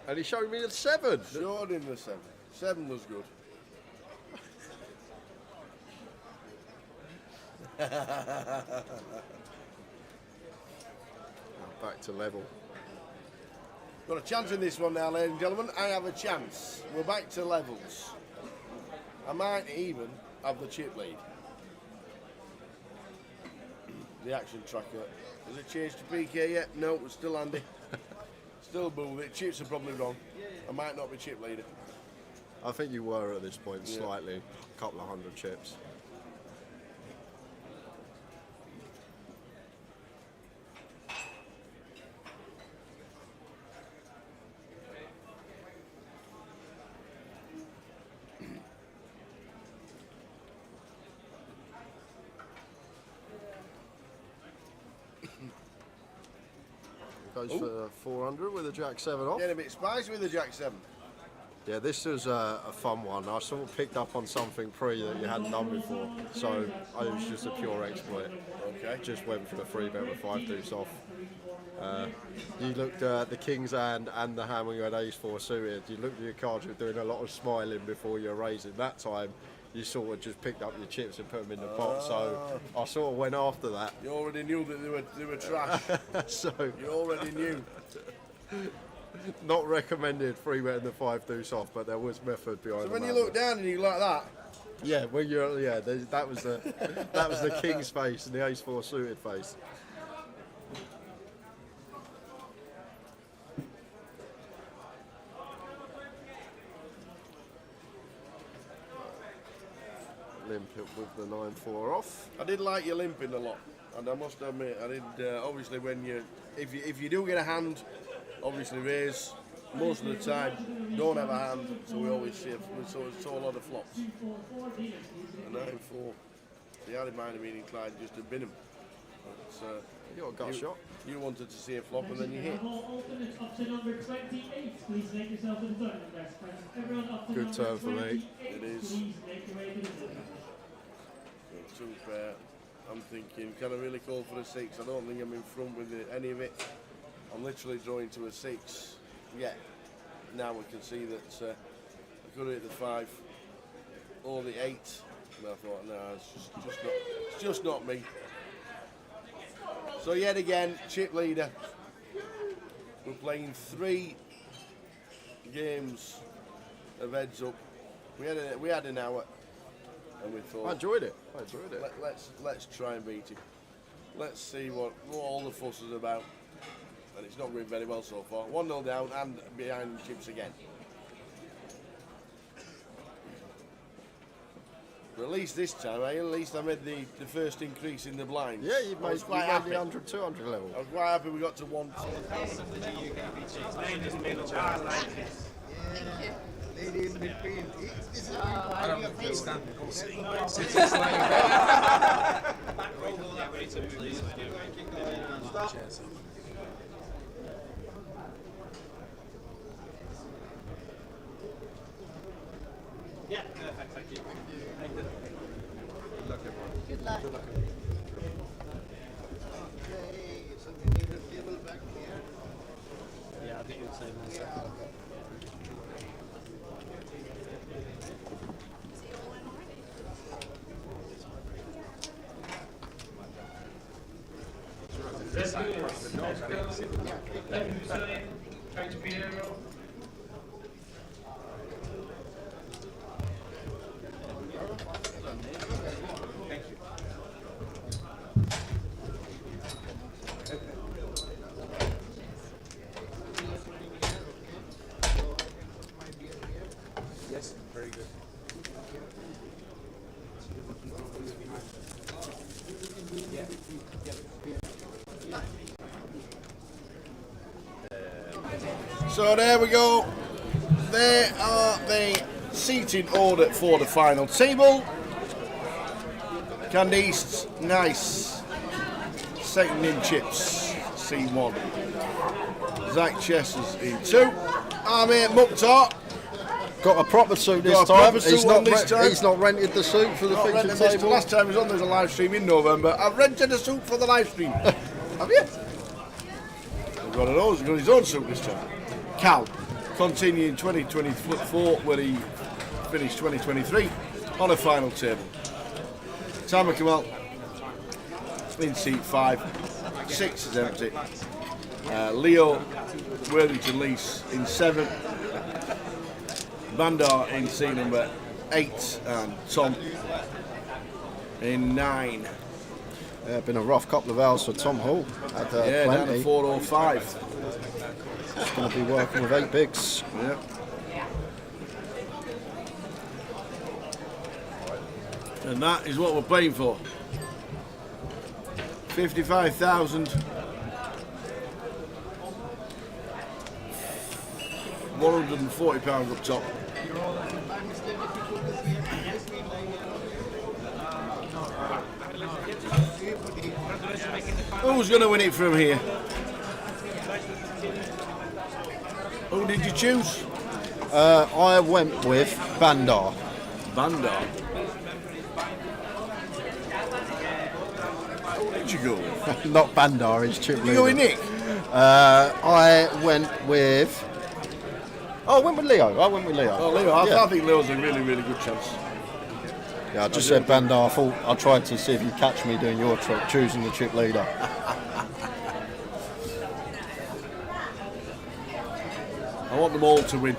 B: And he showed me the 7.
G: Showed him the 7. 7 was good.
B: Back to level.
G: Got a chance in this one now, ladies and gentlemen. I have a chance. We're back to levels. I might even have the chip lead. The action tracker. Has it changed to PK yet? No, it's still Andy. Still move it. Chips are probably wrong. I might not be chip leader.
B: I think you were at this point,
G: Yeah.
B: slightly. A couple of 100 chips. Go
J: Goes for 400 with a Jack 7 off.
G: Getting a bit spicy with the Jack 7.
J: Yeah, this was a fun one. I sort of picked up on something pre that you hadn't done before, so it was just a pure exploit.
G: Okay.
J: Just went for the 3-bet with 5 deuce off. You looked at the king's hand and the hand when you had ace-4 suited. You looked at your cards, you were doing a lot of smiling before you were raising. That time, you sort of just picked up your chips and put them in the pot. So I sort of went after that.
G: You already knew that they were trash.
J: So
G: you already knew.
J: Not recommended 3-betting the 5 deuce off, but there was method behind.
G: So when
J: the
G: you
J: madness.
G: look down and you like that.
J: Yeah, when you're that was the king's face and the ace-4 suited face. Limp it with the 9-4 off.
G: I did like you limping a lot, and I must admit, I did. Obviously, when if you do get a hand, obviously raise. Most of the time, don't have a hand, so we always see we saw a lot of flops. A 9-4. The other mind of being inclined just to bin them. But,
J: you got a gut shot.
G: You wanted to see a flop and then you hit.
J: Good turn for me.
G: It is. Two pair. I'm thinking, can I really call for a 6? I don't think I'm in front with any of it. I'm literally drawing to a 6. Yeah. Now we can see that I could hit the 5 or the 8. And I thought, no, it's just not me. So yet again, chip leader. We're playing 3 games of heads up. We had an hour, and we thought
J: I enjoyed it.
G: Let's try and beat him. Let's see what all the fuss is about. And it's not going very well so far. 1-0 down and behind chips again. But at least this time, at least I made the first increase in the blinds.
J: Yeah, you made
G: the
J: 100, 200 level.
G: I was quite happy we got to 1.
M: Lady in between.
D: I don't understand.
N: Yeah, perfect, thank you.
D: Good luck, everyone.
M: Good luck.
D: Good luck.
M: Okay, so we need a table back here.
N: Yeah, I think you'd say myself.
I: Let's go.
D: Thank you. Yes, very good.
G: So there we go. There are the seating order for the final table. Candice, nice. Second in chips, C1. Zach Chessers in 2. Our mate Mukhtar.
J: Got a proper suit this
G: Got a
J: time.
G: proper suit on this time.
J: He's not rented the suit for the
G: Not
J: feature
G: rented this.
J: table.
G: Last time he was on, there was a live stream in November. I've rented a suit for the live stream. Have you? He's got his own suit this time. Cal, continuing 2024 where he finished 2023 on a final table. Tamer Kamal in seat 5, 6 is empty. Leo Worthington Lease in 7. Bandar in seat number 8 and Tom in 9.
J: Been a rough couple of hours for Tom Hall. Had,
G: down
J: plenty.
G: to 405.
J: He's going to be working with 8 bigs.
G: Yeah. And that is what we're playing for. 55,000. £140 up top. Who's going to win it from here? Who did you choose?
J: I went with Bandar.
G: Bandar. Who did you go with?
J: Not Bandar, it's chip
G: Did you go with Nick?
J: I went with... Oh, I went with Leo.
G: Oh, Leo. I think Leo's a really, really good chance.
J: Yeah, I just said Bandar. I thought I tried to see if you catch me doing your trick, choosing the chip leader.
G: I want them all to win.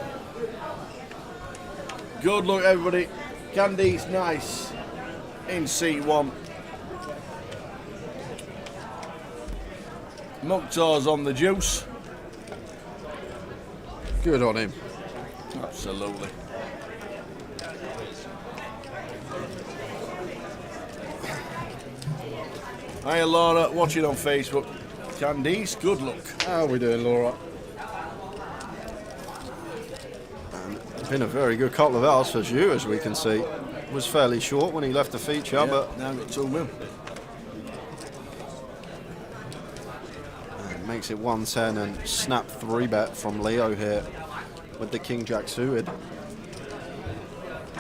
G: Good luck, everybody. Candy's nice in C1. Mukhtar's on the juice.
J: Good on him.
G: Absolutely. Hiya, Laura, watching on Facebook. Candice, good luck.
J: How are we doing, Laura? Been a very good couple of hours for you, as we can see. Was fairly short when he left the feature,
G: Yeah,
J: but
G: now got 2 mil.
J: makes it 110 and snap 3-bet from Leo here with the King Jack suited.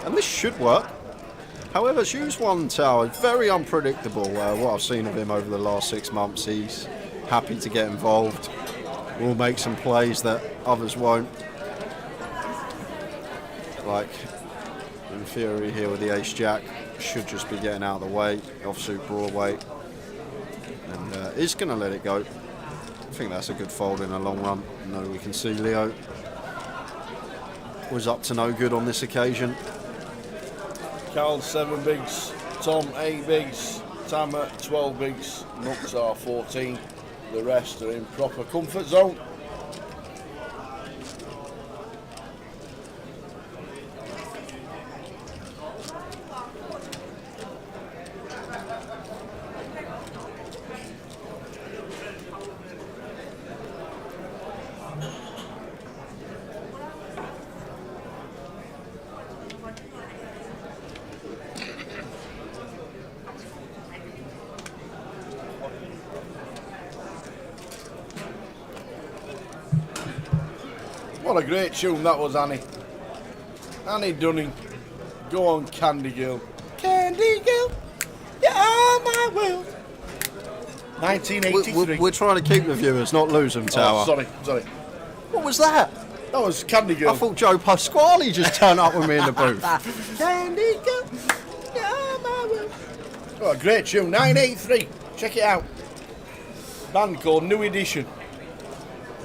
J: And this should work. However, Zhu's one tower, very unpredictable. What I've seen of him over the last 6 months, he's happy to get involved. Will make some plays that others won't. Like, in theory here with the Ace Jack, should just be getting out of the way, offsuit Broadway. And is going to let it go. I think that's a good fold in the long run. No, we can see Leo was up to no good on this occasion.
G: Cal 7 bigs, Tom 8 bigs, Tammer 12 bigs, Mukhtar 14. The rest are in proper comfort zone. What a great tune that was, Annie. Annie Dunning. Go on, Candy Girl. Candy Girl, you are my world. 1983.
J: We're trying to keep the viewers, not lose them, Tower.
G: Oh, sorry.
J: What was that?
G: That was Candy Girl.
J: I thought Joe Pasquale just turned up with me in the booth.
G: Candy Girl, you are my world. Oh, a great tune. 983. Check it out. Band called New Edition.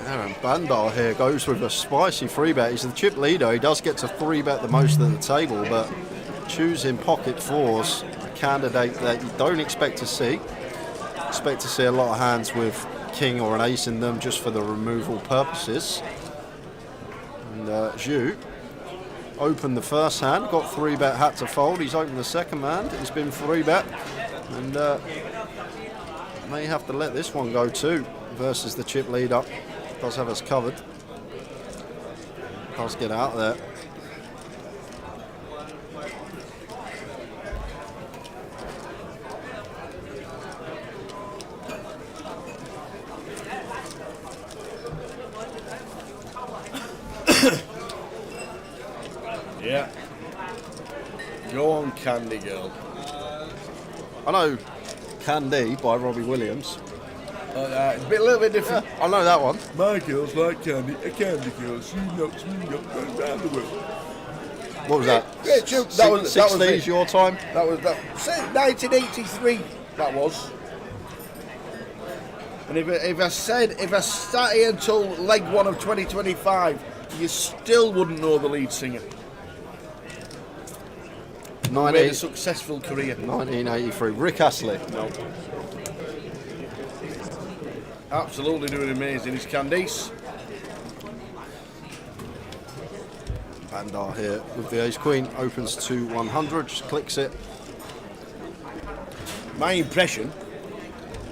J: Aaron Bandar here goes with a spicy 3-bet. He's the chip leader. He does get to 3-bet the most at the table, but choosing pocket fours, a candidate that you don't expect to see. Expect to see a lot of hands with king or an ace in them just for the removal purposes. And Zhu opened the first hand, got 3-bet, had to fold. He's opened the second hand, it's been 3-bet, and may have to let this one go too versus the chip leader. Does have us covered. Does get out there.
G: Yeah. Go on, Candy Girl.
J: I know Candy by Robbie Williams.
G: A little bit different.
J: Yeah, I know that one.
G: My girl's like candy, a candy girl. She knocks me up and down the world.
J: What was that?
G: Great tune. That was
J: 60s your time?
G: That was 1983. That was. And if I sat here until leg 1 of 2025, you still wouldn't know the lead singer. Made a successful career.
J: 1983. Rick Astley.
G: No. Absolutely doing amazing. It's Candice.
J: Bandar here with the ace queen, opens to 100, just clicks it.
G: My impression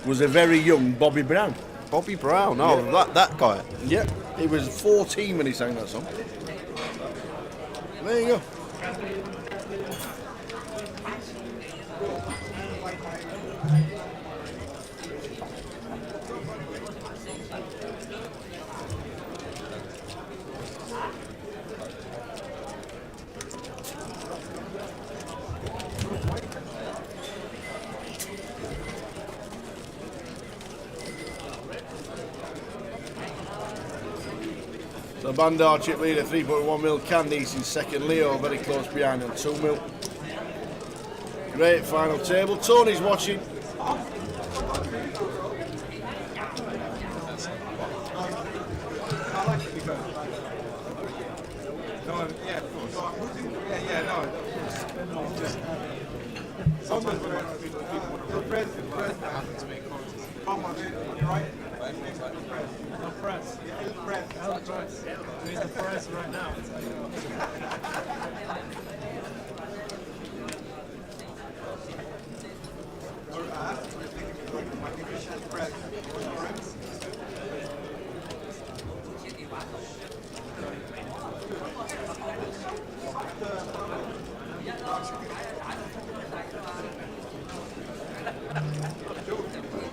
G: was a very young Bobby Brown.
J: Bobby Brown, oh, yeah. that guy.
G: Yeah, he was 14 when he sang that song. There you go. Bandar chip leader, 3.1 mil. Candice in second. Leo very close behind on 2 mil. Great final table. Tony's watching.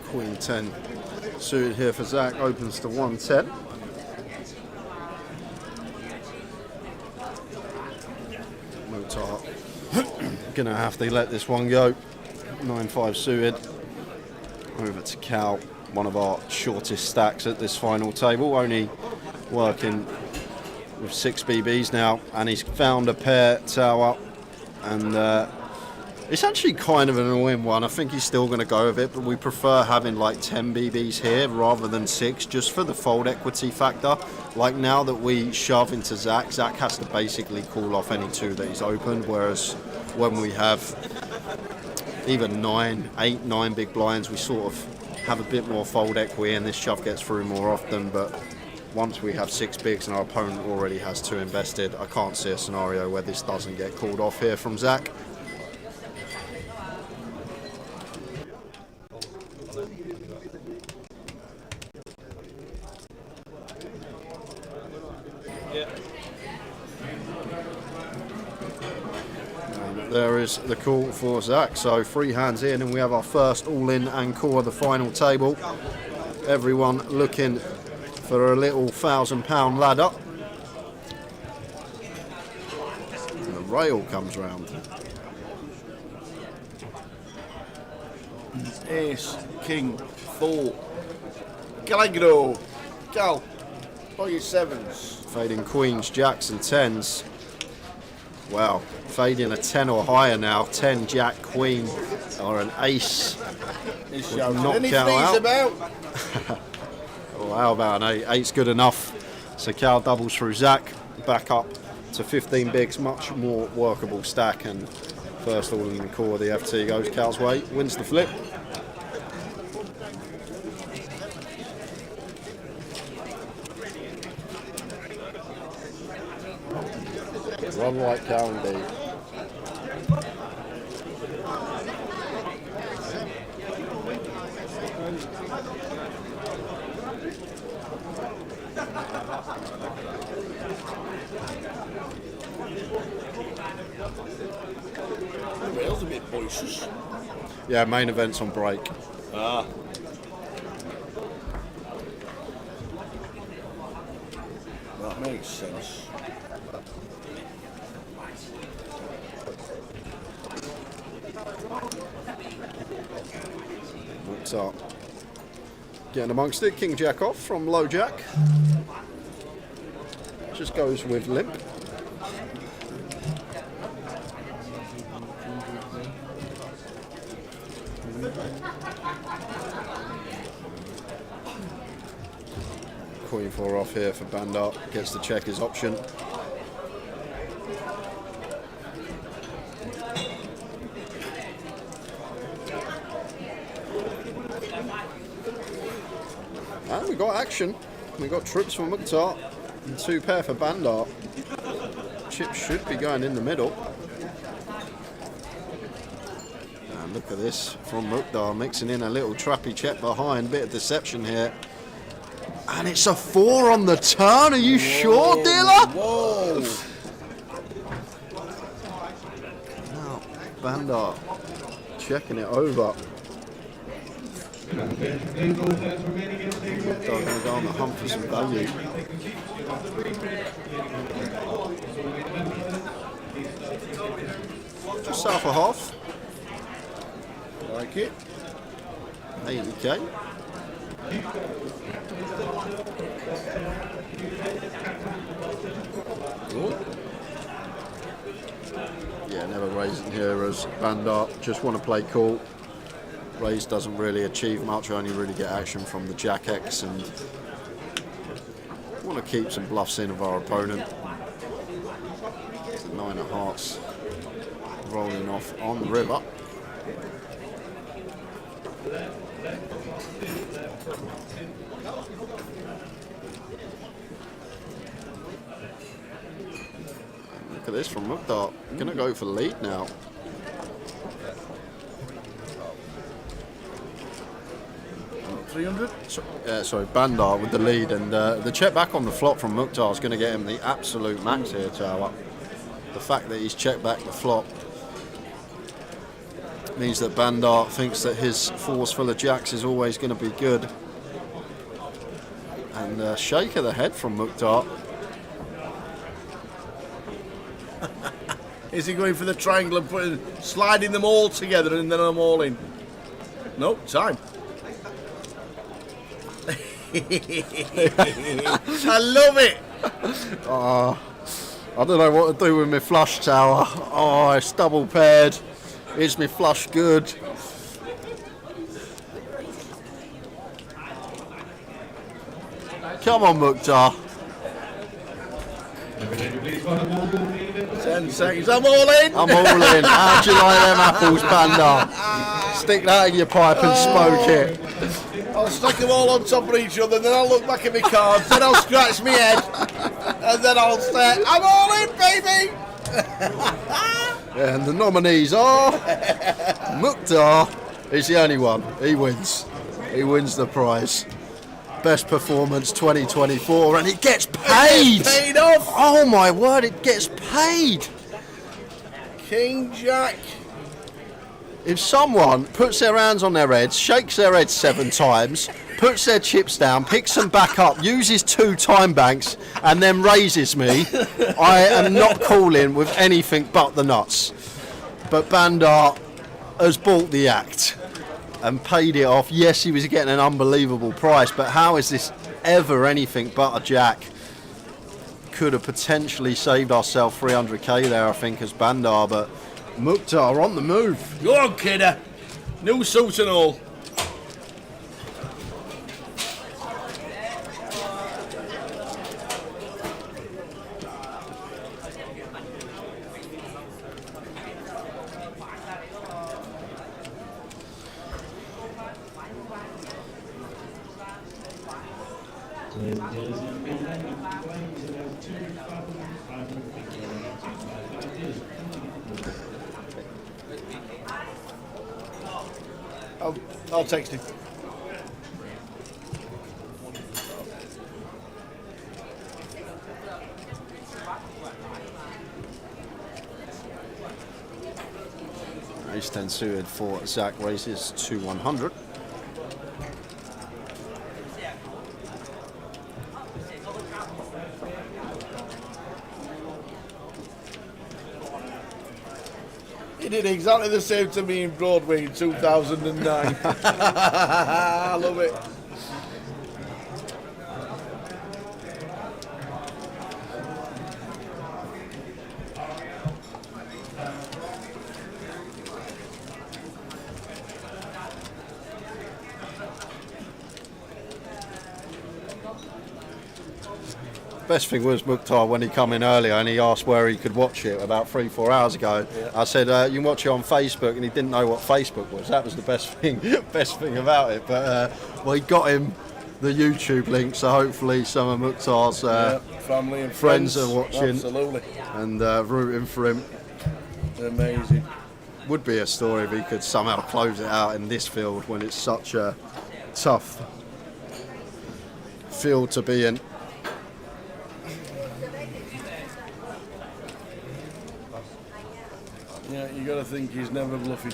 J: Queen 10 suited here for Zach, opens to 110. Mukhtar gonna have to let this one go. 9-5 suited. Over to Cal, one of our shortest stacks at this final table, only working with 6 BBs now, and he's found a pair tower, and it's actually kind of an all-in one. I think he's still going to go with it, but we prefer having like 10 BBs here rather than 6, just for the fold equity factor. Like now that we shove into Zach, Zach has to basically call off any 2 that he's opened, whereas when we have even 8, 9 big blinds, we sort of have a bit more fold equity and this shove gets through more often. But once we have 6 bigs and our opponent already has 2 invested, I can't see a scenario where this doesn't get called off here from Zach. There is the call for Zach. So 3 hands in and we have our first all-in and core of the final table. Everyone looking for a little £1,000 ladder. And the rail comes round.
G: Ace, King, 4. Calagro. Cal. All your 7s.
J: Fading queens, jacks and 10s. Wow, fading a 10 or higher now. 10, jack, queen, or an ace.
G: He's
J: knocked out. Oh, how about an 8? 8's good enough. So Cal doubles through Zach, back up to 15 bigs, much more workable stack. And first all in the core, the FT goes Cal's way, wins the flip. One like Cal indeed.
G: The rail's a bit boisterous.
J: Yeah, main event's on break.
G: Ah. That makes sense.
J: Looks up. Getting amongst it, King Jack off from low jack. Just goes with limp. Queen 4 off here for Bandar, gets to check his option. And we got action. We got trips for Mukhtar and 2 pair for Bandar. Chip should be going in the middle. And look at this from Mukhtar, mixing in a little trappy check behind, bit of deception here. And it's a 4 on the turn. Are you sure, dealer?
G: Whoa!
J: Now, Bandar checking it over. Mukhtar going to go on the hunt for some value. Just south of half.
G: Like it.
J: 80k. Yeah, never raising here as Bandar. Just want to play cool. Raise doesn't really achieve much. I only really get action from the Jack X and want to keep some bluffs in of our opponent. The 9 of hearts rolling off on the river. Look at this from Mukhtar. Gonna go for the lead now. Sorry, Bandar with the lead, and the check back on the flop from Mukhtar is going to get him the absolute max here, Tower. The fact that he's checked back the flop means that Bandar thinks that his fours full of jacks is always going to be good. And shake of the head from Mukhtar.
G: Is he going for the triangle and sliding them all together and then I'm all in? No, time. I love it.
J: I don't know what to do with my flush, Tower. Oh, it's double paired. Is my flush good? Come on, Mukhtar.
G: 10 seconds. I'm all in.
J: I'm all in. How do you like them apples, Bandar? Stick that in your pipe and smoke it.
G: I'll stack them all on top of each other, then I'll look back at my cards, then I'll scratch my head, and then I'll say, I'm all in, baby!
J: And the nominees are Mukhtar is the only one. He wins. He wins the prize. Best performance 2024, and it gets paid!
G: It gets paid off!
J: Oh my word, it gets paid!
G: King Jack.
J: If someone puts their hands on their heads, shakes their head 7 times, puts their chips down, picks them back up, uses 2 time banks, and then raises me, I am not calling with anything but the nuts. But Bandar has bought the act and paid it off. Yes, he was getting an unbelievable price, but how is this ever anything but a jack? Could have potentially saved ourselves 300k there, I think, as Bandar, but Mukhtar on the move.
G: Go on, kidder. New suit and all. I'll text him.
J: Ace 10 suited for Zach raises to 100.
G: He did exactly the same to me in Broadway in 2009. I love it.
J: Best thing was Mukhtar when he come in earlier and he asked where he could watch it about 3-4 hours ago. Yeah. I said you can watch it on Facebook, and he didn't know what Facebook was. That was the best thing about it. But well, he got him the YouTube link, so hopefully some of Mukhtar's
G: family and
J: friends are watching.
G: Absolutely.
J: And rooting for him.
G: Amazing.
J: Would be a story if he could somehow close it out in this field when it's such a tough field to be in.
G: Yeah, you got to think he's never bluffing.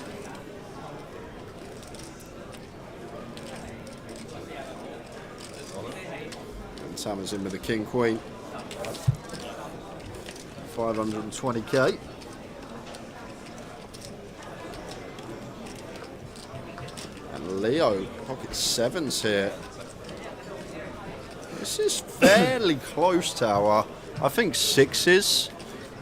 J: And Sam's in with the King Queen. 520k. And Leo, pocket 7s here. This is fairly close, Tower. I think 6s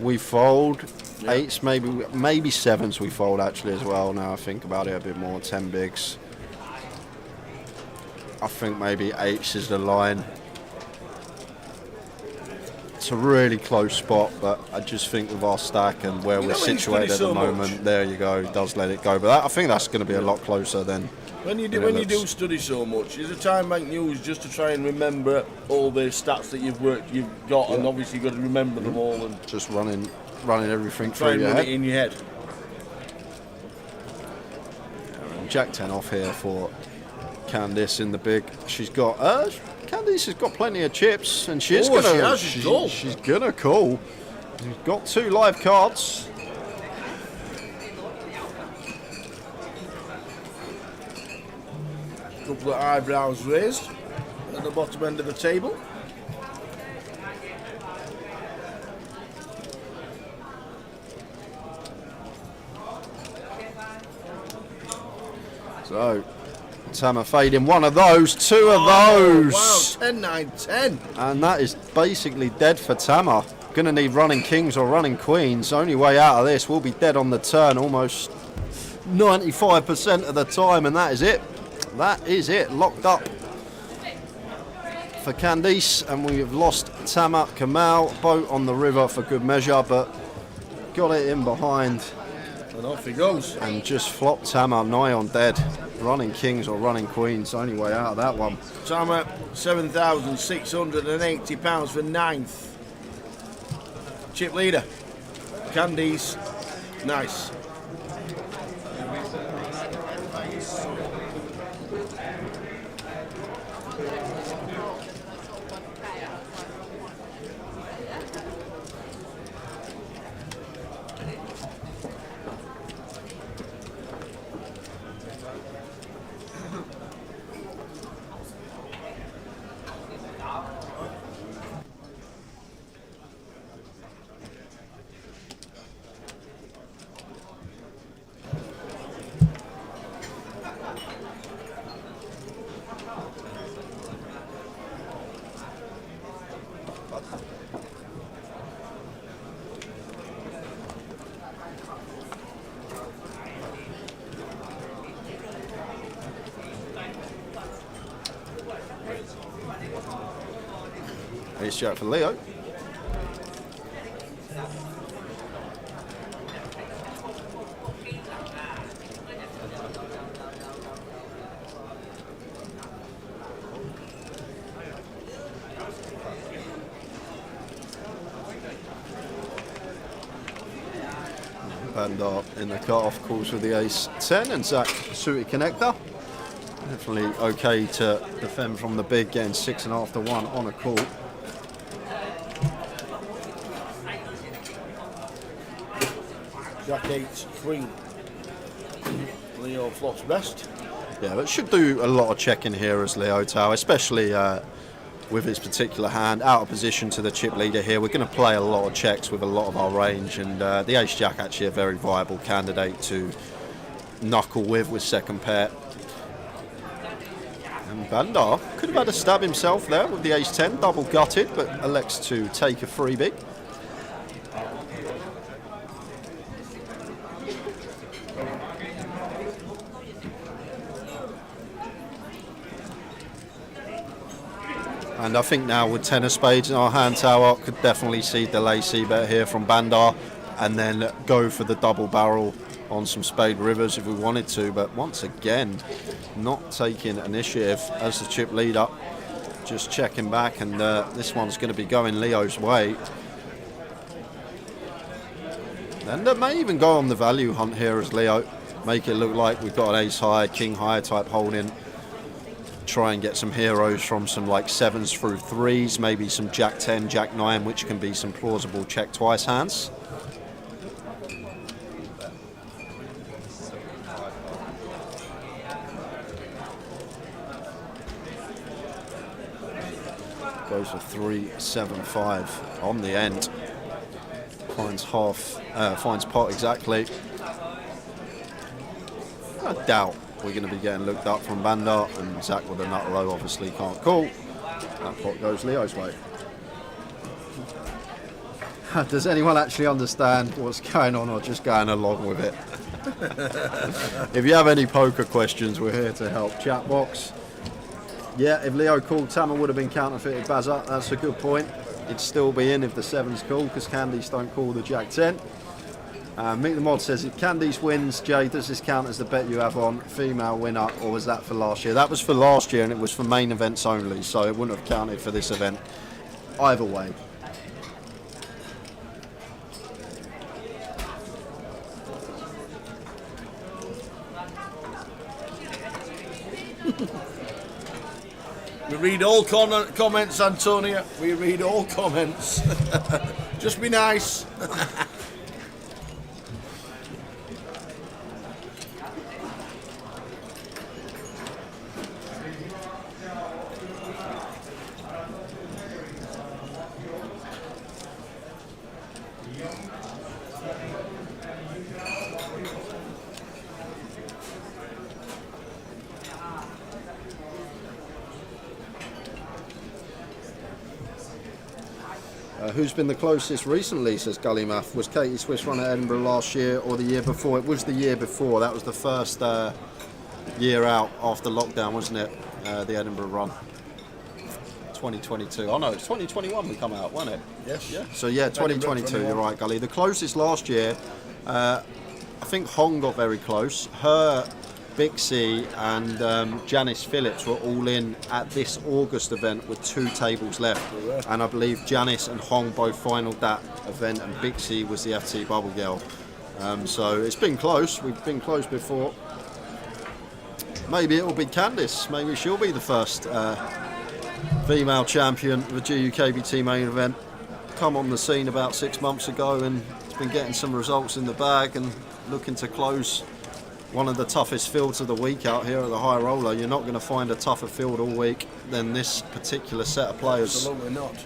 J: we fold, 8s maybe 7s we fold actually as well. Now I think about it a bit more. 10 bigs. I think maybe 8s is the line. It's a really close spot, but I just think with our stack and where we're situated at the moment, there you go, does let it go. But I think that's going to be a lot closer than
G: when you do study so much. Is a time bank news just to try and remember all the stats that you've got, and obviously you've got to remember them all and
J: just running everything
G: try and
J: through your
G: run
J: head.
G: it in your head.
J: Jack 10 off here for Candice in the big. She's got Candice has got plenty of chips, and she's gonna call. She's got 2 live cards.
G: Couple of eyebrows raised at the bottom end of the table.
J: So Tama fading one of those, 2 of those.
G: Wow, 10, 9, 10.
J: And that is basically dead for Tama. Gonna need running kings or running queens. Only way out of this, we'll be dead on the turn almost 95% of the time, and that is it. That is it, locked up for Candice, and we have lost Tama Kamal. Boat on the river for good measure, but got it in behind.
G: And off he goes.
J: And just flopped Tama nigh on dead. Running kings or running queens, only way out of that one.
G: Tama, £7,680 for 9th. Chip leader. Candice, nice.
J: Ace Jack for Leo. Bandar in the cut-off calls with the ace 10, and Zach suited connector. Definitely okay to defend from the big, getting 6.5 to 1 on a call.
G: Jack 8, queen. Leo flops best.
J: Yeah, but should do a lot of checking here as Leo Tau, especially with his particular hand. Out of position to the chip leader here. We're going to play a lot of checks with a lot of our range, and the ace jack actually a very viable candidate to knuckle with second pair. And Bandar could have had a stab himself there with the ace 10, double gutted, but elects to take a freebie. And I think now with 10 of spades in our hand tower, could definitely see the lacy bet here from Bandar, and then go for the double barrel on some spade rivers if we wanted to. But once again, not taking initiative as the chip leader, just checking back, and this one's going to be going Leo's way. And it may even go on the value hunt here as Leo, make it look like we've got an ace high, king high type holding. Try and get some heroes from some like 7s through 3s, maybe some jack 10, jack 9, which can be some plausible check twice hands. Goes for 3-7-5 on the end. Finds finds pot exactly. I doubt we're going to be getting looked up from Bandar, and Zach with a nut low obviously can't call. That pot goes Leo's way. Does anyone actually understand what's going on or just going along with it? If you have any poker questions, we're here to help. Chat box. Yeah, if Leo called, Tama would have been counterfeited Bazza. That's a good point. It'd still be in if the 7's called, because Candice don't call the Jack 10. Mick the Mod says, if Candice wins, Jay, does this count as the bet you have on female winner, or was that for last year? That was for last year, and it was for main events only, so it wouldn't have counted for this event. Either way.
G: We read all comments, Antonia. We read all comments. Just be nice.
J: Who's been the closest recently, says Gully Math. Was Katie Swiss run at Edinburgh last year or the year before? It was the year before. That was the first year out after lockdown, wasn't it? The Edinburgh run. 2022. Oh no, it's 2021 we come out, wasn't it?
G: Yes.
J: Yeah. So yeah, 2022, you're right, Gully. The closest last year, I think Hong got very close. Her, Bixie and Janice Phillips were all in at this August event with 2 tables left, and I believe Janice and Hong both finaled that event, and Bixie was the FT Bubble Girl. So it's been close. We've been close before. Maybe it will be Candice. Maybe she'll be the first female champion of the GUKPT main event. Come on the scene about 6 months ago, and it's been getting some results in the bag and looking to close one of the toughest fields of the week out here at the High Roller. You're not going to find a tougher field all week than this particular set of players.
G: Absolutely not.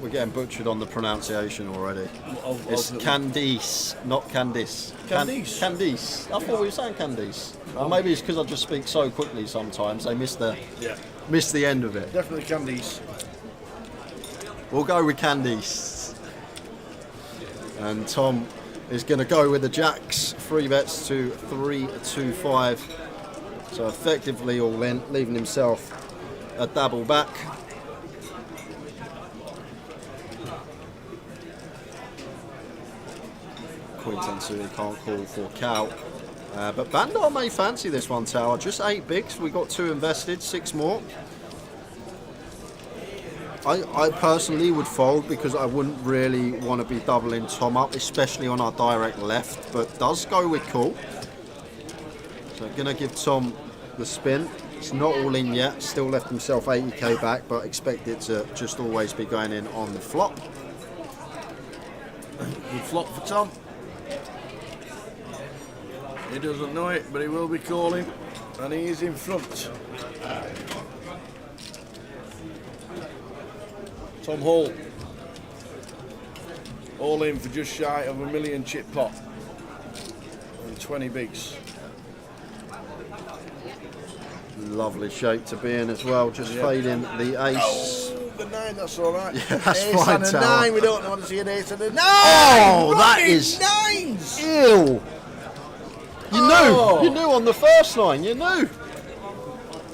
J: We're getting butchered on the pronunciation already. It's Candice, not Candice.
G: Candice.
J: Candice. I thought we were saying Candice. Or maybe it's because I just speak so quickly sometimes. They miss the end of it.
G: Definitely Candice.
J: We'll go with Candice. And Tom is going to go with the Jacks. 3 bets to 3-2-5. So effectively all in, leaving himself a double back. Queen 10-2, can't call for Cal. But Bandar may fancy this one, Tower. Just 8 bigs. We got 2 invested, 6 more. I personally would fold because I wouldn't really want to be doubling Tom up, especially on our direct left, but does go with call. So I'm going to give Tom the spin. It's not all in yet, still left himself 80k back, but expect it to just always be going in on the flop.
G: Good flop for Tom. He doesn't know it, but he will be calling, and he is in front. Tom Hall, all in for just shy of $1 million chip pot and 20 bigs.
J: Lovely shape to be in as well, just fading the ace.
G: Oh, the 9, that's all right.
J: Yeah, that's
G: ace
J: fine,
G: and a
J: Tower.
G: 9, we don't want to see an ace and a 9!
J: Oh, that
G: Running
J: is
G: 9s!
J: Ew! You knew on the first 9, you knew.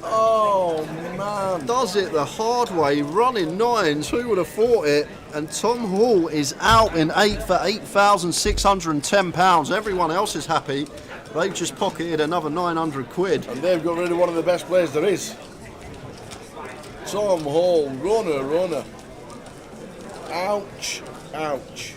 G: Oh man.
J: Does it the hard way, running 9s, who would have thought it? And Tom Hall is out in 8 for £8,610. Everyone else is happy. They've just pocketed another 900 quid.
G: And they've got rid of one of the best players there is. Tom Hall, runner. Ouch, ouch.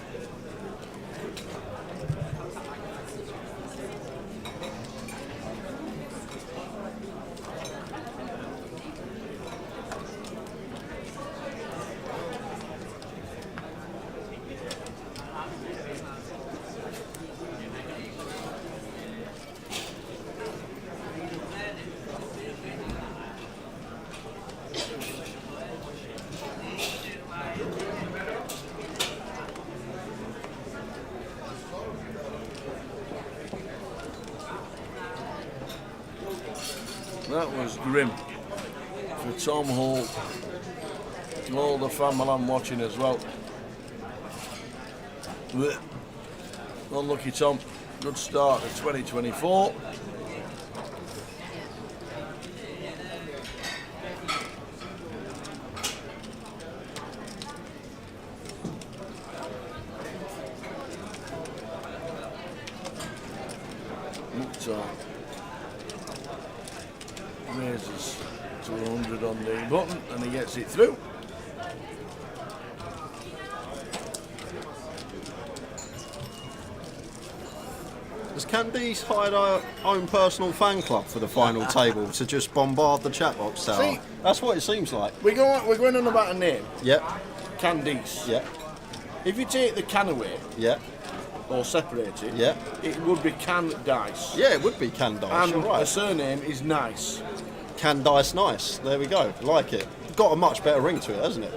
G: That was grim for Tom Hall. All the family I'm watching as well. Blech. Unlucky Tom. Good start to 2024. Mukhtar raises to 100 on the button and he gets it through.
J: Does Candice hide our own personal fan club for the final table to just bombard the chat box tower?
G: See,
J: that's what it seems like.
G: We're going on about a name.
J: Yep.
G: Candice.
J: Yep.
G: If you take the can away,
J: Yep.
G: or separate it,
J: Yep.
G: it would be Candice.
J: Yeah, it would be Candice.
G: And
J: you're right.
G: the surname is Nice.
J: Candice Nice. There we go. Like it. Got a much better ring to it, hasn't it?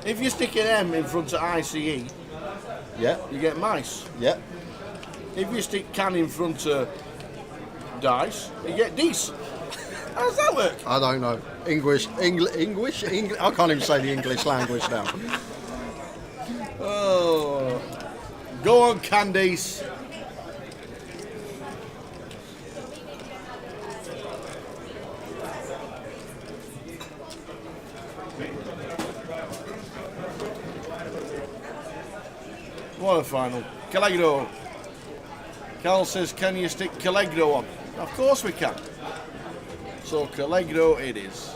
G: If you stick an M in front of ICE,
J: yeah,
G: you get mice.
J: Yeah.
G: If you stick can in front of dice, you get dice. How does that work?
J: I don't know. English. I can't even say the English language now.
G: Oh, go on, Candice. What a final. Calegro. Cal says, can you stick Calegro on? Of course we can. So Calegro it is.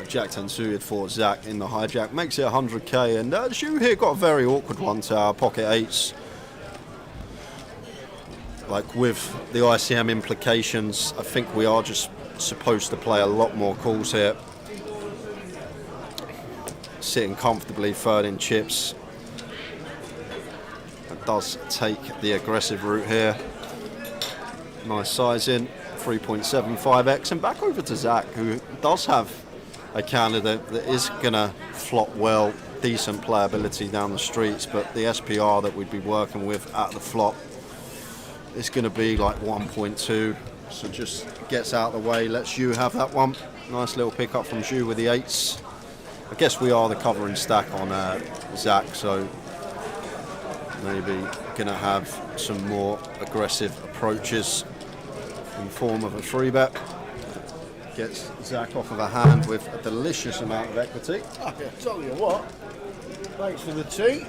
J: Jack 10 suited for Zach in the hijack. Makes it 100k. And Zhu here got a very awkward one to our pocket eights. Like with the ICM implications, I think we are just supposed to play a lot more calls here. Sitting comfortably third in chips. It does take the aggressive route here. Nice size in, 3.75x. And back over to Zach, who does have a candidate that is going to flop well, decent playability down the streets, but the SPR that we'd be working with at the flop is going to be like 1.2. So just gets out of the way, lets you have that one. Nice little pick up from Zhu with the eights. I guess we are the covering stack on Zach, so maybe going to have some more aggressive approaches in form of a free bet. Gets Zach off of a hand with a delicious amount of equity.
G: I can tell you what, thanks for the tea.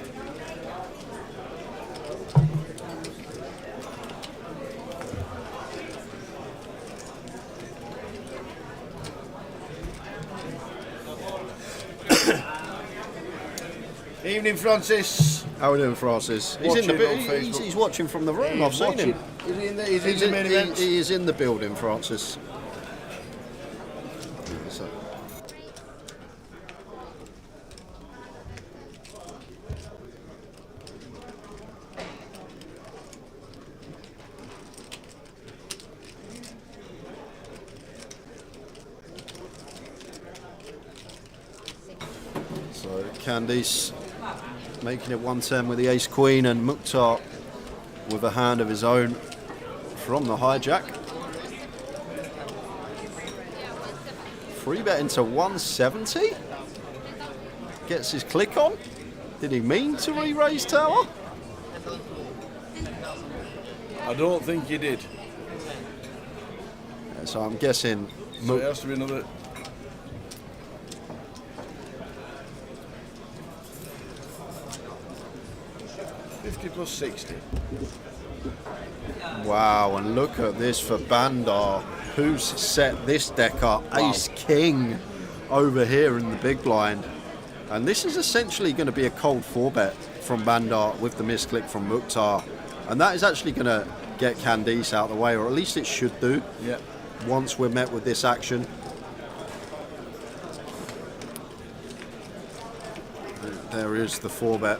G: Evening, Francis.
J: How are we doing, Francis? He's in the he's watching from the room. I've seen him.
G: He's in the main event.
J: He is in the building, Francis. So Candice making it 110 with the ace queen, and Mukhtar with a hand of his own from the hijack. Free bet into 170. Gets his click on. Did he mean to re-raise tower?
G: I don't think he did.
J: Yeah, so I'm guessing.
G: So it has to be another. Plus 60.
J: Wow, and look at this for Bandar, who's set this deck up. Wow. Ace King over here in the big blind. And this is essentially going to be a cold 4-bet from Bandar with the misclick from Mukhtar. And that is actually going to get Candice out of the way, or at least it should do.
G: Yeah.
J: Once we're met with this action. There is the 4-bet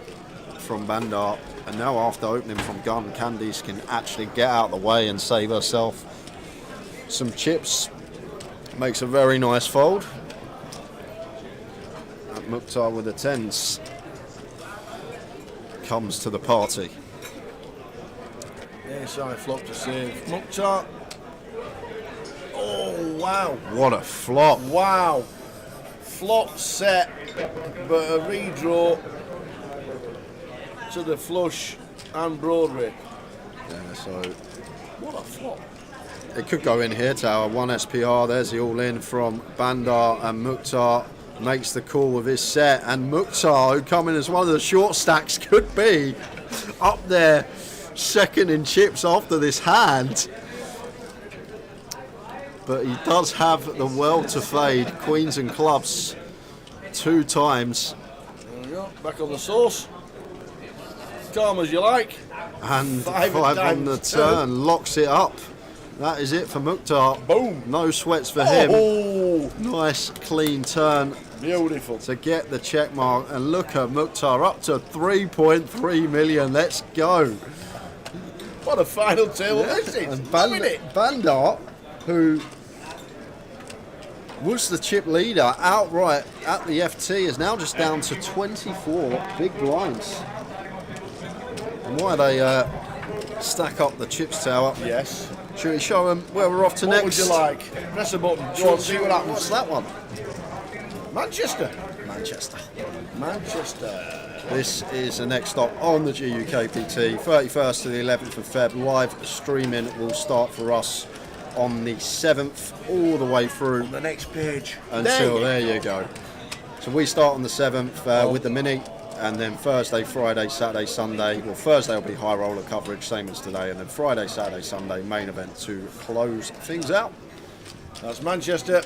J: from Bandar. And now after opening from gun, Candice can actually get out of the way and save herself some chips. Makes a very nice fold. And Mukhtar with the 10s. comes to the party.
G: Yes, I flop to save. Mukhtar. Oh, wow.
J: What a flop.
G: Wow. Flop set, but a redraw to the flush and Broadway.
J: Yeah, so
G: What a flop.
J: it could go in here, Tower. 1 SPR, there's the all-in from Bandar, and Mukhtar makes the call with his set, and Mukhtar, who come in as one of the short stacks, could be up there second in chips after this hand. But he does have the well to fade queens and clubs 2 times.
G: There we go, back on the sauce. Calm as you like.
J: And
G: 5
J: on the
G: times
J: turn, locks it up. That is it for Mukhtar.
G: Boom.
J: No sweats for him.
G: Oh,
J: Nice clean turn
G: beautiful.
J: to get the check mark. And look at Mukhtar up to 3.3 million. Let's go.
G: What a final table
J: Yeah.
G: this is.
J: And
G: Loving it.
J: Bandar, who was the chip leader outright at the FT, is now just down to 24 big blinds. And why they stack up the chips, Tower?
G: Yes.
J: Should we show them where we're off to
G: What
J: next?
G: would you like? Press a button.
J: Go
G: Go
J: on,
G: on, see what happens.
J: What's that one?
G: Manchester.
J: Manchester.
G: Manchester.
J: This is the next stop on the GUKPT, 31st to the 11th of Feb. Live streaming will start for us on the 7th, all the way through
G: The next page.
J: until there you go. So we start on the 7th with the mini, and then Thursday, Friday, Saturday, Sunday. Well, Thursday will be high roller coverage, same as today, and then Friday, Saturday, Sunday main event to close things out.
G: That's Manchester.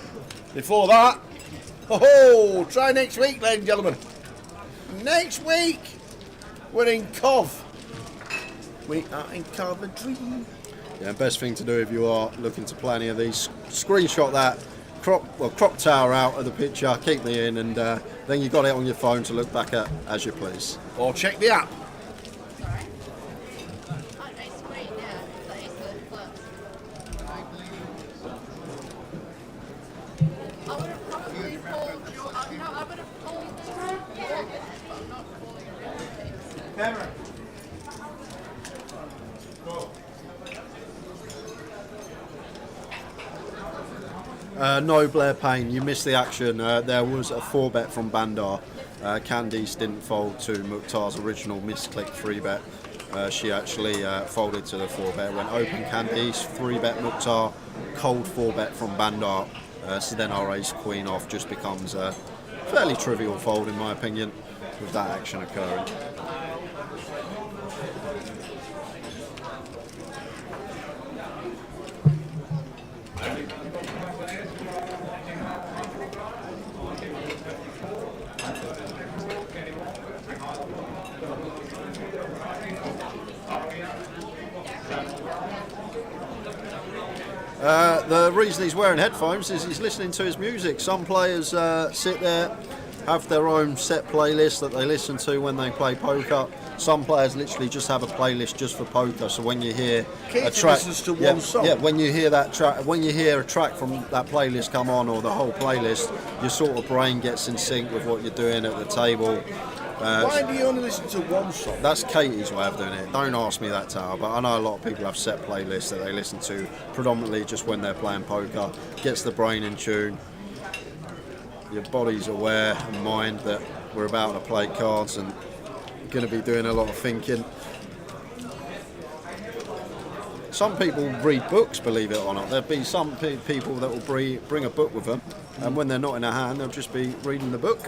G: Before that, oh, try next week, ladies and gentlemen. Next week, we're in Cov. We are in Coventry.
J: Yeah, best thing to do if you are looking to play any of these, screenshot that, crop tower out of the picture, keep me in, and then you got it on your phone to look back at as you please.
G: Or check the app.
J: No, Blair Payne, you missed the action. There was a 4-bet from Bandar. Candice didn't fold to Mukhtar's original misclick 3-bet. She actually folded to the 4-bet. Went open Candice, 3-bet Mukhtar, cold 4-bet from Bandar. So then our ace queen off just becomes a fairly trivial fold in my opinion with that action occurring. The reason he's wearing headphones is he's listening to his music. Some players sit there, have their own set playlist that they listen to when they play poker. Some players literally just have a playlist just for poker. So when you hear a track,
G: to one song.
J: when you hear that track, when you hear a track from that playlist come on, or the whole playlist, your sort of brain gets in sync with what you're doing at the table.
G: Why do you only listen to one song?
J: That's Katie's way of doing it. Don't ask me that, Tower, but I know a lot of people have set playlists that they listen to predominantly just when they're playing poker. Gets the brain in tune. Your body's aware and mind that we're about to play cards and going to be doing a lot of thinking. Some people read books, believe it or not. There'll be some people that will bring a book with them, and when they're not in a hand, they'll just be reading the book.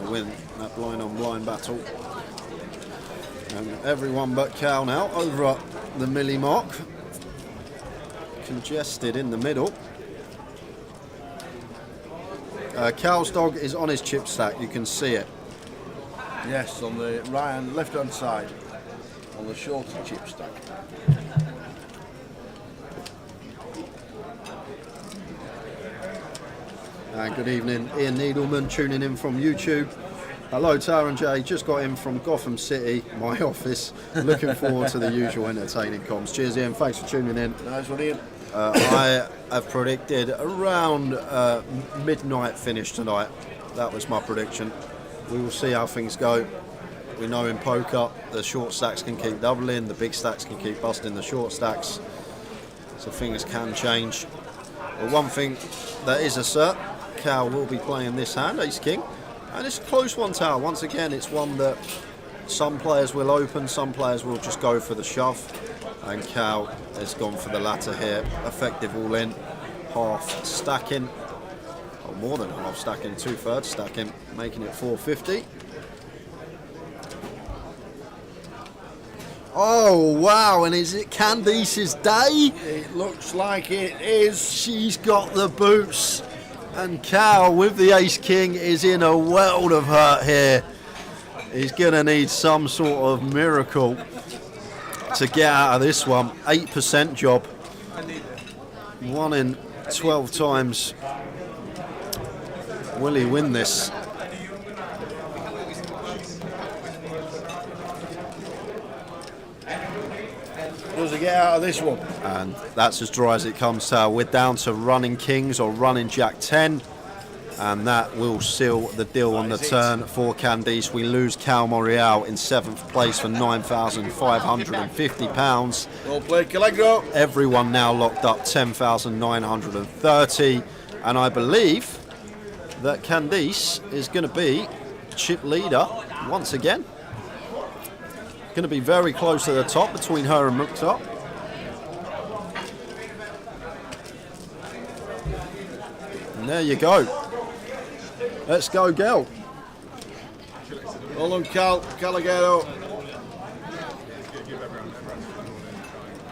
J: Win that blind on blind battle, and everyone but Cal now over at the milli mark, congested in the middle. Cal's dog is on his chip stack, you can see it.
G: Yes, on the right and left hand side, on the shorter chip stack.
J: And good evening, Ian Needleman tuning in from YouTube. Hello, Tara and Jay. Just got in from Gotham City, my office. Looking forward to the usual entertaining comms. Cheers, Ian. Thanks for tuning in.
G: Nice one, Ian.
J: I have predicted around midnight finish tonight. That was my prediction. We will see how things go. We know in poker the short stacks can keep doubling, the big stacks can keep busting the short stacks. So things can change. But one thing that is a cert, Cal will be playing this hand, Ace King. And it's a close one, Tower. Once again, it's one that some players will open, some players will just go for the shove. And Cal has gone for the latter here. Effective all in, half stacking. Or more than half stacking, 2/3 stacking, making it 450. Oh wow, and is it Candice's day?
G: It looks like it is.
J: She's got the boots. And Cal with the Ace King is in a world of hurt here. He's gonna need some sort of miracle to get out of this one. 8% job. 1 in 12 times. Will he win this?
G: Does he get out of this one?
J: And that's as dry as it comes. We're down to running kings or running Jack 10. And that will seal the deal on the turn for Candice. We lose Cal Morial in 7th place for £9,550.
G: Well played, Calegro.
J: Everyone now locked up 10,930. And I believe that Candice is going to be chip leader once again. Going to be very close to the top between her and Mukhtar. And there you go. Let's go, girl.
G: Hold on, Caligero.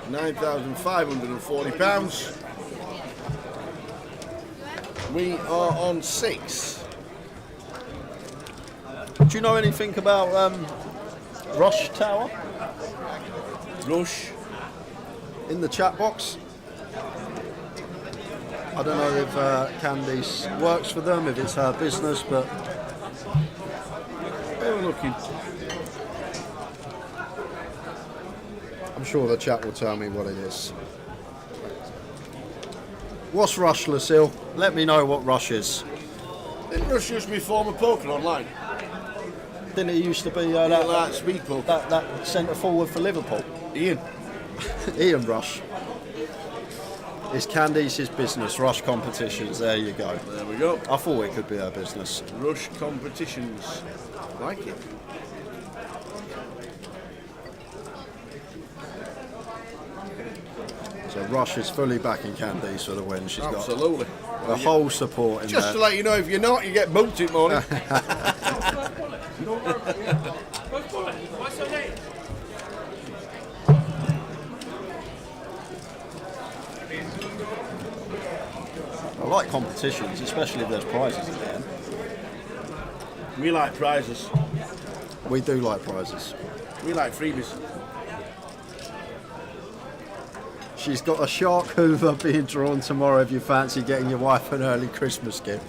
G: £9,540. We are on 6.
J: Do you know anything about Rush Tower?
G: Rush?
J: In the chat box. I don't know if Candice works for them, if it's her business, but
G: we're looking.
J: I'm sure the chat will tell me what it is. What's Rush, Lucille? Let me know what Rush is.
G: Didn't Rush used to be former poker online?
J: Didn't it used to be
G: that speed poker?
J: That centre forward for Liverpool?
G: Ian.
J: Ian Rush. It's Candice's business, Rush Competitions. There you go.
G: There we go.
J: I thought it could be her business.
G: Rush Competitions. Like it.
J: So Rush is fully backing Candice for the win. She's
G: absolutely
J: got the whole support in
G: just
J: there.
G: To let you know, if you're not, you get bumped in morning.
N: What's your name?
J: I like competitions, especially if there's prizes at the end.
G: We like prizes.
J: We do like prizes.
G: We like freebies.
J: She's got a shark hoover being drawn tomorrow if you fancy getting your wife an early Christmas gift.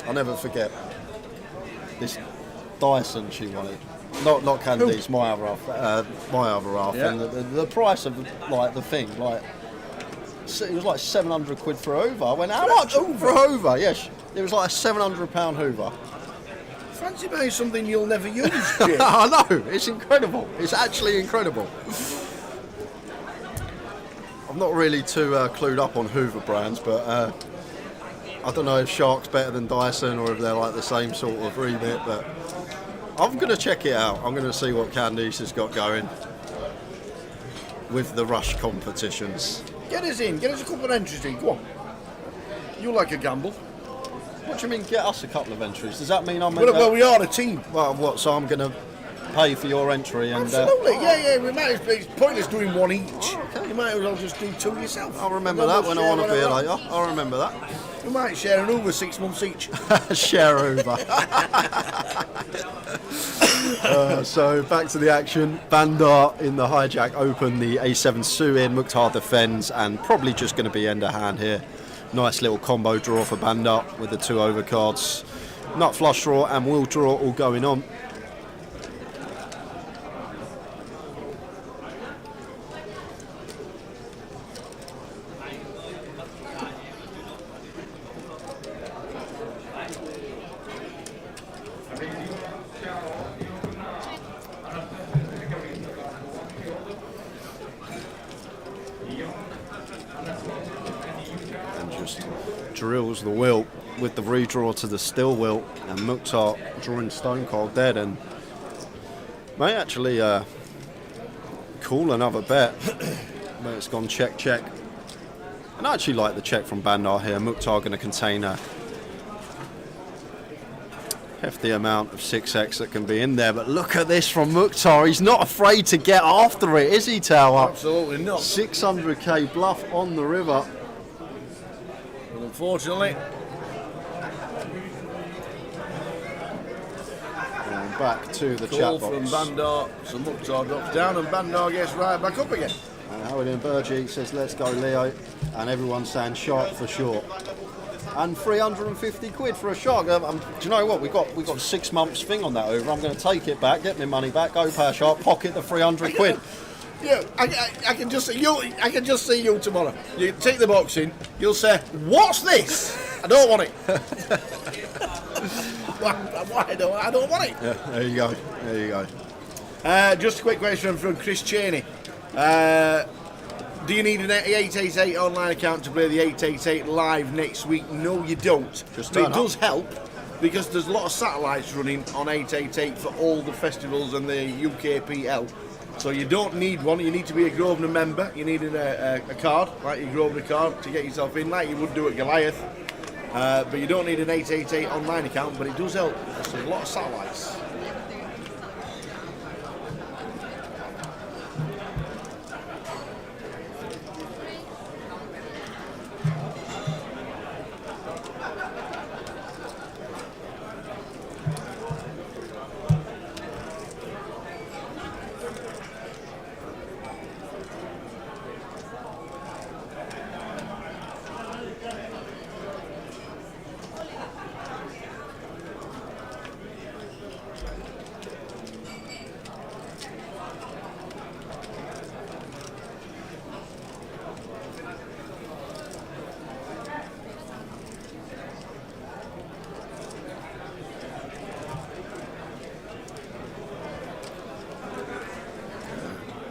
J: I'll never forget this Dyson she wanted. Not Candice, my other half.
G: Yeah.
J: And the price of like the thing, like it was like 700 quid for a Hoover. I went, how much for a Hoover? Yes, it was like a £700 Hoover.
G: Fancy buying something you'll never use, Jim.
J: I know, it's incredible. It's actually incredible. I'm not really too clued up on Hoover brands, but I don't know if Shark's better than Dyson or if they're like the same sort of remit, but I'm going to check it out. I'm going to see what Candice has got going with the Rush competitions.
G: Get us in. Get us a couple of entries in. Go on. You like a gamble.
J: What do you mean, get us a couple of entries? Does that mean I'm...
G: Well, we are a team.
J: Well, what, so I'm going to pay for your entry and...
G: Absolutely, yeah. We might, it's pointless doing one each. Okay. You might as well just do two yourself.
J: I'll remember that when I want to be later. I'll remember that.
G: We might share an Uber 6 months each.
J: Share Uber. So back to the action. Bandar in the hijack open, the A7 Sue in, Mukhtar defends, and probably just going to be end of hand here. Nice little combo draw for Bandar with the 2 overcards. Nut flush draw and wheel draw all going on. Drills the wheel with the redraw to the still wheel, and Mukhtar drawing stone cold dead, and may actually call another bet, but it's gone check check. And I actually like the check from Bandar here. Mukhtar going to contain a hefty amount of 6x that can be in there, but look at this from Mukhtar. He's not afraid to get after it, is he, Tower?
G: Absolutely not.
J: 600k bluff on the river.
G: But unfortunately,
J: and back to the
G: call
J: chat
G: from
J: box.
G: Bandar. So Mukhtar drops down and Bandar gets right back up again.
J: And Howard and Burgee says, let's go, Leo. And everyone's saying shark for sure. And 350 quid for a shark. Do you know what? We got 6 months thing on that over. I'm going to take it back, get my money back, go pay a shark, pocket the 300 quid.
G: Yeah, I can just see you. I can just see you tomorrow. You take the box in. You'll say, "What's this? I don't want it." Why I don't want it.
J: Yeah, there you go. There you go.
G: Just a quick question from Chris Cheney. Do you need an 888 online account to play the 888 live next week? No, you don't.
J: Just
G: but
J: turn
G: it does help because there's a lot of satellites running on 888 for all the festivals and the UKPL. So you don't need one. You need to be a Grosvenor member. You need a card, like your Grosvenor card, to get yourself in, like you would do at Goliath. But you don't need an 888 online account, but it does help because there's a lot of satellites.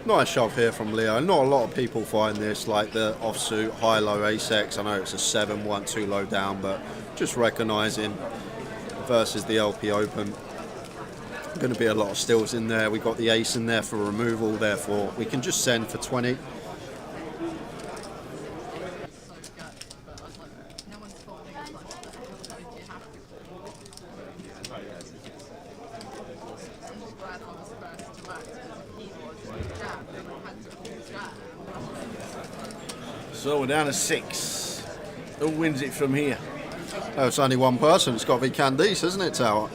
J: Nice shove here from Leo. Not a lot of people find this, like the offsuit, high-low ace-x. I know it's a 7-1, too low down, but just recognising versus the LP Open. Going to be a lot of stills in there. We've got the ace in there for removal, therefore we can just send for 20.
G: So we're down to 6. Who wins it from here?
J: Oh, it's only one person. It's got to be Candice, isn't it, Tower?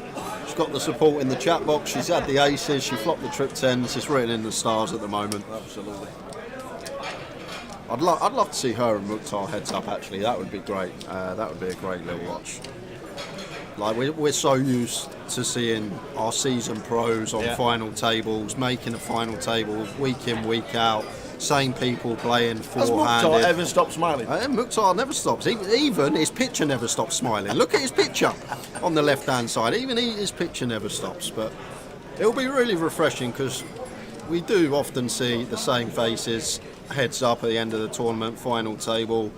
J: She's got the support in the chat box. She's had the aces. She flopped the trip 10s. It's written in the stars at the moment.
G: Absolutely.
J: I'd love to see her and Mukhtar heads up, actually. That would be great. That would be a great little watch. Like, we're so used to seeing our season pros on final tables, making a final table week in, week out. Same people playing four-handed.
G: Has Mukhtar ever stopped smiling?
J: Mukhtar never stops. Even his picture never stops smiling. Look at his picture on the left-hand side. Even his picture never stops. But it'll be really refreshing because we do often see the same faces heads up at the end of the tournament, final table.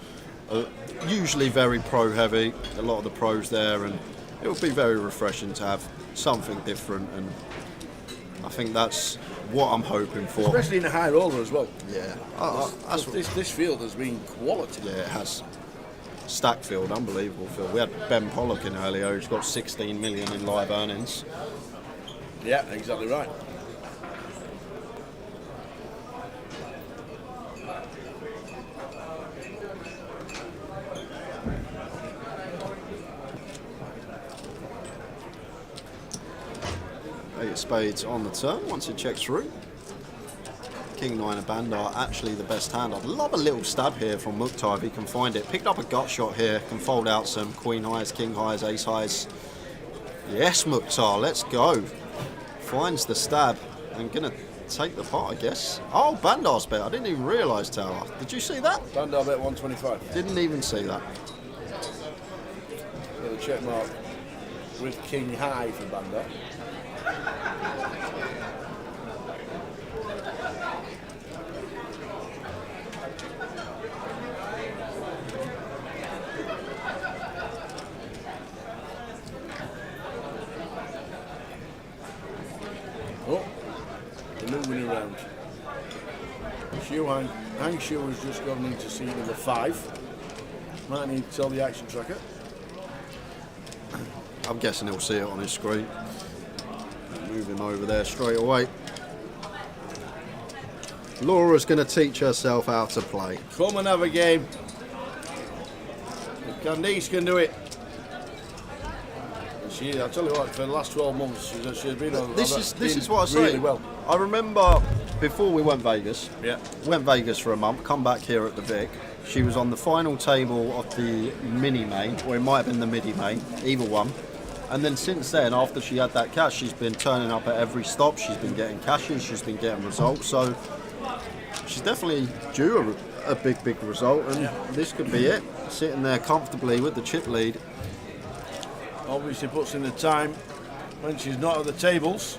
J: Usually very pro-heavy. A lot of the pros there, and it will be very refreshing to have something different. And I think that's what I'm hoping for.
G: Especially in the high roller as well.
J: Yeah.
G: This field has been quality.
J: Yeah, it has. Stack field, unbelievable field. We had Ben Pollock in earlier, who's got 16 million in live earnings.
G: Yeah, exactly right.
J: spades on the turn once it checks through. King 9 of Bandar, actually the best hand. I'd love a little stab here from Mukhtar if he can find it. Picked up a gut shot here, can fold out some queen highs, king highs, ace highs. Yes, Mukhtar, let's go. Finds the stab and gonna take the pot, I guess. Oh, Bandar's bet. I didn't even realise, Tower. Did you see that?
G: Bandar bet 125.
J: Didn't even see that.
G: Yeah, the check mark with king high for Bandar. Oh, the moving around. Hang Shu has just gone into seat number 5. Might need to tell the action tracker.
J: I'm guessing he'll see it on his screen. Move him over there straight away. Laura's going to teach herself how to play.
G: Come and have a game. Candice can do it. I tell you what, for the last 12 months, she's been on.
J: This is what I say.
G: Really well.
J: I remember before we went Vegas.
G: Yeah.
J: Went Vegas for a month. Come back here at the Vic. She was on the final table of the mini main, or it might have been the midi main, either one. And then since then, after she had that cash, she's been turning up at every stop. She's been getting cashes. She's been getting results. So she's definitely due a big result, and this could be it. Sitting there comfortably with the chip lead.
G: Obviously puts in the time when she's not at the tables.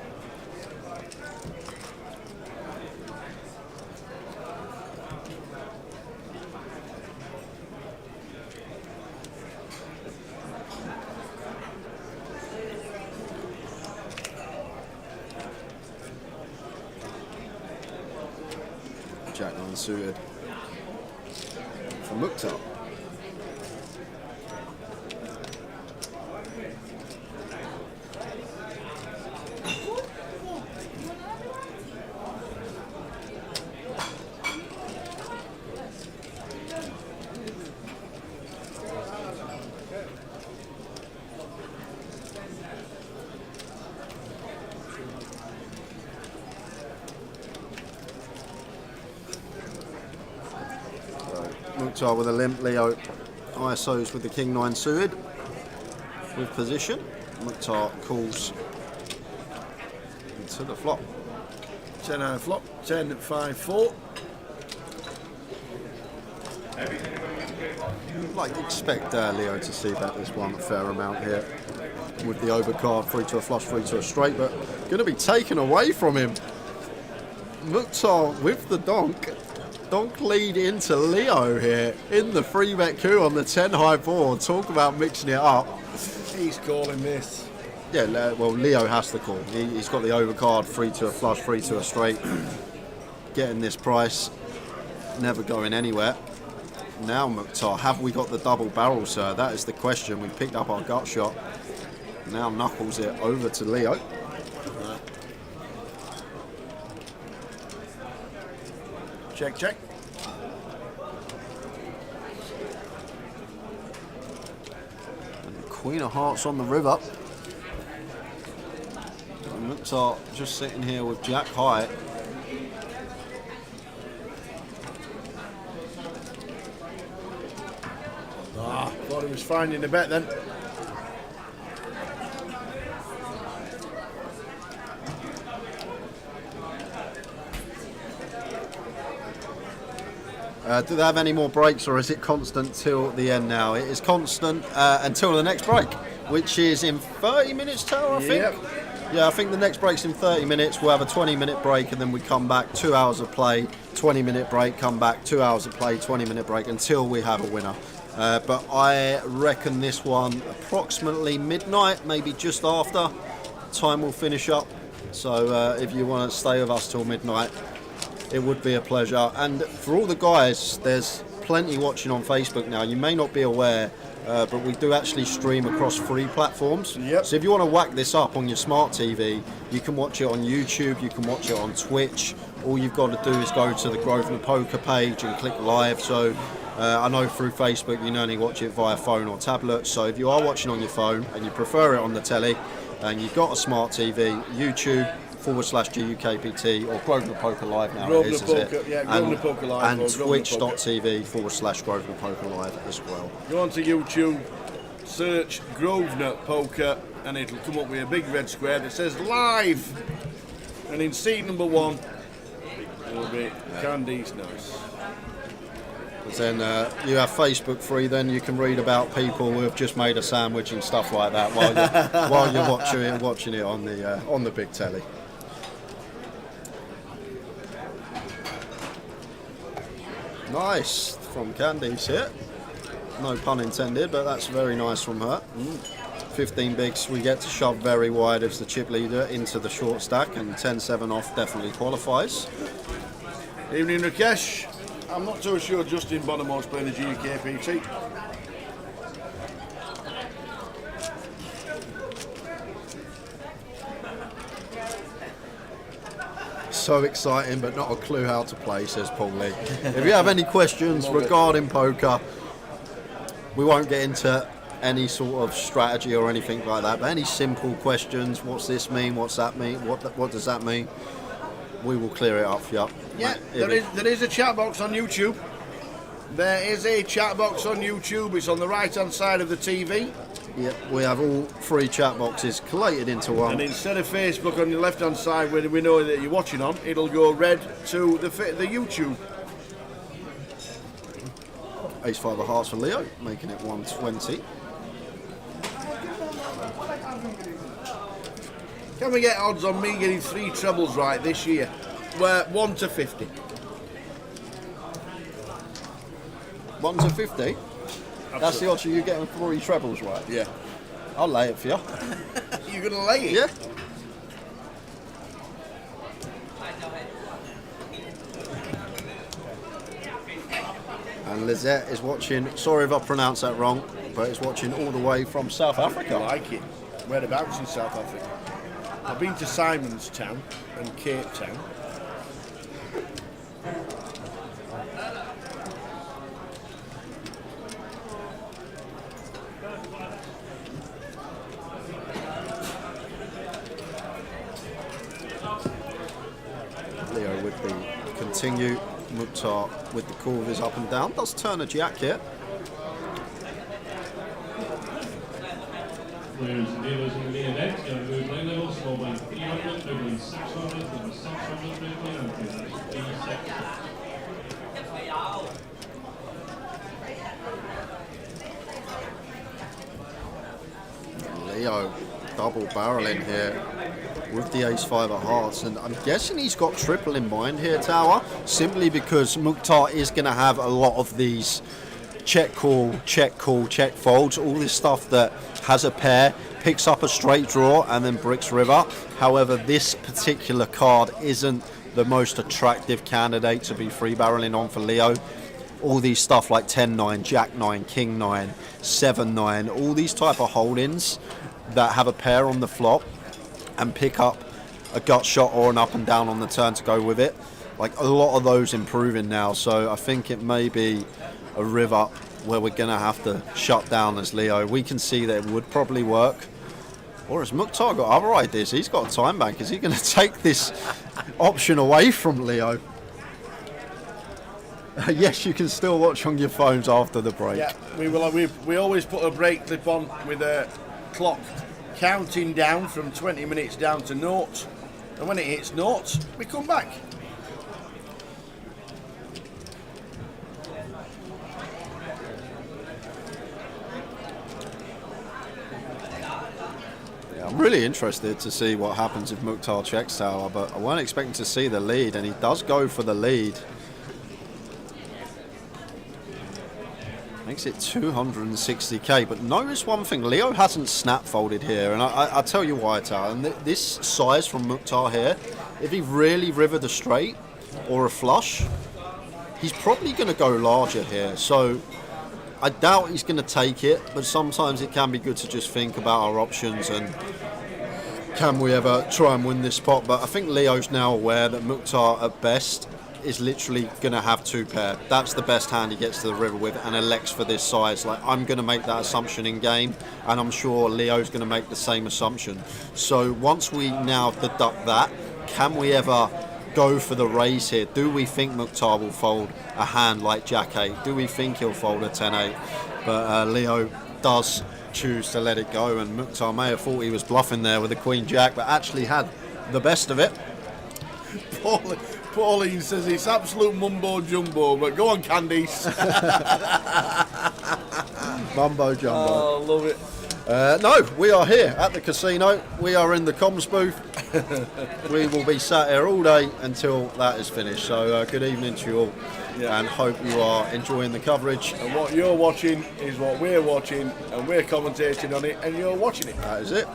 J: Jack 9 suited for Mukhtar. Mukhtar with a limp, Leo ISOs with the king 9 suited with position. Mukhtar calls into the flop.
G: 10-9 flop, 10-5-4.
J: Like expect Leo to see bet this one a fair amount here with the overcard, 3 to a flush, 3 to a straight, but going to be taken away from him. Mukhtar with the donk. Donk lead into Leo here in the 3-bet coup on the 10 high board. Talk about mixing it up.
G: He's calling this.
J: Yeah, well, Leo has to call. He's got the overcard, 3 to a flush, 3 to a straight. Getting this price, never going anywhere. Now, Mukhtar, have we got the double barrel, sir? That is the question. We picked up our gut shot. Now knuckles it over to Leo.
G: Check, check.
J: And the Queen of Hearts on the river. And Mukhtar just sitting here with Jack high.
G: Thought he was finding the bet then.
J: Do they have any more breaks, or is it constant till the end now? It is constant until the next break, which is in 30 minutes, Tower, I think.
G: Yep.
J: Yeah, I think the next break's in 30 minutes. We'll have a 20-minute break, and then we come back, 2 hours of play, 20-minute break, come back, 2 hours of play, 20-minute break, until we have a winner. But I reckon this one approximately midnight, maybe just after. Time will finish up. So if you want to stay with us till midnight, it would be a pleasure. And for all the guys, there's plenty watching on Facebook now. You may not be aware, but we do actually stream across 3 platforms.
G: Yep.
J: So if you want to whack this up on your smart TV, you can watch it on YouTube, you can watch it on Twitch. All you've got to do is go to the Grosvenor Poker page and click live. So I know through Facebook you can only watch it via phone or tablet. So if you are watching on your phone and you prefer it on the telly, and you've got a smart TV, YouTube/GUKPT or Grosvenor Poker Live now
G: Grosvenor
J: it is,
G: Poker,
J: is it?
G: yeah, Grosvenor Poker Live
J: and
G: or Grosvenor Poker.
J: Twitch.tv/Grosvenor Poker Live as well.
G: Go onto YouTube, search Grosvenor Poker, and it'll come up with a big red square that says live. And in seat number 1 will be Candice Nice.
J: Then you have Facebook free. Then you can read about people who have just made a sandwich and stuff like that while you're watching it on the big telly. Nice from Candice here. No pun intended, but that's very nice from her. 15 bigs we get to shove very wide as the chip leader into the short stack, and 10-7 off definitely qualifies.
G: Evening, Rakesh. I'm not too sure Justin Bonomo's playing the GUKPT.
J: So exciting, but not a clue how to play, says Paul Lee. If you have any questions regarding poker, we won't get into any sort of strategy or anything like that, but any simple questions, what's this mean, what's that mean, what does that mean, we will clear it up for you.
G: Yeah, there is a chat box on YouTube. There is a chat box on YouTube. It's on the right-hand side of the TV.
J: Yep, we have all 3 chat boxes collated into one.
G: And instead of Facebook on your left-hand side, where we know that you're watching on, it'll go red to the YouTube.
J: Ace-5 of hearts for Leo, making it 120.
G: Can we get odds on me getting 3 trebles right this year? We're 1 to 50.
J: 1 to 50? That's the odds of you getting 3 trebles right?
G: Yeah.
J: I'll lay it for you.
G: You're going to lay it?
J: Yeah. And Lizette is watching, sorry if I pronounced that wrong, but is watching all the way from South Africa.
G: I like it. Whereabouts in South Africa? I've been to Simonstown and Cape Town.
J: Leo with the continue, Mukhtar with the call of his up and down, does turn a jack here.
I: Players and dealers in the main event, you have moved line level, small blind 300, big blind 600, then 600, big blind, and that's 86.
J: Leo double barreling here with the ace-5 of hearts, and I'm guessing he's got triple in mind here, Tower, simply because Mukhtar is going to have a lot of these check call, check folds, all this stuff that has a pair, picks up a straight draw and then bricks river. However, this particular card isn't the most attractive candidate to be free barreling on for Leo. All these stuff like 10-9, Jack-9, King-9, 7-9, all these type of hold-ins that have a pair on the flop and pick up a gut shot or an up and down on the turn to go with it. Like, a lot of those improving now, so I think it may be a river where we're going to have to shut down as Leo. We can see that it would probably work. Or has Mukhtar got other ideas? He's got a time bank. Is he going to take this option away from Leo? Yes, you can still watch on your phones after the break.
G: Yeah, we will. We always put a break clip on with a clock counting down from 20 minutes down to 0, and when it hits 0, we come back.
J: Yeah, I'm really interested to see what happens if Mukhtar checks Tower, but I weren't expecting to see the lead, and he does go for the lead. Makes it 260k, but notice one thing, Leo hasn't snap folded here, and I'll tell you why, Tower. And this size from Mukhtar here, if he really rivered a straight or a flush, he's probably going to go larger here. So I doubt he's going to take it, but sometimes it can be good to just think about our options and can we ever try and win this pot. But I think Leo's now aware that Mukhtar at best is literally going to have 2 pair. That's the best hand he gets to the river with, and elects for this size. Like, I'm going to make that assumption in game, and I'm sure Leo's going to make the same assumption. So once we now deduct that, can we ever go for the raise here? Do we think Mukhtar will fold a hand like Jack 8? Do we think he'll fold a 10-8? But Leo does choose to let it go, and Mukhtar may have thought he was bluffing there with the Queen Jack, but actually had the best of it.
G: Pauline says it's absolute mumbo jumbo, but go on, Candice.
J: Mumbo jumbo.
G: Oh, love it.
J: No, we are here at the casino. We are in the comms booth. We will be sat here all day until that is finished. So good evening to you all, and hope you are enjoying the coverage.
G: And what you're watching is what we're watching, and we're commentating on it, and you're watching it.
J: That is it.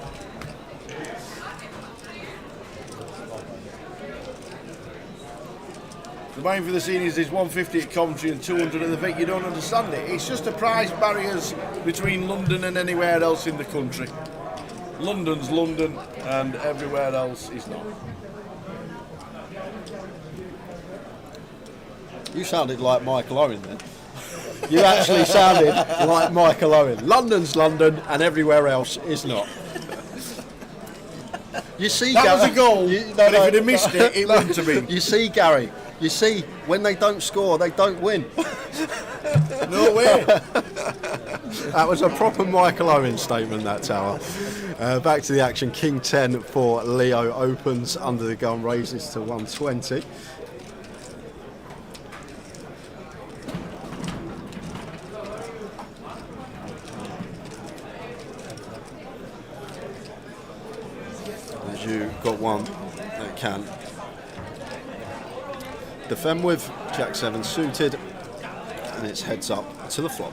G: The main for the seniors is 150 at Coventry and 200 at the Vic. You don't understand it. It's just the price barriers between London and anywhere else in the country. London's London, and everywhere else is not.
J: You sounded like Michael Owen then. You actually sounded like Michael Owen. London's London, and everywhere else is not. You see,
G: That
J: Gary,
G: was a goal, but if he'd have missed it, it wouldn't have been.
J: You see, Gary, you see, when they don't score, they don't win.
G: No way.
J: That was a proper Michael Owen statement, that tower. Back to the action. King 10 for Leo opens under the gun, raises to 120. As you got one that can defend with. Jack 7 suited, and it's heads up to the flop.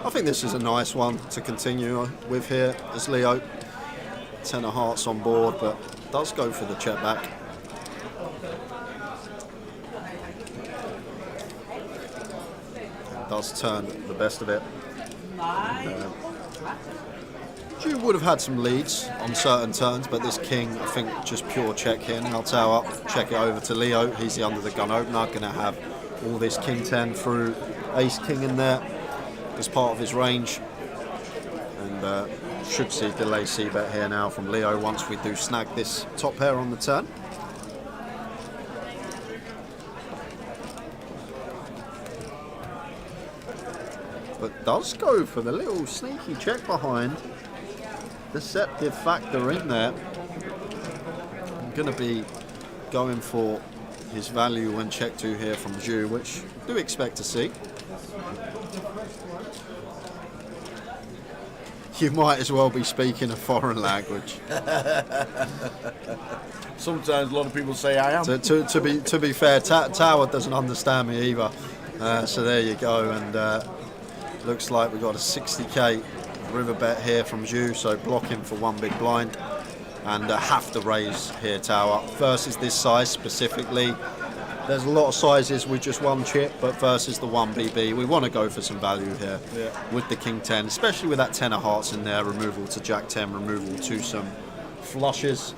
J: I think this is a nice one to continue with here as Leo. 10 of hearts on board, but does go for the check back. Does turn the best of it. You would have had some leads on certain turns, but this king, I think, just pure check here. Now tower up, check it over to Leo. He's the under the gun opener, going to have all this king 10 through ace king in there as part of his range, and should see delay c-bet here now from Leo once we do snag this top pair on the turn. But does go for the little sneaky check behind. Deceptive factor in there. I'm going to be going for his value when check 2 here from Jew, which I do expect to see. You might as well be speaking a foreign language.
G: Sometimes a lot of people say I am.
J: To be fair, Tower doesn't understand me either. So there you go, and looks like we've got a 60k river bet here from Jew, so blocking for one big blind, and have to raise here Tower versus this size specifically. There's a lot of sizes with just one chip, but versus the 1BB, we want to go for some value here with the King 10, especially with that 10 of hearts in there, removal to Jack 10, removal to some flushes.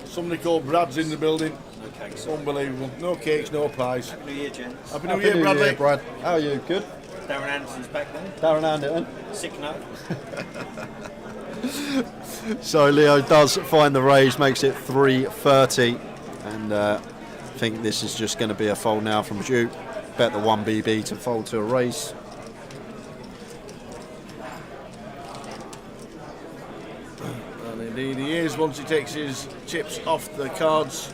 G: Somebody called Brad's in the building. No cakes. Unbelievable. No cakes, no pies.
Q: Happy New Year, gents.
G: Happy New Year, Bradley.
J: Year, Brad. How are you? Good?
Q: Darren Anderson's back then.
J: Darren Anderson.
Q: Sick note.
J: So Leo does find the raise, makes it 330, and I think this is just going to be a fold now from Jew. Bet the 1BB to fold to a raise.
G: And indeed he is, once he takes his chips off the cards.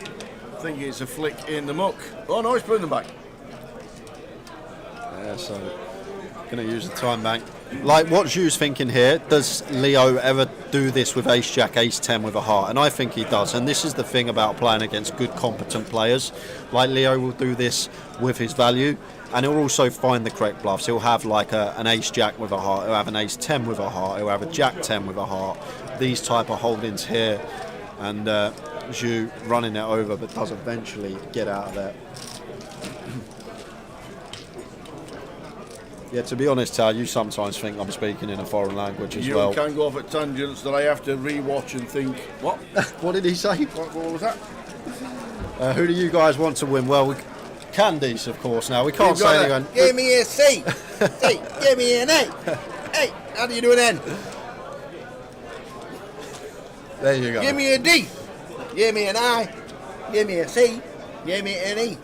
G: I think it's a flick in the muck. Oh no, he's putting them back.
J: Yeah, so going to use the time bank. Like what Ju's thinking here, does Leo ever do this with ace jack, ace 10 with a heart? And I think he does, and this is the thing about playing against good competent players. Like Leo will do this with his value, and he'll also find the correct bluffs. He'll have like an ace jack with a heart, he'll have an ace 10 with a heart, he'll have a jack 10 with a heart. These type of holdings here and Zhu running it over, but does eventually get out of there. Yeah, to be honest, Tal, you sometimes think I'm speaking in a foreign language as well.
G: You can go off at tangents that I have to re-watch and think, what?
J: What did he say?
G: What was that?
J: Who do you guys want to win? Well, Candice, of course, now. We can't say anyone.
G: Give me a C. C. Give me an A. Hey, how do you do an N?
J: There you go.
G: Give me a D. Give me an I. Give me a C. Give me an E.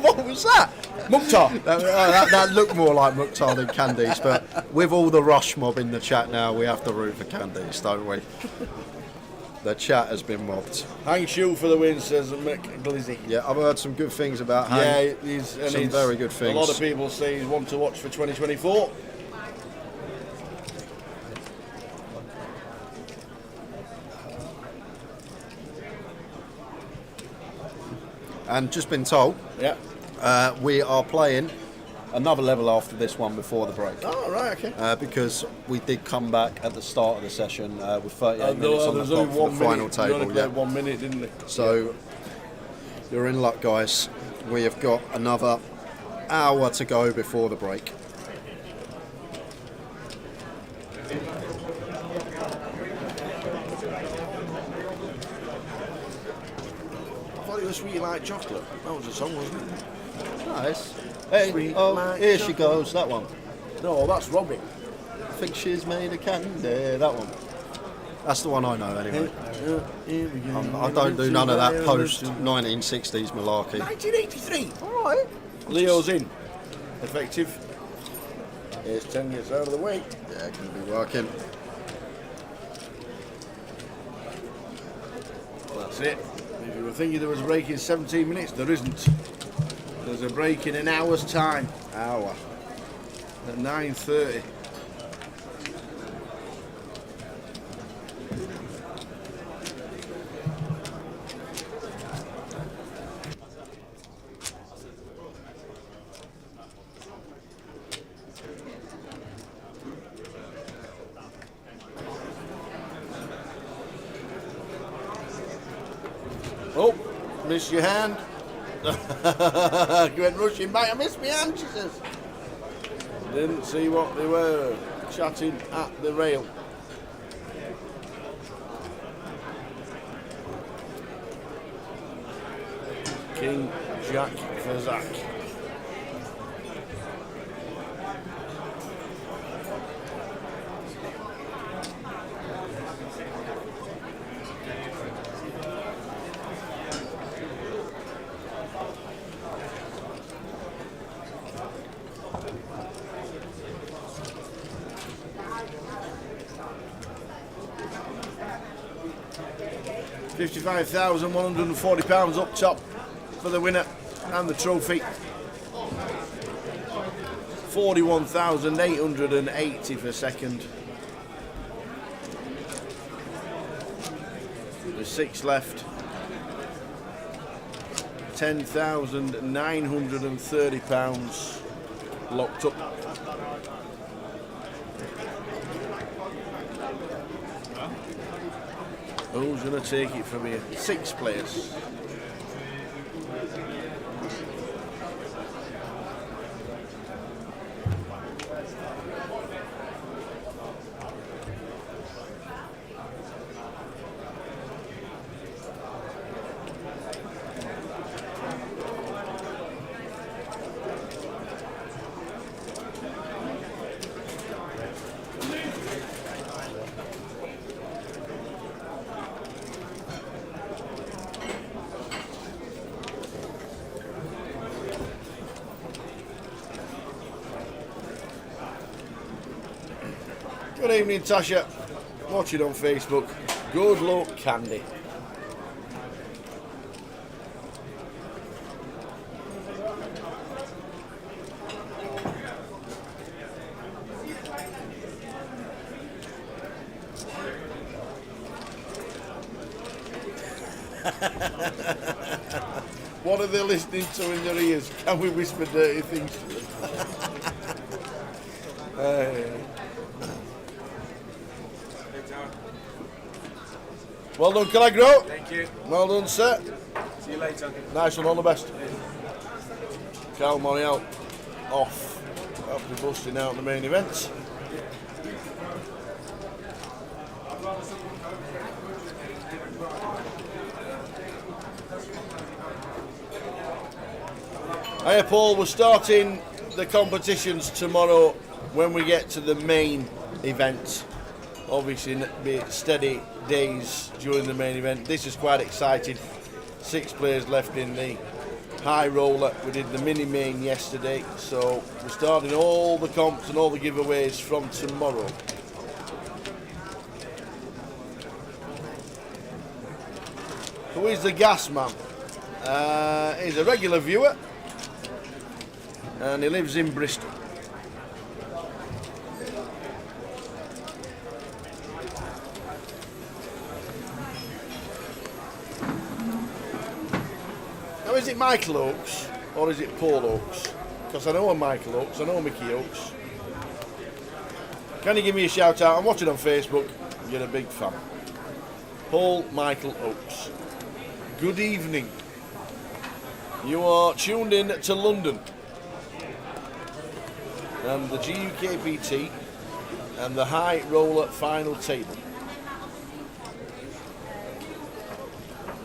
J: What was that?
G: Mukhtar.
J: that looked more like Mukhtar than Candice, but with all the Rush mob in the chat now, we have to root for Candice, don't we? The chat has been mobbed.
G: Hang Shoe for the win, says Mick Glizzy.
J: Yeah, I've heard some good things about Hang.
G: Yeah, he's
J: very good things.
G: A lot of people say he's one to watch for 2024.
J: And just been told, we are playing another level after this one before the break.
G: Oh, right, okay.
J: Because we did come back at the start of the session with 38 minutes on the
G: only
J: clock for the final table.
G: Only played 1 minute, didn't they?
J: So you're in luck, guys. We have got another hour to go before the break.
G: I thought it was Sweet Like Chocolate. That was a song, wasn't it?
J: Nice. Hey,
G: Sweet
J: oh,
G: like
J: here
G: chocolate.
J: she goes, that one.
G: No, that's Robin.
J: I think she's made of candy, that one. That's the one I know, anyway. I don't do none of that post-1960s malarkey.
G: 1983. All right. Leo's in. Effective. Here's 10 minutes out of the way.
J: Yeah, can be working.
G: That's it. If you were thinking there was a break in 17 minutes, there isn't. There's a break in an hour's time.
J: Hour.
G: At 9:30. Oh, miss your hand. You went rushing back. I missed my hand, she says. Didn't see what they were chatting at the rail. King Jack for Zach. £55,140 up top for the winner and the trophy. 41,880 for second. There's 6 left. £10,930 locked up. Who's going to take it from here? 6 players. Good evening, Tasha. Watch it on Facebook. Good luck, Candy. What are they listening to in their ears? Can we whisper dirty things to them? Well done, Calagro.
E: Thank you.
G: Well done, sir.
E: See you later.
G: Nice one, all the best. Cal Morial off. After busting out the main event. Hiya Paul, we're starting the competitions tomorrow when we get to the main event. Obviously, be steady days during the main event. This is quite exciting. 6 players left in the high roller. We did the mini main yesterday, so we're starting all the comps and all the giveaways from tomorrow. Who is the gas man? He's a regular viewer and he lives in Bristol. Now, is it Michael Oakes or is it Paul Oakes? Because I know a Michael Oakes, I know a Mickey Oakes. Can you give me a shout out? I'm watching on Facebook. You're a big fan. Paul Michael Oakes. Good evening. You are tuned in to London and the GUKPT and the high roller final table.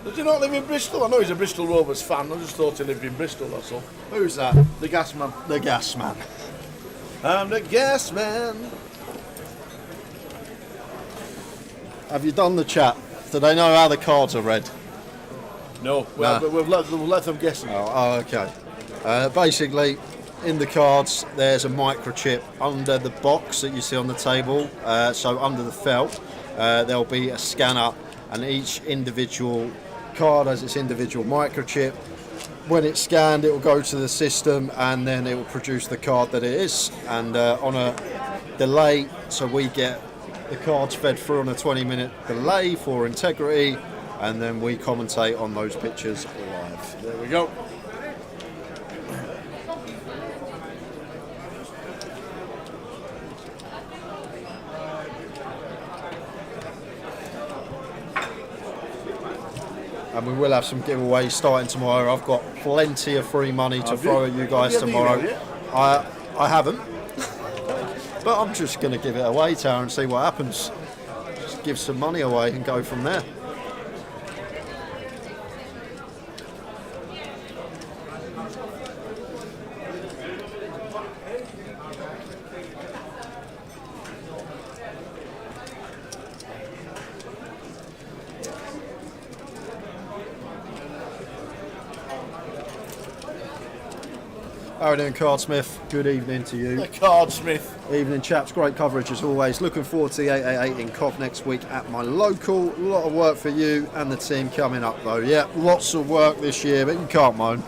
G: Does he not live in Bristol? I know he's a Bristol Rovers fan. I just thought he lived in Bristol, that's all.
J: Who's that?
G: The gas man.
J: The gas man.
G: I'm the gas man.
J: Have you done the chat? Do they know how the cards are read?
G: No,
J: Nah.
G: but we've let them guess.
J: Oh, okay. Basically, in the cards, there's a microchip under the box that you see on the table. So under the felt, there'll be a scanner, and each individual card has its individual microchip. When it's scanned, it will go to the system, and then it will produce the card that it is. And on a delay, so we get the cards fed through on a 20-minute delay for integrity, and then we commentate on those pictures live.
G: There we go.
J: And we will have some giveaways starting tomorrow. I've got plenty of free money to throw at you guys tomorrow. I haven't, but I'm just going to give it away, Tara, and see what happens. Just give some money away and go from there. How are you doing, Cardsmith? Good evening to you.
G: The Cardsmith.
J: Evening, chaps. Great coverage as always. Looking forward to the 888 in Cov next week at my local. A lot of work for you and the team coming up, though. Yeah, lots of work this year, but you can't moan.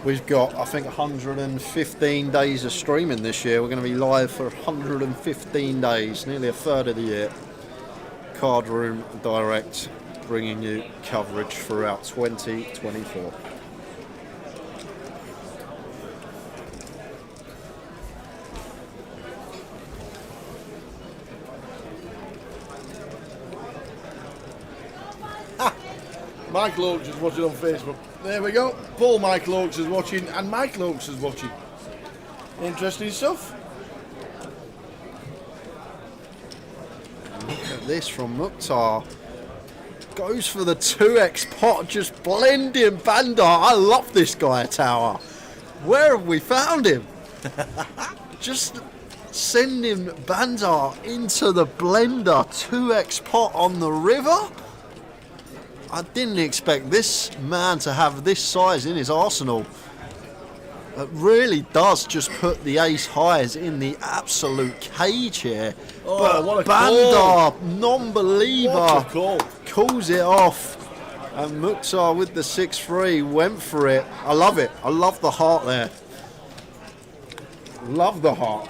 J: We've got, I think, 115 days of streaming this year. We're going to be live for 115 days, nearly a third of the year. Card Room Direct, bringing you coverage throughout 2024.
G: Michael Oakes is watching on Facebook. There we go. Paul Michael Oakes is watching, and Michael Oakes is watching. Interesting stuff.
J: Look at this from Mukhtar. Goes for the 2x pot, just blending Bandar. I love this guy, Tower. Where have we found him? Just sending Bandar into the blender. 2x pot on the river. I didn't expect this man to have this size in his arsenal. It really does just put the ace highs in the absolute cage here.
G: Oh,
J: but
G: what a
J: Bandar, non-believer,
G: What a call.
J: calls it off. And Mukhtar with the 6-3 went for it. I love it. I love the heart there. Love the heart.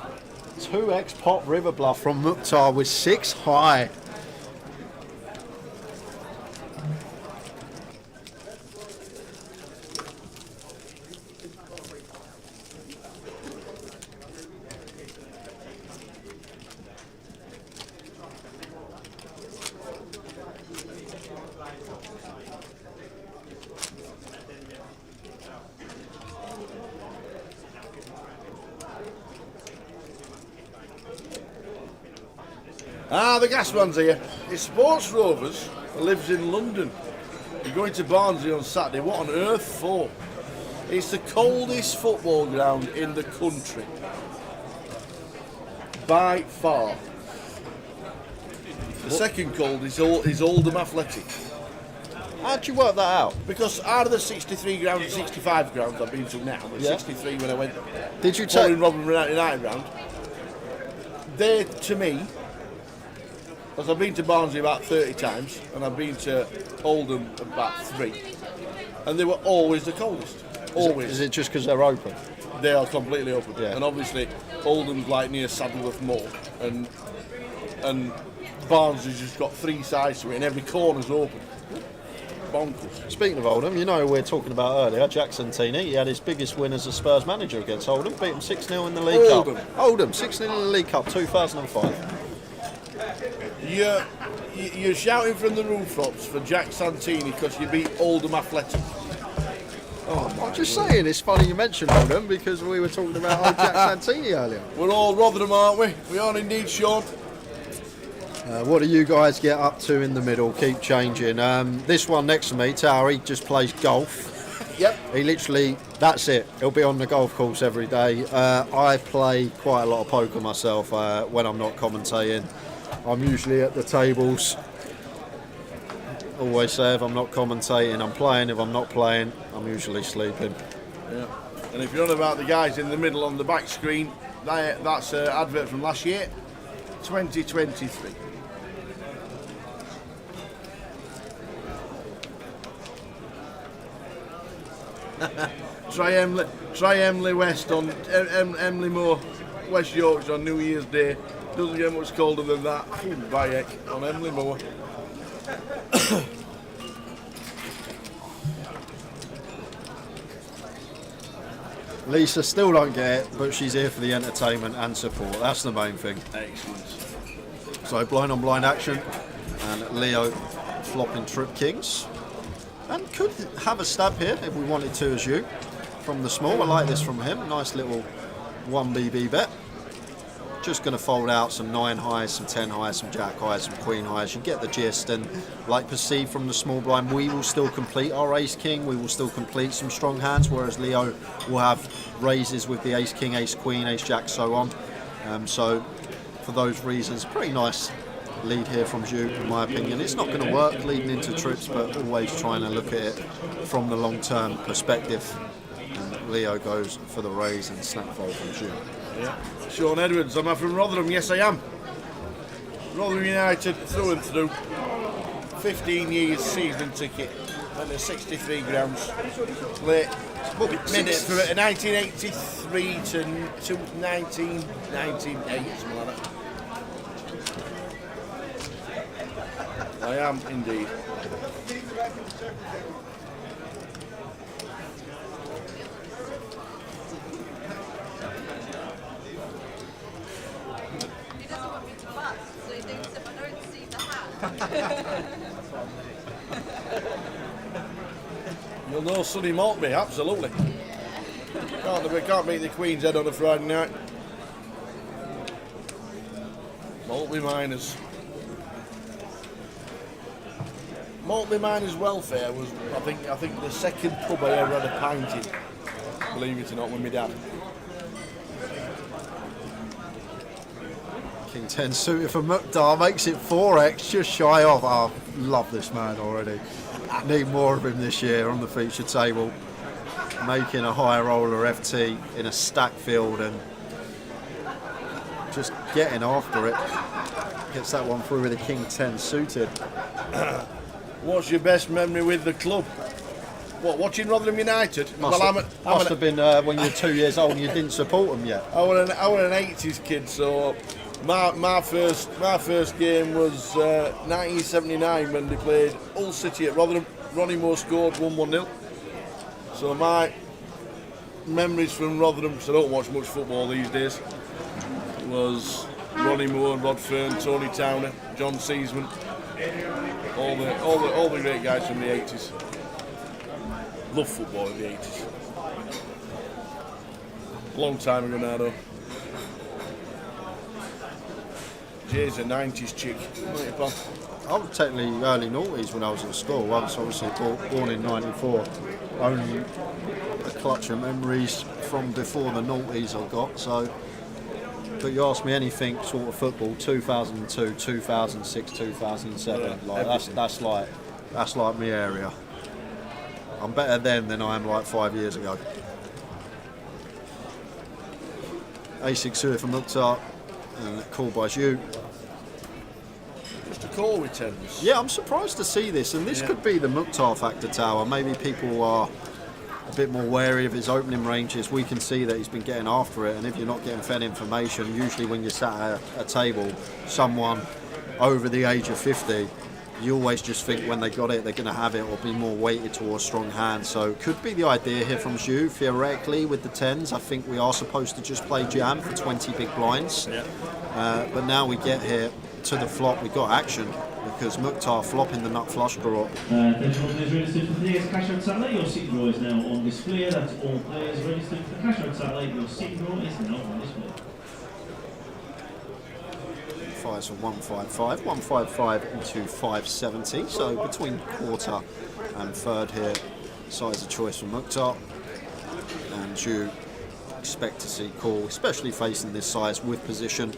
J: 2x pot river bluff from Mukhtar with 6 high.
G: Ah, the gas man's here. It's Sports Rovers who lives in London. You're going to Barnsley on Saturday. What on earth for? It's the coldest football ground in the country. By far. The second coldest is Oldham Athletic.
J: How'd you work that out?
G: Because out of the 63 grounds, 65 grounds I've been to now, but
J: Yeah.
G: 63 when I went
J: Did you
G: following
J: take?
G: Robin United round, they, to me, because I've been to Barnsley about 30 times, and I've been to Oldham about 3, and they were always the coldest. Always.
J: Is it just because they're open?
G: They are completely open.
J: Yeah.
G: And obviously, Oldham's like near Saddleworth Moor, and Barnsley's just got 3 sides to it, and every corner's open. Bonkers.
J: Speaking of Oldham, you know who we were talking about earlier, Jack Santini. He had his biggest win as a Spurs manager against Oldham, beat them 6-0 in the League
G: Oldham.
J: Cup. Oldham, 6-0 in the League Cup, 2005.
G: You're shouting from the rooftops for Jack Santini because you beat Oldham Athletic. Oh,
J: I'm just saying, it's funny you mentioned Oldham because we were talking about old Jack Santini earlier.
G: We're all Rotherham, aren't we? We are indeed, Sean.
J: What do you guys get up to in the middle? Keep changing. This one next to me, Tower, he just plays golf.
G: Yep.
J: He literally, that's it. He'll be on the golf course every day. I play quite a lot of poker myself when I'm not commentating. I'm usually at the tables. Always say if I'm not commentating, I'm playing. If I'm not playing, I'm usually sleeping.
G: Yeah. And if you're on about the guys in the middle on the back screen, that's an advert from last year, 2023. Try Emley West on Emley Moor, West Yorkshire on New Year's Day. Doesn't get much colder than that. Bayek on Emley Moor.
J: Lisa still don't get it, but she's here for the entertainment and support. That's the main thing.
G: Excellent.
J: So blind on blind action, and Leo flopping trip kings, and could have a stab here if we wanted to as you from the small. I like this from him. Nice little 1BB bet. Just going to fold out some 9 highs, some 10 highs, some jack highs, some queen highs. You get the gist. And like perceived from the small blind, we will still complete our ace king. We will still complete some strong hands, whereas Leo will have raises with the ace king, ace queen, ace jack, so on. So for those reasons, pretty nice lead here from Zhu, in my opinion. It's not going to work leading into trips, but always trying to look at it from the long-term perspective. And Leo goes for the raise and snap fold from Zhu.
G: Yeah. Sean Edwards, am I from Rotherham? Yes, I am. Rotherham United through and through. 15 years season ticket. Went to 63 grounds. Played minutes from 1983 to 1998, something like that. I am indeed. You'll know Sonny Maltby, absolutely. Can't beat the Queen's Head on a Friday night. Maltby Miners. Maltby Miners Welfare was, I think the second pub I ever had a pint in. Believe it or not, with my dad.
J: King 10 suited for Mukhtar makes it 4x, just shy off. I love this man already. Need more of him this year on the feature table. Making a high roller FT in a stack field and just getting after it. Gets that one through with a King 10 suited.
G: What's your best memory with the club? What, watching Rotherham United?
J: Must have been when you were 2 years old and you didn't support them yet.
G: I was an 80s kid, so my first game was 1979 when they played Hull City at Rotherham. Ronnie Moore scored 1-1-0. So my memories from Rotherham, because I don't watch much football these days, was Ronnie Moore, Rod Fern, Tony Towner, John Seasman. All the great guys from the 80s. Love football in the 80s. Long time ago now, though. Jay's a 90s chick.
J: I was technically early noughties when I was at school. I was obviously born in '94. Only a clutch of memories from before the noughties I got. So, but you ask me anything sort of football, 2002, 2006, 2007. Like that's like my area. I'm better then than I am like 5 years ago. A6 here from Mukhtar and call by you.
G: Just a call with tens.
J: Yeah, I'm surprised to see this, and this could be the Mukhtar factor tower. Maybe people are a bit more wary of his opening ranges. We can see that he's been getting after it, and if you're not getting fed information, usually when you're sat at a table, someone over the age of 50, you always just think when they got it, they're going to have it or be more weighted towards strong hands. So it could be the idea here from Zhu. Theoretically, with the tens, I think we are supposed to just play jam for 20 big blinds.
A: Yeah.
J: But now we get here to the flop, we got action because Mukhtar flopping the nut flush draw.
F: Attention all players registered for today's cash out satellite. Your seat draw is now on display. That's all players registered for the cash out satellite. Your seat draw is now on display.
J: Fires for 155, 155 into 570. So between quarter and third here, size of choice for Mukhtar. And you expect to see call, especially facing this size with position.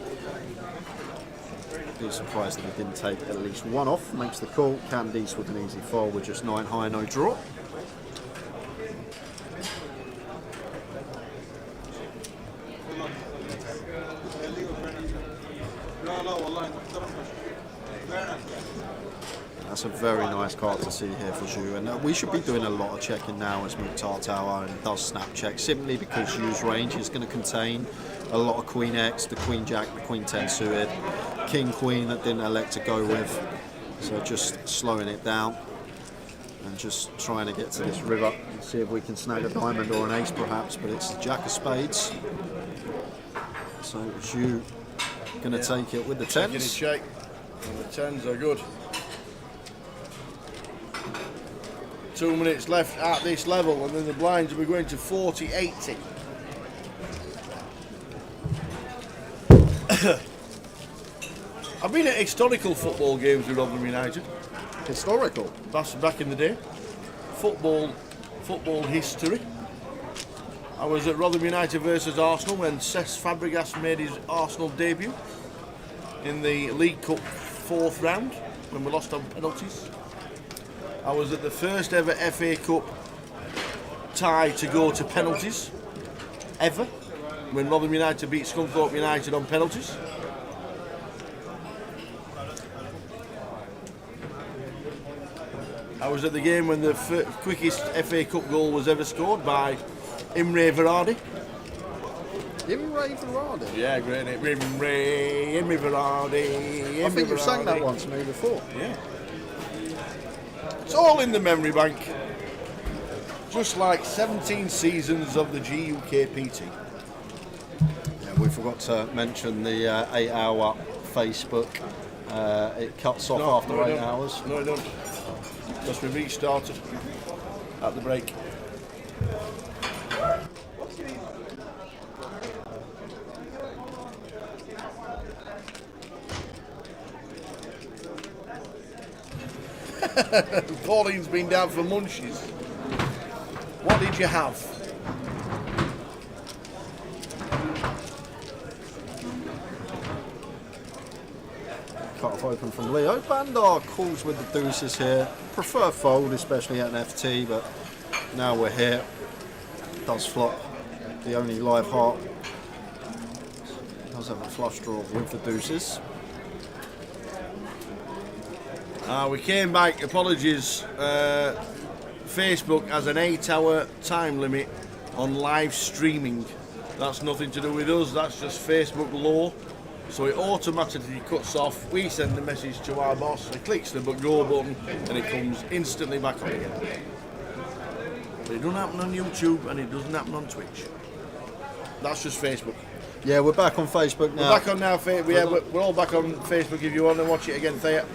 J: Be surprised if he didn't take at least one off. Makes the call. Candice with an easy fold with just 9 high, no draw. That's a very nice card to see here for Zhu, and we should be doing a lot of checking now as Mukhtar Tower and does snap check, simply because Zhu's range is going to contain a lot of Queen X, the Queen Jack, the Queen 10 suited, King Queen that didn't elect to go with, so just slowing it down and just trying to get to this river and see if we can snag a diamond or an ace perhaps, but it's the Jack of Spades, so Zhu going to take it with the tens.
G: Shake. And the tens are good. 2 minutes left at this level, and then the blinds will be going to 40-80. I've been at historical football games with Rotherham United.
J: Historical?
G: That's back in the day. Football history. I was at Rotherham United versus Arsenal when Cesc Fabregas made his Arsenal debut in the League Cup 4th round when we lost on penalties. I was at the first ever FA Cup tie to go to penalties ever when Rotherham United beat Scunthorpe United on penalties. I was at the game when the quickest FA Cup goal was ever scored by Imre Varadi.
J: Imre Varadi?
G: Yeah, great name. Imre Varadi.
J: I think you've sang that one to me before.
G: Yeah. It's all in the memory bank. Just like 17 seasons of the GUKPT.
J: Yeah, we forgot to mention the 8-hour Facebook. It cuts off after 8 hours.
G: No, it don't. Just we restarted at the break. Pauline's been down for munchies. What did you have?
J: Cut off open from Leo. Bandar calls with the deuces here. Prefer fold, especially at an FT, but now we're here. Does flop. The only live heart. Does have a flush draw with the deuces.
G: We came back, apologies. Facebook has an 8-hour time limit on live streaming. That's nothing to do with us, that's just Facebook law. So it automatically cuts off. We send the message to our boss, he clicks the go button, and it comes instantly back on again. But it doesn't happen on YouTube and it doesn't happen on Twitch. That's just Facebook.
J: Yeah, we're back on Facebook now.
G: We're back on now, we're all back on Facebook if you want to watch it again, Thea.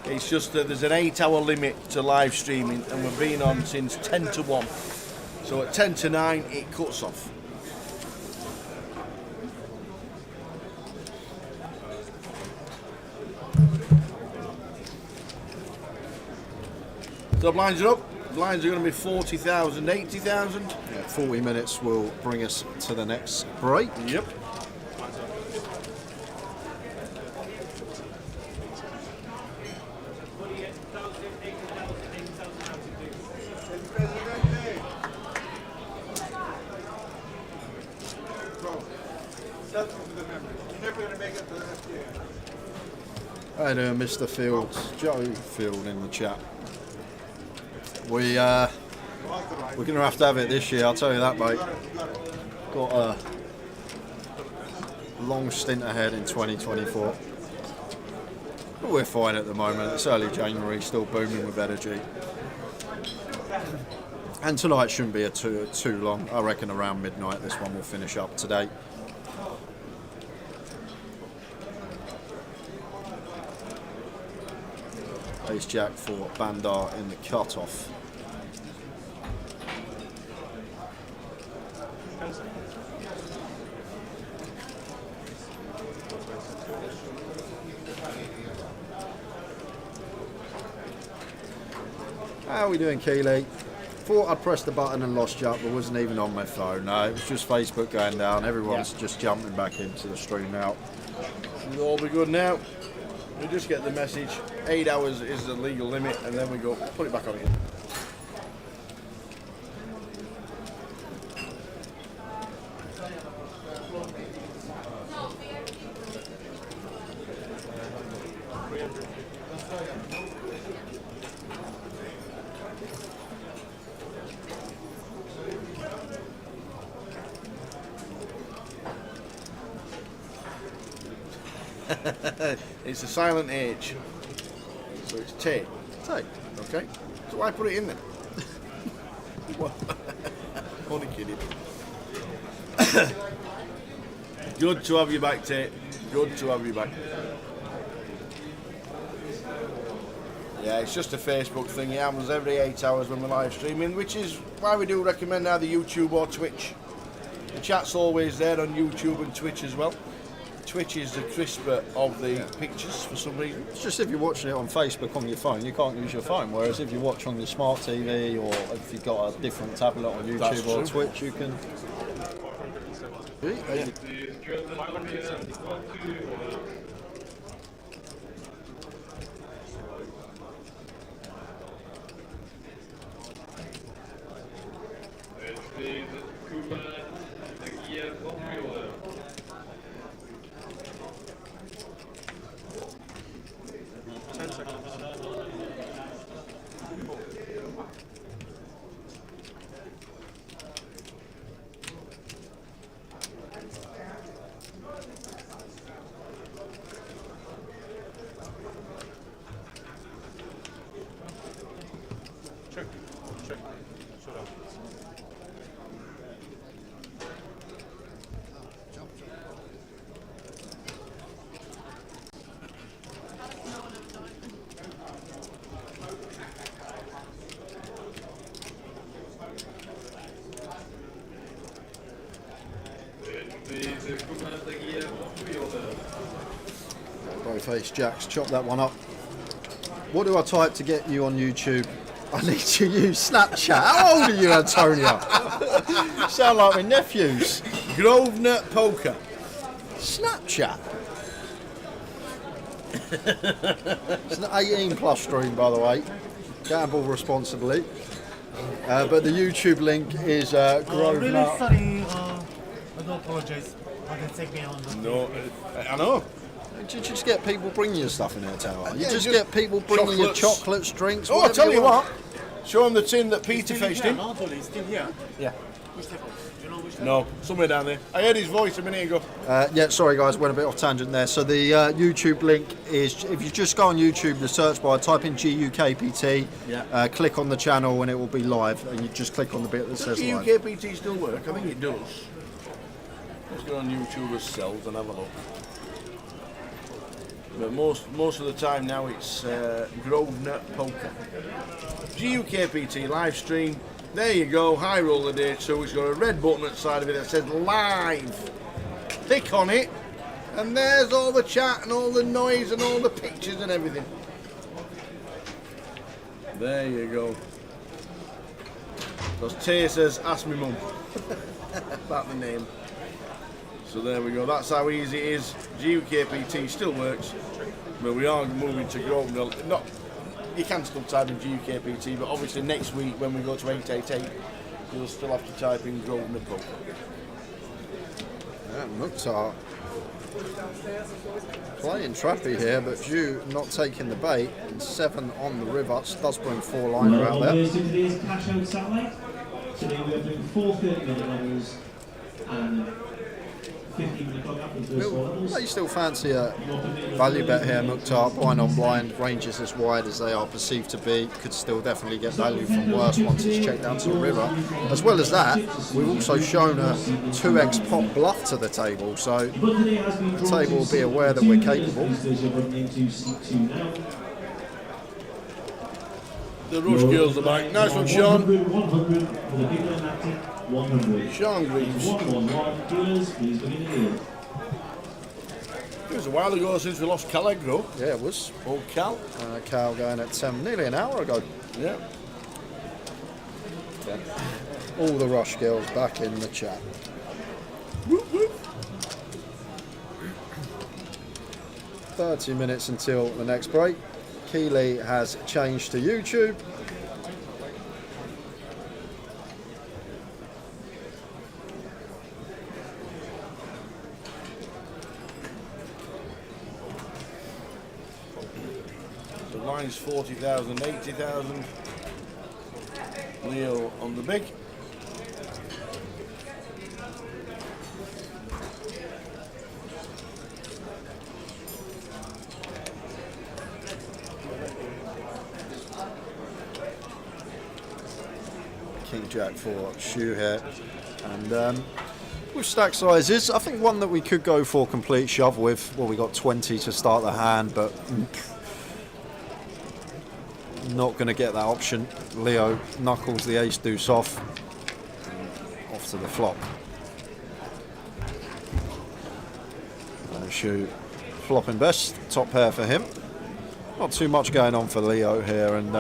G: It's just that there's an 8-hour limit to live streaming, and we've been on since 10 to 1. So at 10 to 9, it cuts off. So blinds are up. Blinds are going to be 40,000, 80,000.
J: Yeah, 40 minutes will bring us to the next break.
G: Yep.
J: How doing, Mr. Fields? Joe Field in the chat. We're going to have it this year, I'll tell you that, mate. Got a long stint ahead in 2024. But we're fine at the moment. It's early January, still booming with energy. And tonight shouldn't be too long. I reckon around midnight this one will finish up today. Ace Jack for Bandar in the cut-off. How are we doing, Keeley? Thought I'd pressed the button and lost you, but wasn't even on my phone. No, it was just Facebook going down. Everyone's just jumping back into the stream now.
G: It'll all be good now. We just get the message. 8 hours is the legal limit, and then we go put it back on again. It's a silent H, so it's T.
J: Take.
G: Okay. So why put it in there? Only kidding. Good to have you back, Tate. Good to have you back. Yeah, it's just a Facebook thing. It happens every 8 hours when we're live streaming, which is why we do recommend either YouTube or Twitch. The chat's always there on YouTube and Twitch as well. Twitch is the crisper of the pictures for some reason.
J: It's just if you're watching it on Facebook on your phone, you can't use your phone. Whereas if you watch on your smart TV or if you've got a different tablet on YouTube or Twitch, you can. Both Ace Jacks, chop that one up. What do I type to get you on YouTube? I need to use Snapchat. How old are you, Antonia? You sound like my nephews.
G: Grosvenor Poker.
J: Snapchat. It's an 18 plus stream, by the way. Gamble responsibly. But the YouTube link is Grosvenor.
R: Really sorry. I do apologize. I can take me on the
G: No, I know.
J: You just get people bringing you stuff in there, Tower. You
G: Yeah,
J: just
G: just
J: get people bringing you chocolates, drinks.
G: Oh, I'll
J: whatever
G: tell you
J: want.
G: what. Show them the tin that Peter fetched in.
R: No, Dolly, still here.
G: Yeah.
R: Which table? Do you know which
G: No, somewhere down there. I heard his voice a minute ago.
J: Yeah, sorry guys, went a bit off tangent there. So the YouTube link is, if you just go on YouTube, the search bar, type in GUKPT, click on the channel and it will be live, and you just click on the bit that
G: Does
J: says live.
G: GUKPT still work? I think it does. Let's go on YouTube ourselves and have a look. But most of the time now it's Grosvenor Poker. GUKPT live stream. There you go, high roller day 2. It's got a red button at the side of it that says live. Click on it, and there's all the chat and all the noise and all the pictures and everything. There you go. Because Tay says, ask me mum about the name. So there we go, that's how easy it is. GUKPT still works, but we are moving to Grosvenor. You can still type in GUKPT, but obviously next week when we go to 888, you'll still have to type in Grosvenor Poker.
J: Yeah, Mukhtar playing trappy here, but Zhu not taking the bait. And 7 on the river, does bring 4 line around there.
F: Today's cash out satellite. Today we are doing 4 30-minute levels and 15-minute clock up into the small levels.
J: They still fancy a value bet here, Mukhtar. Blind on blind, ranges as wide as they are perceived to be. Could still definitely get value from worse once it's checked down to the river. As well as that, we've also shown a 2x pot bluff to the table, so the table will be aware that we're capable.
G: The Rush girls are back. Nice one, Sean. Sean Greaves. It was a while ago since we lost Cal Egro.
J: Yeah, it was.
G: Old Cal.
J: Cal going at nearly an hour ago.
G: Yeah.
J: All the Rush girls back in the chat.
G: Whoop, whoop.
J: 30 minutes until the next break. Keeley has changed to YouTube.
G: The line's 40,000, 80,000. Leo on the big.
J: King Jack for Shoe here. And with stack sizes, I think one that we could go for complete shove with. Well, we got 20 to start the hand, but not going to get that option. Leo knuckles the ace deuce off to the flop. Shoe flopping best, top pair for him. Not too much going on for Leo here, and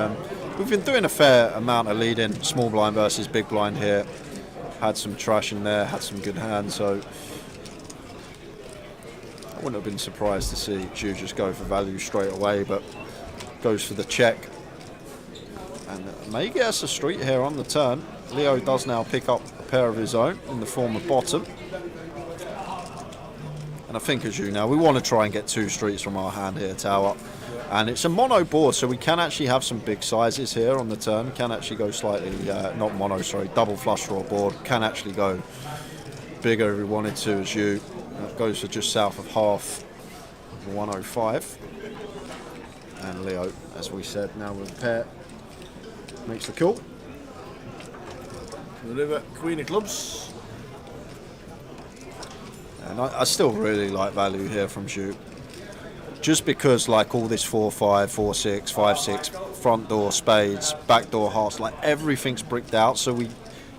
J: we've been doing a fair amount of leading small blind versus big blind here. Had some trash in there, had some good hands, so I wouldn't have been surprised to see Ju just go for value straight away, but goes for the check and may get us a street here on the turn. Leo does now pick up a pair of his own in the form of bottom. And I think as you know, we want to try and get 2 streets from our hand here, Tower. And it's a mono board, so we can actually have some big sizes here on the turn. Can actually go slightly, not mono, sorry, double flush draw board. Can actually go bigger if we wanted to, as you. That goes for just south of half, 105. And Leo, as we said, now with a pair, makes the call.
G: The river, Queen of Clubs.
J: And I still really like value here from Zhu. Just because like all this 4-5, 4-6, 5-6, front door spades, back door hearts, like everything's bricked out, so we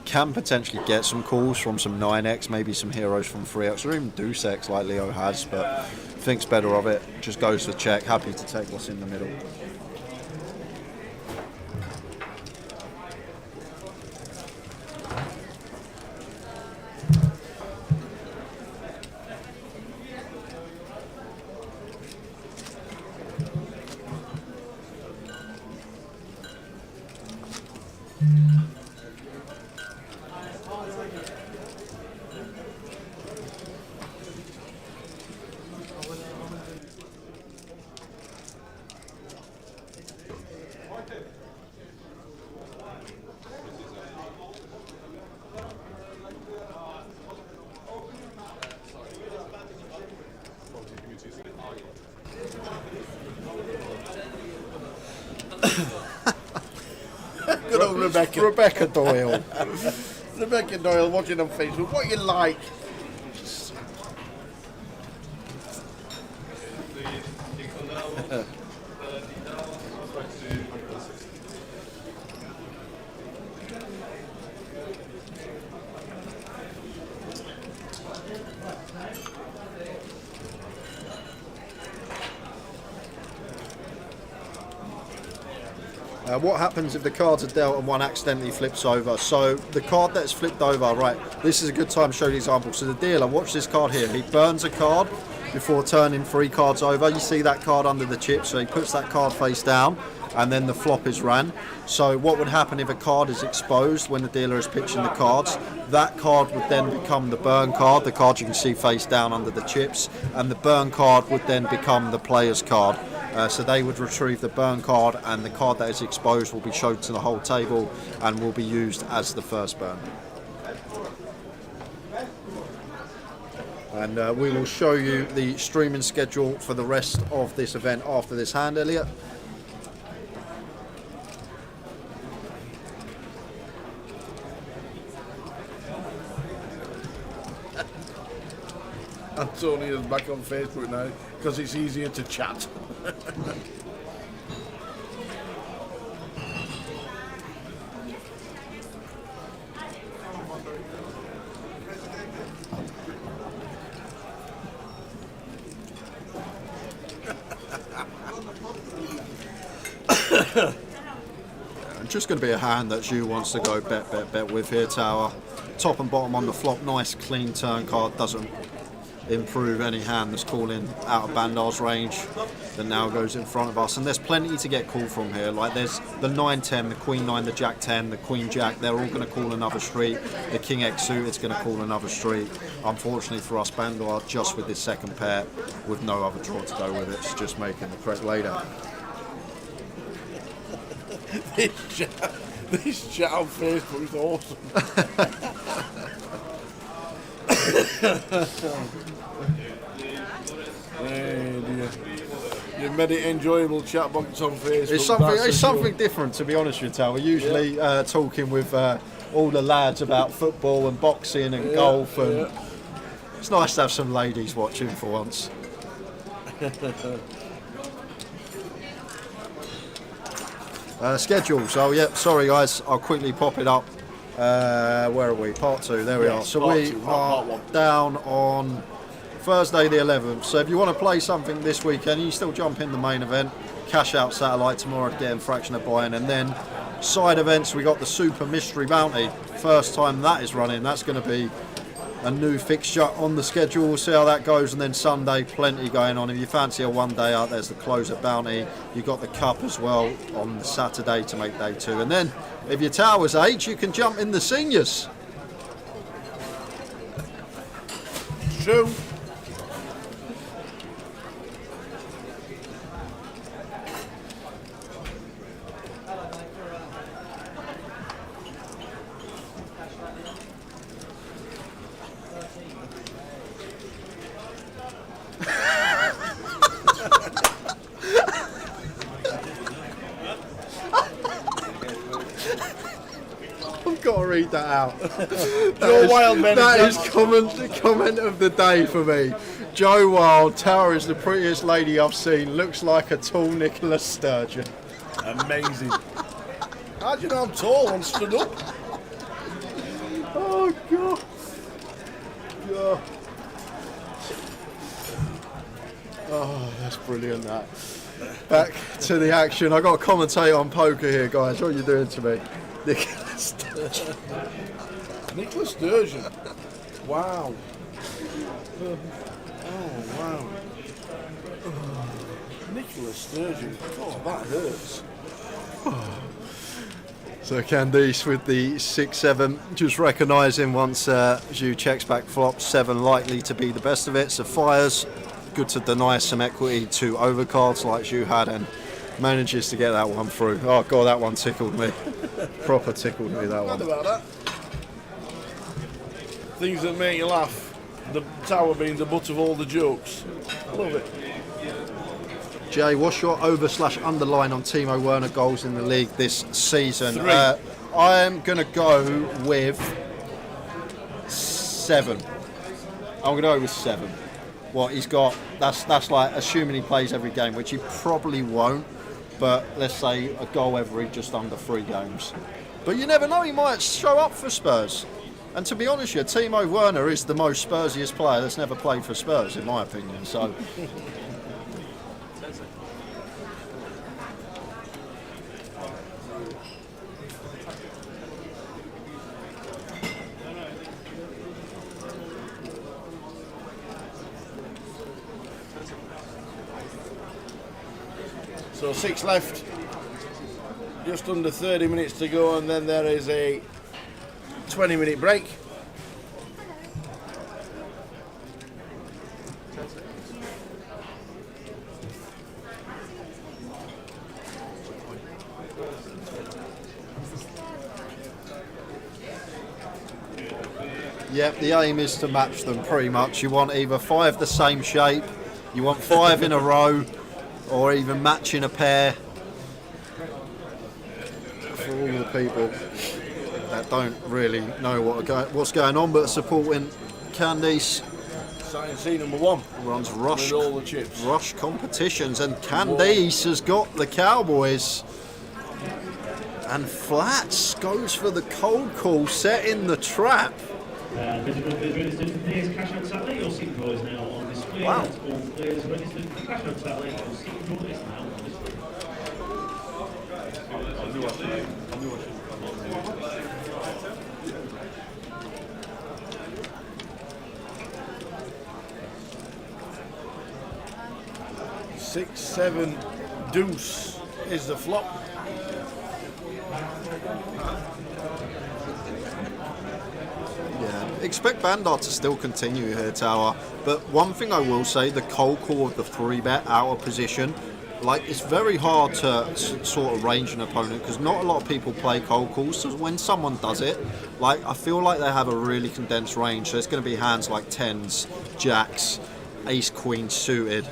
J: can potentially get some calls from some 9x, maybe some heroes from 3x, or even deuce x like Leo has, but thinks better of it, just goes for check, happy to take what's in the middle.
G: Good old Rebecca.
J: Rebecca Doyle.
G: Rebecca Doyle watching on Facebook. What you like?
J: What happens if the cards are dealt and one accidentally flips over? So the card that's flipped over, right, this is a good time to show you the example. So the dealer, watch this card here, he burns a card before turning 3 cards over. You see that card under the chip, so he puts that card face down and then the flop is ran. So what would happen if a card is exposed when the dealer is pitching the cards? That card would then become the burn card, the card you can see face down under the chips, and the burn card would then become the player's card. So they would retrieve the burn card, and the card that is exposed will be shown to the whole table and will be used as the first burn. And we will show you the streaming schedule for the rest of this event after this hand, Elliot.
G: Antonia's back on Facebook now because it's easier to chat.
J: Just going to be a hand that Zhu wants to go bet with here, Tower. Top and bottom on the flop, nice clean turn card, doesn't improve any hand that's calling out of Bandar's range that now goes in front of us. And there's plenty to get called from here. Like there's the 9-10, the Queen 9, the Jack 10, the Queen Jack, they're all going to call another street. The King X suit is going to call another street. Unfortunately for us, Bandar just with this second pair with no other draw to go with it. It's just making the correct later.
G: This chat on Facebook is awesome. Hey dear. You made it enjoyable chat box on Facebook.
J: It's something different, to be honest with you, Tal. We're usually talking with all the lads about football and boxing and golf, and it's nice to have some ladies watching for once. Schedules. Oh, yep. Sorry, guys. I'll quickly pop it up. Where are we? Part 2. There we are. So we are down on Thursday the 11th. So if you want to play something this weekend, you still jump in the main event. Cash out satellite tomorrow to get in fraction of buy-in, and then side events. We got the Super Mystery Bounty. First time that is running. That's going to be a new fixture on the schedule. We'll see how that goes, and then Sunday plenty going on. If you fancy a one day out, there's the closer bounty. You've got the cup as well on Saturday to make day 2, and then if your tower's age, you can jump in the seniors.
G: True.
J: I've got to read that out.
G: Joe Wild, man.
J: That is comment of the day for me. Joe Wild, Tower is the prettiest lady I've seen. Looks like a tall Nicola Sturgeon.
G: Amazing. How do you know I'm tall? I'm stood up.
J: Oh, God. God. Oh, that's brilliant, that. Back to the action. I got a commentator on poker here, guys. What are you doing to me? Nicola Sturgeon.
G: Nicola Sturgeon. Wow. Oh, wow. Nicola Sturgeon. Oh, that hurts.
J: So Candice with the 6-7, just recognising once Zhu checks back flop, 7 likely to be the best of it. So fires, good to deny some equity to overcards like Zhu had, and manages to get that one through. Oh God, that one tickled me. Proper tickled me, that one.
G: Mad about that. Things that make you laugh. The tower being the butt of all the jokes. Love it.
J: Jay, what's your over/underline on Timo Werner goals in the league this season?
G: 3.
J: I am going to go with 7. I'm going to go with 7. What he's got, that's like assuming he plays every game, which he probably won't, but let's say a goal every just under 3 games. But you never know, he might show up for Spurs. And to be honest with you, Timo Werner is the most Spursiest player that's never played for Spurs, in my opinion. So.
G: So 6 left, just under 30 minutes to go, and then there is a 20-minute break.
J: Yep, the aim is to match them pretty much. You want either 5 the same shape, you want 5 in a row, or even matching a pair. For all the people that don't really know what's going on, but supporting Candice.
G: Signed C number 1
J: runs Rush,
G: with all the chips.
J: Rush competitions, and Candice has got the Cowboys. And Flats goes for the cold call, setting the trap.
F: Physical players registered for players cash out satellite. Your seat draw is now on display.
J: Wow.
F: That's all players registered for cash out satellite. Your seat draw is now on display.
G: Six, 7 deuce is the flop.
J: Yeah, expect Bandar to still continue here, Tower. But one thing I will say, the cold call of the 3-bet out of position, like, it's very hard to sort of range an opponent because not a lot of people play cold calls. So when someone does it, like, I feel like they have a really condensed range. So it's going to be hands like 10s, jacks, ace, queen suited,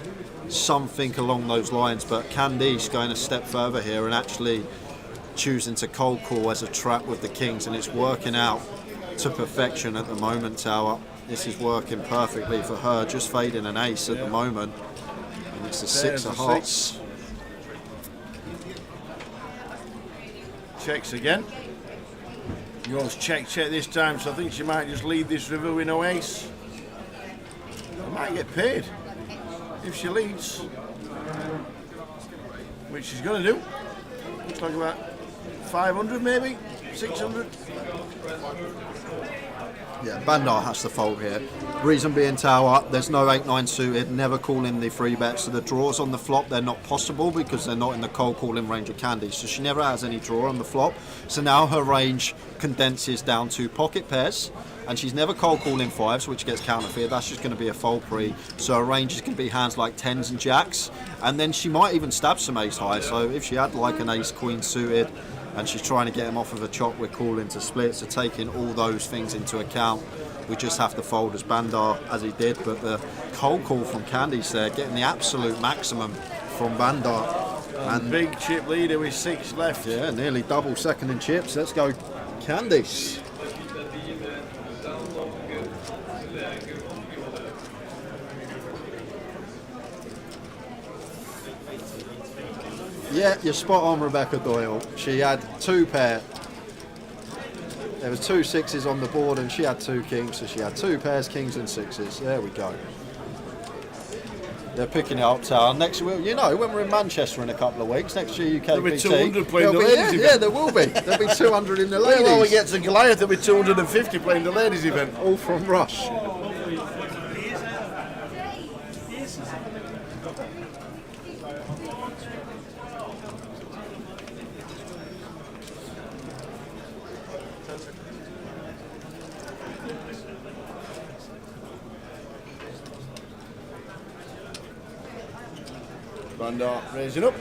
J: something along those lines. But Candice going a step further here and actually choosing to cold call as a trap with the kings, and it's working out to perfection at the moment, Tower. This is working perfectly for her, just fading an ace at the moment. And it's a 6 of hearts.
G: Checks again. Yours check this time, so I think she might just lead this river with no ace. She might get paid if she leads, which she's going to do. Looks like about 500 maybe, 600.
J: Yeah, Bandar has to fold here. Reason being, Tower, there's no 8-9 suited, never calling the 3-bets. So the draws on the flop, they're not possible because they're not in the cold calling range of Candice. So she never has any draw on the flop. So now her range condenses down to pocket pairs, and she's never cold calling 5s, which gets counterfeit. That's just going to be a fold pre. So her range is going to be hands like 10s and jacks, and then she might even stab some ace high. So if she had like an ace queen suited, and she's trying to get him off of a chop, we're calling to split. So taking all those things into account, we just have to fold as Bandar as he did. But the cold call from Candice there, getting the absolute maximum from Bandar.
G: And big chip leader with 6 left.
J: Yeah, nearly double second in chips. Let's go Candice. Yeah, you're spot on, Rebecca Doyle. She had 2 pair. There was 2 6s on the board and she had 2 kings, so she had 2 pairs, kings and 6s. There we go. They're picking it up, Tower. Next, you know, when we're in Manchester in a couple of weeks, next year GUKPT.
G: There'll be 200 playing the ladies event.
J: Yeah, there will be. There'll be 200 in the ladies.
G: Well, when we get to Goliath, there'll be 250 playing the ladies event.
J: All from Rush.
G: Bandar raising up.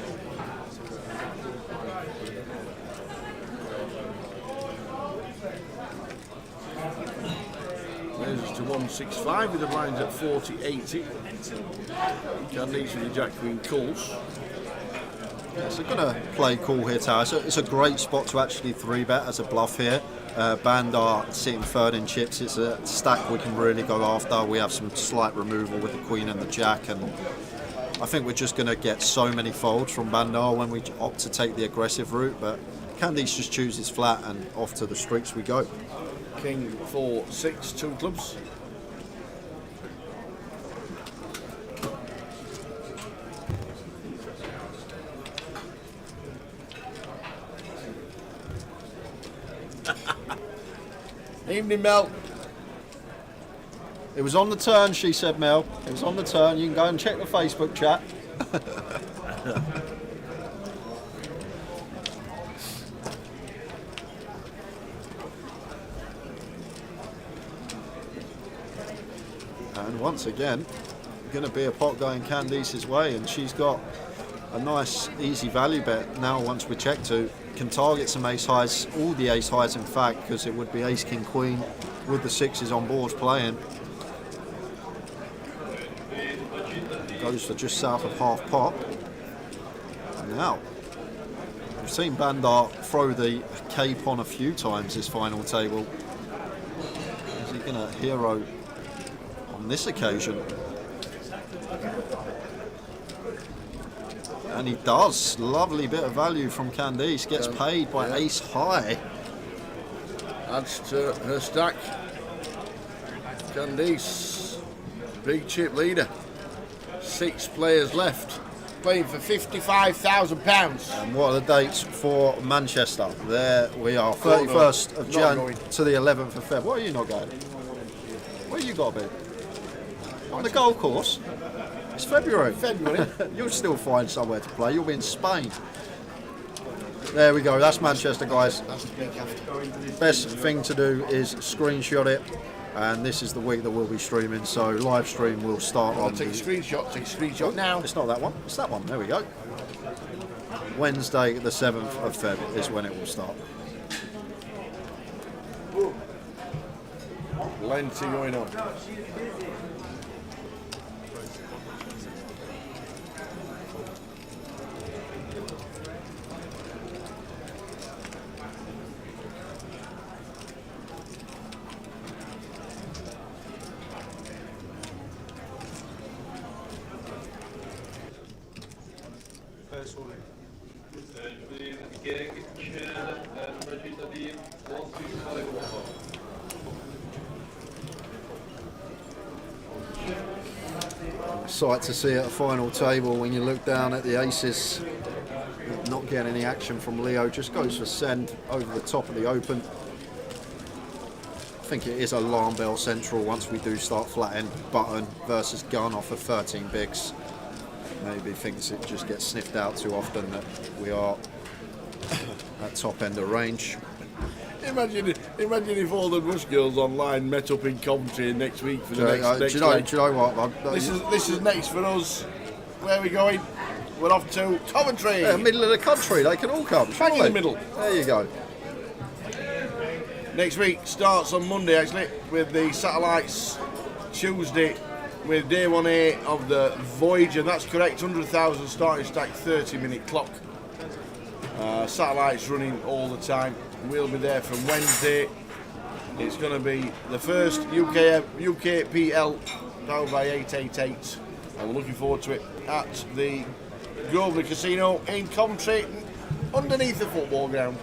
G: Raises to 165 with the blinds at 40-80. Candice with the Jack Queen calls.
J: Yeah, so going to play cool here, Tower. So it's a great spot to actually 3-bet as a bluff here. Bandar sitting third in chips. It's a stack we can really go after. We have some slight removal with the Queen and the Jack, and I think we're just going to get so many folds from Bandar when we opt to take the aggressive route, but Candice just chooses flat and off to the streets we go.
G: King 4-6, 2 clubs. Evening, Mel.
J: It was on the turn, she said, Mel. It was on the turn. You can go and check the Facebook chat. And once again, going to be a pot going Candice's way, and she's got a nice easy value bet now. Once we check to, can target some ace highs, all the ace highs in fact, because it would be ace king queen with the sixes on board playing. Goes for just south of half pot. And now we've seen Bandar throw the cape on a few times this final table. Is he going to hero on this occasion? And he does. Lovely bit of value from Candice. Gets paid by ace high.
G: Adds to her stack. Candice, big chip leader. 6 players left. Playing for £55,000.
J: And what are the dates for Manchester? There we are. 31st of Jan to the 11th of Feb. Where are you not going? Where you got to be? On the golf course. It's February. You'll still find somewhere to play. You'll be in Spain. There we go. That's Manchester, guys. Best thing to do is screenshot it. And this is the week that we'll be streaming. So live stream will start on.
G: Take a screenshot. Take a screenshot now.
J: It's not that one. It's that one. There we go. Wednesday, the 7th of Feb is when it will start.
G: Plenty going on.
J: Sight to see at a final table when you look down at the aces. Not getting any action from Leo, just goes for send over the top of the open. I think it is alarm bell central once we do start flattening button versus gun off of 13 bigs. Maybe thinks it just gets sniffed out too often that we are at top end of range.
G: Imagine if all the Rush girls online met up in Coventry next week for the next
J: do you know what?
G: This is next for us. Where are we going? We're off to Coventry.
J: Yeah, middle of the country. They can all come.
G: Bang in the middle.
J: There you go.
G: Next week starts on Monday actually with the satellites. Tuesday with day 1A of the Voyager. That's correct. 100,000 starting stack, 30-minute clock. Satellites running all the time. We'll be there from Wednesday. It's going to be the first UKPL powered by 888, and we're looking forward to it at the Grosvenor Casino in Coventry, underneath the football ground.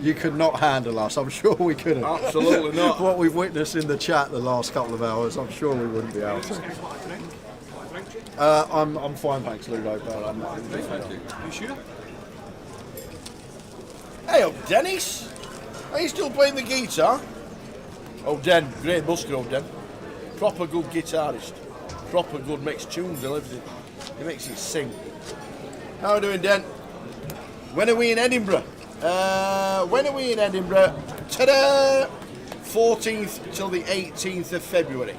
J: You could not handle us. I'm sure we couldn't.
G: Absolutely not.
J: What we've witnessed in the chat the last couple of hours, I'm sure we wouldn't be able to. I'm fine, thanks, Ludo. But I'm not. Thank you.
C: You sure?
G: Hey up, Dennis. Are you still playing the guitar? Oh, Den, great busker, oh, Den. Proper good guitarist. Proper good, makes tunes and everything. He makes it sing. How are we doing, Den? When are we in Edinburgh? Ta-da! 14th till the 18th of February.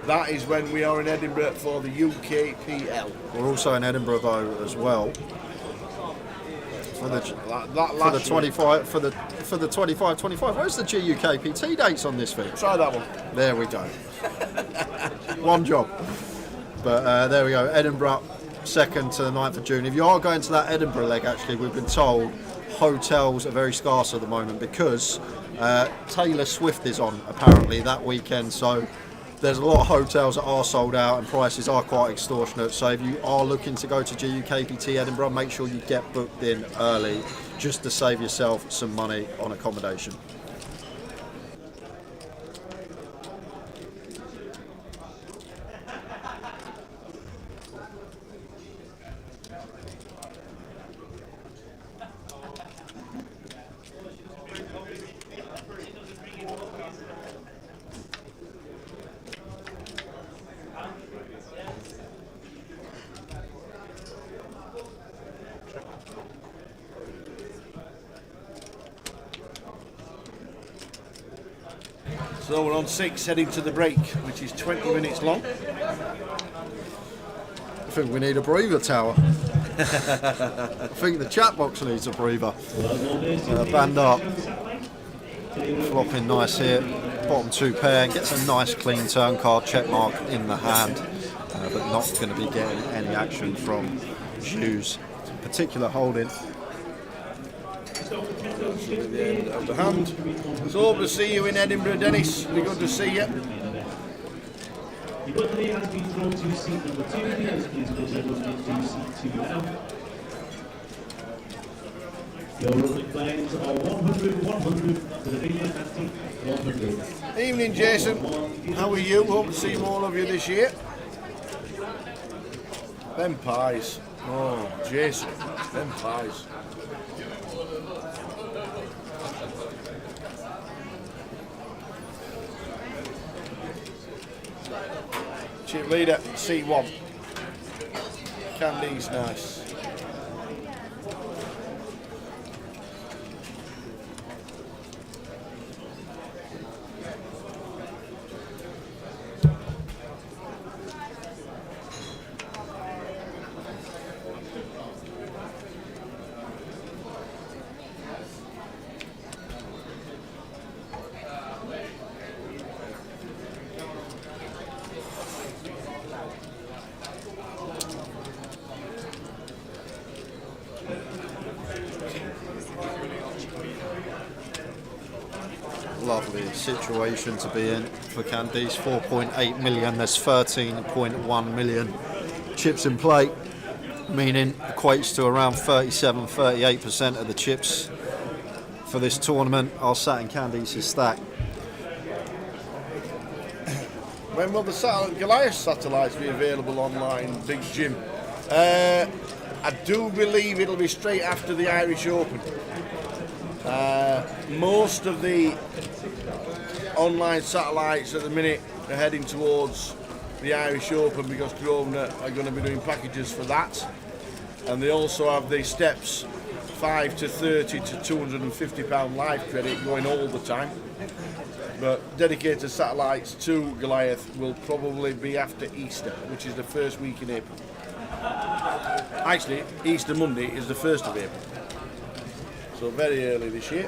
G: That is when we are in Edinburgh for the UKPL.
J: We're also in Edinburgh though as well. For the 25. Where's the GUKPT dates on this thing?
G: Try that one.
J: There we go. One job. But there we go. Edinburgh, 2nd to the 9th of June. If you are going to that Edinburgh leg, actually, we've been told hotels are very scarce at the moment because Taylor Swift is on apparently that weekend. So there's a lot of hotels that are sold out and prices are quite extortionate. So if you are looking to go to GUKPT Edinburgh, make sure you get booked in early just to save yourself some money on accommodation.
G: So we're on 6, heading to the break, which is 20 minutes long.
J: I think we need a breather tower. I think the chat box needs a breather. Band up. Flopping nice here. Bottom 2 pair. Gets a nice clean turn card check mark in the hand. But not going to be getting any action from shoes. Particular holding.
G: At the end of the hand. So hope to see you in Edinburgh, Dennis. Be good to see you.
F: Your button has been thrown to seat number 2. Please put everyone into seat 2 now. Your rolling lines are 100, 100 for the big and 100.
G: Evening, Jason. How are you? Hope to see more of you this year. Them pies. Oh, Jason. Them pies. Chip leader, C1. Candy's nice.
J: Lovely situation to be in for Candice. 4.8 million, there's 13.1 million chips in play, meaning equates to around 37-38% of the chips for this tournament are sat in Candice's stack.
G: When will the Goliath satellites be available online, Big Jim? I do believe it'll be straight after the Irish Open. Most of the online satellites at the minute are heading towards the Irish Open because Grosvenor are going to be doing packages for that, and they also have the steps 5 to 30 to £250 live credit going all the time. But dedicated satellites to Goliath will probably be after Easter, which is the first week in April. Actually, Easter Monday is the 1st of April. So very early this year.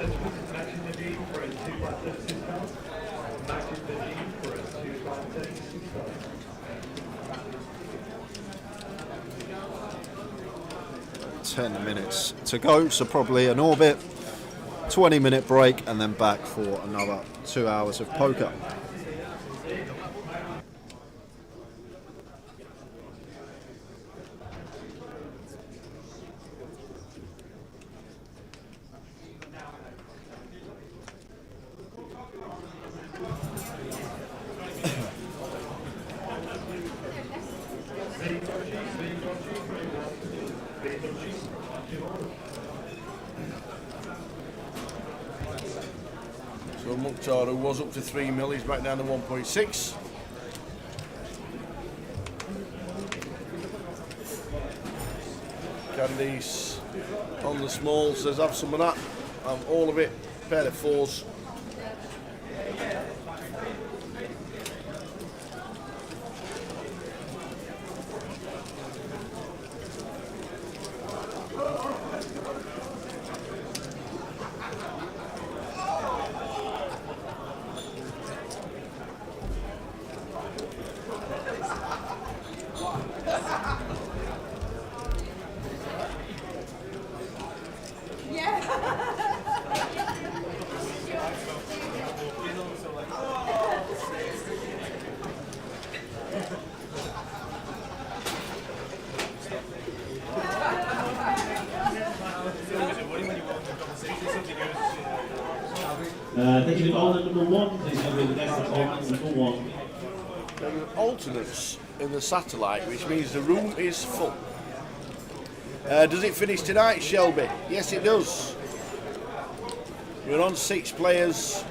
J: Ten minutes to go, so probably an orbit, 20-minute break, and then back for another 2 hours of poker.
G: So Mukhtar, who was up to 3 mil, he's back down to 1.6. Candice on the small says have some of that, have all of it, pair of 4s.
F: Thank you. Alternate number 1, please go with the next alternate number 1.
G: There are alternates in the satellite, which means the room is full. Does it finish tonight, Shelby? Yes, it does. We're on 6 players.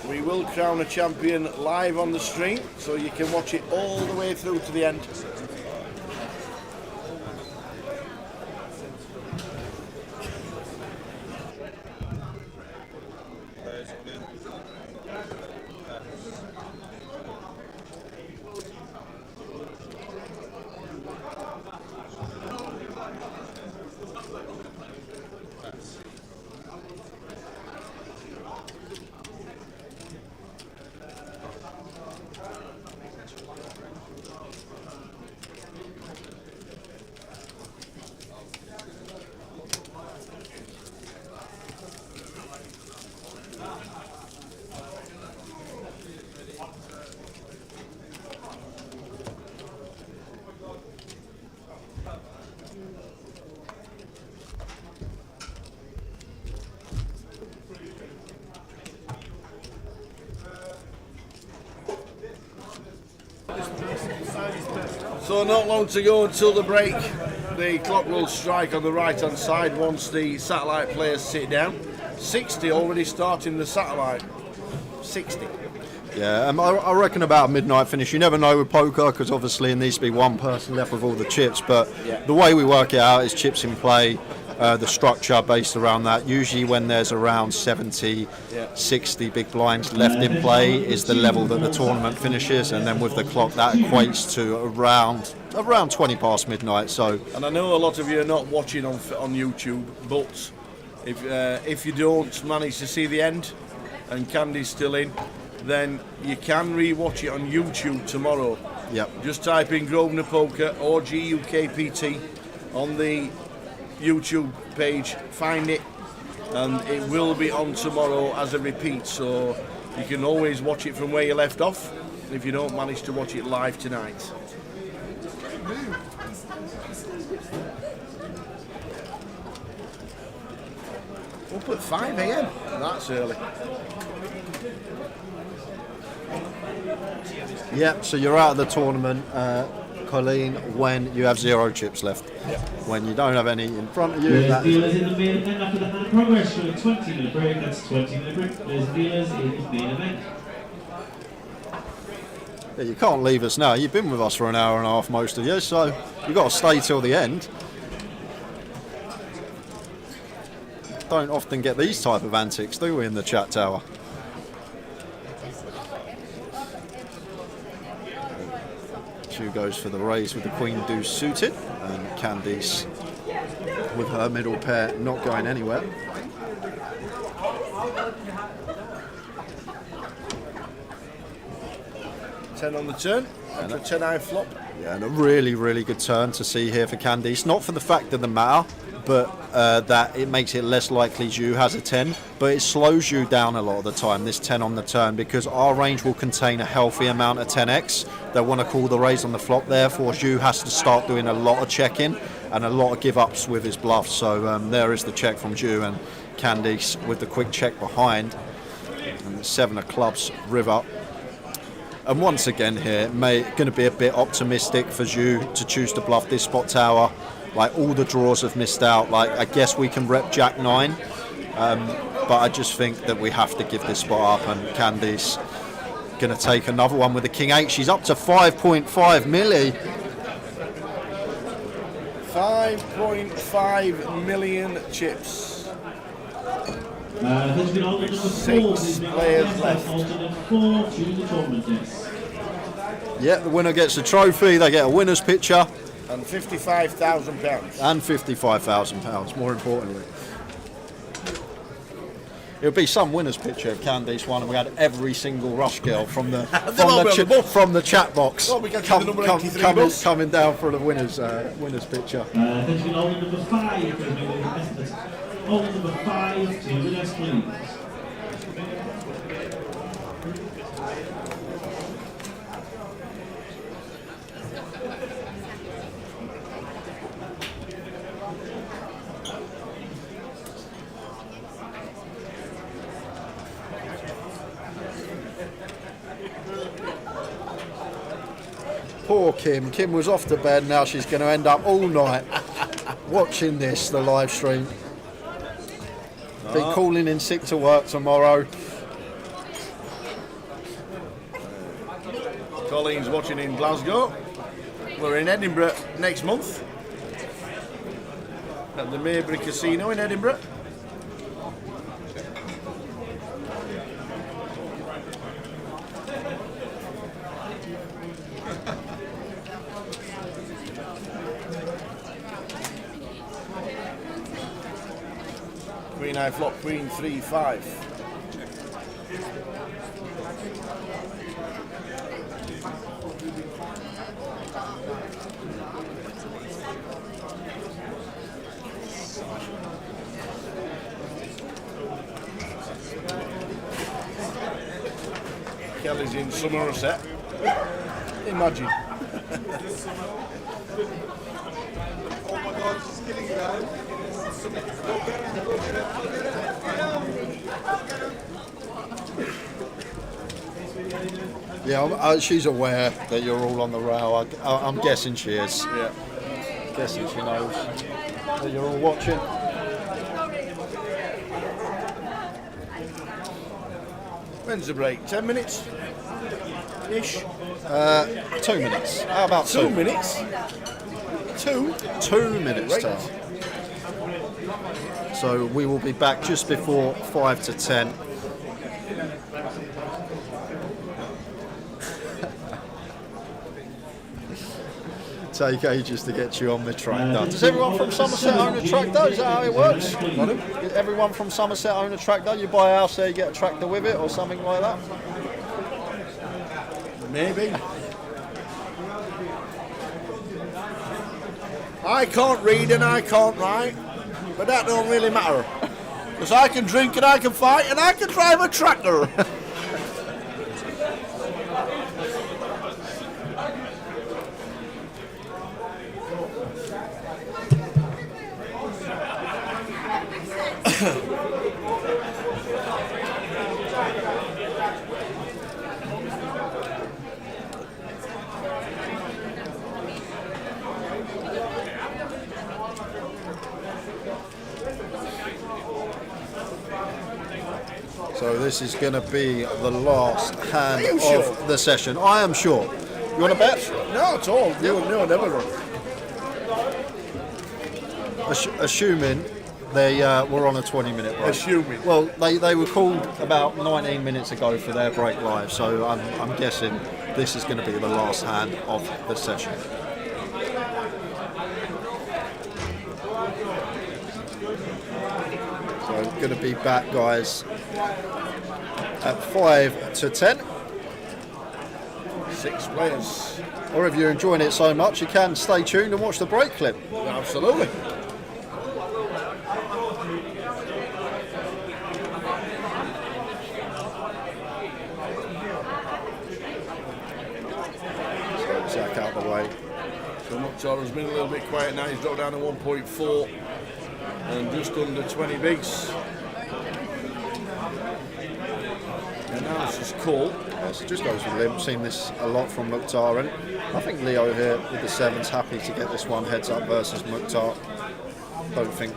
G: We will crown a champion live on the stream, so you can watch it all the way through to the end. So not long to go until the break. The clock will strike on the right-hand side once the satellite players sit down. 60 already starting the satellite. 60.
J: Yeah, I reckon about a midnight finish. You never know with poker because obviously it needs to be one person left with all the chips. But the way we work it out is chips in play, the structure based around that. Usually when there's around 70, 60 big blinds left in play is the level that the tournament finishes. And then with the clock that equates to around 20 past midnight. So,
G: and I know a lot of you are not watching on YouTube, but if you don't manage to see the end and Candy's still in, then you can re-watch it on YouTube tomorrow.
J: Yep.
G: Just type in Grosvenor Poker or GUKPT on the YouTube page, find it, and it will be on tomorrow as a repeat, so you can always watch it from where you left off if you don't manage to watch it live tonight. Up at 5 AM, that's early.
J: yeah, so you're out of the tournament, Colleen, when you have 0 chips left. When you don't have any in front of you.
F: There's dealers in the main event after the hand progress showing 20-minute break. That's 20-minute break. There's dealers in the main event.
J: Yeah, you can't leave us now. You've been with us for an hour and a half, most of you, so you've got to stay till the end. Don't often get these type of antics, do we, in the chat tower? Chu goes for the raise with the Queen Deuce suited, and Candice with her middle pair not going anywhere.
G: Ten on the turn, and a 10-eye flop.
J: Yeah, and a really, really good turn to see here for Candice. Not for the fact of the matter, but that it makes it less likely Zhu has a 10, but it slows you down a lot of the time, this 10 on the turn, because our range will contain a healthy amount of 10x. They want to call the raise on the flop, therefore Zhu has to start doing a lot of checking and a lot of give-ups with his bluff. So there is the check from Zhu, and Candice with the quick check behind, and the 7 of clubs, river. And once again here, going to be a bit optimistic for Zhu to choose to bluff this spot tower. Like, all the draws have missed out. Like, I guess we can rep Jack 9, but I just think that we have to give this spot up, and Candice going to take another one with the King 8. She's up to 5.5 milli.
G: 5.5 million chips.
F: There's been all number 4.
G: 6 players left.
F: Alternate 4 to the tournament desk.
J: Yeah, the winner gets a trophy. They get a winner's picture.
G: And £55,000.
J: And £55,000, more importantly. It'll be some winner's picture of Candice won, and we had every single rush girl from the chat box coming down for the winner's picture.
F: There's been all number 5. All number 5 to the desk, please.
J: Poor Kim. Kim was off to bed, now she's going to end up all night watching this, the live stream. Be calling in sick to work tomorrow.
G: Colleen's watching in Glasgow. We're in Edinburgh next month at the Maybury Casino in Edinburgh. Queen high flop, Queen 3-5. Kelly's in Somerset. Imagine.
D: Oh my God, she's killing it, man.
J: Yeah, she's aware that you're all on the rail. I'm guessing she is.
G: Yeah.
J: Guessing she knows that you're all watching.
G: When's the break? 10 minutes? Ish?
J: 2 minutes. How about 2?
G: 2 minutes? 2?
J: 2 minutes,
G: Right.
J: Tom. So we will be back just before 5 to 10. Take ages to get you on the tractor. Does everyone from Somerset own a tractor? Is that how it works? Everyone from Somerset own a tractor? You buy a house there, you get a tractor with it, or something like that?
G: Maybe. I can't read and I can't write, but that don't really matter. Because I can drink and I can fight and I can drive a tractor.
J: So this is going to be the last hand
G: you
J: of
G: sure?
J: the session. I am sure. You want to bet?
G: No, at all. No, never.
J: Assuming they were on a 20-minute break.
G: Assuming.
J: Well, they were called about 19 minutes ago for their break live, so I'm guessing this is going to be the last hand of the session. So I'm going to be back, guys, at 5 to 10.
G: 6 players.
J: Or if you're enjoying it so much, you can stay tuned and watch the break clip.
G: Absolutely.
J: Zach out of the way.
G: So Mukhtar's been a little bit quiet now. He's dropped down to 1.4 and just under 20 bigs. And now it's just Cole.
J: So just goes with limp. Seen this a lot from Mukhtar, and I think Leo here with the 7's happy to get this one heads up versus Mukhtar. Don't think.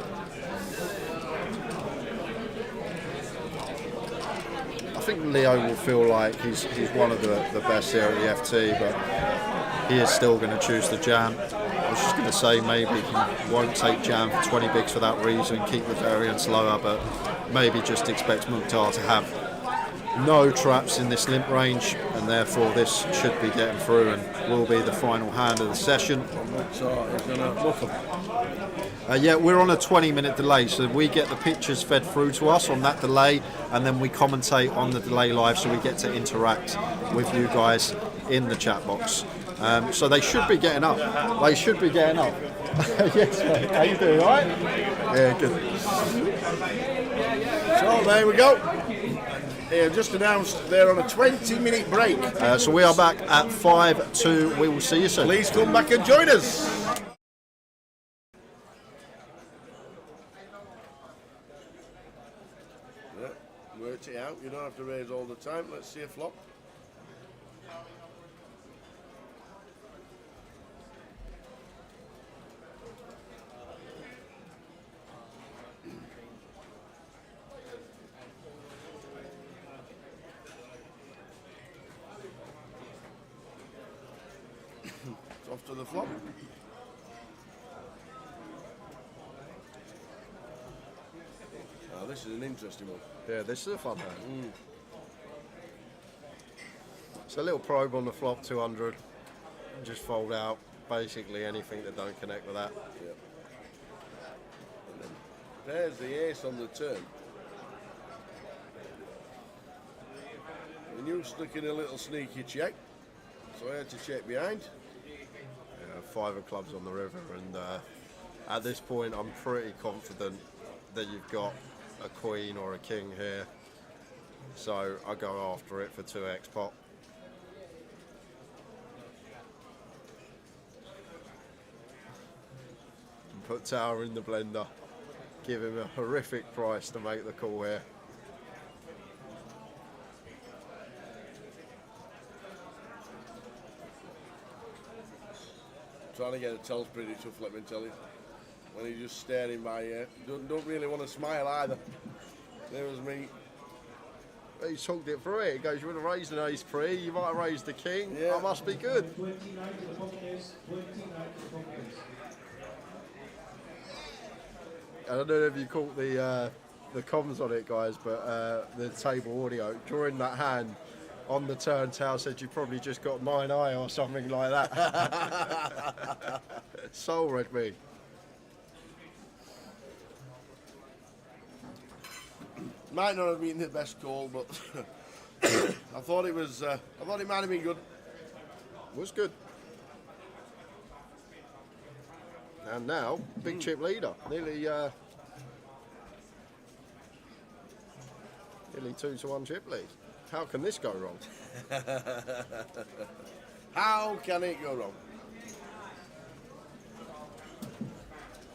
J: I think Leo will feel like he's one of the best here at the FT, but he is still going to choose the jam. I was just going to say maybe he won't take jam for 20 bigs for that reason, keep the variance lower, but maybe just expect Mukhtar to have no traps in this limp range, and therefore this should be getting through and will be the final hand of the session.
G: Mukhtar is going to look him.
J: Yeah, we're on a 20-minute delay, so we get the pictures fed through to us on that delay, and then we commentate on the delay live, so we get to interact with you guys in the chat box. So they should be getting up. They should be getting up. Yes, mate. How you doing? All right? Yeah, good.
G: So there we go. They have just announced they're on a 20-minute break.
J: So we are back at 5-2. We will see you soon.
G: Please come back and join us. Yeah, worked it out. You don't have to raise all the time. Let's see a flop. Off to the flop. Oh, this is an interesting one.
J: Yeah, this is a fun hand. It's a little probe on the flop, 200. Just fold out basically anything that don't connect with that.
G: Yep. And then there's the ace on the turn. And you stuck in a little sneaky check, so I had to check behind.
J: 5 of clubs on the river, and at this point I'm pretty confident that you've got a queen or a king here, so I go after it for 2x pot. And put Tower in the blender, give him a horrific price to make the call here.
G: trying to get a tell's pretty tough, let me tell you. When he's just staring by you, don't really want to smile either. There was me.
B: He talked it through it. He goes, you would have raised an ace pre, you might have raised the king.
G: Yeah.
B: I must be good.
F: 29 to the pocket, 29 to the pocket.
B: I don't know if you caught the comms on it, guys, but the table audio during that hand on the turn, Tao said you probably just got 9-eye or something like that. Soul read me.
G: Might not have been the best call, but I thought it was. I thought it might have been good.
B: Was good. And now, big chip leader, nearly 2-1 chip lead. How can this go wrong?
G: How can it go wrong?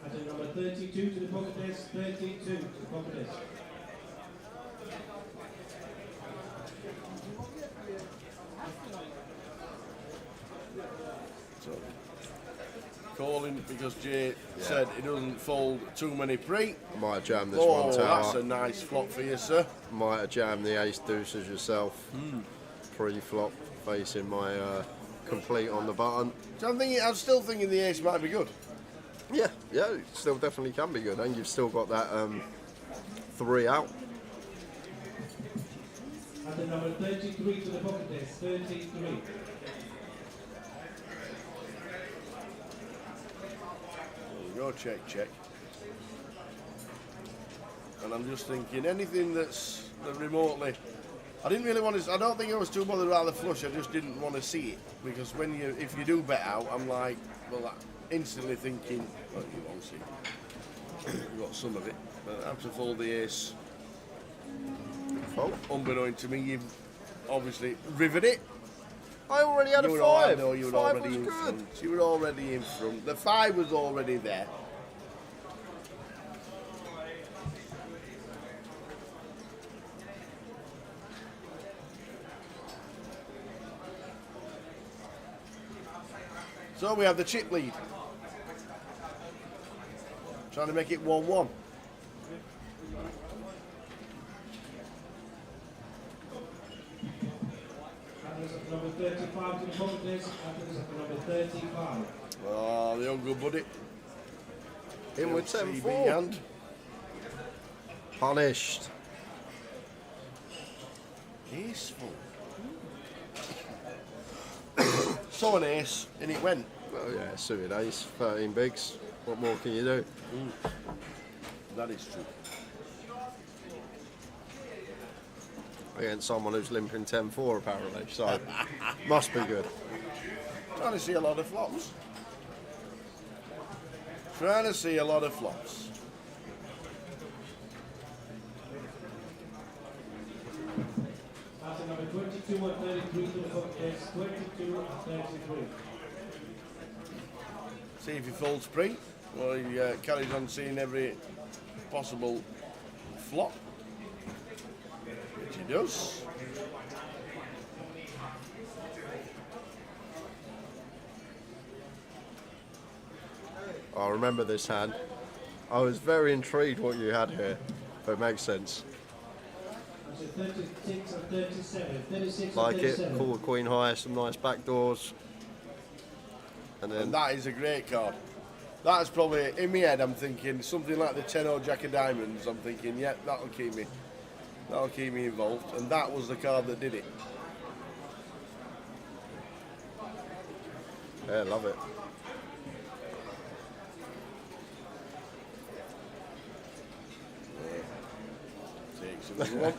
F: At number 32 to the pocket desk, 32 to the pocket desk.
G: So, calling because Jay said he doesn't fold too many pre.
B: Might have jammed this one, Tower.
G: That's a nice flop for you, sir.
B: Might have jammed the ace deuces yourself. Pre-flop, facing my complete on the button.
G: So I'm still thinking the ace might be good.
B: Yeah, it still definitely can be good, and you've still got that 3 out.
F: At the number 33 to the pocket desk, 33.
G: Go check. And I'm just thinking anything that's remotely. I didn't really want to. I don't think I was too bothered about the flush. I just didn't want to see it because if you do bet out, I'm like, well, instantly thinking, well, you won't see. You got some of it, but I have to fold the ace. Unbeknown to me, you've obviously rivered it.
B: I already had a 5.
G: I know you were
B: 5
G: already
B: was
G: in
B: good.
G: front. You were already in front. The 5 was already there. So we have the chip lead. Trying to make it 1-1.
F: Number 35 to the pocket desk, number 35.
G: Oh, the young good buddy.
B: In with
G: CB
B: 10-4.
G: hand.
B: Punished.
G: Ace full. Saw an ace and it went.
B: Well, yeah, suited ace, 13 bigs. What more can you do?
G: That is true.
B: Against someone who's limping 10-4 apparently, so must be good.
G: Trying to see a lot of flops. Trying to see a lot of flops.
F: After number 22 and 33 to the pocket desk, 22 and 33.
G: See if he folds pre. Well, he carries on seeing every possible flop. Which he does.
B: I remember this hand. I was very intrigued what you had here, if it makes sense.
F: 36 and 37. 36
B: Like
F: and 37.
B: it, call the queen high, some nice backdoors.
G: And that is a great card. That's probably, in my head, I'm thinking something like the 10 or Jack of Diamonds. I'm thinking, yeah, that'll keep me involved. And that was the card that did it.
B: Yeah, love it.
G: Takes another one.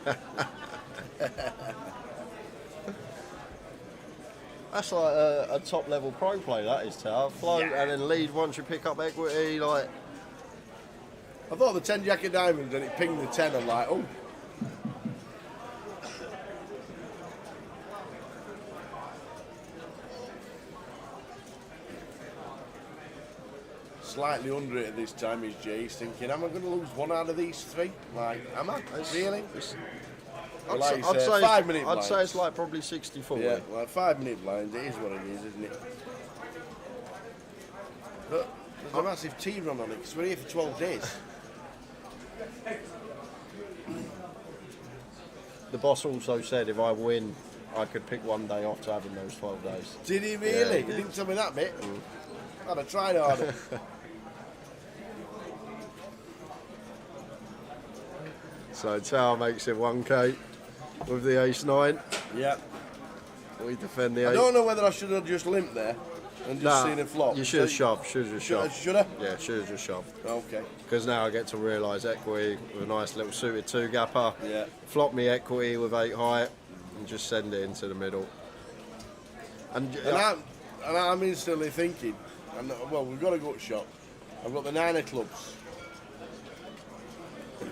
B: That's like a top level pro play, that is, Tower. Float and then lead once you pick up equity, like.
G: I thought the 10 Jack of Diamonds and it pinged the 10. I'm like, oh. Slightly under it at this time is Jay. He's thinking, am I going to lose one out of these 3? Like, am I? Really? Well, like
B: I'd say
G: 5 minute
B: I'd
G: blinds.
B: say it's like probably 60-40.
G: Yeah, well, 5 minute blinds, it is what it is, isn't it? But there's a massive tea run on it because we're here for 12 days.
B: The boss also said if I win, I could pick one day off to having those 12 days.
G: Did he really?
B: Yeah,
G: He didn't tell me that bit. I'd have tried harder.
B: So Tower makes it 1k with the ace-9.
G: Yeah.
B: We defend the
G: I
B: ace.
G: don't know whether I should have just limped there and just seen a flop.
B: You should have shoved. Should have just shoved.
G: Should I?
B: Yeah, should have just shoved.
G: Okay.
B: Because now I get to realise equity with a nice little suited 2-gapper.
G: Yeah.
B: Flop me equity with 8 height and just send it into the middle. And
G: I'm instantly thinking, well, we've got a gut shot. I've got the 9 of clubs.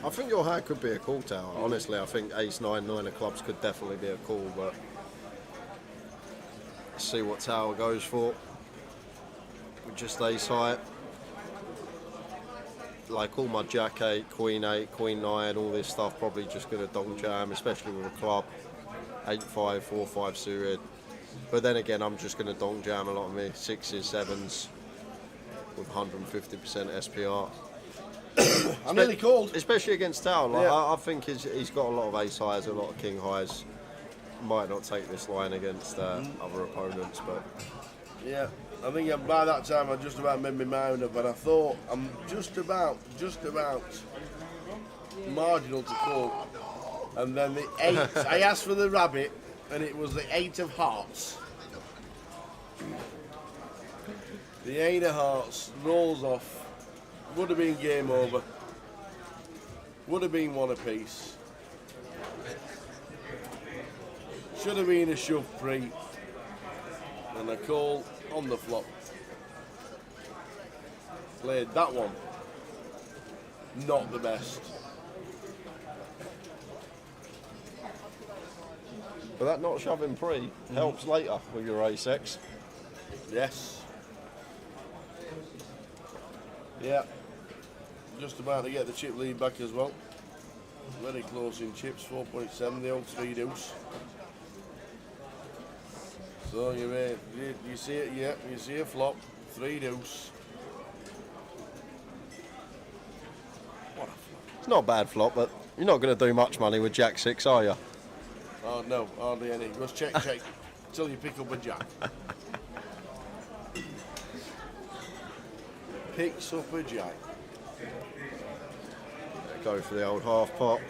B: I think your hand could be a call, Tower. Honestly, I think ace-9, 9 of clubs could definitely be a call, but let's see what Tower goes for. With just ace height. Like all my jack 8, queen 8, queen 9, all this stuff probably just going to dong jam, especially with a club. 8-5, 4-5 suited. But then again, I'm just going to dong jam a lot of me 6s, 7s with 150% SPR.
G: I'm nearly called.
B: Especially against Tower. Like,
G: Yeah.
B: I think he's got a lot of ace highs, a lot of king highs. Might not take this line against other opponents, but
G: Yeah, I think by that time I just about made my mind up, and I thought I'm just about marginal to call. And then the 8, I asked for the rabbit, and it was the 8 of hearts. The 8 of hearts rolls off. Would have been game over. Would have been one apiece. Should have been a shove pre. And a call on the flop. Played that one. Not the best.
B: but that not shoving pre helps later with your ace-X.
G: Yes. Yeah. Just about to get the chip lead back as well. Very close in chips, 4.7, the old 3 deuce. So you see it, yeah, you see a flop, 3 deuce. What a flop.
B: It's not a bad flop, but you're not going to do much money with jack 6, are you?
G: Oh no, hardly any. Just check until you pick up a jack. Picks up a jack.
B: Go for the old half pot.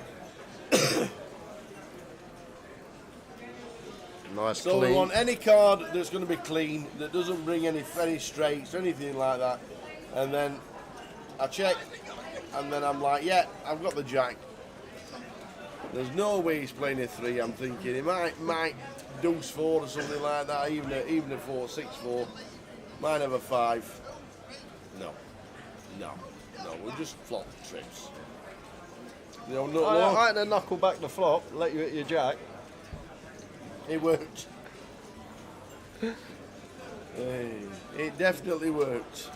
B: Nice
G: So
B: clean.
G: we want any card that's going to be clean, that doesn't bring any straights or anything like that. And then I check, and then I'm like, yeah, I've got the jack. There's no way he's playing a 3. I'm thinking he might deuce 4 or something like that, even a 4, 6-4. Might have a 5. No, we'll just flop trips. You know, no,
B: I had to knuckle back the flop, let you hit your jack.
G: It worked. Hey, it definitely worked.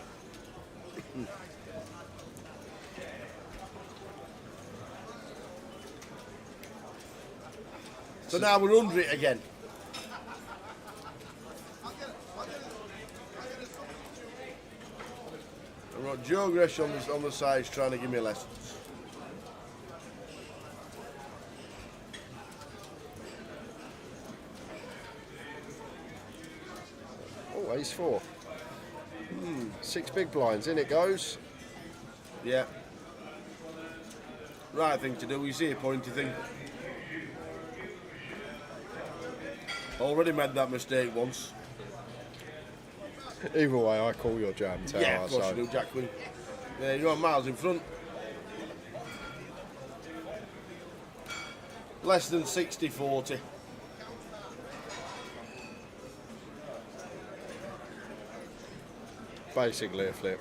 G: So now we're under it again. I've got Joe Gresh on the side trying to give me lessons.
B: Oh, ace 4. 6 big blinds, in it goes.
G: Yeah. Right thing to do, you see a pointy thing. Already made that mistake once.
B: Either way, I call your jam, Tower.
G: Yeah, of course you do, Jack Queen. Yeah, you're miles in front. Less than 60-40.
B: Basically a flip.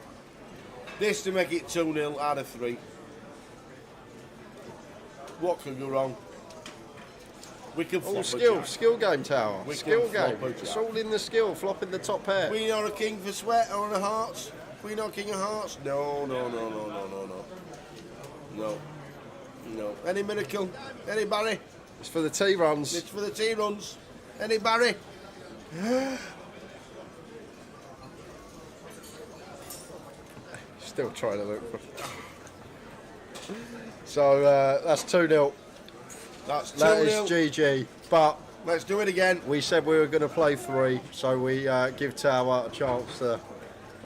G: This to make it 2-0 out of 3. What could go wrong? We can flop
B: skill game, Tower.
G: We
B: skill
G: can
B: game.
G: flop a jack.
B: It's all in the skill, flopping the top pair.
G: Queen or a king for sweat or a hearts? Queen or king of hearts? No. No. Any miracle? Any Barry?
B: It's for the tea runs.
G: It's for the tea runs. Any Barry?
J: Still trying to look for. So that's 2-0.
G: That's 2-0.
J: That is GG. But
G: let's do it again.
J: We said we were going to play 3, so we give Tower a chance to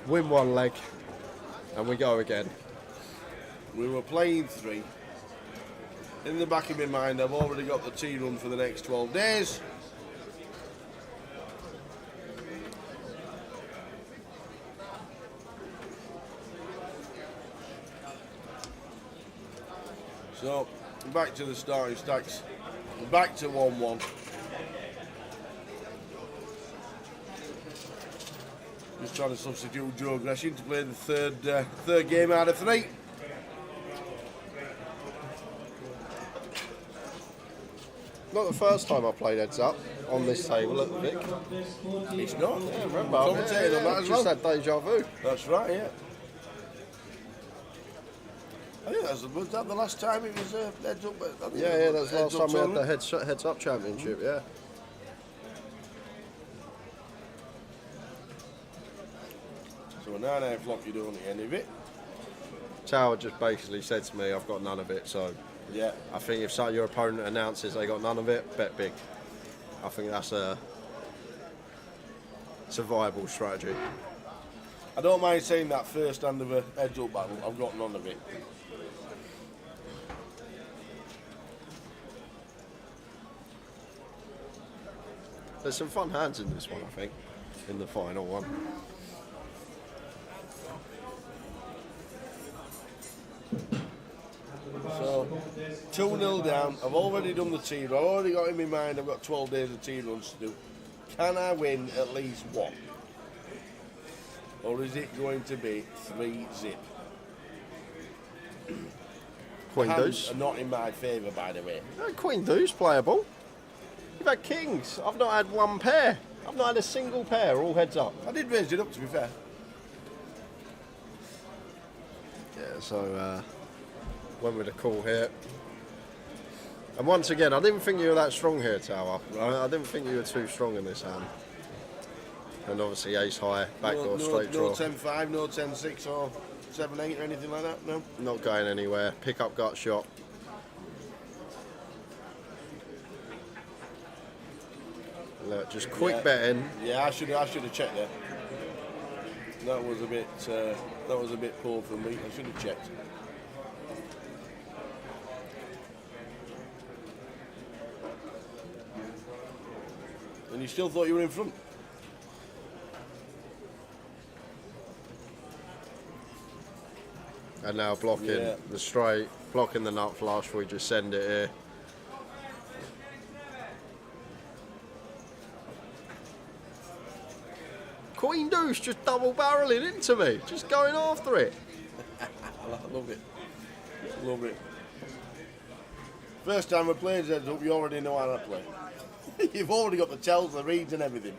J: win 1 leg, and we go again.
G: We were playing 3. In the back of my mind, I've already got the tea run for the next 12 days. So, back to the starting stacks. Back to 1-1. Just trying to substitute Joe Gresham to play the third game out of 3.
J: Not the first time I played heads up on this table at the Vic.
G: It's not.
J: Yeah, remember.
G: Commentated on that as well.
J: Just had deja vu.
G: That's right, yeah. I think was that the last time it was heads up?
J: Yeah, that's the last time we had the heads up championship, yeah.
G: So a 9 o'clock you don't get any of it.
J: Tower just basically said to me, I've got none of it, so
G: yeah.
J: I think if your opponent announces they got none of it, bet big. I think it's a viable strategy.
G: I don't mind saying that first hand of a heads up battle, I've got none of it.
J: There's some fun hands in this one, I think, in the final one.
G: So, 2-0 down. I've already done the tea run. I've already got in my mind I've got 12 days of tea runs to do. Can I win at least 1? Or is it going to be 3-zip?
J: Queen
G: Hands
J: deuce.
G: are not in my favour, by the way.
J: Queen deuce playable. You've had kings. I've not had 1 pair. I've not had a single pair, all heads up.
G: I did raise it up, to be fair.
J: Yeah, so went with a call here. And once again, I didn't think you were that strong here, Tower. I didn't think you were too strong in this hand. And obviously ace high, backdoor straight draw.
G: No 10-5, no 10-6 or 7-8 or anything like that, no?
J: Not going anywhere. Pick up gut shot. Look, just quick betting.
G: Yeah, I should have checked there. That was a bit poor from me. I should have checked. And you still thought you were in front?
J: And now blocking the straight, blocking the nut flush. We just send it here. Queen deuce just double barreling into me, just going after it.
G: I love it. Love it. First time we played heads up, you already know how to play. You've already got the tells, the reads and everything.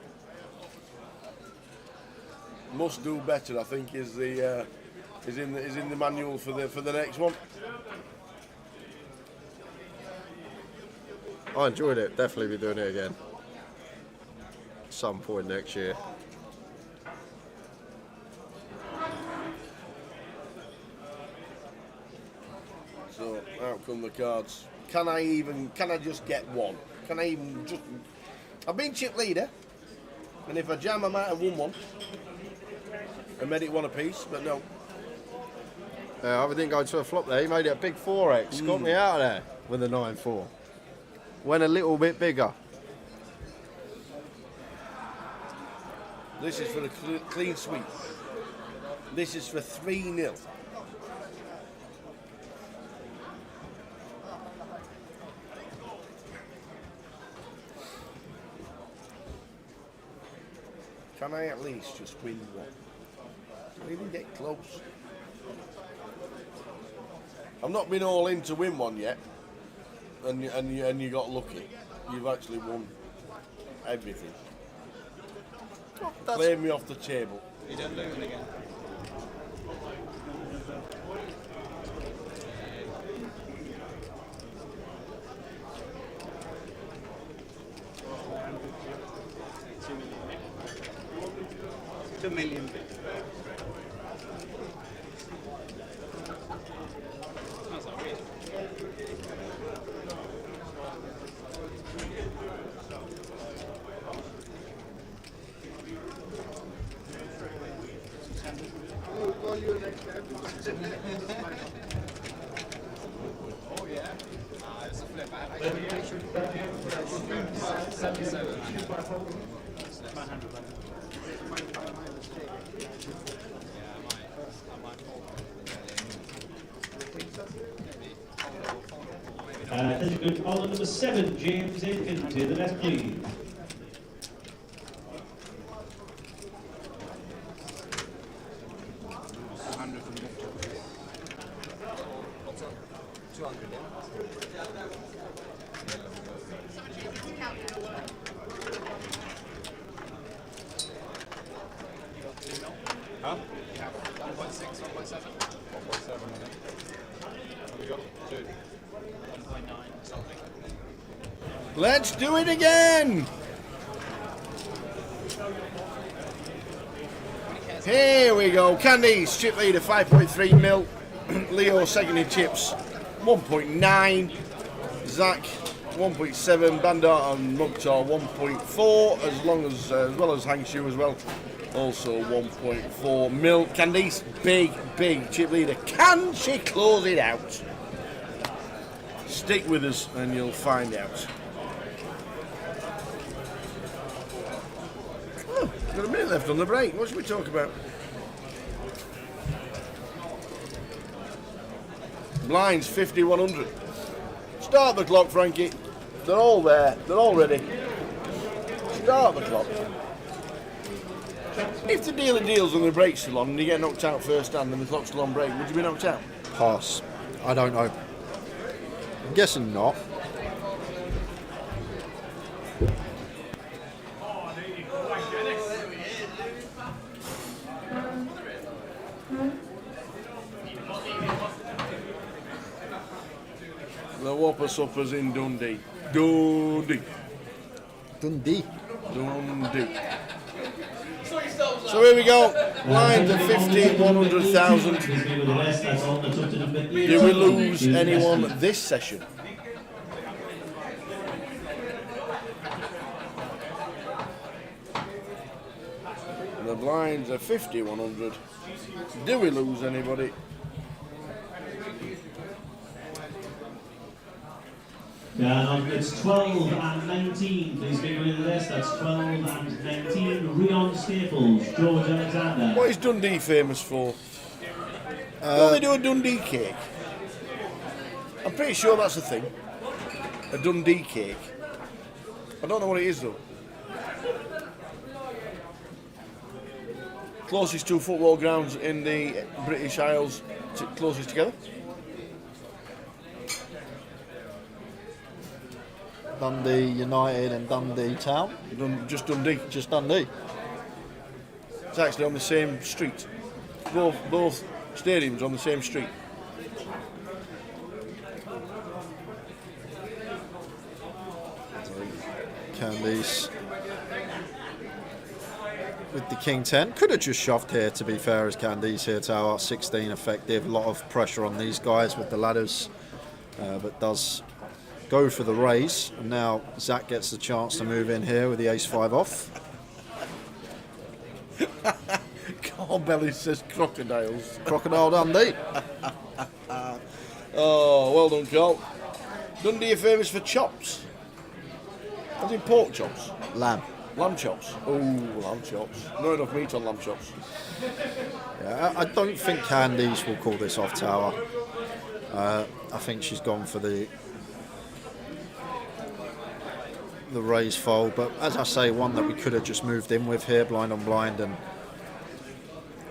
G: Must do better, I think, is in the manual for the next one.
J: I enjoyed it. Definitely be doing it again. Some point next year.
G: So out come the cards. Can I just get 1? Can I even just? I've been chip leader, and if I jam, I might have won 1 and made it 1 apiece. But no.
J: I didn't go to a flop there. He made it a big 4x. Got me out of there with a 9-4. Went a little bit bigger.
G: This is for a clean sweep. This is for 3-0. Can I at least just win 1? Don't even get close. I've not been all in to win 1 yet, and you got lucky. You've actually won everything. Cleared me off the table.
D: You don't lose again.
N: $2 million.
D: Oh yeah. It's a flip.
F: That's a good call on number 7, James Aitken, to the left, please.
D: Huh? You have 1.6, 1.7? 1.7, I think. What have we got? 2. 1.9 something.
G: Let's do it again. Here we go. Candies, chip leader 5.3 mil. Leo second in chips 1.9. Zach 1.7. Bandart and Mukhtar 1.4. As well as Hangshu as well. Also 1.4 mil. Candice, big chip leader. Can she close it out? Stick with us and you'll find out. Oh, got a minute left on the break. What should we talk about? Blinds 50-100. Start the clock, Frankie. They're all there. They're all ready. Start the clock. If the dealer deals and the break's still on and you get knocked out first hand and the clock's still on break, would you be knocked out?
J: Pass. I don't know. I'm guessing not.
G: The Whopper Suppers in Dundee. Dundee. So here we go. Lines of 50, 100,000. Do we lose anyone this session? The blinds are 50, 100. Do we lose anybody?
F: Yeah, it's 12 and 19. Please be with the list. That's 12 and 19. Rion Staples, George Alexander.
G: What is Dundee famous for? Don't they do a Dundee cake? I'm pretty sure that's a thing. A Dundee cake. I don't know what it is though. Closest two football grounds in the British Isles, closest together.
J: Dundee United and Dundee Town.
G: Just Dundee.
J: Just Dundee.
G: It's actually on the same street. Both stadiums on the same street.
J: Candies with the King 10. Could have just shoved here, to be fair, as Candies here. Tower 16 effective. A lot of pressure on these guys with the ladders, but does go for the raise. And now Zach gets the chance to move in here with the ace-5 off.
G: Carl Belly says crocodiles.
J: Crocodile Dundee.
G: Oh, well done, Carl. Dundee are famous for chops. As in pork chops?
J: Lamb.
G: Lamb chops. Oh, lamb chops. Not enough meat on lamb chops.
J: Yeah, I don't think Candies will call this off, Tower. I think she's gone for the raise fold, but as I say, one that we could have just moved in with here, blind on blind, and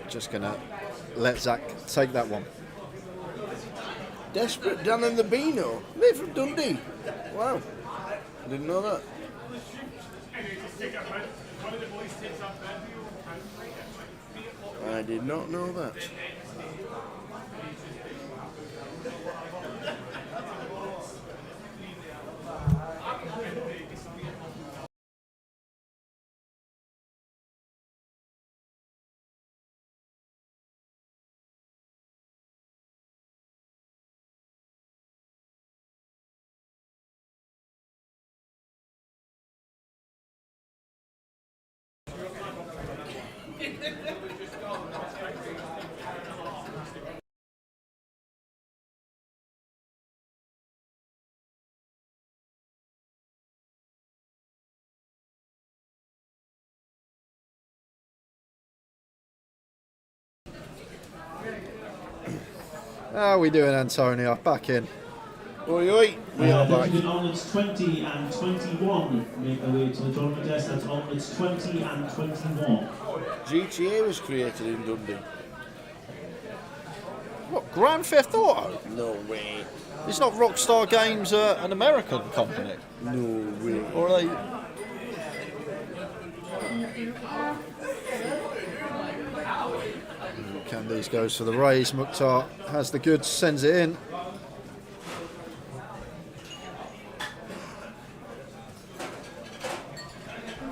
J: just gonna let Zach take that one.
G: Desperate Dan and the Beano. They're from Dundee. Wow. I didn't know that. I did not know that.
J: How are we doing, Antonia? Back in.
G: Oi, oi. We are back.
F: Onwards 20 and 21 make their way to the tournament desk. That's onwards 20 and 21.
G: GTA was created in Dundee.
J: What, Grand Theft Auto?
G: No way.
J: It's not Rockstar Games, an American company.
G: No way.
J: Or are they? Candice goes for the raise. Mukhtar has the goods, sends it in.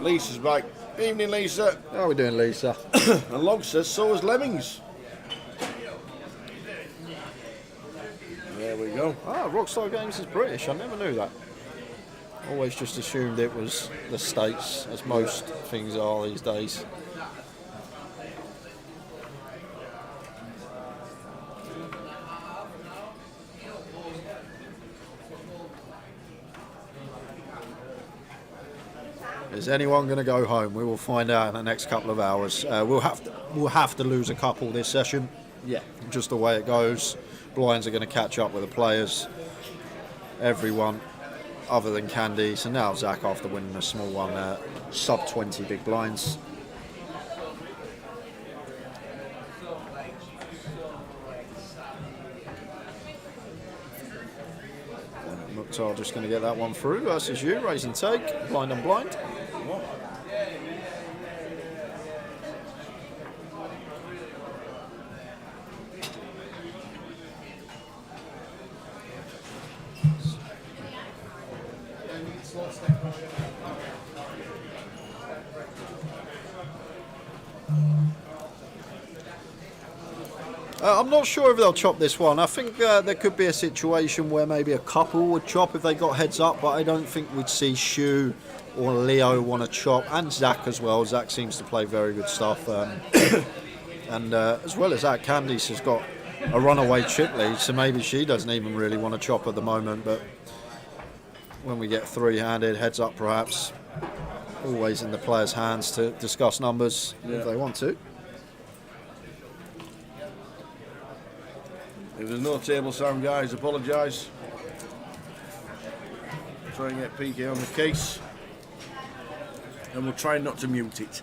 G: Lisa's back. Evening, Lisa.
J: How are we doing, Lisa?
G: And Log says so is Lemmings. There we go.
J: Ah, Rockstar Games is British. I never knew that. Always just assumed it was the States, as most things are these days. Is anyone going to go home? We will find out in the next couple of hours. We'll have to lose a couple this session.
G: Yeah.
J: Just the way it goes. Blinds are going to catch up with the players. Everyone other than Candice. And now Zach, after winning a small one, sub 20 big blinds. Mukhtar just going to get that one through versus you. Raise and take. Blind on blind. I'm not sure if they'll chop this one. I think there could be a situation where maybe a couple would chop if they got heads up, but I don't think we'd see Shu or Leo want to chop, and Zach as well. Zach seems to play very good stuff. And as well as that, Candice has got a runaway chip lead, so maybe she doesn't even really want to chop at the moment, but when we get three-handed, heads up perhaps, always in the players' hands to discuss numbers if they want to.
G: If there's no table sound, guys, apologise. Try and get PK on the case. And we'll try not to mute it.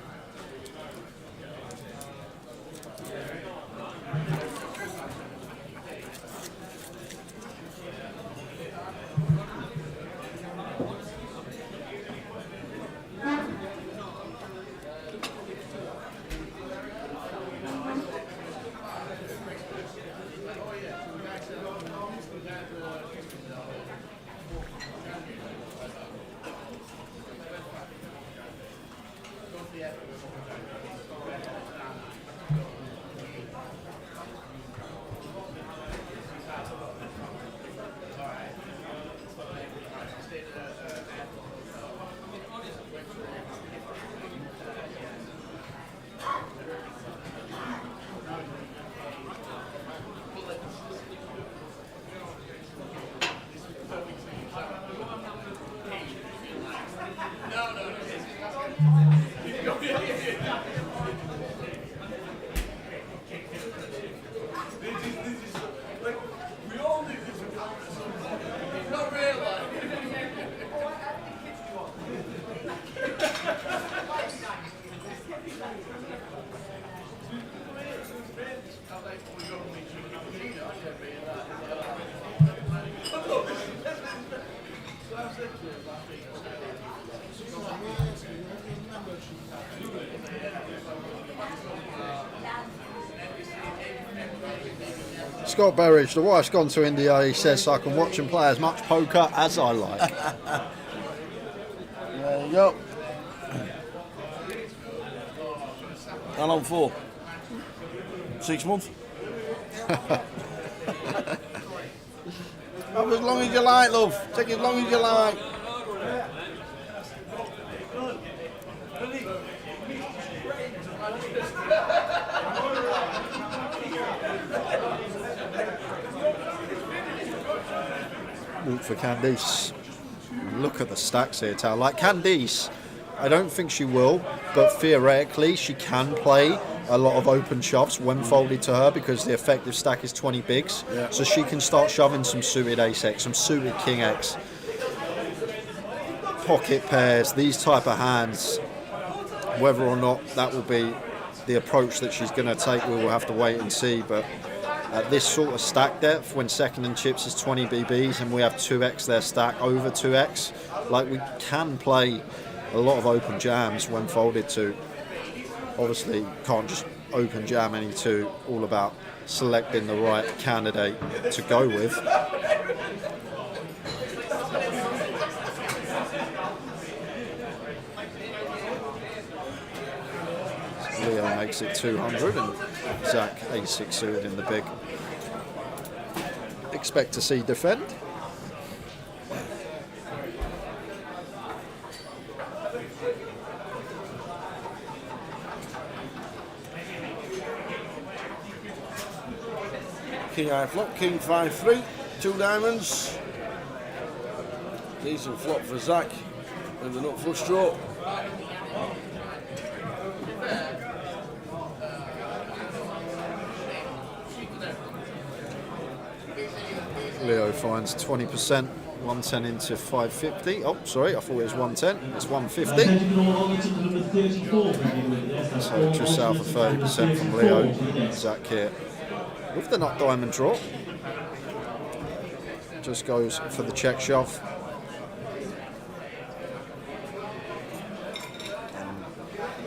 J: Scott Berridge, the wife's gone to India. He says I can watch and play as much poker as I like.
G: There you go. How long for? 6 months? Have as long as you like, love. Take as long as you like.
J: Walk for Candice. Look at the stacks here, Tal. Like Candice, I don't think she will, but theoretically she can play a lot of open shoves when folded to her because the effective stack is 20 bigs.
G: Yeah.
J: So she can start shoving some suited ace-x, some suited king-x, pocket pairs, these type of hands. Whether or not that will be the approach that she's going to take, we will have to wait and see. But at this sort of stack depth, when second and chips is 20 BBs and we have 2x their stack over 2x, like we can play a lot of open jams when folded to. Obviously, can't just open jam any two, all about selecting the right candidate to go with. Leo makes it 200 and Zach a6 suited in the big. Expect to see defend.
G: King high flop, king 5-3, 2 diamonds. Decent flop for Zach with the nut flush draw.
J: Leo finds 20%, 110 into 550. Oh, sorry, I thought it was 110. It's 150. So just south of 30% from Leo. Zach here with the nut diamond draw. Just goes for the check shove.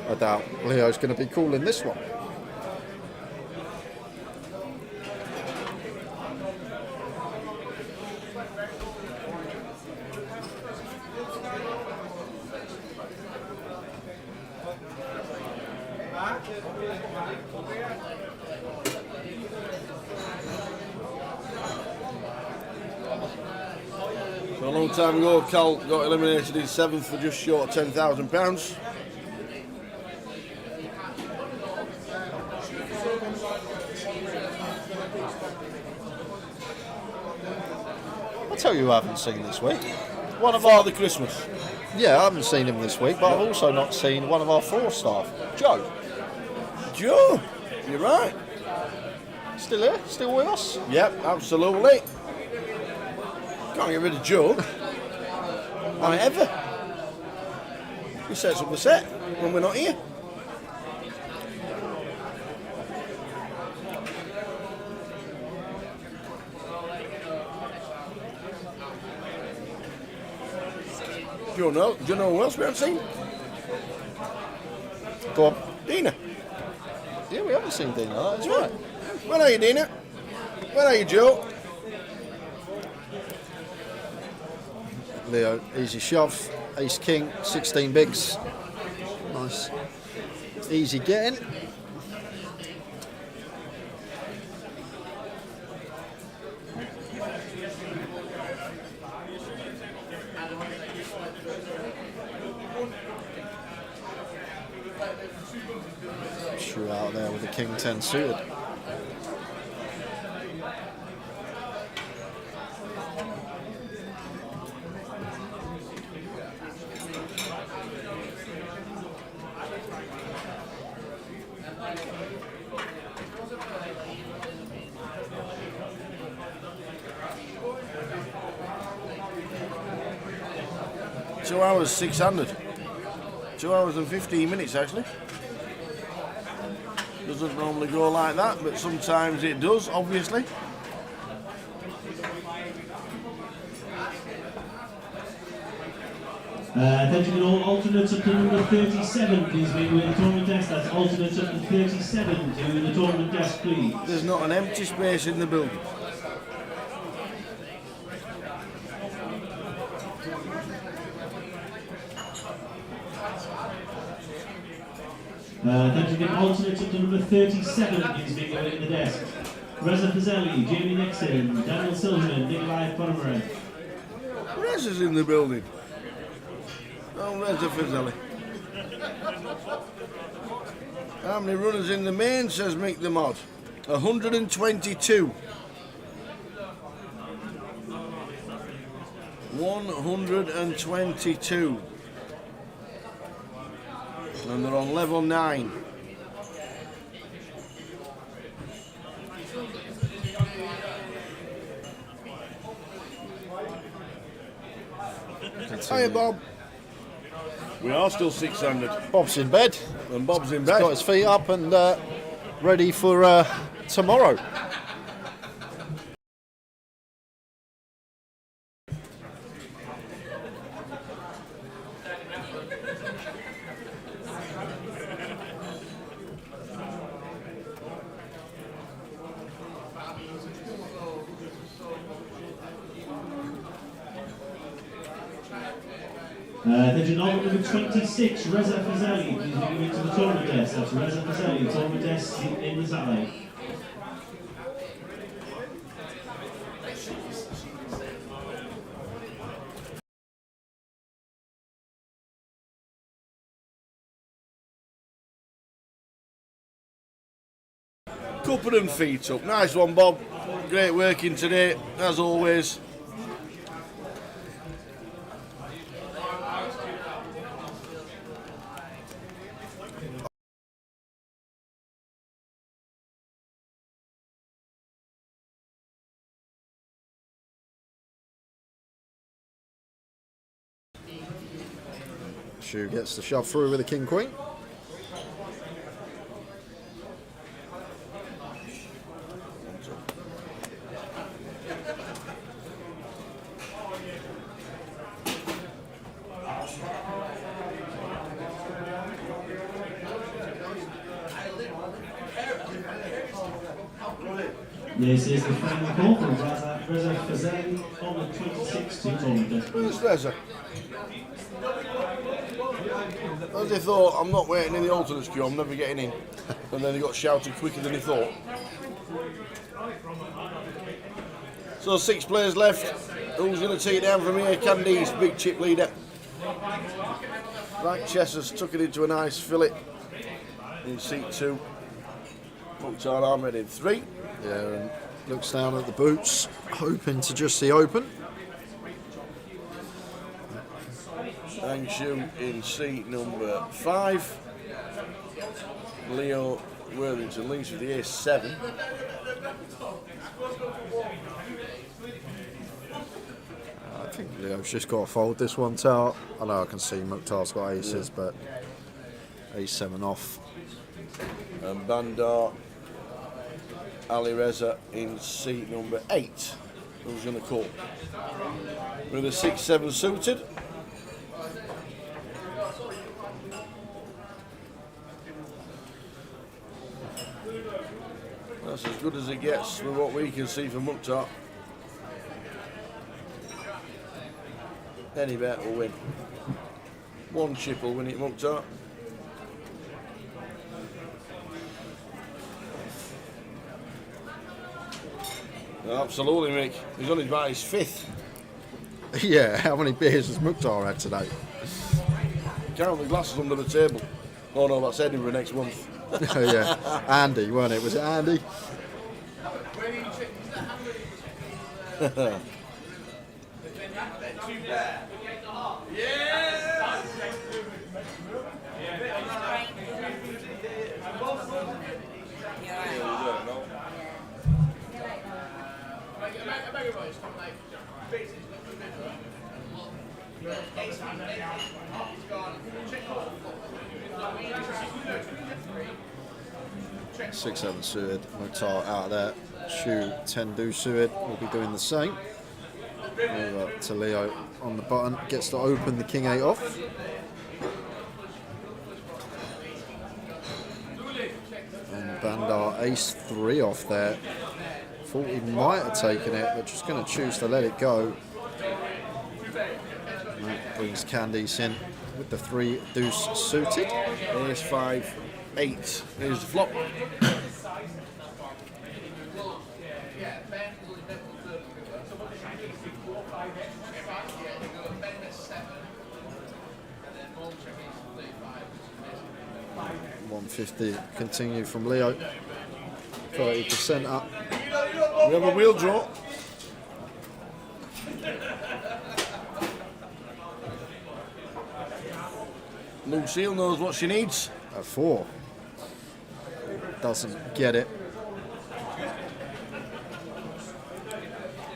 J: I doubt Leo's going to be calling this one.
G: So a long time ago, Cal got eliminated in 7th for just short of £10,000.
J: I'll tell you who I haven't seen this week.
G: One of Father Christmas.
J: Yeah, I haven't seen him this week, but I've also not seen one of our 4 staff, Joe.
G: Joe, you're right.
J: Still here? Still with us?
G: Yep, absolutely. Can't get rid of Joe. Not ever. He sets up the set when we're not here. Do you know who else we haven't seen?
J: Go on.
G: Dina.
J: Yeah, we haven't seen Dina, that's right.
G: Where are you, Dina? Where are you, Joe?
J: Leo, easy shove, ace king, 16 bigs. Nice. Easy getting. Shrew out there with the king 10 suited.
G: Two hours 600. 2 hours and 15 minutes actually. Doesn't normally go like that, but sometimes it does, obviously.
F: Attention all alternates up to number 37, please make way to the tournament desk. That's alternates up to 37 to the tournament desk, please.
G: There's not an empty space in the building.
F: Attention alternates up to number 37, please make way to the desk. Reza Fazeli, Jamie Nixon, Daniel Silverman, Nikolai Ponomarev.
G: Reza's in the building. Oh, Reza Fazeli. How many runners in the main, says Mick the Mod? 122. 122. And they're on level 9. Hiya, Bob. We are still 600.
J: Bob's in bed.
G: And Bob's in
J: He's
G: bed.
J: got his feet up and ready for tomorrow.
F: Attention, number 26, Reza Fazeli, please make your way to the tournament desk. That's Reza Fazeli, tournament desk in the satellite.
G: Couple of them feet up. Nice one, Bob. Great working today, as always.
J: Shu gets the shove through with the King Queen.
F: This is the final call for Reza Fazeli on the 26 to tournament desk.
G: Where's Reza? As he thought, I'm not waiting in the alternates queue, I'm never getting in. And then he got shouted quicker than he thought. So 6 players left. Who's going to take it down from here? Candy's big chip leader. Right, Chesser's took it into a nice fillet in seat 2. Mukhtar Ahmed in 3.
J: Yeah, and looks down at the boots, hoping to just see open.
G: Angshu in seat number 5. Leo Worthington leads with the ace-7.
J: I think Leo's just got to fold this one out. I know I can see Mukhtar's got aces, but ace-7 off.
G: And Bandar Ali Reza in seat number 8. Who's going to call? With a 6-7 suited. That's as good as it gets with what we can see from Mukhtar. Any bet will win. 1 chip will win it, Mukhtar. Absolutely, Mick. He's only about his 5th.
J: Yeah, how many beers has Mukhtar had today?
G: Count the glasses under the table. Oh no, that's Edinburgh next month.
J: Yeah, Andy, weren't it? Was it Andy? Six, 7 suited. Mukhtar out of there. Shu 10 do suited. Will be doing the same. Over to Leo on the button. Gets to open the King 8 off. And Bandar ace 3 off there. Thought he might have taken it, but just going to choose to let it go. And that brings Candice in with the 3 deuce suited.
G: Ace 5, 8. Here's the flop.
J: $150 continue from Leo. 30% up.
G: We have a wheel draw. Lucille knows what she needs.
J: A 4. Doesn't get it.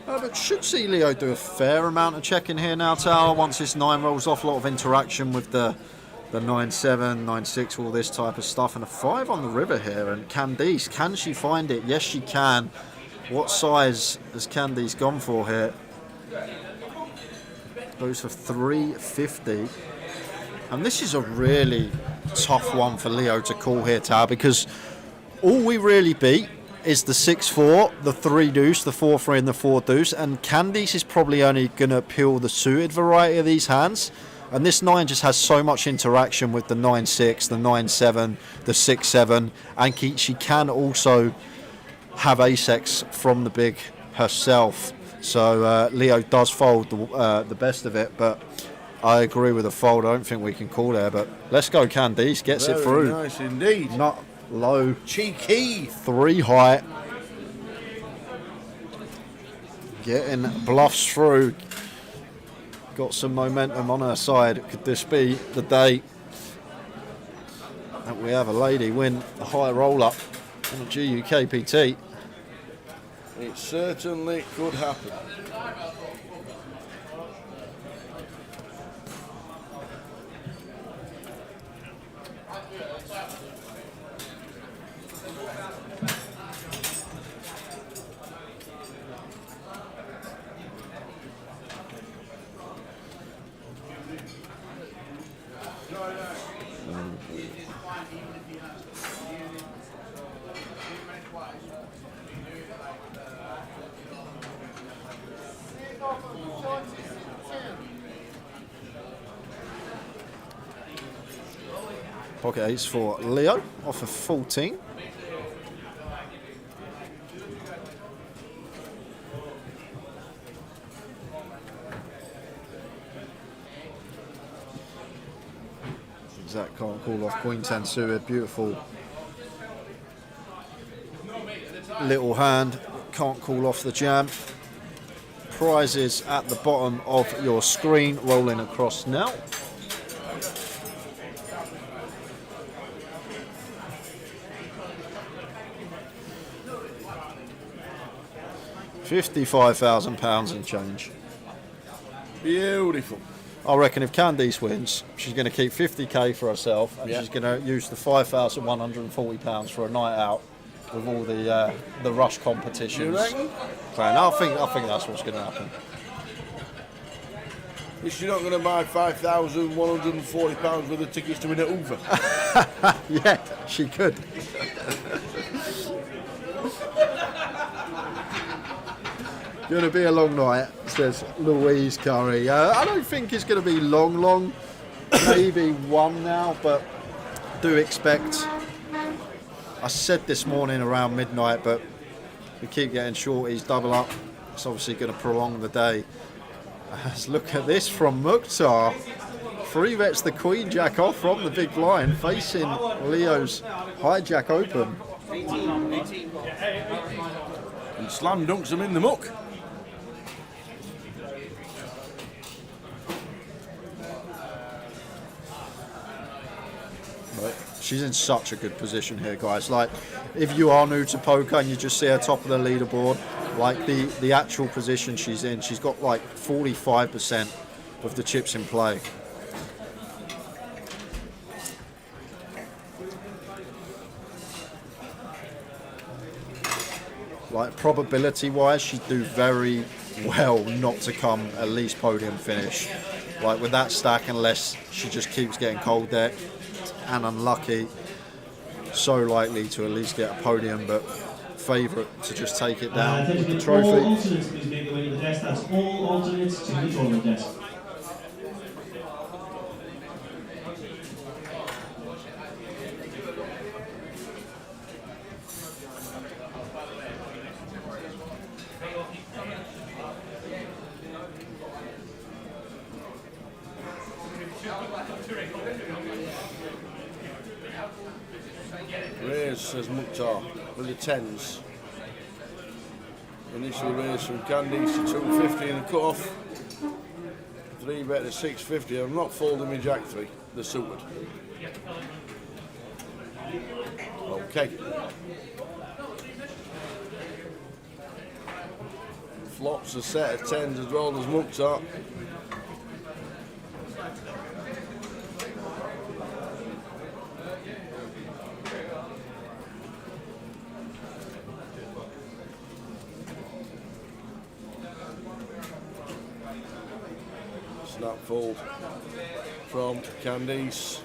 J: But should see Leo do a fair amount of checking here now, Tower, once this 9 rolls off. A lot of interaction with the 9-7, 9-6, all this type of stuff. And a 5 on the river here. And Candice, can she find it? Yes, she can. What size has Candice gone for here? Goes for 350. And this is a really tough one for Leo to call here, Tower, because all we really beat is the 6-4, the 3 deuce, the 4-3 and the 4 deuce, and Candice is probably only going to peel the suited variety of these hands, and this 9 just has so much interaction with the 9-6, the 9-7, the 6-7, and she can also have ace-x from the big herself, so Leo does fold the best of it, but I agree with the fold. I don't think we can call there, but let's go Candice, gets
G: Very
J: it through.
G: Nice indeed.
J: Not low.
G: Cheeky.
J: 3 high. Getting bluffs through. Got some momentum on her side. Could this be the day that we have a lady win the high roll up on the GUKPT?
G: It certainly could happen.
J: Pocket ace for Leo off of 14. Zach can't call off Queen 10 suited. Beautiful little hand. Can't call off the jam. Prizes at the bottom of your screen rolling across now. £55,000 and change.
G: Beautiful.
J: I reckon if Candice wins, she's going to keep 50k for herself, and she's going to use the £5,140 for a night out with all the rush competitions.
G: You reckon?
J: I think that's what's going to happen.
G: Is she not going to buy £5,140 worth of tickets to win at Hoover?
J: Yeah, she could. Going to be a long night, says Louise Curry. I don't think it's going to be long. Maybe 1 now, but do expect. I said this morning around midnight, but we keep getting shorties, double up. It's obviously going to prolong the day. Let's look at this from Mukhtar. 3 bets the Queen Jack off from the big blind, facing Leo's hijack open.
G: 18. And slam dunks them in the muck.
J: She's in such a good position here, guys. Like, if you are new to poker and you just see her top of the leaderboard, like the actual position she's in, she's got like 45% of the chips in play. Like, probability-wise, she'd do very well not to come at least podium finish. Like, with that stack, unless she just keeps getting cold deck and unlucky, so likely to at least get a podium, but favourite to just take it down with the trophy.
F: All alternates, please make your way to the desk. That's all alternates to the tournament desk.
G: Raise, says Mukhtar, with the 10s. Initial raise from Candice to 250 and a cut off. 3 bet to 650. I'm not folding my Jack 3, the suited. Okay. Flops a set of 10s as well as Mukhtar. Snap fold from Candice.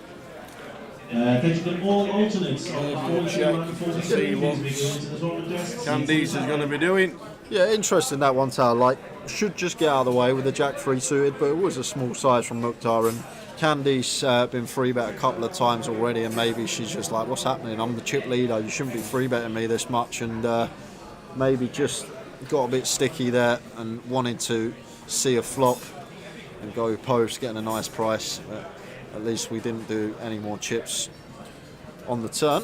F: Attention all alternates on
G: Check
F: 42
G: to see what Candice is going to be doing.
J: Yeah, interesting that one tail. Like, should just get out of the way with the Jack 3 suited, but it was a small size from Mukhtar, and Candice been free bet a couple of times already, and maybe she's just like, what's happening? I'm the chip leader, you shouldn't be free betting me this much, and maybe just got a bit sticky there and wanted to see a flop and go post, getting a nice price. But at least we didn't do any more chips on the turn.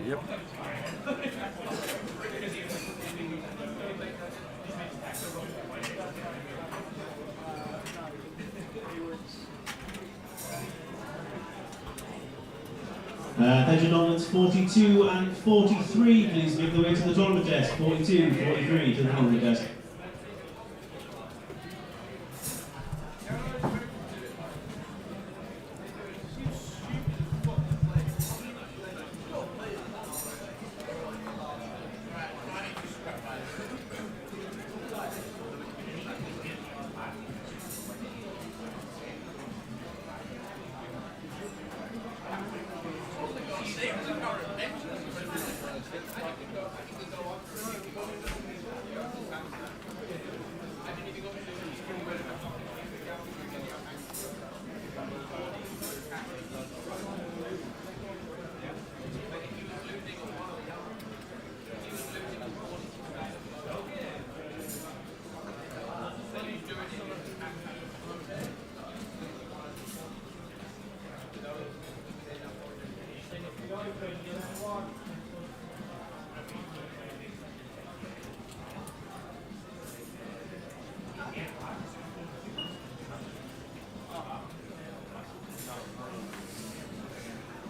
G: Yep.
F: Attention dominants 42 and 43, please make the way to the tournament desk. 42, 43 to the tournament desk.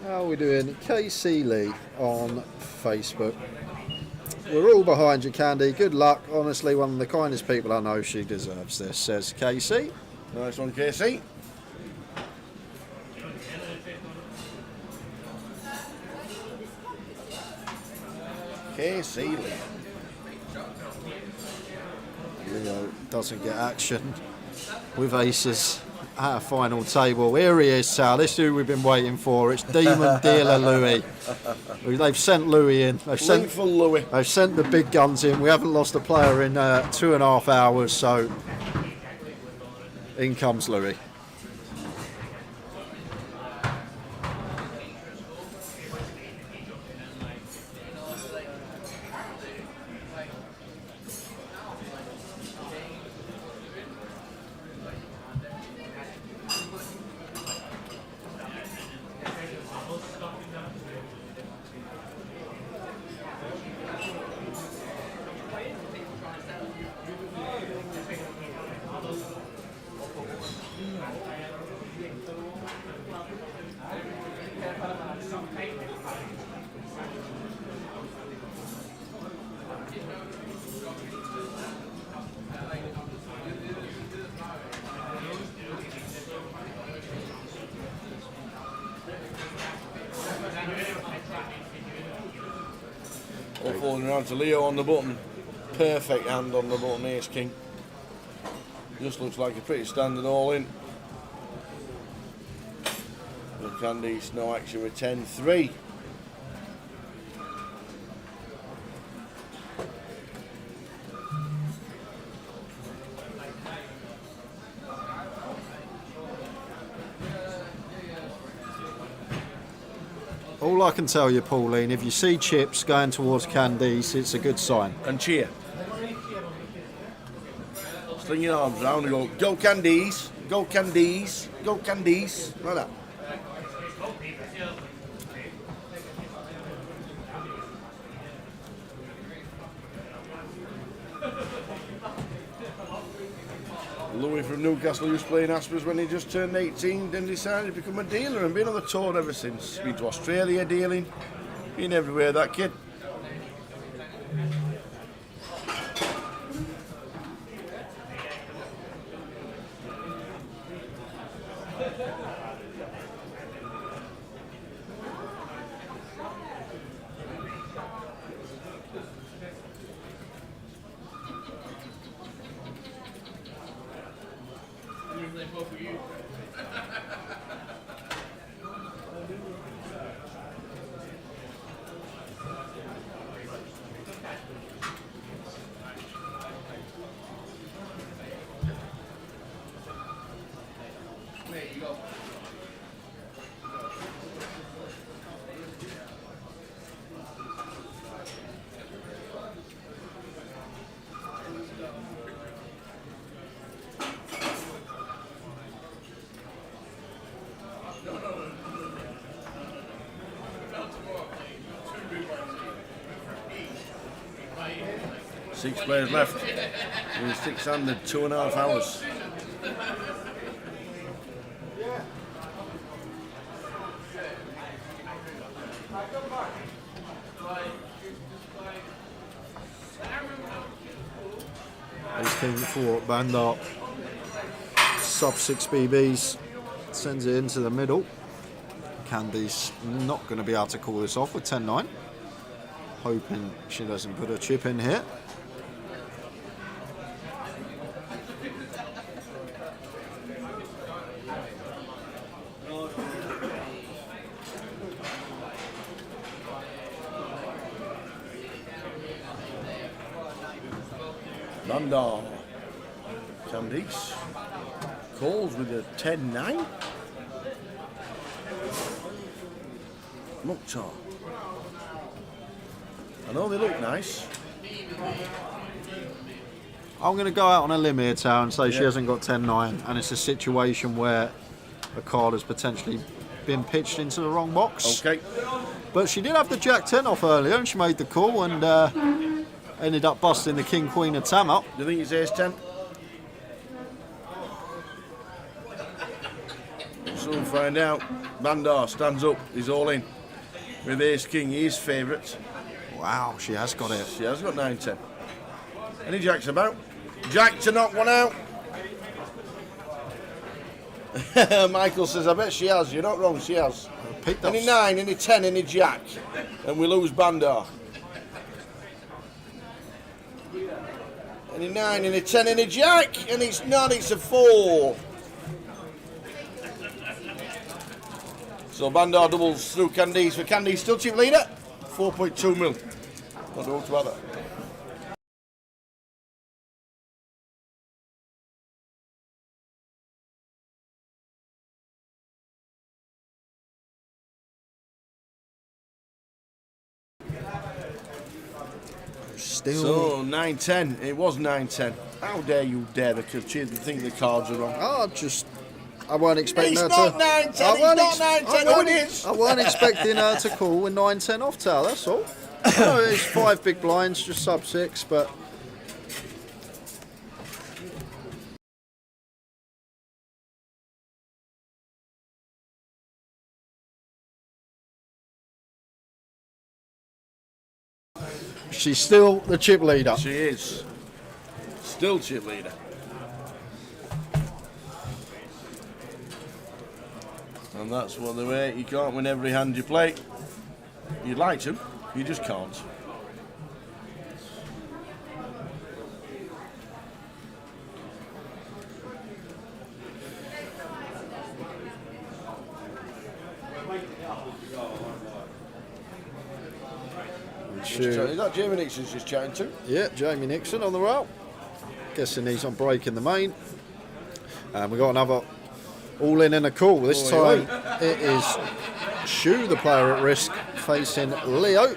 J: How are we doing? KC Lee on Facebook. We're all behind you, Candy. Good luck. Honestly, one of the kindest people I know. She deserves this, says KC.
G: Nice one, KC. KC Lee.
J: Leo doesn't get action with aces at a final table. Here he is, Sal. This is who we've been waiting for. It's Demon Dealer Louis. They've sent Louis in. They've sent the big guns in. We haven't lost a player in 2.5 hours, so in comes Louis.
G: All falling around to Leo on the button. Perfect hand on the button, ace king. Just looks like a pretty standard all in. But Candice, no action with 10-3.
J: All I can tell you, Pauline, if you see chips going towards Candice, it's a good sign.
G: And cheer. Sling your arms round and go Candice. Go Candies. Go Candies. Like that. Louis from Newcastle used to play in Aspers when he just turned 18, then decided to become a dealer and been on the tour ever since. Been to Australia dealing, been everywhere, that kid. Six players left. We're 600, 2.5 hours.
J: Ace King 4 Bandar. Sub 6 BBs. Sends it into the middle. Candy's not going to be able to call this off with 10-9. Hoping she doesn't put a chip in here.
G: Bandar. Candice. Calls with a 10-9. Mukhtar. I know they look nice.
J: I'm going to go out on a limb here, Tao, and say she hasn't got 10-9, and it's a situation where a card has potentially been pitched into the wrong box.
G: Okay.
J: But she did have the Jack 10 off earlier, and she made the call and ended up busting the King Queen of Tam up.
G: Do you think it's Ace 10? Soon find out. Bandar stands up. He's all in. With Ace King, he's favourite.
J: Wow, she has got it.
G: She has got 9-10. Any jacks about? Jack to knock one out. Michael says, I bet she has. You're not wrong, she has. Any 9, any 10, any jack. And we lose Bandar. Any 9, any 10, any jack. And it's not, it's a 4. So Bandar doubles through Candice. For Candice, still chip leader. 4.2 mil. Not know about that.
J: Still.
G: So 9-10. It was 9-10. How dare you dare to think the cards are wrong?
J: I weren't expecting
G: It's
J: her
G: not
J: to.
G: 9-10, it's not 9-10, no it is.
J: I weren't expecting her to call with 9-10 off tail, that's all. No, it's 5 big blinds, just sub 6, but. She's still the chip leader.
G: She is. Still chip leader. And that's what the way. You can't win every hand you play. You'd like to, you just can't. Is that Jamie Nixon's just chatting to?
J: Yeah, Jamie Nixon on the roll. Guessing he's on break in the main. And we got another all in and a call. This time it is Shu, the player at risk, facing Leo.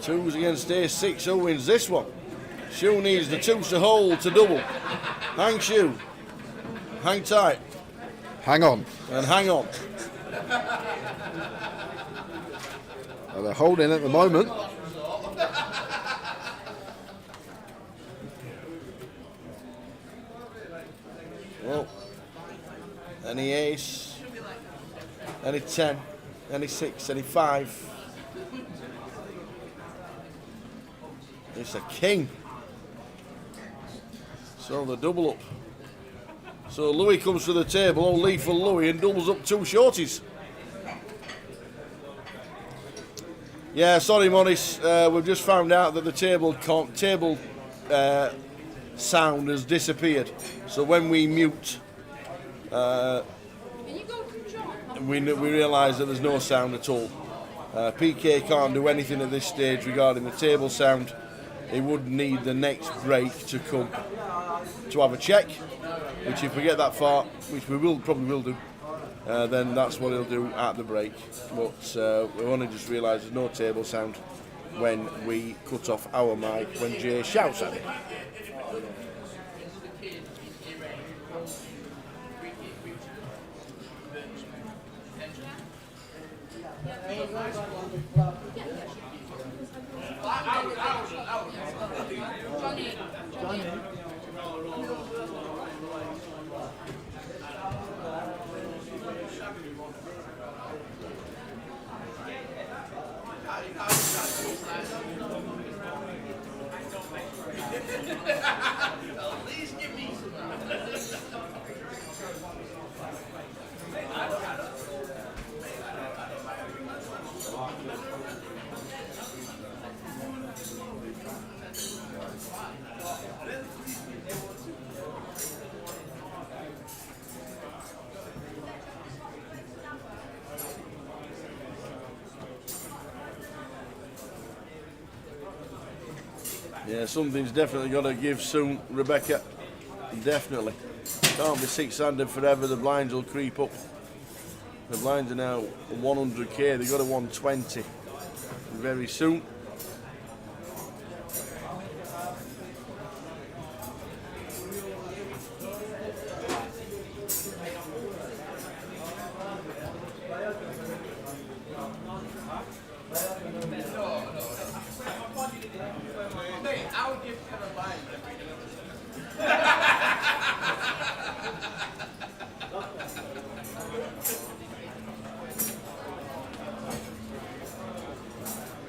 G: 2s against Ace 6. Who wins this one? Shoe needs the twos to hold to double. Hang Shoe. Hang tight.
J: Hang on.
G: And hang on.
J: Well, they're holding at the moment.
G: Well, any ace, any 10, any 6, any 5. It's a king. So the double up. So Louis comes to the table, old lethal Louis, and doubles up 2 shorties. Yeah, sorry, Morris. We've just found out that the table sound has disappeared. So when we mute, we realise that there's no sound at all. PK can't do anything at this stage regarding the table sound. He would need the next break to come to have a check, which if we get that far, which we probably will do, then that's what he'll do at the break. But we've only just realised there's no table sound when we cut off our mic when Jay shouts at it. Yeah, something's definitely got to give soon, Rebecca. Definitely. Can't be 6-handed forever, the blinds will creep up. The blinds are now 100k, they've got a 120 very soon.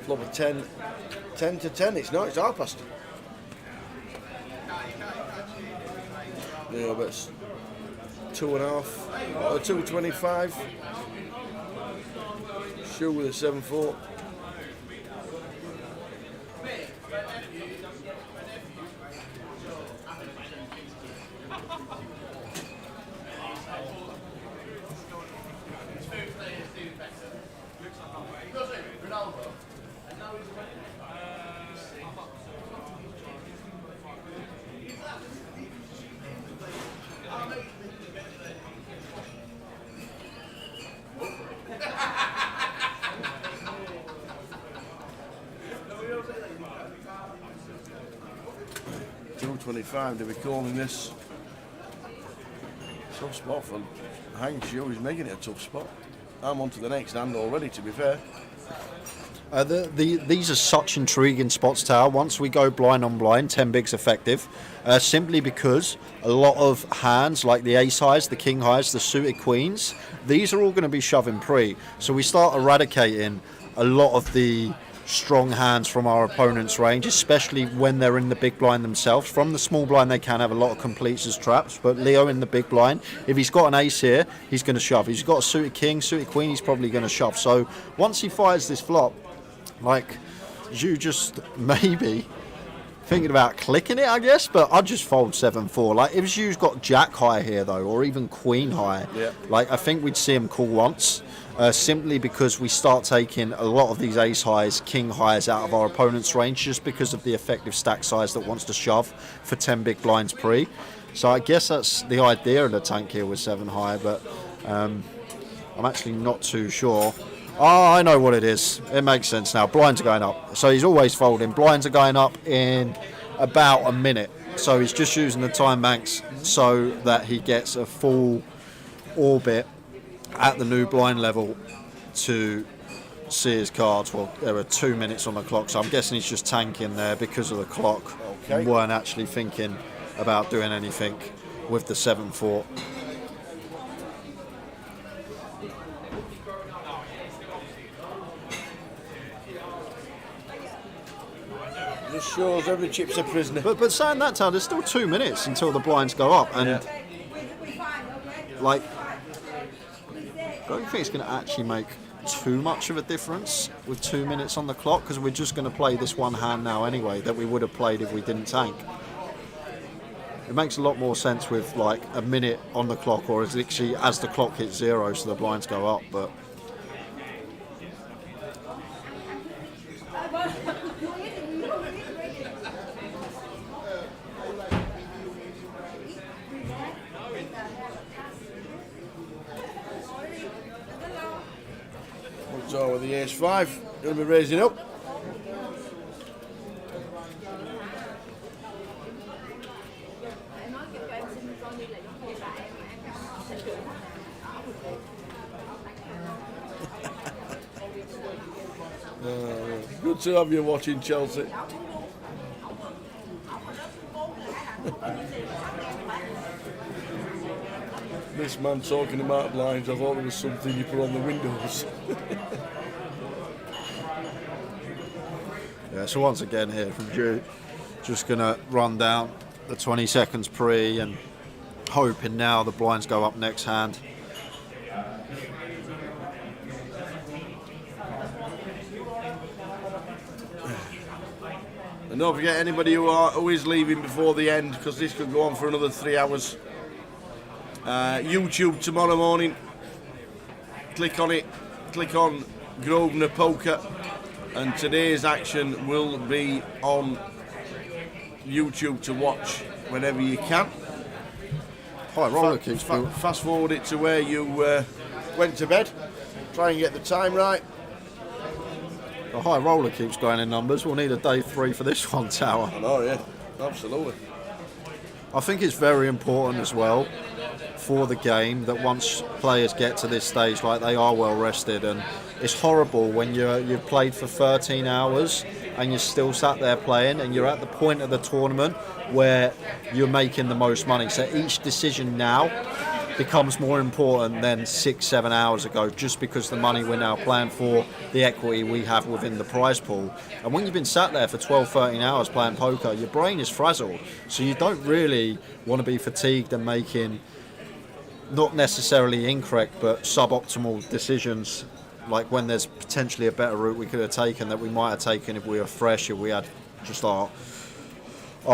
G: Flop of 10 to 10, it's not, it's half past. Yeah, but it's 2.5, 2.25. Shoe with a 7-4. To be calling this tough spot for Hang Shoe. He's making it a tough spot. I'm on to the next hand already, to be fair.
J: These are such intriguing spots, Tower. Once we go blind on blind, 10 big's effective, simply because a lot of hands like the ace highs, the king highs, the suited queens, these are all going to be shoving pre. So we start eradicating a lot of the strong hands from our opponent's range, especially when they're in the big blind themselves. From the small blind they can have a lot of completes as traps, but Leo in the big blind, if he's got an ace here, he's going to shove. If he's got a suited king, suited queen, he's probably going to shove. So once he fires this flop, like, you just maybe thinking about clicking it, I guess, but I'd just fold 7-4. Like, if you've got jack high here though, or even queen high, like, I think we'd see him call once. Simply because we start taking a lot of these ace highs, king highs out of our opponent's range just because of the effective stack size that wants to shove for 10 big blinds pre. So I guess that's the idea of the tank here with 7 high, but I'm actually not too sure. Oh, I know what it is. It makes sense now. Blinds are going up. So he's always folding. Blinds are going up in about a minute. So he's just using the time banks so that he gets a full orbit at the new blind level to see his cards. Well, there are 2 minutes on the clock, so I'm guessing he's just tanking there because of the clock.
G: Okay.
J: Weren't actually thinking about doing anything with the 7-4.
G: Just shows every chip's a prisoner.
J: But saying that, Tal, there's still 2 minutes until the blinds go up, and like, I don't think it's going to actually make too much of a difference with 2 minutes on the clock, because we're just going to play this one hand now anyway that we would have played if we didn't tank. It makes a lot more sense with like a minute on the clock, or as literally as the clock hits 0, so the blinds go up. But
G: So with the ace-5, going to be raising up. Good to have you watching Chelsea. This man talking about blinds, I thought there was something you put on the windows.
J: yeah, so once again here from Drew, just going to run down the 20 seconds pre and hoping now the blinds go up next hand.
G: And don't forget anybody who is leaving before the end, because this could go on for another 3 hours. YouTube tomorrow morning. Click on it. Click on Grosvenor Poker, and today's action will be on YouTube to watch whenever you can.
J: High roller keeps
G: fast forward it to where you went to bed. Try and get the time right.
J: The high roller keeps going in numbers. We'll need a day 3 for this one, Tower.
G: I know, yeah, absolutely.
J: I think it's very important as well for the game that once players get to this stage, like, they are well rested. And it's horrible when you've played for 13 hours and you're still sat there playing, and you're at the point of the tournament where you're making the most money. So each decision now becomes more important than 6-7 hours ago, just because the money we're now playing for, the equity we have within the prize pool. And when you've been sat there for 12-13 hours playing poker, your brain is frazzled, so you don't really want to be fatigued and making not necessarily incorrect but suboptimal decisions, like when there's potentially a better route we could have taken that we might have taken if we were fresh, if we had just our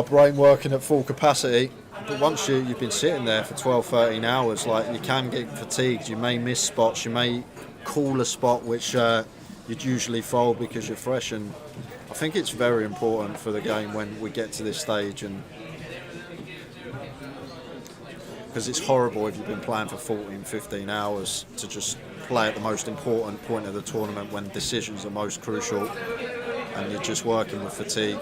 J: brain working at full capacity. But once you've been sitting there for 12-13 hours, like, you can get fatigued. You may miss spots, you may call a spot which you'd usually fold because you're fresh. And I think it's very important for the game when we get to this stage, and because it's horrible if you've been playing for 14-15 hours to just play at the most important point of the tournament when decisions are most crucial and you're just working with fatigue.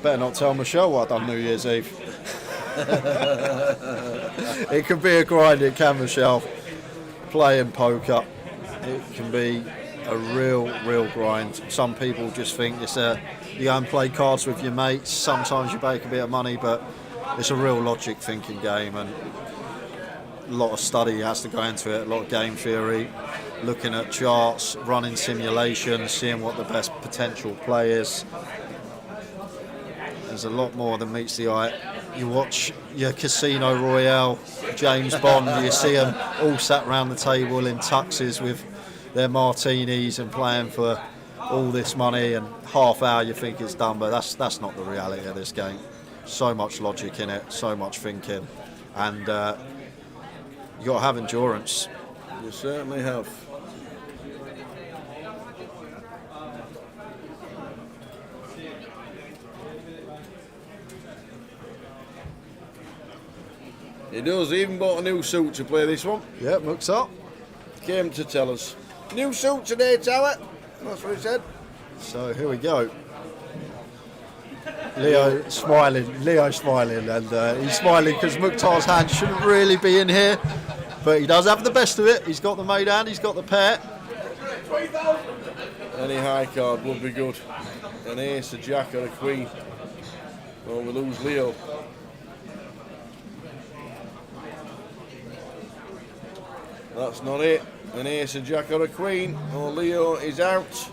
J: Better not tell Michelle what I've done New Year's Eve. It can be a grind, it can, Michelle. Playing poker, it can be a real grind. Some people just think it's you go and play cards with your mates, sometimes you make a bit of money, but it's a real logic thinking game, and a lot of study has to go into it, a lot of game theory, looking at charts, running simulations, seeing what the best potential play is. There's a lot more than meets the eye. You watch your Casino Royale, James Bond, you see them all sat round the table in tuxes with their martinis and playing for all this money, and half hour you think it's done, but that's not the reality of this game. So much logic in it, so much thinking, and you got to have endurance.
G: You certainly have. He does, he even bought a new suit to play this one.
J: Yeah, looks up.
G: Came to tell us. New suit today, Tower. That's what he said.
J: So here we go. Leo smiling, and he's smiling because Mukhtar's hand shouldn't really be in here, but he does have the best of it. He's got the maid hand, he's got the pair.
G: Any high card would be good. An ace, a jack, or a queen. Or we lose Leo. That's not it. An ace, a jack, or a queen. Or Leo is out.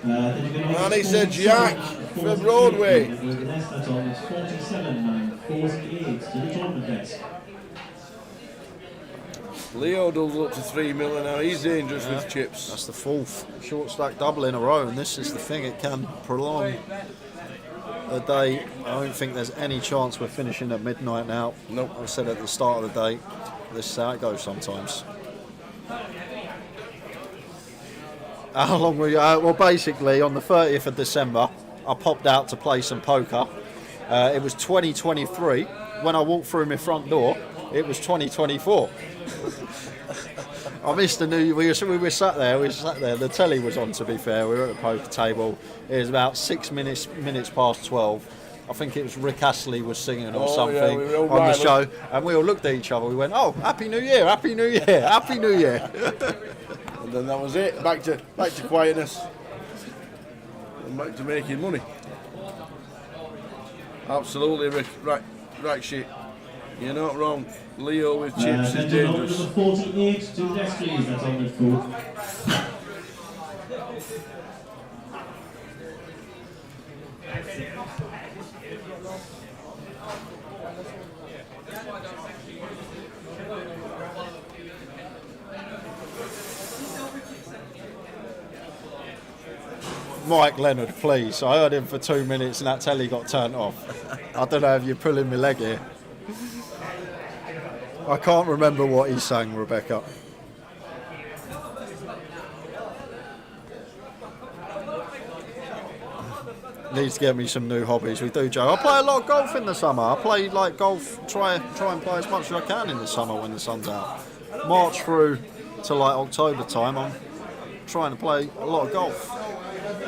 G: And it's a jack for Broadway.
F: That's on, it's 47,948 to the tournament desk.
G: Leo does up to 3 million now. He's dangerous with chips.
J: That's the fourth short stack double in a row, and this is the thing, it can prolong the day. I don't think there's any chance we're finishing at midnight now.
G: Nope.
J: I said at the start of the day, this is how it goes sometimes. How long were you? Well, basically, on the 30th of December, I popped out to play some poker. It was 2023. When I walked through my front door, it was 2024. I missed the new. We were sat there. The telly was on. To be fair, we were at the poker table. It was about 6 minutes past 12. I think it was Rick Astley was singing or something on the show, and we all looked at each other. We went, "Oh, Happy New Year! Happy New Year! Happy New Year!"
G: And then that was it. Back to quietness. And back to making money. Absolutely, Rick. Right shit. You're not wrong. Leo with chips is dangerous.
F: Number 48 to the desk, please. That's on the foot.
J: Mike Leonard, please. I heard him for 2 minutes and that telly got turned off. I don't know if you're pulling my leg here. I can't remember what he sang, Rebecca. Needs to get me some new hobbies. We do, Joe. I play a lot of golf in the summer. I play like golf, try and play as much as I can in the summer when the sun's out. March through to like October time, I'm trying to play a lot of golf.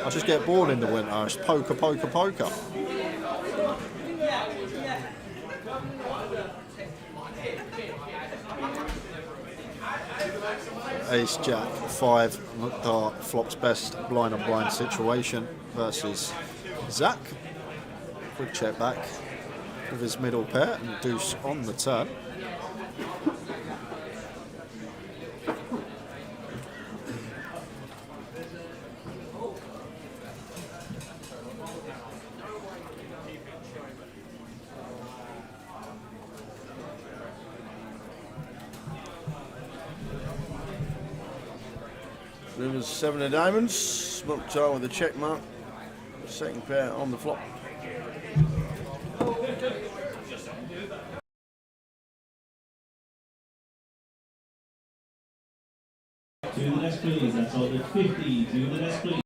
J: I just get bored in the winter. It's poker. Ace, Jack, 5, Mukhtar, flops best, blind on blind situation versus Zach. Quick check back with his middle pair and deuce on the turn.
G: Rivers 7 of diamonds. Mukhtar with a check mark. Second pair on the flop.
F: To the desk, please. That's on the 50. To the desk, please.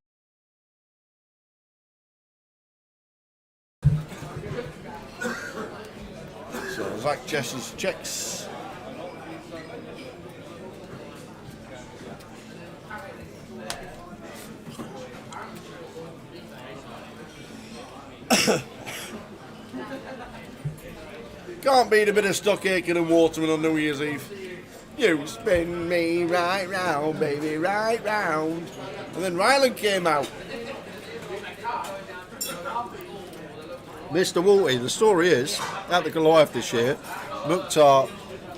G: So Zach Chess's checks. Can't beat a bit of stock Aiken and Waterman on New Year's Eve. You spin me right round, baby, right round. And then Ryland came out.
J: Mr. Walty, the story is, at the Goliath this year, Mukhtar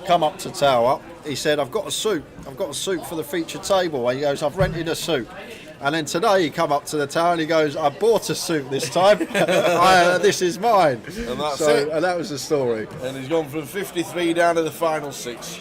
J: come up to Tower. He said, I've got a suit for the featured table. And he goes, I've rented a suit. And then today he come up to the Tower and he goes, I bought a suit this time. This is mine.
G: And that's it.
J: And that was the story.
G: And he's gone from 53 down to the final 6.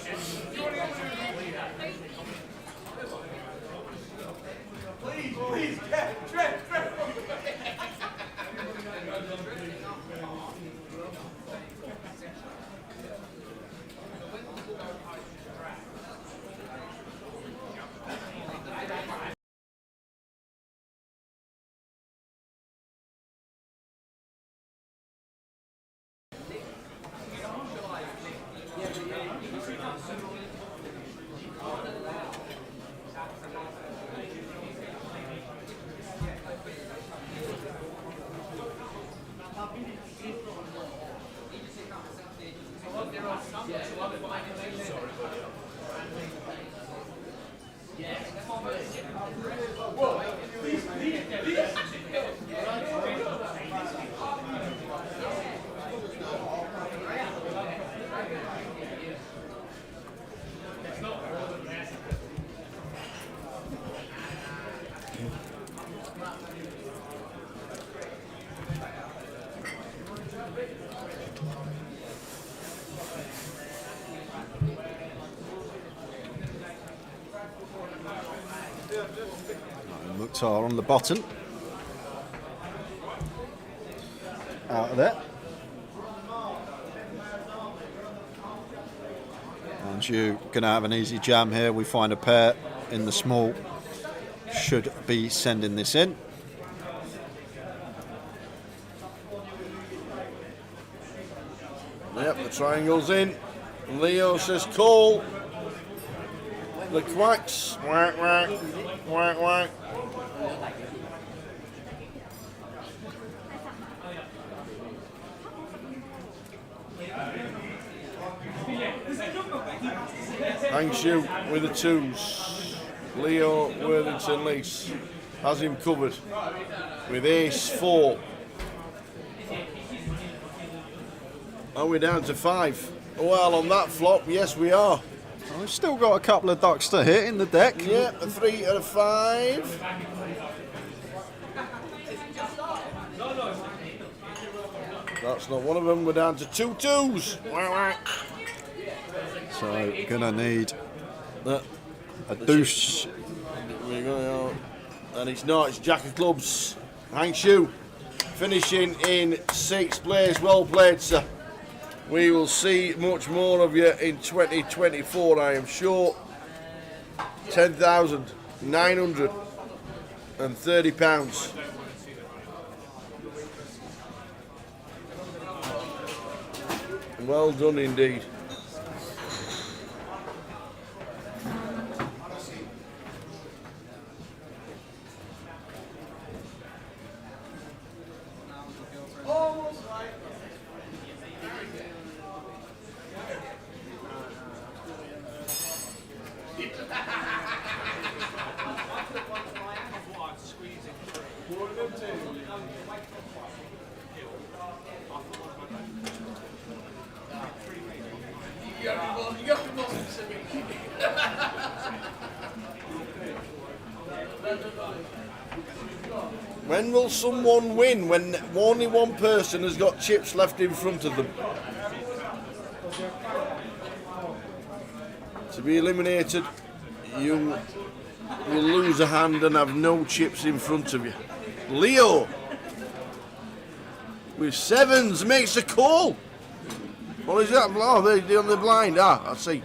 J: Mukhtar on the bottom. Out of there. And you going to have an easy jam here. We find a pair in the small. Should be sending this in.
G: Yep, the triangle's in. Leo says call. The quacks. Whack, whack, whack, whack. Hangshu with the twos. Leo Worthington Lease has him covered with ace 4. Are we down to 5? Well, on that flop, yes we are.
J: We've still got a couple of ducks to hit in the deck.
G: Yeah, a 3 and a 5. That's not one of them. We're down to 2 twos.
J: So gonna need a deuce.
G: And it's not. It's Jack of Clubs. Hangshu finishing in 6th place. Well played, sir. We will see much more of you in 2024, I am sure. £10,930. Well done indeed. When will someone win when only one person has got chips left in front of them? To be eliminated, you will lose a hand and have no chips in front of you. Leo with 7s makes a call. What is that? Oh, they're on the blind. Ah, I see.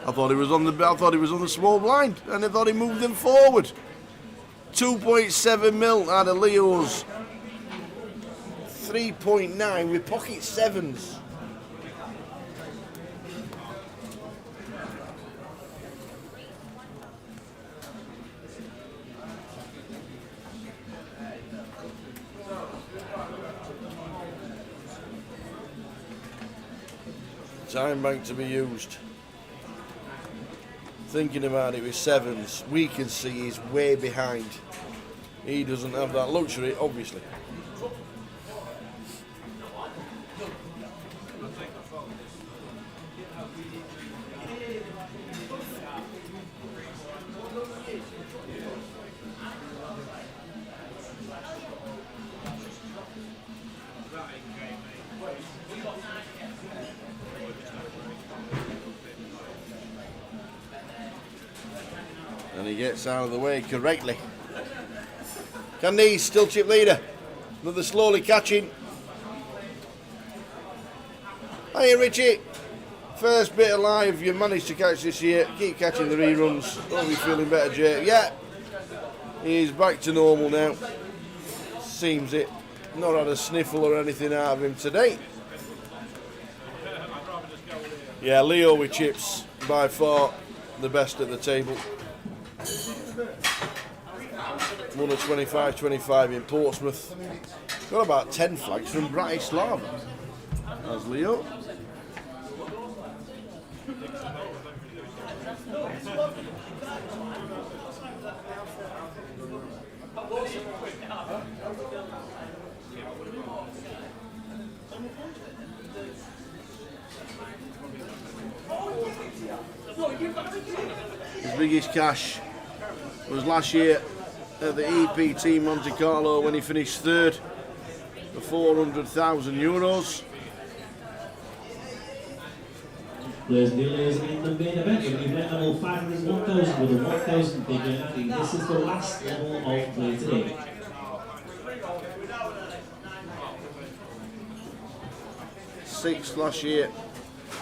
G: I thought he was on the small blind, and I thought he moved them forward. 2.7 mil out of Leo's 3.9 with pocket 7s. Time bank to be used. Thinking about it with 7s, we can see he's way behind. He doesn't have that luxury, obviously. And he gets out of the way correctly. Candice, still chip leader. Another slowly catching. Hey Richie. First bit alive you managed to catch this year. Keep catching the reruns. Hope you're feeling better, Jay. Yeah. He's back to normal now. Seems it. Not had a sniffle or anything out of him today. Yeah, Leo with chips. By far the best at the table. Won a 25-25 in Portsmouth. Got about 10 flags from Bratislava. That's Leo. His biggest cash was last year at the EPT Monte Carlo when he finished third for €400,000.
F: There's dealers in the main event. We've met level 501,000 with a 1,000 figure. I think this is the last level of play today.
G: Sixth last year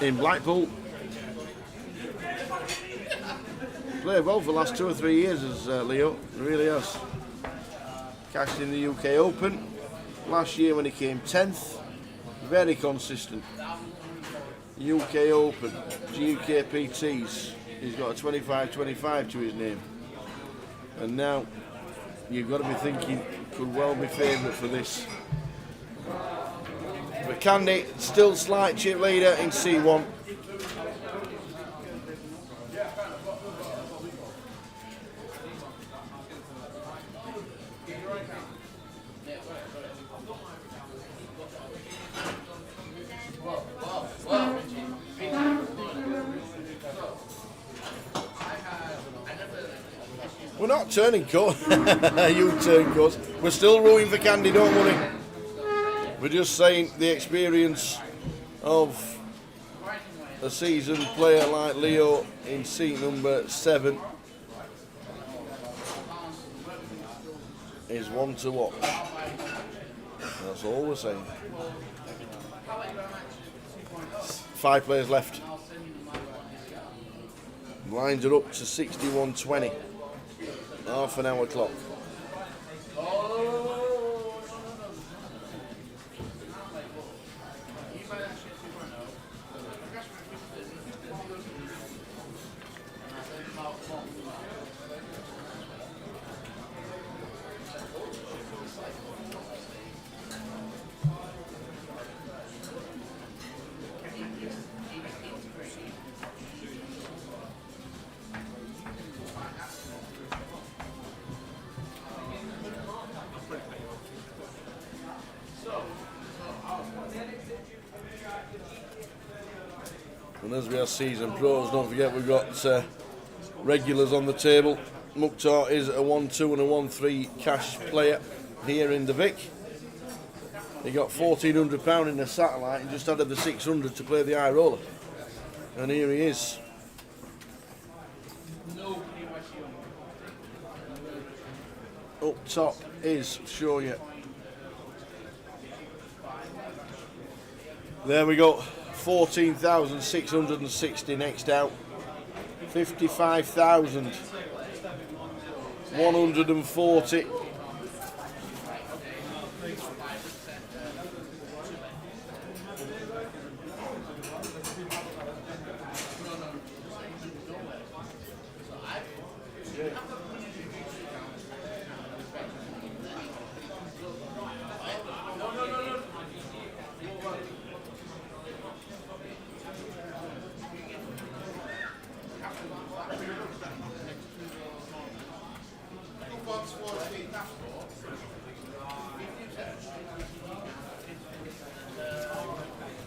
G: in Blackpool. Played well for the last 2 or 3 years as Leo, he really has. Cashed in the UK Open. Last year when he came 10th, very consistent. UK Open, GUKPTs, he's got a 25-25 to his name. And now you've got to be thinking, could well be favourite for this. But Candy, still slight chip leader in C1. We're not turning course. You turn course. We're still rooting for Candy, don't worry. We're just saying the experience of a seasoned player like Leo in seat number 7 is one to watch. That's all we're saying. 5 players left. Lines are up to 61-20. Half an hour clock. And as we are season pros, don't forget we've got regulars on the table. Mukhtar is a 1-2 and a 1-3 cash player here in the Vic. He got £1,400 in the satellite and just added the 600 to play the high roller. And here he is. Up top is, show you. There we go. 14,660 next out. 55,140.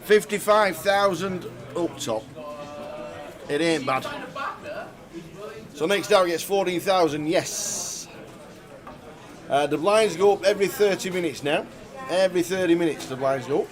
G: $55,000 up top. It ain't bad. So next out gets 14,000. Yes. The blinds go up every 30 minutes now. Every 30 minutes the blinds go up.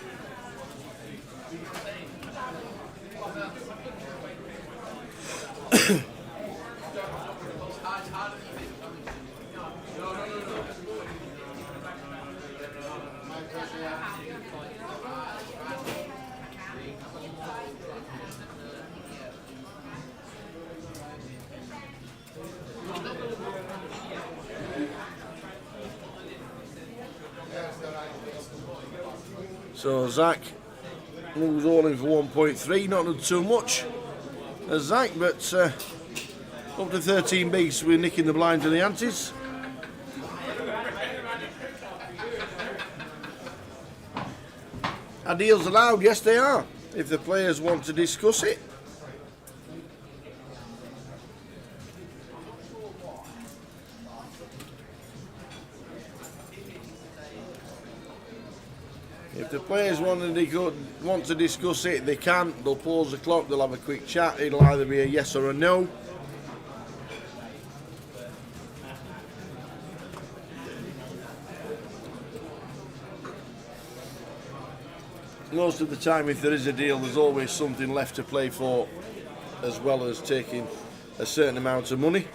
G: So Zach moves all in for 1.3, not done too much as Zach, but up to 13 beats, we're nicking the blinds and the antes. Are deals allowed? Yes, they are. if the players want to discuss it. If the players want to discuss it, they can. They'll pause the clock, they'll have a quick chat. It'll either be a yes or a no. Most of the time, if there is a deal, there's always something left to play for, as well as taking a certain amount of money.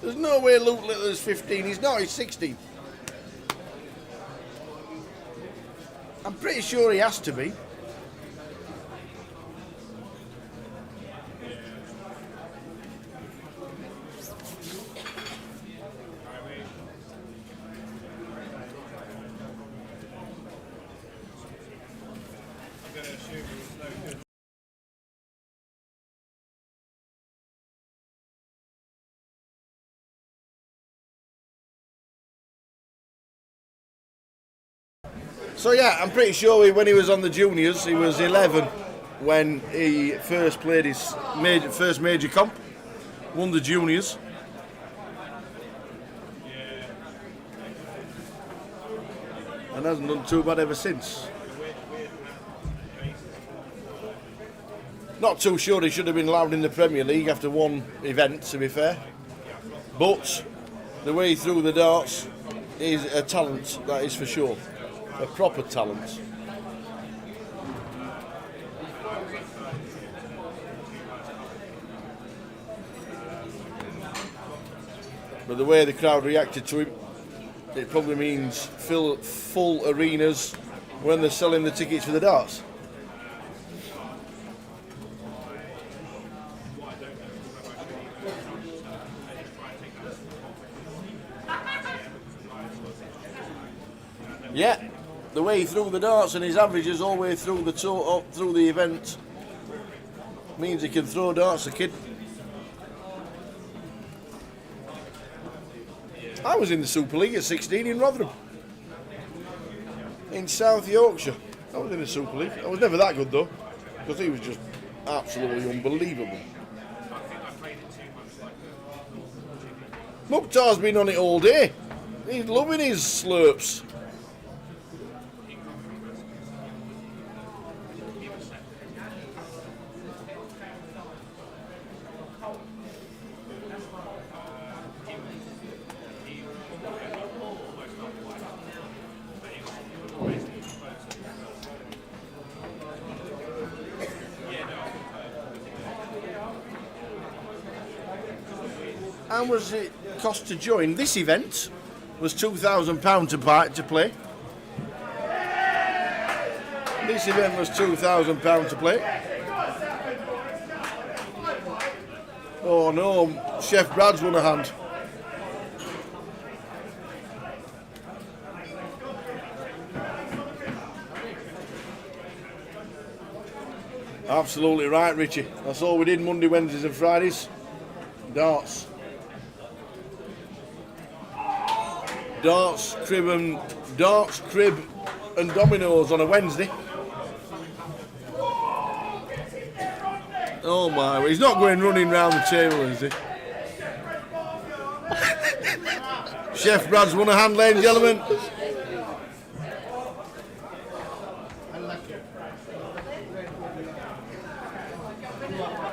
G: There's no way Luke Littler's 15. He's not, he's 16. I'm pretty sure he has to be. So yeah, I'm pretty sure when he was on the juniors, he was 11 when he first played his first major comp, won the juniors. And hasn't done too bad ever since. Not too sure he should have been allowed in the Premier League after one event, to be fair. But the way he threw the darts is a talent, that is for sure. A proper talent. But the way the crowd reacted to him, it probably means full arenas when they're selling the tickets for the darts. Yeah. The way he threw the darts and his averages all the way through through the event means he can throw darts, the kid. I was in the Super League at 16 in Rotherham, in South Yorkshire. I was in the Super League. I was never that good though, because he was just absolutely unbelievable. Mukhtar's been on it all day. He's loving his slurps. How much it cost to join? This event was £2,000 to play. This event was £2,000 to play. Oh no, Chef Brad's won a hand. Absolutely right, Richie. That's all we did Monday, Wednesdays and Fridays. Darts. Darts, crib and dominoes on a Wednesday. Oh my, he's not going running round the table, is he? Chef Brad's won a hand, ladies and gentlemen.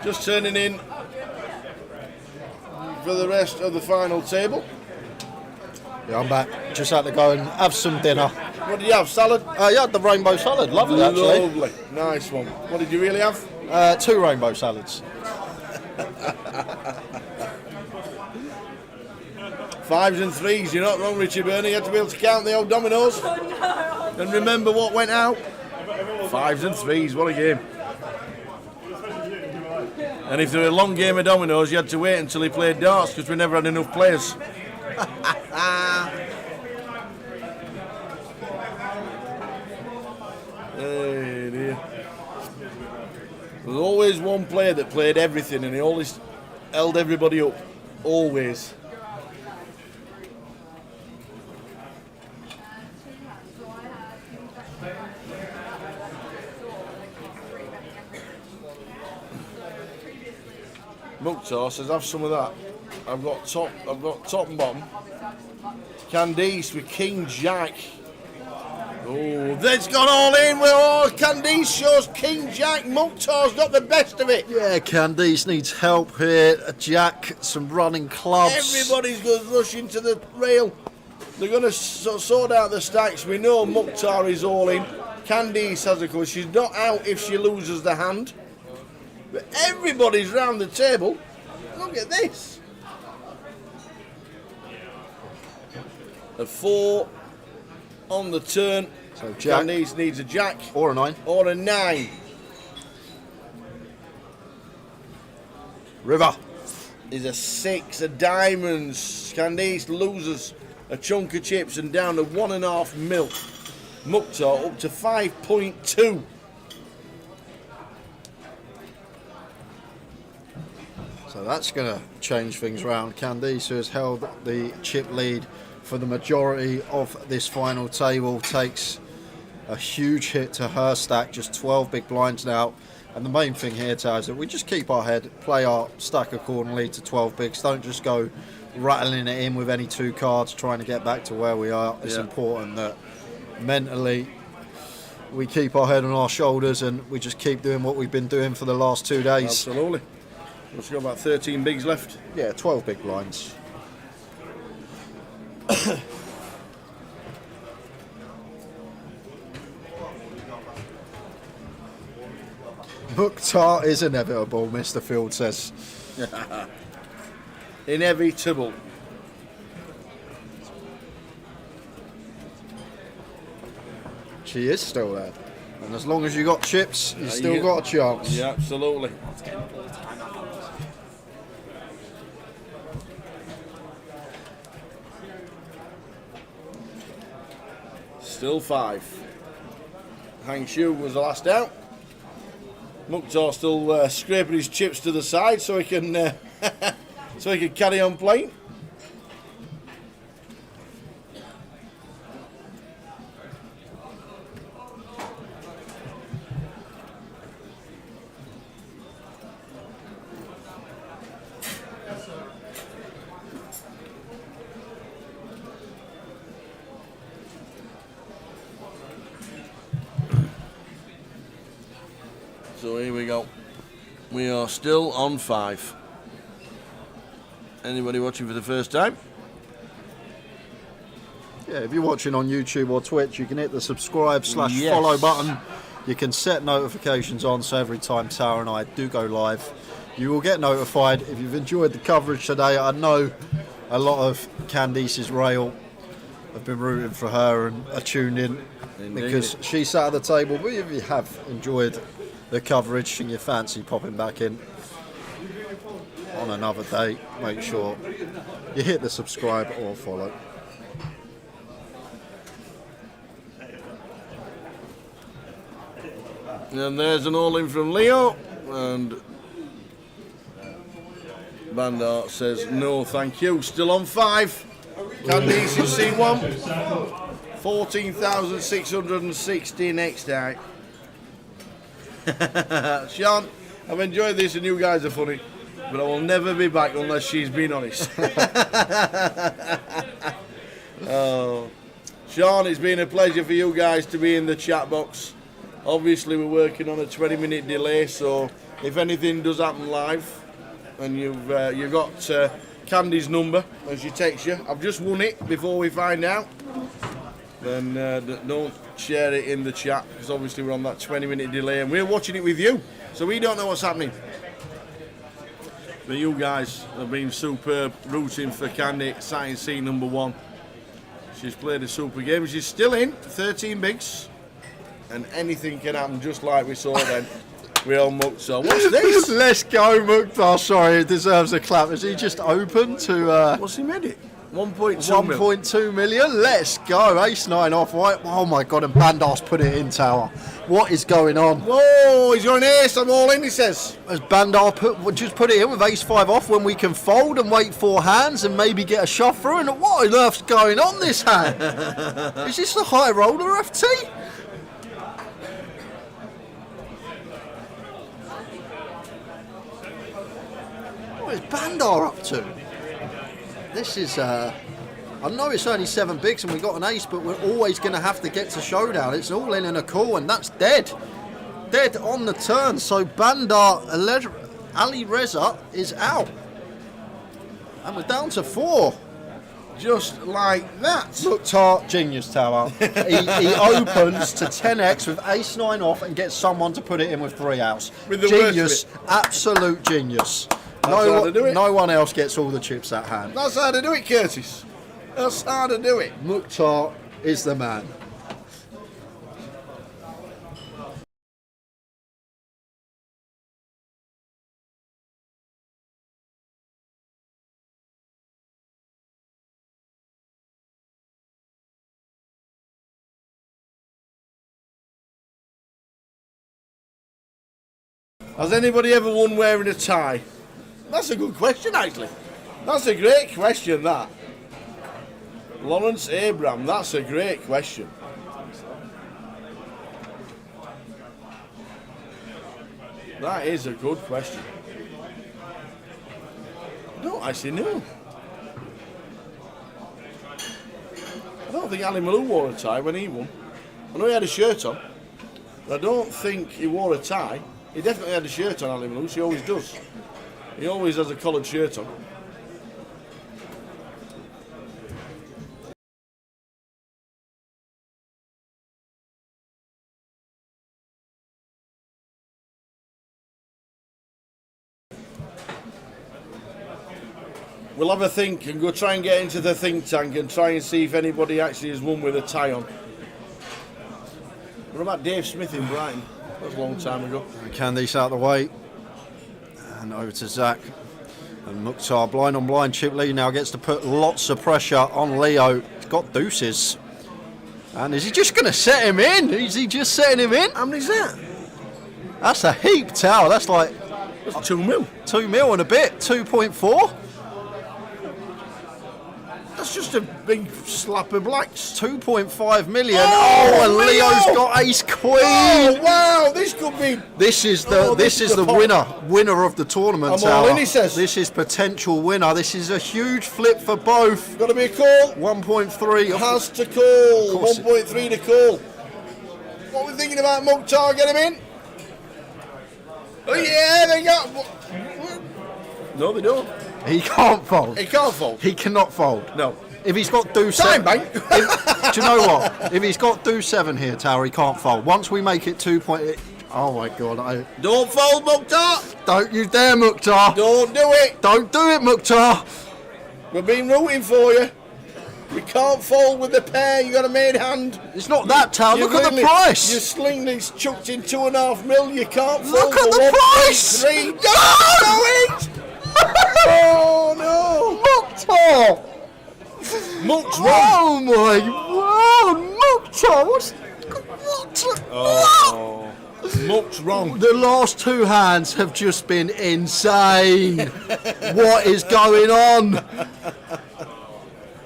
G: Just turning in for the rest of the final table.
J: Yeah, I'm back. Just had to go and have some dinner.
G: What did you have? Salad?
J: Yeah, the rainbow salad. Lovely, actually.
G: Lovely. Nice one. What did you really have?
J: 2 rainbow salads.
G: Fives and threes, you're not wrong, Richie Burney. You have to be able to count the old dominoes. And remember what went out. Fives and threes, what a game. And if there were a long game of dominoes, you had to wait until he played darts because we never had enough players. Hey dear. There was always one player that played everything and he always held everybody up. Always. Mukhtar says, have some of that. I've got top and bottom. Candice with King Jack. Oh, that's gone all in. Oh, Candice shows King Jack. Mukhtar's got the best of it.
J: Yeah, Candice needs help here. Jack, some running clubs.
G: Everybody's going to rush into the rail. They're going to sort out the stacks. We know Mukhtar is all in. Candice has a course. She's not out if she loses the hand. But everybody's round the table. Look at this. A 4 on the turn.
J: So Jack
G: Candice needs a jack.
J: Or a 9.
G: Or a 9.
J: River.
G: Is a 6 of diamonds. Candice loses a chunk of chips and down to 1.5 mil. Mukhtar up to 5.2.
J: So that's going to change things around. Candice, who has held the chip lead for the majority of this final table, takes a huge hit to her stack, just 12 big blinds now. And the main thing here, Taz, is that we just keep our head, play our stack accordingly to 12 bigs. Don't just go rattling it in with any 2 cards, trying to get back to where we are. It's important that mentally we keep our head on our shoulders and we just keep doing what we've been doing for the last 2 days.
G: Absolutely. We've got about 13 bigs left.
J: Yeah, 12 big blinds. Mukhtar is inevitable, Mr. Field says.
G: Inevitable.
J: She is still there. And as long as you got chips, you still got a chance.
G: Yeah, absolutely. Still 5. Hang Shu was the last out. Mukhtar still scraping his chips to the side so he can so he can carry on playing. So here we go. We are still on 5. Anybody watching for the first time?
J: Yeah, if you're watching on YouTube or Twitch, you can hit the subscribe/follow button. You can set notifications on, so every time Tara and I do go live, you will get notified. If you've enjoyed the coverage today, I know a lot of Candice's rail have been rooting for her and are tuned in.
G: Indeed.
J: Because she sat at the table. But if you have enjoyed the coverage and you fancy popping back in on another day, make sure you hit the subscribe or follow.
G: And there's an all-in from Leo, and Bandart says no thank you. Still on 5. Candice in C1. 14,660 next time. Sean, I've enjoyed this and you guys are funny, but I will never be back unless she's been honest. Oh. Sean, it's been a pleasure for you guys to be in the chat box. Obviously we're working on a 20-minute delay, so if anything does happen live and you've got Candy's number as she texts you, I've just won it before we find out, then don't share it in the chat, because obviously we're on that 20-minute delay and we're watching it with you, so we don't know what's happening. But you guys have been superb, rooting for Candy, sighting C #1. She's played a super game. She's still in 13 bigs, and anything can happen, just like we saw then. Real Mukhtar. What's this?
J: Let's go, Mukhtar. Sorry, it deserves a clap. Is he just open to...
G: What's he made it? 1.2
J: million. Let's go. Ace-9 off white. Oh my God, and Bandar's put it in, Tower. What is going on?
G: Whoa, he's got an ace. I'm all in, he says.
J: Has Bandar just put it in with ace-5 off when we can fold and wait 4 hands and maybe get a shot through? And what on earth's going on this hand? Is this the high roller FT? What is Bandar up to? This is, I know it's only 7 bigs and we got an ace, but we're always going to have to get to showdown. It's all in and a call, and that's dead. Dead on the turn. So Bandar Ali Reza is out. And we're down to 4.
G: Just like that.
J: Mukhtar, genius, Tower. he opens to 10x with ace-9 off and gets someone to put it in with 3 outs.
G: With the
J: genius, absolute genius. No one else gets all the chips at hand.
G: That's how to do it, Curtis. That's how to do it.
J: Mukhtar is the man.
G: Has anybody ever won wearing a tie? That's a good question, actually. That's a great question, that. Lawrence Abraham, that's a great question. That is a good question. I don't actually know. I don't think Ali Malou wore a tie when he won. I know he had a shirt on, but I don't think he wore a tie. He definitely had a shirt on, Ali Malou, he always does. He always has a collared shirt on. We'll have a think and go try and get into the think tank and try and see if anybody actually has won with a tie on. What about Dave Smith in Brighton? That was a long time ago.
J: Candice out of the way. And over to Zach. And Mukhtar, blind on blind. Chip Lee now gets to put lots of pressure on Leo. He's got deuces. And is he just going to set him in? Is he just setting him in?
G: How many's that?
J: That's a heap, Tower. That's like...
G: That's 2 mil.
J: 2 mil and a bit. 2.4.
G: That's just a big slap of blacks.
J: 2.5 million. Oh, and Leo's got ace queen.
G: Oh wow, this could be.
J: This is the winner of the tournament.
G: I'm all in, he says.
J: This is potential winner. This is a huge flip for both.
G: Got to be a call.
J: 1.3
G: has to call. 1.3 to call. What are we thinking about Mukhtar? Get him in. Oh yeah, they got. No, they don't.
J: He can't fold.
G: He can't fold.
J: He cannot fold.
G: No.
J: If he's got deuce
G: time,
J: 7,
G: mate.
J: Do you know what? If he's got deuce 7 here, Tower, he can't fold. Once we make it 2 point, oh my God!
G: Don't fold, Mukhtar.
J: Don't you dare, Mukhtar.
G: Don't do it.
J: Don't do it, Mukhtar.
G: We've been rooting for you. You can't fold with the pair. You got a made hand.
J: It's not that, Tower. Look at the price.
G: Your sling's chucked in 2.5 mil. You can't fold.
J: Look at the price.
G: 3. No! Oh no!
J: Mukhtar!
G: Mukh's wrong.
J: Oh my word! Mukhtar! What?
G: Oh. Mukh's wrong.
J: The last 2 hands have just been insane. What is going on?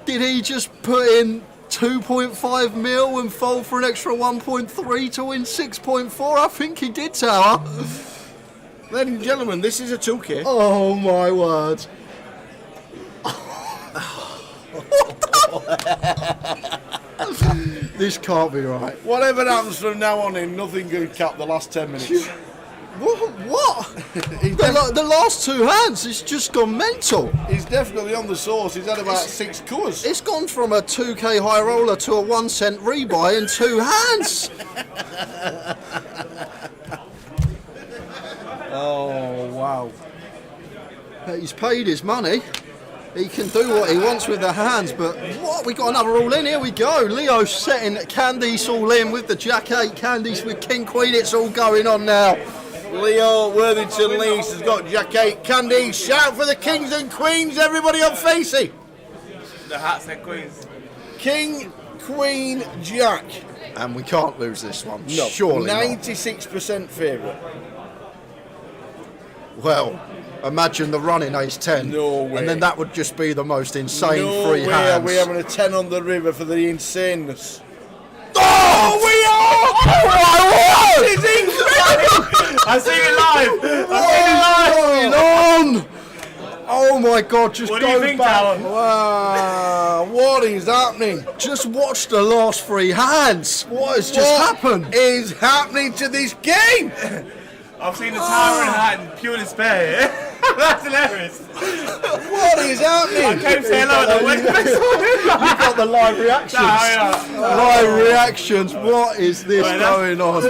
J: Did he just put in 2.5 mil and fold for an extra 1.3 to win 6.4? I think he did, Tower.
G: Ladies and gentlemen, this is a 2K.
J: Oh my word. This can't be right.
G: Whatever happens from now on in, nothing can cap the last 10 minutes.
J: What? The last 2 hands, it's just gone mental.
G: He's definitely on the sauce. He's had about 6 covers.
J: It's gone from a 2K high roller to a 1 cent rebuy in 2 hands.
G: Oh, wow.
J: He's paid his money. He can do what he wants with the hands, but what? We got another all in. Here we go. Leo setting Candice all in with the Jack 8. Candice with King Queen. It's all going on now.
G: Leo Worthington Lees has got Jack 8. Candice, shout for the kings and queens, everybody on Facey.
E: The hats and queens.
G: King, Queen, Jack.
J: And we can't lose this one.
G: No,
J: surely
G: 96% favourite.
J: Well, imagine the running ace 10.
G: No way.
J: And then that would just be the most insane
G: No
J: free
G: way
J: hands.
G: are we having a 10 on the river for the insaneness.
J: Oh,
G: we are!
J: Oh my word!
G: It's incredible!
E: I've seen it live!
J: What's going on? Oh my God, just
E: What
J: go
E: do you think,
J: back.
E: Alan?
G: Wow, what is happening?
J: Just watch the last three hands. What has just happened?
G: What is happening to this game?
E: I've seen the tower and hat in pure despair, yeah? That's hilarious.
G: What is happening?
E: I came to say hello at the West
J: You got the live reactions. Live reactions. What is this going on?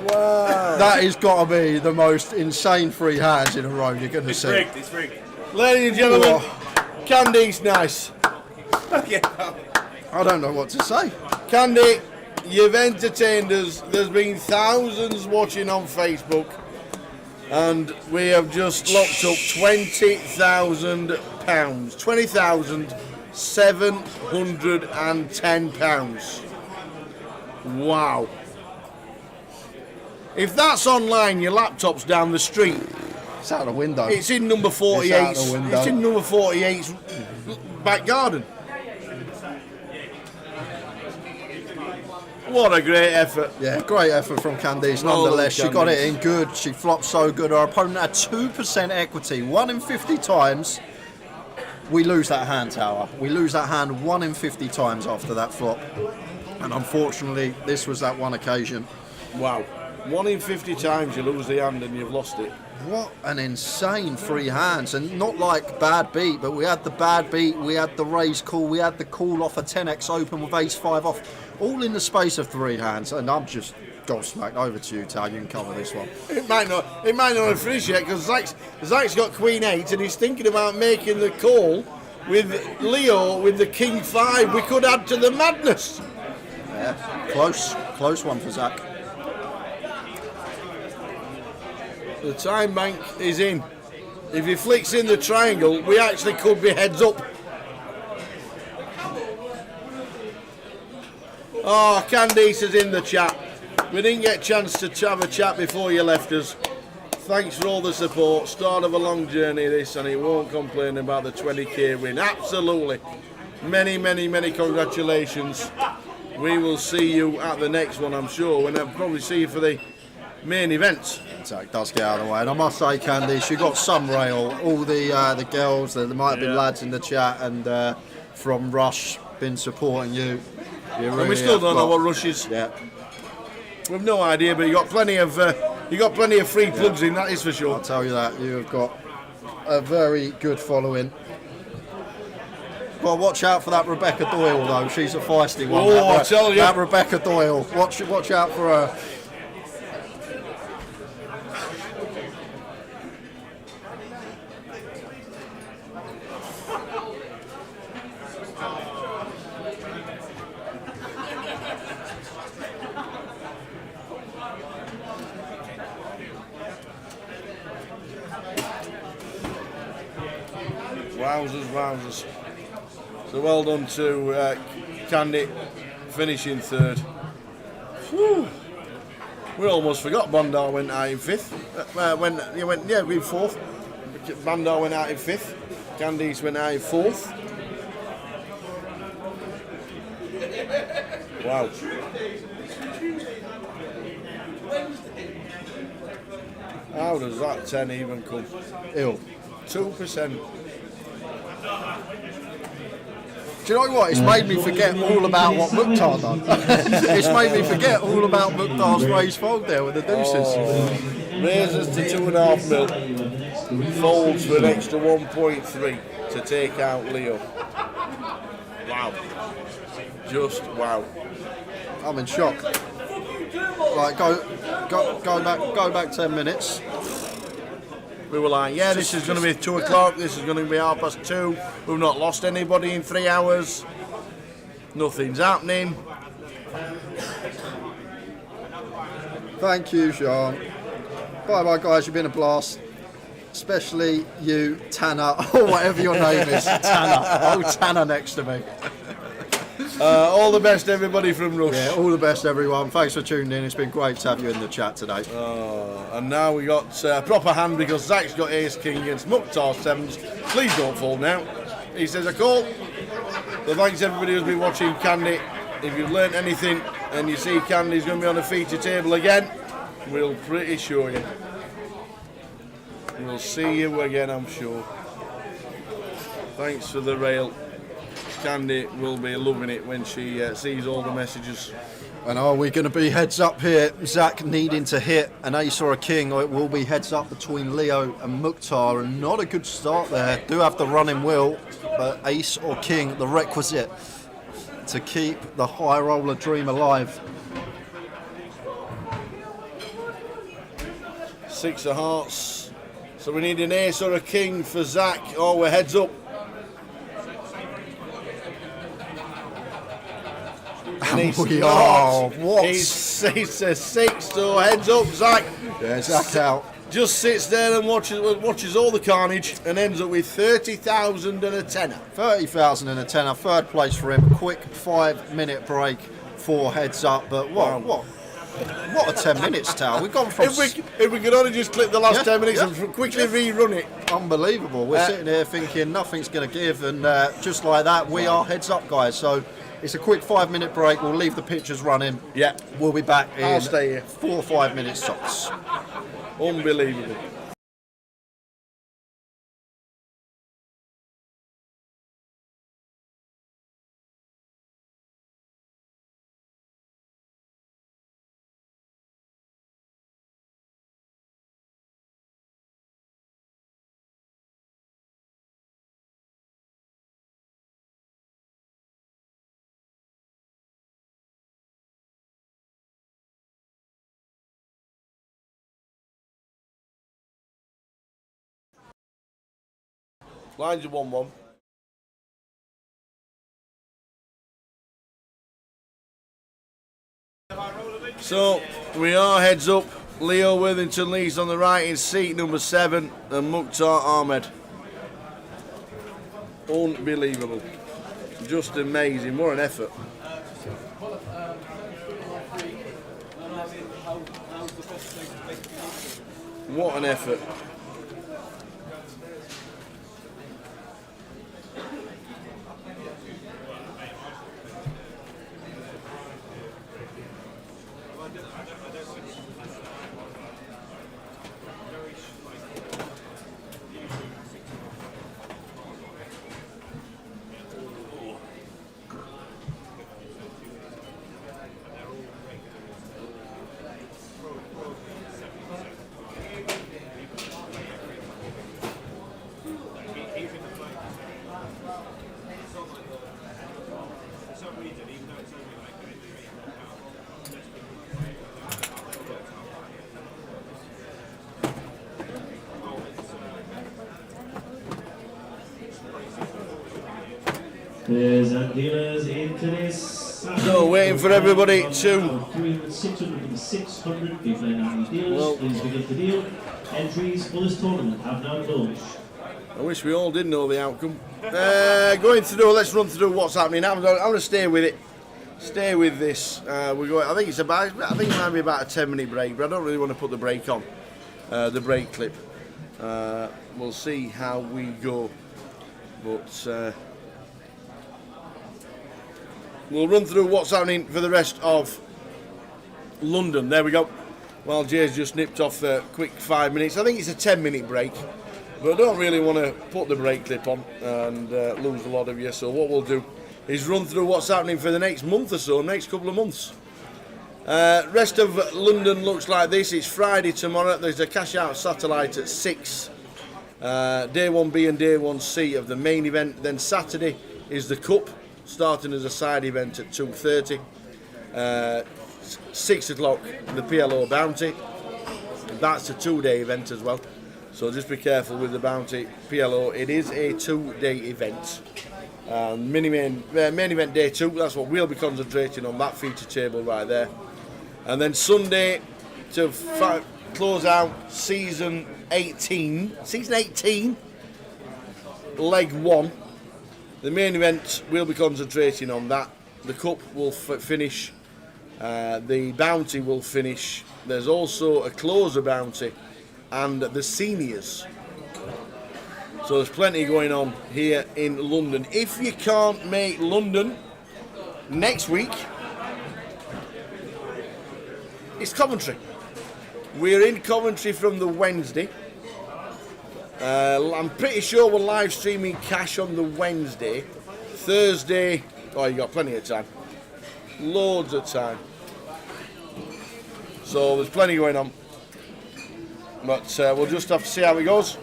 G: Wow.
J: That has got to be the most insane free hands in a row you're going to see.
E: Rigged, it's rigged.
G: Ladies and gentlemen, Candy's nice.
J: I don't know what to say.
G: Candy, you've entertained us. There's been thousands watching on Facebook, and we have just locked up £20,000. £20,710. Wow. If that's online, your laptop's down the street.
J: It's out the window.
G: It's in number 48.
J: It's out the window.
G: It's in number 48's back garden. What a great effort.
J: Yeah, great effort from Candice. Nonetheless, she got it in good. She flopped so good. Her opponent had 2% equity. 1 in 50 times, we lose that hand, Tower. We lose that hand 1 in 50 times after that flop. And unfortunately, this was that one occasion.
G: Wow. 1 in 50 times you lose the hand and you've lost it.
J: What an insane free hands, and not like bad beat, but we had the bad beat, we had the raise call, we had the call off a 10x open with ace 5 off, all in the space of 3 hands, and I'm just gobsmacked. Over to you, Tal, you can cover this one.
G: It might not have finished yet, because Zach's got Queen 8 and he's thinking about making the call with Leo with the King 5. We could add to the madness.
J: Yeah, close one for Zach.
G: The time bank is in. If he flicks in the triangle, we actually could be heads up. Oh, Candice is in the chat. We didn't get a chance to have a chat before you left us. Thanks for all the support. Start of a long journey this, and he won't complain about the 20k win. Absolutely. Many congratulations. We will see you at the next one, I'm sure, and I'll probably see you for the main event.
J: Zach does get out of the way, and I must say, Candice, you got some rail. All the girls, there might have been lads in the chat, and from Rush, been supporting you.
G: And we still don't know what Rush is.
J: Yeah.
G: We've no idea, but you got plenty of free plugs in, that is for sure.
J: I'll tell you that. You have got a very good following. Well, watch out for that Rebecca Doyle, though. She's a feisty one.
G: Oh, I tell you.
J: That Rebecca Doyle. Watch out for her.
G: Wowzers. So well done to Candy, finishing third. Whew. We almost forgot Bondar went out in fifth. We went fourth. Bondar went out in fifth. Candice went out in fourth. Wow. How does that 10 even come?
J: Ill.
G: 2%.
J: Do you know what? It's made me forget all about what Mukhtar done. It's made me forget all about Mukhtar's raise fold there with the deuces.
G: Raises to 2.5 mil. Folds for an extra 1.3 to take out Leo. Wow. Just wow.
J: I'm in shock. Right, go back 10 minutes.
G: We were like, yeah, this is going to be 2 o'clock, this is going to be 2:30. We've not lost anybody in 3 hours. Nothing's happening.
J: Thank you, Sean. Bye, guys. You've been a blast. Especially you, Tanner, or whatever your name is. Tanner. Oh, Tanner next to me.
G: All the best, everybody from Rush.
J: Yeah, all the best, everyone. Thanks for tuning in. It's been great to have you in the chat today.
G: And now we got a proper hand because Zach's got ace king against Mukhtar 7s. Please don't fall now. He says a call. So thanks everybody who's been watching Candy. If you've learnt anything and you see Candy's going to be on the feature table again, we'll pretty sure you. We'll see you again, I'm sure. Thanks for the rail. Candy will be loving it when she sees all the messages.
J: And are we going to be heads up here? Zach needing to hit an ace or a king, or it will be heads up between Leo and Mukhtar. And not a good start there. Do have the running wheel, but ace or king, the requisite to keep the high roller dream alive.
G: 6 of hearts. So we need an ace or a king for Zach. Oh, we're heads up.
J: We are. What?
G: He says 6, so heads up, Zach.
J: Yeah, Zach out.
G: Just sits there and watches all the carnage and ends up with 30,000 and a tenner.
J: 30,000 and a tenner. Third place for him. Quick 5-minute break for heads up. But what a 10 minutes, Tal. We've gone from.
G: If we could only just clip the last 10 minutes and quickly rerun it.
J: Unbelievable. We're sitting here thinking nothing's going to give, and just like that, we are heads up, guys. So. It's a quick 5-minute break. We'll leave the pictures running.
G: Yeah.
J: We'll be back in
G: I'll stay here.
J: 4 or 5 minutes tops.
G: Unbelievable. Lines are 1-1. So we are heads up. Leo Worthington leads on the right in seat number 7 and Mukhtar Ahmed. Unbelievable. Just amazing. What an effort. What an effort. So waiting for everybody to.
F: 600 people in our deals. Please begin to deal. Entries for this tournament have now closed.
G: I wish we all did know the outcome. Going through, let's run through what's happening. I'm going to stay with it. Stay with this. We're going. I think it might be about a 10-minute break, but I don't really want to put the break on. The break clip. We'll see how we go, but. We'll run through what's happening for the rest of London. There we go. Well, Jay's just nipped off a quick 5 minutes. I think it's a 10-minute break, but I don't really want to put the break clip on and lose a lot of you. So what we'll do is run through what's happening for the next month or so, next couple of months. Rest of London looks like this. It's Friday tomorrow. There's a cash out satellite at 6. Day 1B and Day 1C of the main event. Then Saturday is the Cup, starting as a side event at 2:30. 6 o'clock, the PLO Bounty. That's a 2-day event as well. So just be careful with the bounty PLO. It is a 2-day event. Main event day 2, that's what we'll be concentrating on, that feature table right there. And then Sunday to close out season 18, leg 1. The main event, we'll be concentrating on that. The cup will finish, the bounty will finish. There's also a closer bounty and the seniors. So there's plenty going on here in London. If you can't make London next week, it's Coventry. We're in Coventry from the Wednesday. I'm pretty sure we're live streaming Cash on the Wednesday. Thursday, oh, you got plenty of time. Loads of time. So there's plenty going on. But we'll just have to see how it goes.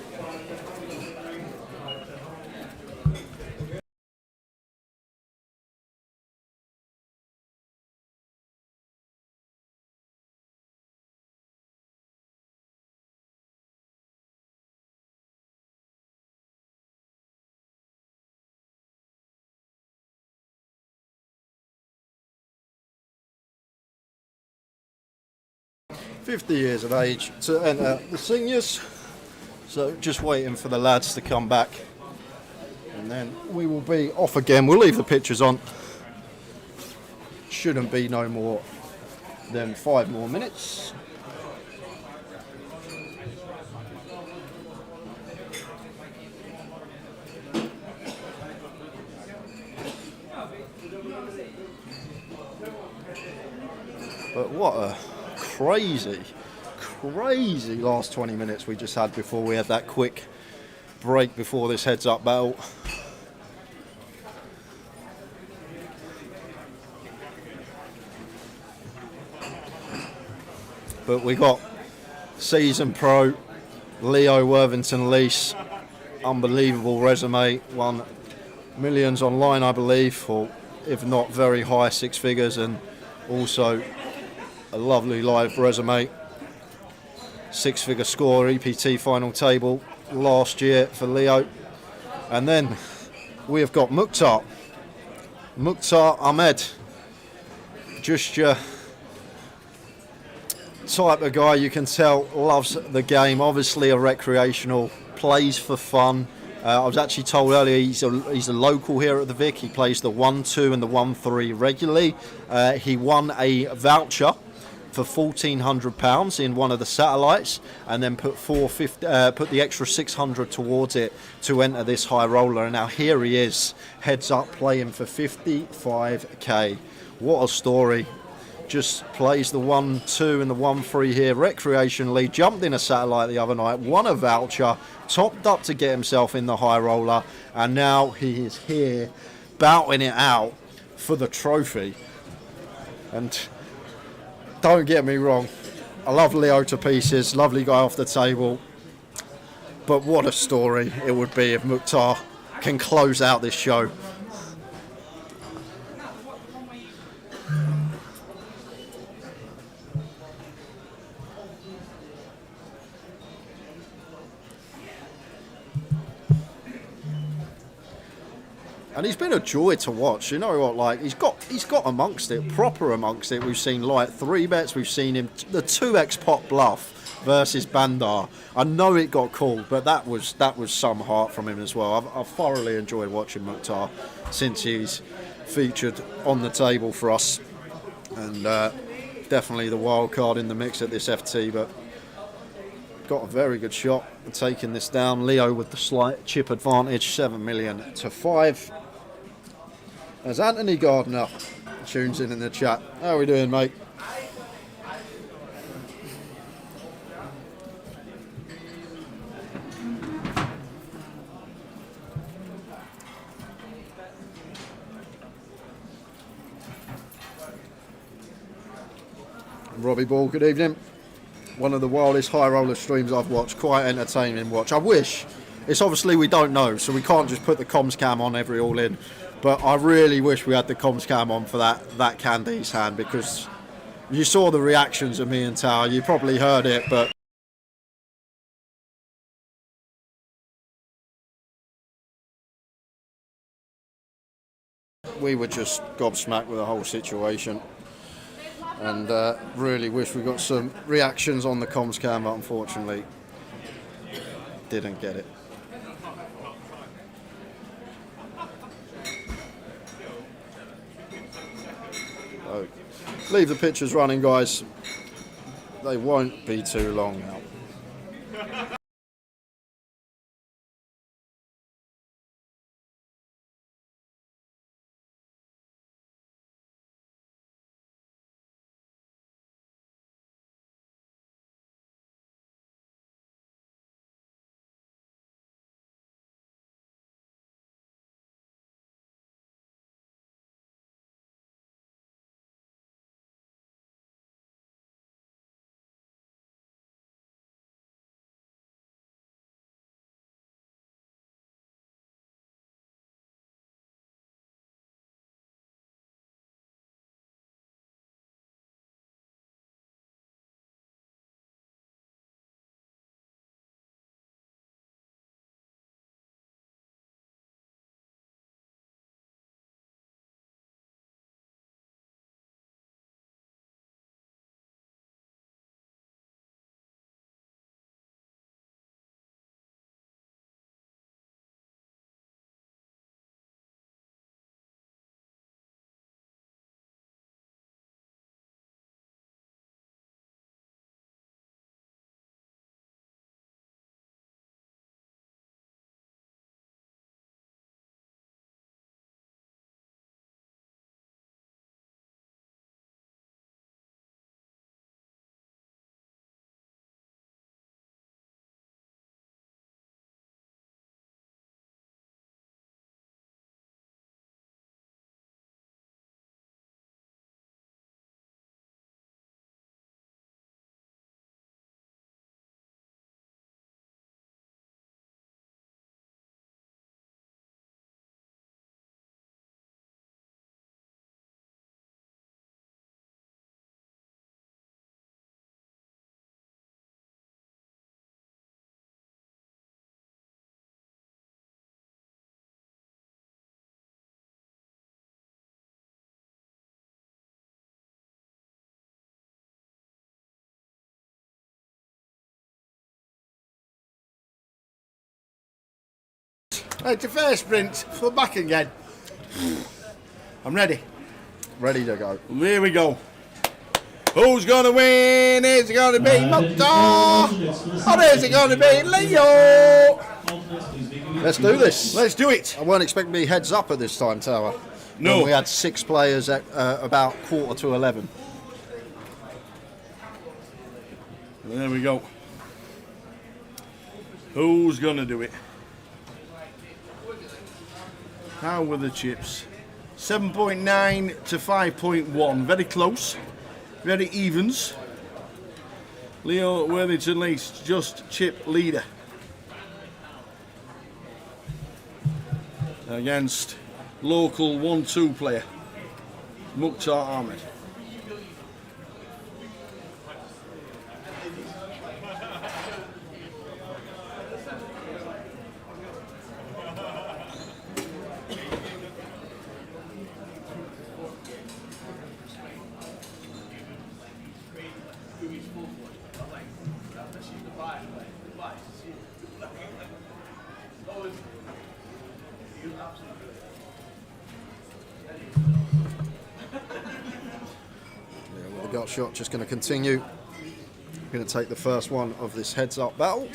J: "50 years of age to enter the seniors." So just waiting for the lads to come back. And then we will be off again. We'll leave the pictures on. Shouldn't be no more than 5 more minutes. But what a crazy last 20 minutes we just had before we had that quick break before this heads-up battle. But we got season pro Leo Worthington-Lees, unbelievable resume, won millions online I believe, or if not very high 6 figures, and also a lovely live resume. 6-figure score, EPT final table last year for Leo. And then we have got Mukhtar Ahmed, just your type of guy, you can tell, loves the game, obviously a recreational, plays for fun. I was actually told earlier he's a local here at the Vic. He plays the 1-2 and the 1-3 regularly. He won a voucher for £1,400 in one of the satellites, and then put the extra 600 towards it to enter this high roller. And now here he is, heads up, playing for 55k. What a story! Just plays the 1-2 and the 1-3 here recreationally. Jumped in a satellite the other night, won a voucher, topped up to get himself in the high roller, and now he is here bouting it out for the trophy. And don't get me wrong, I love Leo to pieces, lovely guy off the table, but what a story it would be if Mukhtar can close out this show. And he's been a joy to watch. You know what? Like he's got amongst it, proper amongst it. We've seen like 3 bets. We've seen him the 2x pot bluff versus Bandar. I know it got called, but that was some heart from him as well. I've thoroughly enjoyed watching Mukhtar since he's featured on the table for us, and definitely the wild card in the mix at this FT. But got a very good shot at taking this down. Leo with the slight chip advantage, 7 million to 5. As Anthony Gardner tunes in the chat. How are we doing, mate? Robbie Ball, good evening. One of the wildest high roller streams I've watched, quite entertaining watch. I wish, it's obviously we don't know, so we can't just put the comms cam on every all in, but I really wish we had the comms cam on for that Candice hand, because you saw the reactions of me and Tower, you probably heard it, but we were just gobsmacked with the whole situation, and really wish we got some reactions on the comms cam, but unfortunately didn't get it. So, leave the pictures running, guys. They won't be too long now.
G: It's a fair sprint. We're back again. I'm ready.
J: Ready to go.
G: Here we go. Who's going to win? Is it going to be Mukhtar? Or is it going to be Leo?
J: Let's do this.
G: Let's do it.
J: I weren't expecting to be heads up at this time, Tower.
G: No.
J: When we had 6 players at about 11:15.
G: There we go. Who's going to do it? How were the chips? 7.9 to 5.1. Very close. Very evens. Leo Worthington Least, just chip leader. Against local 1-2 player, Mukhtar Ahmed.
J: The gut shot just going to continue. Going to take the first one of this heads-up battle.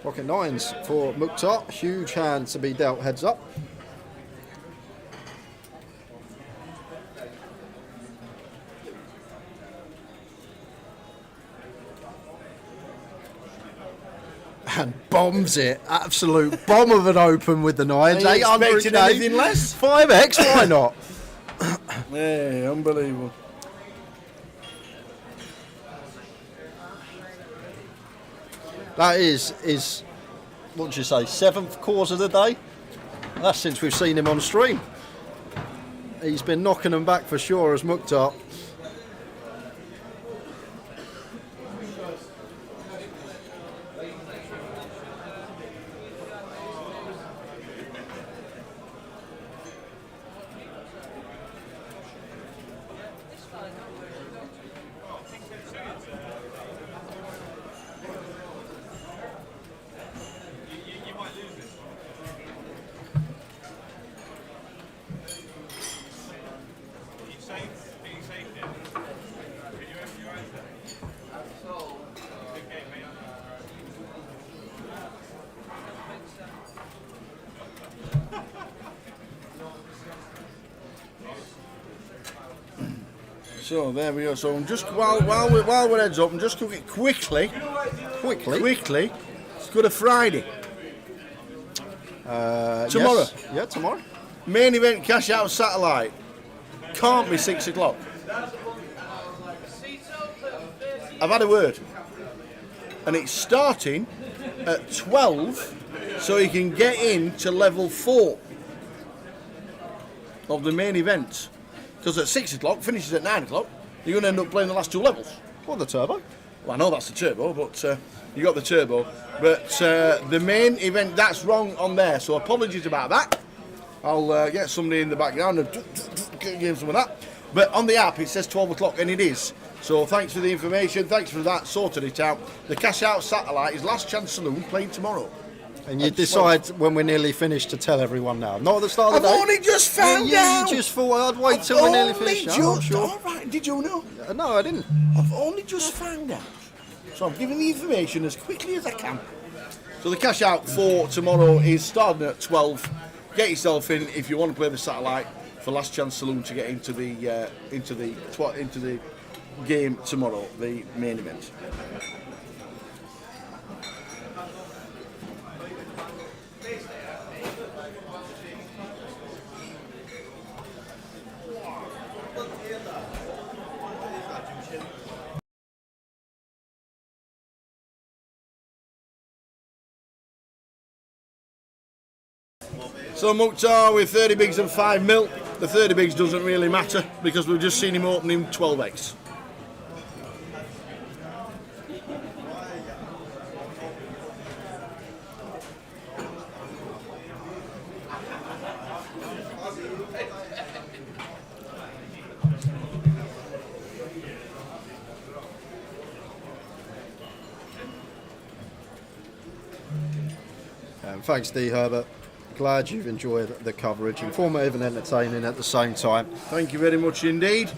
J: Pocket nines for Mukhtar. Huge hand to be dealt heads up. And bombs it. Absolute bomb of an open with the nines.
G: Are you
J: 800
G: expecting anything less?
J: 5x, why not?
G: Yeah, unbelievable.
J: That is what would you say, 7th cause of the day? That's since we've seen him on stream. He's been knocking them back for sure as Mukhtar.
G: So there we go. So I'm just while we're heads up, I'm just cooking quickly. Let's go to Friday. Tomorrow.
J: Yes. Yeah, tomorrow.
G: Main event cash out satellite. Can't be 6 o'clock. I've had a word, and it's starting at 12, so you can get in to level 4 of the main event. Because at 6 o'clock, finishes at 9 o'clock, you're going to end up playing the last 2 levels.
J: Well, the turbo.
G: Well, I know that's the turbo, but you got the turbo. But the main event, that's wrong on there, so apologies about that. I'll get somebody in the background and give him some of that. But on the app, it says 12 o'clock, and it is. So thanks for the information, thanks for that, sorted it out. The cash out satellite is Last Chance Saloon, playing tomorrow.
J: And you decide when we're nearly finished to tell everyone now. Not at the start of the day.
G: I've only just found out.
J: You just thought I'd wait till we're nearly finished. I'm not sure.
G: All right, did you know?
J: No, I didn't.
G: I've only just found out. So I'm giving the information as quickly as I can. So the cash out for tomorrow is starting at 12. Get yourself in if you want to play the satellite for Last Chance Saloon to get into the game tomorrow, the main event. So Mukhtar with 30 bigs and 5 mil. The 30 bigs doesn't really matter because we've just seen him opening 12 eggs.
J: Thanks, D. Herbert. Glad you've enjoyed the coverage, informative and entertaining at the same time.
G: Thank you very much indeed,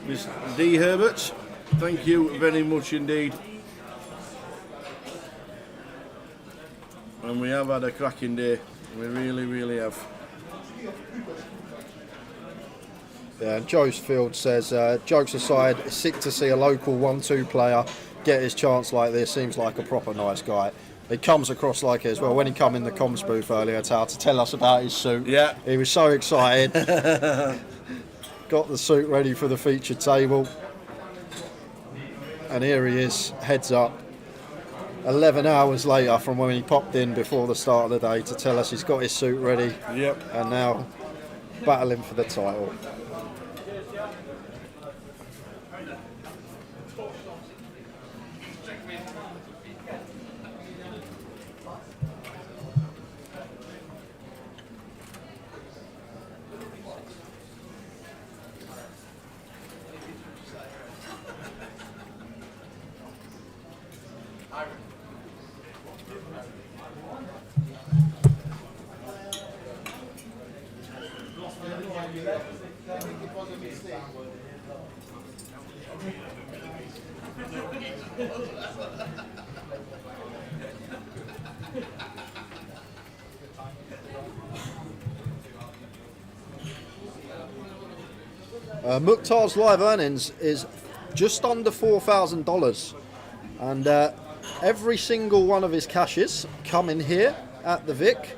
G: Mr. D. Herbert. Thank you very much indeed. And we have had a cracking day. We really, really have.
J: Yeah, and Josefield says, jokes aside, it's sick to see a local 1-2 player get his chance like this. Seems like a proper nice guy. He comes across like it as well. When he come in the comms booth earlier to tell us about his suit,
G: yeah,
J: he was so excited. Got the suit ready for the featured table. And here he is, heads up. 11 hours later from when he popped in before the start of the day to tell us he's got his suit ready.
G: Yep.
J: And now battling for the title. Mukhtar's live earnings is just under $4,000, and every single one of his cashes come in here at the Vic,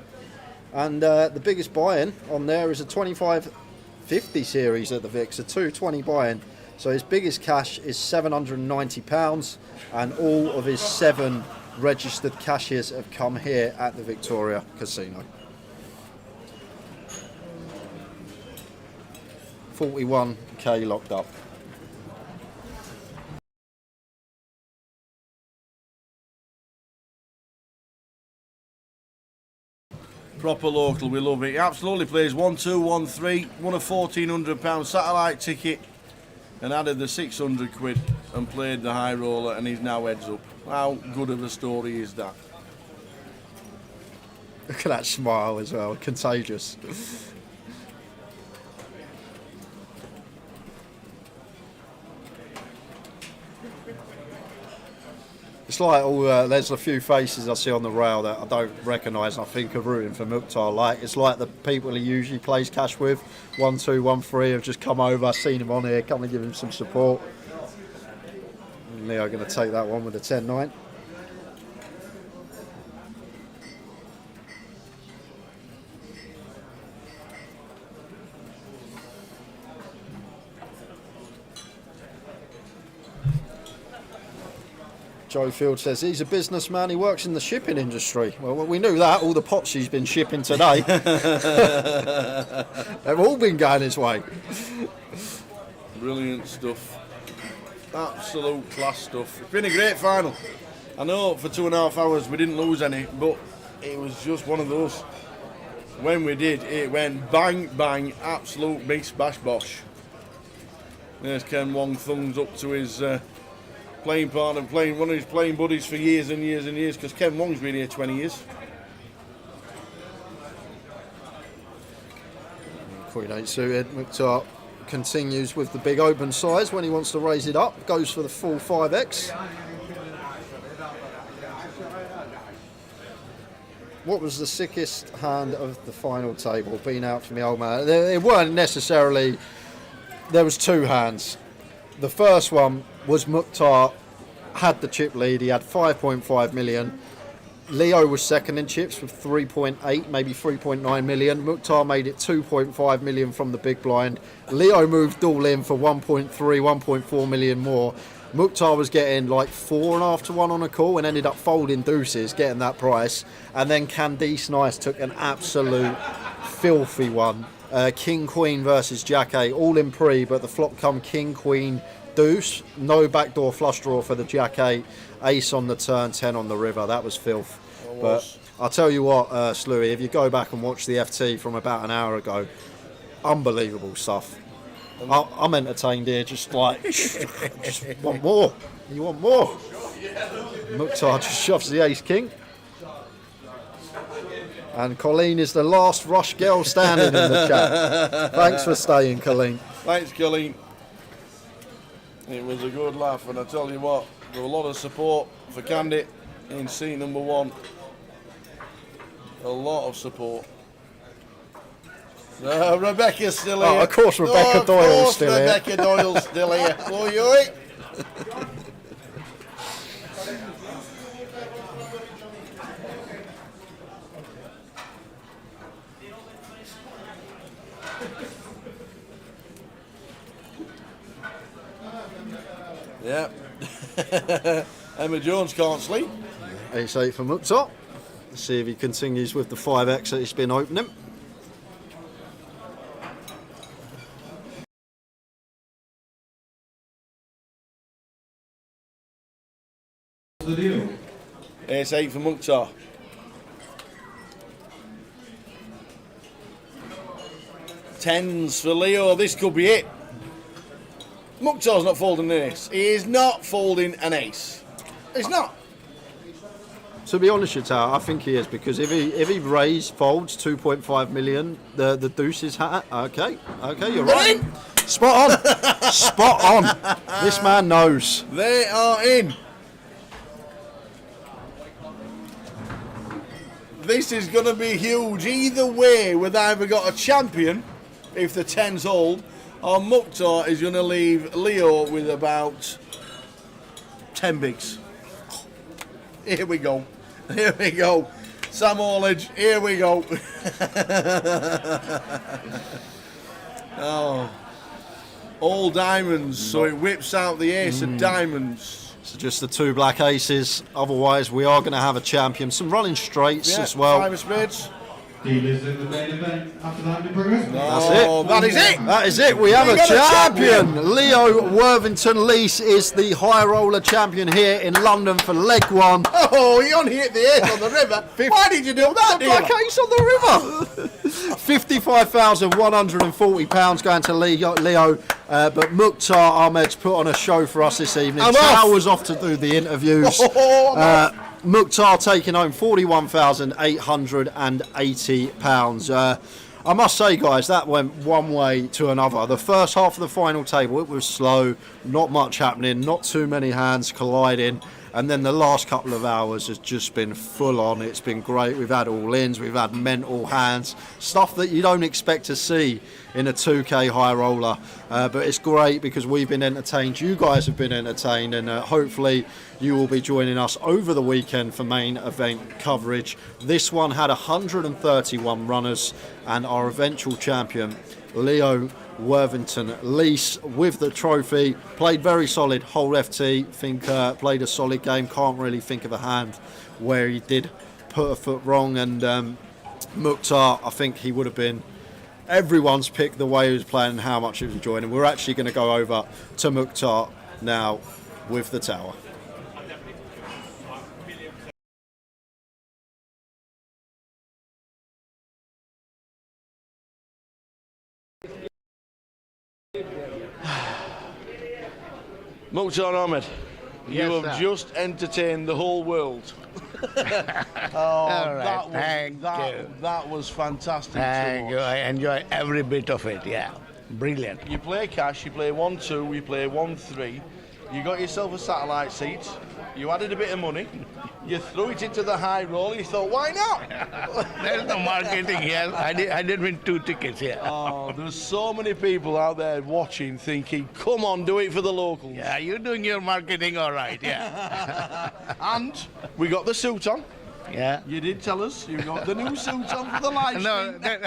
J: and the biggest buy-in on there is a 2550 series at the Vic, so 220 buy-in. So his biggest cash is £790, and all of his 7 registered cashes have come here at the Victoria Casino. 41k locked up.
G: Proper local, we love it. He absolutely plays 1-2-1-3, won a £1,400 satellite ticket and added the 600 quid and played the high roller, and he's now heads up. How good of a story is that?
J: Look at that smile as well, contagious. It's like there's a few faces I see on the rail that I don't recognise and I think are rooting for Mukhtar. Like, it's like the people he usually plays cash with, 1, 2, 1, 3, have just come over, seen him on here, come and give him some support. And Leo going to take that one with a 10-9. Joe Field says he's a businessman, he works in the shipping industry. Well, we knew that, all the pots he's been shipping today. They've all been going his way.
G: Brilliant stuff. Absolute class stuff. It's been a great final. I know for 2.5 hours we didn't lose any, but it was just one of those. When we did, it went bang, bang, absolute bish, bash, bosh. There's Ken Wong, thumbs up to his playing partner, one of his playing buddies for years and years and years, because Ken Wong's been here 20 years.
J: Queen 8 suited. Mukhtar continues with the big open size when he wants to raise it up, goes for the full 5x. What was the sickest hand of the final table? Been out for me, old man. It weren't necessarily. There was 2 hands. The first one was Mukhtar had the chip lead. He had 5.5 million. Leo was second in chips with 3.8, maybe 3.9 million. Mukhtar made it 2.5 million from the big blind. Leo moved all in for 1.3, 1.4 million more. Mukhtar was getting like 4.5 to 1 on a call and ended up folding deuces, getting that price. And then Candice Nice took an absolute filthy one. King Queen versus Jack 8, all in pre, but the flop come King Queen deuce, no backdoor flush draw for the Jack 8, ace on the turn, 10 on the river. That was filth. But I'll tell you what, Sluey, if you go back and watch the FT from about an hour ago, unbelievable stuff. I'm entertained here, just like, just want more. You want more? Mukhtar just shoves the ace king. And Colleen is the last Rush girl standing in the chat. Thanks for staying, Colleen.
G: Thanks, Colleen. It was a good laugh, and I tell you what, there was a lot of support for Candy in seat number 1. A lot of support. Rebecca's still here.
J: Oh, of course, Rebecca Doyle's still here.
G: Rebecca Doyle's still here. Oi, oi. Yeah. Emma Jones can't sleep.
J: Ace 8 from Mukhtar. Let's see if he continues with the 5x that he's been opening.
F: The deal.
G: Ace 8 for Mukhtar. Tens for Leo. This could be it. Mukhtar's not folding an ace. He is not folding an ace. He's not.
J: To be honest, Chateau, I think he is, because if he folds 2.5 million, the deuce is hat. Okay, you're right. Spot on. Spot on. This man knows.
G: They are in. This is going to be huge. Either way, we've either got a champion, if the 10's old, or Mukhtar is going to leave Leo with about 10 bigs. Here we go. Here we go. Sam Orledge, here we go. Oh. All diamonds, so it whips out the ace of diamonds.
J: So just the 2 black aces. Otherwise, we are going to have a champion. Some running straights as well.
G: 5 of spades.
F: Dealers in the main event after that in progress.
J: That's it.
G: That is it.
J: That is it. We have a
G: got
J: champion. Leo Worthington Lease is the high roller champion here in London for leg 1.
G: Oh, he only hit the ace on the river. Why did you do that, dear?
J: Black ace on the river. £55,140 going to Leo. But Mukhtar Ahmed's put on a show for us this evening. Tao was off to do the interviews. Mukhtar taking home £41,880. I must say, guys, that went one way to another. The first half of the final table, it was slow, not much happening, not too many hands colliding. And then the last couple of hours has just been full on. It's been great. We've had all-ins, we've had mental hands, stuff that you don't expect to see in a 2K high roller. But it's great because we've been entertained. You guys have been entertained, and hopefully you will be joining us over the weekend for main event coverage. This one had 131 runners, and our eventual champion, Leo Worthington Lease, with the trophy. Played very solid whole FT. Think played a solid game. Can't really think of a hand where he did put a foot wrong. And Mukhtar, I think he would have been everyone's pick the way he was playing and how much he was enjoying. And we're actually going to go over to Mukhtar now with the tower.
G: Mukhtar Ahmed,
M: Yes,
G: you have
M: sir.
G: just entertained the whole world.
M: All right, thank you.
G: That was fantastic.
M: Thank you. I enjoy every bit of it. Yeah, brilliant.
G: You play cash, you play 1-2, you play 1-3. You got yourself a satellite seat. You added a bit of money. You threw it into the high roll. You thought, why not?
M: There's no marketing here. I did win 2 tickets here.
G: Oh, there's so many people out there watching, thinking, "Come on, do it for the locals."
M: Yeah, you're doing your marketing all right. Yeah.
G: And we got the suit on.
M: Yeah.
G: You did tell us you got the new suit on for the live
M: No,
G: stream.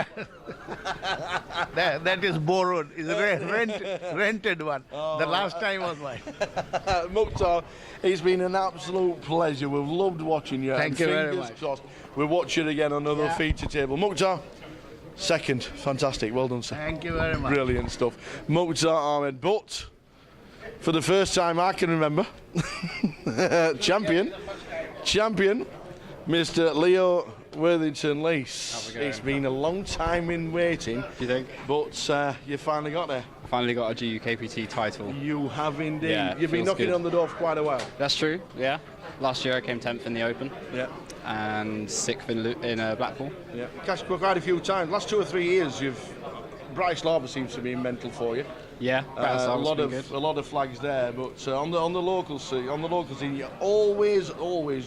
M: that is borrowed. It's a rented one. The last time was mine.
G: Mukhtar, it's been an absolute pleasure. We've loved watching you.
M: Thank
G: and
M: you very
G: fingers
M: much.
G: crossed, we'll watch you again on another feature table. Mukhtar, second. Fantastic. Well done, sir.
M: Thank you very much.
G: Brilliant stuff. Mukhtar Ahmed, but for the first time I can remember, champion, Mr. Leo Worthington Lease. It's been a long time in waiting.
S: You think?
G: But you finally got there.
S: I finally got a GUKPT title.
G: You have indeed.
S: Yeah,
G: You've been
S: feels
G: knocking
S: good.
G: on the door for quite a while.
S: That's true, yeah. Last year I came 10th in the Open.
G: Yeah.
S: And 6th in Blackpool.
G: Yeah. Cashed quite a few times. Last 2 or 3 years, Bryce Larbor seems to be mental for you.
S: Yeah,
G: a lot of flags there, but on the local scene, you're always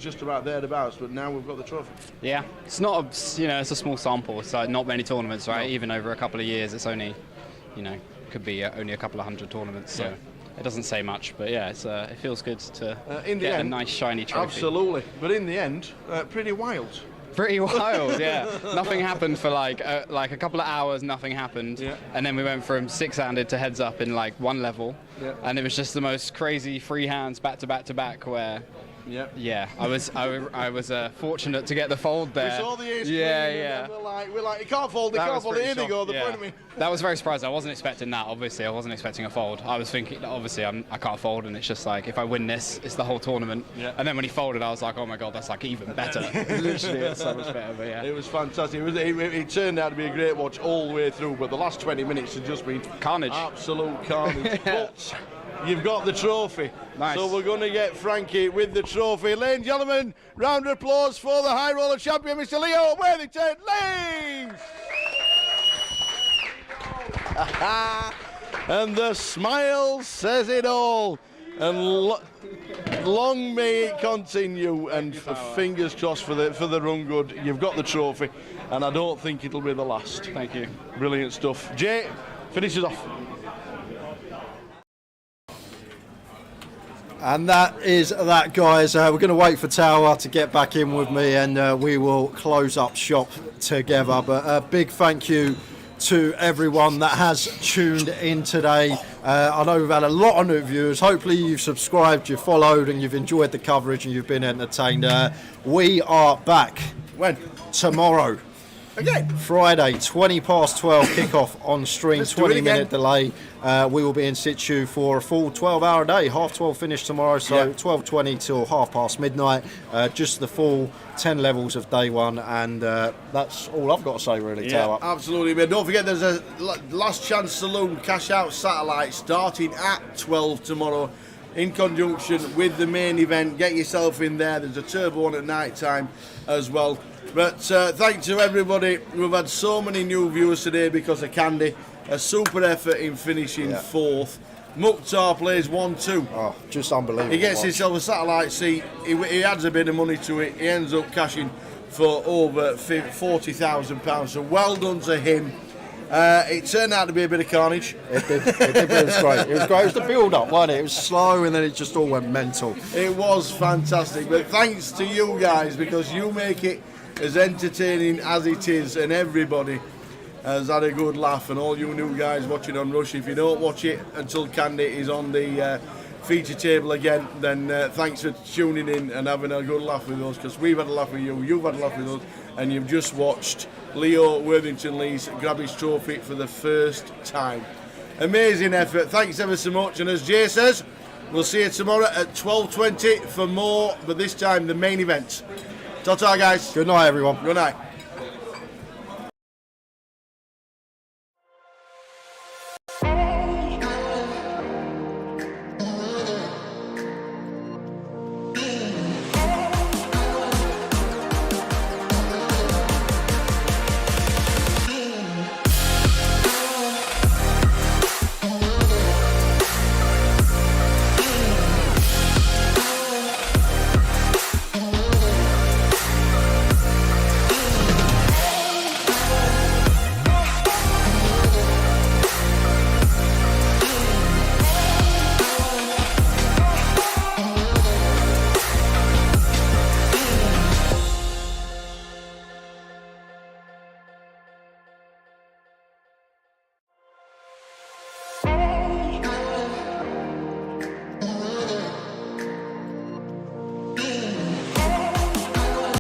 G: just about thereabouts. But now we've got the trophy.
S: Yeah, it's not it's a small sample. It's not many tournaments, right? Even over a couple of years, it's only, could be only a couple of hundred tournaments. So it doesn't say much, but yeah, it feels good to get a nice shiny trophy.
G: Absolutely, but in the end, pretty wild.
S: Pretty wild, yeah. Nothing happened for like a couple of hours. Nothing happened, and then we went from 6-handed to heads up in like 1 level, and it was just the most crazy free hands back to back to back. Where, I was fortunate to get the fold there.
G: We saw the ace
S: yeah.
G: And we're like, you can't fold, Here they go, they're pointing me.
S: That was very surprising. I wasn't expecting that. Obviously, I wasn't expecting a fold. I was thinking, obviously, I can't fold, and it's just like if I win this, it's the whole tournament.
G: Yeah.
S: And then when he folded, I was like, oh my god, that's like even better. Literally, it's so much better. But yeah,
G: it was fantastic. It turned out to be a great watch all the way through, but the last 20 minutes have just been
S: carnage.
G: Absolute carnage. But you've got the trophy.
S: Nice.
G: So we're going to get Frankie with the trophy. Ladies and gentlemen, round of applause for the high roller champion, Mr. Leo Worthington Lease. And the smile says it all. And long may it continue, and fingers crossed for the run good. You've got the trophy, and I don't think it'll be the last.
S: Thank you.
G: Brilliant stuff. Jay, finish us off.
J: And that is that, guys. We're going to wait for Tower to get back in with me, and we will close up shop together. But a big thank you to everyone that has tuned in today. I know we've had a lot of new viewers. Hopefully you've subscribed, you've followed, and you've enjoyed the coverage and you've been entertained. We are back.
G: When?
J: Tomorrow.
G: Again?
J: Friday, 12 kickoff on stream,
G: Let's do it
J: 20-minute
G: again.
J: delay. We will be in situ for a full 12-hour day, 12:30 finish tomorrow, so 12:20 till midnight. Just the full 10 levels of day one, and that's all I've got to say, really, Tower.
G: Absolutely, man. Don't forget there's a last chance saloon cash out satellite starting at 12 tomorrow in conjunction with the main event. Get yourself in there. There's a turbo one at night time as well. But thanks to everybody. We've had so many new viewers today because of Candy. A super effort in finishing fourth. Mukhtar plays 1-2.
J: Oh, just unbelievable.
G: He gets himself a satellite seat. He adds a bit of money to it. He ends up cashing for over £40,000. So well done to him. It turned out to be a bit of carnage.
J: It did, but it was great. It was great. It was the build-up, wasn't it? It was slow, and then it just all went mental.
G: It was fantastic. But thanks to you guys, because you make it as entertaining as it is, and everybody has had a good laugh. And all you new guys watching on Rush, if you don't watch it until Candy is on the feature table again, then thanks for tuning in and having a good laugh with us, because we've had a laugh with you, you've had a laugh with us, and you've just watched Leo Worthington-Lees grab his trophy for the first time. Amazing effort. Thanks ever so much. And as Jay says, we'll see you tomorrow at 12:20 for more, but this time the main event. Ta-ta, guys.
J: Good night, everyone.
G: Good night.